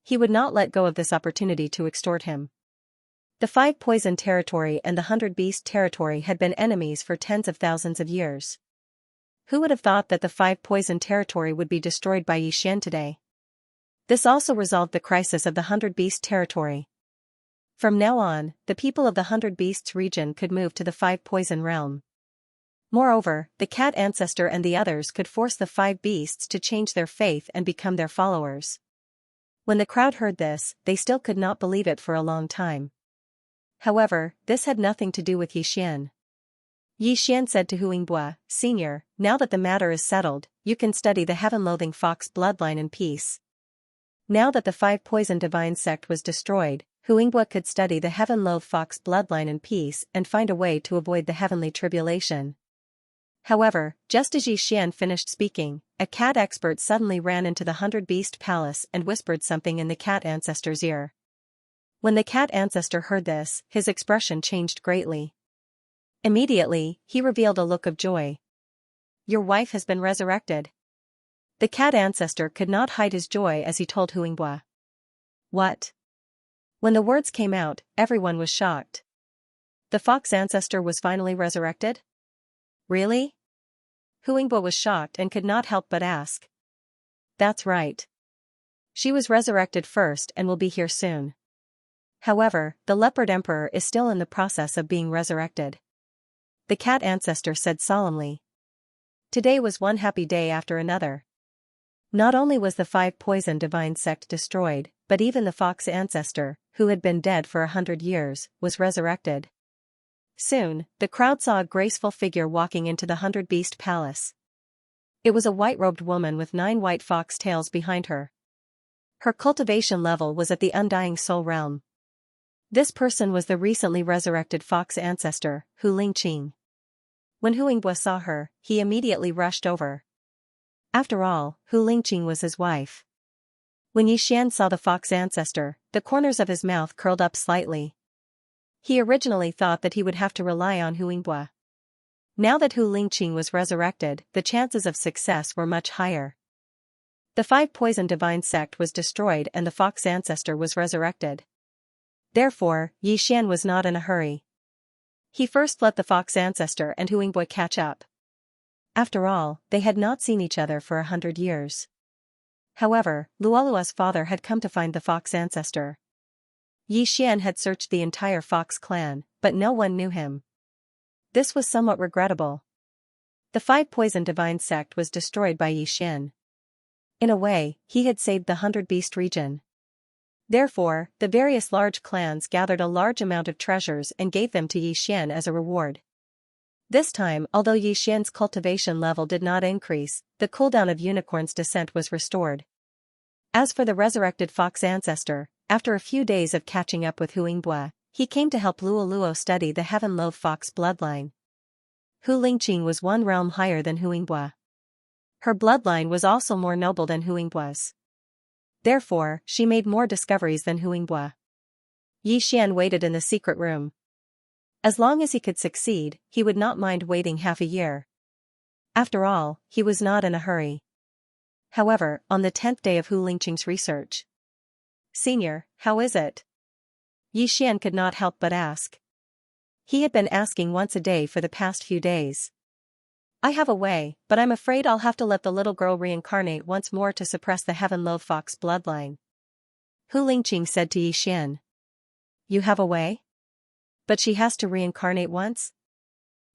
[SPEAKER 1] He would not let go of this opportunity to extort him. The 5 poison territory and the 100 beast territory had been enemies for tens of thousands of years. Who would have thought that the 5 poison territory would be destroyed by Yi Xian today? This also resolved the crisis of the 100 beast territory. From now on, the people of the 100 beasts region could move to the 5 poison realm. Moreover, the cat ancestor and the others could force the 5 beasts to change their faith and become their followers. When the crowd heard this, they still could not believe it for a long time. However, this had nothing to do with Yi Xian. Yi Xian said to Huingbua, Senior, now that the matter is settled, you can study the heaven-loathing fox bloodline in peace. Now that the 5 poison divine sect was destroyed, Huingbua could study the heaven-loathe fox bloodline in peace and find a way to avoid the heavenly tribulation. However, just as Yi Xian finished speaking, a cat expert suddenly ran into the 100 Beast Palace and whispered something in the cat ancestor's ear. When the cat ancestor heard this, his expression changed greatly. Immediately, he revealed a look of joy. Your wife has been resurrected. The cat ancestor could not hide his joy as he told Huingbua. What? When the words came out, everyone was shocked. The fox ancestor was finally resurrected? Really? Huingbua was shocked and could not help but ask. That's right. She was resurrected first and will be here soon. However, the leopard emperor is still in the process of being resurrected. The cat ancestor said solemnly. Today was one happy day after another. Not only was the 5 poison divine sect destroyed, but even the fox ancestor, who had been dead for 100 years, was resurrected. Soon, the crowd saw a graceful figure walking into the 100 Beast Palace. It was a white-robed woman with 9 white fox tails behind her. Her cultivation level was at the Undying Soul realm. This person was the recently resurrected fox ancestor, Hu Lingqing. When Huingbua saw her, he immediately rushed over. After all, Hu Lingqing was his wife. When Yi Xian saw the fox ancestor, the corners of his mouth curled up slightly. He originally thought that he would have to rely on Huingbua. Now that Hu Lingqing was resurrected, the chances of success were much higher. The 5 poison divine sect was destroyed and the fox ancestor was resurrected. Therefore, Yi Xian was not in a hurry. He first let the fox ancestor and Huingbua catch up. After all, they had not seen each other for 100 years. However, Luolua's father had come to find the fox ancestor. Yi Xian had searched the entire Fox clan, but no one knew him. This was somewhat regrettable. The 5 Poison Divine sect was destroyed by Yi Xian. In a way, he had saved the 100 Beast region. Therefore, the various large clans gathered a large amount of treasures and gave them to Yi Xian as a reward. This time, although Yi Xian's cultivation level did not increase, the cooldown of Unicorn's descent was restored. As for the resurrected fox ancestor, after a few days of catching up with Hu Yingbua, he came to help Luo Luo study the Heaven Loaf Fox bloodline. Hu Lingqing was 1 realm higher than Hu Yingbua. Her bloodline was also more noble than Hu Yingbua's. Therefore, she made more discoveries than Hu Yingbua. Yi Xian waited in the secret room. As long as he could succeed, he would not mind waiting half a year. After all, he was not in a hurry. However, on the 10th day of Hu Lingqing's research. "Senior, how is it?" Yi Xian could not help but ask. He had been asking once a day for the past few days. "I have a way, but I'm afraid I'll have to let the little girl reincarnate once more to suppress the Heaven Loaf Fox bloodline," Hu Lingqing said to Yi Xian. "You have a way? But she has to reincarnate once?"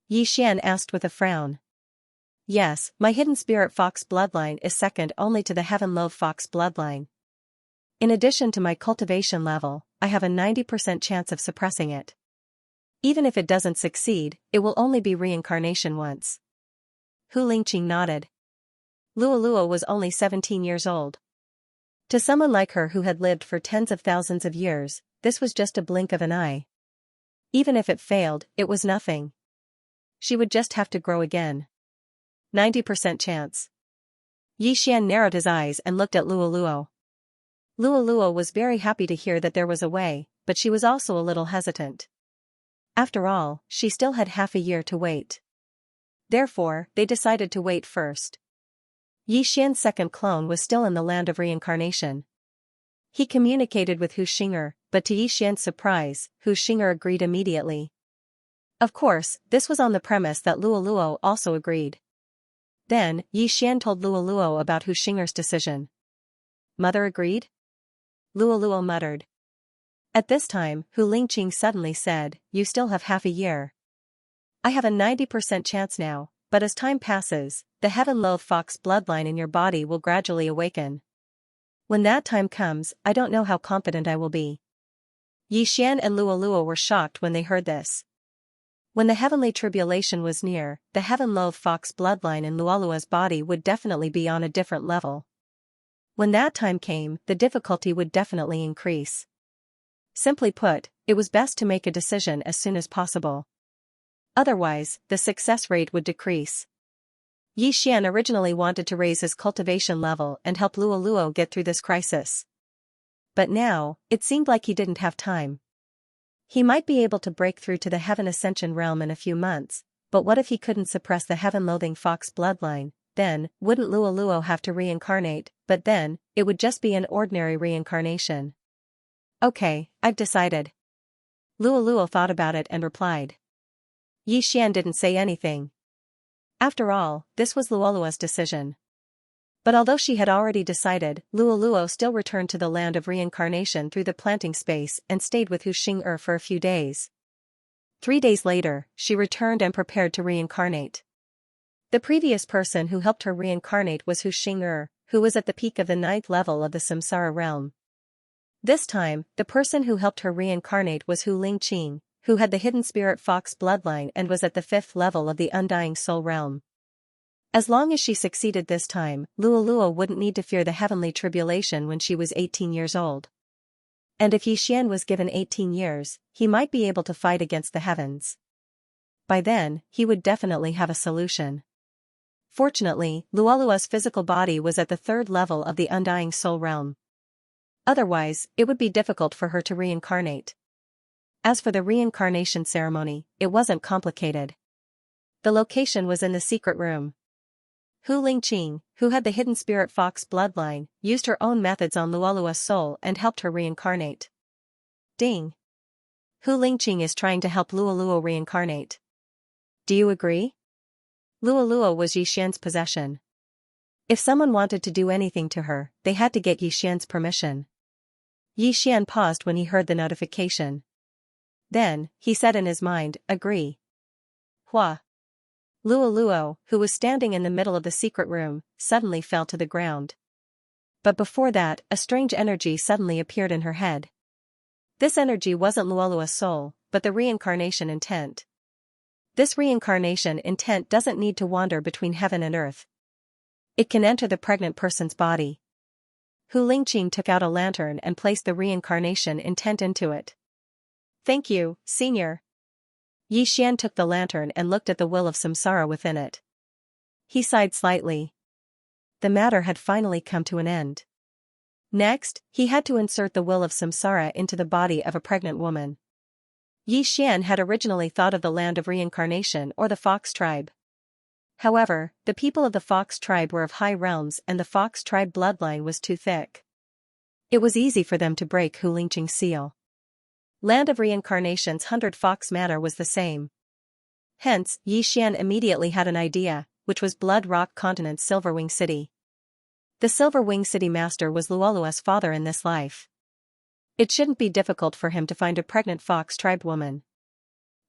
[SPEAKER 1] Yi Xian asked with a frown. "Yes, my hidden spirit fox bloodline is second only to the Heaven Loaf Fox bloodline. In addition to my cultivation level, I have a 90% chance of suppressing it. Even if it doesn't succeed, it will only be reincarnation once." Hu Lingqing nodded. Luo Luo was only 17 years old. To someone like her who had lived for tens of thousands of years, this was just a blink of an eye. Even if it failed, it was nothing. She would just have to grow again. 90% chance. Yi Xian narrowed his eyes and looked at Luo Luo. Luo Luo was very happy to hear that there was a way, but she was also a little hesitant. After all, she still had half a year to wait. Therefore, they decided to wait first. Yi Xian's second clone was still in the land of reincarnation. He communicated with Hu Xing'er, but to Yi Xian's surprise, Hu Xing'er agreed immediately. Of course, this was on the premise that Luo Luo also agreed. Then, Yi Xian told Luo Luo about Hu Xing'er's decision. "Mother agreed?" Luo Luo muttered. At this time, Hu Lingqing suddenly said, "You still have half a year. I have a 90% chance now, but as time passes, the Heaven Loaf Fox bloodline in your body will gradually awaken. When that time comes, I don't know how confident I will be." Yi Xian and Luo Luo were shocked when they heard this. When the heavenly tribulation was near, the Heaven Loaf Fox bloodline in Luolua's body would definitely be on a different level. When that time came, the difficulty would definitely increase. Simply put, it was best to make a decision as soon as possible. Otherwise, the success rate would decrease. Yi Xian originally wanted to raise his cultivation level and help Luo Luo get through this crisis. But now, it seemed like he didn't have time. He might be able to break through to the Heaven Ascension realm in a few months, but what if he couldn't suppress the Heaven Loathing Fox bloodline? Then, wouldn't Luo Luo have to reincarnate, but then, it would just be an ordinary reincarnation. "Okay, I've decided." Luo Luo thought about it and replied. Yi Xian didn't say anything. After all, this was Luolua's decision. But although she had already decided, Luo Luo still returned to the land of reincarnation through the planting space and stayed with Hu Xing'er for a few days. 3 days later, she returned and prepared to reincarnate. The previous person who helped her reincarnate was Hu Xing'er, who was at the peak of the 9th level of the Samsara realm. This time, the person who helped her reincarnate was Hu Lingqing, who had the hidden spirit fox bloodline and was at the 5th level of the undying soul realm. As long as she succeeded this time, Luo Luo wouldn't need to fear the heavenly tribulation when she was 18 years old. And if Yi Xian was given 18 years, he might be able to fight against the heavens. By then, he would definitely have a solution. Fortunately, Luolua's physical body was at the 3rd level of the undying soul realm. Otherwise, it would be difficult for her to reincarnate. As for the reincarnation ceremony, it wasn't complicated. The location was in the secret room. Hu Lingqing, who had the hidden spirit fox bloodline, used her own methods on Luolua's soul and helped her reincarnate. Ding! Hu Lingqing is trying to help Luo Luo reincarnate. Do you agree? Luo Luo was Yi Xian's possession. If someone wanted to do anything to her, they had to get Yi Xian's permission. Yi Xian paused when he heard the notification. Then, he said in his mind, agree. Hua. Luo, who was standing in the middle of the secret room, suddenly fell to the ground. But before that, a strange energy suddenly appeared in her head. This energy wasn't Luolua's soul, but the reincarnation intent. This reincarnation intent doesn't need to wander between heaven and earth. It can enter the pregnant person's body. Hu Lingqing took out a lantern and placed the reincarnation intent into it. Thank you, Senior. Yi Xian took the lantern and looked at the will of samsara within it. He sighed slightly. The matter had finally come to an end. Next, he had to insert the will of samsara into the body of a pregnant woman. Yi Xian had originally thought of the land of reincarnation or the Fox tribe. However, the people of the Fox tribe were of high realms and the Fox tribe bloodline was too thick. It was easy for them to break Hu Lingqing's seal. Land of Reincarnation's 100 Fox Manor was the same. Hence, Yi Xian immediately had an idea, which was Blood Rock Continent's Silverwing City. The Silverwing City Master was Luolua's father in this life. It shouldn't be difficult for him to find a pregnant Fox tribe woman.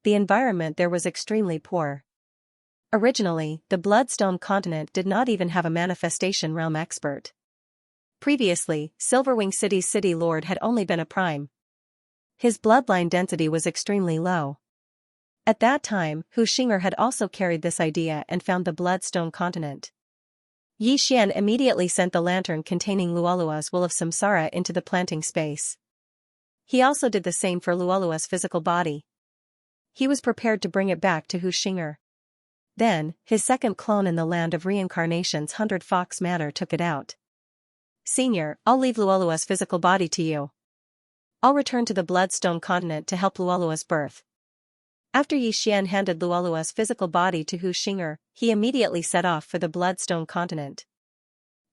[SPEAKER 1] The environment there was extremely poor. Originally, the Bloodstone continent did not even have a manifestation realm expert. Previously, Silverwing City's city lord had only been a prime. His bloodline density was extremely low. At that time, Hu Xinger had also carried this idea and found the Bloodstone continent. Yi Xian immediately sent the lantern containing Luolua's will of samsara into the planting space. He also did the same for Luolua's physical body. He was prepared to bring it back to Hu Xinger. Then, his second clone in the land of reincarnation's 100 Fox Manor took it out. Senior, I'll leave Luolua's physical body to you. I'll return to the Bloodstone continent to help Luolua's birth. After Yi Xian handed Luolua's physical body to Hu Xinger, he immediately set off for the Bloodstone continent.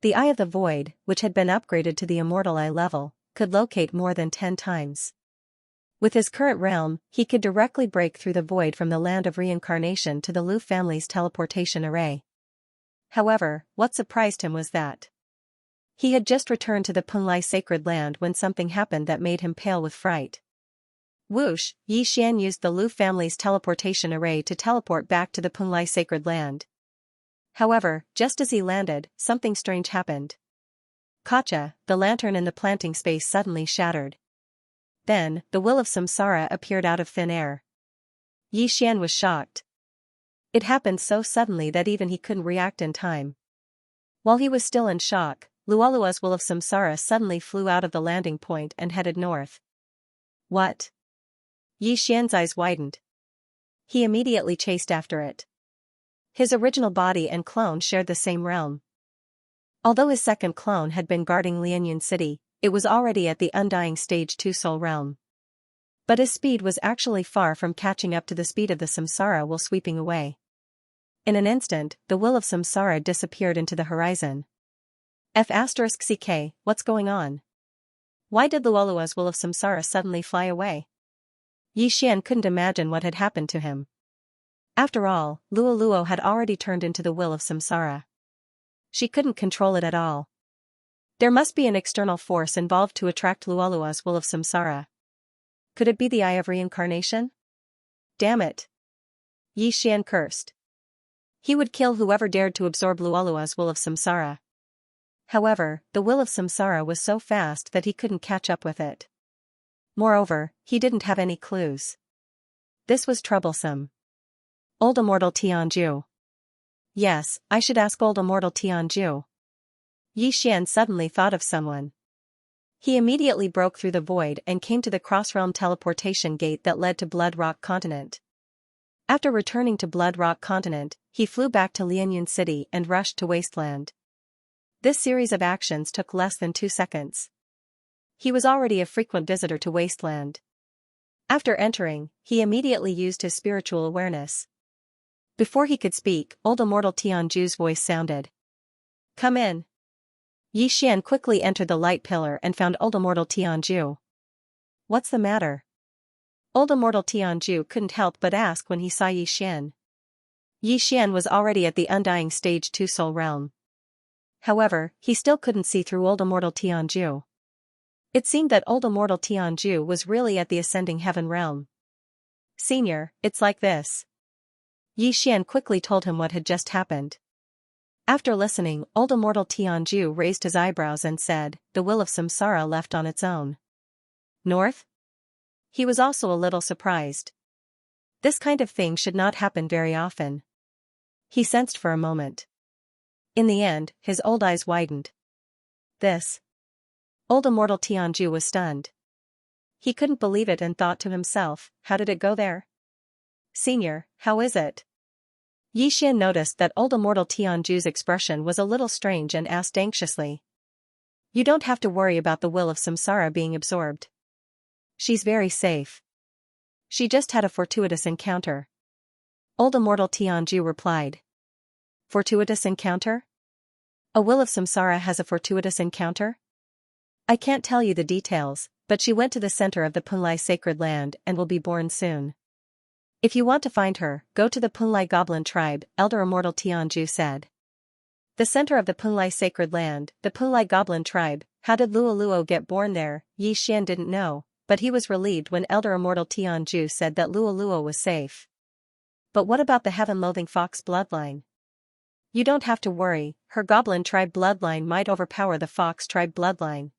[SPEAKER 1] The Eye of the Void, which had been upgraded to the Immortal Eye level, could locate more than 10 times. With his current realm, he could directly break through the void from the land of reincarnation to the Lu family's teleportation array. However, what surprised him was that he had just returned to the Punlai sacred land when something happened that made him pale with fright. Whoosh, Yi Xian used the Lu family's teleportation array to teleport back to the Punlai sacred land. However, just as he landed, something strange happened. Kacha, the lantern in the planting space suddenly shattered. Then, the will of samsara appeared out of thin air. Yi Xian was shocked. It happened so suddenly that even he couldn't react in time. While he was still in shock, Luolua's will of samsara suddenly flew out of the landing point and headed north. What? Yi Xian's eyes widened. He immediately chased after it. His original body and clone shared the same realm. Although his second clone had been guarding Lianyun City, it was already at the undying stage 2 soul realm. But his speed was actually far from catching up to the speed of the samsara while sweeping away. In an instant, the will of samsara disappeared into the horizon. F*CK, what's going on? Why did Luolua's will of samsara suddenly fly away? Yi Xian couldn't imagine what had happened to him. After all, Luoluo had already turned into the will of samsara. She couldn't control it at all. There must be an external force involved to attract Luolua's will of samsara. Could it be the Eye of Reincarnation? Damn it! Yi Xian cursed. He would kill whoever dared to absorb Luolua's will of samsara. However, the will of samsara was so fast that he couldn't catch up with it. Moreover, he didn't have any clues. This was troublesome. Old Immortal Tianju. Yes, I should ask Old Immortal Tianju. Yi Xian suddenly thought of someone. He immediately broke through the void and came to the cross-realm teleportation gate that led to Blood Rock Continent. After returning to Blood Rock Continent, he flew back to Lianyun City and rushed to Wasteland. This series of actions took less than 2 seconds. He was already a frequent visitor to Wasteland. After entering, he immediately used his spiritual awareness. Before he could speak, Old Immortal Tianju's voice sounded. Come in. Yi Xian quickly entered the light pillar and found Old Immortal Tianju. What's the matter? Old Immortal Tianju couldn't help but ask when he saw Yi Xian. Yi Xian was already at the undying stage 2 soul realm. However, he still couldn't see through Old Immortal Tianju. It seemed that old immortal Tianju was really at the ascending heaven realm. Senior, it's like this. Yi Xian quickly told him what had just happened. After listening, old immortal Tianju raised his eyebrows and said, "The will of samsara left on its own. North?" He was also a little surprised. This kind of thing should not happen very often. He sensed for a moment. In the end, his old eyes widened. This. Old immortal Tianju was stunned. He couldn't believe it and thought to himself, how did it go there? Senior, how is it? Yi Xian noticed that old immortal Tianju's expression was a little strange and asked anxiously. You don't have to worry about the will of samsara being absorbed. She's very safe. She just had a fortuitous encounter. Old immortal Tianju replied. Fortuitous encounter? A will of samsara has a fortuitous encounter? I can't tell you the details, but she went to the center of the Punlai sacred land and will be born soon. If you want to find her, go to the Punlai goblin tribe, Elder Immortal Tianju said. The center of the Punlai sacred land, the Punlai goblin tribe. How did Luoluo get born there? Yi Xian didn't know, but he was relieved when Elder Immortal Tianju said that Luoluo was safe. But what about the heaven-loathing fox bloodline? You don't have to worry, her goblin tribe bloodline might overpower the fox tribe bloodline.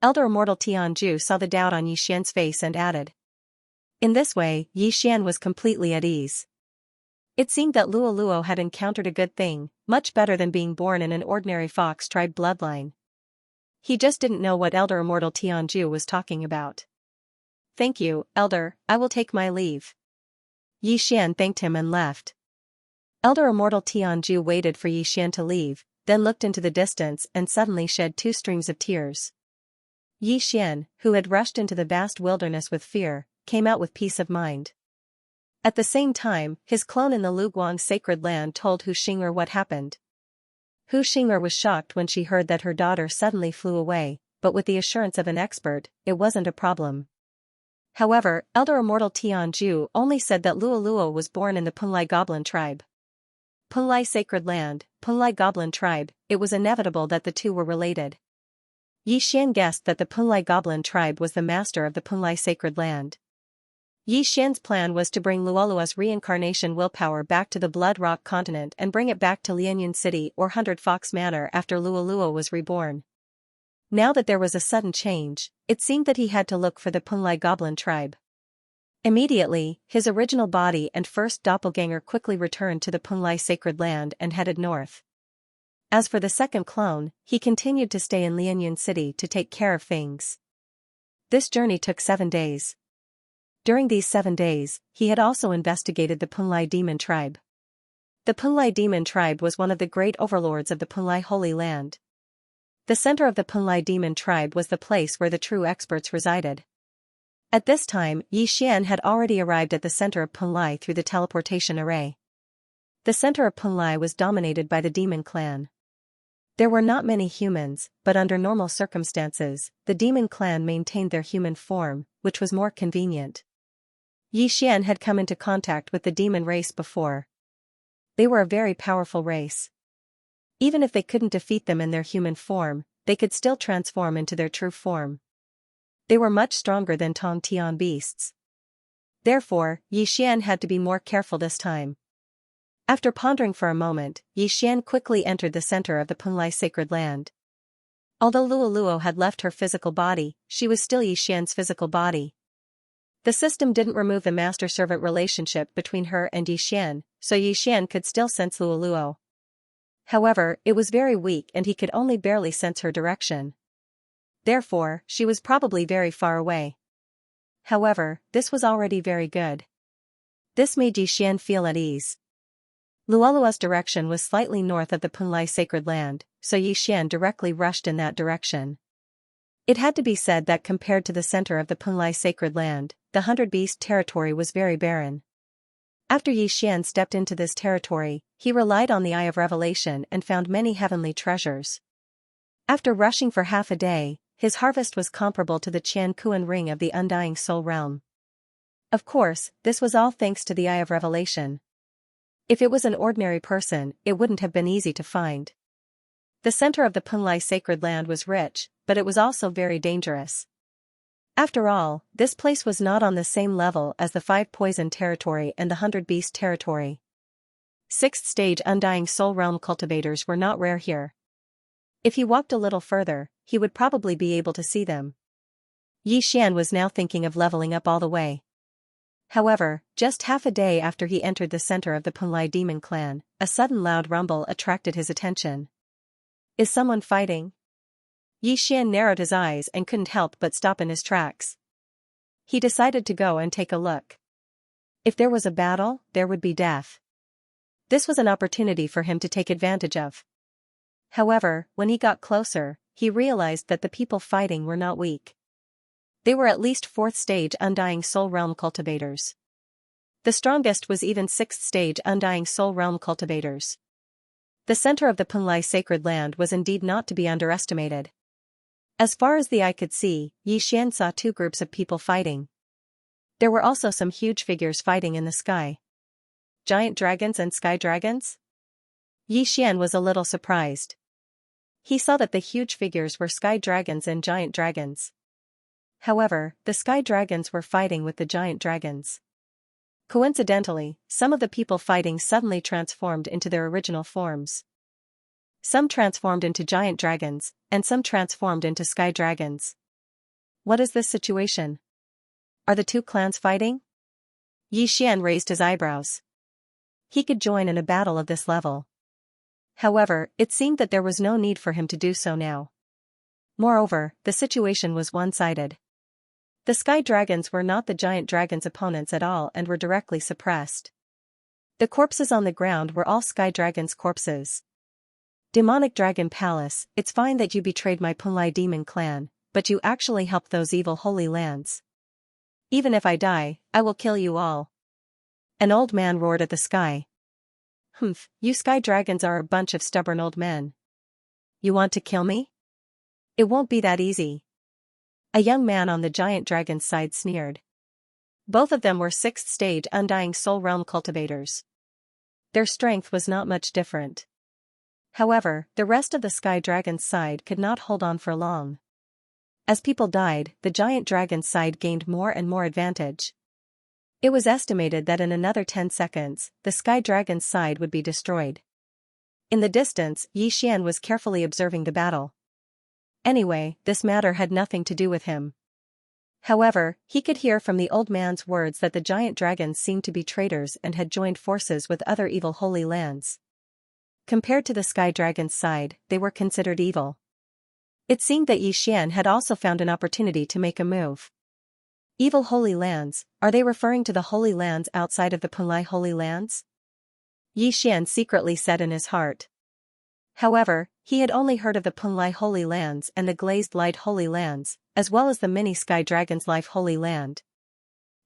[SPEAKER 1] Elder Immortal Tianju saw the doubt on Yi Xian's face and added. In this way, Yi Xian was completely at ease. It seemed that Luoluo had encountered a good thing, much better than being born in an ordinary fox tribe bloodline. He just didn't know what Elder Immortal Tianju was talking about. Thank you, Elder, I will take my leave. Yi Xian thanked him and left. Elder Immortal Tianju waited for Yi Xian to leave, then looked into the distance and suddenly shed 2 streams of tears. Yi Xian, who had rushed into the vast wilderness with fear, came out with peace of mind. At the same time, his clone in the Luguang sacred land told Hu Xing'er what happened. Hu Xing'er was shocked when she heard that her daughter suddenly flew away, but with the assurance of an expert, it wasn't a problem. However, Elder Immortal Tianju only said that Luoluo was born in the Punlai goblin tribe. Punlai sacred land, Punlai goblin tribe, it was inevitable that the two were related. Yi Xian guessed that the Punlai goblin tribe was the master of the Punlai sacred land. Yi Xian's plan was to bring Luoluo's reincarnation willpower back to the Blood Rock continent and bring it back to Lianyan City or 100 Fox Manor after Luoluo was reborn. Now that there was a sudden change, it seemed that he had to look for the Punlai goblin tribe. Immediately, his original body and first doppelganger quickly returned to the Punlai sacred land and headed north. As for the second clone, he continued to stay in Lianyan City to take care of things. This journey took 7 days. During these 7 days, he had also investigated the Punlai demon tribe. The Punlai demon tribe was one of the great overlords of the Punlai Holy Land. The center of the Punlai demon tribe was the place where the true experts resided. At this time, Yi Xian had already arrived at the center of Punlai through the teleportation array. The center of Punlai was dominated by the demon clan. There were not many humans, but under normal circumstances, the demon clan maintained their human form, which was more convenient. Yi Xian had come into contact with the demon race before. They were a very powerful race. Even if they couldn't defeat them in their human form, they could still transform into their true form. They were much stronger than Tong Tian beasts. Therefore, Yi Xian had to be more careful this time. After pondering for a moment, Yi Xian quickly entered the center of the Punlai sacred land. Although Luoluo had left her physical body, she was still Yi Xian's physical body. The system didn't remove the master-servant relationship between her and Yi Xian, so Yi Xian could still sense Luoluo. However, it was very weak and he could only barely sense her direction. Therefore, she was probably very far away. However, this was already very good. This made Yi Xian feel at ease. Luoluo's direction was slightly north of the Punlai sacred land, so Yi Xian directly rushed in that direction. It had to be said that compared to the center of the Punlai sacred land, the 100 Beast territory was very barren. After Yi Xian stepped into this territory, he relied on the Eye of Revelation and found many heavenly treasures. After rushing for half a day, his harvest was comparable to the Qian Kuan ring of the Undying Soul realm. Of course, this was all thanks to the Eye of Revelation. If it was an ordinary person, it wouldn't have been easy to find. The center of the Punlai sacred land was rich, but it was also very dangerous. After all, this place was not on the same level as the 5 Poison territory and the 100 Beast territory. 6th stage Undying Soul Realm cultivators were not rare here. If he walked a little further, he would probably be able to see them. Yi Xian was now thinking of leveling up all the way. However, just half a day after he entered the center of the Punlai demon clan, a sudden loud rumble attracted his attention. Is someone fighting? Yi Xian narrowed his eyes and couldn't help but stop in his tracks. He decided to go and take a look. If there was a battle, there would be death. This was an opportunity for him to take advantage of. However, when he got closer, he realized that the people fighting were not weak. They were at least 4th stage Undying Soul Realm cultivators. The strongest was even 6th stage Undying Soul Realm cultivators. The center of the Punlai sacred land was indeed not to be underestimated. As far as the eye could see, Yi Xian saw 2 groups of people fighting. There were also some huge figures fighting in the sky. Giant dragons and sky dragons? Yi Xian was a little surprised. He saw that the huge figures were sky dragons and giant dragons. However, the sky dragons were fighting with the giant dragons. Coincidentally, some of the people fighting suddenly transformed into their original forms. Some transformed into giant dragons, and some transformed into sky dragons. What is this situation? Are the 2 clans fighting? Yi Xian raised his eyebrows. He could join in a battle of this level. However, it seemed that there was no need for him to do so now. Moreover, the situation was one-sided. The sky dragons were not the giant dragons' opponents at all and were directly suppressed. The corpses on the ground were all sky dragons' corpses. Demonic Dragon Palace, it's fine that you betrayed my Punlai demon clan, but you actually helped those evil holy lands. Even if I die, I will kill you all. An old man roared at the sky. Humph, you sky dragons are a bunch of stubborn old men. You want to kill me? It won't be that easy. A young man on the giant dragon's side sneered. Both of them were 6th stage Undying Soul Realm cultivators. Their strength was not much different. However, the rest of the sky dragon's side could not hold on for long. As people died, the giant dragon's side gained more and more advantage. It was estimated that in another 10 seconds, the sky dragon's side would be destroyed. In the distance, Yi Xian was carefully observing the battle. Anyway, this matter had nothing to do with him. However, he could hear from the old man's words that the giant dragons seemed to be traitors and had joined forces with other evil holy lands. Compared to the sky dragon's side, they were considered evil. It seemed that Yi Xian had also found an opportunity to make a move. Evil holy lands, are they referring to the holy lands outside of the Punlai holy lands? Yi Xian secretly said in his heart. However, he had only heard of the Punlai holy lands and the glazed light holy lands, as well as the mini sky dragon's life holy land.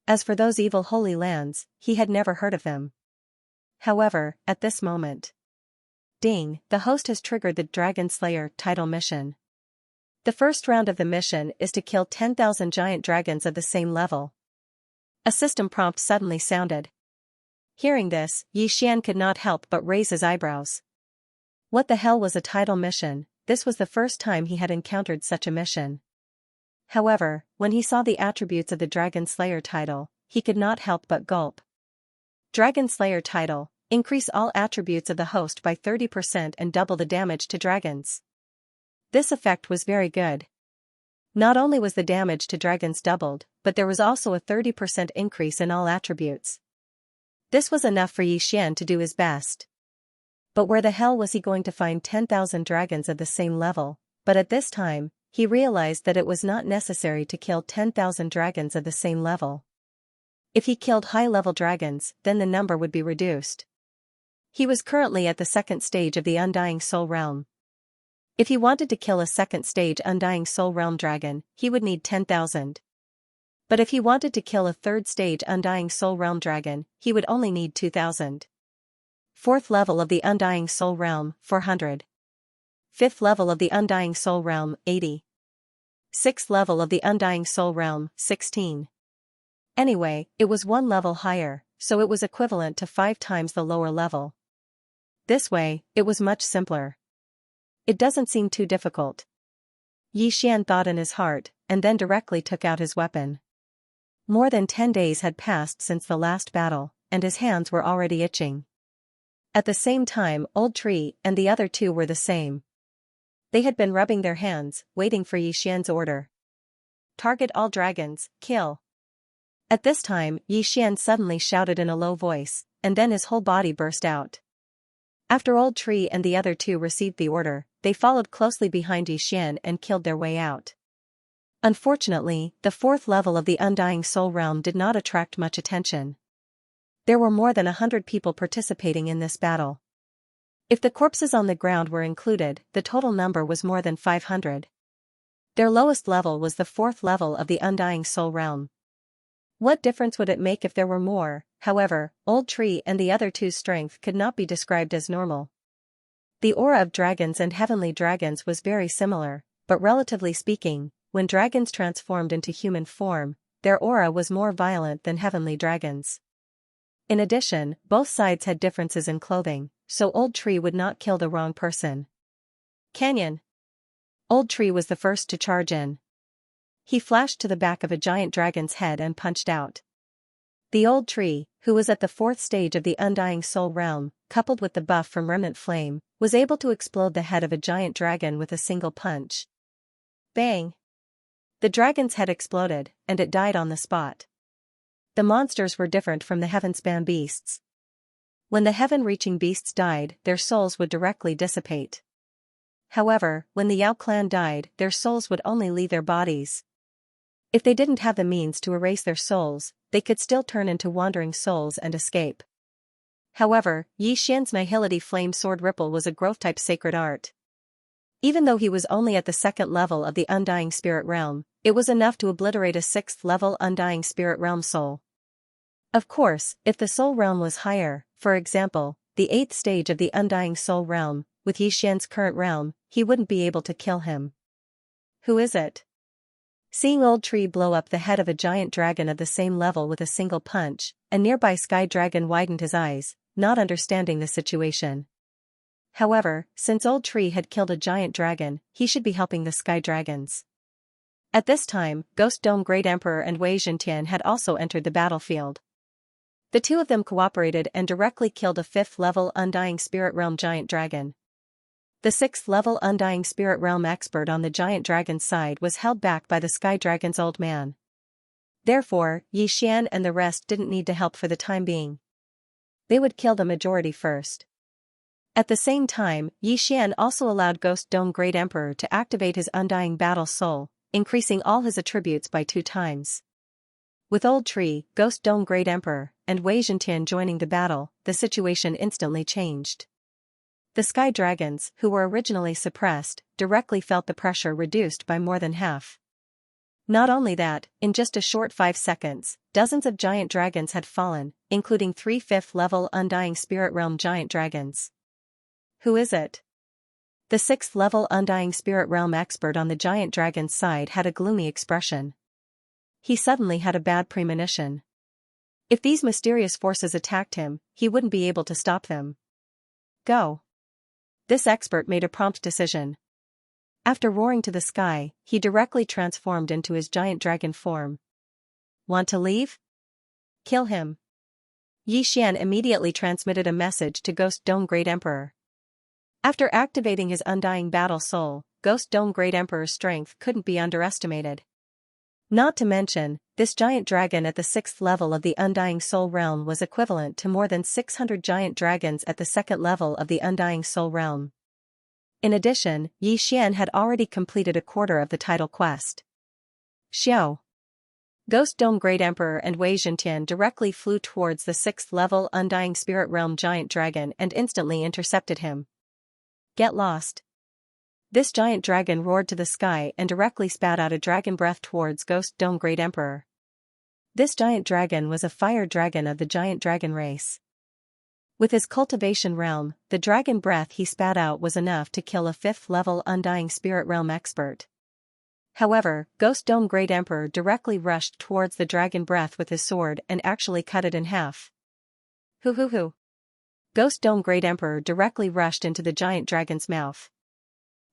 [SPEAKER 1] As for those evil holy lands, he had never heard of them. However, at this moment. Ding, the host has triggered the Dragon Slayer title mission. The first round of the mission is to kill 10,000 giant dragons of the same level. A system prompt suddenly sounded. Hearing this, Yi Xian could not help but raise his eyebrows. What the hell was a title mission? This was the first time he had encountered such a mission. However, when he saw the attributes of the Dragon Slayer title, he could not help but gulp. Dragon Slayer title, increase all attributes of the host by 30% and double the damage to dragons. This effect was very good. Not only was the damage to dragons doubled, but there was also a 30% increase in all attributes. This was enough for Yi Xian to do his best. But where the hell was he going to find 10,000 dragons of the same level? But at this time, he realized that it was not necessary to kill 10,000 dragons of the same level. If he killed high-level dragons, then the number would be reduced. He was currently at the 2nd stage of the Undying Soul Realm. If he wanted to kill a 2nd stage Undying Soul Realm dragon, he would need 10,000. But if he wanted to kill a 3rd stage Undying Soul Realm dragon, he would only need 2,000. 4th level of the Undying Soul Realm, 400. 5th level of the Undying Soul Realm, 80. 6th level of the Undying Soul Realm, 16. Anyway, it was one level higher, so it was equivalent to 5 times the lower level. This way, it was much simpler. It doesn't seem too difficult. Yi Xian thought in his heart, and then directly took out his weapon. More than 10 days had passed since the last battle, and his hands were already itching. At the same time, Old Tree and the other two were the same. They had been rubbing their hands, waiting for Yi Xian's order. Target all dragons, kill. At this time, Yi Xian suddenly shouted in a low voice, and then his whole body burst out. After Old Tree and the other two received the order, they followed closely behind Yi Xian and killed their way out. Unfortunately, the 4th level of the Undying Soul Realm did not attract much attention. There were more than 100 people participating in this battle. If the corpses on the ground were included, the total number was more than 500. Their lowest level was the 4th level of the Undying Soul Realm. What difference would it make if there were more? However, Old Tree and the other two's strength could not be described as normal. The aura of dragons and heavenly dragons was very similar, but relatively speaking, when dragons transformed into human form, their aura was more violent than heavenly dragons. In addition, both sides had differences in clothing, so Old Tree would not kill the wrong person. Canyon. Old Tree was the first to charge in. He flashed to the back of a giant dragon's head and punched out. The Old Tree, who was at the 4th stage of the Undying Soul Realm, coupled with the buff from Remnant Flame, was able to explode the head of a giant dragon with a single punch. Bang! The dragon's head exploded, and it died on the spot. The monsters were different from the heaven-span beasts. When the heaven-reaching beasts died, their souls would directly dissipate. However, when the Yao clan died, their souls would only leave their bodies. If they didn't have the means to erase their souls, they could still turn into wandering souls and escape. However, Yi Xian's Nihility Flame Sword Ripple was a growth-type sacred art. Even though he was only at the 2nd level of the Undying Spirit Realm, it was enough to obliterate a 6th-level Undying Spirit Realm soul. Of course, if the Soul Realm was higher, for example, the 8th stage of the Undying Soul Realm, with Yi Xian's current realm, he wouldn't be able to kill him. Who is it? Seeing Old Tree blow up the head of a giant dragon of the same level with a single punch, a nearby sky dragon widened his eyes, not understanding the situation. However, since Old Tree had killed a giant dragon, he should be helping the sky dragons. At this time, Ghost Dome Great Emperor and Wei Zhentian had also entered the battlefield. The two of them cooperated and directly killed a 5th-level Undying Spirit Realm giant dragon. The 6th-level Undying Spirit Realm expert on the giant dragon's side was held back by the sky dragon's old man. Therefore, Yi Xian and the rest didn't need to help for the time being. They would kill the majority first. At the same time, Yi Xian also allowed Ghost Dome Great Emperor to activate his Undying Battle Soul, increasing all his attributes by 2 times. With Old Tree, Ghost Dome Great Emperor, and Wei Zhentian joining the battle, the situation instantly changed. The sky dragons, who were originally suppressed, directly felt the pressure reduced by more than half. Not only that, in just a short 5 seconds, dozens of giant dragons had fallen, including 3 5th-level Undying Spirit Realm giant dragons. Who is it? The 6th-level Undying Spirit Realm expert on the giant dragon's side had a gloomy expression. He suddenly had a bad premonition. If these mysterious forces attacked him, he wouldn't be able to stop them. Go. This expert made a prompt decision. After roaring to the sky, he directly transformed into his giant dragon form. Want to leave? Kill him. Yi Xian immediately transmitted a message to Ghost Dome Great Emperor. After activating his Undying Battle Soul, Ghost Dome Great Emperor's strength couldn't be underestimated. Not to mention, this giant dragon at the 6th level of the Undying Soul Realm was equivalent to more than 600 giant dragons at the 2nd level of the Undying Soul Realm. In addition, Yi Xian had already completed a quarter of the title quest. Xiao. Ghost Dome Great Emperor and Wei Zhentian directly flew towards the 6th level Undying Spirit Realm giant dragon and instantly intercepted him. Get lost. This giant dragon roared to the sky and directly spat out a dragon breath towards Ghost Dome Great Emperor. This giant dragon was a fire dragon of the giant dragon race. With his cultivation realm, the dragon breath he spat out was enough to kill a 5th-level Undying Spirit Realm expert. However, Ghost Dome Great Emperor directly rushed towards the dragon breath with his sword and actually cut it in half. Hoo. Ghost Dome Great Emperor directly rushed into the giant dragon's mouth.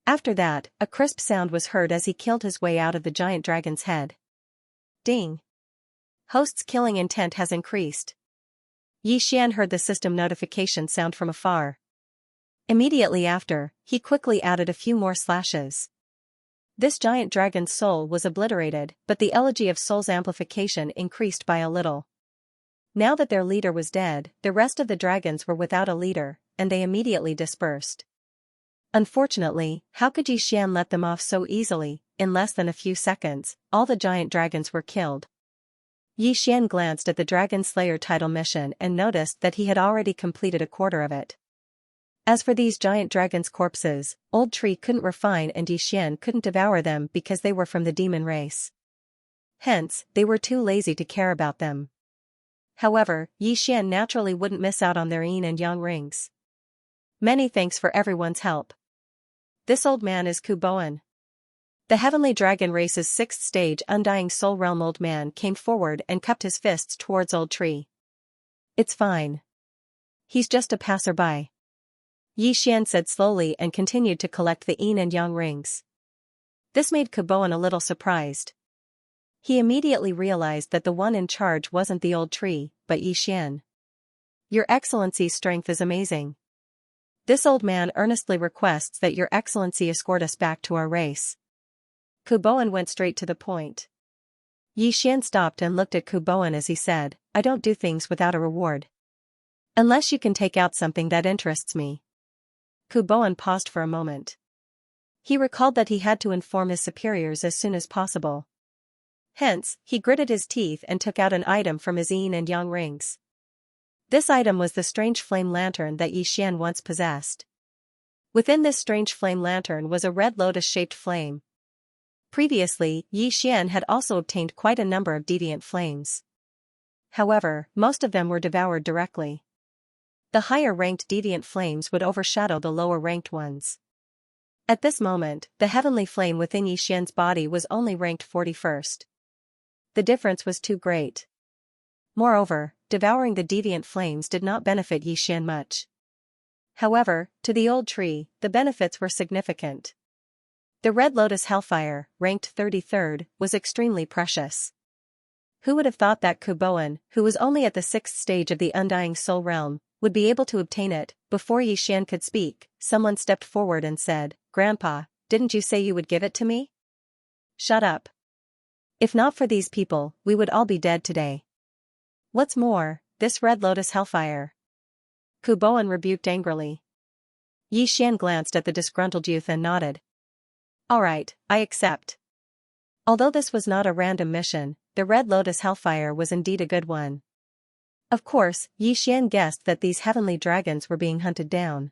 [SPEAKER 1] After that, a crisp sound was heard as he killed his way out of the giant dragon's head. Ding! Host's killing intent has increased. Yi Xian heard the system notification sound from afar. Immediately after, he quickly added a few more slashes. This giant dragon's soul was obliterated, but the elegy of soul's amplification increased by a little. Now that their leader was dead, the rest of the dragons were without a leader, and they immediately dispersed. Unfortunately, how could Yi Xian let them off so easily? In less than a few seconds, all the giant dragons were killed. Yi Xian glanced at the Dragon Slayer title mission and noticed that he had already completed a quarter of it. As for these giant dragons' corpses, Old Tree couldn't refine and Yi Xian couldn't devour them because they were from the demon race. Hence, they were too lazy to care about them. However, Yi Xian naturally wouldn't miss out on their yin and yang rings. Many thanks for everyone's help. This old man is Kuboan. The Heavenly Dragon race's 6th stage Undying Soul Realm old man came forward and cupped his fists towards Old Tree. It's fine. He's just a passerby. Yi Xian said slowly and continued to collect the yin and yang rings. This made Kuboan a little surprised. He immediately realized that the one in charge wasn't the Old Tree, but Yi Xian. Your Excellency's strength is amazing. This old man earnestly requests that Your Excellency escort us back to our race. Kuboan went straight to the point. Yi Xian stopped and looked at Kuboan as he said, I don't do things without a reward. Unless you can take out something that interests me. Kuboan paused for a moment. He recalled that he had to inform his superiors as soon as possible. Hence, he gritted his teeth and took out an item from his yin and yang rings. This item was the strange flame lantern that Yi Xian once possessed. Within this strange flame lantern was a red lotus-shaped flame. Previously, Yi Xian had also obtained quite a number of deviant flames. However, most of them were devoured directly. The higher-ranked deviant flames would overshadow the lower-ranked ones. At this moment, the heavenly flame within Yi Xian's body was only ranked 41st. The difference was too great. Moreover, devouring the deviant flames did not benefit Yi Xian much. However, to the Old Tree, the benefits were significant. The Red Lotus Hellfire, ranked 33rd, was extremely precious. Who would have thought that Kuboan, who was only at the 6th stage of the Undying Soul Realm, would be able to obtain it? Before Yi Xian could speak, someone stepped forward and said, Grandpa, didn't you say you would give it to me? Shut up. If not for these people, we would all be dead today. What's more, this Red Lotus Hellfire. Kuboan rebuked angrily. Yi Xian glanced at the disgruntled youth and nodded. Alright, I accept. Although this was not a random mission, the Red Lotus Hellfire was indeed a good one. Of course, Yi Xian guessed that these heavenly dragons were being hunted down.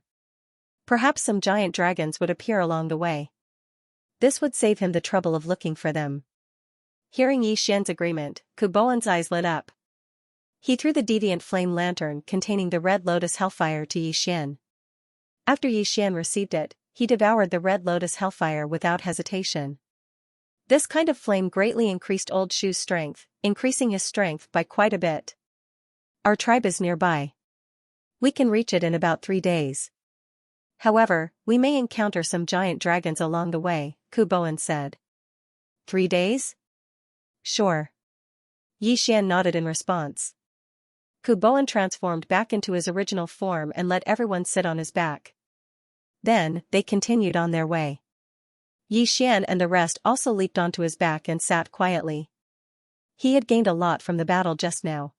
[SPEAKER 1] Perhaps some giant dragons would appear along the way. This would save him the trouble of looking for them. Hearing Yi Xian's agreement, Kuboan's eyes lit up. He threw the deviant flame lantern containing the Red Lotus Hellfire to Yi Xian. After Yi Xian received it, he devoured the Red Lotus Hellfire without hesitation. This kind of flame greatly increased Old Shu's strength, increasing his strength by quite a bit. Our tribe is nearby. We can reach it in about 3 days. However, we may encounter some giant dragons along the way, Kuboan said. 3 days? Sure. Yi Xian nodded in response. Kuboan transformed back into his original form and let everyone sit on his back. Then, they continued on their way. Yi Xian and the rest also leaped onto his back and sat quietly. He had gained a lot from the battle just now.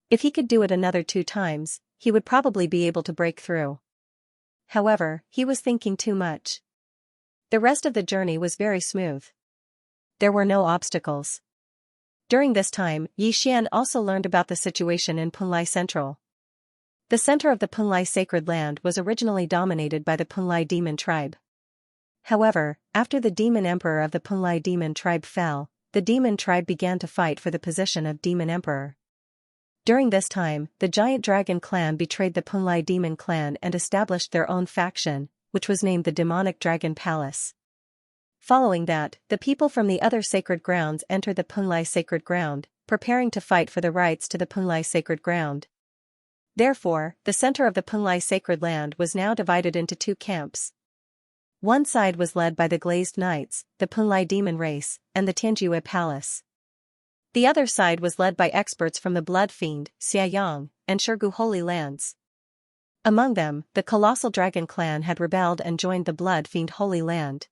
[SPEAKER 1] If he could do it another 2 times, he would probably be able to break through. However, he was thinking too much. The rest of the journey was very smooth. There were no obstacles. During this time, Yi Xian also learned about the situation in Punlai Central. The center of the Punlai Sacred Land was originally dominated by the Punlai Demon tribe. However, after the Demon Emperor of the Punlai Demon tribe fell, the Demon tribe began to fight for the position of Demon Emperor. During this time, the Giant Dragon clan betrayed the Punlai Demon clan and established their own faction, which was named the Demonic Dragon Palace. Following that, the people from the other sacred grounds entered the Punlai Sacred Ground, preparing to fight for the rights to the Punlai Sacred Ground. Therefore, the center of the Punlai Sacred Land was now divided into 2 camps. One side was led by the Glazed Knights, the Punlai demon race, and the Tianjue Palace. The other side was led by experts from the Blood Fiend, Xianxia, and Shirgu Holy Lands. Among them, the Colossal Dragon Clan had rebelled and joined the Blood Fiend Holy Land.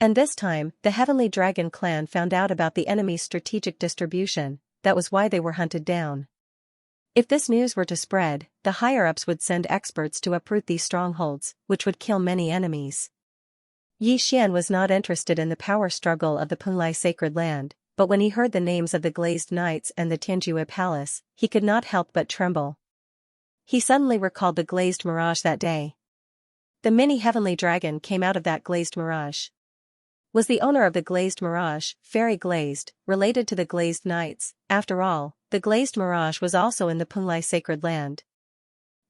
[SPEAKER 1] And this time, the Heavenly Dragon Clan found out about the enemy's strategic distribution. That was why they were hunted down. If this news were to spread, the higher-ups would send experts to uproot these strongholds, which would kill many enemies. Yi Xian was not interested in the power struggle of the Punlai Sacred Land, but when he heard the names of the Glazed Knights and the Tianjue Palace, he could not help but tremble. He suddenly recalled the glazed mirage that day. The mini Heavenly Dragon came out of that glazed mirage. Was the owner of the glazed mirage, Fairy Glazed, related to the Glazed Knights? After all, the glazed mirage was also in the Punlai Sacred Land.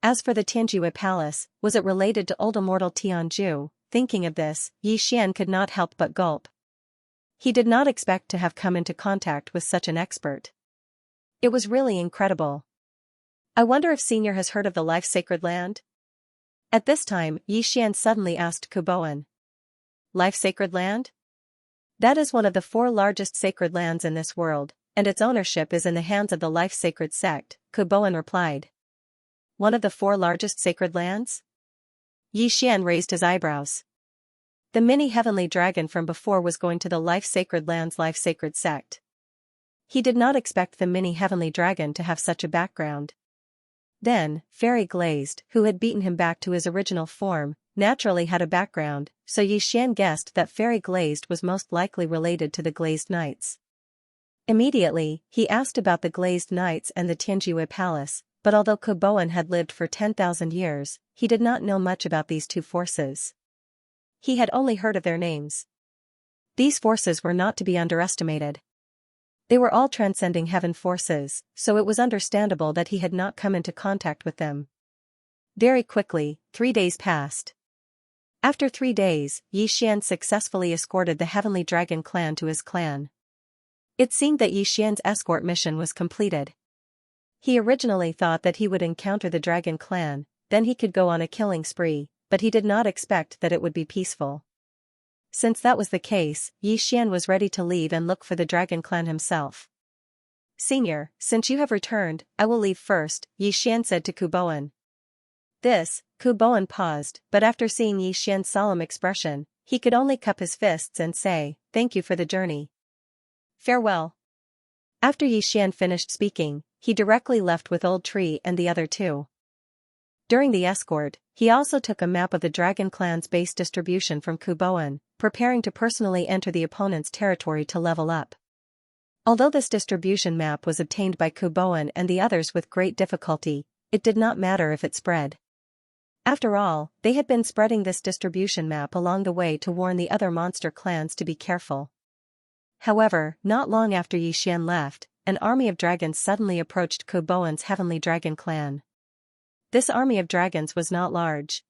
[SPEAKER 1] As for the Tianjue Palace, was it related to old immortal Tianju? Thinking of this, Yi Xian could not help but gulp. He did not expect to have come into contact with such an expert. It was really incredible. I wonder if Senior has heard of the Life Sacred Land? At this time, Yi Xian suddenly asked Kuboan. Life Sacred Land? That is one of the 4 largest sacred lands in this world, and its ownership is in the hands of the Life Sacred Sect, Kuboan replied. One of the 4 largest sacred lands? Yi Xian raised his eyebrows. The mini Heavenly Dragon from before was going to the Life Sacred Land's Life Sacred Sect. He did not expect the mini Heavenly Dragon to have such a background. Then, Fairy Glazed, who had beaten him back to his original form, naturally had a background, so Yi Xian guessed that Fairy Glazed was most likely related to the Glazed Knights. Immediately, he asked about the Glazed Knights and the Tianjue Palace, but although Kuboan had lived for 10,000 years, he did not know much about these 2 forces. He had only heard of their names. These forces were not to be underestimated. They were all transcending heaven forces, so it was understandable that he had not come into contact with them. Very quickly, 3 days passed. After 3 days, Yi Xian successfully escorted the Heavenly Dragon Clan to his clan. It seemed that Yi Xian's escort mission was completed. He originally thought that he would encounter the Dragon Clan, then he could go on a killing spree, but he did not expect that it would be peaceful. Since that was the case, Yi Xian was ready to leave and look for the Dragon Clan himself. Senior, since you have returned, I will leave first, Yi Xian said to Kuboan. Kuboan paused, but after seeing Yi Xian's solemn expression, he could only cup his fists and say, thank you for the journey. Farewell. After Yi Xian finished speaking, he directly left with Old Tree and the other 2. During the escort, he also took a map of the Dragon Clan's base distribution from Kuboan, preparing to personally enter the opponent's territory to level up. Although this distribution map was obtained by Kuboan and the others with great difficulty, it did not matter if it spread. After all, they had been spreading this distribution map along the way to warn the other monster clans to be careful. However, not long after Yi Xian left, an army of dragons suddenly approached Kuboan's Heavenly Dragon Clan. This army of dragons was not large.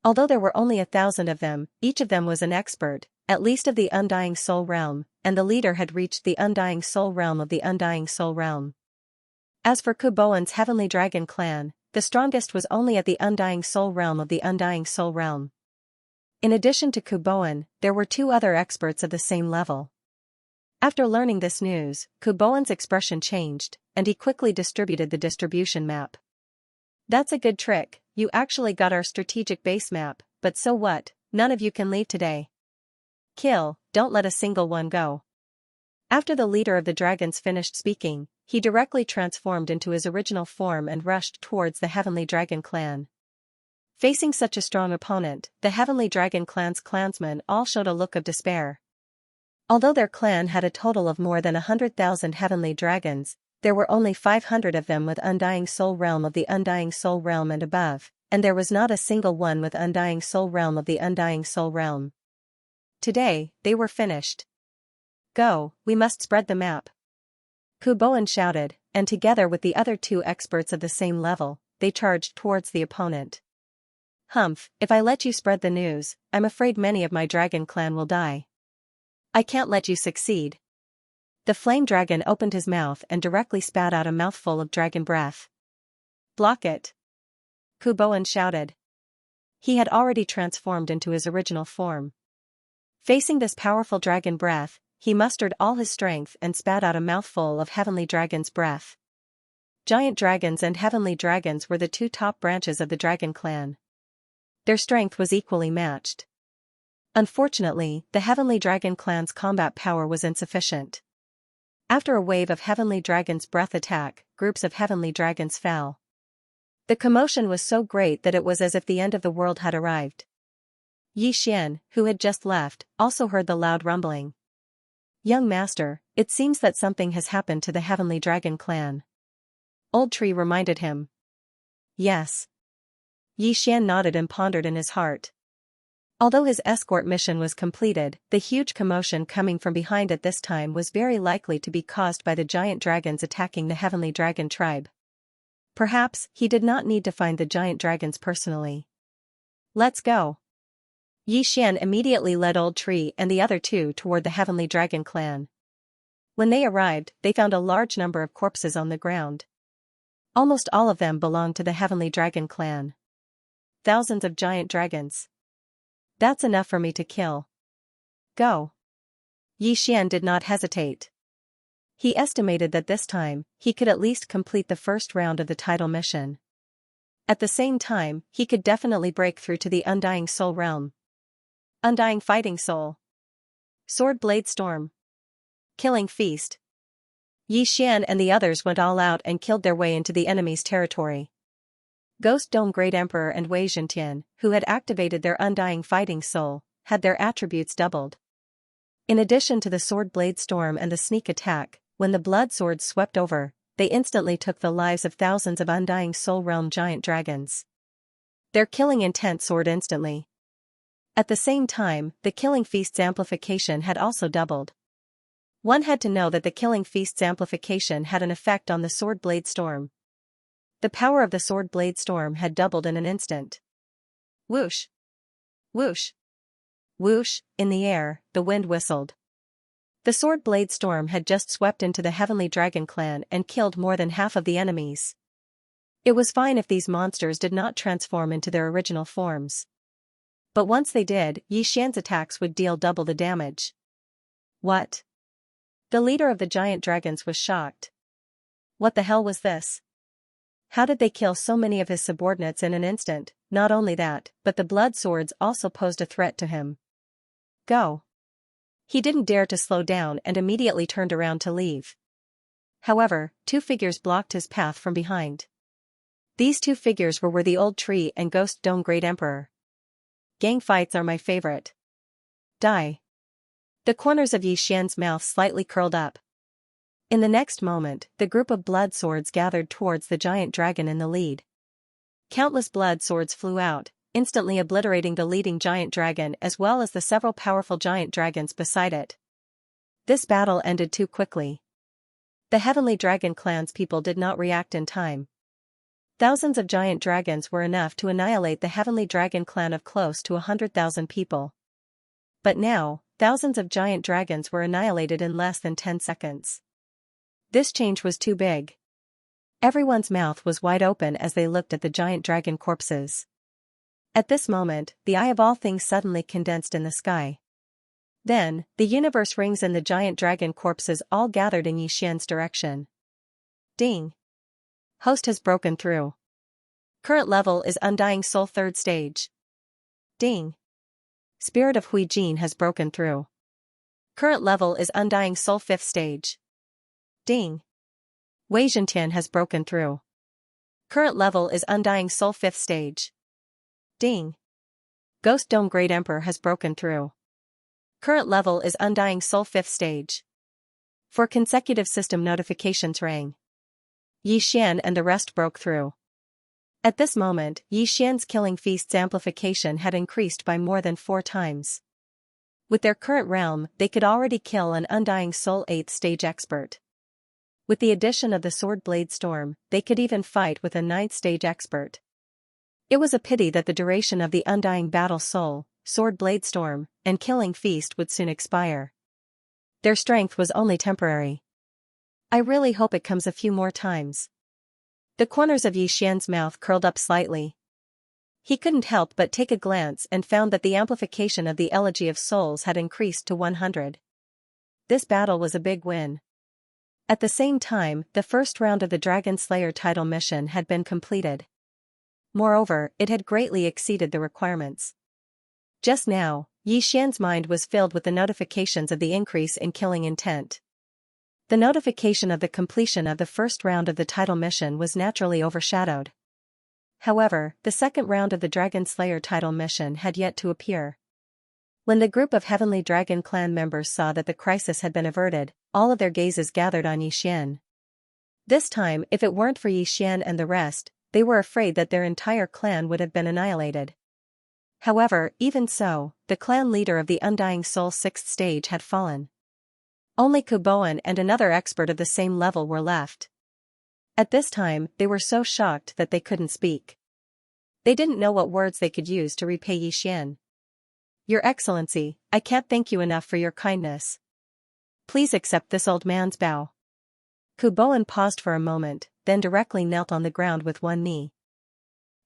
[SPEAKER 1] Although there were only 1,000 of them, each of them was an expert, at least of the Undying Soul Realm, and the leader had reached the Undying Soul Realm of the Undying Soul Realm. As for Kuboan's Heavenly Dragon Clan, the strongest was only at the Undying Soul Realm of the Undying Soul Realm. In addition to Kuboan, there were 2 other experts of the same level. After learning this news, Kuboan's expression changed, and he quickly distributed the distribution map. That's a good trick, you actually got our strategic base map, but so what, none of you can leave today. Kill, don't let a single one go. After the leader of the dragons finished speaking, he directly transformed into his original form and rushed towards the Heavenly Dragon Clan. Facing such a strong opponent, the Heavenly Dragon Clan's clansmen all showed a look of despair. Although their clan had a total of more than 100,000 heavenly dragons, there were only 500 of them with Undying Soul Realm of the Undying Soul Realm and above, and there was not a single one with Undying Soul Realm of the Undying Soul Realm. Today, they were finished. Go, we must spread the map. Kuboan shouted, and together with the other 2 experts of the same level, they charged towards the opponent. Humph, if I let you spread the news, I'm afraid many of my dragon clan will die. I can't let you succeed. The flame dragon opened his mouth and directly spat out a mouthful of dragon breath. Block it. Kuboan shouted. he had already transformed into his original form. Facing this powerful dragon breath, he mustered all his strength and spat out a mouthful of heavenly dragon's breath. Giant dragons and heavenly dragons were the two top branches of the dragon clan. Their strength was equally matched. Unfortunately, the heavenly dragon clan's combat power was insufficient. After a wave of heavenly dragon's breath attack, groups of heavenly dragons fell. The commotion was so great that it was as if the end of the world had arrived. Yi Xian, who had just left, also heard the loud rumbling. "Young master, it seems that something has happened to the heavenly dragon clan." Old Tree reminded him. "Yes." Yi Xian nodded and pondered in his heart. Although his escort mission was completed, the huge commotion coming from behind at this time was very likely to be caused by the giant dragons attacking the heavenly dragon tribe. Perhaps he did not need to find the giant dragons personally. "Let's go." Yi Xian immediately led Old Tree and the other two toward the heavenly dragon clan. When they arrived, they found a large number of corpses on the ground. Almost all of them belonged to the heavenly dragon clan. Thousands of giant dragons. "That's enough for me to kill. Go." Yi Xian did not hesitate. He estimated that this time, he could at least complete the first round of the title mission. At the same time, he could definitely break through to the Undying Soul realm. Undying Fighting Soul. Sword Blade Storm. Killing Feast. Yi Xian and the others went all out and killed their way into the enemy's territory. Ghost Dome Great Emperor and Wei Zhentian, who had activated their Undying Fighting Soul, had their attributes doubled. In addition to the Sword Blade Storm and the sneak attack, when the blood swords swept over, they instantly took the lives of thousands of Undying Soul Realm giant dragons. Their killing intent soared instantly. At the same time, the Killing Feast's amplification had also doubled. One had to know that the Killing Feast's amplification had an effect on the Sword Blade Storm. The power of the Sword Blade Storm had doubled in an instant. Whoosh! Whoosh! Whoosh! In the air, the wind whistled. The Sword Blade Storm had just swept into the Heavenly Dragon Clan and killed more than half of the enemies. It was fine if these monsters did not transform into their original forms. But once they did, Yi Xian's attacks would deal double the damage. What? The leader of the giant dragons was shocked. What the hell was this? How did they kill so many of his subordinates in an instant? Not only that, but the blood swords also posed a threat to him. Go. He didn't dare to slow down and immediately turned around to leave. However, two figures blocked his path from behind. These two figures were the Old Tree and Ghost Dome Great Emperor. Gang fights are my favorite. Die. The corners of Yi Xian's mouth slightly curled up. In the next moment, the group of blood swords gathered towards the giant dragon in the lead. Countless blood swords flew out, instantly obliterating the leading giant dragon as well as the several powerful giant dragons beside it. This battle ended too quickly. The Heavenly Dragon Clan's people did not react in time. Thousands of giant dragons were enough to annihilate the Heavenly Dragon Clan of close to 100,000 people. But now, thousands of giant dragons were annihilated in less than 10 seconds. This change was too big. Everyone's mouth was wide open as they looked at the giant dragon corpses. At this moment, the eye of all things suddenly condensed in the sky. Then, the universe rings and the giant dragon corpses all gathered in Yi Xian's direction. Ding! Host has broken through. Current level is Undying Soul 3rd stage. Ding! Spirit of Hui Jin has broken through. Current level is Undying Soul 5th stage. Ding! Wei Zhentian has broken through. Current level is Undying Soul 5th stage. Ding! Ghost Dome Great Emperor has broken through. Current level is Undying Soul 5th stage. 4 consecutive system notifications rang. Yi Xian and the rest broke through. At this moment, Yi Xian's Killing Feast's amplification had increased by more than 4 times. With their current realm, they could already kill an Undying Soul 8th stage expert. With the addition of the Sword Blade Storm, they could even fight with a 9th stage expert. It was a pity that the duration of the Undying Battle Soul, Sword Blade Storm, and Killing Feast would soon expire. Their strength was only temporary. I really hope it comes a few more times. The corners of Yi Xian's mouth curled up slightly. He couldn't help but take a glance and found that the amplification of the Elegy of Souls had increased to 100. This battle was a big win. At the same time, the first round of the Dragon Slayer title mission had been completed. Moreover, it had greatly exceeded the requirements. Just now, Xian's mind was filled with the notifications of the increase in killing intent. The notification of the completion of the first round of the title mission was naturally overshadowed. However, the second round of the Dragon Slayer title mission had yet to appear. When the group of Heavenly Dragon clan members saw that the crisis had been averted, all of their gazes gathered on Xian. This time, if it weren't for Xian and the rest, they were afraid that their entire clan would have been annihilated. However, even so, the clan leader of the Undying Soul 6th stage had fallen. Only Kuboan and another expert of the same level were left. At this time, they were so shocked that they couldn't speak. They didn't know what words they could use to repay Xian. Your Excellency, I can't thank you enough for your kindness. Please accept this old man's bow. Kuboan paused for a moment, then directly knelt on the ground with one knee.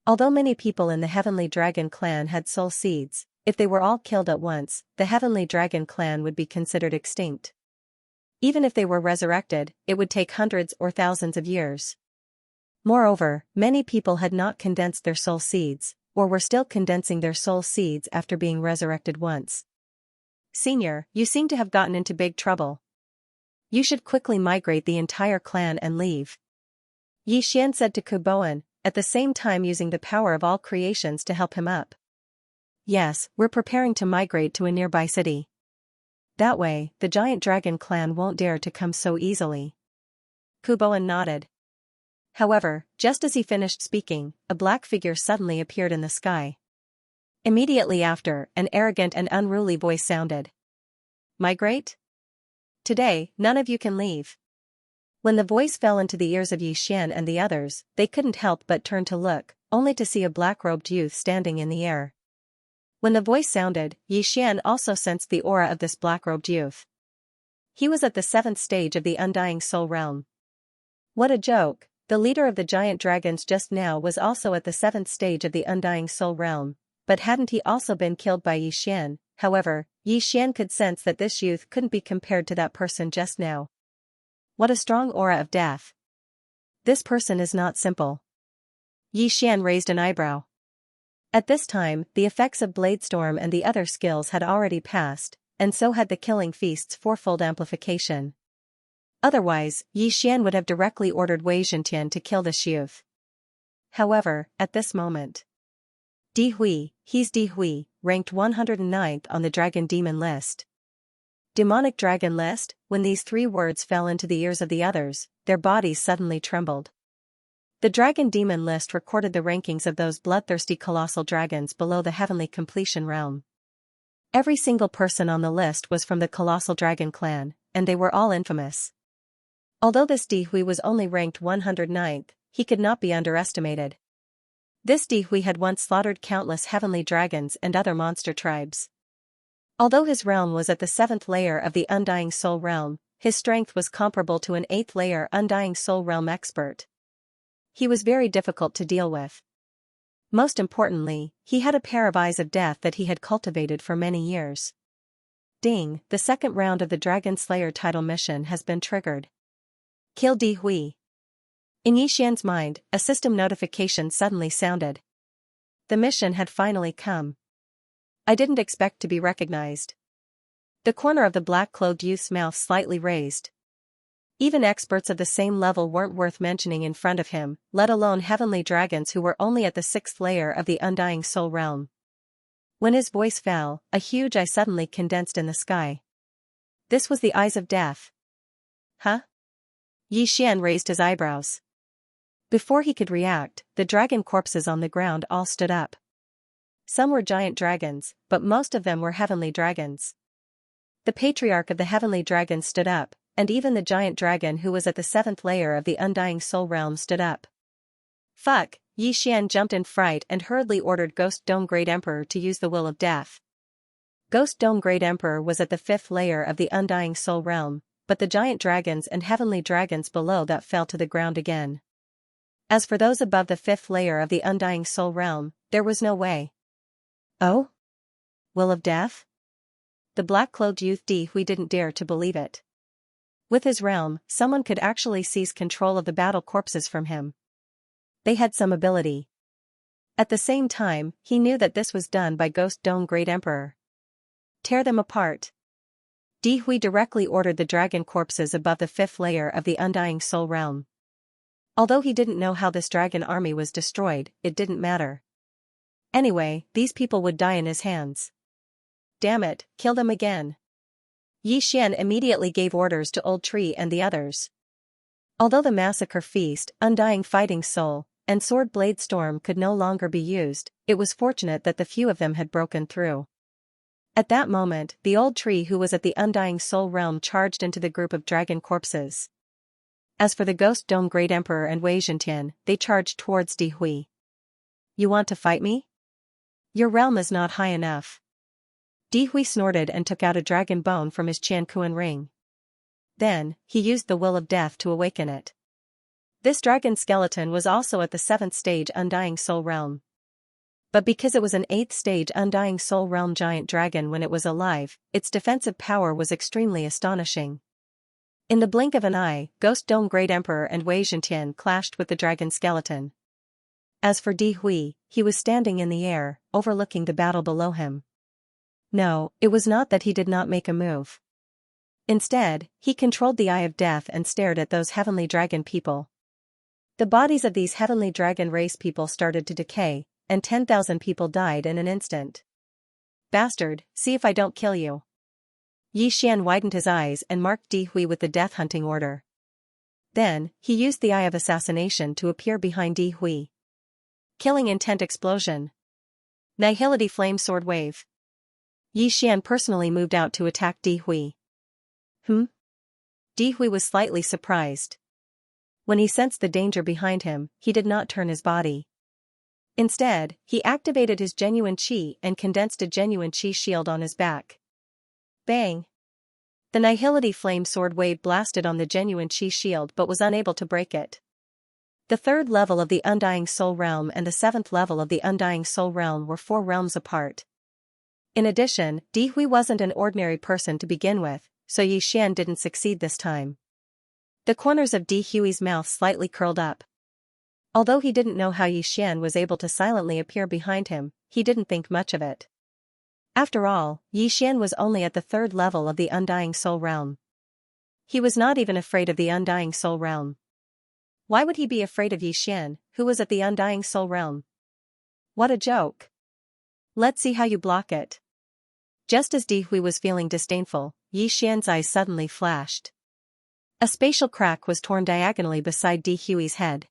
[SPEAKER 1] Although many people in the Heavenly Dragon clan had soul seeds, if they were all killed at once, the Heavenly Dragon clan would be considered extinct. Even if they were resurrected, it would take hundreds or thousands of years. Moreover, many people had not condensed their soul seeds, or were still condensing their soul seeds after being resurrected once. Senior, you seem to have gotten into big trouble. You should quickly migrate the entire clan and leave. Xian said to Kuboan, at the same time using the power of all creations to help him up. Yes, we're preparing to migrate to a nearby city. That way, the giant dragon clan won't dare to come so easily. Kuboan nodded. However, just as he finished speaking, a black figure suddenly appeared in the sky. Immediately after, an arrogant and unruly voice sounded. Migrate? Today, none of you can leave. When the voice fell into the ears of Xian and the others, they couldn't help but turn to look, only to see a black-robed youth standing in the air. When the voice sounded, Xian also sensed the aura of this black-robed youth. He was at the 7th stage of the Undying Soul realm. What a joke, the leader of the giant dragons just now was also at the 7th stage of the Undying Soul realm, but hadn't he also been killed by Xian? However, Xian could sense that this youth couldn't be compared to that person just now. What a strong aura of death. This person is not simple. Xian raised an eyebrow. At this time, the effects of Bladestorm and the other skills had already passed, and so had the Killing Feast's fourfold amplification. Otherwise, Xian would have directly ordered Wei Zhentian to kill this youth. However, at this moment, Di Hui, he's Di Hui, ranked 109th on the Dragon Demon list. Demonic Dragon list. When these 3 words fell into the ears of the others, their bodies suddenly trembled. The Dragon Demon list recorded the rankings of those bloodthirsty colossal dragons below the Heavenly Completion realm. Every single person on the list was from the Colossal Dragon clan, and they were all infamous. Although this Di Hui was only ranked 109th, he could not be underestimated. This Di Hui had once slaughtered countless heavenly dragons and other monster tribes. Although his realm was at the 7th layer of the Undying Soul realm, his strength was comparable to an 8th layer Undying Soul realm expert. He was very difficult to deal with. Most importantly, he had a pair of eyes of death that he had cultivated for many years. Ding, the second round of the Dragon Slayer title mission has been triggered. Kill Di Hui. In Xian's mind, a system notification suddenly sounded. The mission had finally come. I didn't expect to be recognized. The corner of the black-clothed youth's mouth slightly raised. Even experts of the same level weren't worth mentioning in front of him, let alone heavenly dragons who were only at the 6th layer of the Undying Soul realm. When his voice fell, a huge eye suddenly condensed in the sky. This was the eyes of death. Huh? Xian raised his eyebrows. Before he could react, the dragon corpses on the ground all stood up. Some were giant dragons, but most of them were heavenly dragons. The patriarch of the heavenly dragons stood up, and even the giant dragon who was at the 7th layer of the Undying Soul realm stood up. Fuck, Xian jumped in fright and hurriedly ordered Ghost Dome Great Emperor to use the Will of Death. Ghost Dome Great Emperor was at the 5th layer of the Undying Soul realm, but the giant dragons and heavenly dragons below that fell to the ground again. As for those above the fifth layer of the Undying Soul realm, there was no way. Oh? Will of Death? The black-clothed youth Di Hui didn't dare to believe it. With his realm, someone could actually seize control of the battle corpses from him. They had some ability. At the same time, he knew that this was done by Ghost Dome Great Emperor. Tear them apart. Di Hui directly ordered the dragon corpses above the fifth layer of the Undying Soul realm. Although he didn't know how this dragon army was destroyed, it didn't matter. Anyway, these people would die in his hands. Damn it, kill them again. Yi Xian immediately gave orders to Old Tree and the others. Although the Massacre Feast, Undying Fighting Soul, and Sword Blade Storm could no longer be used, it was fortunate that the few of them had broken through. At that moment, the Old Tree who was at the Undying Soul realm charged into the group of dragon corpses. As for the Ghost Dome Great Emperor and Wei Zhentian, they charged towards Di Hui. You want to fight me? Your realm is not high enough. Di Hui snorted and took out a dragon bone from his Qianquan ring. Then, he used the Will of Death to awaken it. This dragon skeleton was also at the 7th stage Undying Soul realm. But because it was an 8th stage Undying Soul realm giant dragon when it was alive, its defensive power was extremely astonishing. In the blink of an eye, Ghost Dome Great Emperor and Wei Zhentian clashed with the dragon skeleton. As for Di Hui, he was standing in the air, overlooking the battle below him. No, it was not that he did not make a move. Instead, he controlled the Eye of Death and stared at those heavenly dragon people. The bodies of these heavenly dragon race people started to decay, and 10,000 people died in an instant. Bastard, see if I don't kill you. Yi Xian widened his eyes and marked Di Hui with the death hunting order. Then, he used the Eye of Assassination to appear behind Di Hui. Killing Intent Explosion. Nihility Flame Sword Wave. Yi Xian personally moved out to attack Di Hui. Di Hui was slightly surprised. When he sensed the danger behind him, he did not turn his body. Instead, he activated his genuine qi and condensed a genuine qi shield on his back. Bang! The Nihility Flame Sword Wave blasted on the genuine qi shield but was unable to break it. The 3rd level of the Undying Soul realm and the 7th level of the Undying Soul realm were 4 realms apart. In addition, Di Hui wasn't an ordinary person to begin with, so Yi Xian didn't succeed this time. The corners of Di Hui's mouth slightly curled up. Although he didn't know how Yi Xian was able to silently appear behind him, he didn't think much of it. After all, Yi Xian was only at the 3rd level of the Undying Soul realm. He was not even afraid of the Undying Soul realm. Why would he be afraid of Yi Xian, who was at the Undying Soul realm? What a joke. Let's see how you block it. Just as Di Hui was feeling disdainful, Yi Xian's eyes suddenly flashed. A spatial crack was torn diagonally beside Di Hui's head.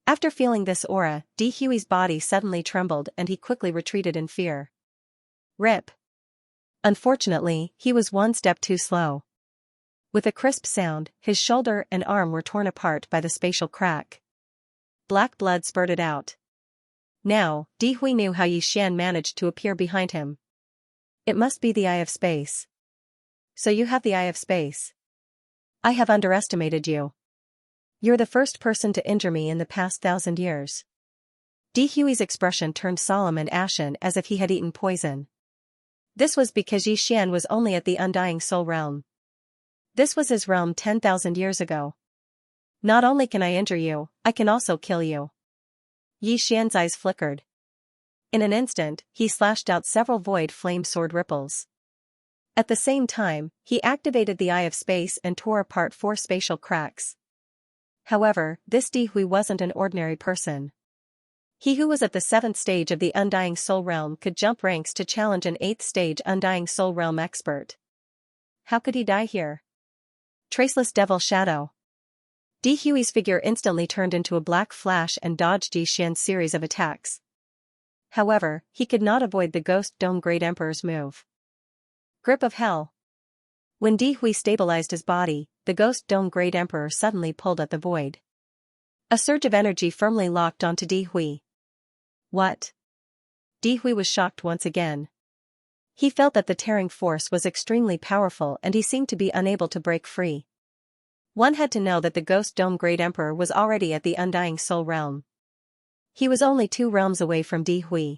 [SPEAKER 1] After feeling this aura, Di Hui's body suddenly trembled and he quickly retreated in fear. Rip. Unfortunately, he was one step too slow. With a crisp sound, his shoulder and arm were torn apart by the spatial crack. Black blood spurted out. Now, Di Hui knew how Yi Xian managed to appear behind him. It must be the Eye of Space. So you have the Eye of Space. I have underestimated you. You're the first person to injure me in the past 1,000 years. Di Hui's expression turned solemn and ashen as if he had eaten poison. This was because Yi Xian was only at the Undying Soul realm. This was his realm 10,000 years ago. Not only can I injure you, I can also kill you. Yi Xian's eyes flickered. In an instant, he slashed out several void flame sword ripples. At the same time, he activated the Eye of Space and tore apart 4 spatial cracks. However, this Di Hui wasn't an ordinary person. He who was at the 7th stage of the Undying Soul realm could jump ranks to challenge an 8th stage Undying Soul realm expert. How could he die here? Traceless Devil Shadow. Di Hui's figure instantly turned into a black flash and dodged Yi Xian's series of attacks. However, he could not avoid the Ghost Dome Great Emperor's move. Grip of Hell. When Di Hui stabilized his body, the Ghost Dome Great Emperor suddenly pulled at the void. A surge of energy firmly locked onto Di Hui. What? Di Hui was shocked once again. He felt that the tearing force was extremely powerful and he seemed to be unable to break free. One had to know that the Ghost Dome Great Emperor was already at the Undying Soul Realm. He was only 2 realms away from Di Hui.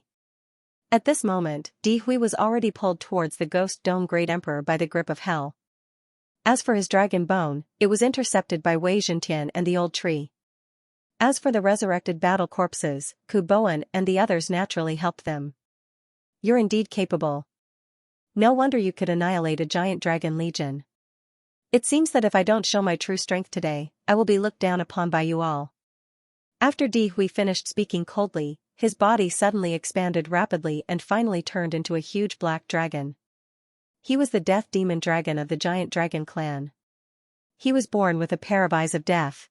[SPEAKER 1] At this moment, Di Hui was already pulled towards the Ghost Dome Great Emperor by the grip of hell. As for his dragon bone, it was intercepted by Wei Zhentian and the old tree. As for the resurrected battle corpses, Ku Boan and the others naturally helped them. You're indeed capable. No wonder you could annihilate a giant dragon legion. It seems that if I don't show my true strength today, I will be looked down upon by you all. After Di Hui finished speaking coldly, his body suddenly expanded rapidly and finally turned into a huge black dragon. He was the death demon dragon of the giant dragon clan. He was born with a pair of eyes of death.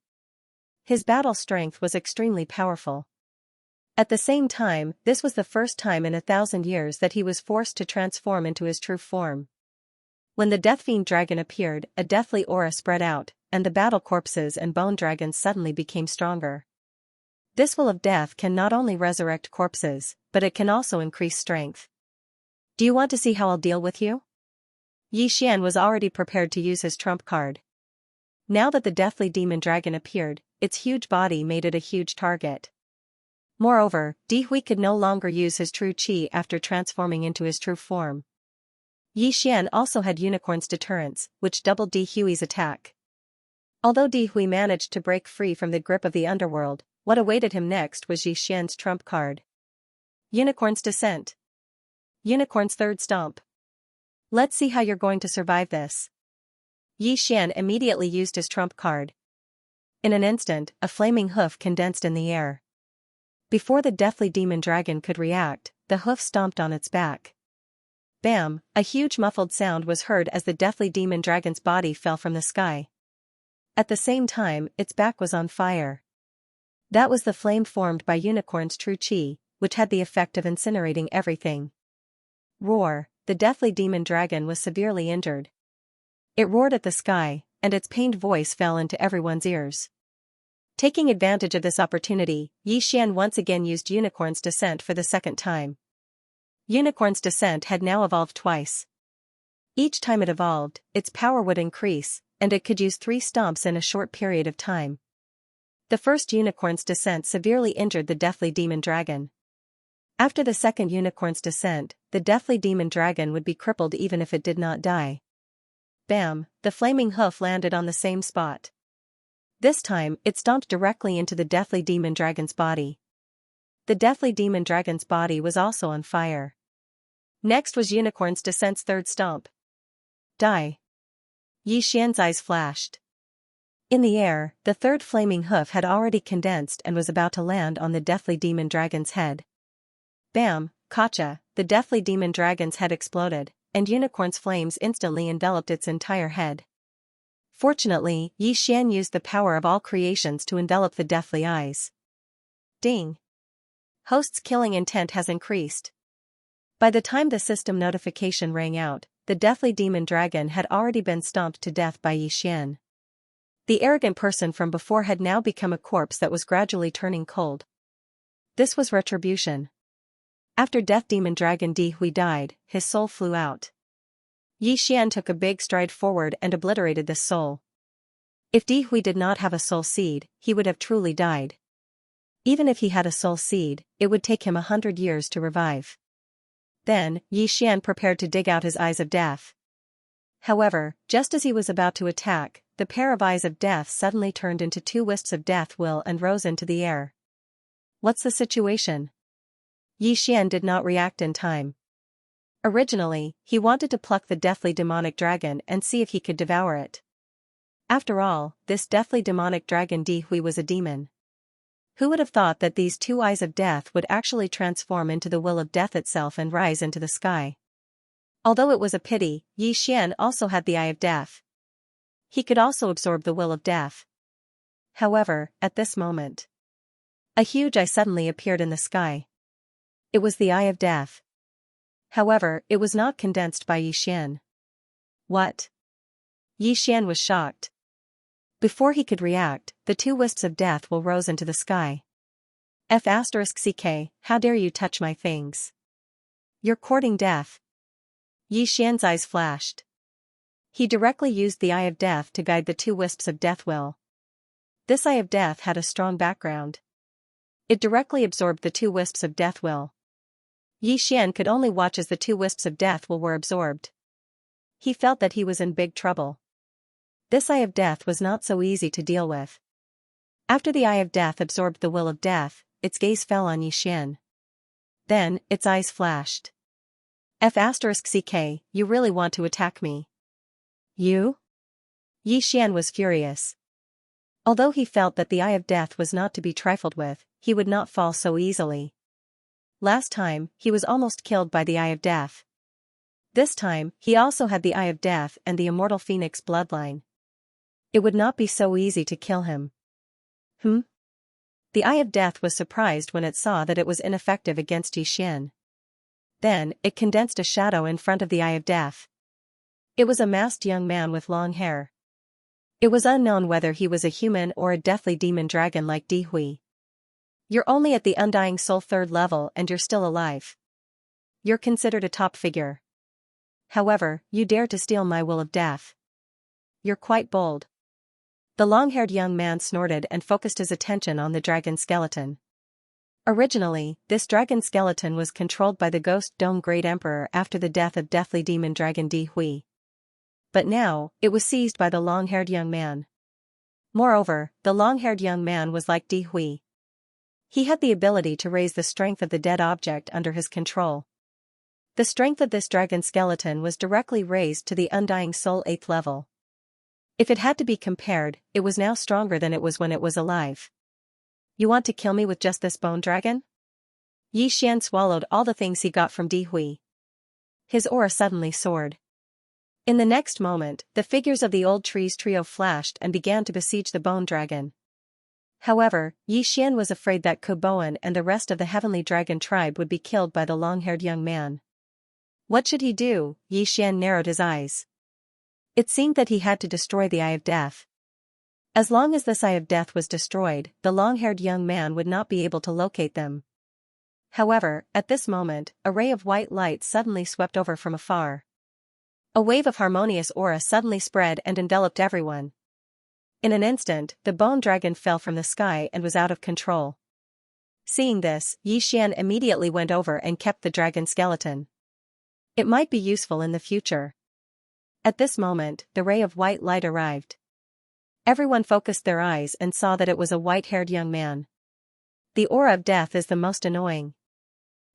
[SPEAKER 1] His battle strength was extremely powerful. At the same time, this was the first time in 1,000 years that he was forced to transform into his true form. When the Death Fiend dragon appeared, a deathly aura spread out, and the battle corpses and bone dragons suddenly became stronger. This will of death can not only resurrect corpses, but it can also increase strength. Do you want to see how I'll deal with you? Yi Xian was already prepared to use his trump card. Now that the deathly demon dragon appeared, its huge body made it a huge target. Moreover, Di Hui could no longer use his true qi after transforming into his true form. Yi Xian also had unicorn's deterrence, which doubled Di Hui's attack. Although Di Hui managed to break free from the grip of the underworld, what awaited him next was Yi Xian's trump card. Unicorn's Descent. Unicorn's Third Stomp. Let's see how you're going to survive this. Yi Xian immediately used his trump card. In an instant, a flaming hoof condensed in the air. Before the deathly demon dragon could react, the hoof stomped on its back. Bam! A huge muffled sound was heard as the deathly demon dragon's body fell from the sky. At the same time, its back was on fire. That was the flame formed by Unicorn's true qi, which had the effect of incinerating everything. Roar! The deathly demon dragon was severely injured. It roared at the sky, and its pained voice fell into everyone's ears. Taking advantage of this opportunity, Yi Xian once again used Unicorn's Descent for the second time. Unicorn's Descent had now evolved twice. Each time it evolved, its power would increase, and it could use 3 stomps in a short period of time. The first Unicorn's Descent severely injured the deathly demon dragon. After the second Unicorn's Descent, the deathly demon dragon would be crippled even if it did not die. Bam! The flaming hoof landed on the same spot. This time, it stomped directly into the deathly demon dragon's body. The deathly demon dragon's body was also on fire. Next was Unicorn's Descent's third stomp. Die! Yi Xian's eyes flashed. In the air, the third flaming hoof had already condensed and was about to land on the deathly demon dragon's head. Bam! Gotcha! The deathly demon dragon's head exploded, and Unicorn's flames instantly enveloped its entire head. Fortunately, Yi Xian used the power of all creations to envelop the deathly eyes. Ding! Host's killing intent has increased. By the time the system notification rang out, the deathly demon dragon had already been stomped to death by Yi Xian. The arrogant person from before had now become a corpse that was gradually turning cold. This was retribution. After Death Demon Dragon Di Hui died, his soul flew out. Yi Xian took a big stride forward and obliterated this soul. If Di Hui did not have a soul seed, he would have truly died. Even if he had a soul seed, it would take him 100 years to revive. Then, Yi Xian prepared to dig out his eyes of death. However, just as he was about to attack, the pair of eyes of death suddenly turned into 2 wisps of death will and rose into the air. What's the situation? Yi Xian did not react in time. Originally, he wanted to pluck the deathly demonic dragon and see if he could devour it. After all, this deathly demonic dragon Di Hui was a demon. Who would have thought that these 2 eyes of death would actually transform into the will of death itself and rise into the sky? Although it was a pity, Yi Xian also had the eye of death. He could also absorb the will of death. However, at this moment, a huge eye suddenly appeared in the sky. It was the eye of death. However, it was not condensed by Yi Xian. What? Yi Xian was shocked. Before he could react, the 2 wisps of death will rose into the sky. F***ck, how dare you touch my things? You're courting death. Yi Xian's eyes flashed. He directly used the Eye of Death to guide the two wisps of death will. This Eye of Death had a strong background. It directly absorbed the two wisps of death will. Xian could only watch as the two wisps of death will were absorbed. He felt that he was in big trouble. This Eye of Death was not so easy to deal with. After the Eye of Death absorbed the will of death, its gaze fell on Xian. Then, its eyes flashed. F*CK, you really want to attack me? You? Xian was furious. Although he felt that the Eye of Death was not to be trifled with, he would not fall so easily. Last time, he was almost killed by the Eye of Death. This time, he also had the Eye of Death and the immortal Phoenix bloodline. It would not be so easy to kill him. The Eye of Death was surprised when it saw that it was ineffective against Xian. Then, it condensed a shadow in front of the Eye of Death. It was a masked young man with long hair. It was unknown whether he was a human or a deathly demon dragon like Dihui. You're only at the Undying Soul 3rd level and you're still alive. You're considered a top figure. However, you dare to steal my will of death. You're quite bold. The long-haired young man snorted and focused his attention on the dragon skeleton. Originally, this dragon skeleton was controlled by the Ghost Dome Great Emperor after the death of deathly demon dragon Dihui. But now, it was seized by the long-haired young man. Moreover, the long-haired young man was like Dihui. He had the ability to raise the strength of the dead object under his control. The strength of this dragon skeleton was directly raised to the Undying Soul 8th level. If it had to be compared, it was now stronger than it was when it was alive. You want to kill me with just this bone dragon? Xian swallowed all the things he got from Dihui. His aura suddenly soared. In the next moment, the figures of the old trees trio flashed and began to besiege the bone dragon. However, Xian was afraid that Koboan and the rest of the heavenly dragon tribe would be killed by the long-haired young man. What should he do? Xian narrowed his eyes. It seemed that he had to destroy the Eye of Death. As long as this Eye of Death was destroyed, the long-haired young man would not be able to locate them. However, at this moment, a ray of white light suddenly swept over from afar. A wave of harmonious aura suddenly spread and enveloped everyone. In an instant, the bone dragon fell from the sky and was out of control. Seeing this, Xian immediately went over and kept the dragon skeleton. It might be useful in the future. At this moment, the ray of white light arrived. Everyone focused their eyes and saw that it was a white-haired young man. The aura of death is the most annoying.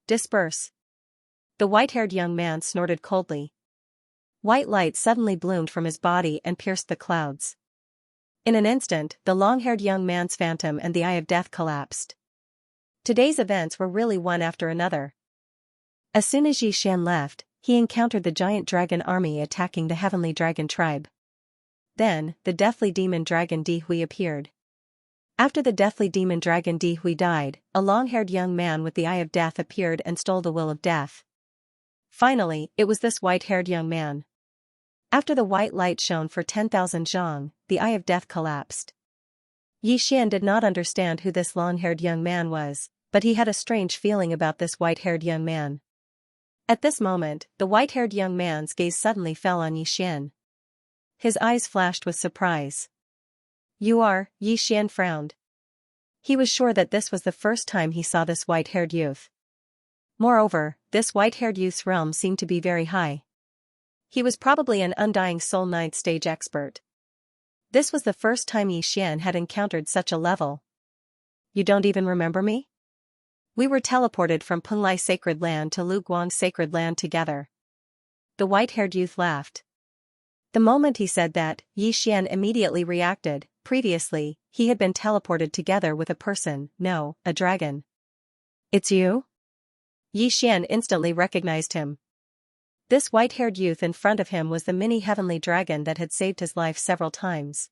[SPEAKER 1] Disperse. The white-haired young man snorted coldly. White light suddenly bloomed from his body and pierced the clouds. In an instant, the long-haired young man's phantom and the Eye of Death collapsed. Today's events were really one after another. As soon as Xian left, he encountered the giant dragon army attacking the heavenly dragon tribe. Then, the deathly demon dragon Dihui appeared. After the deathly demon dragon Dihui died, a long-haired young man with the Eye of Death appeared and stole the will of death. Finally, it was this white-haired young man. After the white light shone for 10,000 zhang, the Eye of Death collapsed. Xian did not understand who this long-haired young man was, but he had a strange feeling about this white-haired young man. At this moment, the white-haired young man's gaze suddenly fell on Xian. His eyes flashed with surprise. You are, Xian frowned. He was sure that this was the first time he saw this white-haired youth. Moreover, this white-haired youth's realm seemed to be very high. He was probably an Undying Soul 9th stage expert. This was the first time Xian had encountered such a level. You don't even remember me? We were teleported from Penglai Sacred Land to Luguang Sacred Land together. The white-haired youth laughed. The moment he said that, Xian immediately reacted. Previously, he had been teleported together with a person, no, a dragon. It's you? Xian instantly recognized him. This white-haired youth in front of him was the mini heavenly dragon that had saved his life several times.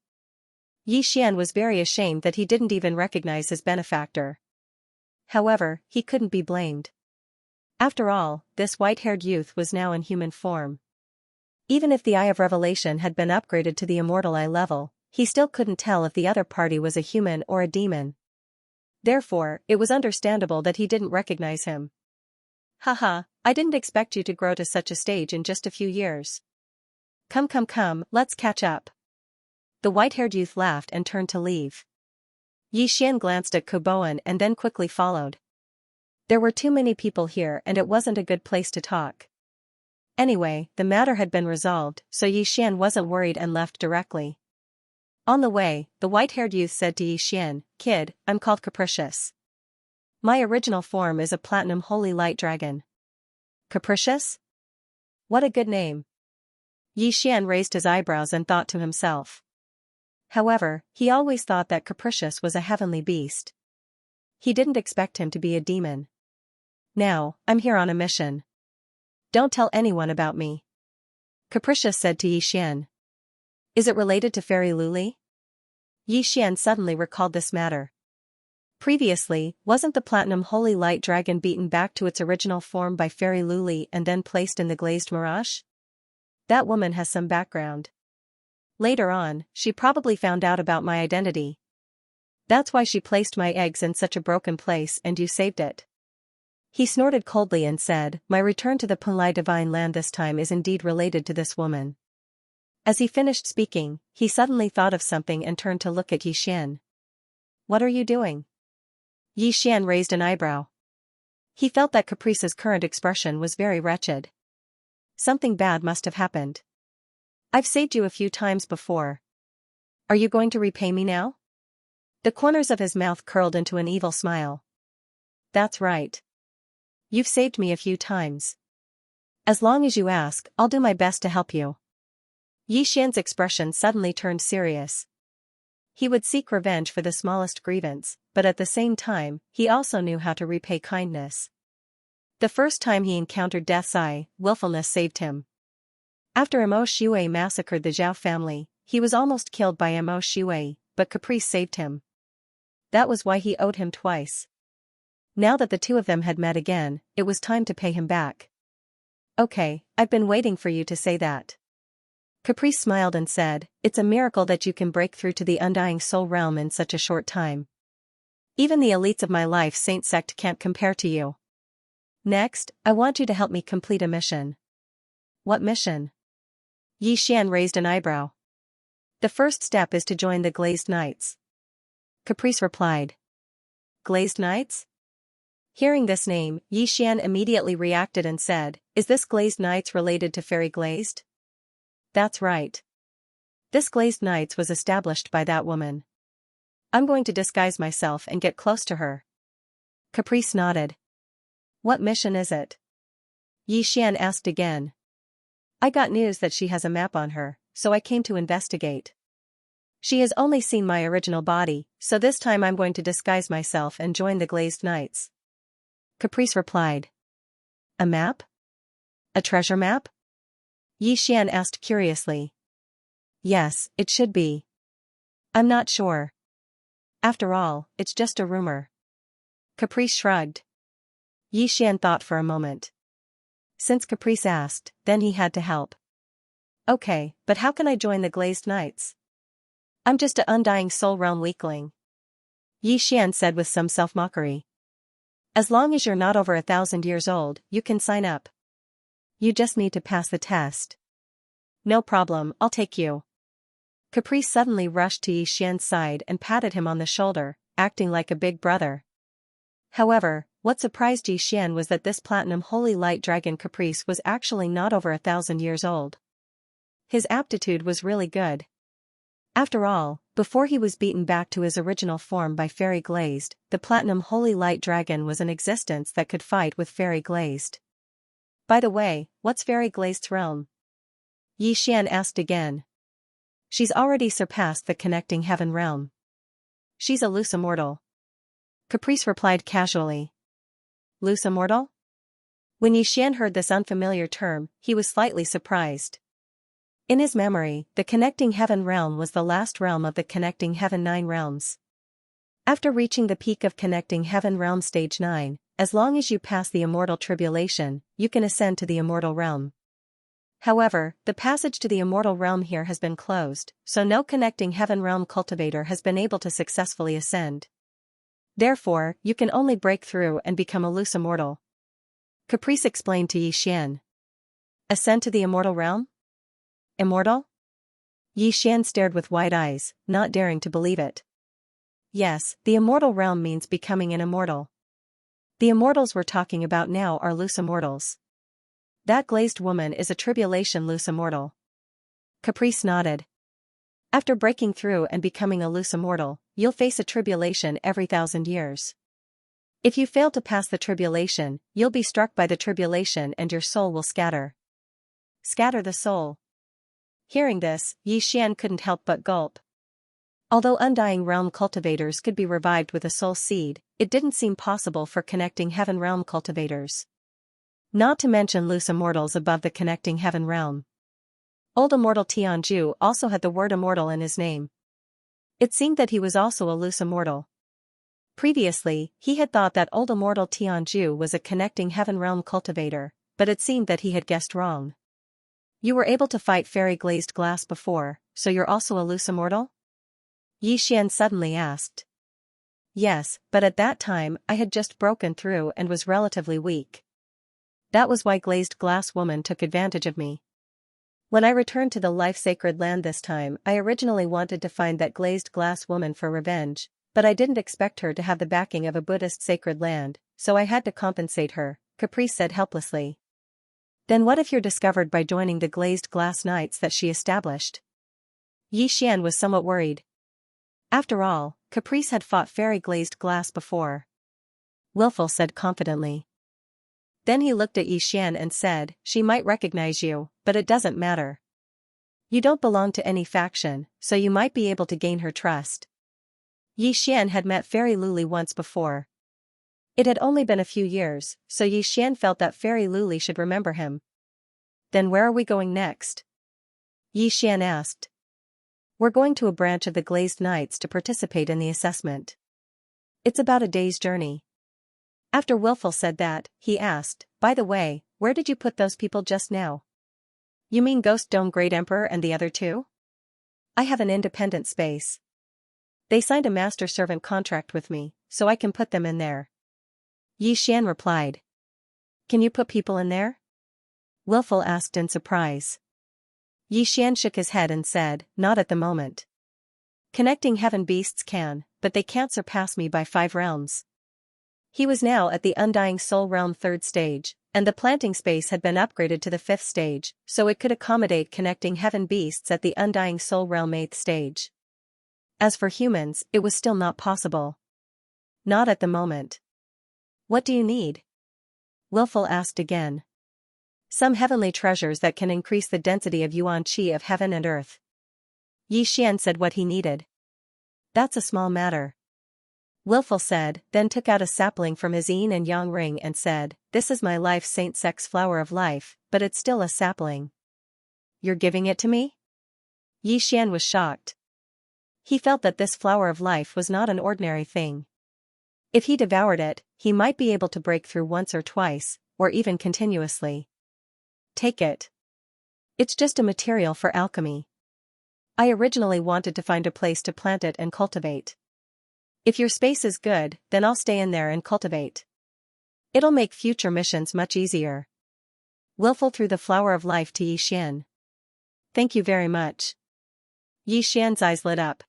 [SPEAKER 1] Xian was very ashamed that he didn't even recognize his benefactor. However, he couldn't be blamed. After all, this white-haired youth was now in human form. Even if the Eye of Revelation had been upgraded to the Immortal Eye level, he still couldn't tell if the other party was a human or a demon. Therefore, it was understandable that he didn't recognize him. Haha, I didn't expect you to grow to such a stage in just a few years. Come, let's catch up. The white-haired youth laughed and turned to leave. Xian glanced at Kuboan and then quickly followed. There were too many people here and it wasn't a good place to talk. Anyway, the matter had been resolved, so Xian wasn't worried and left directly. On the way, the white-haired youth said to Xian, "Kid, I'm called Capricious. My original form is a platinum holy light dragon." Capricious? What a good name. Xian raised his eyebrows and thought to himself. However, he always thought that Capricious was a heavenly beast. He didn't expect him to be a demon. Now, I'm here on a mission. Don't tell anyone about me. Capricious said to Xian. Is it related to Fairy Luli? Xian suddenly recalled this matter. Previously, wasn't the platinum holy light dragon beaten back to its original form by Fairy Luli and then placed in the glazed mirage? That woman has some background. Later on, she probably found out about my identity. That's why she placed my eggs in such a broken place and you saved it. He snorted coldly and said, my return to the Punlai divine land this time is indeed related to this woman. As he finished speaking, he suddenly thought of something and turned to look at Xian. What are you doing? Xian raised an eyebrow. He felt that Caprice's current expression was very wretched. Something bad must have happened. I've saved you a few times before. Are you going to repay me now? The corners of his mouth curled into an evil smile. That's right. You've saved me a few times. As long as you ask, I'll do my best to help you. Xian's expression suddenly turned serious. He would seek revenge for the smallest grievance, but at the same time, he also knew how to repay kindness. The first time he encountered Death's Eye, willfulness saved him. After Mo Shui massacred the Zhao family, he was almost killed by Mo Shui, but Caprice saved him. That was why he owed him twice. Now that the two of them had met again, it was time to pay him back. Okay, I've been waiting for you to say that. Caprice smiled and said, it's a miracle that you can break through to the Undying Soul realm in such a short time. Even the elites of my life saint sect can't compare to you. Next, I want you to help me complete a mission. What mission? Xian raised an eyebrow. The first step is to join the Glazed Knights. Caprice replied. Glazed Knights? Hearing this name, Xian immediately reacted and said, is this Glazed Knights related to Fairy Glazed? That's right. This Glazed Knights was established by that woman. I'm going to disguise myself and get close to her. Caprice nodded. What mission is it? Xian asked again. I got news that she has a map on her, so I came to investigate. She has only seen my original body, so this time I'm going to disguise myself and join the Glazed Knights. Caprice replied. A map? A treasure map? Xian asked curiously. Yes, it should be. I'm not sure. After all, it's just a rumor. Caprice shrugged. Xian thought for a moment. Since Caprice asked, then he had to help. Okay, but how can I join the Glazed Knights? I'm just a Undying Soul realm weakling. Xian said with some self-mockery. As long as you're not over 1,000 years old, you can sign up. You just need to pass the test. No problem, I'll take you. Caprice suddenly rushed to Xian's side and patted him on the shoulder, acting like a big brother. However, what surprised Xian was that this platinum holy light dragon Caprice was actually not over 1,000 years old. His aptitude was really good. After all, before he was beaten back to his original form by Fairy Glazed, the platinum holy light dragon was in existence that could fight with Fairy Glazed. By the way, what's Fairy Glazed's realm? Xian asked again. She's already surpassed the connecting heaven realm. She's a loose immortal. Caprice replied casually. Loose immortal? When Xian heard this unfamiliar term, he was slightly surprised. In his memory, the connecting heaven realm was the last realm of the connecting heaven 9 realms. After reaching the peak of connecting heaven realm stage 9, as long as you pass the immortal tribulation, you can ascend to the immortal realm. However, the passage to the immortal realm here has been closed, so no connecting heaven realm cultivator has been able to successfully ascend. Therefore, you can only break through and become a loose immortal. Caprice explained to Xian. Ascend to the immortal realm? Immortal? Yi Xian stared with wide eyes, not daring to believe it. Yes, the immortal realm means becoming an immortal. The immortals we're talking about now are loose immortals. That glazed woman is a tribulation loose immortal. Caprice nodded. After breaking through and becoming a loose immortal, you'll face a tribulation every 1,000 years. If you fail to pass the tribulation, you'll be struck by the tribulation and your soul will scatter. Scatter the soul. Hearing this, Yi Xian couldn't help but gulp. Although Undying Realm cultivators could be revived with a soul seed, it didn't seem possible for Connecting Heaven Realm cultivators. Not to mention loose immortals above the Connecting Heaven Realm. Old Immortal Tianju also had the word immortal in his name. It seemed that he was also a loose immortal. Previously, he had thought that Old Immortal Tianju was a Connecting Heaven Realm cultivator, but it seemed that he had guessed wrong. You were able to fight fairy glazed glass before, so you're also a loose immortal? Yi Xian suddenly asked. Yes, but at that time I had just broken through and was relatively weak. That was why glazed glass woman took advantage of me. When I returned to the life-sacred land this time, I originally wanted to find that glazed glass woman for revenge, but I didn't expect her to have the backing of a Buddhist sacred land, so I had to compensate her, Caprice said helplessly. Then what if you're discovered by joining the glazed glass knights that she established? Yi Xian was somewhat worried. After all, Caprice had fought fairy glazed glass before. Willful said confidently. Then he looked at Yi Xian and said, she might recognize you, but it doesn't matter. You don't belong to any faction, so you might be able to gain her trust. Yi Xian had met Fairy Luli once before. It had only been a few years, so Yi Xian felt that Fairy Luli should remember him. Then where are we going next? Yi Xian asked. We're going to a branch of the Glazed Knights to participate in the assessment. It's about a day's journey. After Willful said that, he asked, by the way, where did you put those people just now? You mean Ghost Dome Great Emperor and the other two? I have an independent space. They signed a master-servant contract with me, so I can put them in there. Yi Xian replied. Can you put people in there? Willful asked in surprise. Yi Xian shook his head and said, not at the moment. Connecting Heaven beasts can, but they can't surpass me by 5 realms. He was now at the Undying Soul Realm 3rd stage, and the planting space had been upgraded to the 5th stage, so it could accommodate Connecting Heaven beasts at the Undying Soul Realm 8th stage. As for humans, it was still not possible. Not at the moment. What do you need? Willful asked again. Some heavenly treasures that can increase the density of yuan qi of heaven and earth. Yi Xian said what he needed. That's a small matter. Willful said, then took out a sapling from his yin and yang ring and said, this is my life Saint Sex flower of life, but it's still a sapling. You're giving it to me? Yi Xian was shocked. He felt that this flower of life was not an ordinary thing. If he devoured it, he might be able to break through once or twice, or even continuously. Take it. It's just a material for alchemy. I originally wanted to find a place to plant it and cultivate. If your space is good, then I'll stay in there and cultivate. It'll make future missions much easier. Willful threw the flower of life to Yi Xian. Thank you very much. Yi Xian's eyes lit up.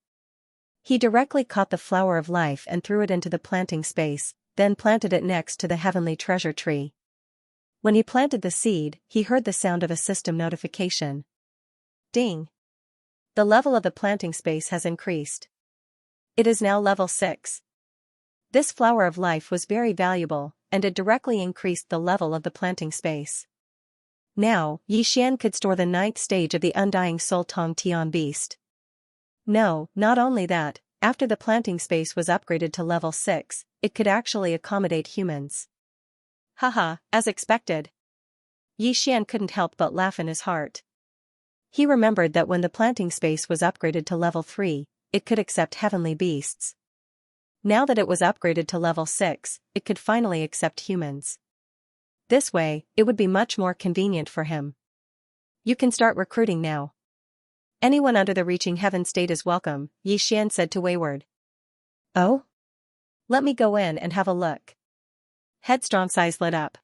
[SPEAKER 1] He directly caught the flower of life and threw it into the planting space, then planted it next to the heavenly treasure tree. When he planted the seed, he heard the sound of a system notification. Ding! The level of the planting space has increased. It is now level 6. This flower of life was very valuable, and it directly increased the level of the planting space. Now, Yi Xian could store the 9th stage of the Undying Soul Tong Tian beast. No, not only that, after the planting space was upgraded to level 6, it could actually accommodate humans. Haha, as expected. Yi Xian couldn't help but laugh in his heart. He remembered that when the planting space was upgraded to level 3, it could accept heavenly beasts. Now that it was upgraded to level 6, it could finally accept humans. This way, it would be much more convenient for him. You can start recruiting now. Anyone under the Reaching Heaven state is welcome, Yi Xian said to Wayward. Oh? Let me go in and have a look. Headstrong's eyes lit up.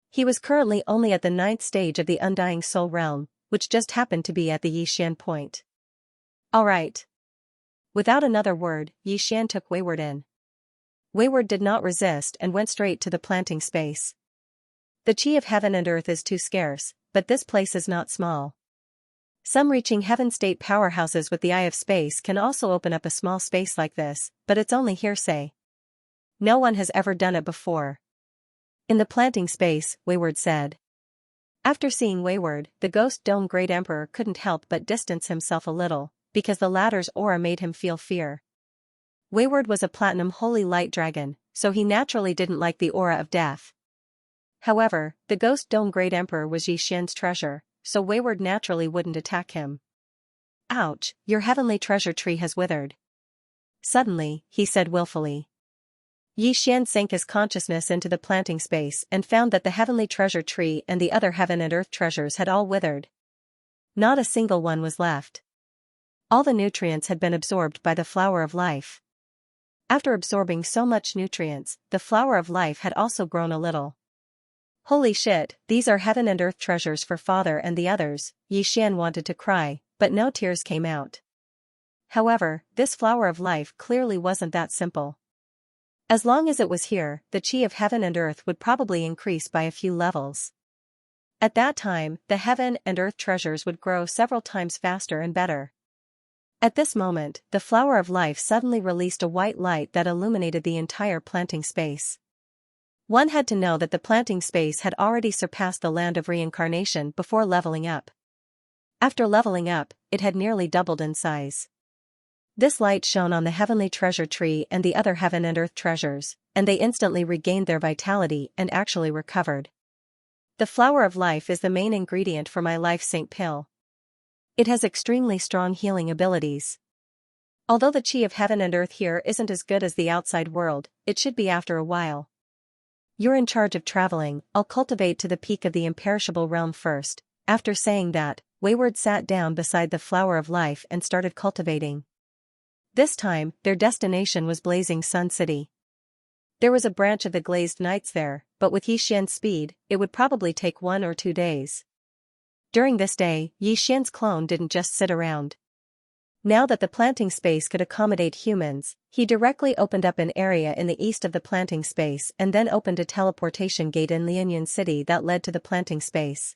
[SPEAKER 1] He was currently only at the 9th stage of the Undying Soul Realm, which just happened to be at the Yixian point. All right. Without another word, Yixian took Wayward in. Wayward did not resist and went straight to the planting space. The chi of heaven and earth is too scarce, but this place is not small. Some reaching heaven state powerhouses with the eye of space can also open up a small space like this, but it's only hearsay. No one has ever done it before. In the planting space, Wayward said. After seeing Wayward, the Ghost Dome Great Emperor couldn't help but distance himself a little, because the latter's aura made him feel fear. Wayward was a platinum holy light dragon, so he naturally didn't like the aura of death. However, the Ghost Dome Great Emperor was Yixian's treasure, so Wayward naturally wouldn't attack him. Ouch, your heavenly treasure tree has withered. Suddenly, he said willfully. Yixian sank his consciousness into the planting space and found that the heavenly treasure tree and the other heaven and earth treasures had all withered. Not a single one was left. All the nutrients had been absorbed by the flower of life. After absorbing so much nutrients, the flower of life had also grown a little. Holy shit, these are heaven and earth treasures for father and the others, Yixian wanted to cry, but no tears came out. However, this flower of life clearly wasn't that simple. As long as it was here, the chi of heaven and earth would probably increase by a few levels. At that time, the heaven and earth treasures would grow several times faster and better. At this moment, the flower of life suddenly released a white light that illuminated the entire planting space. One had to know that the planting space had already surpassed the land of reincarnation before leveling up. After leveling up, it had nearly doubled in size. This light shone on the heavenly treasure tree and the other heaven and earth treasures, and they instantly regained their vitality and actually recovered. The flower of life is the main ingredient for my life Saint Pill. It has extremely strong healing abilities. Although the chi of heaven and earth here isn't as good as the outside world, it should be after a while. You're in charge of traveling, I'll cultivate to the peak of the imperishable realm first. After saying that, Wayward sat down beside the flower of life and started cultivating. This time, their destination was Blazing Sun City. There was a branch of the Glazed Knights there, but with Yixian's speed, it would probably take 1 or 2 days. During this day, Yixian's clone didn't just sit around. Now that the planting space could accommodate humans, he directly opened up an area in the east of the planting space and then opened a teleportation gate in Lianyan City that led to the planting space.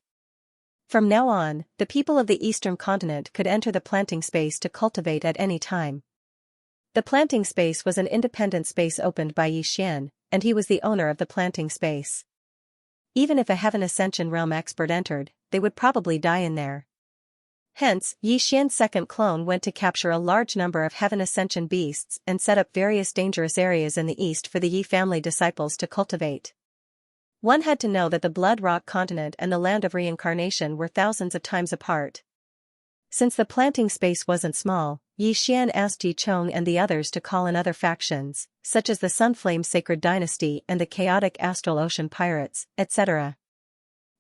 [SPEAKER 1] From now on, the people of the eastern continent could enter the planting space to cultivate at any time. The planting space was an independent space opened by Yixian, and he was the owner of the planting space. Even if a Heaven Ascension Realm expert entered, they would probably die in there. Hence, Yixian's second clone went to capture a large number of Heaven Ascension beasts and set up various dangerous areas in the east for the Yi family disciples to cultivate. One had to know that the Blood Rock continent and the land of reincarnation were thousands of times apart. Since the planting space wasn't small, Yixian asked Yi Chong and the others to call in other factions, such as the Sunflame Sacred Dynasty and the Chaotic Astral Ocean Pirates, etc.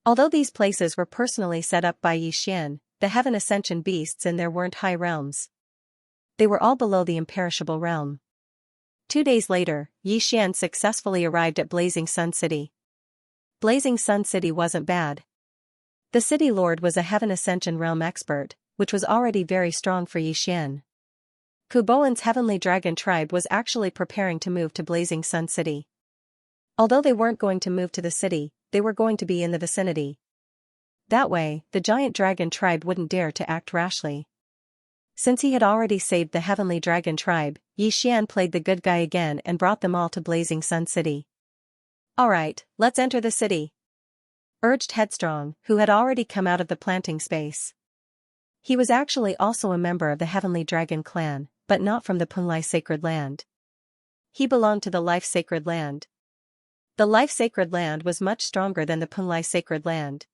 [SPEAKER 1] Although these places were personally set up by Yixian, the Heaven Ascension beasts in there weren't high realms. They were all below the imperishable realm. 2 days later, Yixian successfully arrived at Blazing Sun City. Blazing Sun City wasn't bad. The city lord was a Heaven Ascension realm expert, which was already very strong for Yixian. Kuboan's heavenly dragon tribe was actually preparing to move to Blazing Sun City. Although they weren't going to move to the city, they were going to be in the vicinity. That way, the giant dragon tribe wouldn't dare to act rashly. Since he had already saved the heavenly dragon tribe, Yixian played the good guy again and brought them all to Blazing Sun City. Alright, let's enter the city, urged Headstrong, who had already come out of the planting space. He was actually also a member of the Heavenly Dragon clan, but not from the Punlai Sacred Land. He belonged to the Life Sacred Land. The Life Sacred Land was much stronger than the Punlai Sacred Land.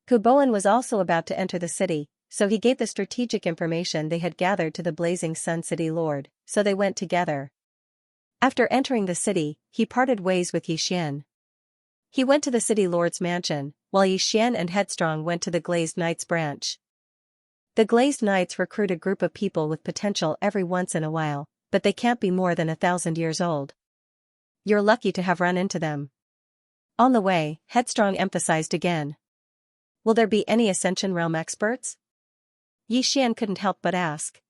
[SPEAKER 1] Kuboan was also about to enter the city, so he gave the strategic information they had gathered to the Blazing Sun City Lord, so they went together. After entering the city, he parted ways with Yixian. He went to the city lord's mansion, while Yixian and Headstrong went to the Glazed Knights branch. The Glazed Knights recruit a group of people with potential every once in a while, but they can't be more than 1,000 years old. You're lucky to have run into them. On the way, Headstrong emphasized again. Will there be any Ascension Realm experts? Xian couldn't help but ask.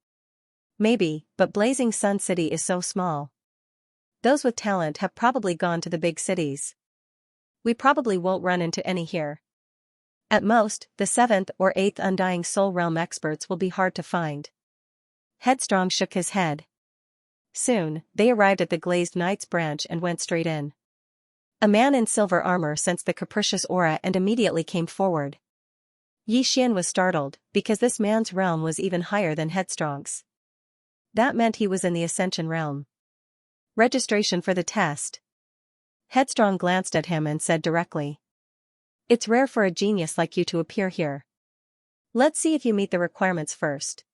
[SPEAKER 1] Maybe, but Blazing Sun City is so small. Those with talent have probably gone to the big cities. We probably won't run into any here. At most, the 7th or 8th Undying Soul Realm experts will be hard to find. Headstrong shook his head. Soon, they arrived at the Glazed Knight's branch and went straight in. A man in silver armor sensed the capricious aura and immediately came forward. Xian was startled, because this man's realm was even higher than Headstrong's. That meant he was in the Ascension realm. Registration for the test. Headstrong glanced at him and said directly. It's rare for a genius like you to appear here. Let's see if you meet the requirements first.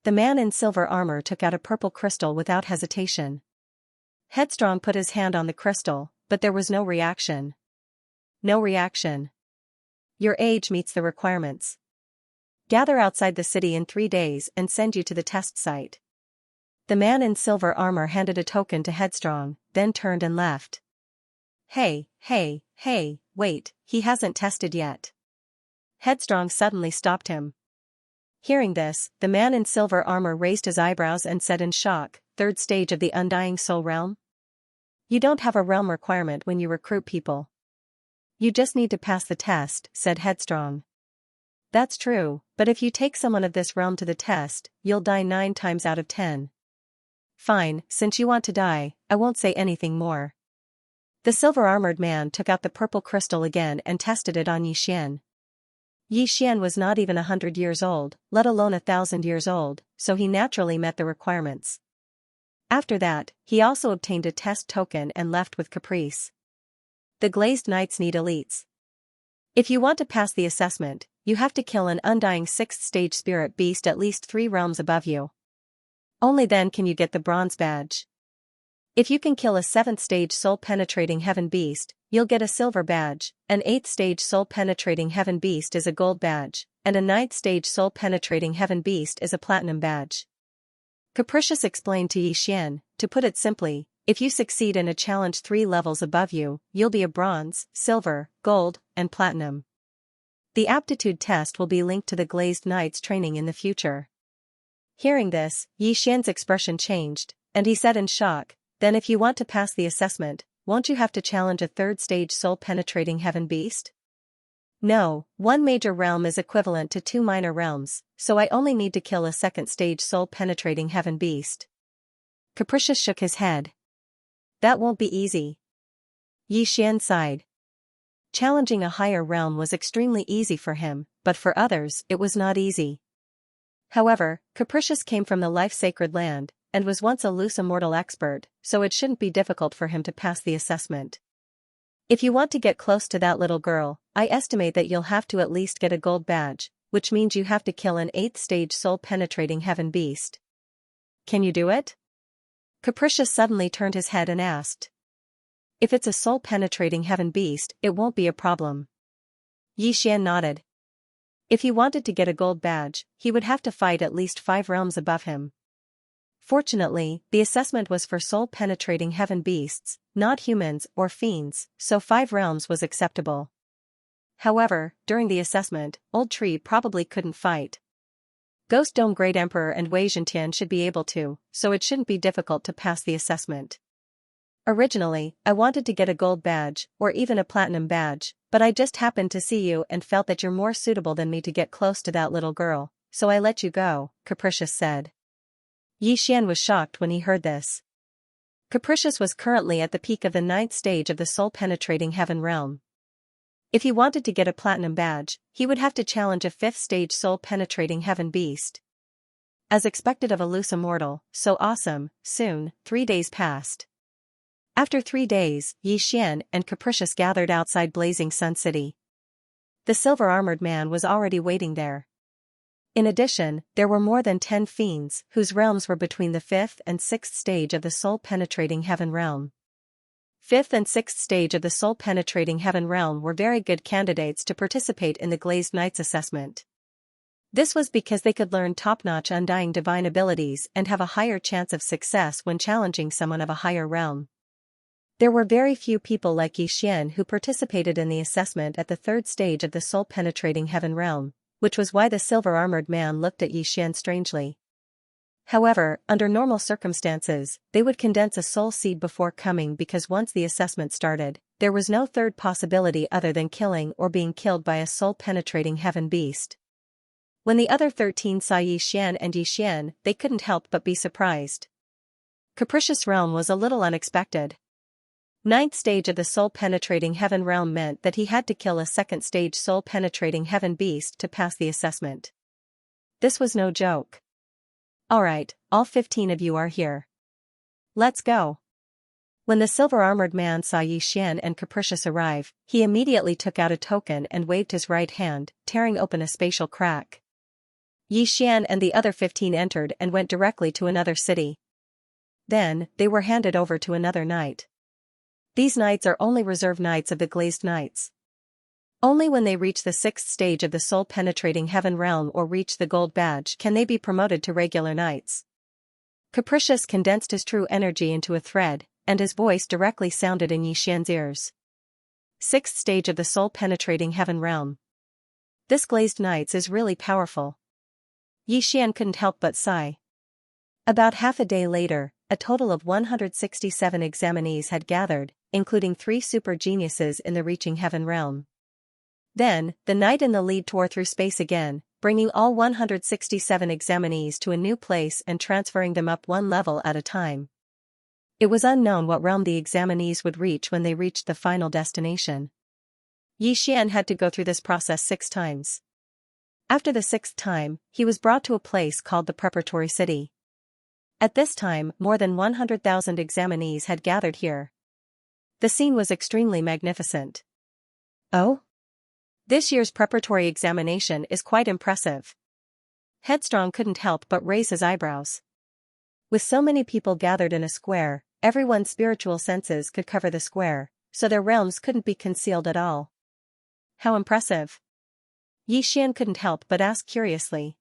[SPEAKER 1] The man in silver armor took out a purple crystal without hesitation. Headstrong put his hand on the crystal, but there was no reaction. No reaction. Your age meets the requirements. Gather outside the city in 3 days and send you to the test site. The man in silver armor handed a token to Headstrong, then turned and left. Hey, wait, he hasn't tested yet. Headstrong suddenly stopped him. Hearing this, the man in silver armor raised his eyebrows and said in shock, 3rd stage of the Undying Soul Realm? You don't have a realm requirement when you recruit people. You just need to pass the test, said Headstrong. That's true, but if you take someone of this realm to the test, you'll die 9 times out of 10. Fine, since you want to die, I won't say anything more. The silver-armored man took out the purple crystal again and tested it on Xian. Xian was not even 100 years old, let alone 1,000 years old, so he naturally met the requirements. After that, he also obtained a test token and left with caprice. The Glazed Knights need elites. If you want to pass the assessment, you have to kill an undying 6th stage spirit beast at least 3 realms above you. Only then can you get the bronze badge. If you can kill a 7th stage soul-penetrating heaven beast, you'll get a silver badge, an 8th stage soul-penetrating heaven beast is a gold badge, and a 9th stage soul-penetrating heaven beast is a platinum badge. Capricious explained to Xian, to put it simply, if you succeed in a challenge 3 levels above you, you'll be a bronze, silver, gold, and platinum. The aptitude test will be linked to the Glazed Knight's training in the future. Hearing this, Xian's expression changed, and he said in shock, then if you want to pass the assessment, won't you have to challenge a 3rd stage soul-penetrating heaven beast? No, 1 major realm is equivalent to 2 minor realms, so I only need to kill a 2nd stage soul-penetrating heaven beast. Capricious shook his head. That won't be easy. Xian sighed. Challenging a higher realm was extremely easy for him, but for others it was not easy. However, Capricious came from the life-sacred land, and was once a loose immortal expert, so it shouldn't be difficult for him to pass the assessment. If you want to get close to that little girl, I estimate that you'll have to at least get a gold badge, which means you have to kill an 8th stage soul-penetrating heaven beast. Can you do it? Capricious suddenly turned his head and asked. If it's a soul-penetrating heaven beast, it won't be a problem. Xian nodded. If he wanted to get a gold badge, he would have to fight at least 5 realms above him. Fortunately, the assessment was for soul-penetrating heaven beasts, not humans or fiends, so 5 realms was acceptable. However, during the assessment, Old Tree probably couldn't fight. Ghost Dome Great Emperor and Wei Zhentian should be able to, so it shouldn't be difficult to pass the assessment. Originally, I wanted to get a gold badge, or even a platinum badge, but I just happened to see you and felt that you're more suitable than me to get close to that little girl, so I let you go, Capricious said. Xian was shocked when he heard this. Capricious was currently at the peak of the 9th stage of the soul-penetrating heaven realm. If he wanted to get a platinum badge, he would have to challenge a 5th stage soul-penetrating heaven beast. As expected of a loose immortal, so awesome, soon, 3 days passed. After 3 days, Xian and Capricious gathered outside Blazing Sun City. The silver-armored man was already waiting there. In addition, there were more than 10 fiends whose realms were between the 5th and 6th stage of the soul-penetrating heaven realm. 5th and 6th stage of the soul-penetrating heaven realm were very good candidates to participate in the Glazed Knight's assessment. This was because they could learn top-notch undying divine abilities and have a higher chance of success when challenging someone of a higher realm. There were very few people like Xian who participated in the assessment at the third stage of the soul-penetrating heaven realm, which was why the silver-armored man looked at Xian strangely. However, under normal circumstances, they would condense a soul seed before coming because once the assessment started, there was no third possibility other than killing or being killed by a soul-penetrating heaven beast. When the other 13 saw Xian and Xian, they couldn't help but be surprised. Capricious realm was a little unexpected. Ninth stage of the soul-penetrating heaven realm meant that he had to kill a second stage soul-penetrating heaven beast to pass the assessment. This was no joke. Alright, all 15 of you are here. Let's go. When the silver-armored man saw Xian and Capricious arrive, he immediately took out a token and waved his right hand, tearing open a spatial crack. Xian and the other 15 entered and went directly to another city. Then, they were handed over to another knight. These knights are only reserve knights of the glazed knights. Only when they reach the 6th stage of the soul-penetrating heaven realm or reach the gold badge can they be promoted to regular knights. Capricious condensed his true energy into a thread, and his voice directly sounded in Xian's ears. 6th stage of the soul-penetrating heaven realm. This glazed knights is really powerful. Xian couldn't help but sigh. About half a day later, a total of 167 examinees had gathered, including 3 super geniuses in the reaching heaven realm. Then, the knight in the lead tore through space again, bringing all 167 examinees to a new place and transferring them up one level at a time. It was unknown what realm the examinees would reach when they reached the final destination. Xian had to go through this process 6 times. After the 6th time, he was brought to a place called the Preparatory City. At this time, more than 100,000 examinees had gathered here. The scene was extremely magnificent. Oh? This year's preparatory examination is quite impressive. Headstrong couldn't help but raise his eyebrows. With so many people gathered in a square, everyone's spiritual senses could cover the square, so their realms couldn't be concealed at all. How impressive! Xian couldn't help but ask curiously.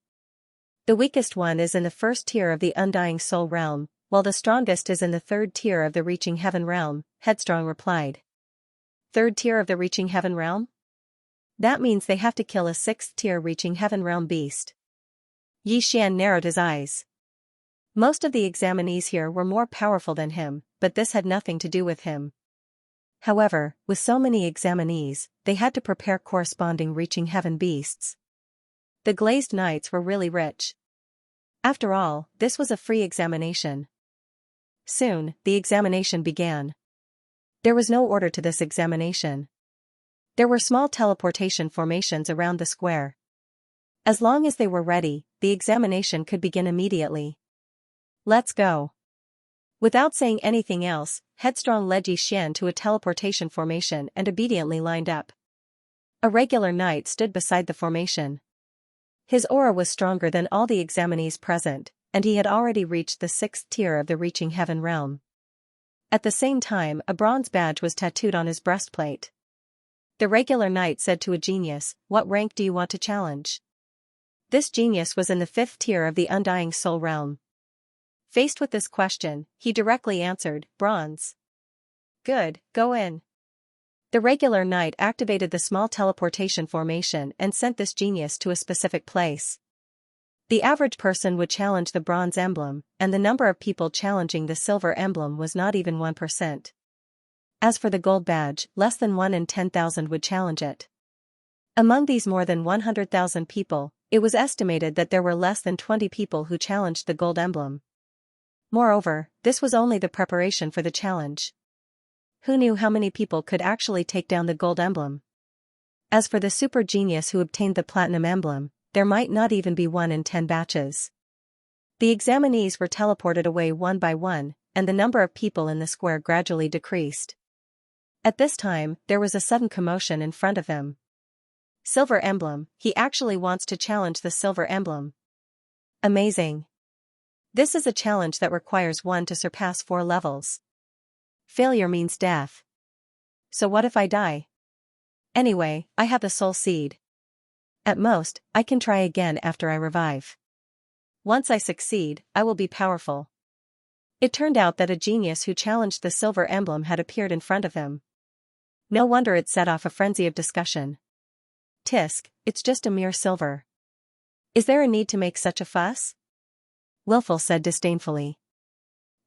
[SPEAKER 1] The weakest one is in the 1st tier of the Undying Soul realm, while the strongest is in the 3rd tier of the Reaching Heaven realm, Headstrong replied. 3rd tier of the Reaching Heaven realm? That means they have to kill a 6th tier Reaching Heaven realm beast. Xian narrowed his eyes. Most of the examinees here were more powerful than him, but this had nothing to do with him. However, with so many examinees, they had to prepare corresponding Reaching Heaven beasts. The glazed knights were really rich. After all, this was a free examination. Soon, the examination began. There was no order to this examination. There were small teleportation formations around the square. As long as they were ready, the examination could begin immediately. Let's go. Without saying anything else, Headstrong led Xian to a teleportation formation and obediently lined up. A regular knight stood beside the formation. His aura was stronger than all the examinees present, and he had already reached the 6th tier of the Reaching Heaven realm. At the same time, a bronze badge was tattooed on his breastplate. The regular knight said to a genius, "What rank do you want to challenge?" This genius was in the 5th tier of the Undying Soul realm. Faced with this question, he directly answered, "Bronze." Good, go in. The regular knight activated the small teleportation formation and sent this genius to a specific place. The average person would challenge the bronze emblem, and the number of people challenging the silver emblem was not even 1%. As for the gold badge, less than 1 in 10,000 would challenge it. Among these more than 100,000 people, it was estimated that there were less than 20 people who challenged the gold emblem. Moreover, this was only the preparation for the challenge. Who knew how many people could actually take down the gold emblem? As for the super genius who obtained the platinum emblem, there might not even be 1 in 10 batches. The examinees were teleported away one by one, and the number of people in the square gradually decreased. At this time, there was a sudden commotion in front of him. Silver emblem, he actually wants to challenge the silver emblem. Amazing. This is a challenge that requires one to surpass 4 levels. Failure means death. So what if I die? Anyway, I have the soul seed. At most, I can try again after I revive. Once I succeed, I will be powerful. It turned out that a genius who challenged the silver emblem had appeared in front of him. No wonder it set off a frenzy of discussion. Tisk, it's just a mere silver. Is there a need to make such a fuss? Wilful said disdainfully.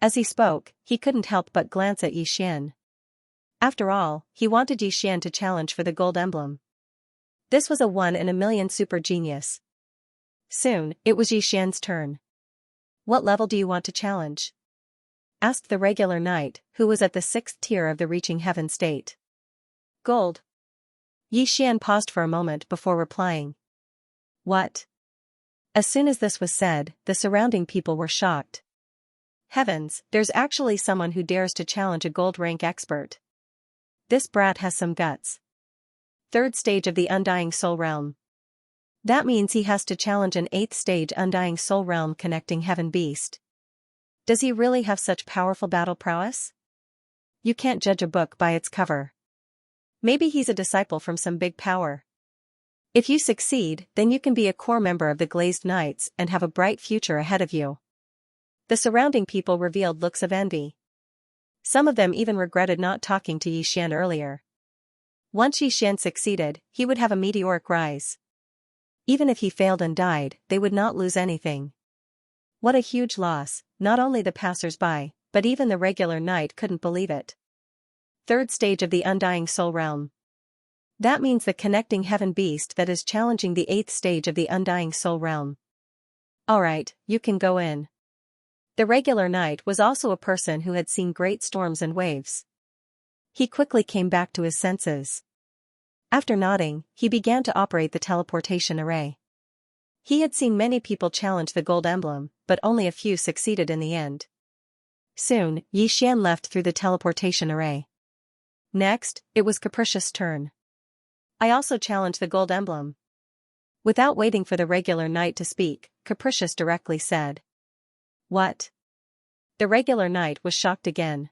[SPEAKER 1] As he spoke, he couldn't help but glance at Xian. After all, he wanted Xian to challenge for the gold emblem. This was a 1 in a million super genius. Soon, it was Xian's turn. What level do you want to challenge? Asked the regular knight, who was at the 6th tier of the reaching heaven state. Gold. Xian paused for a moment before replying. What? As soon as this was said, the surrounding people were shocked. Heavens, there's actually someone who dares to challenge a gold rank expert. This brat has some guts. 3rd stage of the Undying Soul Realm. That means he has to challenge an 8th stage Undying Soul Realm connecting heaven beast. Does he really have such powerful battle prowess? You can't judge a book by its cover. Maybe he's a disciple from some big power. If you succeed, then you can be a core member of the Glazed Knights and have a bright future ahead of you. The surrounding people revealed looks of envy. Some of them even regretted not talking to Xian earlier. Once Xian succeeded, he would have a meteoric rise. Even if he failed and died, they would not lose anything. What a huge loss, not only the passers-by, but even the regular knight couldn't believe it. 3rd stage of the Undying Soul Realm. That means the connecting heaven beast that is challenging the 8th stage of the Undying Soul Realm. Alright, you can go in. The regular knight was also a person who had seen great storms and waves. He quickly came back to his senses. After nodding, he began to operate the teleportation array. He had seen many people challenge the gold emblem, but only a few succeeded in the end. Soon, Xian left through the teleportation array. Next, it was Capricious' turn. I also challenge the gold emblem. Without waiting for the regular knight to speak, Capricious directly said. What? The regular knight was shocked again.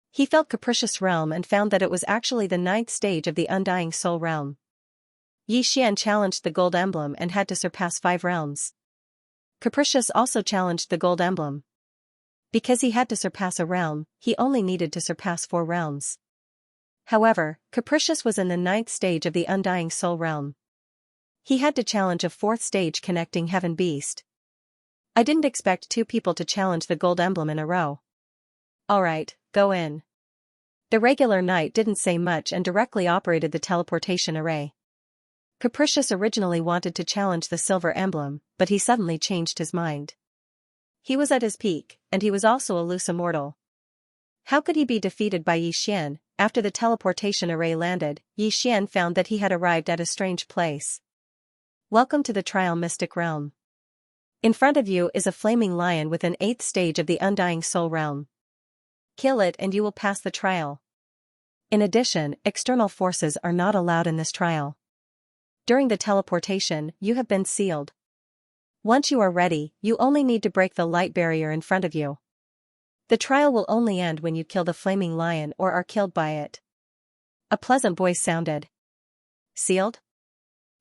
[SPEAKER 1] He felt Capricious' realm and found that it was actually the 9th stage of the Undying Soul Realm. Xian challenged the gold emblem and had to surpass 5 realms. Capricious also challenged the gold emblem. Because he had to surpass a realm, he only needed to surpass 4 realms. However, Capricious was in the 9th stage of the Undying Soul Realm. He had to challenge a 4th stage connecting heaven beast. I didn't expect 2 people to challenge the gold emblem in a row. Alright, go in. The regular knight didn't say much and directly operated the teleportation array. Capricious originally wanted to challenge the silver emblem, but he suddenly changed his mind. He was at his peak, and he was also a loose immortal. How could he be defeated by Xian? After the teleportation array landed, Xian found that he had arrived at a strange place. Welcome to the Trial Mystic Realm. In front of you is a flaming lion with an 8th stage of the Undying Soul Realm. Kill it and you will pass the trial. In addition, external forces are not allowed in this trial. During the teleportation, you have been sealed. Once you are ready, you only need to break the light barrier in front of you. The trial will only end when you kill the flaming lion or are killed by it. A pleasant voice sounded. Sealed?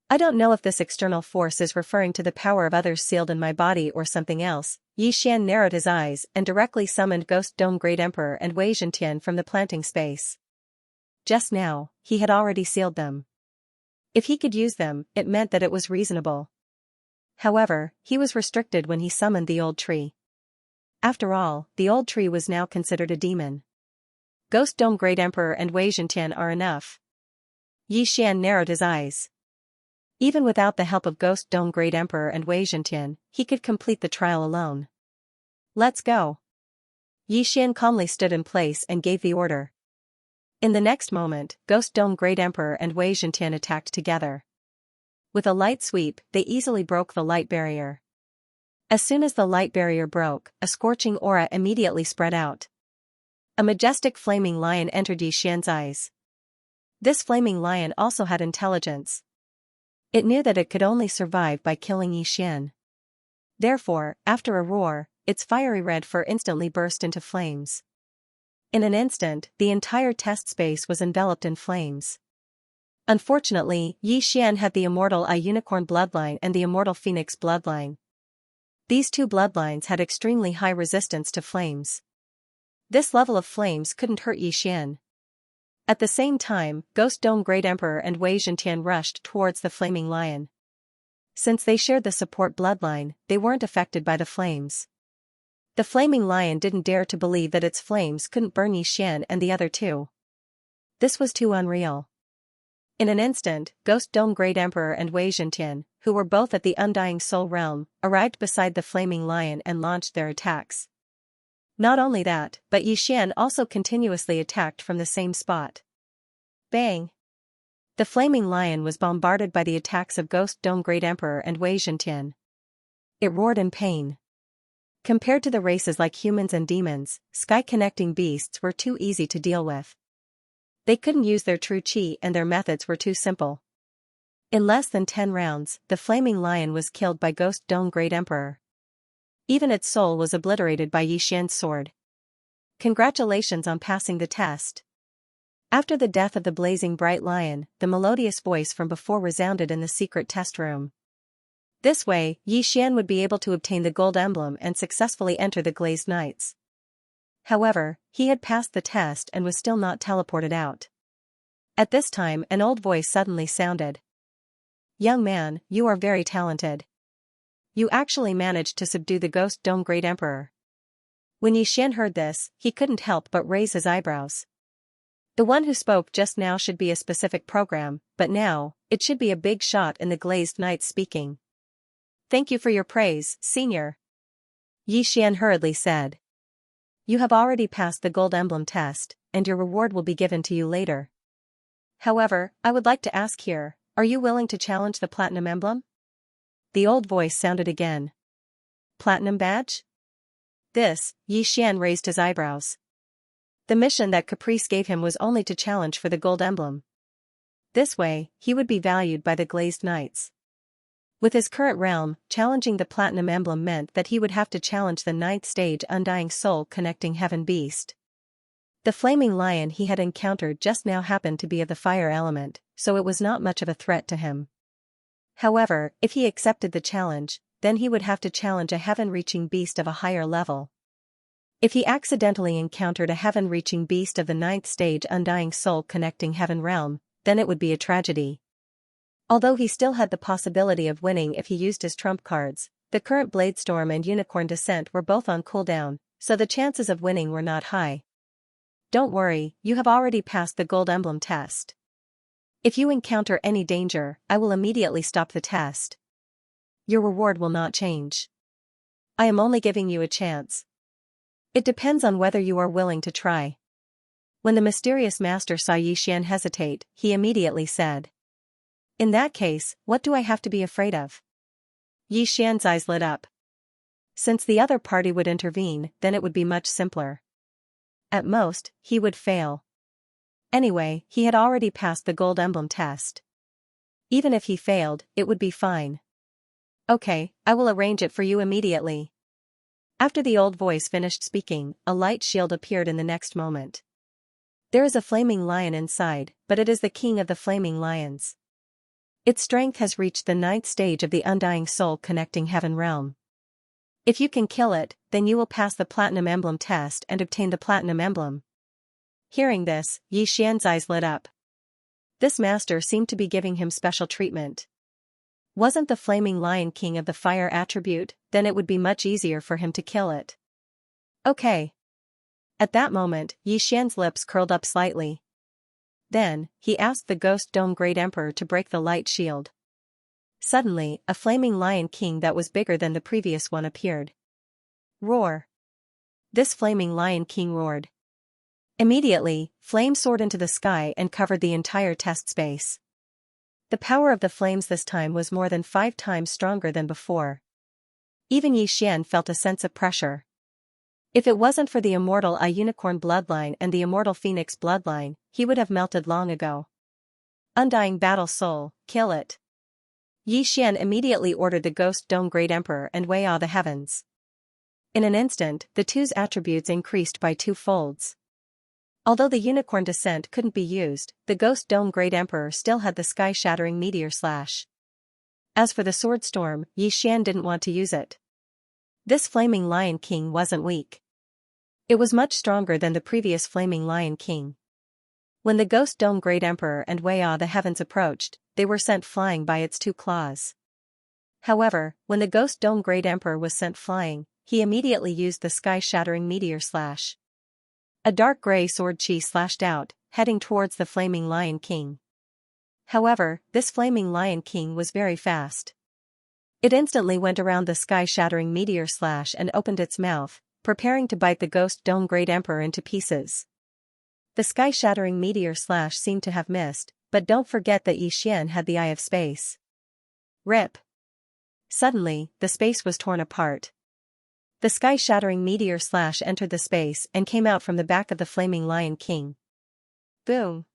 [SPEAKER 1] I don't know if this external force is referring to the power of others sealed in my body or something else. Xian narrowed his eyes and directly summoned Ghost Dome Great Emperor and Wei Zhentian from the planting space. Just now, he had already sealed them. If he could use them, it meant that it was reasonable. However, he was restricted when he summoned the old tree. After all, the old tree was now considered a demon. Ghost Dome Great Emperor and Wei Zhentian are enough. Xian narrowed his eyes. Even without the help of Ghost Dome Great Emperor and Wei Zhentian, he could complete the trial alone. Let's go. Xian calmly stood in place and gave the order. In the next moment, Ghost Dome Great Emperor and Wei Zhentian attacked together. With a light sweep, they easily broke the light barrier. As soon as the light barrier broke, a scorching aura immediately spread out. A majestic flaming lion entered Xian's eyes. This flaming lion also had intelligence. It knew that it could only survive by killing Xian. Therefore, after a roar, its fiery red fur instantly burst into flames. In an instant, the entire test space was enveloped in flames. Unfortunately, Xian had the immortal Eye Unicorn bloodline and the immortal Phoenix bloodline. These two bloodlines had extremely high resistance to flames. This level of flames couldn't hurt Yixian. At the same time, Ghost Dome Great Emperor and Wei Zhentian rushed towards the flaming lion. Since they shared the support bloodline, they weren't affected by the flames. The flaming lion didn't dare to believe that its flames couldn't burn Yixian and the other two. This was too unreal. In an instant, Ghost Dome Great Emperor and Wei Zhentian, who were both at the Undying Soul realm, arrived beside the flaming lion and launched their attacks. Not only that, but Yixian also continuously attacked from the same spot. Bang! The flaming lion was bombarded by the attacks of Ghost Dome Great Emperor and Wei Zhentian. It roared in pain. Compared to the races like humans and demons, sky-connecting beasts were too easy to deal with. They couldn't use their true chi and their methods were too simple. In less than 10 rounds, the flaming lion was killed by Ghost Dome Great Emperor. Even its soul was obliterated by Yixian's sword. Congratulations on passing the test. After the death of the blazing bright lion, the melodious voice from before resounded in the secret test room. This way, Yixian would be able to obtain the gold emblem and successfully enter the Glazed Knights. However, he had passed the test and was still not teleported out. At this time, an old voice suddenly sounded. "Young man, you are very talented. You actually managed to subdue the Ghost Dome Great Emperor." When Yixian heard this, he couldn't help but raise his eyebrows. The one who spoke just now should be a specific program, but now, it should be a big shot in the Glazed Knights speaking. "Thank you for your praise, senior," Yixian hurriedly said. "You have already passed the gold emblem test, and your reward will be given to you later. However, I would like to ask here, are you willing to challenge the platinum emblem?" The old voice sounded again. "Platinum badge?" This, Yixian raised his eyebrows. The mission that Caprice gave him was only to challenge for the gold emblem. This way, he would be valued by the Glazed Knights. With his current realm, challenging the platinum emblem meant that he would have to challenge the 9th stage Undying Soul connecting heaven beast. The flaming lion he had encountered just now happened to be of the fire element, so it was not much of a threat to him. However, if he accepted the challenge, then he would have to challenge a heaven-reaching beast of a higher level. If he accidentally encountered a heaven-reaching beast of the 9th stage Undying Soul connecting heaven realm, then it would be a tragedy. Although he still had the possibility of winning if he used his trump cards, the current Bladestorm and Unicorn Descent were both on cooldown, so the chances of winning were not high. "Don't worry, you have already passed the gold emblem test. If you encounter any danger, I will immediately stop the test. Your reward will not change. I am only giving you a chance. It depends on whether you are willing to try." When the mysterious master saw Yixian hesitate, he immediately said, "In that case, what do I have to be afraid of?" Yixian's eyes lit up. Since the other party would intervene, then it would be much simpler. At most, he would fail. Anyway, he had already passed the gold emblem test. Even if he failed, it would be fine. "Okay, I will arrange it for you immediately." After the old voice finished speaking, a light shield appeared in the next moment. There is a flaming lion inside, but it is the king of the flaming lions. Its strength has reached the 9th stage of the Undying Soul connecting heaven realm. If you can kill it, then you will pass the platinum emblem test and obtain the platinum emblem. Hearing this, Yixian's eyes lit up. This master seemed to be giving him special treatment. Wasn't the flaming lion king of the fire attribute, then it would be much easier for him to kill it. Okay. At that moment, Yixian's lips curled up slightly. Then, he asked the Ghost Dome Great Emperor to break the light shield. Suddenly, a flaming lion king that was bigger than the previous one appeared. Roar! This flaming lion king roared. Immediately, flames soared into the sky and covered the entire test space. The power of the flames this time was more than 5 times stronger than before. Even Yixian felt a sense of pressure. If it wasn't for the immortal Unicorn bloodline and the immortal Phoenix bloodline, he would have melted long ago. Undying Battle Soul, kill it. Yixian immediately ordered the Ghost Dome Great Emperor and Wei the heavens. In an instant, the two's attributes increased by 2 folds. Although the Unicorn Descent couldn't be used, the Ghost Dome Great Emperor still had the sky-shattering meteor slash. As for the Sword Storm, Yixian didn't want to use it. This flaming Lion King wasn't weak. It was much stronger than the previous flaming Lion King. When the Ghost Dome Great Emperor and Wei the Heavens approached, they were sent flying by its two claws. However, when the Ghost Dome Great Emperor was sent flying, he immediately used the sky-shattering meteor slash. A dark gray sword chi slashed out, heading towards the flaming Lion King. However, this flaming Lion King was very fast. It instantly went around the sky-shattering meteor slash and opened its mouth, preparing to bite the Ghost Dome Great Emperor into pieces. The sky-shattering meteor slash seemed to have missed, but don't forget that Xian had the Eye of Space. Rip. Suddenly, the space was torn apart. The sky-shattering meteor slash entered the space and came out from the back of the flaming Lion King. Boom.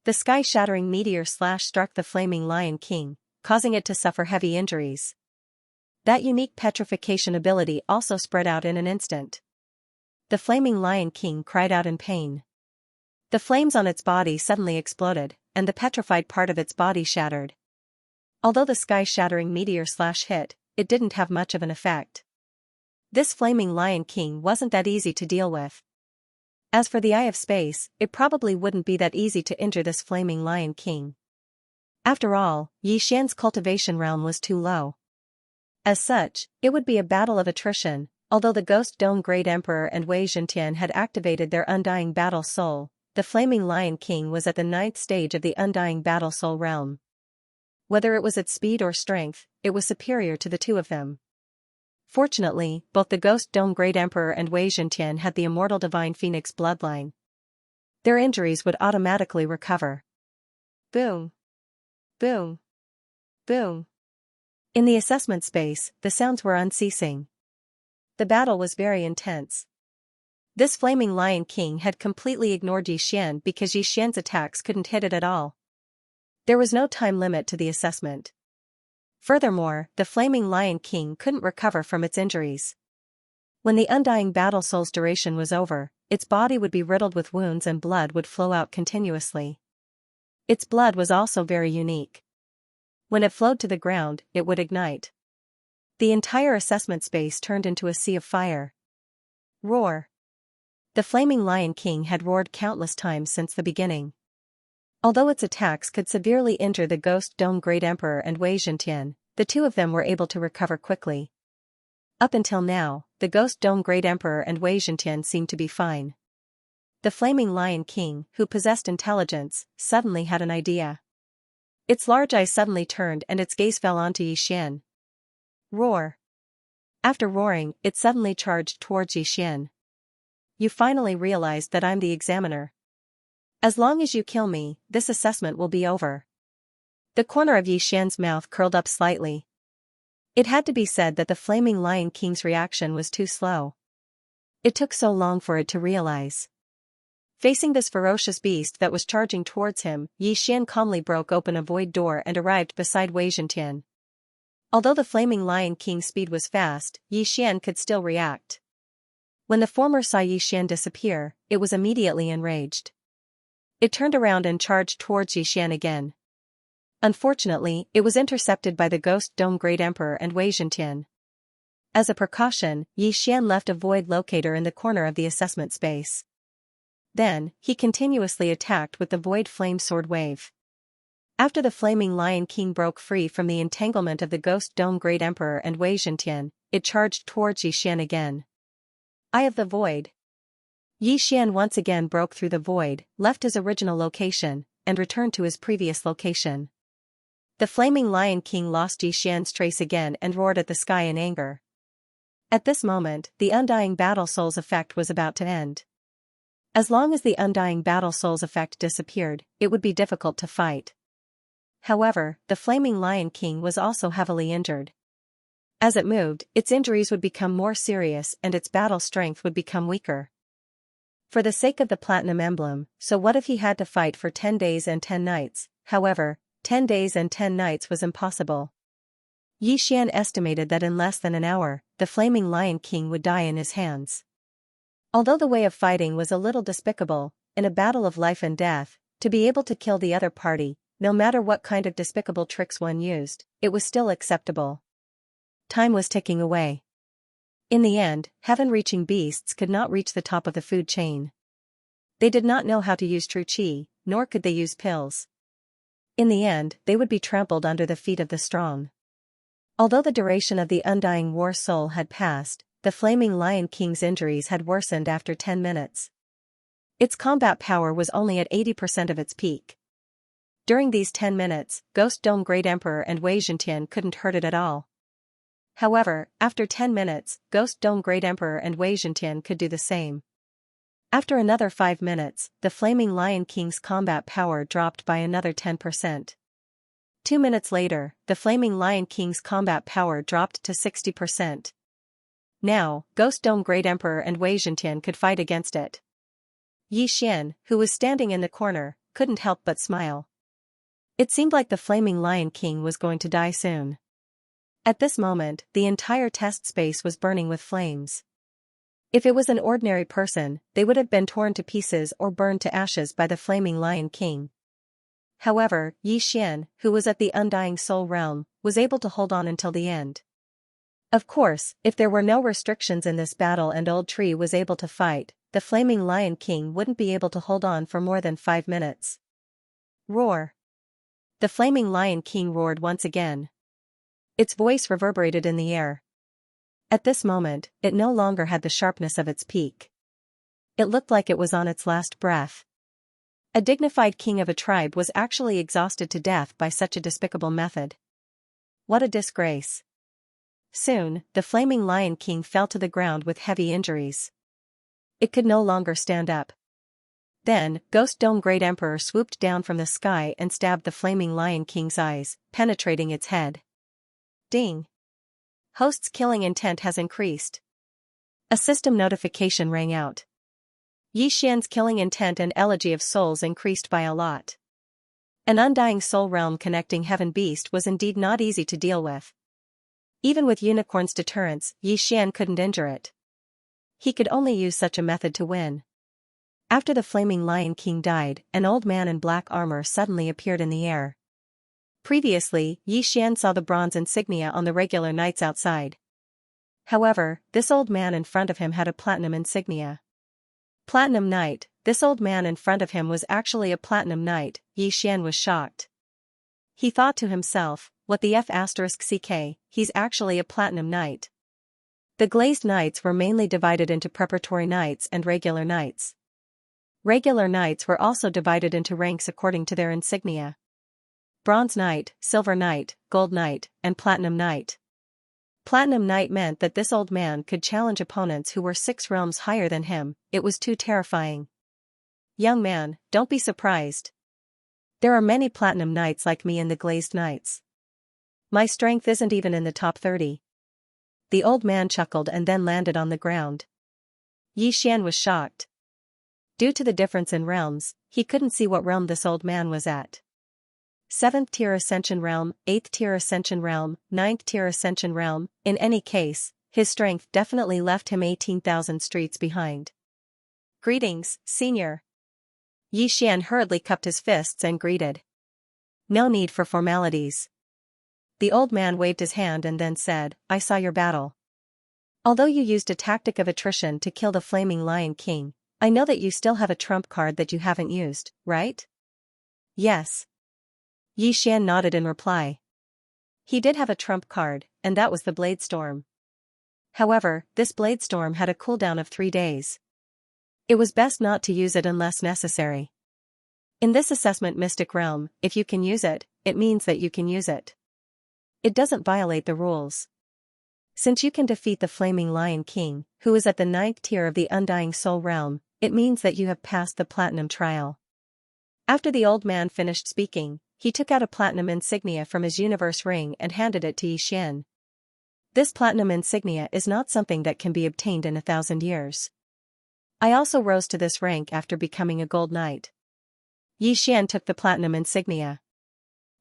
[SPEAKER 1] The sky-shattering meteor slash struck the flaming Lion King, causing it to suffer heavy injuries. That unique petrification ability also spread out in an instant. The flaming Lion King cried out in pain. The flames on its body suddenly exploded, and the petrified part of its body shattered. Although the sky-shattering meteor slash hit, it didn't have much of an effect. This flaming Lion King wasn't that easy to deal with. As for the Eye of Space, it probably wouldn't be that easy to injure this flaming Lion King. After all, Xian's cultivation realm was too low. As such, it would be a battle of attrition, although the Ghost Dome Great Emperor and Wei Zhentian had activated their Undying Battle Soul. The flaming Lion King was at the 9th stage of the Undying Battle Soul realm. Whether it was its speed or strength, it was superior to the two of them. Fortunately, both the Ghost Dome Great Emperor and Wei Zhentian had the immortal Divine Phoenix bloodline. Their injuries would automatically recover. Boom. Boom. Boom. In the assessment space, the sounds were unceasing. The battle was very intense. This flaming Lion King had completely ignored Xian because Xian's attacks couldn't hit it at all. There was no time limit to the assessment. Furthermore, the flaming Lion King couldn't recover from its injuries. When the Undying Battle Soul's duration was over, its body would be riddled with wounds and blood would flow out continuously. Its blood was also very unique. When it flowed to the ground, it would ignite. The entire assessment space turned into a sea of fire. Roar. The flaming Lion King had roared countless times since the beginning. Although its attacks could severely injure the Ghost Dome Great Emperor and Wei Zhentian, the two of them were able to recover quickly. Up until now, the Ghost Dome Great Emperor and Wei Zhentian seemed to be fine. The flaming Lion King, who possessed intelligence, suddenly had an idea. Its large eyes suddenly turned and its gaze fell onto Xian. Roar. After roaring, it suddenly charged towards Xian. You finally realized that I'm the examiner. As long as you kill me, this assessment will be over. The corner of Xian's mouth curled up slightly. It had to be said that the flaming Lion King's reaction was too slow. It took so long for it to realize. Facing this ferocious beast that was charging towards him, Xian calmly broke open a void door and arrived beside Wei Zhentian. Although the flaming Lion King's speed was fast, Xian could still react. When the former saw Xian disappear, it was immediately enraged. It turned around and charged towards Xian again. Unfortunately, it was intercepted by the Ghost Dome Great Emperor and Wei Zhentian. As a precaution, Xian left a void locator in the corner of the assessment space. Then, he continuously attacked with the Void Flame Sword Wave. After the flaming Lion King broke free from the entanglement of the Ghost Dome Great Emperor and Wei Zhentian, it charged towards Xian again. Eye of the Void. Xian once again broke through the void, left his original location, and returned to his previous location. The flaming Lion King lost Xian's trace again and roared at the sky in anger. At this moment, the Undying Battle Soul's effect was about to end. As long as the Undying Battle Soul's effect disappeared, it would be difficult to fight. However, the flaming Lion King was also heavily injured. As it moved, its injuries would become more serious and its battle strength would become weaker. For the sake of the Platinum Emblem, so what if he had to fight for 10 days and 10 nights? However, 10 days and 10 nights was impossible. Xian estimated that in less than an hour, the flaming Lion King would die in his hands. Although the way of fighting was a little despicable, in a battle of life and death, to be able to kill the other party, no matter what kind of despicable tricks one used, it was still acceptable. Time was ticking away. In the end, heaven-reaching beasts could not reach the top of the food chain. They did not know how to use true qi, nor could they use pills. In the end, they would be trampled under the feet of the strong. Although the duration of the undying war soul had passed, the Flaming Lion King's injuries had worsened after 10 minutes. Its combat power was only at 80% of its peak. During these 10 minutes, Ghost Dome Great Emperor and Wei Zhentian couldn't hurt it at all. However, after 10 minutes, Ghost Dome Great Emperor and Wei Zhentian could do the same. After another 5 minutes, the Flaming Lion King's combat power dropped by another 10%. 2 minutes later, the Flaming Lion King's combat power dropped to 60%. Now, Ghost Dome Great Emperor and Wei Zhentian could fight against it. Yi Xian, who was standing in the corner, couldn't help but smile. It seemed like the Flaming Lion King was going to die soon. At this moment, the entire test space was burning with flames. If it was an ordinary person, they would have been torn to pieces or burned to ashes by the Flaming Lion King. However, Yi Xian, who was at the Undying Soul Realm, was able to hold on until the end. Of course, if there were no restrictions in this battle and Old Tree was able to fight, the Flaming Lion King wouldn't be able to hold on for more than 5 minutes. Roar! The Flaming Lion King roared once again. Its voice reverberated in the air. At this moment, it no longer had the sharpness of its peak. It looked like it was on its last breath. A dignified king of a tribe was actually exhausted to death by such a despicable method. What a disgrace. Soon, the Flaming Lion King fell to the ground with heavy injuries. It could no longer stand up. Then, Ghost Dome Great Emperor swooped down from the sky and stabbed the Flaming Lion King's eyes, penetrating its head. Ding! Host's killing intent has increased. A system notification rang out. Yi Xian's killing intent and elegy of souls increased by a lot. An undying soul realm connecting heaven beast was indeed not easy to deal with. Even with Unicorn's deterrence, Yi Xian couldn't injure it. He could only use such a method to win. After the Flaming Lion King died, an old man in black armor suddenly appeared in the air. Previously, Yi Xian saw the bronze insignia on the regular knights outside. However, this old man in front of him had a platinum insignia. Platinum Knight, this old man in front of him was actually a platinum knight. Yi Xian was shocked. He thought to himself, what the F***ck, he's actually a platinum knight. The glazed knights were mainly divided into preparatory knights and regular knights. Regular knights were also divided into ranks according to their insignia. Bronze Knight, Silver Knight, Gold Knight, and Platinum Knight. Platinum Knight meant that this old man could challenge opponents who were 6 realms higher than him. It was too terrifying. Young man, don't be surprised. There are many Platinum Knights like me in the Glazed Knights. My strength isn't even in the top 30. The old man chuckled and then landed on the ground. Yi Xian was shocked. Due to the difference in realms, he couldn't see what realm this old man was at. 7th tier Ascension Realm, 8th tier Ascension Realm, 9th tier Ascension Realm. In any case, his strength definitely left him 18,000 streets behind. Greetings, Senior. Yi Xian hurriedly cupped his fists and greeted. No need for formalities. The old man waved his hand and then said, I saw your battle. Although you used a tactic of attrition to kill the Flaming Lion King, I know that you still have a trump card that you haven't used, right? Yes. Yi Xian nodded in reply. He did have a trump card, and that was the Blade Storm. However, this Blade Storm had a cooldown of 3 days. It was best not to use it unless necessary. In this assessment mystic realm, if you can use it, it means that you can use it. It doesn't violate the rules. Since you can defeat the Flaming Lion King, who is at the 9th tier of the Undying Soul Realm, it means that you have passed the Platinum Trial. After the old man finished speaking, he took out a platinum insignia from his universe ring and handed it to Yi Xian. This platinum insignia is not something that can be obtained in 1,000 years. I also rose to this rank after becoming a gold knight. Yi Xian took the platinum insignia.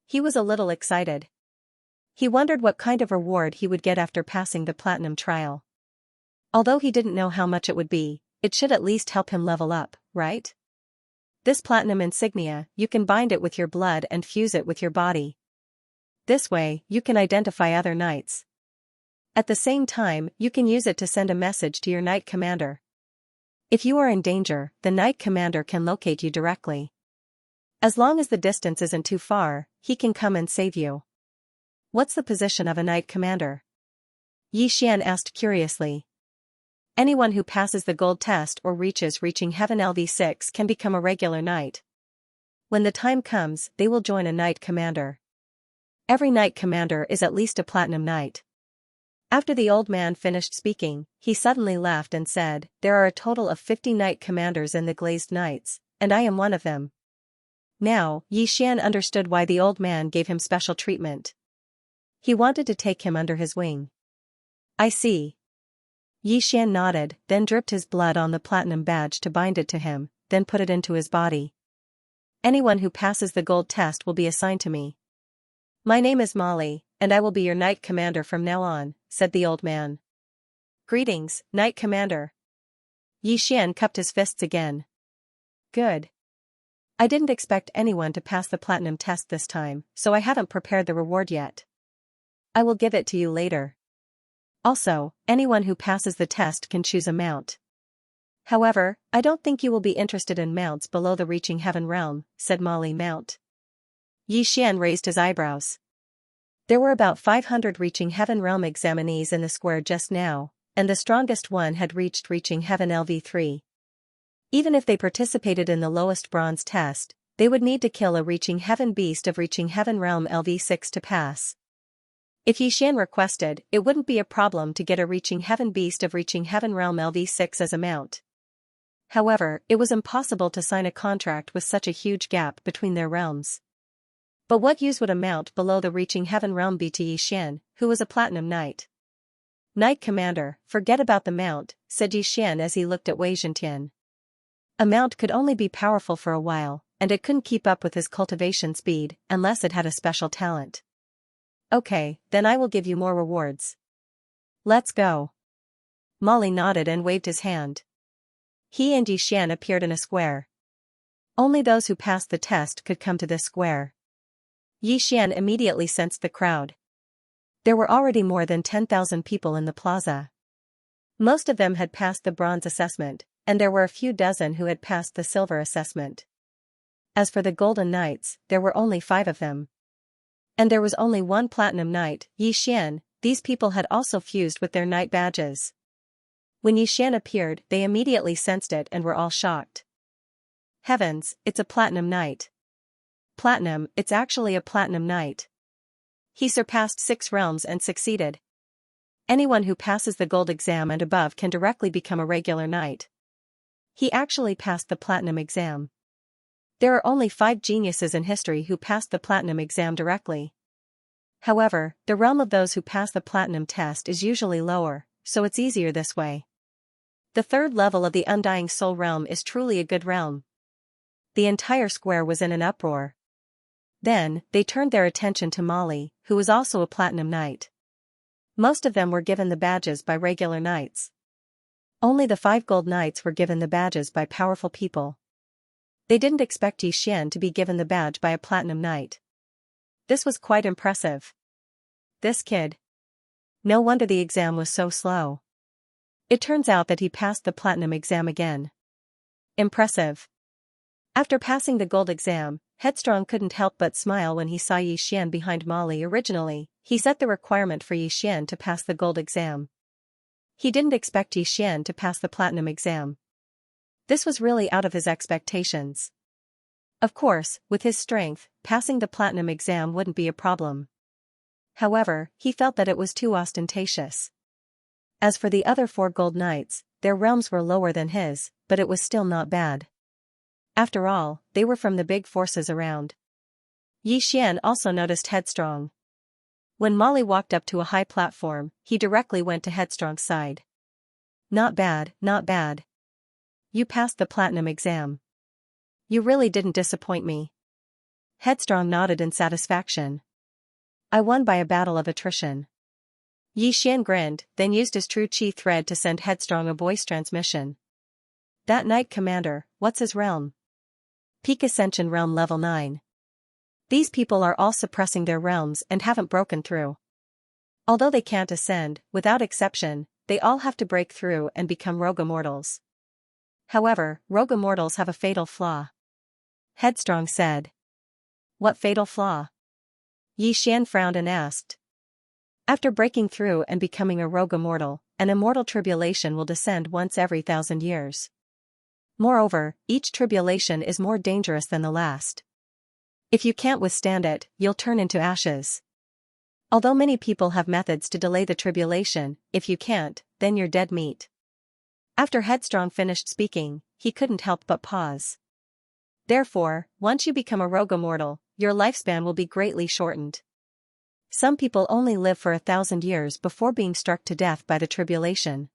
[SPEAKER 1] He was a little excited. He wondered what kind of reward he would get after passing the platinum trial. Although he didn't know how much it would be, it should at least help him level up, right? This platinum insignia, you can bind it with your blood and fuse it with your body. This way, you can identify other knights. At the same time, you can use it to send a message to your Knight Commander. If you are in danger, the Knight Commander can locate you directly. As long as the distance isn't too far, he can come and save you. What's the position of a Knight Commander? Yi Xian asked curiously. Anyone who passes the gold test or reaching Heaven LV6 can become a regular knight. When the time comes, they will join a Knight Commander. Every Knight Commander is at least a Platinum Knight. After the old man finished speaking, he suddenly laughed and said, "There are a total of 50 Knight Commanders in the Glazed Knights, and I am one of them." Now, Yi Xian understood why the old man gave him special treatment. He wanted to take him under his wing. I see. Yi Xian nodded, then dripped his blood on the platinum badge to bind it to him, then put it into his body. Anyone who passes the gold test will be assigned to me. My name is Molly, and I will be your Knight Commander from now on, said the old man. Greetings, Knight Commander. Yi Xian cupped his fists again. Good. I didn't expect anyone to pass the platinum test this time, so I haven't prepared the reward yet. I will give it to you later. Also, anyone who passes the test can choose a mount. However, I don't think you will be interested in mounts below the Reaching Heaven realm, said Molly. Mount. Yi Xian raised his eyebrows. There were about 500 Reaching Heaven realm examinees in the square just now, and the strongest one had reached Reaching Heaven LV3. Even if they participated in the lowest bronze test, they would need to kill a Reaching Heaven beast of Reaching Heaven realm LV6 to pass. If Yi Xian requested, it wouldn't be a problem to get a Reaching Heaven beast of Reaching Heaven realm LV6 as a mount. However, it was impossible to sign a contract with such a huge gap between their realms. But what use would a mount below the Reaching Heaven realm be to Yi Xian, who was a Platinum Knight? Knight Commander, forget about the mount, said Yi Xian as he looked at Wei Zhentian. A mount could only be powerful for a while, and it couldn't keep up with his cultivation speed unless it had a special talent. Okay, then I will give you more rewards. Let's go. Molly nodded and waved his hand. He and Yi Xian appeared in a square. Only those who passed the test could come to this square. Yi Xian immediately sensed the crowd. There were already more than 10,000 people in the plaza. Most of them had passed the bronze assessment, and there were a few dozen who had passed the silver assessment. As for the Golden Knights, there were only 5 of them. And there was only one Platinum Knight, Yi Xian. These people had also fused with their knight badges. When Yi Xian appeared, they immediately sensed it and were all shocked. Heavens, it's a Platinum Knight. Platinum, it's actually a Platinum Knight. He surpassed 6 realms and succeeded. Anyone who passes the gold exam and above can directly become a regular knight. He actually passed the Platinum exam. There are only 5 geniuses in history who passed the Platinum exam directly. However, the realm of those who pass the Platinum test is usually lower, so it's easier this way. The 3rd level of the Undying Soul realm is truly a good realm. The entire square was in an uproar. Then, they turned their attention to Molly, who was also a Platinum Knight. Most of them were given the badges by regular knights. Only the 5 gold knights were given the badges by powerful people. They didn't expect Yi Xian to be given the badge by a Platinum Knight. This was quite impressive. This kid. No wonder the exam was so slow. It turns out that he passed the Platinum exam again. Impressive. After passing the gold exam, Headstrong couldn't help but smile when he saw Yi Xian behind Molly. Originally, he set the requirement for Yi Xian to pass the gold exam. He didn't expect Yi Xian to pass the Platinum exam. This was really out of his expectations. Of course, with his strength, passing the Platinum exam wouldn't be a problem. However, he felt that it was too ostentatious. As for the other 4 gold knights, their realms were lower than his, but it was still not bad. After all, they were from the big forces around. Yi Xian also noticed Headstrong. When Molly walked up to a high platform, he directly went to Headstrong's side. Not bad, not bad. You passed the Platinum exam. You really didn't disappoint me. Headstrong nodded in satisfaction. I won by a battle of attrition. Yi Xian grinned, then used his true chi thread to send Headstrong a voice transmission. That Knight Commander, what's his realm? Peak Ascension Realm Level 9. These people are all suppressing their realms and haven't broken through. Although they can't ascend, without exception, they all have to break through and become rogue immortals. However, rogue immortals have a fatal flaw. Headstrong said. What fatal flaw? Xian frowned and asked. After breaking through and becoming a rogue immortal, an immortal tribulation will descend once every 1,000 years. Moreover, each tribulation is more dangerous than the last. If you can't withstand it, you'll turn into ashes. Although many people have methods to delay the tribulation, if you can't, then you're dead meat. After Headstrong finished speaking, he couldn't help but pause. Therefore, once you become a rogue immortal, your lifespan will be greatly shortened. Some people only live for 1,000 years before being struck to death by the tribulation.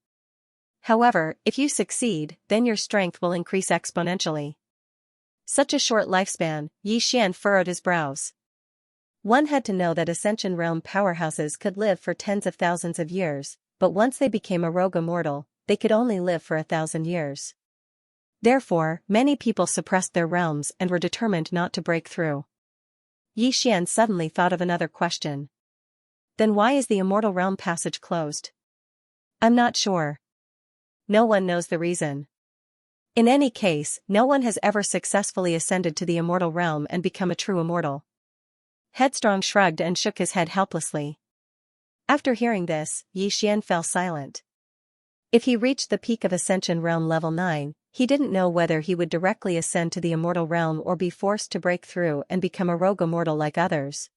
[SPEAKER 1] However, if you succeed, then your strength will increase exponentially. Such a short lifespan, Xian furrowed his brows. One had to know that Ascension Realm powerhouses could live for tens of thousands of years, but once they became a rogue immortal, they could only live for 1,000 years. Therefore, many people suppressed their realms and were determined not to break through. Xian suddenly thought of another question. Then why is the Immortal Realm passage closed? I'm not sure. No one knows the reason. In any case, no one has ever successfully ascended to the Immortal Realm and become a true immortal. Headstrong shrugged and shook his head helplessly. After hearing this, Xian fell silent. If he reached the peak of Ascension Realm level 9, he didn't know whether he would directly ascend to the Immortal Realm or be forced to break through and become a rogue immortal like others.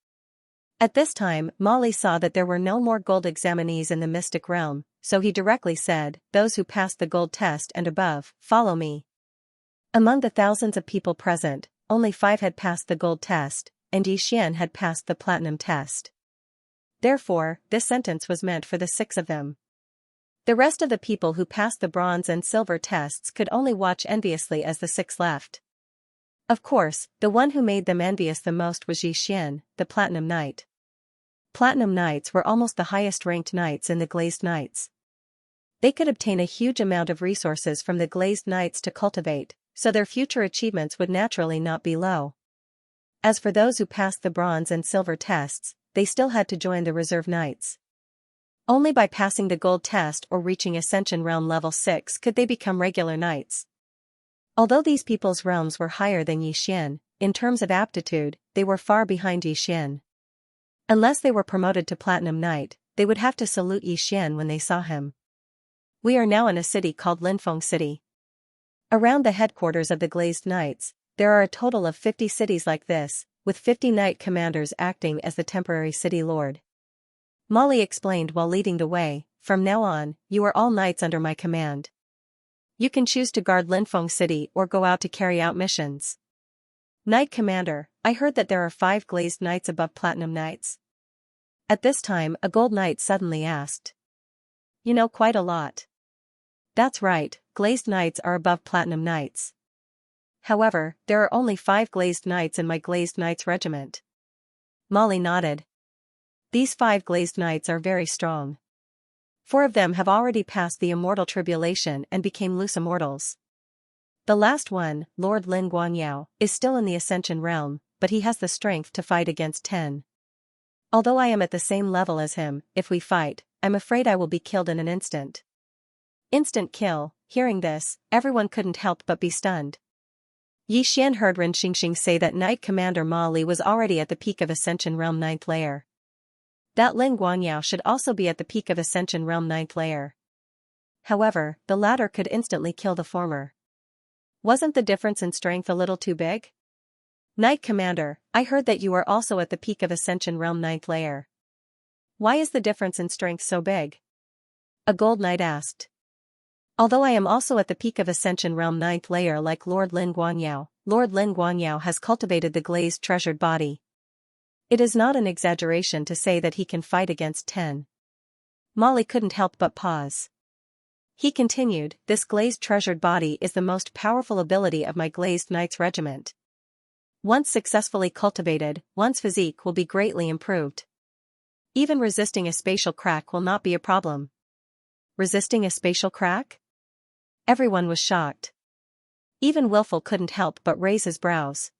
[SPEAKER 1] At this time, Molly saw that there were no more gold examinees in the Mystic Realm, so he directly said, "Those who passed the gold test and above, follow me." Among the thousands of people present, only 5 had passed the gold test, and Xian had passed the platinum test. Therefore, this sentence was meant for the 6 of them. The rest of the people who passed the bronze and silver tests could only watch enviously as the 6 left. Of course, the one who made them envious the most was Xian, the Platinum Knight. Platinum Knights were almost the highest-ranked knights in the Glazed Knights. They could obtain a huge amount of resources from the Glazed Knights to cultivate, so their future achievements would naturally not be low. As for those who passed the bronze and silver tests, they still had to join the Reserve Knights. Only by passing the gold test or reaching Ascension Realm level 6 could they become regular knights. Although these people's realms were higher than Xian, in terms of aptitude, they were far behind Xian. Unless they were promoted to Platinum Knight, they would have to salute Xian when they saw him. We are now in a city called Linfeng City. Around the headquarters of the Glazed Knights, there are a total of 50 cities like this, with 50 knight commanders acting as the temporary city lord. Molly explained while leading the way, "From now on, you are all knights under my command. You can choose to guard Linfeng City or go out to carry out missions." "Knight Commander, I heard that there are 5 Glazed Knights above Platinum Knights." At this time a Gold Knight suddenly asked. "You know quite a lot." "That's right, Glazed Knights are above Platinum Knights. However, there are only 5 Glazed Knights in my Glazed Knights regiment." Molly nodded. "These 5 Glazed Knights are very strong. 4 of them have already passed the Immortal Tribulation and became loose immortals. The last one, Lord Lin Guangyao, is still in the Ascension Realm, but he has the strength to fight against 10. Although I am at the same level as him, if we fight, I'm afraid I will be killed in an instant." Instant kill. Hearing this, everyone couldn't help but be stunned. Xian heard Ren Xingxing say that Knight Commander Ma Li was already at the peak of Ascension Realm 9th layer. That Lin Guangyao should also be at the peak of Ascension Realm 9th layer. However, the latter could instantly kill the former. Wasn't the difference in strength a little too big? "Knight Commander, I heard that you are also at the peak of Ascension Realm 9th layer. Why is the difference in strength so big?" a Gold Knight asked. "Although I am also at the peak of Ascension Realm 9th layer like Lord Lin Guangyao has cultivated the glazed treasured body. It is not an exaggeration to say that he can fight against 10. Molly couldn't help but pause. He continued, "This glazed treasured body is the most powerful ability of my Glazed Knights regiment. Once successfully cultivated, one's physique will be greatly improved. Even resisting a spatial crack will not be a problem." Resisting a spatial crack? Everyone was shocked. Even Wilful couldn't help but raise his brows.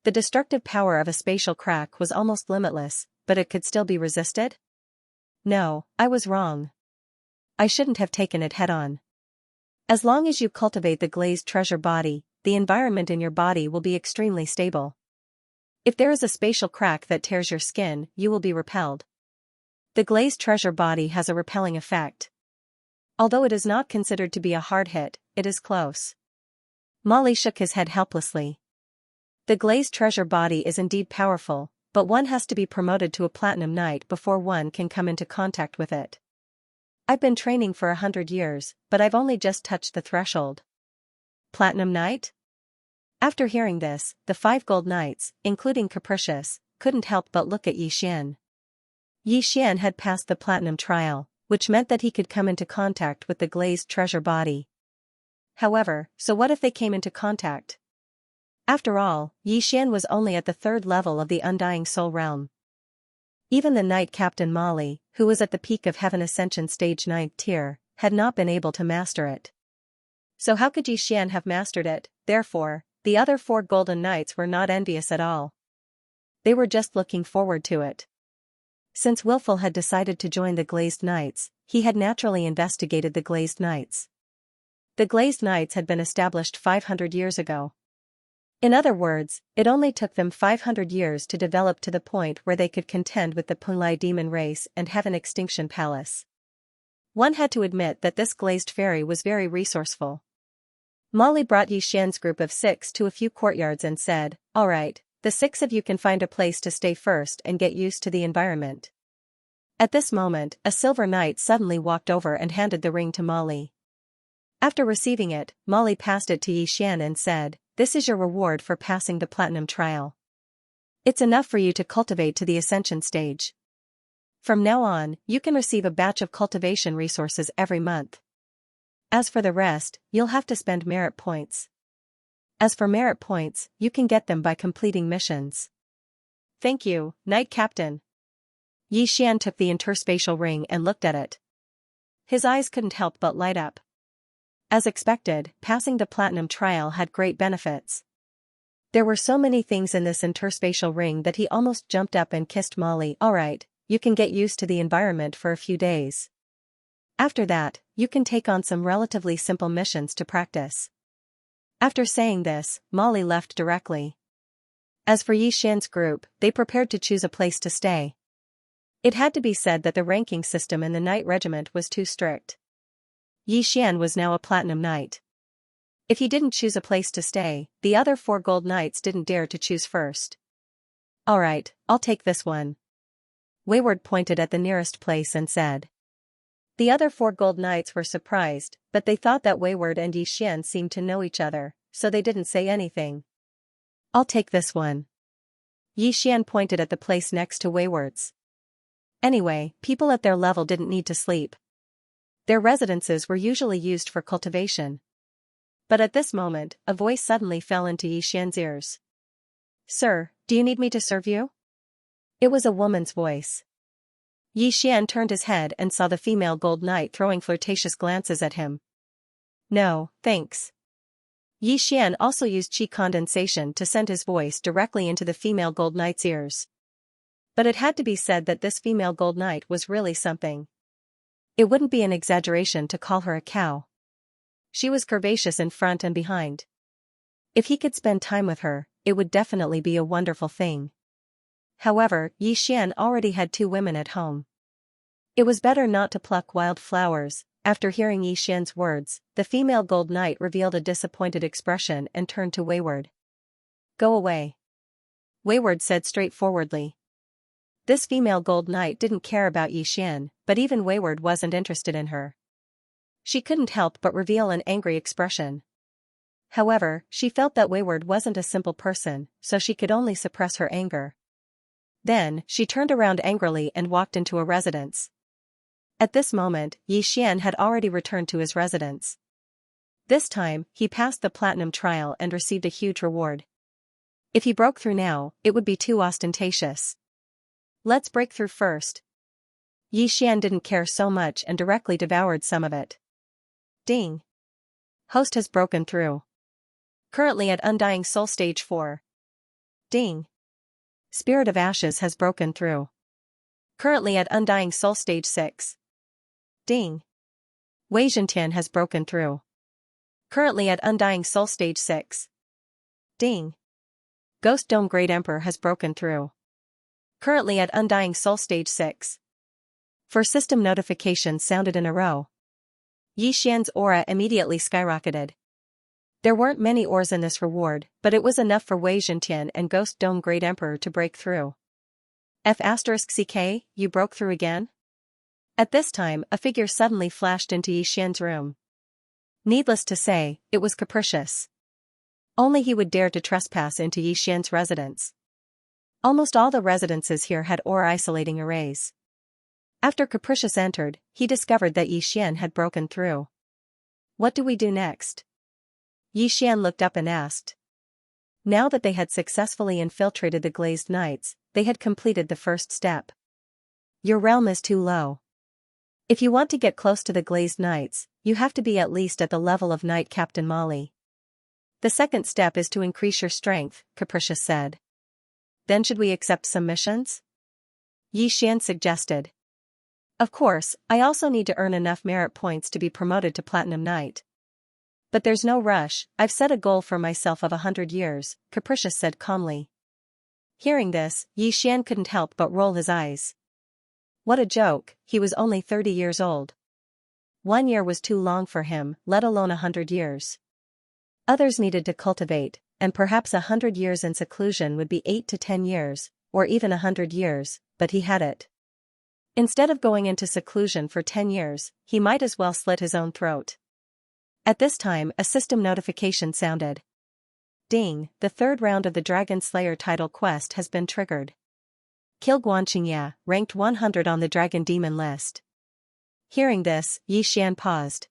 [SPEAKER 1] The destructive power of a spatial crack was almost limitless, but it could still be resisted? No, I was wrong. I shouldn't have taken it head-on. As long as you cultivate the glazed treasure body, the environment in your body will be extremely stable. If there is a spatial crack that tears your skin, you will be repelled. The glazed treasure body has a repelling effect. Although it is not considered to be a hard hit, it is close. Molly shook his head helplessly. The glazed treasure body is indeed powerful, but one has to be promoted to a platinum knight before one can come into contact with it. I've been training for 100 years, but I've only just touched the threshold. Platinum knight? After hearing this, the 5 gold knights, including Capricious, couldn't help but look at Xian. Xian had passed the platinum trial, which meant that he could come into contact with the glazed treasure body. However, so what if they came into contact? After all, Xian was only at the 3rd level of the Undying Soul realm. Even the Knight Captain Molly, who was at the peak of Heaven Ascension stage 9th tier, had not been able to master it. So how could Xian have mastered it? Therefore, the other 4 golden knights were not envious at all. They were just looking forward to it. Since Wilful had decided to join the Glazed Knights, he had naturally investigated the Glazed Knights. The Glazed Knights had been established 500 years ago. In other words, it only took them 500 years to develop to the point where they could contend with the Punlai demon race and Heaven Extinction Palace. One had to admit that this glazed fairy was very resourceful. Molly brought Xian's group of 6 to a few courtyards and said, "All right, the 6 of you can find a place to stay first and get used to the environment." At this moment, a silver knight suddenly walked over and handed the ring to Molly. After receiving it, Molly passed it to Xian and said, "This is your reward for passing the platinum trial. It's enough for you to cultivate to the ascension stage. From now on, you can receive a batch of cultivation resources every month. As for the rest, you'll have to spend merit points. As for merit points, you can get them by completing missions." "Thank you, Knight Captain." Xian took the interspatial ring and looked at it. His eyes couldn't help but light up. As expected, passing the platinum trial had great benefits. There were so many things in this interspatial ring that he almost jumped up and kissed Molly. "All right, you can get used to the environment for a few days. After that, you can take on some relatively simple missions to practice." After saying this, Molly left directly. As for Xian's group, they prepared to choose a place to stay. It had to be said that the ranking system in the Knight Regiment was too strict. Xian was now a platinum knight. If he didn't choose a place to stay, the other 4 gold knights didn't dare to choose first. "All right, I'll take this one." Wayward pointed at the nearest place and said. The other 4 gold knights were surprised, but they thought that Wayward and Xian seemed to know each other, so they didn't say anything. "I'll take this one." Xian pointed at the place next to Wayward's. Anyway, people at their level didn't need to sleep. Their residences were usually used for cultivation. But at this moment, a voice suddenly fell into Xian's ears. "Sir, do you need me to serve you?" It was a woman's voice. Xian turned his head and saw the female gold knight throwing flirtatious glances at him. "No, thanks." Xian also used chi condensation to send his voice directly into the female gold knight's ears. But it had to be said that this female gold knight was really something. It wouldn't be an exaggeration to call her a cow. She was curvaceous in front and behind. If he could spend time with her, it would definitely be a wonderful thing. However, Xian already had 2 women at home. It was better not to pluck wild flowers. After hearing Xian's words, the female gold knight revealed a disappointed expression and turned to Wayward. "Go away," Wayward said straightforwardly. This female gold knight didn't care about Xian, but even Wayward wasn't interested in her. She couldn't help but reveal an angry expression. However, she felt that Wayward wasn't a simple person, so she could only suppress her anger. Then, she turned around angrily and walked into a residence. At this moment, Xian had already returned to his residence. This time, he passed the platinum trial and received a huge reward. If he broke through now, it would be too ostentatious. "Let's break through first." Xian didn't care so much and directly devoured some of it. Ding! Host has broken through. Currently at Undying Soul Stage 4. Ding! Spirit of Ashes has broken through. Currently at Undying Soul Stage 6. Ding. Wei Zhentian has broken through. Currently at Undying Soul Stage 6. Ding. Ghost Dome Great Emperor has broken through. Currently at Undying Soul Stage 6. 4 system notifications sounded in a row. Yi Xian's aura immediately skyrocketed. There weren't many ores in this reward, but it was enough for Wei Zhentian and Ghost Dome Great Emperor to break through. F*CK, you broke through again? At this time, a figure suddenly flashed into Yi Xian's room. Needless to say, it was Capricious. Only he would dare to trespass into Yi Xian's residence. Almost all the residences here had ore isolating arrays. After Capricious entered, he discovered that Yi Xian had broken through. What do we do next? Yi Xian looked up and asked. Now that they had successfully infiltrated the Glazed Knights, they had completed the first step. Your realm is too low. If you want to get close to the Glazed Knights, you have to be at least at the level of Knight Captain Molly. The second step is to increase your strength, Capricious said. Then should we accept some missions? Yi Xian suggested. Of course, I also need to earn enough merit points to be promoted to Platinum Knight. But there's no rush, I've set a goal for myself of 100 years, Capricious said calmly. Hearing this, Yi Xian couldn't help but roll his eyes. What a joke, he was only 30 years old. 1 year was too long for him, let alone 100 years. Others needed to cultivate, and perhaps 100 years in seclusion would be 8 to 10 years, or even 100 years, but he had it. Instead of going into seclusion for 10 years, he might as well slit his own throat. At this time, a system notification sounded. Ding, the third round of the Dragon Slayer title quest has been triggered. Kill Xianxia, ranked 100 on the Dragon Demon list. Hearing this, Yi Xian paused.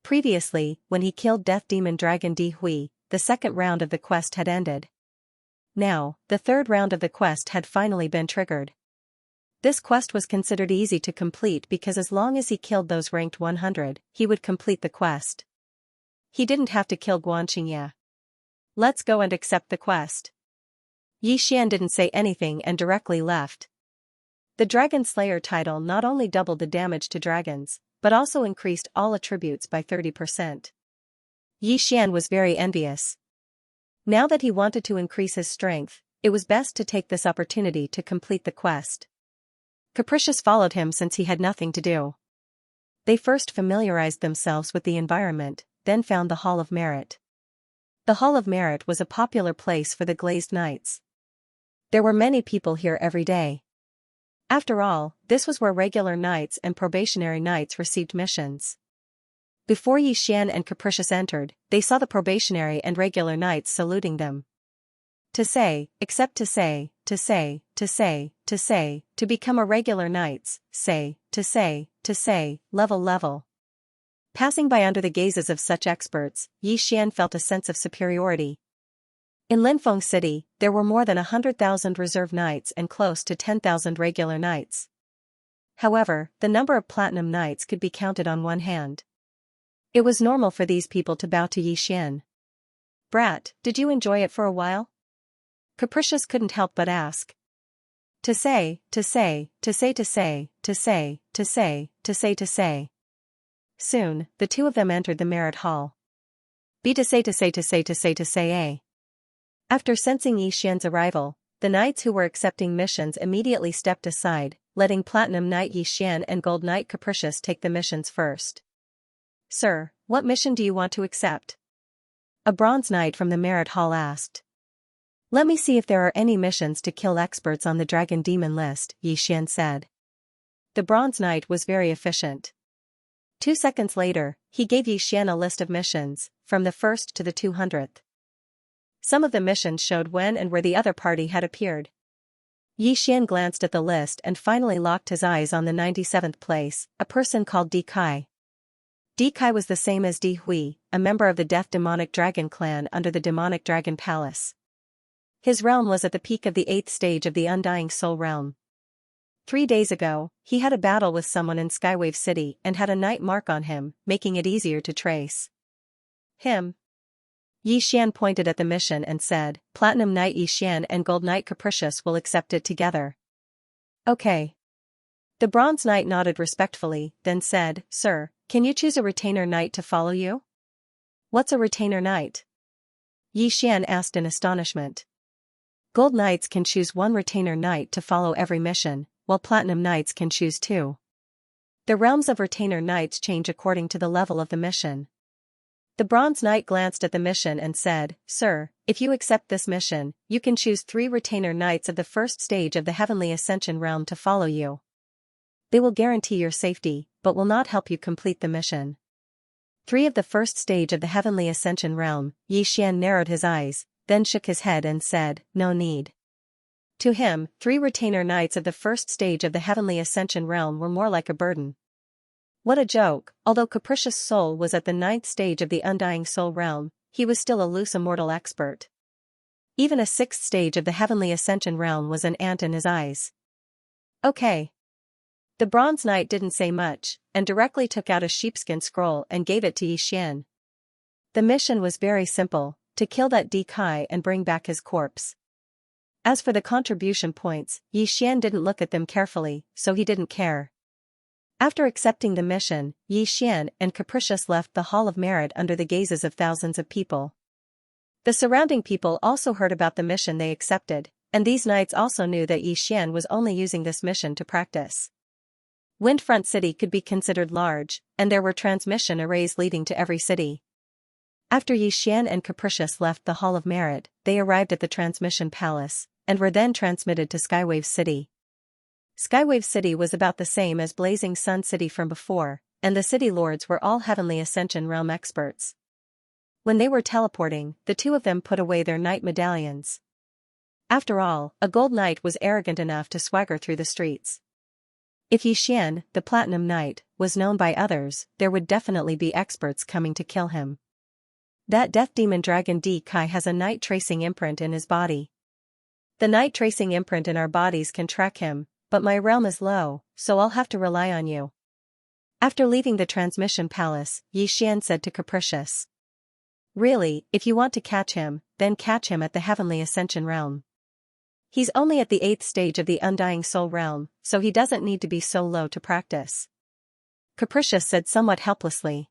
[SPEAKER 1] Previously, when he killed Death Demon Dragon Di Hui, the second round of the quest had ended. Now, the third round of the quest had finally been triggered. This quest was considered easy to complete because as long as he killed those ranked 100, he would complete the quest. He didn't have to kill Xianxia. Let's go and accept the quest. Yi Xian didn't say anything and directly left. The Dragon Slayer title not only doubled the damage to dragons, but also increased all attributes by 30%. Yi Xian was very envious. Now that he wanted to increase his strength, it was best to take this opportunity to complete the quest. Capricious followed him since he had nothing to do. They first familiarized themselves with the environment, then found the Hall of Merit. The Hall of Merit was a popular place for the Glazed Knights. There were many people here every day. After all, this was where regular knights and probationary knights received missions. Before Yi Xian and Capricious entered, they saw the probationary and regular knights saluting them. To become a regular knights, level. Passing by under the gazes of such experts, Yi Xian felt a sense of superiority. In Linfeng City, there were more than 100,000 reserve knights and close to 10,000 regular knights. However, the number of platinum knights could be counted on one hand. It was normal for these people to bow to Yi Xian. Brat, did you enjoy it for a while? Capricious couldn't help but ask. To say. Soon, the two of them entered the Merit Hall. After sensing Yi Xian's arrival, the knights who were accepting missions immediately stepped aside, letting Platinum Knight Yi Xian and Gold Knight Capricious take the missions first. Sir, what mission do you want to accept? A Bronze Knight from the Merit Hall asked. Let me see if there are any missions to kill experts on the Dragon Demon list, Yi Xian said. The Bronze Knight was very efficient. 2 seconds later, he gave Yi Xian a list of missions, from the 1st to the 200th. Some of the missions showed when and where the other party had appeared. Yi Xian glanced at the list and finally locked his eyes on the 97th place, a person called Di Kai. Di Kai was the same as Di Hui, a member of the Death Demonic Dragon clan under the Demonic Dragon Palace. His realm was at the peak of the 8th stage of the Undying Soul realm. 3 days ago, he had a battle with someone in Skywave City and had a night mark on him, making it easier to trace. Him. Yi Xian pointed at the mission and said, Platinum Knight Yi Xian and Gold Knight Capricious will accept it together. Okay. The Bronze Knight nodded respectfully, then said, Sir, can you choose a retainer knight to follow you? What's a retainer knight? Yi Xian asked in astonishment. Gold knights can choose one retainer knight to follow every mission, while platinum knights can choose two. The realms of retainer knights change according to the level of the mission. The Bronze Knight glanced at the mission and said, Sir, if you accept this mission, you can choose 3 retainer knights of the first stage of the Heavenly Ascension realm to follow you. They will guarantee your safety, but will not help you complete the mission. 3 of the first stage of the Heavenly Ascension realm. Yi Xian narrowed his eyes, then shook his head and said, No need. To him, 3 retainer knights of the first stage of the Heavenly Ascension realm were more like a burden. What a joke! Although Capricious Soul was at the 9th stage of the Undying Soul realm, he was still a loose immortal expert. Even a 6th stage of the Heavenly Ascension realm was an ant in his eyes. Okay. The Bronze Knight didn't say much, and directly took out a sheepskin scroll and gave it to Yi Xian. The mission was very simple, to kill that Di Kai and bring back his corpse. As for the contribution points, Yi Xian didn't look at them carefully, so he didn't care. After accepting the mission, Yi Xian and Capricious left the Hall of Merit under the gazes of thousands of people. The surrounding people also heard about the mission they accepted, and these knights also knew that Yi Xian was only using this mission to practice. Windfront City could be considered large, and there were transmission arrays leading to every city. After Yi Xian and Capricious left the Hall of Merit, they arrived at the Transmission Palace, and were then transmitted to Skywave City. Skywave City was about the same as Blazing Sun City from before, and the city lords were all Heavenly Ascension realm experts. When they were teleporting, the 2 of them put away their knight medallions. After all, a gold knight was arrogant enough to swagger through the streets. If Yi Xian, the Platinum Knight, was known by others, there would definitely be experts coming to kill him. That Death Demon Dragon Di Kai has a night tracing imprint in his body. The night tracing imprint in our bodies can track him, but my realm is low, so I'll have to rely on you. After leaving the Transmission Palace, Yi Xian said to Capricious. Really, if you want to catch him, then catch him at the Heavenly Ascension realm. He's only at the 8th stage of the Undying Soul realm, so he doesn't need to be so low to practice. Capricious said somewhat helplessly.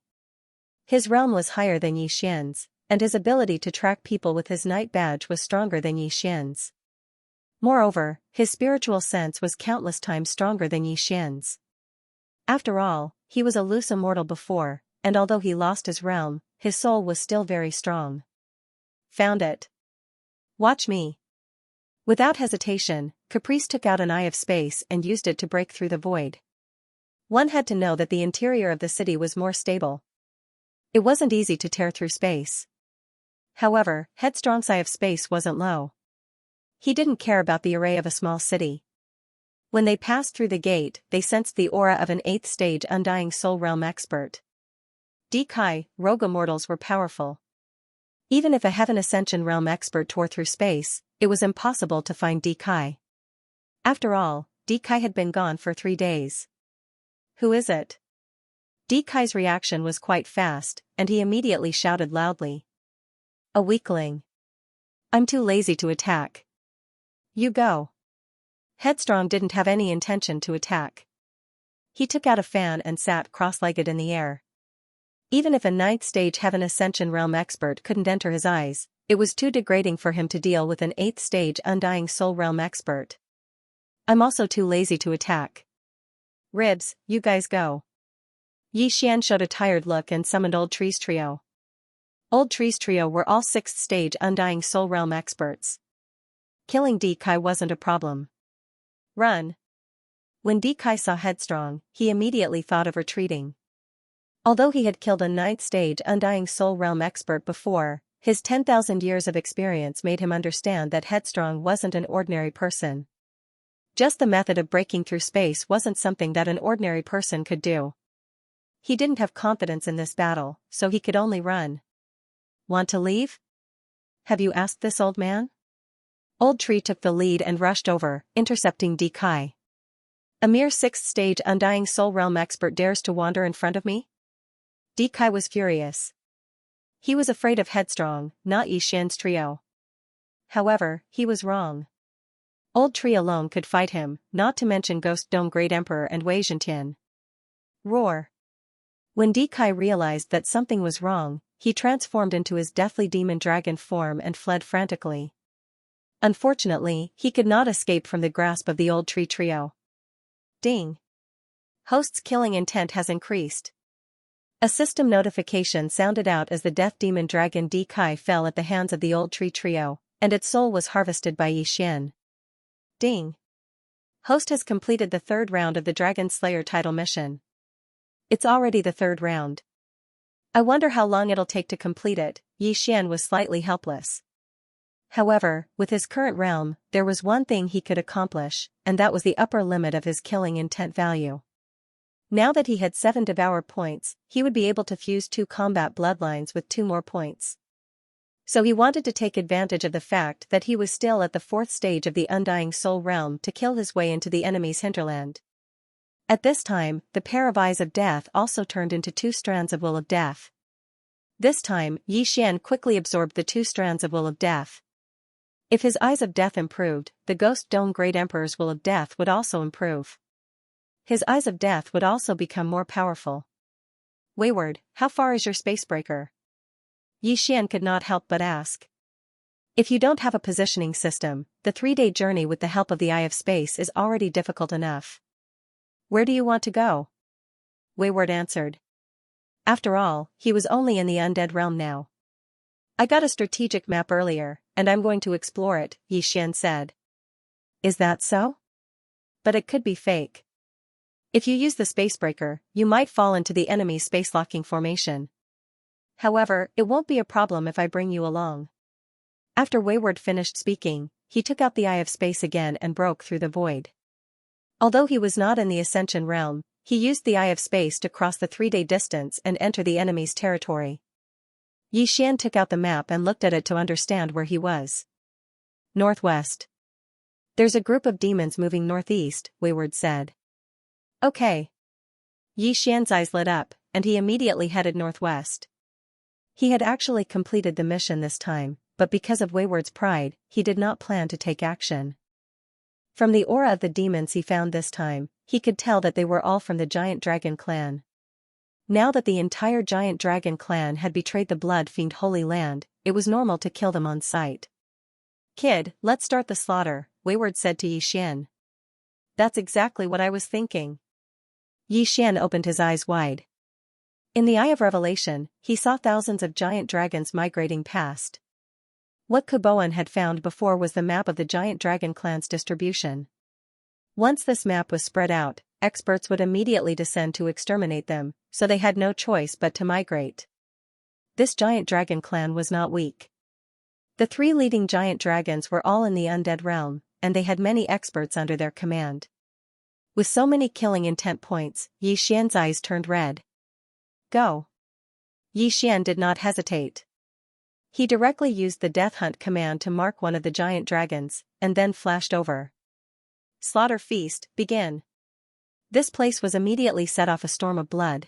[SPEAKER 1] His realm was higher than Yi Xian's, and his ability to track people with his night badge was stronger than Yi Xian's. Moreover, his spiritual sense was countless times stronger than Yi Xian's. After all, he was a loose immortal before, and although he lost his realm, his soul was still very strong. Found it. Watch me. Without hesitation, Caprice took out an eye of space and used it to break through the void. One had to know that the interior of the city was more stable. It wasn't easy to tear through space. However, Headstrong's eye of space wasn't low. He didn't care about the array of a small city. When they passed through the gate, they sensed the aura of an 8th stage Undying Soul realm expert. Di Kai, rogue immortals were powerful. Even if a Heaven Ascension realm expert tore through space, it was impossible to find Di Kai. After all, Di Kai had been gone for 3 days. Who is it? Di Kai's reaction was quite fast, and he immediately shouted loudly. A weakling. I'm too lazy to attack. You go. Headstrong didn't have any intention to attack. He took out a fan and sat cross-legged in the air. Even if a 9th stage Heaven Ascension realm expert couldn't enter his eyes, it was too degrading for him to deal with an 8th stage Undying Soul realm expert. I'm also too lazy to attack. Ribs, you guys go. Yi Xian showed a tired look and summoned Old Tree's trio. Old Tree's trio were all 6th stage Undying Soul realm experts. Killing Di Kai wasn't a problem. Run. When Di Kai saw Headstrong, he immediately thought of retreating. Although he had killed a 9th stage Undying Soul realm expert before, his 10,000 years of experience made him understand that Headstrong wasn't an ordinary person. Just the method of breaking through space wasn't something that an ordinary person could do. He didn't have confidence in this battle, so he could only run. Want to leave? Have you asked this old man? Old Tree took the lead and rushed over, intercepting Di Kai. A mere 6th stage Undying Soul realm expert dares to wander in front of me? Di Kai was furious. He was afraid of Headstrong, not Yi Xian's trio. However, he was wrong. Old Tree alone could fight him, not to mention Ghost Dome Great Emperor and Wei Zhentian. Roar. When Dekai realized that something was wrong, he transformed into his deathly demon dragon form and fled frantically. Unfortunately, he could not escape from the grasp of the Old Tree trio. Ding. Host's killing intent has increased. A system notification sounded out as the death demon dragon Dekai fell at the hands of the Old Tree trio, and its soul was harvested by Xianxia. Ding. Host has completed the third round of the Dragon Slayer title mission. It's already the third round. I wonder how long it'll take to complete it. Xianxia was slightly helpless. However, with his current realm, there was one thing he could accomplish, and that was the upper limit of his killing intent value. Now that he had 7 Devour points, he would be able to fuse 2 combat bloodlines with 2 more points. So he wanted to take advantage of the fact that he was still at the 4th stage of the Undying Soul realm to kill his way into the enemy's hinterland. At this time, the pair of Eyes of Death also turned into 2 strands of Will of Death. This time, Xianxia quickly absorbed the 2 strands of Will of Death. If his Eyes of Death improved, the Ghost Dome Great Emperor's Will of Death would also improve. His Eyes of Death would also become more powerful. Wayward, how far is your spacebreaker? Xianxia could not help but ask. If you don't have a positioning system, the 3-day journey with the help of the Eye of Space is already difficult enough. Where do you want to go? Wayward answered. After all, he was only in the undead realm now. I got a strategic map earlier, and I'm going to explore it, Xianxia said. Is that so? But it could be fake. If you use the spacebreaker, you might fall into the enemy's spacelocking formation. However, it won't be a problem if I bring you along. After Wayward finished speaking, he took out the Eye of Space again and broke through the void. Although he was not in the Ascension realm, he used the Eye of Space to cross the 3-day distance and enter the enemy's territory. Xianxia took out the map and looked at it to understand where he was. Northwest. There's a group of demons moving northeast, Wayward said. Okay. Xianxia's eyes lit up, and he immediately headed northwest. He had actually completed the mission this time, but because of Wayward's pride, he did not plan to take action. From the aura of the demons he found this time, he could tell that they were all from the Giant Dragon clan. Now that the entire Giant Dragon clan had betrayed the Blood Fiend Holy Land, it was normal to kill them on sight. Kid, let's start the slaughter, Wayward said to Xianxia. That's exactly what I was thinking. Xianxia opened his eyes wide. In the Eye of Revelation, he saw thousands of giant dragons migrating past. What Kuboan had found before was the map of the Giant Dragon clan's distribution. Once this map was spread out, experts would immediately descend to exterminate them, so they had no choice but to migrate. This Giant Dragon clan was not weak. The 3 leading giant dragons were all in the undead realm, and they had many experts under their command. With so many killing intent points, Xianxia's eyes turned red. Go. Xianxia did not hesitate. He directly used the Death Hunt command to mark one of the giant dragons, and then flashed over. Slaughter feast, begin. This place was immediately set off a storm of blood.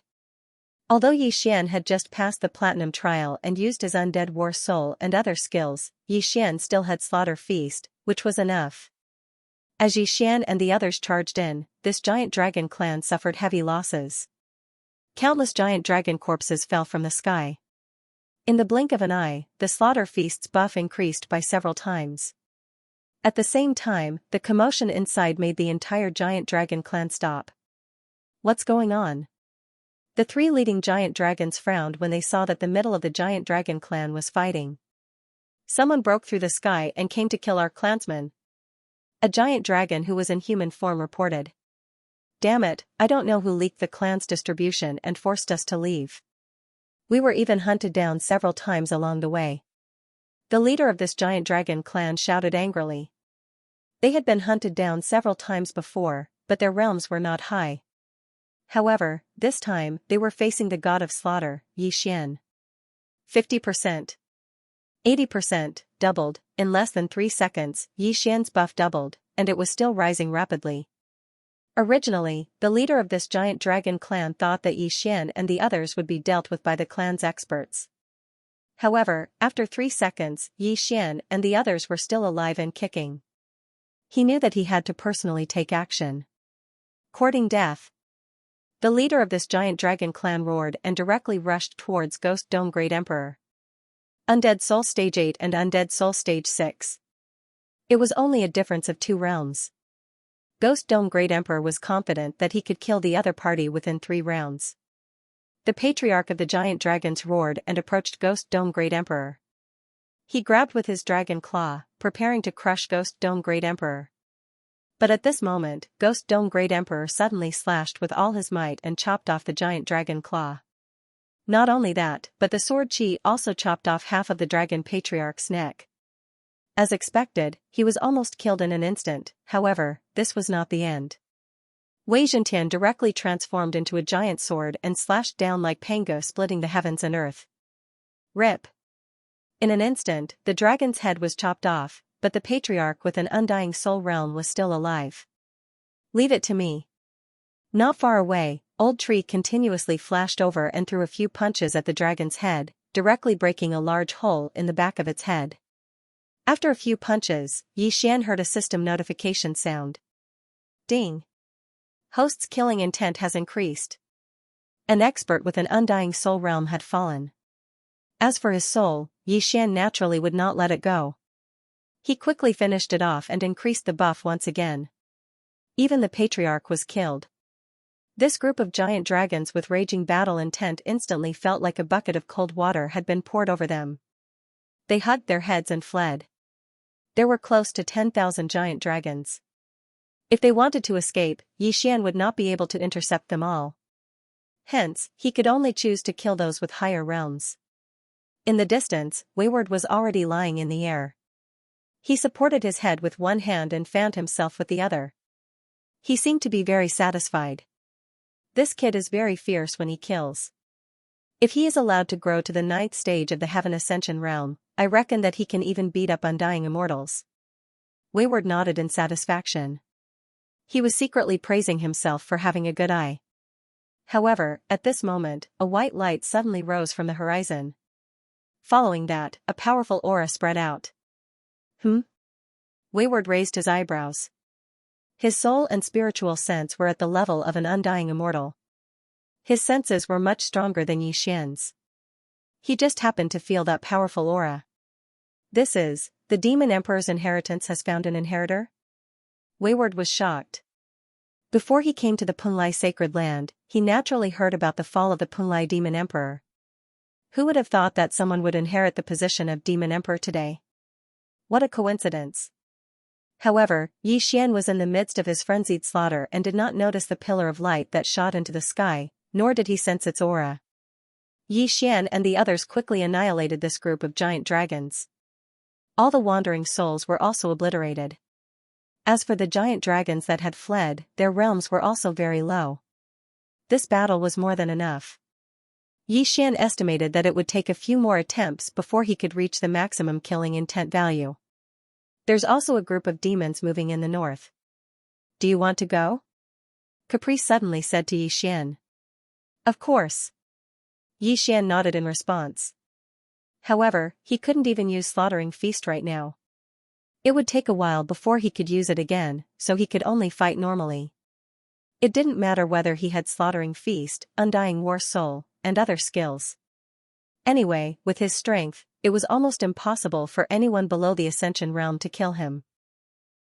[SPEAKER 1] Although Xianxia had just passed the Platinum Trial and used his Undead War Soul and other skills, Xianxia still had Slaughter Feast, which was enough. As Xianxia and the others charged in, this giant dragon clan suffered heavy losses. Countless giant dragon corpses fell from the sky. In the blink of an eye, the Slaughter Feast's buff increased by several times. At the same time, the commotion inside made the entire giant dragon clan stop. What's going on? The 3 leading giant dragons frowned when they saw that the middle of the giant dragon clan was fighting. Someone broke through the sky and came to kill our clansmen. A giant dragon who was in human form reported. Damn it, I don't know who leaked the clan's distribution and forced us to leave. We were even hunted down several times along the way. The leader of this giant dragon clan shouted angrily. They had been hunted down several times before, but their realms were not high. However, this time, they were facing the god of slaughter, Xianxia. 50%. 80%, doubled. In less than 3 seconds, Xianxia's buff doubled, and it was still rising rapidly. Originally, the leader of this giant dragon clan thought that Xianxia and the others would be dealt with by the clan's experts. However, after 3 seconds, Xianxia and the others were still alive and kicking. He knew that he had to personally take action. Courting death. The leader of this giant dragon clan roared and directly rushed towards Ghost Dome Great Emperor. Undead Soul Stage 8 and Undead Soul Stage 6. It was only a difference of 2 rounds. Ghost Dome Great Emperor was confident that he could kill the other party within 3 rounds. The Patriarch of the Giant Dragons roared and approached Ghost Dome Great Emperor. He grabbed with his dragon claw, preparing to crush Ghost Dome Great Emperor. But at this moment, Ghost Dome Great Emperor suddenly slashed with all his might and chopped off the giant dragon claw. Not only that, but the sword chi also chopped off half of the Dragon Patriarch's neck. As expected, he was almost killed in an instant. However, this was not the end. Wei Zhentian directly transformed into a giant sword and slashed down like Pango, splitting the heavens and earth. Rip. In an instant, the dragon's head was chopped off, but the Patriarch with an undying soul realm was still alive. Leave it to me. Not far away, Old Tree continuously flashed over and threw a few punches at the dragon's head, directly breaking a large hole in the back of its head. After a few punches, Yi Xian heard a system notification sound. Ding. Host's killing intent has increased. An expert with an undying soul realm had fallen. As for his soul, Yi Xian naturally would not let it go. He quickly finished it off and increased the buff once again. Even the Patriarch was killed. This group of giant dragons with raging battle intent instantly felt like a bucket of cold water had been poured over them. They hugged their heads and fled. There were close to 10,000 giant dragons. If they wanted to escape, Yi Xian would not be able to intercept them all. Hence, he could only choose to kill those with higher realms. In the distance, Wayward was already lying in the air. He supported his head with one hand and fanned himself with the other. He seemed to be very satisfied. This kid is very fierce when he kills. If he is allowed to grow to the 9th stage of the Heaven Ascension realm, I reckon that he can even beat up undying immortals. Wayward nodded in satisfaction. He was secretly praising himself for having a good eye. However, at this moment, a white light suddenly rose from the horizon. Following that, a powerful aura spread out. Wayward raised his eyebrows. His soul and spiritual sense were at the level of an undying immortal. His senses were much stronger than Yi Xian's. He just happened to feel that powerful aura. This is, the Demon Emperor's inheritance has found an inheritor? Wayward was shocked. Before he came to the Punlai sacred land, he naturally heard about the fall of the Punlai Demon Emperor. Who would have thought that someone would inherit the position of Demon Emperor today? What a coincidence. However, Yi Xian was in the midst of his frenzied slaughter and did not notice the pillar of light that shot into the sky, nor did he sense its aura. Yi Xian and the others quickly annihilated this group of giant dragons. All the wandering souls were also obliterated. As for the giant dragons that had fled, their realms were also very low. This battle was more than enough. Yi Xian estimated that it would take a few more attempts before he could reach the maximum killing intent value. There's also a group of demons moving in the north. Do you want to go? Caprice suddenly said to Yi Xian. Of course. Yi Xian nodded in response. However, he couldn't even use Slaughtering Feast right now. It would take a while before he could use it again, so he could only fight normally. It didn't matter whether he had Slaughtering Feast, Undying War Soul, and other skills. Anyway, with his strength, it was almost impossible for anyone below the Ascension realm to kill him.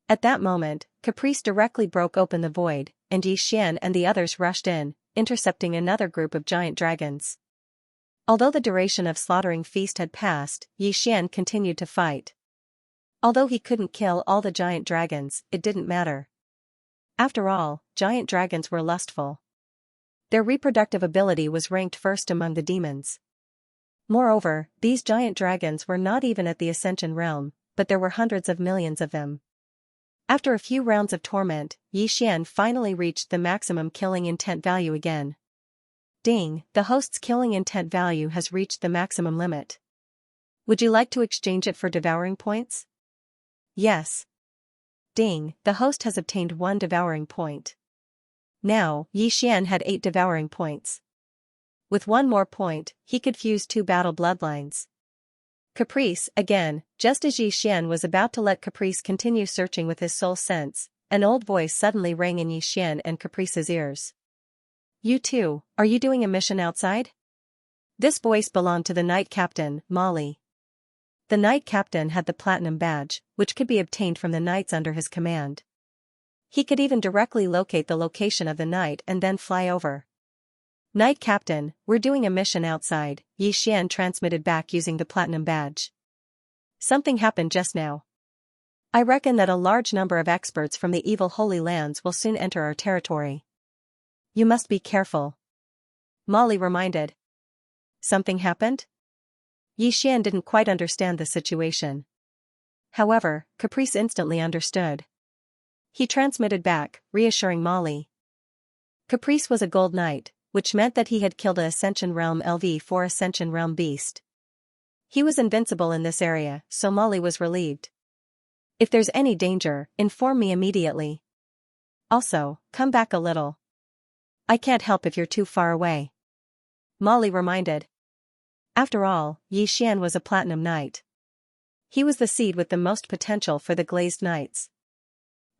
[SPEAKER 1] At that moment, Caprice directly broke open the void, and Yi Xian and the others rushed in, intercepting another group of giant dragons. Although the duration of Slaughtering Feast had passed, Yi Xian continued to fight. Although he couldn't kill all the giant dragons, it didn't matter. After all, giant dragons were lustful. Their reproductive ability was ranked first among the demons. Moreover, these giant dragons were not even at the Ascension realm, but there were hundreds of millions of them. After a few rounds of torment, Yi Xian finally reached the maximum killing intent value again. Ding, the host's killing intent value has reached the maximum limit. Would you like to exchange it for devouring points? Yes. Ding, the host has obtained 1 devouring point. Now, Yi Xian had 8 devouring points. With 1 more point, he could fuse 2 battle bloodlines. Caprice, again, just as Yi Xian was about to let Caprice continue searching with his soul sense, an old voice suddenly rang in Yi Xian and Caprice's ears. You too, are you doing a mission outside? This voice belonged to the Knight Captain, Molly. The Knight Captain had the Platinum Badge, which could be obtained from the knights under his command. He could even directly locate the location of the knight and then fly over. Knight Captain, we're doing a mission outside, Yi Xian transmitted back using the Platinum Badge. Something happened just now. I reckon that a large number of experts from the evil Holy Lands will soon enter our territory. You must be careful. Molly reminded. Something happened? Yi Xian didn't quite understand the situation. However, Caprice instantly understood. He transmitted back, reassuring Molly. Caprice was a gold knight, which meant that he had killed a Ascension Realm LV4 Ascension Realm beast. He was invincible in this area, so Molly was relieved. If there's any danger, inform me immediately. Also, come back a little. I can't help if you're too far away. Molly reminded. After all, Yi Xian was a Platinum Knight. He was the seed with the most potential for the Glazed Knights.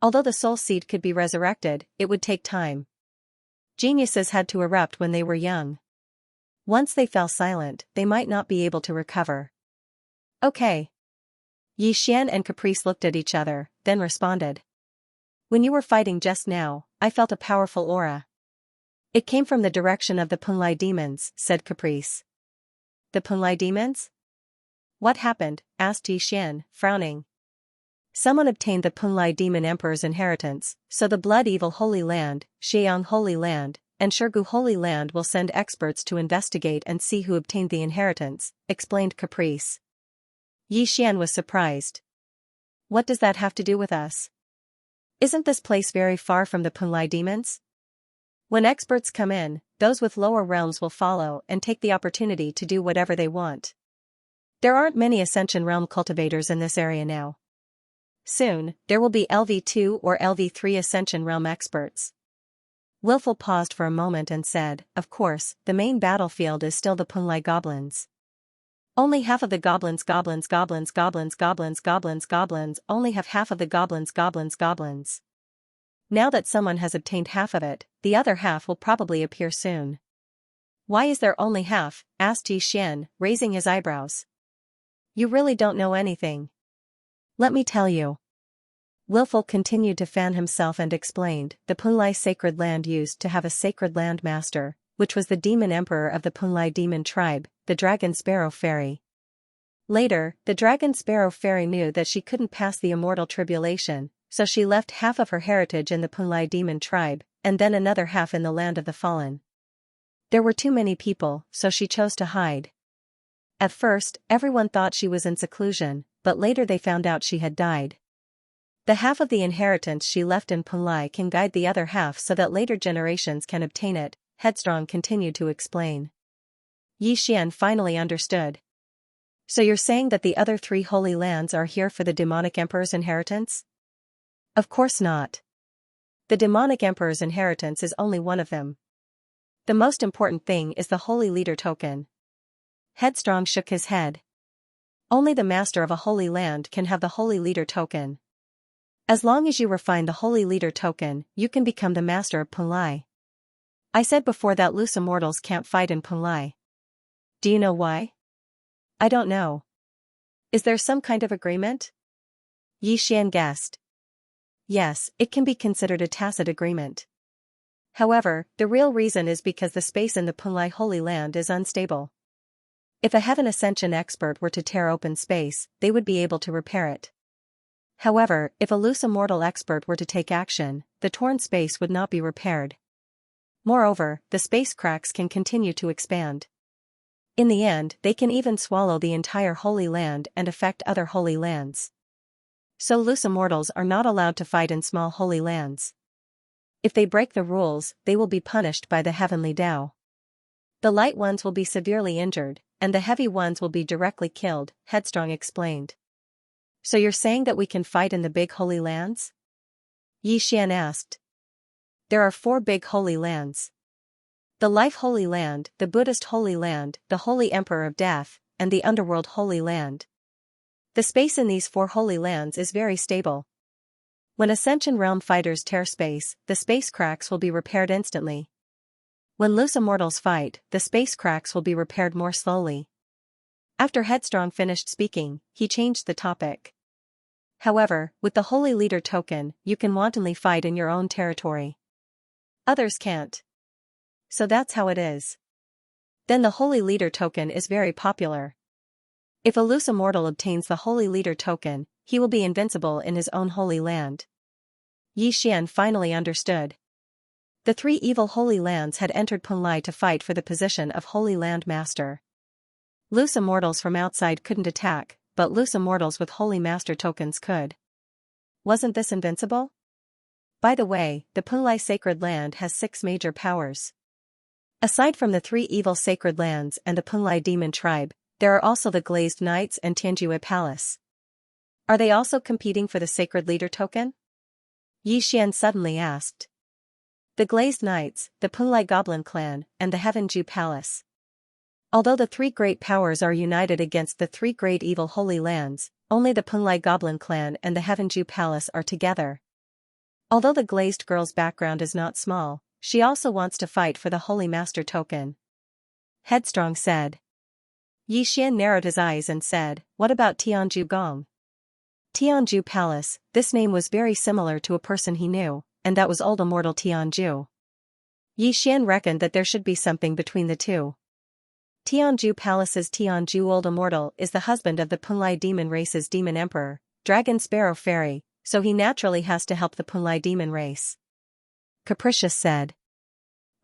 [SPEAKER 1] Although the Soul Seed could be resurrected, it would take time. Geniuses had to erupt when they were young. Once they fell silent, they might not be able to recover. Okay. Yi Xian and Caprice looked at each other, then responded. When you were fighting just now, I felt a powerful aura. It came from the direction of the Punlai demons, said Caprice. The Punlai demons? What happened? Asked Yi Xian, frowning. Someone obtained the Punlai Demon Emperor's inheritance, so the Blood Evil Holy Land, Xiang Holy Land, and Shurgu Holy Land will send experts to investigate and see who obtained the inheritance, explained Caprice. Yi Xian was surprised. What does that have to do with us? Isn't this place very far from the Punlai demons? When experts come in, those with lower realms will follow and take the opportunity to do whatever they want. There aren't many Ascension Realm cultivators in this area now. Soon, there will be LV2 or LV3 Ascension Realm experts. Willful paused for a moment and said, of course, the main battlefield is still the Punlai goblins. Only half of the goblins only have half of the goblins. Now that someone has obtained half of it, the other half will probably appear soon. Why is there only half? Asked Yi Xian, raising his eyebrows. You really don't know anything. Let me tell you. Willful continued to fan himself and explained, the Punlai Sacred Land used to have a Sacred Land Master, which was the Demon Emperor of the Punlai Demon Tribe, the Dragon Sparrow Fairy. Later, the Dragon Sparrow Fairy knew that she couldn't pass the immortal tribulation, so she left half of her heritage in the Punlai Demon Tribe, and then another half in the Land of the Fallen. There were too many people, so she chose to hide. At first, everyone thought she was in seclusion, but later they found out she had died. The half of the inheritance she left in Punlai can guide the other half so that later generations can obtain it, Headstrong continued to explain. Yi Xian finally understood. So you're saying that the other 3 holy lands are here for the demonic emperor's inheritance? Of course not. The demonic emperor's inheritance is only one of them. The most important thing is the holy leader token. Headstrong shook his head. Only the master of a holy land can have the holy leader token. As long as you refine the holy leader token, you can become the master of Punlai. I said before that loose immortals can't fight in Punlai. Do you know why? I don't know. Is there some kind of agreement? Yi Xian guessed. Yes, it can be considered a tacit agreement. However, the real reason is because the space in the Punlai Holy Land is unstable. If a Heaven Ascension expert were to tear open space, they would be able to repair it. However, if a loose immortal expert were to take action, the torn space would not be repaired. Moreover, the space cracks can continue to expand. In the end, they can even swallow the entire Holy Land and affect other Holy Lands. So loose immortals are not allowed to fight in small Holy Lands. If they break the rules, they will be punished by the Heavenly Tao. The light ones will be severely injured, and the heavy ones will be directly killed, Headstrong explained. So you're saying that we can fight in the big Holy Lands? Yi Xian asked. There are 4 big Holy Lands. The Life Holy Land, the Buddhist Holy Land, the Holy Emperor of Death, and the Underworld Holy Land. The space in these 4 holy lands is very stable. When Ascension Realm fighters tear space, the space cracks will be repaired instantly. When loose immortals fight, the space cracks will be repaired more slowly. After Headstrong finished speaking, he changed the topic. However, with the Holy Leader token, you can wantonly fight in your own territory. Others can't. So that's how it is. Then the Holy Leader token is very popular. If a loose immortal obtains the Holy Leader token, he will be invincible in his own holy land. Yi Xian finally understood. The 3 evil holy lands had entered Punlai to fight for the position of Holy Land Master. Loose immortals from outside couldn't attack, but loose immortals with Holy Master tokens could. Wasn't this invincible? By the way, the Punlai Sacred Land has 6 major powers. Aside from the 3 evil sacred lands and the Punlai Demon Tribe, there are also the Glazed Knights and Tianjue Palace. Are they also competing for the Sacred Leader token? Yi Xian suddenly asked. The Glazed Knights, the Punlai Goblin Clan, and the Heavenju Palace. Although the 3 great powers are united against the 3 great evil holy lands, only the Punlai Goblin Clan and the Heavenju Palace are together. Although the Glazed Girl's background is not small, she also wants to fight for the Holy Master token. Headstrong said. Yi Xian narrowed his eyes and said, what about Tianju Gong? Tianju Palace, this name was very similar to a person he knew, and that was old immortal Tianju. Yi Xian reckoned that there should be something between the 2. Tianju Palace's Tianju Old Immortal is the husband of the Punlai Demon race's Demon Emperor, Dragon Sparrow Fairy, so he naturally has to help the Punlai Demon race. Capricious said.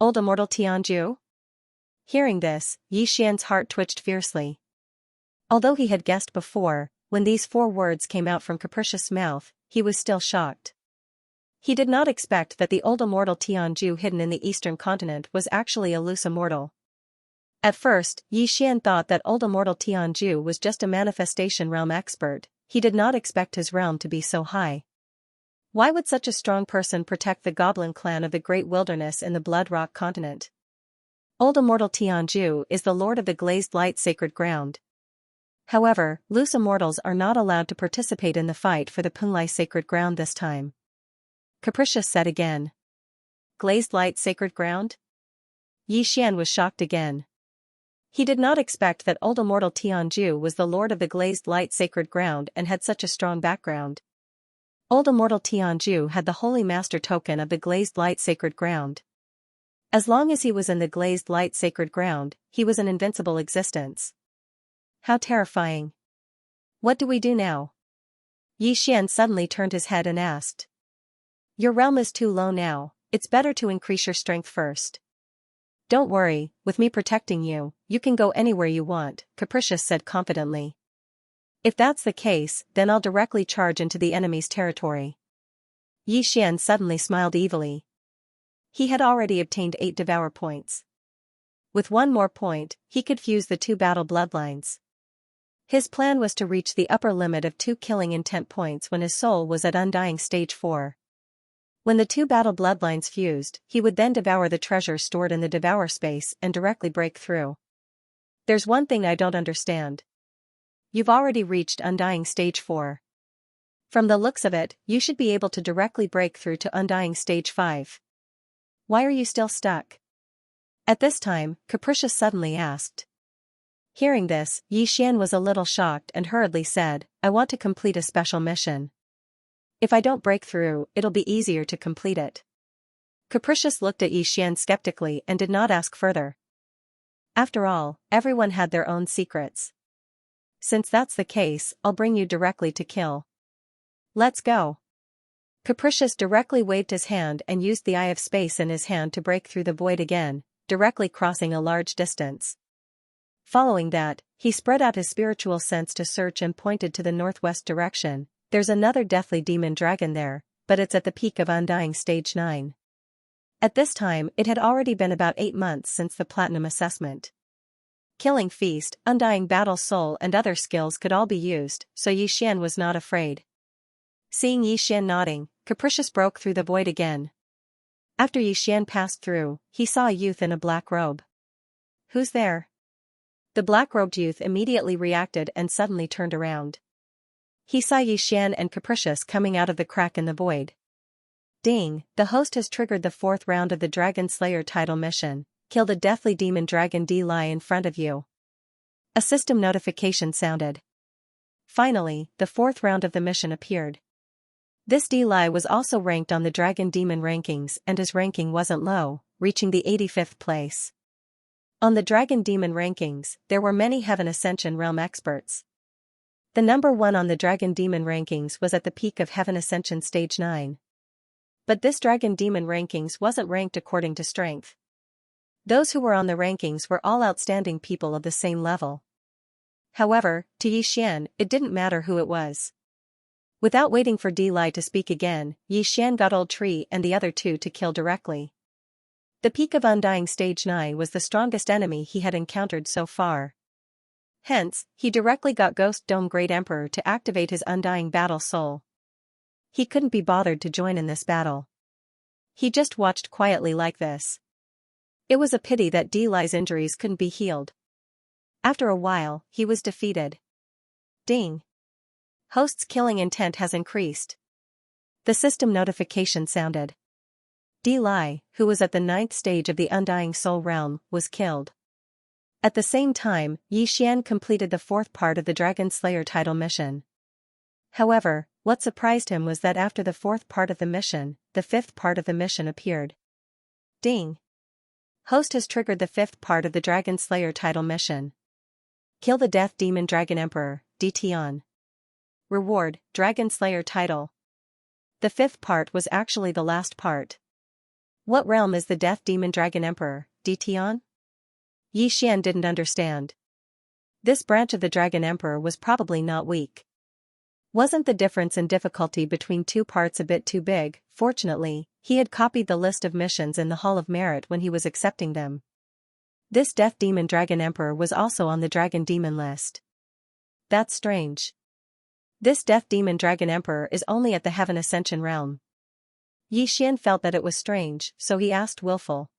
[SPEAKER 1] Old Immortal Tianju? Hearing this, Yi Xian's heart twitched fiercely. Although he had guessed before, when these 4 words came out from Capricious' mouth, he was still shocked. He did not expect that the Old Immortal Tianju hidden in the Eastern continent was actually a loose immortal. At first, Yi Xian thought that Old Immortal Tianju was just a manifestation realm expert. He did not expect his realm to be so high. Why would such a strong person protect the Goblin Clan of the Great Wilderness in the Blood Rock continent? Old Immortal Tianju is the Lord of the Glazed Light Sacred Ground. However, loose immortals are not allowed to participate in the fight for the Punlai Sacred Ground this time. Capricious said again. Glazed Light Sacred Ground? Yi Xian was shocked again. He did not expect that Old Immortal Tianju was the Lord of the Glazed Light Sacred Ground and had such a strong background. Old Immortal Tianju had the Holy Master token of the Glazed Light Sacred Ground. As long as he was in the Glazed Light Sacred Ground, he was an invincible existence. How terrifying. What do we do now? Yi Xian suddenly turned his head and asked. Your realm is too low now, it's better to increase your strength first. Don't worry, with me protecting you, you can go anywhere you want, Capricious said confidently. If that's the case, then I'll directly charge into the enemy's territory. Yi Xian suddenly smiled evilly. He had already obtained 8 Devour points. With 1 more point, he could fuse the 2 battle bloodlines. His plan was to reach the upper limit of 2 killing intent points when his soul was at Undying Stage 4. When the 2 battle bloodlines fused, he would then devour the treasure stored in the Devour space and directly break through. There's one thing I don't understand. You've already reached Undying Stage 4. From the looks of it, you should be able to directly break through to Undying Stage 5. Why are you still stuck? At this time, Capricious suddenly asked. Hearing this, Yi Xian was a little shocked and hurriedly said, I want to complete a special mission. If I don't break through, it'll be easier to complete it. Capricious looked at Yi Xian skeptically and did not ask further. After all, everyone had their own secrets. Since that's the case, I'll bring you directly to kill. Let's go. Capricious directly waved his hand and used the Eye of Space in his hand to break through the void again, directly crossing a large distance. Following that, he spread out his spiritual sense to search and pointed to the northwest direction. There's another deathly demon dragon there, but it's at the peak of Undying Stage 9. At this time, it had already been about 8 months since the Platinum assessment. Killing Feast, Undying Battle Soul and other skills could all be used, so Yi Xian was not afraid. Seeing Yi Xian nodding, Capricious broke through the void again. After Yi Xian passed through, he saw a youth in a black robe. Who's there? The black-robed youth immediately reacted and suddenly turned around. He saw Yixian and Capricious coming out of the crack in the void. Ding, the host has triggered the 4th round of the Dragon Slayer title mission. Kill the deathly demon dragon D-Lai in front of you. A system notification sounded. Finally, the 4th round of the mission appeared. This D-Lai was also ranked on the Dragon Demon rankings, and his ranking wasn't low, reaching the 85th place. On the Dragon Demon rankings, there were many Heaven Ascension realm experts. The number 1 on the Dragon Demon rankings was at the peak of Heaven Ascension Stage 9. But this Dragon Demon rankings wasn't ranked according to strength. Those who were on the rankings were all outstanding people of the same level. However, to Yixian, it didn't matter who it was. Without waiting for D-Lai to speak again, Yixian got Old Tree and the other 2 to kill directly. The peak of Undying Stage 9 was the strongest enemy he had encountered so far. Hence, he directly got Ghost Dome Great Emperor to activate his Undying Battle Soul. He couldn't be bothered to join in this battle. He just watched quietly like this. It was a pity that D-Lai's injuries couldn't be healed. After a while, he was defeated. Ding. Host's killing intent has increased. The system notification sounded. D-Lai, who was at the 9th stage of the Undying Soul realm, was killed. At the same time, Yixian completed the 4th part of the Dragon Slayer title mission. However, what surprised him was that after the 4th part of the mission, the 5th part of the mission appeared. Ding. Host has triggered the 5th part of the Dragon Slayer title mission. Kill the Death Demon Dragon Emperor, DTon. Reward, Dragon Slayer title. The 5th part was actually the last part. What realm is the Death Demon Dragon Emperor, DTon? Yixian didn't understand. This branch of the Dragon Emperor was probably not weak. Wasn't the difference in difficulty between 2 parts a bit too big? Fortunately, he had copied the list of missions in the Hall of Merit when he was accepting them. This Death Demon Dragon Emperor was also on the Dragon Demon list. That's strange. This Death Demon Dragon Emperor is only at the Heaven Ascension realm. Yixian felt that it was strange, so he asked Willful.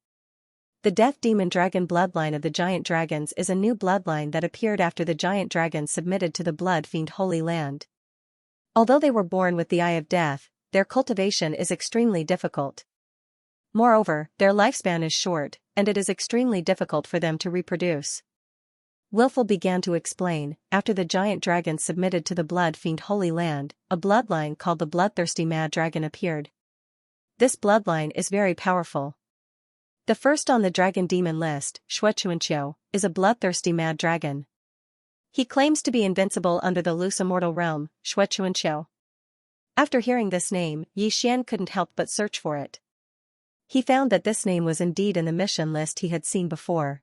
[SPEAKER 1] The Death Demon Dragon bloodline of the Giant Dragons is a new bloodline that appeared after the Giant Dragons submitted to the Blood Fiend Holy Land. Although they were born with the Eye of Death, their cultivation is extremely difficult. Moreover, their lifespan is short, and it is extremely difficult for them to reproduce. Willful began to explain. After the Giant Dragons submitted to the Blood Fiend Holy Land, a bloodline called the Bloodthirsty Mad Dragon appeared. This bloodline is very powerful. The first on the Dragon Demon list, Xianxia, is a bloodthirsty mad dragon. He claims to be invincible under the loose immortal realm, Xianxia. After hearing this name, Yixian couldn't help but search for it. He found that this name was indeed in the mission list he had seen before.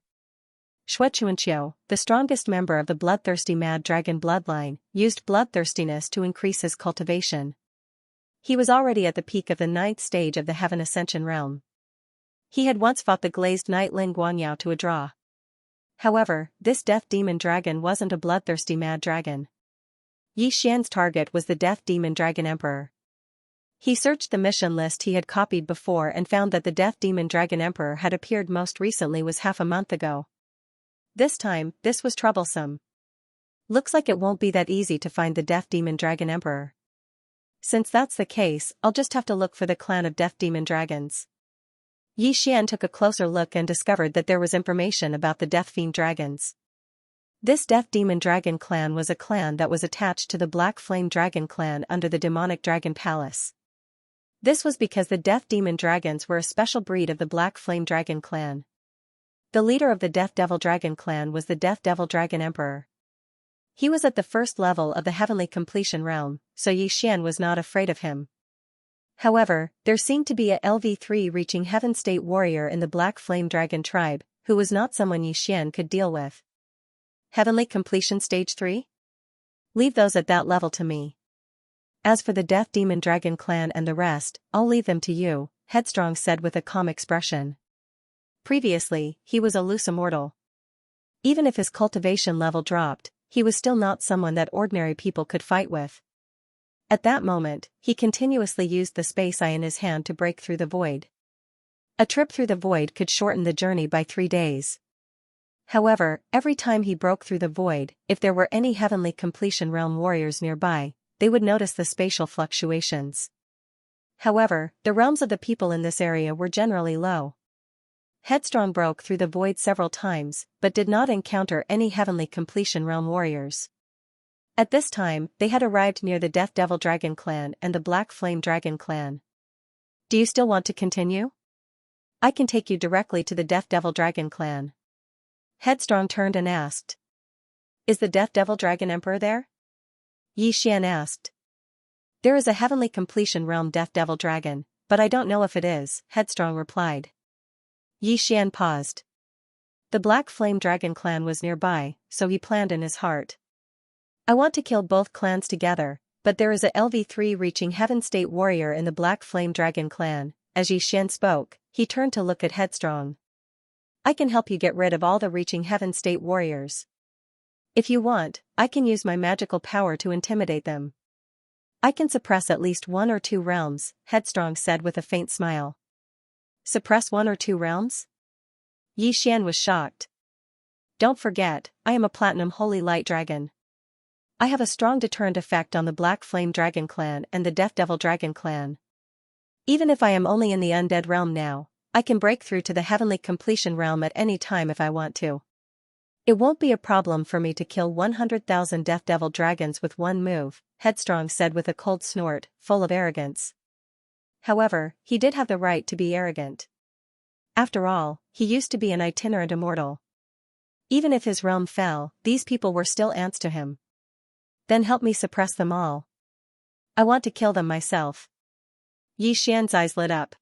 [SPEAKER 1] Xianxia, the strongest member of the bloodthirsty mad dragon bloodline, used bloodthirstiness to increase his cultivation. He was already at the peak of the 9th stage of the Heaven Ascension realm. He had once fought the glazed knight Ling Guanyao to a draw. However, this Death Demon Dragon wasn't a bloodthirsty mad dragon. Yixian's target was the Death Demon Dragon Emperor. He searched the mission list he had copied before and found that the Death Demon Dragon Emperor had appeared most recently was half a month ago. This time, this was troublesome. Looks like it won't be that easy to find the Death Demon Dragon Emperor. Since that's the case, I'll just have to look for the clan of Death Demon Dragons. Yixian took a closer look and discovered that there was information about the Death Fiend Dragons. This Death Demon Dragon clan was a clan that was attached to the Black Flame Dragon clan under the Demonic Dragon Palace. This was because the Death Demon Dragons were a special breed of the Black Flame Dragon clan. The leader of the Death Devil Dragon clan was the Death Devil Dragon Emperor. He was at the first level of the Heavenly Completion realm, so Yixian was not afraid of him. However, there seemed to be a LV3 reaching Heaven State warrior in the Black Flame Dragon tribe, who was not someone Yixian could deal with. Heavenly Completion Stage 3? Leave those at that level to me. As for the Death Demon Dragon clan and the rest, I'll leave them to you, Headstrong said with a calm expression. Previously, he was a loose immortal. Even if his cultivation level dropped, he was still not someone that ordinary people could fight with. At that moment, he continuously used the space eye in his hand to break through the void. A trip through the void could shorten the journey by 3 days. However, every time he broke through the void, if there were any heavenly completion realm warriors nearby, they would notice the spatial fluctuations. However, the realms of the people in this area were generally low. Headstrong broke through the void several times, but did not encounter any heavenly completion realm warriors. At this time, they had arrived near the Death Devil Dragon clan and the Black Flame Dragon clan. Do you still want to continue? I can take you directly to the Death Devil Dragon clan. Headstrong turned and asked. Is the Death Devil Dragon Emperor there? Xian asked. There is a heavenly completion realm Death Devil Dragon, but I don't know if it is, Headstrong replied. Xian paused. The Black Flame Dragon clan was nearby, so he planned in his heart. I want to kill both clans together, but there is a LV3 reaching Heaven State warrior in the Black Flame Dragon clan. As Xian spoke, he turned to look at Headstrong. I can help you get rid of all the reaching Heaven State warriors. If you want, I can use my magical power to intimidate them. I can suppress at least 1 or 2 realms, Headstrong said with a faint smile. Suppress 1 or 2 realms? Xian was shocked. Don't forget, I am a Platinum Holy Light Dragon. I have a strong deterrent effect on the Black Flame Dragon clan and the Death Devil Dragon clan. Even if I am only in the undead realm now, I can break through to the heavenly completion realm at any time if I want to. It won't be a problem for me to kill 100,000 Death Devil dragons with one move, Headstrong said with a cold snort, full of arrogance. However, he did have the right to be arrogant. After all, he used to be an itinerant immortal. Even if his realm fell, these people were still ants to him. Then help me suppress them all. I want to kill them myself. Xian's eyes lit up.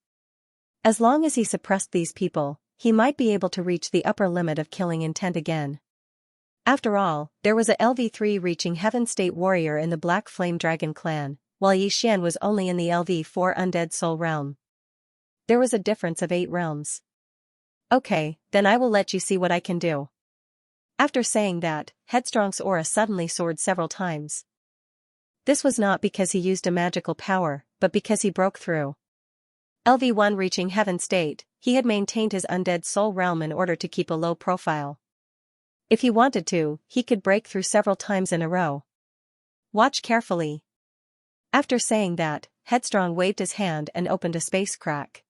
[SPEAKER 1] As long as he suppressed these people, he might be able to reach the upper limit of killing intent again. After all, there was a LV3 reaching Heaven State warrior in the Black Flame Dragon clan, while Xian was only in the LV4 Undead Soul realm. There was a difference of 8 realms. Okay, then I will let you see what I can do. After saying that, Headstrong's aura suddenly soared several times. This was not because he used a magical power, but because he broke through. LV1 reaching Heaven State, he had maintained his Undead Soul realm in order to keep a low profile. If he wanted to, he could break through several times in a row. Watch carefully. After saying that, Headstrong waved his hand and opened a space crack.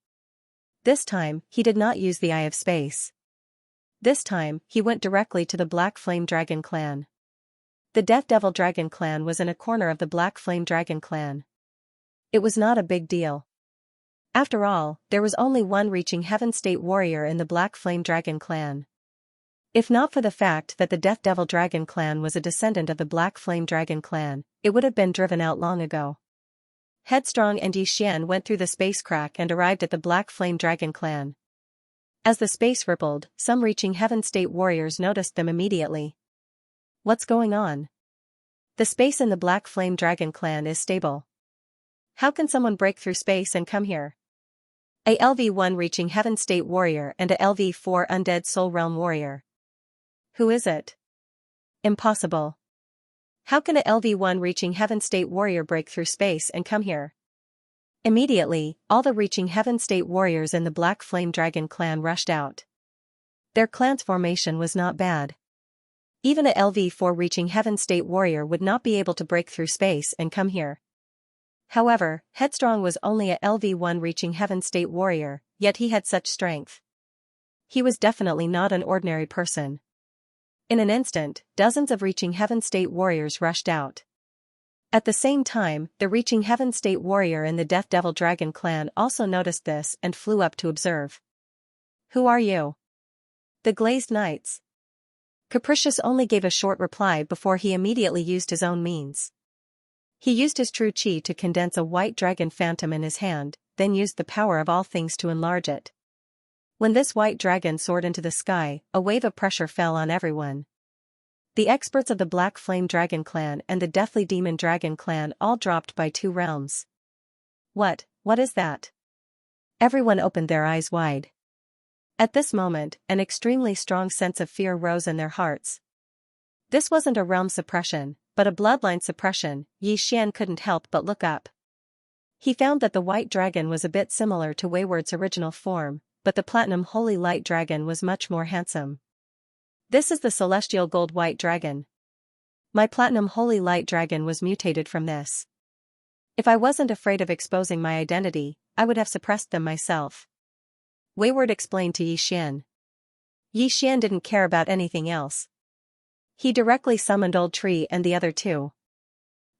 [SPEAKER 1] This time, he did not use the Eye of Space. This time, he went directly to the Black Flame Dragon clan. The Death Devil Dragon clan was in a corner of the Black Flame Dragon clan. It was not a big deal. After all, there was only one reaching Heaven State warrior in the Black Flame Dragon clan. If not for the fact that the Death Devil Dragon clan was a descendant of the Black Flame Dragon clan, it would have been driven out long ago. Headstrong and Xian went through the space crack and arrived at the Black Flame Dragon clan. As the space rippled, some reaching Heaven State warriors noticed them immediately. What's going on? The space in the Black Flame Dragon clan is stable. How can someone break through space and come here? A LV1 reaching Heaven State warrior and a LV4 Undead Soul Realm warrior. Who is it? Impossible. How can a LV1 reaching Heaven State warrior break through space and come here? Immediately, all the reaching Heaven State warriors in the Black Flame Dragon clan rushed out. Their clan's formation was not bad. Even a LV4 reaching Heaven State warrior would not be able to break through space and come here. However, Headstrong was only a LV1 reaching Heaven State warrior, yet he had such strength. He was definitely not an ordinary person. In an instant, dozens of reaching Heaven State warriors rushed out. At the same time, the reaching Heaven State warrior in the Death Devil Dragon clan also noticed this and flew up to observe. Who are you? The Glazed Knights. Capricious only gave a short reply before he immediately used his own means. He used his true chi to condense a white dragon phantom in his hand, then used the power of all things to enlarge it. When this white dragon soared into the sky, a wave of pressure fell on everyone. The experts of the Black Flame Dragon clan and the Deathly Demon Dragon clan all dropped by 2 realms. What is that? Everyone opened their eyes wide. At this moment, an extremely strong sense of fear rose in their hearts. This wasn't a realm suppression, but a bloodline suppression. Xian couldn't help but look up. He found that the white dragon was a bit similar to Wayward's original form, but the Platinum Holy Light Dragon was much more handsome. This is the celestial gold white dragon. My platinum holy light dragon was mutated from this. If I wasn't afraid of exposing my identity, I would have suppressed them myself. Wayward explained to Yi Xian. Yi Xian didn't care about anything else. He directly summoned Old Tree and the other two.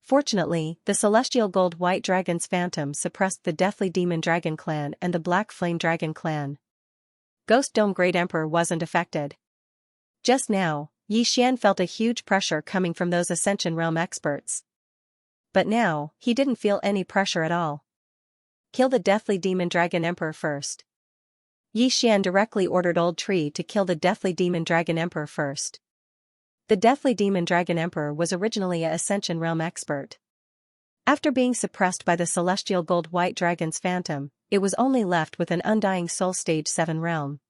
[SPEAKER 1] Fortunately, the celestial gold white dragon's phantom suppressed the deathly demon dragon clan and the black flame dragon clan. Ghost Dome Great Emperor wasn't affected. Just now, Yi Xian felt a huge pressure coming from those Ascension Realm experts. But now, he didn't feel any pressure at all. Kill the deathly demon dragon emperor first. Yi Xian directly ordered Old Tree to kill the deathly demon dragon emperor first. The deathly demon dragon emperor was originally a Ascension Realm expert. After being suppressed by the celestial gold white dragon's phantom, it was only left with an undying soul stage 7 realm.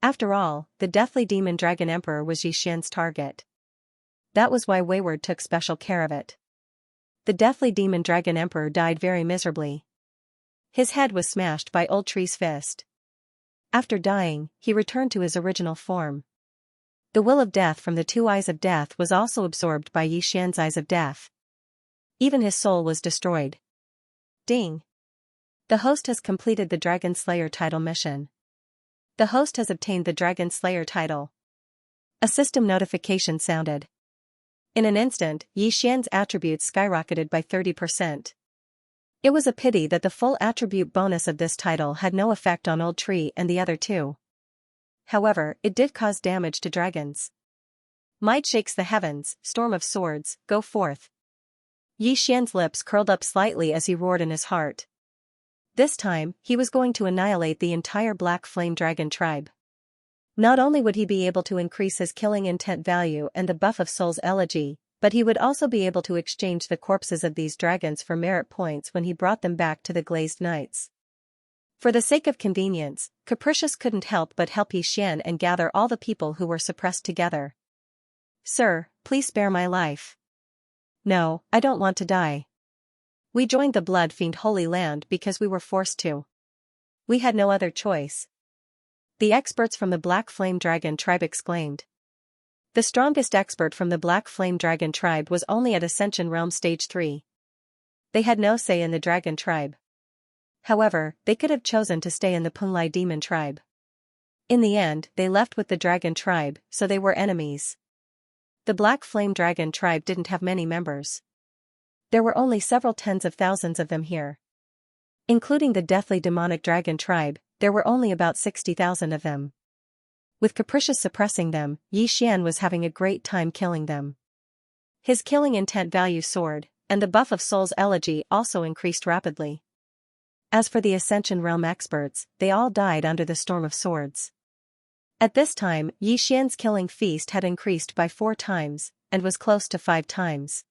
[SPEAKER 1] After all, the deathly demon dragon emperor was Yi Xian's target. That was why Wayward took special care of it. The deathly demon dragon emperor died very miserably. His head was smashed by Old Tree's fist. After dying, he returned to his original form. The will of death from the two eyes of death was also absorbed by Yi Xian's eyes of death. Even his soul was destroyed. Ding! The host has completed the Dragon Slayer title mission. The host has obtained the Dragon Slayer title. A system notification sounded. In an instant, Yi Xian's attributes skyrocketed by 30%. It was a pity that the full attribute bonus of this title had no effect on Old Tree and the other two. However, it did cause damage to dragons. Might shakes the heavens, storm of swords, go forth. Yi Xian's lips curled up slightly as he roared in his heart. This time, he was going to annihilate the entire Black Flame Dragon tribe. Not only would he be able to increase his killing intent value and the buff of Soul's Elegy, but he would also be able to exchange the corpses of these dragons for merit points when he brought them back to the Glazed Knights. For the sake of convenience, Capricious couldn't help but help Yi Xian and gather all the people who were suppressed together. "Sir, please spare my life." "No, I don't want to die. We joined the Blood Fiend Holy Land because we were forced to. We had no other choice," the experts from the Black Flame Dragon tribe exclaimed. The strongest expert from the Black Flame Dragon tribe was only at Ascension Realm Stage 3. They had no say in the Dragon tribe. However, they could have chosen to stay in the Punlai Demon tribe. In the end, they left with the Dragon tribe, so they were enemies. The Black Flame Dragon tribe didn't have many members. There were only several tens of thousands of them here. Including the deathly demonic dragon tribe, there were only about 60,000 of them. With Capricious suppressing them, Yi Xian was having a great time killing them. His killing intent value soared, and the buff of Soul's Elegy also increased rapidly. As for the Ascension Realm experts, they all died under the storm of swords. At this time, Yi Xian's killing feast had increased by 4 times, and was close to 5 times.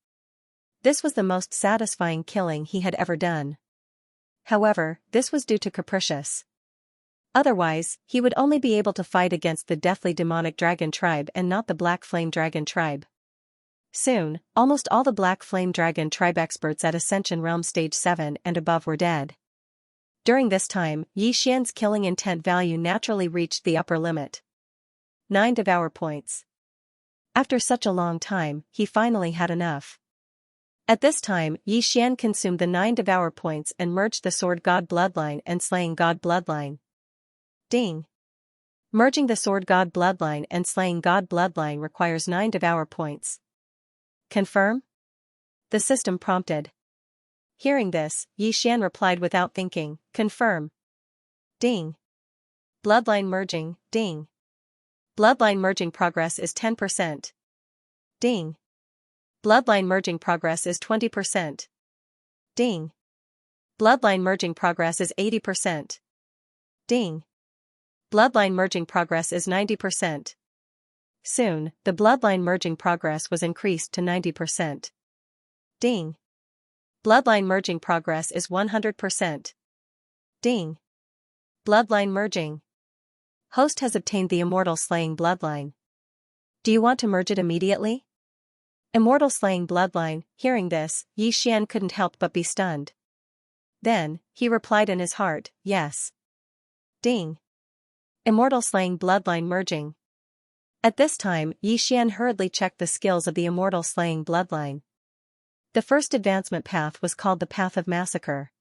[SPEAKER 1] This was the most satisfying killing he had ever done. However, this was due to Capricious. Otherwise, he would only be able to fight against the deathly demonic dragon tribe and not the Black Flame Dragon tribe. Soon, almost all the Black Flame Dragon tribe experts at Ascension Realm Stage 7 and above were dead. During this time, Yi Xian's killing intent value naturally reached the upper limit. 9 Devour points. After such a long time, he finally had enough. At this time, Yi Xian consumed the 9 Devour points and merged the Sword God Bloodline and Slaying God Bloodline. Ding! Merging the Sword God Bloodline and Slaying God Bloodline requires 9 Devour points. Confirm? The system prompted. Hearing this, Yi Xian replied without thinking, confirm. Ding! Bloodline merging, ding! Bloodline merging progress is 10%. Ding! Bloodline merging progress is 20%. Ding! Bloodline merging progress is 80%. Ding! Bloodline merging progress is 90%. Soon, the bloodline merging progress was increased to 90%. Ding! Bloodline merging progress is 100%. Ding! Bloodline merging. Host has obtained the Immortal Slaying Bloodline. Do you want to merge it immediately? Immortal Slaying Bloodline. Hearing this, Yi Xian couldn't help but be stunned. Then, he replied in his heart, yes. Ding! Immortal Slaying Bloodline merging. At this time, Yi Xian hurriedly checked the skills of the immortal slaying bloodline. The first advancement path was called the Path of Massacre.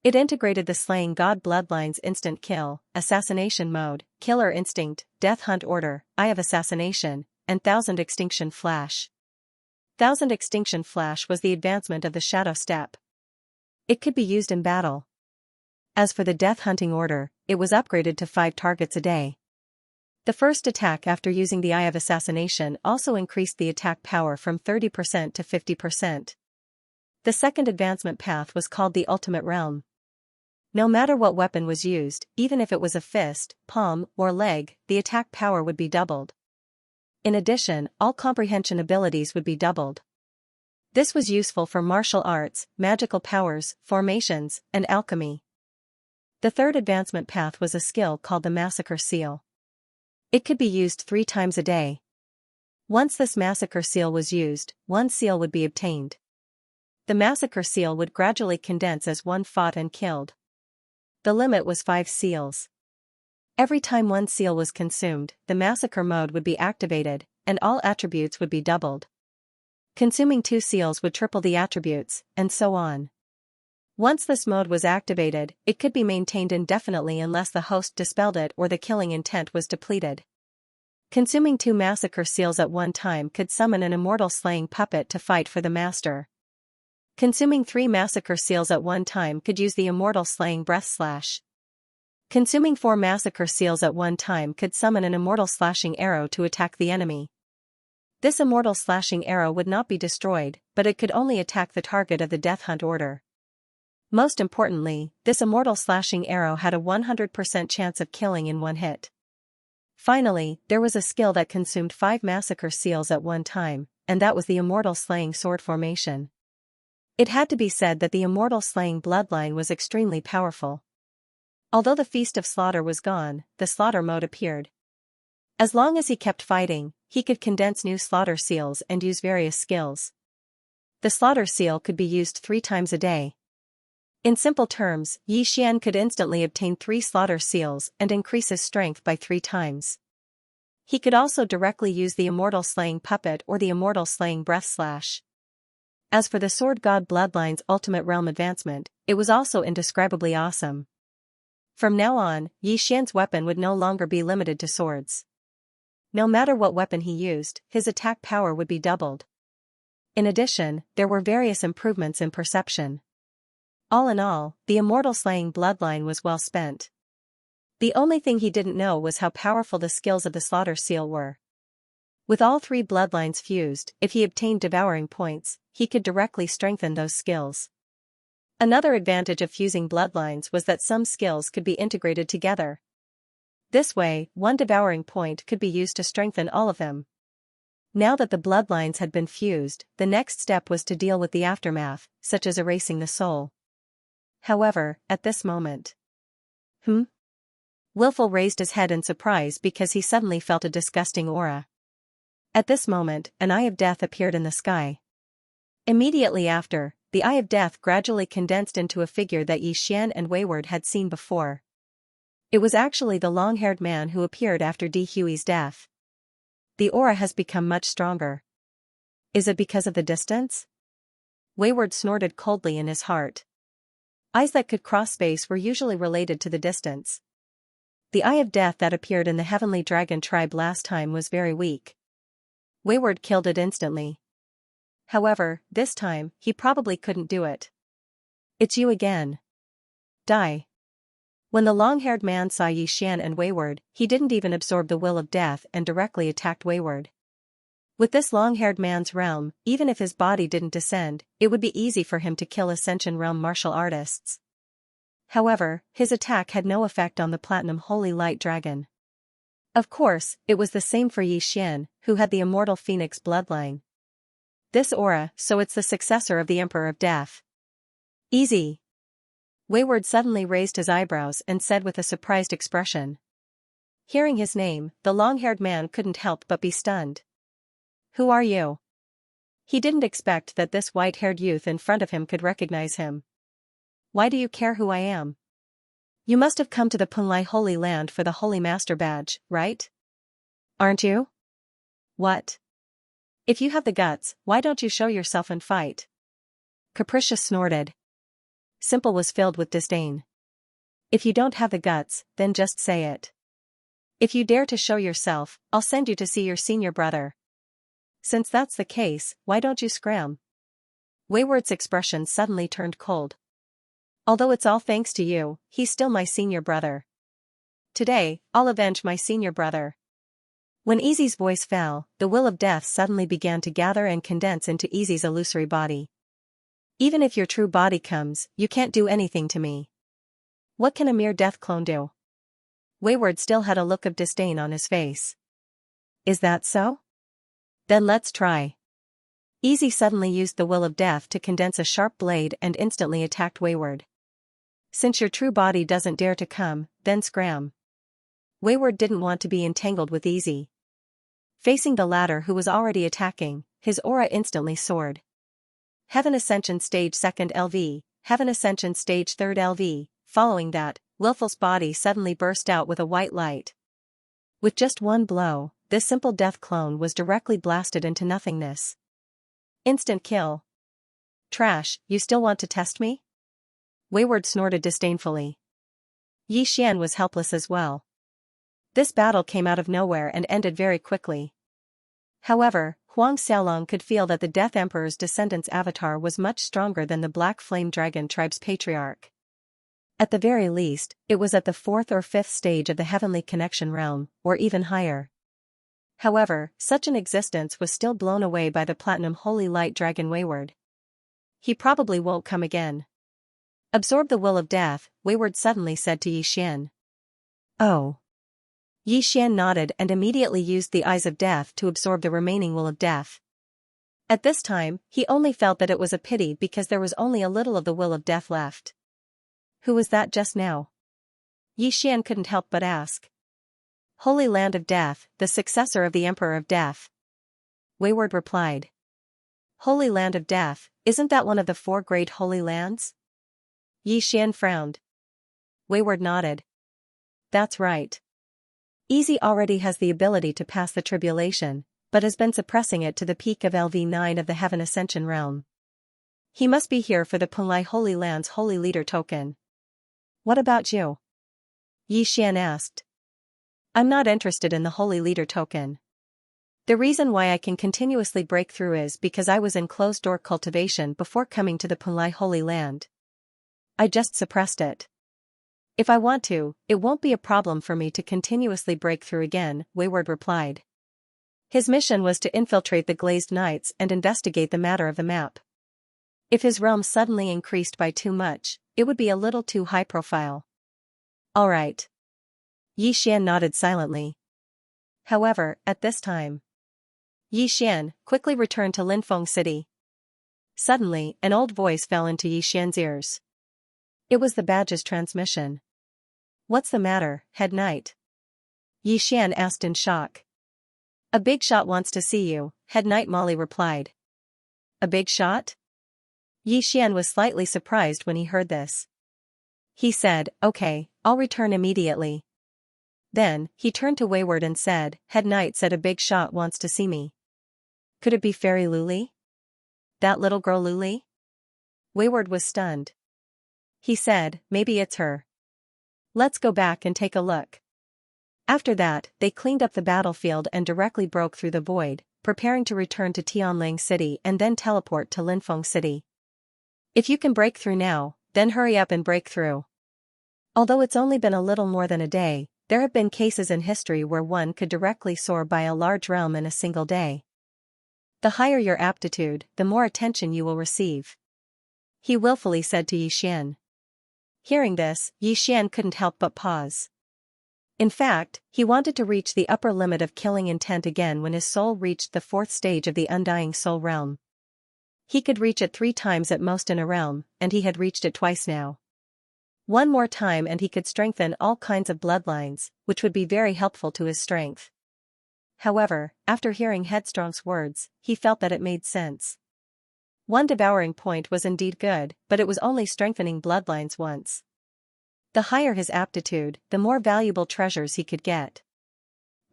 [SPEAKER 1] It integrated the slaying god bloodline's instant kill, assassination mode, killer instinct, death hunt order, eye of assassination, and thousand extinction flash. Thousand extinction flash was the advancement of the shadow step. It could be used in battle. As for the death hunting order, it was upgraded to 5 targets a day. The first attack after using the Eye of Assassination also increased the attack power from 30% to 50%. The second advancement path was called the Ultimate Realm. No matter what weapon was used, even if it was a fist, palm, or leg, the attack power would be doubled. In addition, all comprehension abilities would be doubled. This was useful for martial arts, magical powers, formations, and alchemy. The third advancement path was a skill called the Massacre Seal. It could be used 3 times a day. Once this Massacre Seal was used, 1 seal would be obtained. The Massacre Seal would gradually condense as one fought and killed. The limit was 5 seals. Every time 1 seal was consumed, the Massacre mode would be activated, and all attributes would be doubled. Consuming 2 seals would triple the attributes, and so on. Once this mode was activated, it could be maintained indefinitely unless the host dispelled it or the killing intent was depleted. Consuming 2 Massacre Seals at one time could summon an immortal slaying puppet to fight for the master. Consuming 3 Massacre Seals at one time could use the immortal slaying breath slash. Consuming 4 Massacre Seals at one time could summon an immortal slashing arrow to attack the enemy. This immortal slashing arrow would not be destroyed, but it could only attack the target of the Death Hunt order. Most importantly, this immortal slashing arrow had a 100% chance of killing in 1 hit. Finally, there was a skill that consumed 5 Massacre Seals at one time, and that was the immortal slaying sword formation. It had to be said that the immortal slaying bloodline was extremely powerful. Although the Feast of Slaughter was gone, the slaughter mode appeared. As long as he kept fighting, he could condense new slaughter seals and use various skills. The slaughter seal could be used 3 times a day. In simple terms, Yi Xian could instantly obtain 3 slaughter seals and increase his strength by 3 times. He could also directly use the immortal slaying puppet or the immortal slaying breath slash. As for the sword god bloodline's ultimate realm advancement, it was also indescribably awesome. From now on, Yi Xian's weapon would no longer be limited to swords. No matter what weapon he used, his attack power would be doubled. In addition, there were various improvements in perception. All in all, the immortal slaying bloodline was well spent. The only thing he didn't know was how powerful the skills of the slaughter seal were. With all 3 bloodlines fused, if he obtained devouring points, he could directly strengthen those skills. Another advantage of fusing bloodlines was that some skills could be integrated together. This way, 1 devouring point could be used to strengthen all of them. Now that the bloodlines had been fused, the next step was to deal with the aftermath, such as erasing the soul. However, at this moment. Wilful raised his head in surprise because he suddenly felt a disgusting aura. At this moment, an Eye of Death appeared in the sky. Immediately after, the Eye of Death gradually condensed into a figure that Yi Xian and Wayward had seen before. It was actually the long-haired man who appeared after Di Hui's death. The aura has become much stronger. Is it because of the distance? Wayward snorted coldly in his heart. Eyes that could cross space were usually related to the distance. The Eye of Death that appeared in the Heavenly Dragon tribe last time was very weak. Wayward killed it instantly. However, this time, he probably couldn't do it. It's you again. Die. When the long-haired man saw Yi Xian and Wayward, he didn't even absorb the will of death and directly attacked Wayward. With this long-haired man's realm, even if his body didn't descend, it would be easy for him to kill Ascension Realm martial artists. However, his attack had no effect on the Platinum Holy Light Dragon. Of course, it was the same for Yi Xian, who had the immortal Phoenix bloodline. This aura, so it's the successor of the Emperor of Death. Easy. Wayward suddenly raised his eyebrows and said with a surprised expression. Hearing his name, the long-haired man couldn't help but be stunned. Who are you? He didn't expect that this white-haired youth in front of him could recognize him. Why do you care who I am? You must have come to the Punlai Holy Land for the Holy Master Badge, right? Aren't you? What? If you have the guts, why don't you show yourself and fight? Capricious snorted. Simple was filled with disdain. If you don't have the guts, then just say it. If you dare to show yourself, I'll send you to see your senior brother. Since that's the case, why don't you scram? Wayward's expression suddenly turned cold. Although it's all thanks to you, he's still my senior brother. Today, I'll avenge my senior brother. When Easy's voice fell, the will of death suddenly began to gather and condense into Easy's illusory body. Even if your true body comes, you can't do anything to me. What can a mere death clone do? Wayward still had a look of disdain on his face. Is that so? Then let's try. Easy suddenly used the will of death to condense a sharp blade and instantly attacked Wayward. Since your true body doesn't dare to come, then scram. Wayward didn't want to be entangled with Easy. Facing the latter who was already attacking, his aura instantly soared. Heaven Ascension Stage 2nd LV, Heaven Ascension Stage 3rd LV, following that, Wilful's body suddenly burst out with a white light. With just one blow, this simple death clone was directly blasted into nothingness. Instant kill. Trash, you still want to test me? Wayward snorted disdainfully. Yi Xian was helpless as well. This battle came out of nowhere and ended very quickly. However, Huang Xiaolong could feel that the Death Emperor's descendant's avatar was much stronger than the Black Flame Dragon tribe's patriarch. At the very least, it was at the 4th or 5th stage of the Heavenly Connection realm, or even higher. However, such an existence was still blown away by the Platinum Holy Light Dragon Wayward. He probably won't come again. Absorb the will of death, Wayward suddenly said to Yi Xian. Oh. Yi Xian nodded and immediately used the Eyes of Death to absorb the remaining will of death. At this time, he only felt that it was a pity because there was only a little of the will of death left. Who was that just now? Yi Xian couldn't help but ask. Holy Land of Death, the successor of the Emperor of Death. Wayward replied. Holy Land of Death, isn't that one of the 4 great holy lands? Yi Xian frowned. Wayward nodded. That's right. Easy already has the ability to pass the tribulation, but has been suppressing it to the peak of LV9 of the Heaven Ascension realm. He must be here for the Punlai Holy Land's Holy Leader token. What about you? Yi Xian asked. I'm not interested in the Holy Leader token. The reason why I can continuously break through is because I was in closed-door cultivation before coming to the Punlai Holy Land. I just suppressed it. If I want to, it won't be a problem for me to continuously break through again, Wayward replied. His mission was to infiltrate the Glazed Knights and investigate the matter of the map. If his realm suddenly increased by too much, it would be a little too high profile. All right. Yi Xian nodded silently. However, at this time, Yi Xian quickly returned to Linfeng City. Suddenly, an old voice fell into Yi Xian's ears. It was the badge's transmission. What's the matter, Head Knight? Yi Xian asked in shock. A big shot wants to see you, Head Knight Molly replied. A big shot? Yi Xian was slightly surprised when he heard this. He said, okay, I'll return immediately. Then, he turned to Wayward and said, Head Knight said a big shot wants to see me. Could it be Fairy Luli? That little girl Luli? Wayward was stunned. He said, maybe it's her. Let's go back and take a look. After that, they cleaned up the battlefield and directly broke through the void, preparing to return to Tianling City and then teleport to Linfeng City. If you can break through now, then hurry up and break through. Although it's only been a little more than a day, there have been cases in history where one could directly soar by a large realm in a single day. The higher your aptitude, the more attention you will receive. He willfully said to Yi Xian. Hearing this, Yi Xian couldn't help but pause. In fact, he wanted to reach the upper limit of killing intent again when his soul reached the 4th stage of the Undying Soul realm. He could reach it 3 times at most in a realm, and he had reached it twice now. One more time and he could strengthen all kinds of bloodlines, which would be very helpful to his strength. However, after hearing Headstrong's words, he felt that it made sense. One devouring point was indeed good, but it was only strengthening bloodlines once. The higher his aptitude, the more valuable treasures he could get.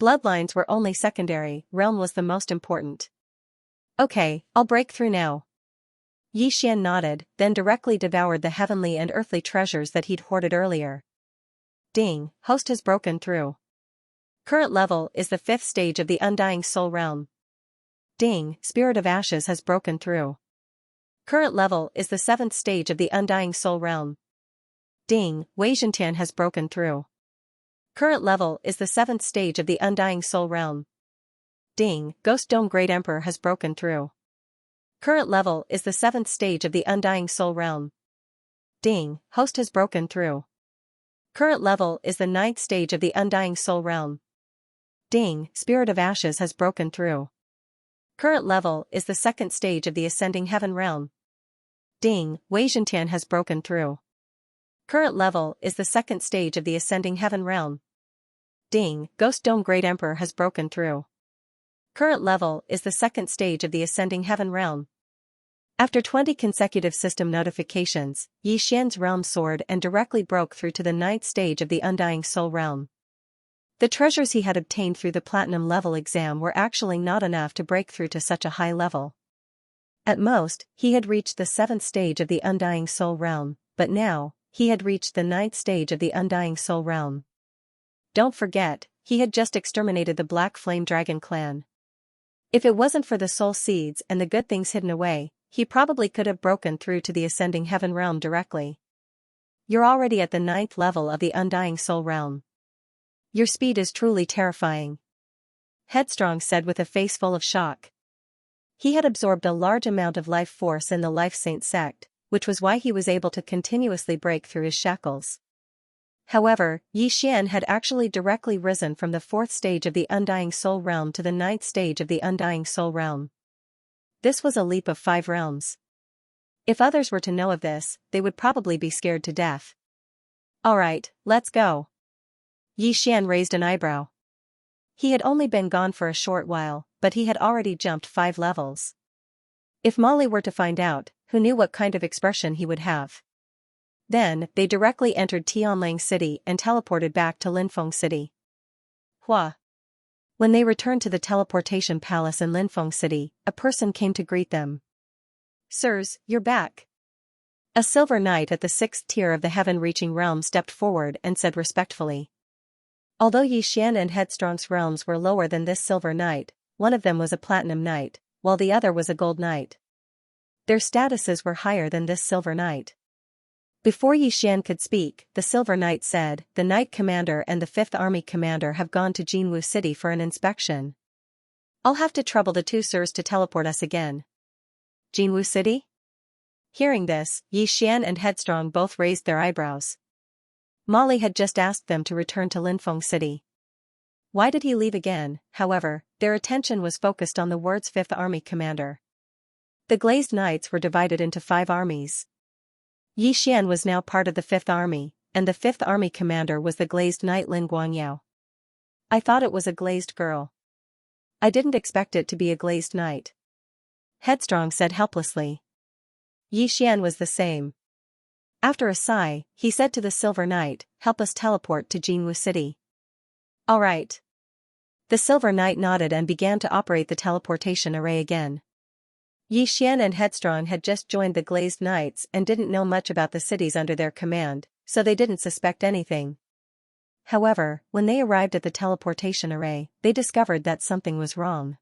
[SPEAKER 1] Bloodlines were only secondary, realm was the most important. Okay, I'll break through now. Yi Xian nodded, then directly devoured the heavenly and earthly treasures that he'd hoarded earlier. Ding, host has broken through. Current level is the 5th stage of the Undying Soul Realm. Ding, Spirit of Ashes has broken through. Current level is the 7th stage of the Undying Soul Realm. Ding, Wei Zhentian has broken through. Current level is the 7th stage of the Undying Soul Realm. Ding, Ghost Dome Great Emperor has broken through. Current level is the 7th stage of the Undying Soul Realm. Ding, Host has broken through. Current level is the 9th stage of the Undying Soul Realm. Ding, Spirit of Ashes has broken through. Current level is the 2nd stage of the Ascending Heaven Realm. Ding, Wei Zhentian has broken through. Current level is the 2nd stage of the Ascending Heaven Realm. Ding, Ghost Dome Great Emperor has broken through. Current level is the 2nd stage of the Ascending Heaven Realm. After 20 consecutive system notifications, Yi Xian's realm soared and directly broke through to the 9th stage of the Undying Soul Realm. The treasures he had obtained through the Platinum level exam were actually not enough to break through to such a high level. At most, he had reached the 7th stage of the Undying Soul Realm, but now, he had reached the 9th stage of the Undying Soul Realm. Don't forget, he had just exterminated the Black Flame Dragon clan. If it wasn't for the soul seeds and the good things hidden away, he probably could have broken through to the Ascending Heaven Realm directly. You're already at the 9th level of the Undying Soul Realm. Your speed is truly terrifying. Headstrong said with a face full of shock. He had absorbed a large amount of life force in the Life Saint sect, which was why he was able to continuously break through his shackles. However, Yi Xian had actually directly risen from the 4th stage of the Undying Soul Realm to the 9th stage of the Undying Soul Realm. This was a leap of 5 realms. If others were to know of this, they would probably be scared to death. Alright, let's go. Yi Xian raised an eyebrow. He had only been gone for a short while, but he had already jumped 5 levels. If Molly were to find out, who knew what kind of expression he would have? Then, they directly entered Tianlang City and teleported back to Linfeng City. Hua. When they returned to the teleportation palace in Linfeng City, a person came to greet them. Sirs, you're back. A silver knight at the 6th tier of the heaven-reaching realm stepped forward and said respectfully. Although Yi Xian and Headstrong's realms were lower than this silver knight, one of them was a platinum knight, while the other was a gold knight. Their statuses were higher than this silver knight. Before Yi Xian could speak, the silver knight said, the knight commander and the 5th army commander have gone to Jinwu City for an inspection. I'll have to trouble the 2 sirs to teleport us again. Jinwu City? Hearing this, Yi Xian and Headstrong both raised their eyebrows. Molly had just asked them to return to Linfeng City. Why did he leave again? However, their attention was focused on the words 5th army commander. The Glazed Knights were divided into 5 armies. Yi Xian was now part of the 5th army, and the 5th army commander was the Glazed Knight Lin Guangyao. I thought it was a glazed girl. I didn't expect it to be a glazed knight. Headstrong said helplessly. Yi Xian was the same. After a sigh, he said to the Silver Knight, help us teleport to Jinwu City. All right. The Silver Knight nodded and began to operate the teleportation array again. Yi Xian and Headstrong had just joined the Glazed Knights and didn't know much about the cities under their command, so they didn't suspect anything. However, when they arrived at the teleportation array, they discovered that something was wrong.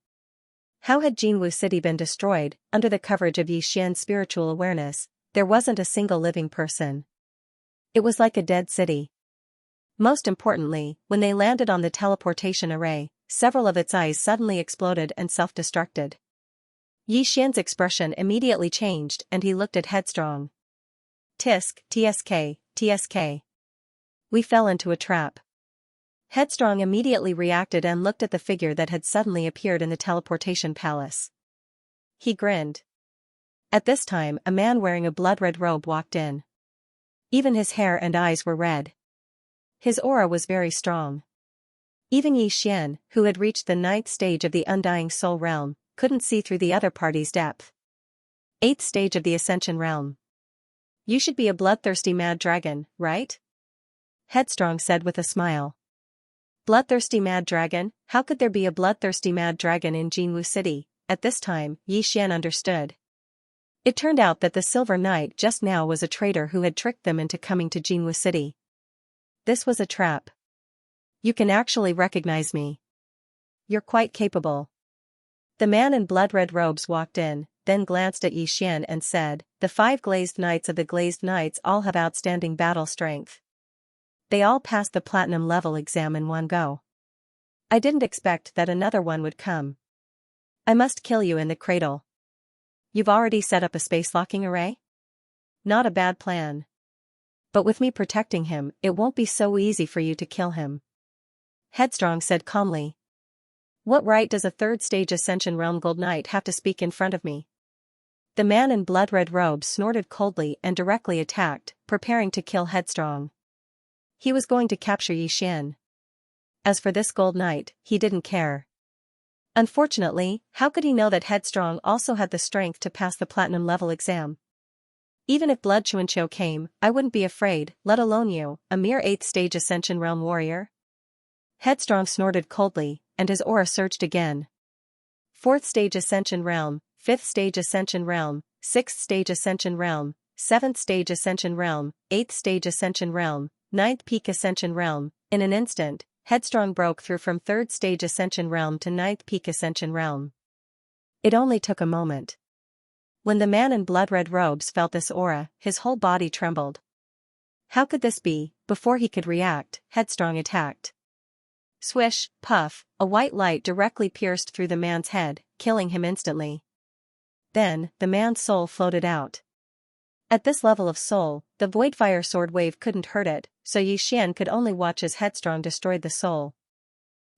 [SPEAKER 1] How had Jinwu City been destroyed? Under the coverage of Yi Xian's spiritual awareness, there wasn't a single living person. It was like a dead city. Most importantly, when they landed on the teleportation array, several of its eyes suddenly exploded and self-destructed. Yi Xian's expression immediately changed and he looked at Headstrong. Tisk, TSK, TSK. We fell into a trap. Headstrong immediately reacted and looked at the figure that had suddenly appeared in the teleportation palace. He grinned. At this time, a man wearing a blood-red robe walked in. Even his hair and eyes were red. His aura was very strong. Even Yi Xian, who had reached the 9th stage of the Undying Soul Realm, couldn't see through the other party's depth. 8th stage of the Ascension Realm. You should be a bloodthirsty mad dragon, right? Headstrong said with a smile. Bloodthirsty mad dragon? How could there be a bloodthirsty mad dragon in Jinwu City? At this time, Yi Xian understood. It turned out that the Silver Knight just now was a traitor who had tricked them into coming to Jinwu City. This was a trap. You can actually recognize me. You're quite capable. The man in blood-red robes walked in, then glanced at Yi Xian and said, "The 5 glazed knights of the glazed knights all have outstanding battle strength. They all passed the platinum level exam in one go. I didn't expect that another one would come. I must kill you in the cradle. You've already set up a space-locking array? Not a bad plan. But with me protecting him, it won't be so easy for you to kill him." Headstrong said calmly. "What right does a 3rd stage Ascension Realm Gold Knight have to speak in front of me?" The man in blood-red robes snorted coldly and directly attacked, preparing to kill Headstrong. He was going to capture Yi Xian. As for this Gold Knight, he didn't care. Unfortunately, how could he know that Headstrong also had the strength to pass the platinum level exam? "Even if Blood Chuanqiu came, I wouldn't be afraid, let alone you, a mere 8th stage Ascension Realm warrior." Headstrong snorted coldly, and his aura surged again. 4th stage Ascension Realm, 5th stage Ascension Realm, 6th stage Ascension Realm, 7th stage Ascension Realm, 8th stage Ascension Realm, 9th peak Ascension Realm. In an instant, Headstrong broke through from 3rd stage Ascension Realm to 9th peak Ascension Realm. It only took a moment. When the man in blood-red robes felt this aura, his whole body trembled. How could this be? Before he could react, Headstrong attacked. Swish, puff, a white light directly pierced through the man's head, killing him instantly. Then, the man's soul floated out. At this level of soul, the Voidfire sword wave couldn't hurt it, so Yi Xian could only watch as Headstrong destroyed the soul.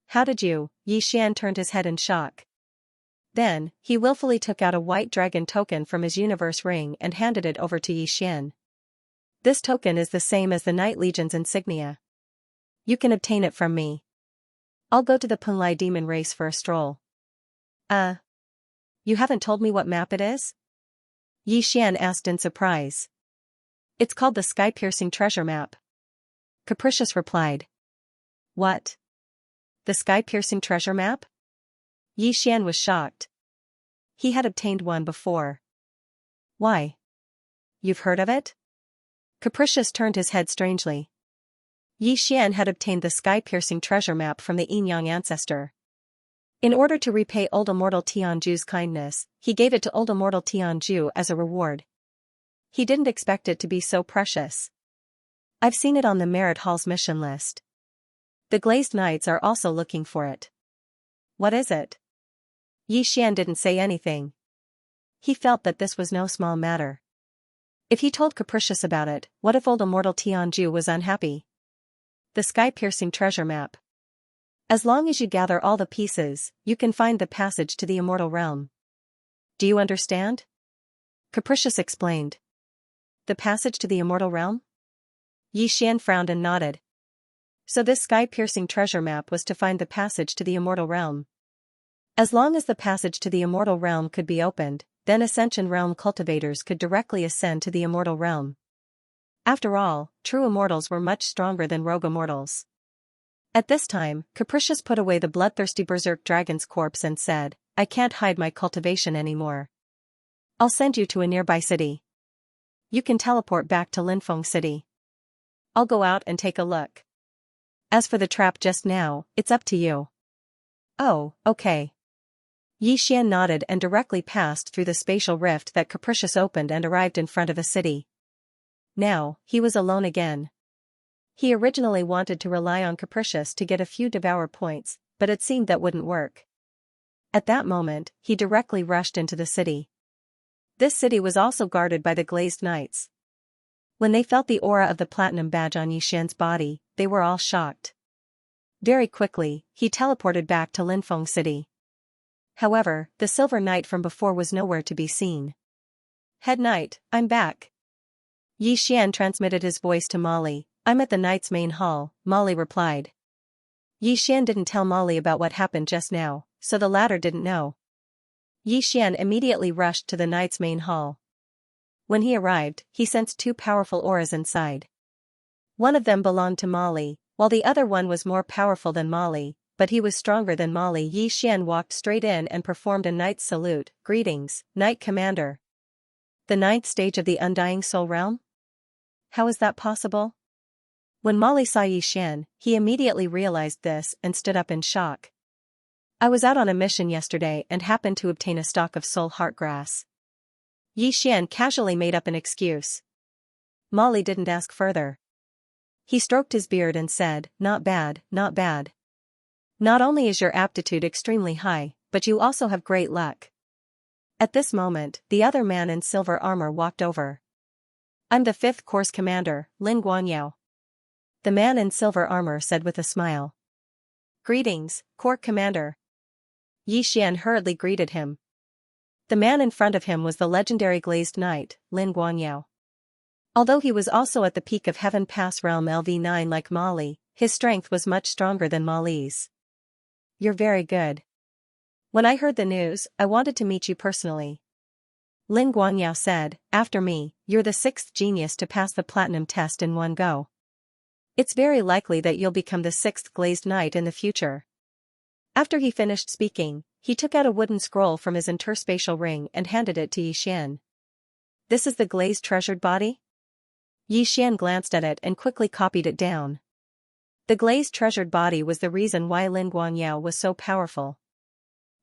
[SPEAKER 1] "How did you?" Yi Xian turned his head in shock. Then, he willfully took out a white dragon token from his universe ring and handed it over to Yi Xian. "This token is the same as the Night Legion's insignia. You can obtain it from me. I'll go to the Punlai demon race for a stroll." You haven't told me what map it is?" Yi Xian asked in surprise. "It's called the Sky-Piercing Treasure Map," Capricious replied. "What? The Sky-Piercing Treasure Map?" Yi Xian was shocked. He had obtained one before. "Why? You've heard of it?" Capricious turned his head strangely. Yi Xian had obtained the Sky-Piercing Treasure Map from the Yin-Yang ancestor. In order to repay old immortal Tianju's kindness, he gave it to old immortal Tianju as a reward. He didn't expect it to be so precious. "I've seen it on the Merit Hall's mission list. The Glazed Knights are also looking for it." "What is it?" Yi Xian didn't say anything. He felt that this was no small matter. If he told Capricious about it, what if old immortal Tianju was unhappy? The Sky-Piercing Treasure Map. As long as you gather all the pieces, you can find the passage to the immortal realm. Do you understand? Capricious explained. The passage to the immortal realm? Yi Xian frowned and nodded. So this sky-piercing treasure map was to find the passage to the immortal realm. As long as the passage to the immortal realm could be opened, then Ascension Realm cultivators could directly ascend to the immortal realm. After all, true immortals were much stronger than rogue immortals. At this time, Capricious put away the bloodthirsty berserk dragon's corpse and said, "I can't hide my cultivation anymore. I'll send you to a nearby city. You can teleport back to Linfeng City. I'll go out and take a look. As for the trap just now, it's up to you." "Oh, okay." Yi Xian nodded and directly passed through the spatial rift that Capricious opened and arrived in front of a city. Now, he was alone again. He originally wanted to rely on Capricious to get a few Devour points, but it seemed that wouldn't work. At that moment, he directly rushed into the city. This city was also guarded by the Glazed Knights. When they felt the aura of the platinum badge on Yi Xian's body, they were all shocked. Very quickly, he teleported back to Linfeng City. However, the Silver Knight from before was nowhere to be seen. "Head Knight, I'm back." Yi Xian transmitted his voice to Molly. "I'm at the Knight's main hall," Molly replied. Yi Xian didn't tell Molly about what happened just now, so the latter didn't know. Yi Xian immediately rushed to the Knight's main hall. When he arrived, he sensed two powerful auras inside. One of them belonged to Molly, while the other one was more powerful than Molly, but he was stronger than Molly. Yi Xian walked straight in and performed a knight's salute. Greetings, Knight Commander. The ninth stage of the Undying Soul Realm? How is that possible? When Molly saw Yi Xian, he immediately realized this and stood up in shock. I was out on a mission yesterday and happened to obtain a stalk of soul heart grass. Yi Xian casually made up an excuse. Molly didn't ask further. He stroked his beard and said, "Not bad, not bad. Not only is your aptitude extremely high, but you also have great luck." At this moment, the other man in silver armor walked over. "I'm the 5th Course Commander, Lin Guanyao," the man in silver armor said with a smile. "Greetings, Corps Commander." Yi Xian hurriedly greeted him. The man in front of him was the legendary glazed knight, Lin Guanyao. Although he was also at the peak of Heaven Pass Realm LV9 like Molly, his strength was much stronger than Molly's. "You're very good. When I heard the news, I wanted to meet you personally," Lin Guanyao said. "After me, you're the 6th genius to pass the platinum test in one go. It's very likely that you'll become the 6th glazed knight in the future." After he finished speaking, he took out a wooden scroll from his interspatial ring and handed it to Yi Xian. "This is the glazed treasured body?" Yi Xian glanced at it and quickly copied it down. The glazed treasured body was the reason why Lin Guanyao was so powerful.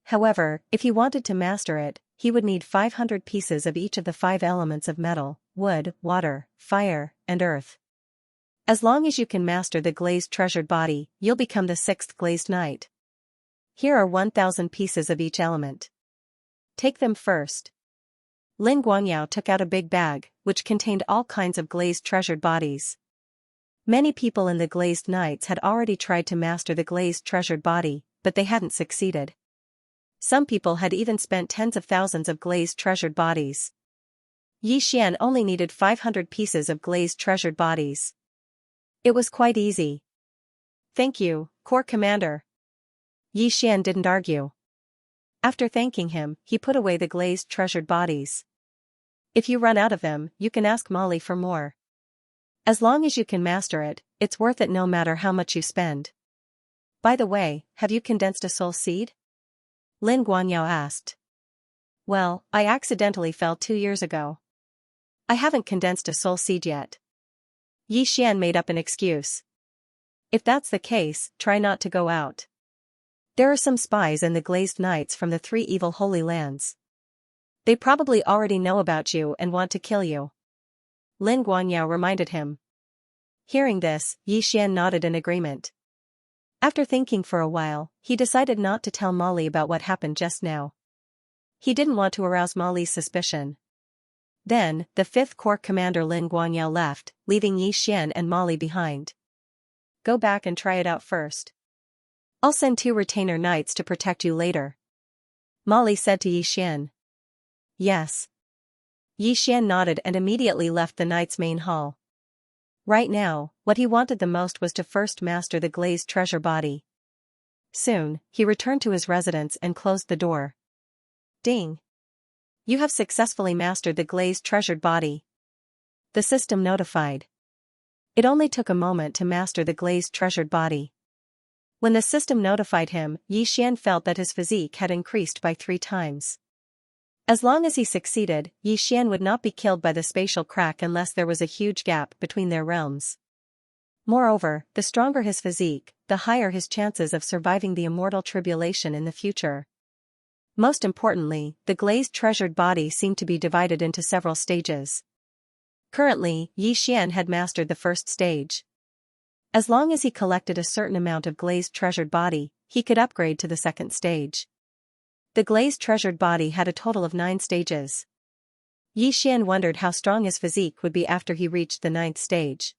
[SPEAKER 1] However, if he wanted to master it, he would need 500 pieces of each of the 5 elements of metal, wood, water, fire, and earth. As long as you can master the glazed treasured body, you'll become the 6th glazed knight. Here are 1,000 pieces of each element. Take them first. Lin Guanyao took out a big bag, which contained all kinds of glazed treasured bodies. Many people in the glazed knights had already tried to master the glazed treasured body, but they hadn't succeeded. Some people had even spent tens of thousands of glazed treasured bodies. Yi Xian only needed 500 pieces of glazed treasured bodies. It was quite easy. "Thank you, Corps Commander." Yi Xian didn't argue. After thanking him, he put away the glazed treasured bodies. "If you run out of them, you can ask Molly for more. As long as you can master it, it's worth it no matter how much you spend." "By the way, have you condensed a soul seed?" Lin Guanyao asked. "Well, I accidentally fell 2 years ago. I haven't condensed a soul seed yet." Yi Xian made up an excuse. "If that's the case, try not to go out. There are some spies in the glazed knights from the 3 evil holy lands. They probably already know about you and want to kill you," Lin Guanyao reminded him. Hearing this, Yi Xian nodded in agreement. After thinking for a while, he decided not to tell Molly about what happened just now. He didn't want to arouse Molly's suspicion. Then, the 5th Corps Commander Lin Guanyao left, leaving Yi Xian and Molly behind. "Go back and try it out first. I'll send 2 retainer knights to protect you later," Molly said to Yi Xian. "Yes." Yi Xian nodded and immediately left the knight's main hall. Right now, what he wanted the most was to first master the glazed treasure body. Soon, he returned to his residence and closed the door. Ding! You have successfully mastered the glazed treasured body. The system notified. It only took a moment to master the glazed treasured body. When the system notified him, Yi Xian felt that his physique had increased by 3 times. As long as he succeeded, Yi Xian would not be killed by the spatial crack unless there was a huge gap between their realms. Moreover, the stronger his physique, the higher his chances of surviving the immortal tribulation in the future. Most importantly, the glazed treasured body seemed to be divided into several stages. Currently, Yi Xian had mastered the first stage. As long as he collected a certain amount of glazed treasured body, he could upgrade to the second stage. The glazed treasured body had a total of 9 stages. Yi Xian wondered how strong his physique would be after he reached the 9th stage.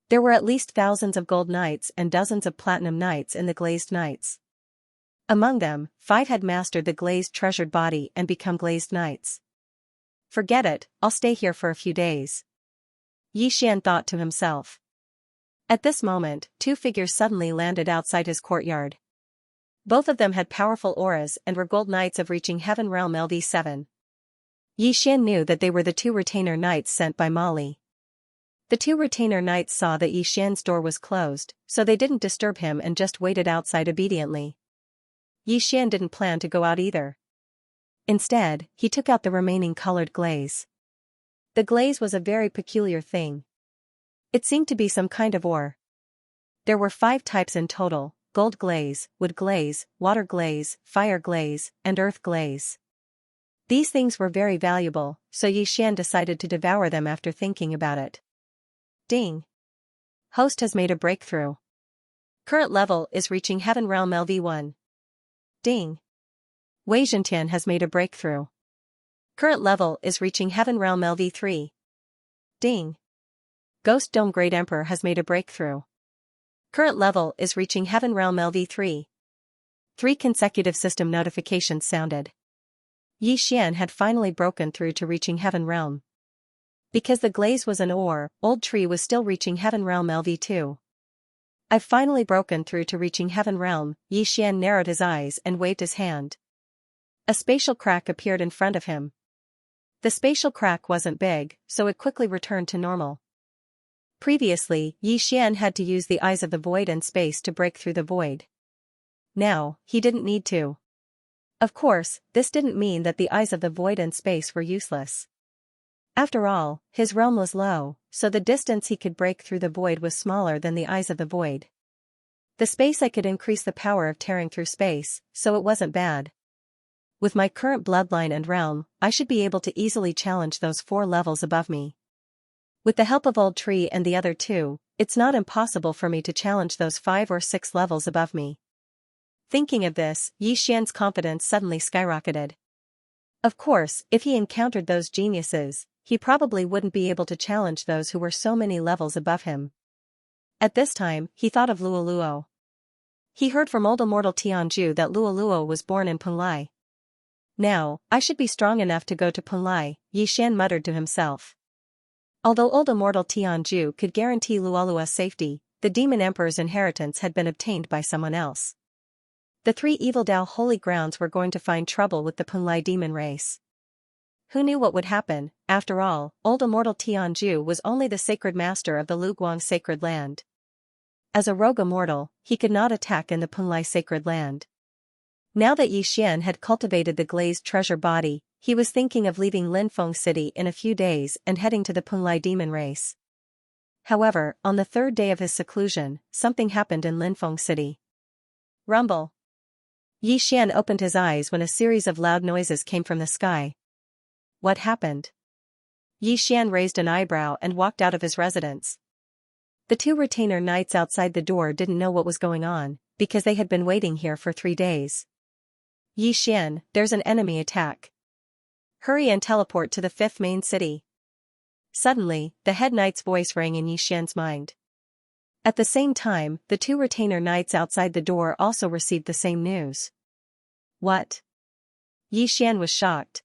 [SPEAKER 1] There were at least thousands of gold knights and dozens of platinum knights in the glazed knights. Among them, 5 had mastered the glazed treasured body and become glazed knights. "Forget it, I'll stay here for a few days," Yi Xian thought to himself. At this moment, 2 figures suddenly landed outside his courtyard. Both of them had powerful auras and were gold knights of reaching Heaven Realm LV7. Yi Xian knew that they were the 2 retainer knights sent by Molly. The two retainer knights saw that Xian's door was closed, so they didn't disturb him and just waited outside obediently. Xian didn't plan to go out either. Instead, he took out the remaining colored glaze. The glaze was a very peculiar thing. It seemed to be some kind of ore. There were 5 types in total: gold glaze, wood glaze, water glaze, fire glaze, and earth glaze. These things were very valuable, so Xian decided to devour them after thinking about it. Ding! Host has made a breakthrough. Current level is reaching Heaven Realm LV1. Ding! Wei Zhentian has made a breakthrough. Current level is reaching Heaven Realm LV3. Ding! Ghost Dome Great Emperor has made a breakthrough. Current level is reaching Heaven Realm LV3. 3 consecutive system notifications sounded. Xian had finally broken through to reaching Heaven Realm. Because the glaze was an ore, Old Tree was still reaching Heaven Realm LV2. I've finally broken through to reaching Heaven Realm. Xian narrowed his eyes and waved his hand. A spatial crack appeared in front of him. The spatial crack wasn't big, so it quickly returned to normal. Previously, Xian had to use the eyes of the void and space to break through the void. Now, he didn't need to. Of course, this didn't mean that the eyes of the void and space were useless. After all, his realm was low, so the distance he could break through the void was smaller than the eyes of the void. The space I could increase the power of tearing through space, so it wasn't bad. With my current bloodline and realm, I should be able to easily challenge those 4 levels above me. With the help of Old Tree and the other 2, it's not impossible for me to challenge those 5 or 6 levels above me. Thinking of this, Xian's confidence suddenly skyrocketed. Of course, if he encountered those geniuses, he probably wouldn't be able to challenge those who were so many levels above him. At this time, he thought of Luoluo. He heard from old immortal Tianju that Luoluo was born in Punlai. Now, I should be strong enough to go to Punlai, Xian muttered to himself. Although old immortal Tianju could guarantee Luoluo's safety, the demon emperor's inheritance had been obtained by someone else. The 3 evil Dao holy grounds were going to find trouble with the Punlai demon race. Who knew what would happen? After all, old immortal Tianju was only the sacred master of the Luguang sacred land. As a rogue immortal, he could not attack in the Punlai sacred land. Now that Xian had cultivated the glazed treasure body, he was thinking of leaving Linfeng City in a few days and heading to the Punlai demon race. However, on the 3rd day of his seclusion, something happened in Linfeng City. Rumble! Xian opened his eyes when a series of loud noises came from the sky. What happened? Xian raised an eyebrow and walked out of his residence. The 2 retainer knights outside the door didn't know what was going on, because they had been waiting here for 3 days. Xian, there's an enemy attack. Hurry and teleport to the 5th main city. Suddenly, the head knight's voice rang in Xian's mind. At the same time, the 2 retainer knights outside the door also received the same news. What? Xian was shocked.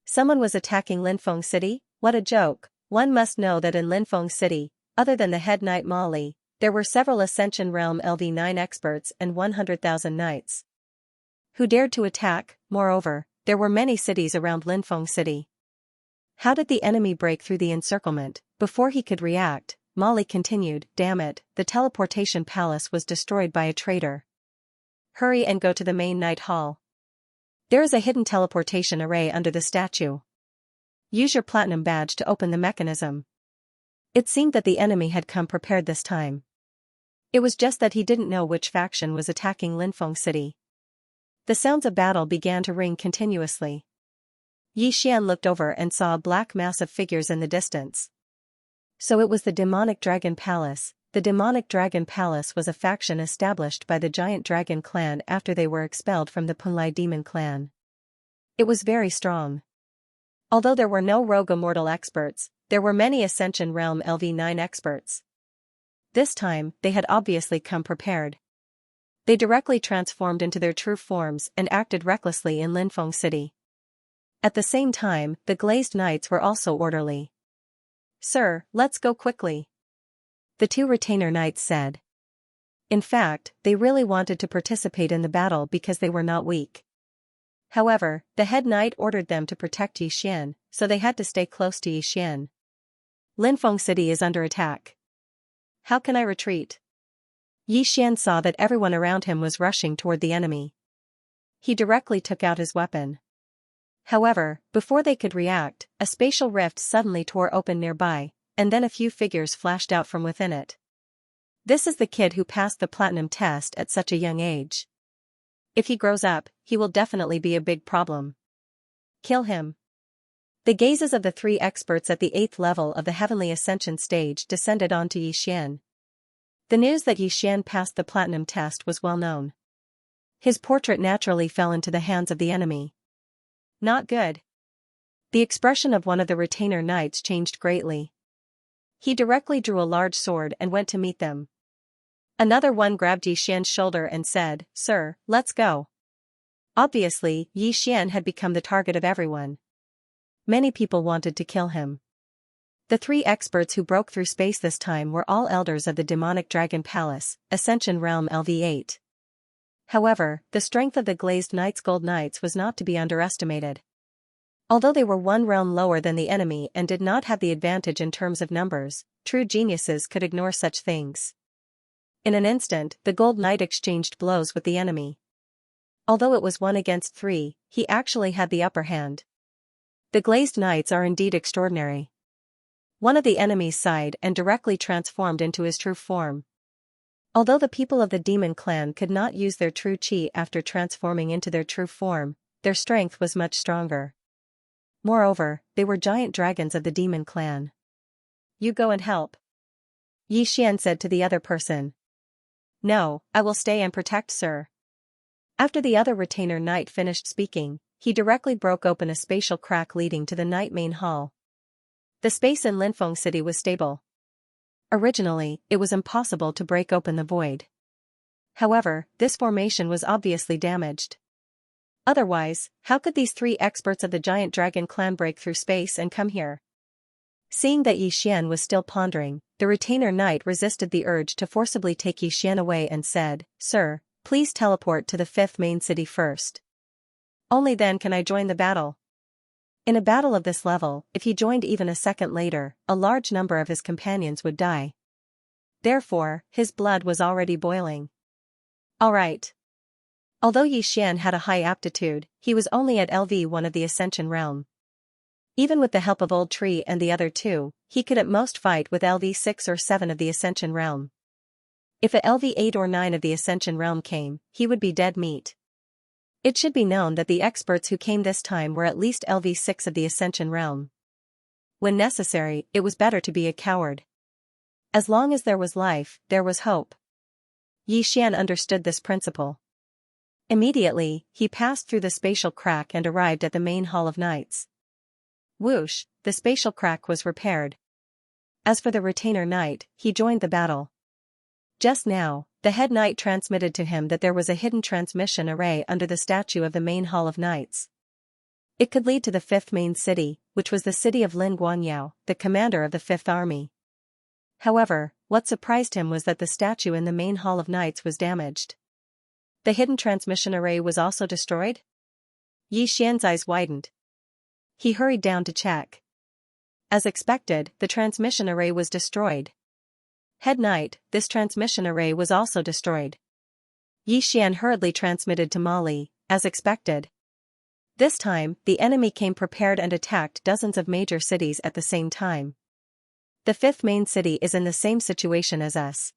[SPEAKER 1] Someone was attacking Linfeng City? What a joke. One must know that in Linfeng City, other than the head knight Mali, there were several Ascension Realm LV9 experts and 100,000 knights who dared to attack. Moreover, there were many cities around Linfeng City. How did the enemy break through the encirclement? Before he could react, Mali continued, damn it, the teleportation palace was destroyed by a traitor. Hurry and go to the main night hall. There is a hidden teleportation array under the statue. Use your platinum badge to open the mechanism. It seemed that the enemy had come prepared this time. It was just that he didn't know which faction was attacking Linfeng City. The sounds of battle began to ring continuously. Xian looked over and saw a black mass of figures in the distance. So it was the Demonic Dragon Palace. The Demonic Dragon Palace was a faction established by the Giant Dragon clan after they were expelled from the Punlai Demon clan. It was very strong. Although there were no rogue immortal experts, there were many Ascension Realm LV9 experts. This time, they had obviously come prepared. They directly transformed into their true forms and acted recklessly in Linfeng City. At the same time, the glazed knights were also orderly. Sir, let's go quickly. The 2 retainer knights said. In fact, they really wanted to participate in the battle because they were not weak. However, the head knight ordered them to protect Xian, so they had to stay close to Xian. Linfeng City is under attack. How can I retreat? Yi Xian saw that everyone around him was rushing toward the enemy. He directly took out his weapon. However, before they could react, a spatial rift suddenly tore open nearby, and then a few figures flashed out from within it. This is the kid who passed the platinum test at such a young age. If he grows up, he will definitely be a big problem. Kill him. The gazes of the three experts at the 8th level of the Heavenly Ascension stage descended onto Yi Xian. The news that Yi Xian passed the platinum test was well known. His portrait naturally fell into the hands of the enemy. Not good. The expression of one of the retainer knights changed greatly. He directly drew a large sword and went to meet them. Another one grabbed Yi Xian's shoulder and said, "Sir, let's go." Obviously, Yi Xian had become the target of everyone. Many people wanted to kill him. The three experts who broke through space this time were all elders of the demonic dragon palace, Ascension Realm LV8. However, the strength of the glazed knights gold knights was not to be underestimated. Although they were one realm lower than the enemy and did not have the advantage in terms of numbers, true geniuses could ignore such things. In an instant, the gold knight exchanged blows with the enemy. Although it was 1 against 3, he actually had the upper hand. The glazed knights are indeed extraordinary. One of the enemies sighed and directly transformed into his true form. Although the people of the demon clan could not use their true chi after transforming into their true form, their strength was much stronger. Moreover, they were giant dragons of the demon clan. You go and help. Yi Xian said to the other person. No, I will stay and protect, sir. After the other retainer knight finished speaking, he directly broke open a spatial crack leading to the night main hall. The space in Linfeng City was stable. Originally, it was impossible to break open the void. However, this formation was obviously damaged. Otherwise, how could these three experts of the giant dragon clan break through space and come here? Seeing that Yi Xian was still pondering, the retainer knight resisted the urge to forcibly take Yi Xian away and said, "Sir, please teleport to the 5th main city first. Only then can I join the battle." In a battle of this level, if he joined even a second later, a large number of his companions would die. Therefore, his blood was already boiling. All right. Although Yi Xian had a high aptitude, he was only at LV1 of the Ascension Realm. Even with the help of Old Tree and the other two, he could at most fight with LV6 or 7 of the Ascension Realm. If a LV8 or 9 of the Ascension Realm came, he would be dead meat. It should be known that the experts who came this time were at least LV6 of the Ascension Realm. When necessary, it was better to be a coward. As long as there was life, there was hope. Yi Xian understood this principle. Immediately, he passed through the spatial crack and arrived at the main hall of knights. Whoosh, the spatial crack was repaired. As for the retainer knight, he joined the battle. Just now, the head knight transmitted to him that there was a hidden transmission array under the statue of the main hall of knights. It could lead to the 5th main city, which was the city of Lin Guanyao, the commander of the 5th army. However, what surprised him was that the statue in the main hall of knights was damaged. The hidden transmission array was also destroyed? Yi Xian's eyes widened. He hurried down to check. As expected, the transmission array was destroyed. Head Knight, this transmission array was also destroyed. Yi Xian hurriedly transmitted to Mali, as expected. This time, the enemy came prepared and attacked dozens of major cities at the same time. The 5th main city is in the same situation as us.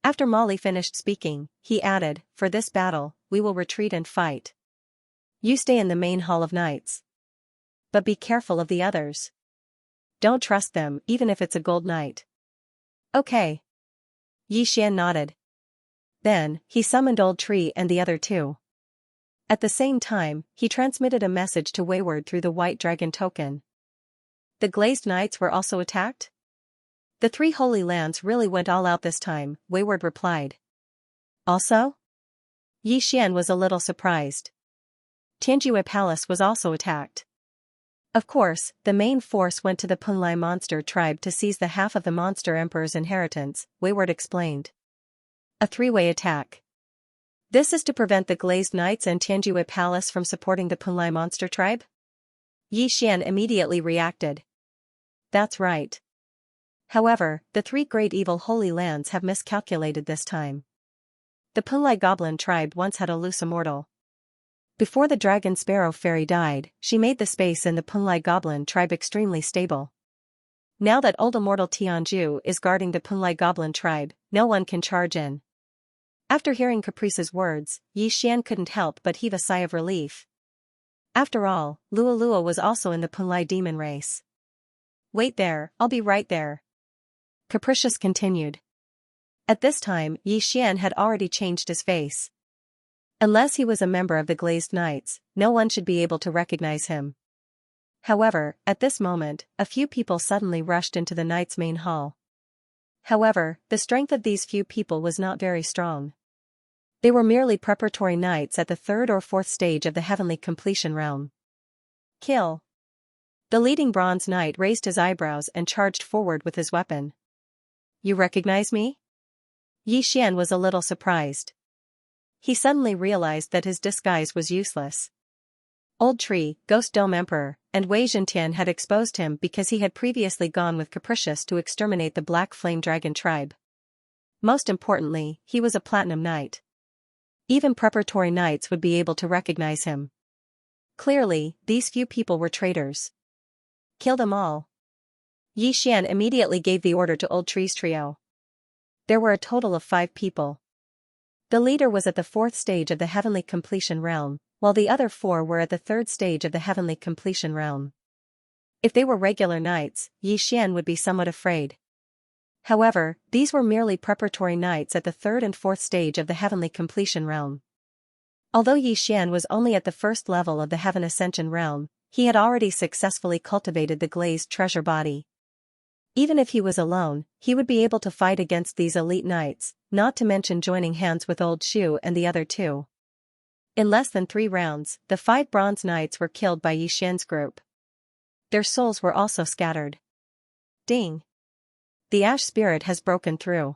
[SPEAKER 1] After Mali finished speaking, he added, "For this battle, we will retreat and fight. You stay in the main hall of knights. But be careful of the others. Don't trust them, even if it's a gold knight." Okay. Yi Xian nodded. Then, he summoned Old Tree and the other two. At the same time, he transmitted a message to Wayward through the White Dragon token. The Glazed Knights were also attacked? The 3 Holy Lands really went all out this time, Wayward replied. Also? Yi Xian was a little surprised. Tianjue Palace was also attacked. Of course, the main force went to the Punlai monster tribe to seize the half of the monster emperor's inheritance, Wayward explained. A 3-way attack. This is to prevent the Glazed Knights and Tianjue Palace from supporting the Punlai monster tribe? Yi Xian immediately reacted. That's right. However, the three great evil holy lands have miscalculated this time. The Punlai Goblin tribe once had a loose immortal. Before the Dragon Sparrow Fairy died, she made the space in the Punlai Goblin tribe extremely stable. Now that old immortal Tianju is guarding the Punlai Goblin tribe, no one can charge in. After hearing Caprice's words, Yi Xian couldn't help but heave a sigh of relief. After all, Lualua was also in the Punlai demon race. Wait there, I'll be right there. Capricious continued. At this time, Yi Xian had already changed his face. Unless he was a member of the Glazed Knights, no one should be able to recognize him. However, at this moment, a few people suddenly rushed into the Knights' main hall. However, the strength of these few people was not very strong. They were merely preparatory knights at the third or fourth stage of the heavenly completion realm. Kill. The leading bronze knight raised his eyebrows and charged forward with his weapon. You recognize me? Yi Xian was a little surprised. He suddenly realized that his disguise was useless. Old Tree, Ghost Dome Emperor, and Wei Zhentian had exposed him because he had previously gone with Capricious to exterminate the Black Flame Dragon tribe. Most importantly, he was a Platinum Knight. Even preparatory knights would be able to recognize him. Clearly, these few people were traitors. Kill them all. Yi Xian immediately gave the order to Old Tree's trio. There were a total of 5 people. The leader was at the 4th stage of the heavenly completion realm, while the other 4 were at the 3rd stage of the heavenly completion realm. If they were regular knights, Yi Xian would be somewhat afraid. However, these were merely preparatory knights at the 3rd and 4th stage of the heavenly completion realm. Although Yi Xian was only at the 1st level of the Heaven Ascension realm, he had already successfully cultivated the glazed treasure body. Even if he was alone, he would be able to fight against these elite knights, not to mention joining hands with Old Shu and the other 2. In less than 3 rounds, the 5 bronze knights were killed by Yi Xian's group. Their souls were also scattered. Ding! The Ash Spirit has broken through.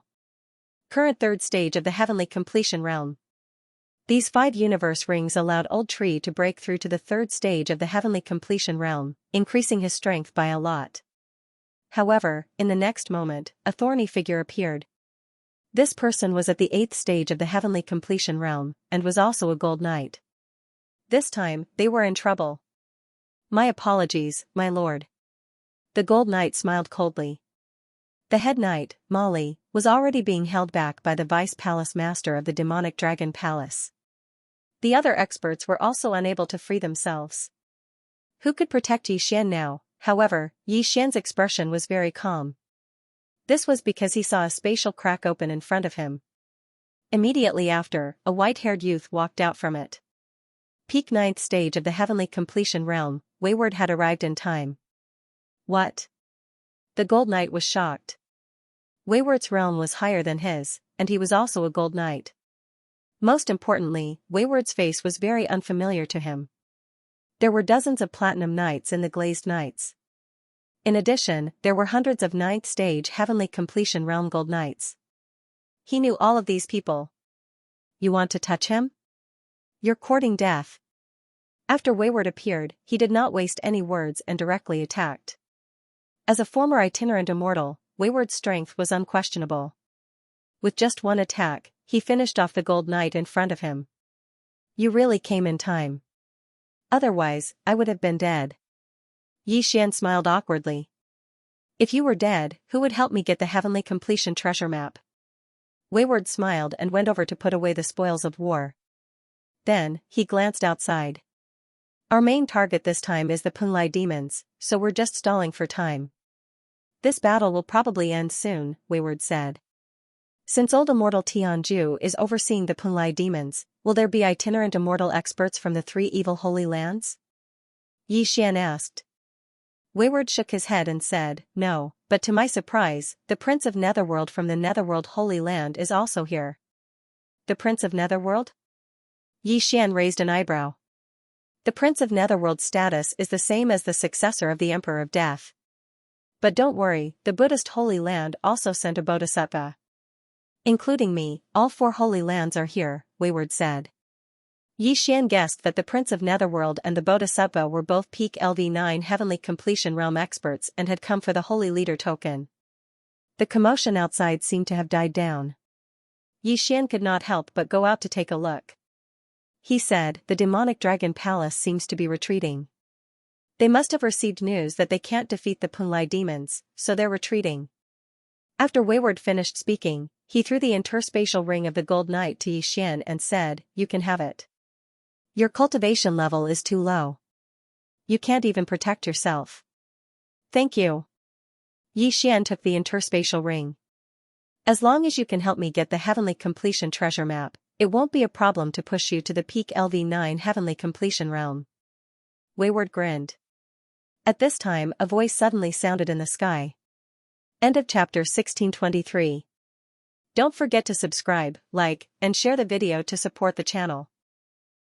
[SPEAKER 1] Current 3rd stage of the heavenly completion realm. These 5 universe rings allowed Old Tree to break through to the 3rd stage of the heavenly completion realm, increasing his strength by a lot. However, in the next moment, a thorny figure appeared. This person was at the 8th stage of the heavenly completion realm, and was also a gold knight. This time, they were in trouble. My apologies, my lord. The gold knight smiled coldly. The head knight, Molly, was already being held back by the vice palace master of the demonic dragon palace. The other experts were also unable to free themselves. Who could protect Yi Xian now? However, Yi Xian's expression was very calm. This was because he saw a spatial crack open in front of him. Immediately after, a white-haired youth walked out from it. Peak 9th stage of the heavenly completion realm, Wayward had arrived in time. What? The gold knight was shocked. Wayward's realm was higher than his, and he was also a gold knight. Most importantly, Wayward's face was very unfamiliar to him. There were dozens of platinum knights in the Glazed Knights. In addition, there were hundreds of 9th stage heavenly completion realm gold knights. He knew all of these people. You want to touch him? You're courting death. After Wayward appeared, he did not waste any words and directly attacked. As a former itinerant immortal, Wayward's strength was unquestionable. With just one attack, he finished off the gold knight in front of him. You really came in time. Otherwise, I would have been dead. Yi Xian smiled awkwardly. If you were dead, who would help me get the heavenly completion treasure map? Wayward smiled and went over to put away the spoils of war. Then, he glanced outside. Our main target this time is the Punlai demons, so we're just stalling for time. This battle will probably end soon, Wayward said. Since old immortal Tianju is overseeing the Punlai demons, will there be itinerant immortal experts from the 3 evil holy lands? Yi Xian asked. Wayward shook his head and said, no, but to my surprise, the Prince of Netherworld from the Netherworld Holy Land is also here. The Prince of Netherworld? Yi Xian raised an eyebrow. The Prince of Netherworld's status is the same as the successor of the Emperor of Death. But don't worry, the Buddhist Holy Land also sent a bodhisattva. Including me, all 4 holy lands are here, Wayward said. Yi Xian guessed that the Prince of Netherworld and the bodhisattva were both peak LV9 heavenly completion realm experts and had come for the Holy Leader token. The commotion outside seemed to have died down. Yi Xian could not help but go out to take a look. He said, "The demonic dragon palace seems to be retreating. They must have received news that they can't defeat the Punlai demons, so they're retreating." After Wayward finished speaking, he threw the interspatial ring of the Gold Knight to Yi Xian and said, "You can have it. Your cultivation level is too low. You can't even protect yourself." "Thank you." Yi Xian took the interspatial ring. "As long as you can help me get the Heavenly Completion treasure map, it won't be a problem to push you to the peak LV9 Heavenly Completion realm." Wayward grinned. At this time, a voice suddenly sounded in the sky. End of chapter 1623. Don't forget to subscribe, like, and share the video to support the channel.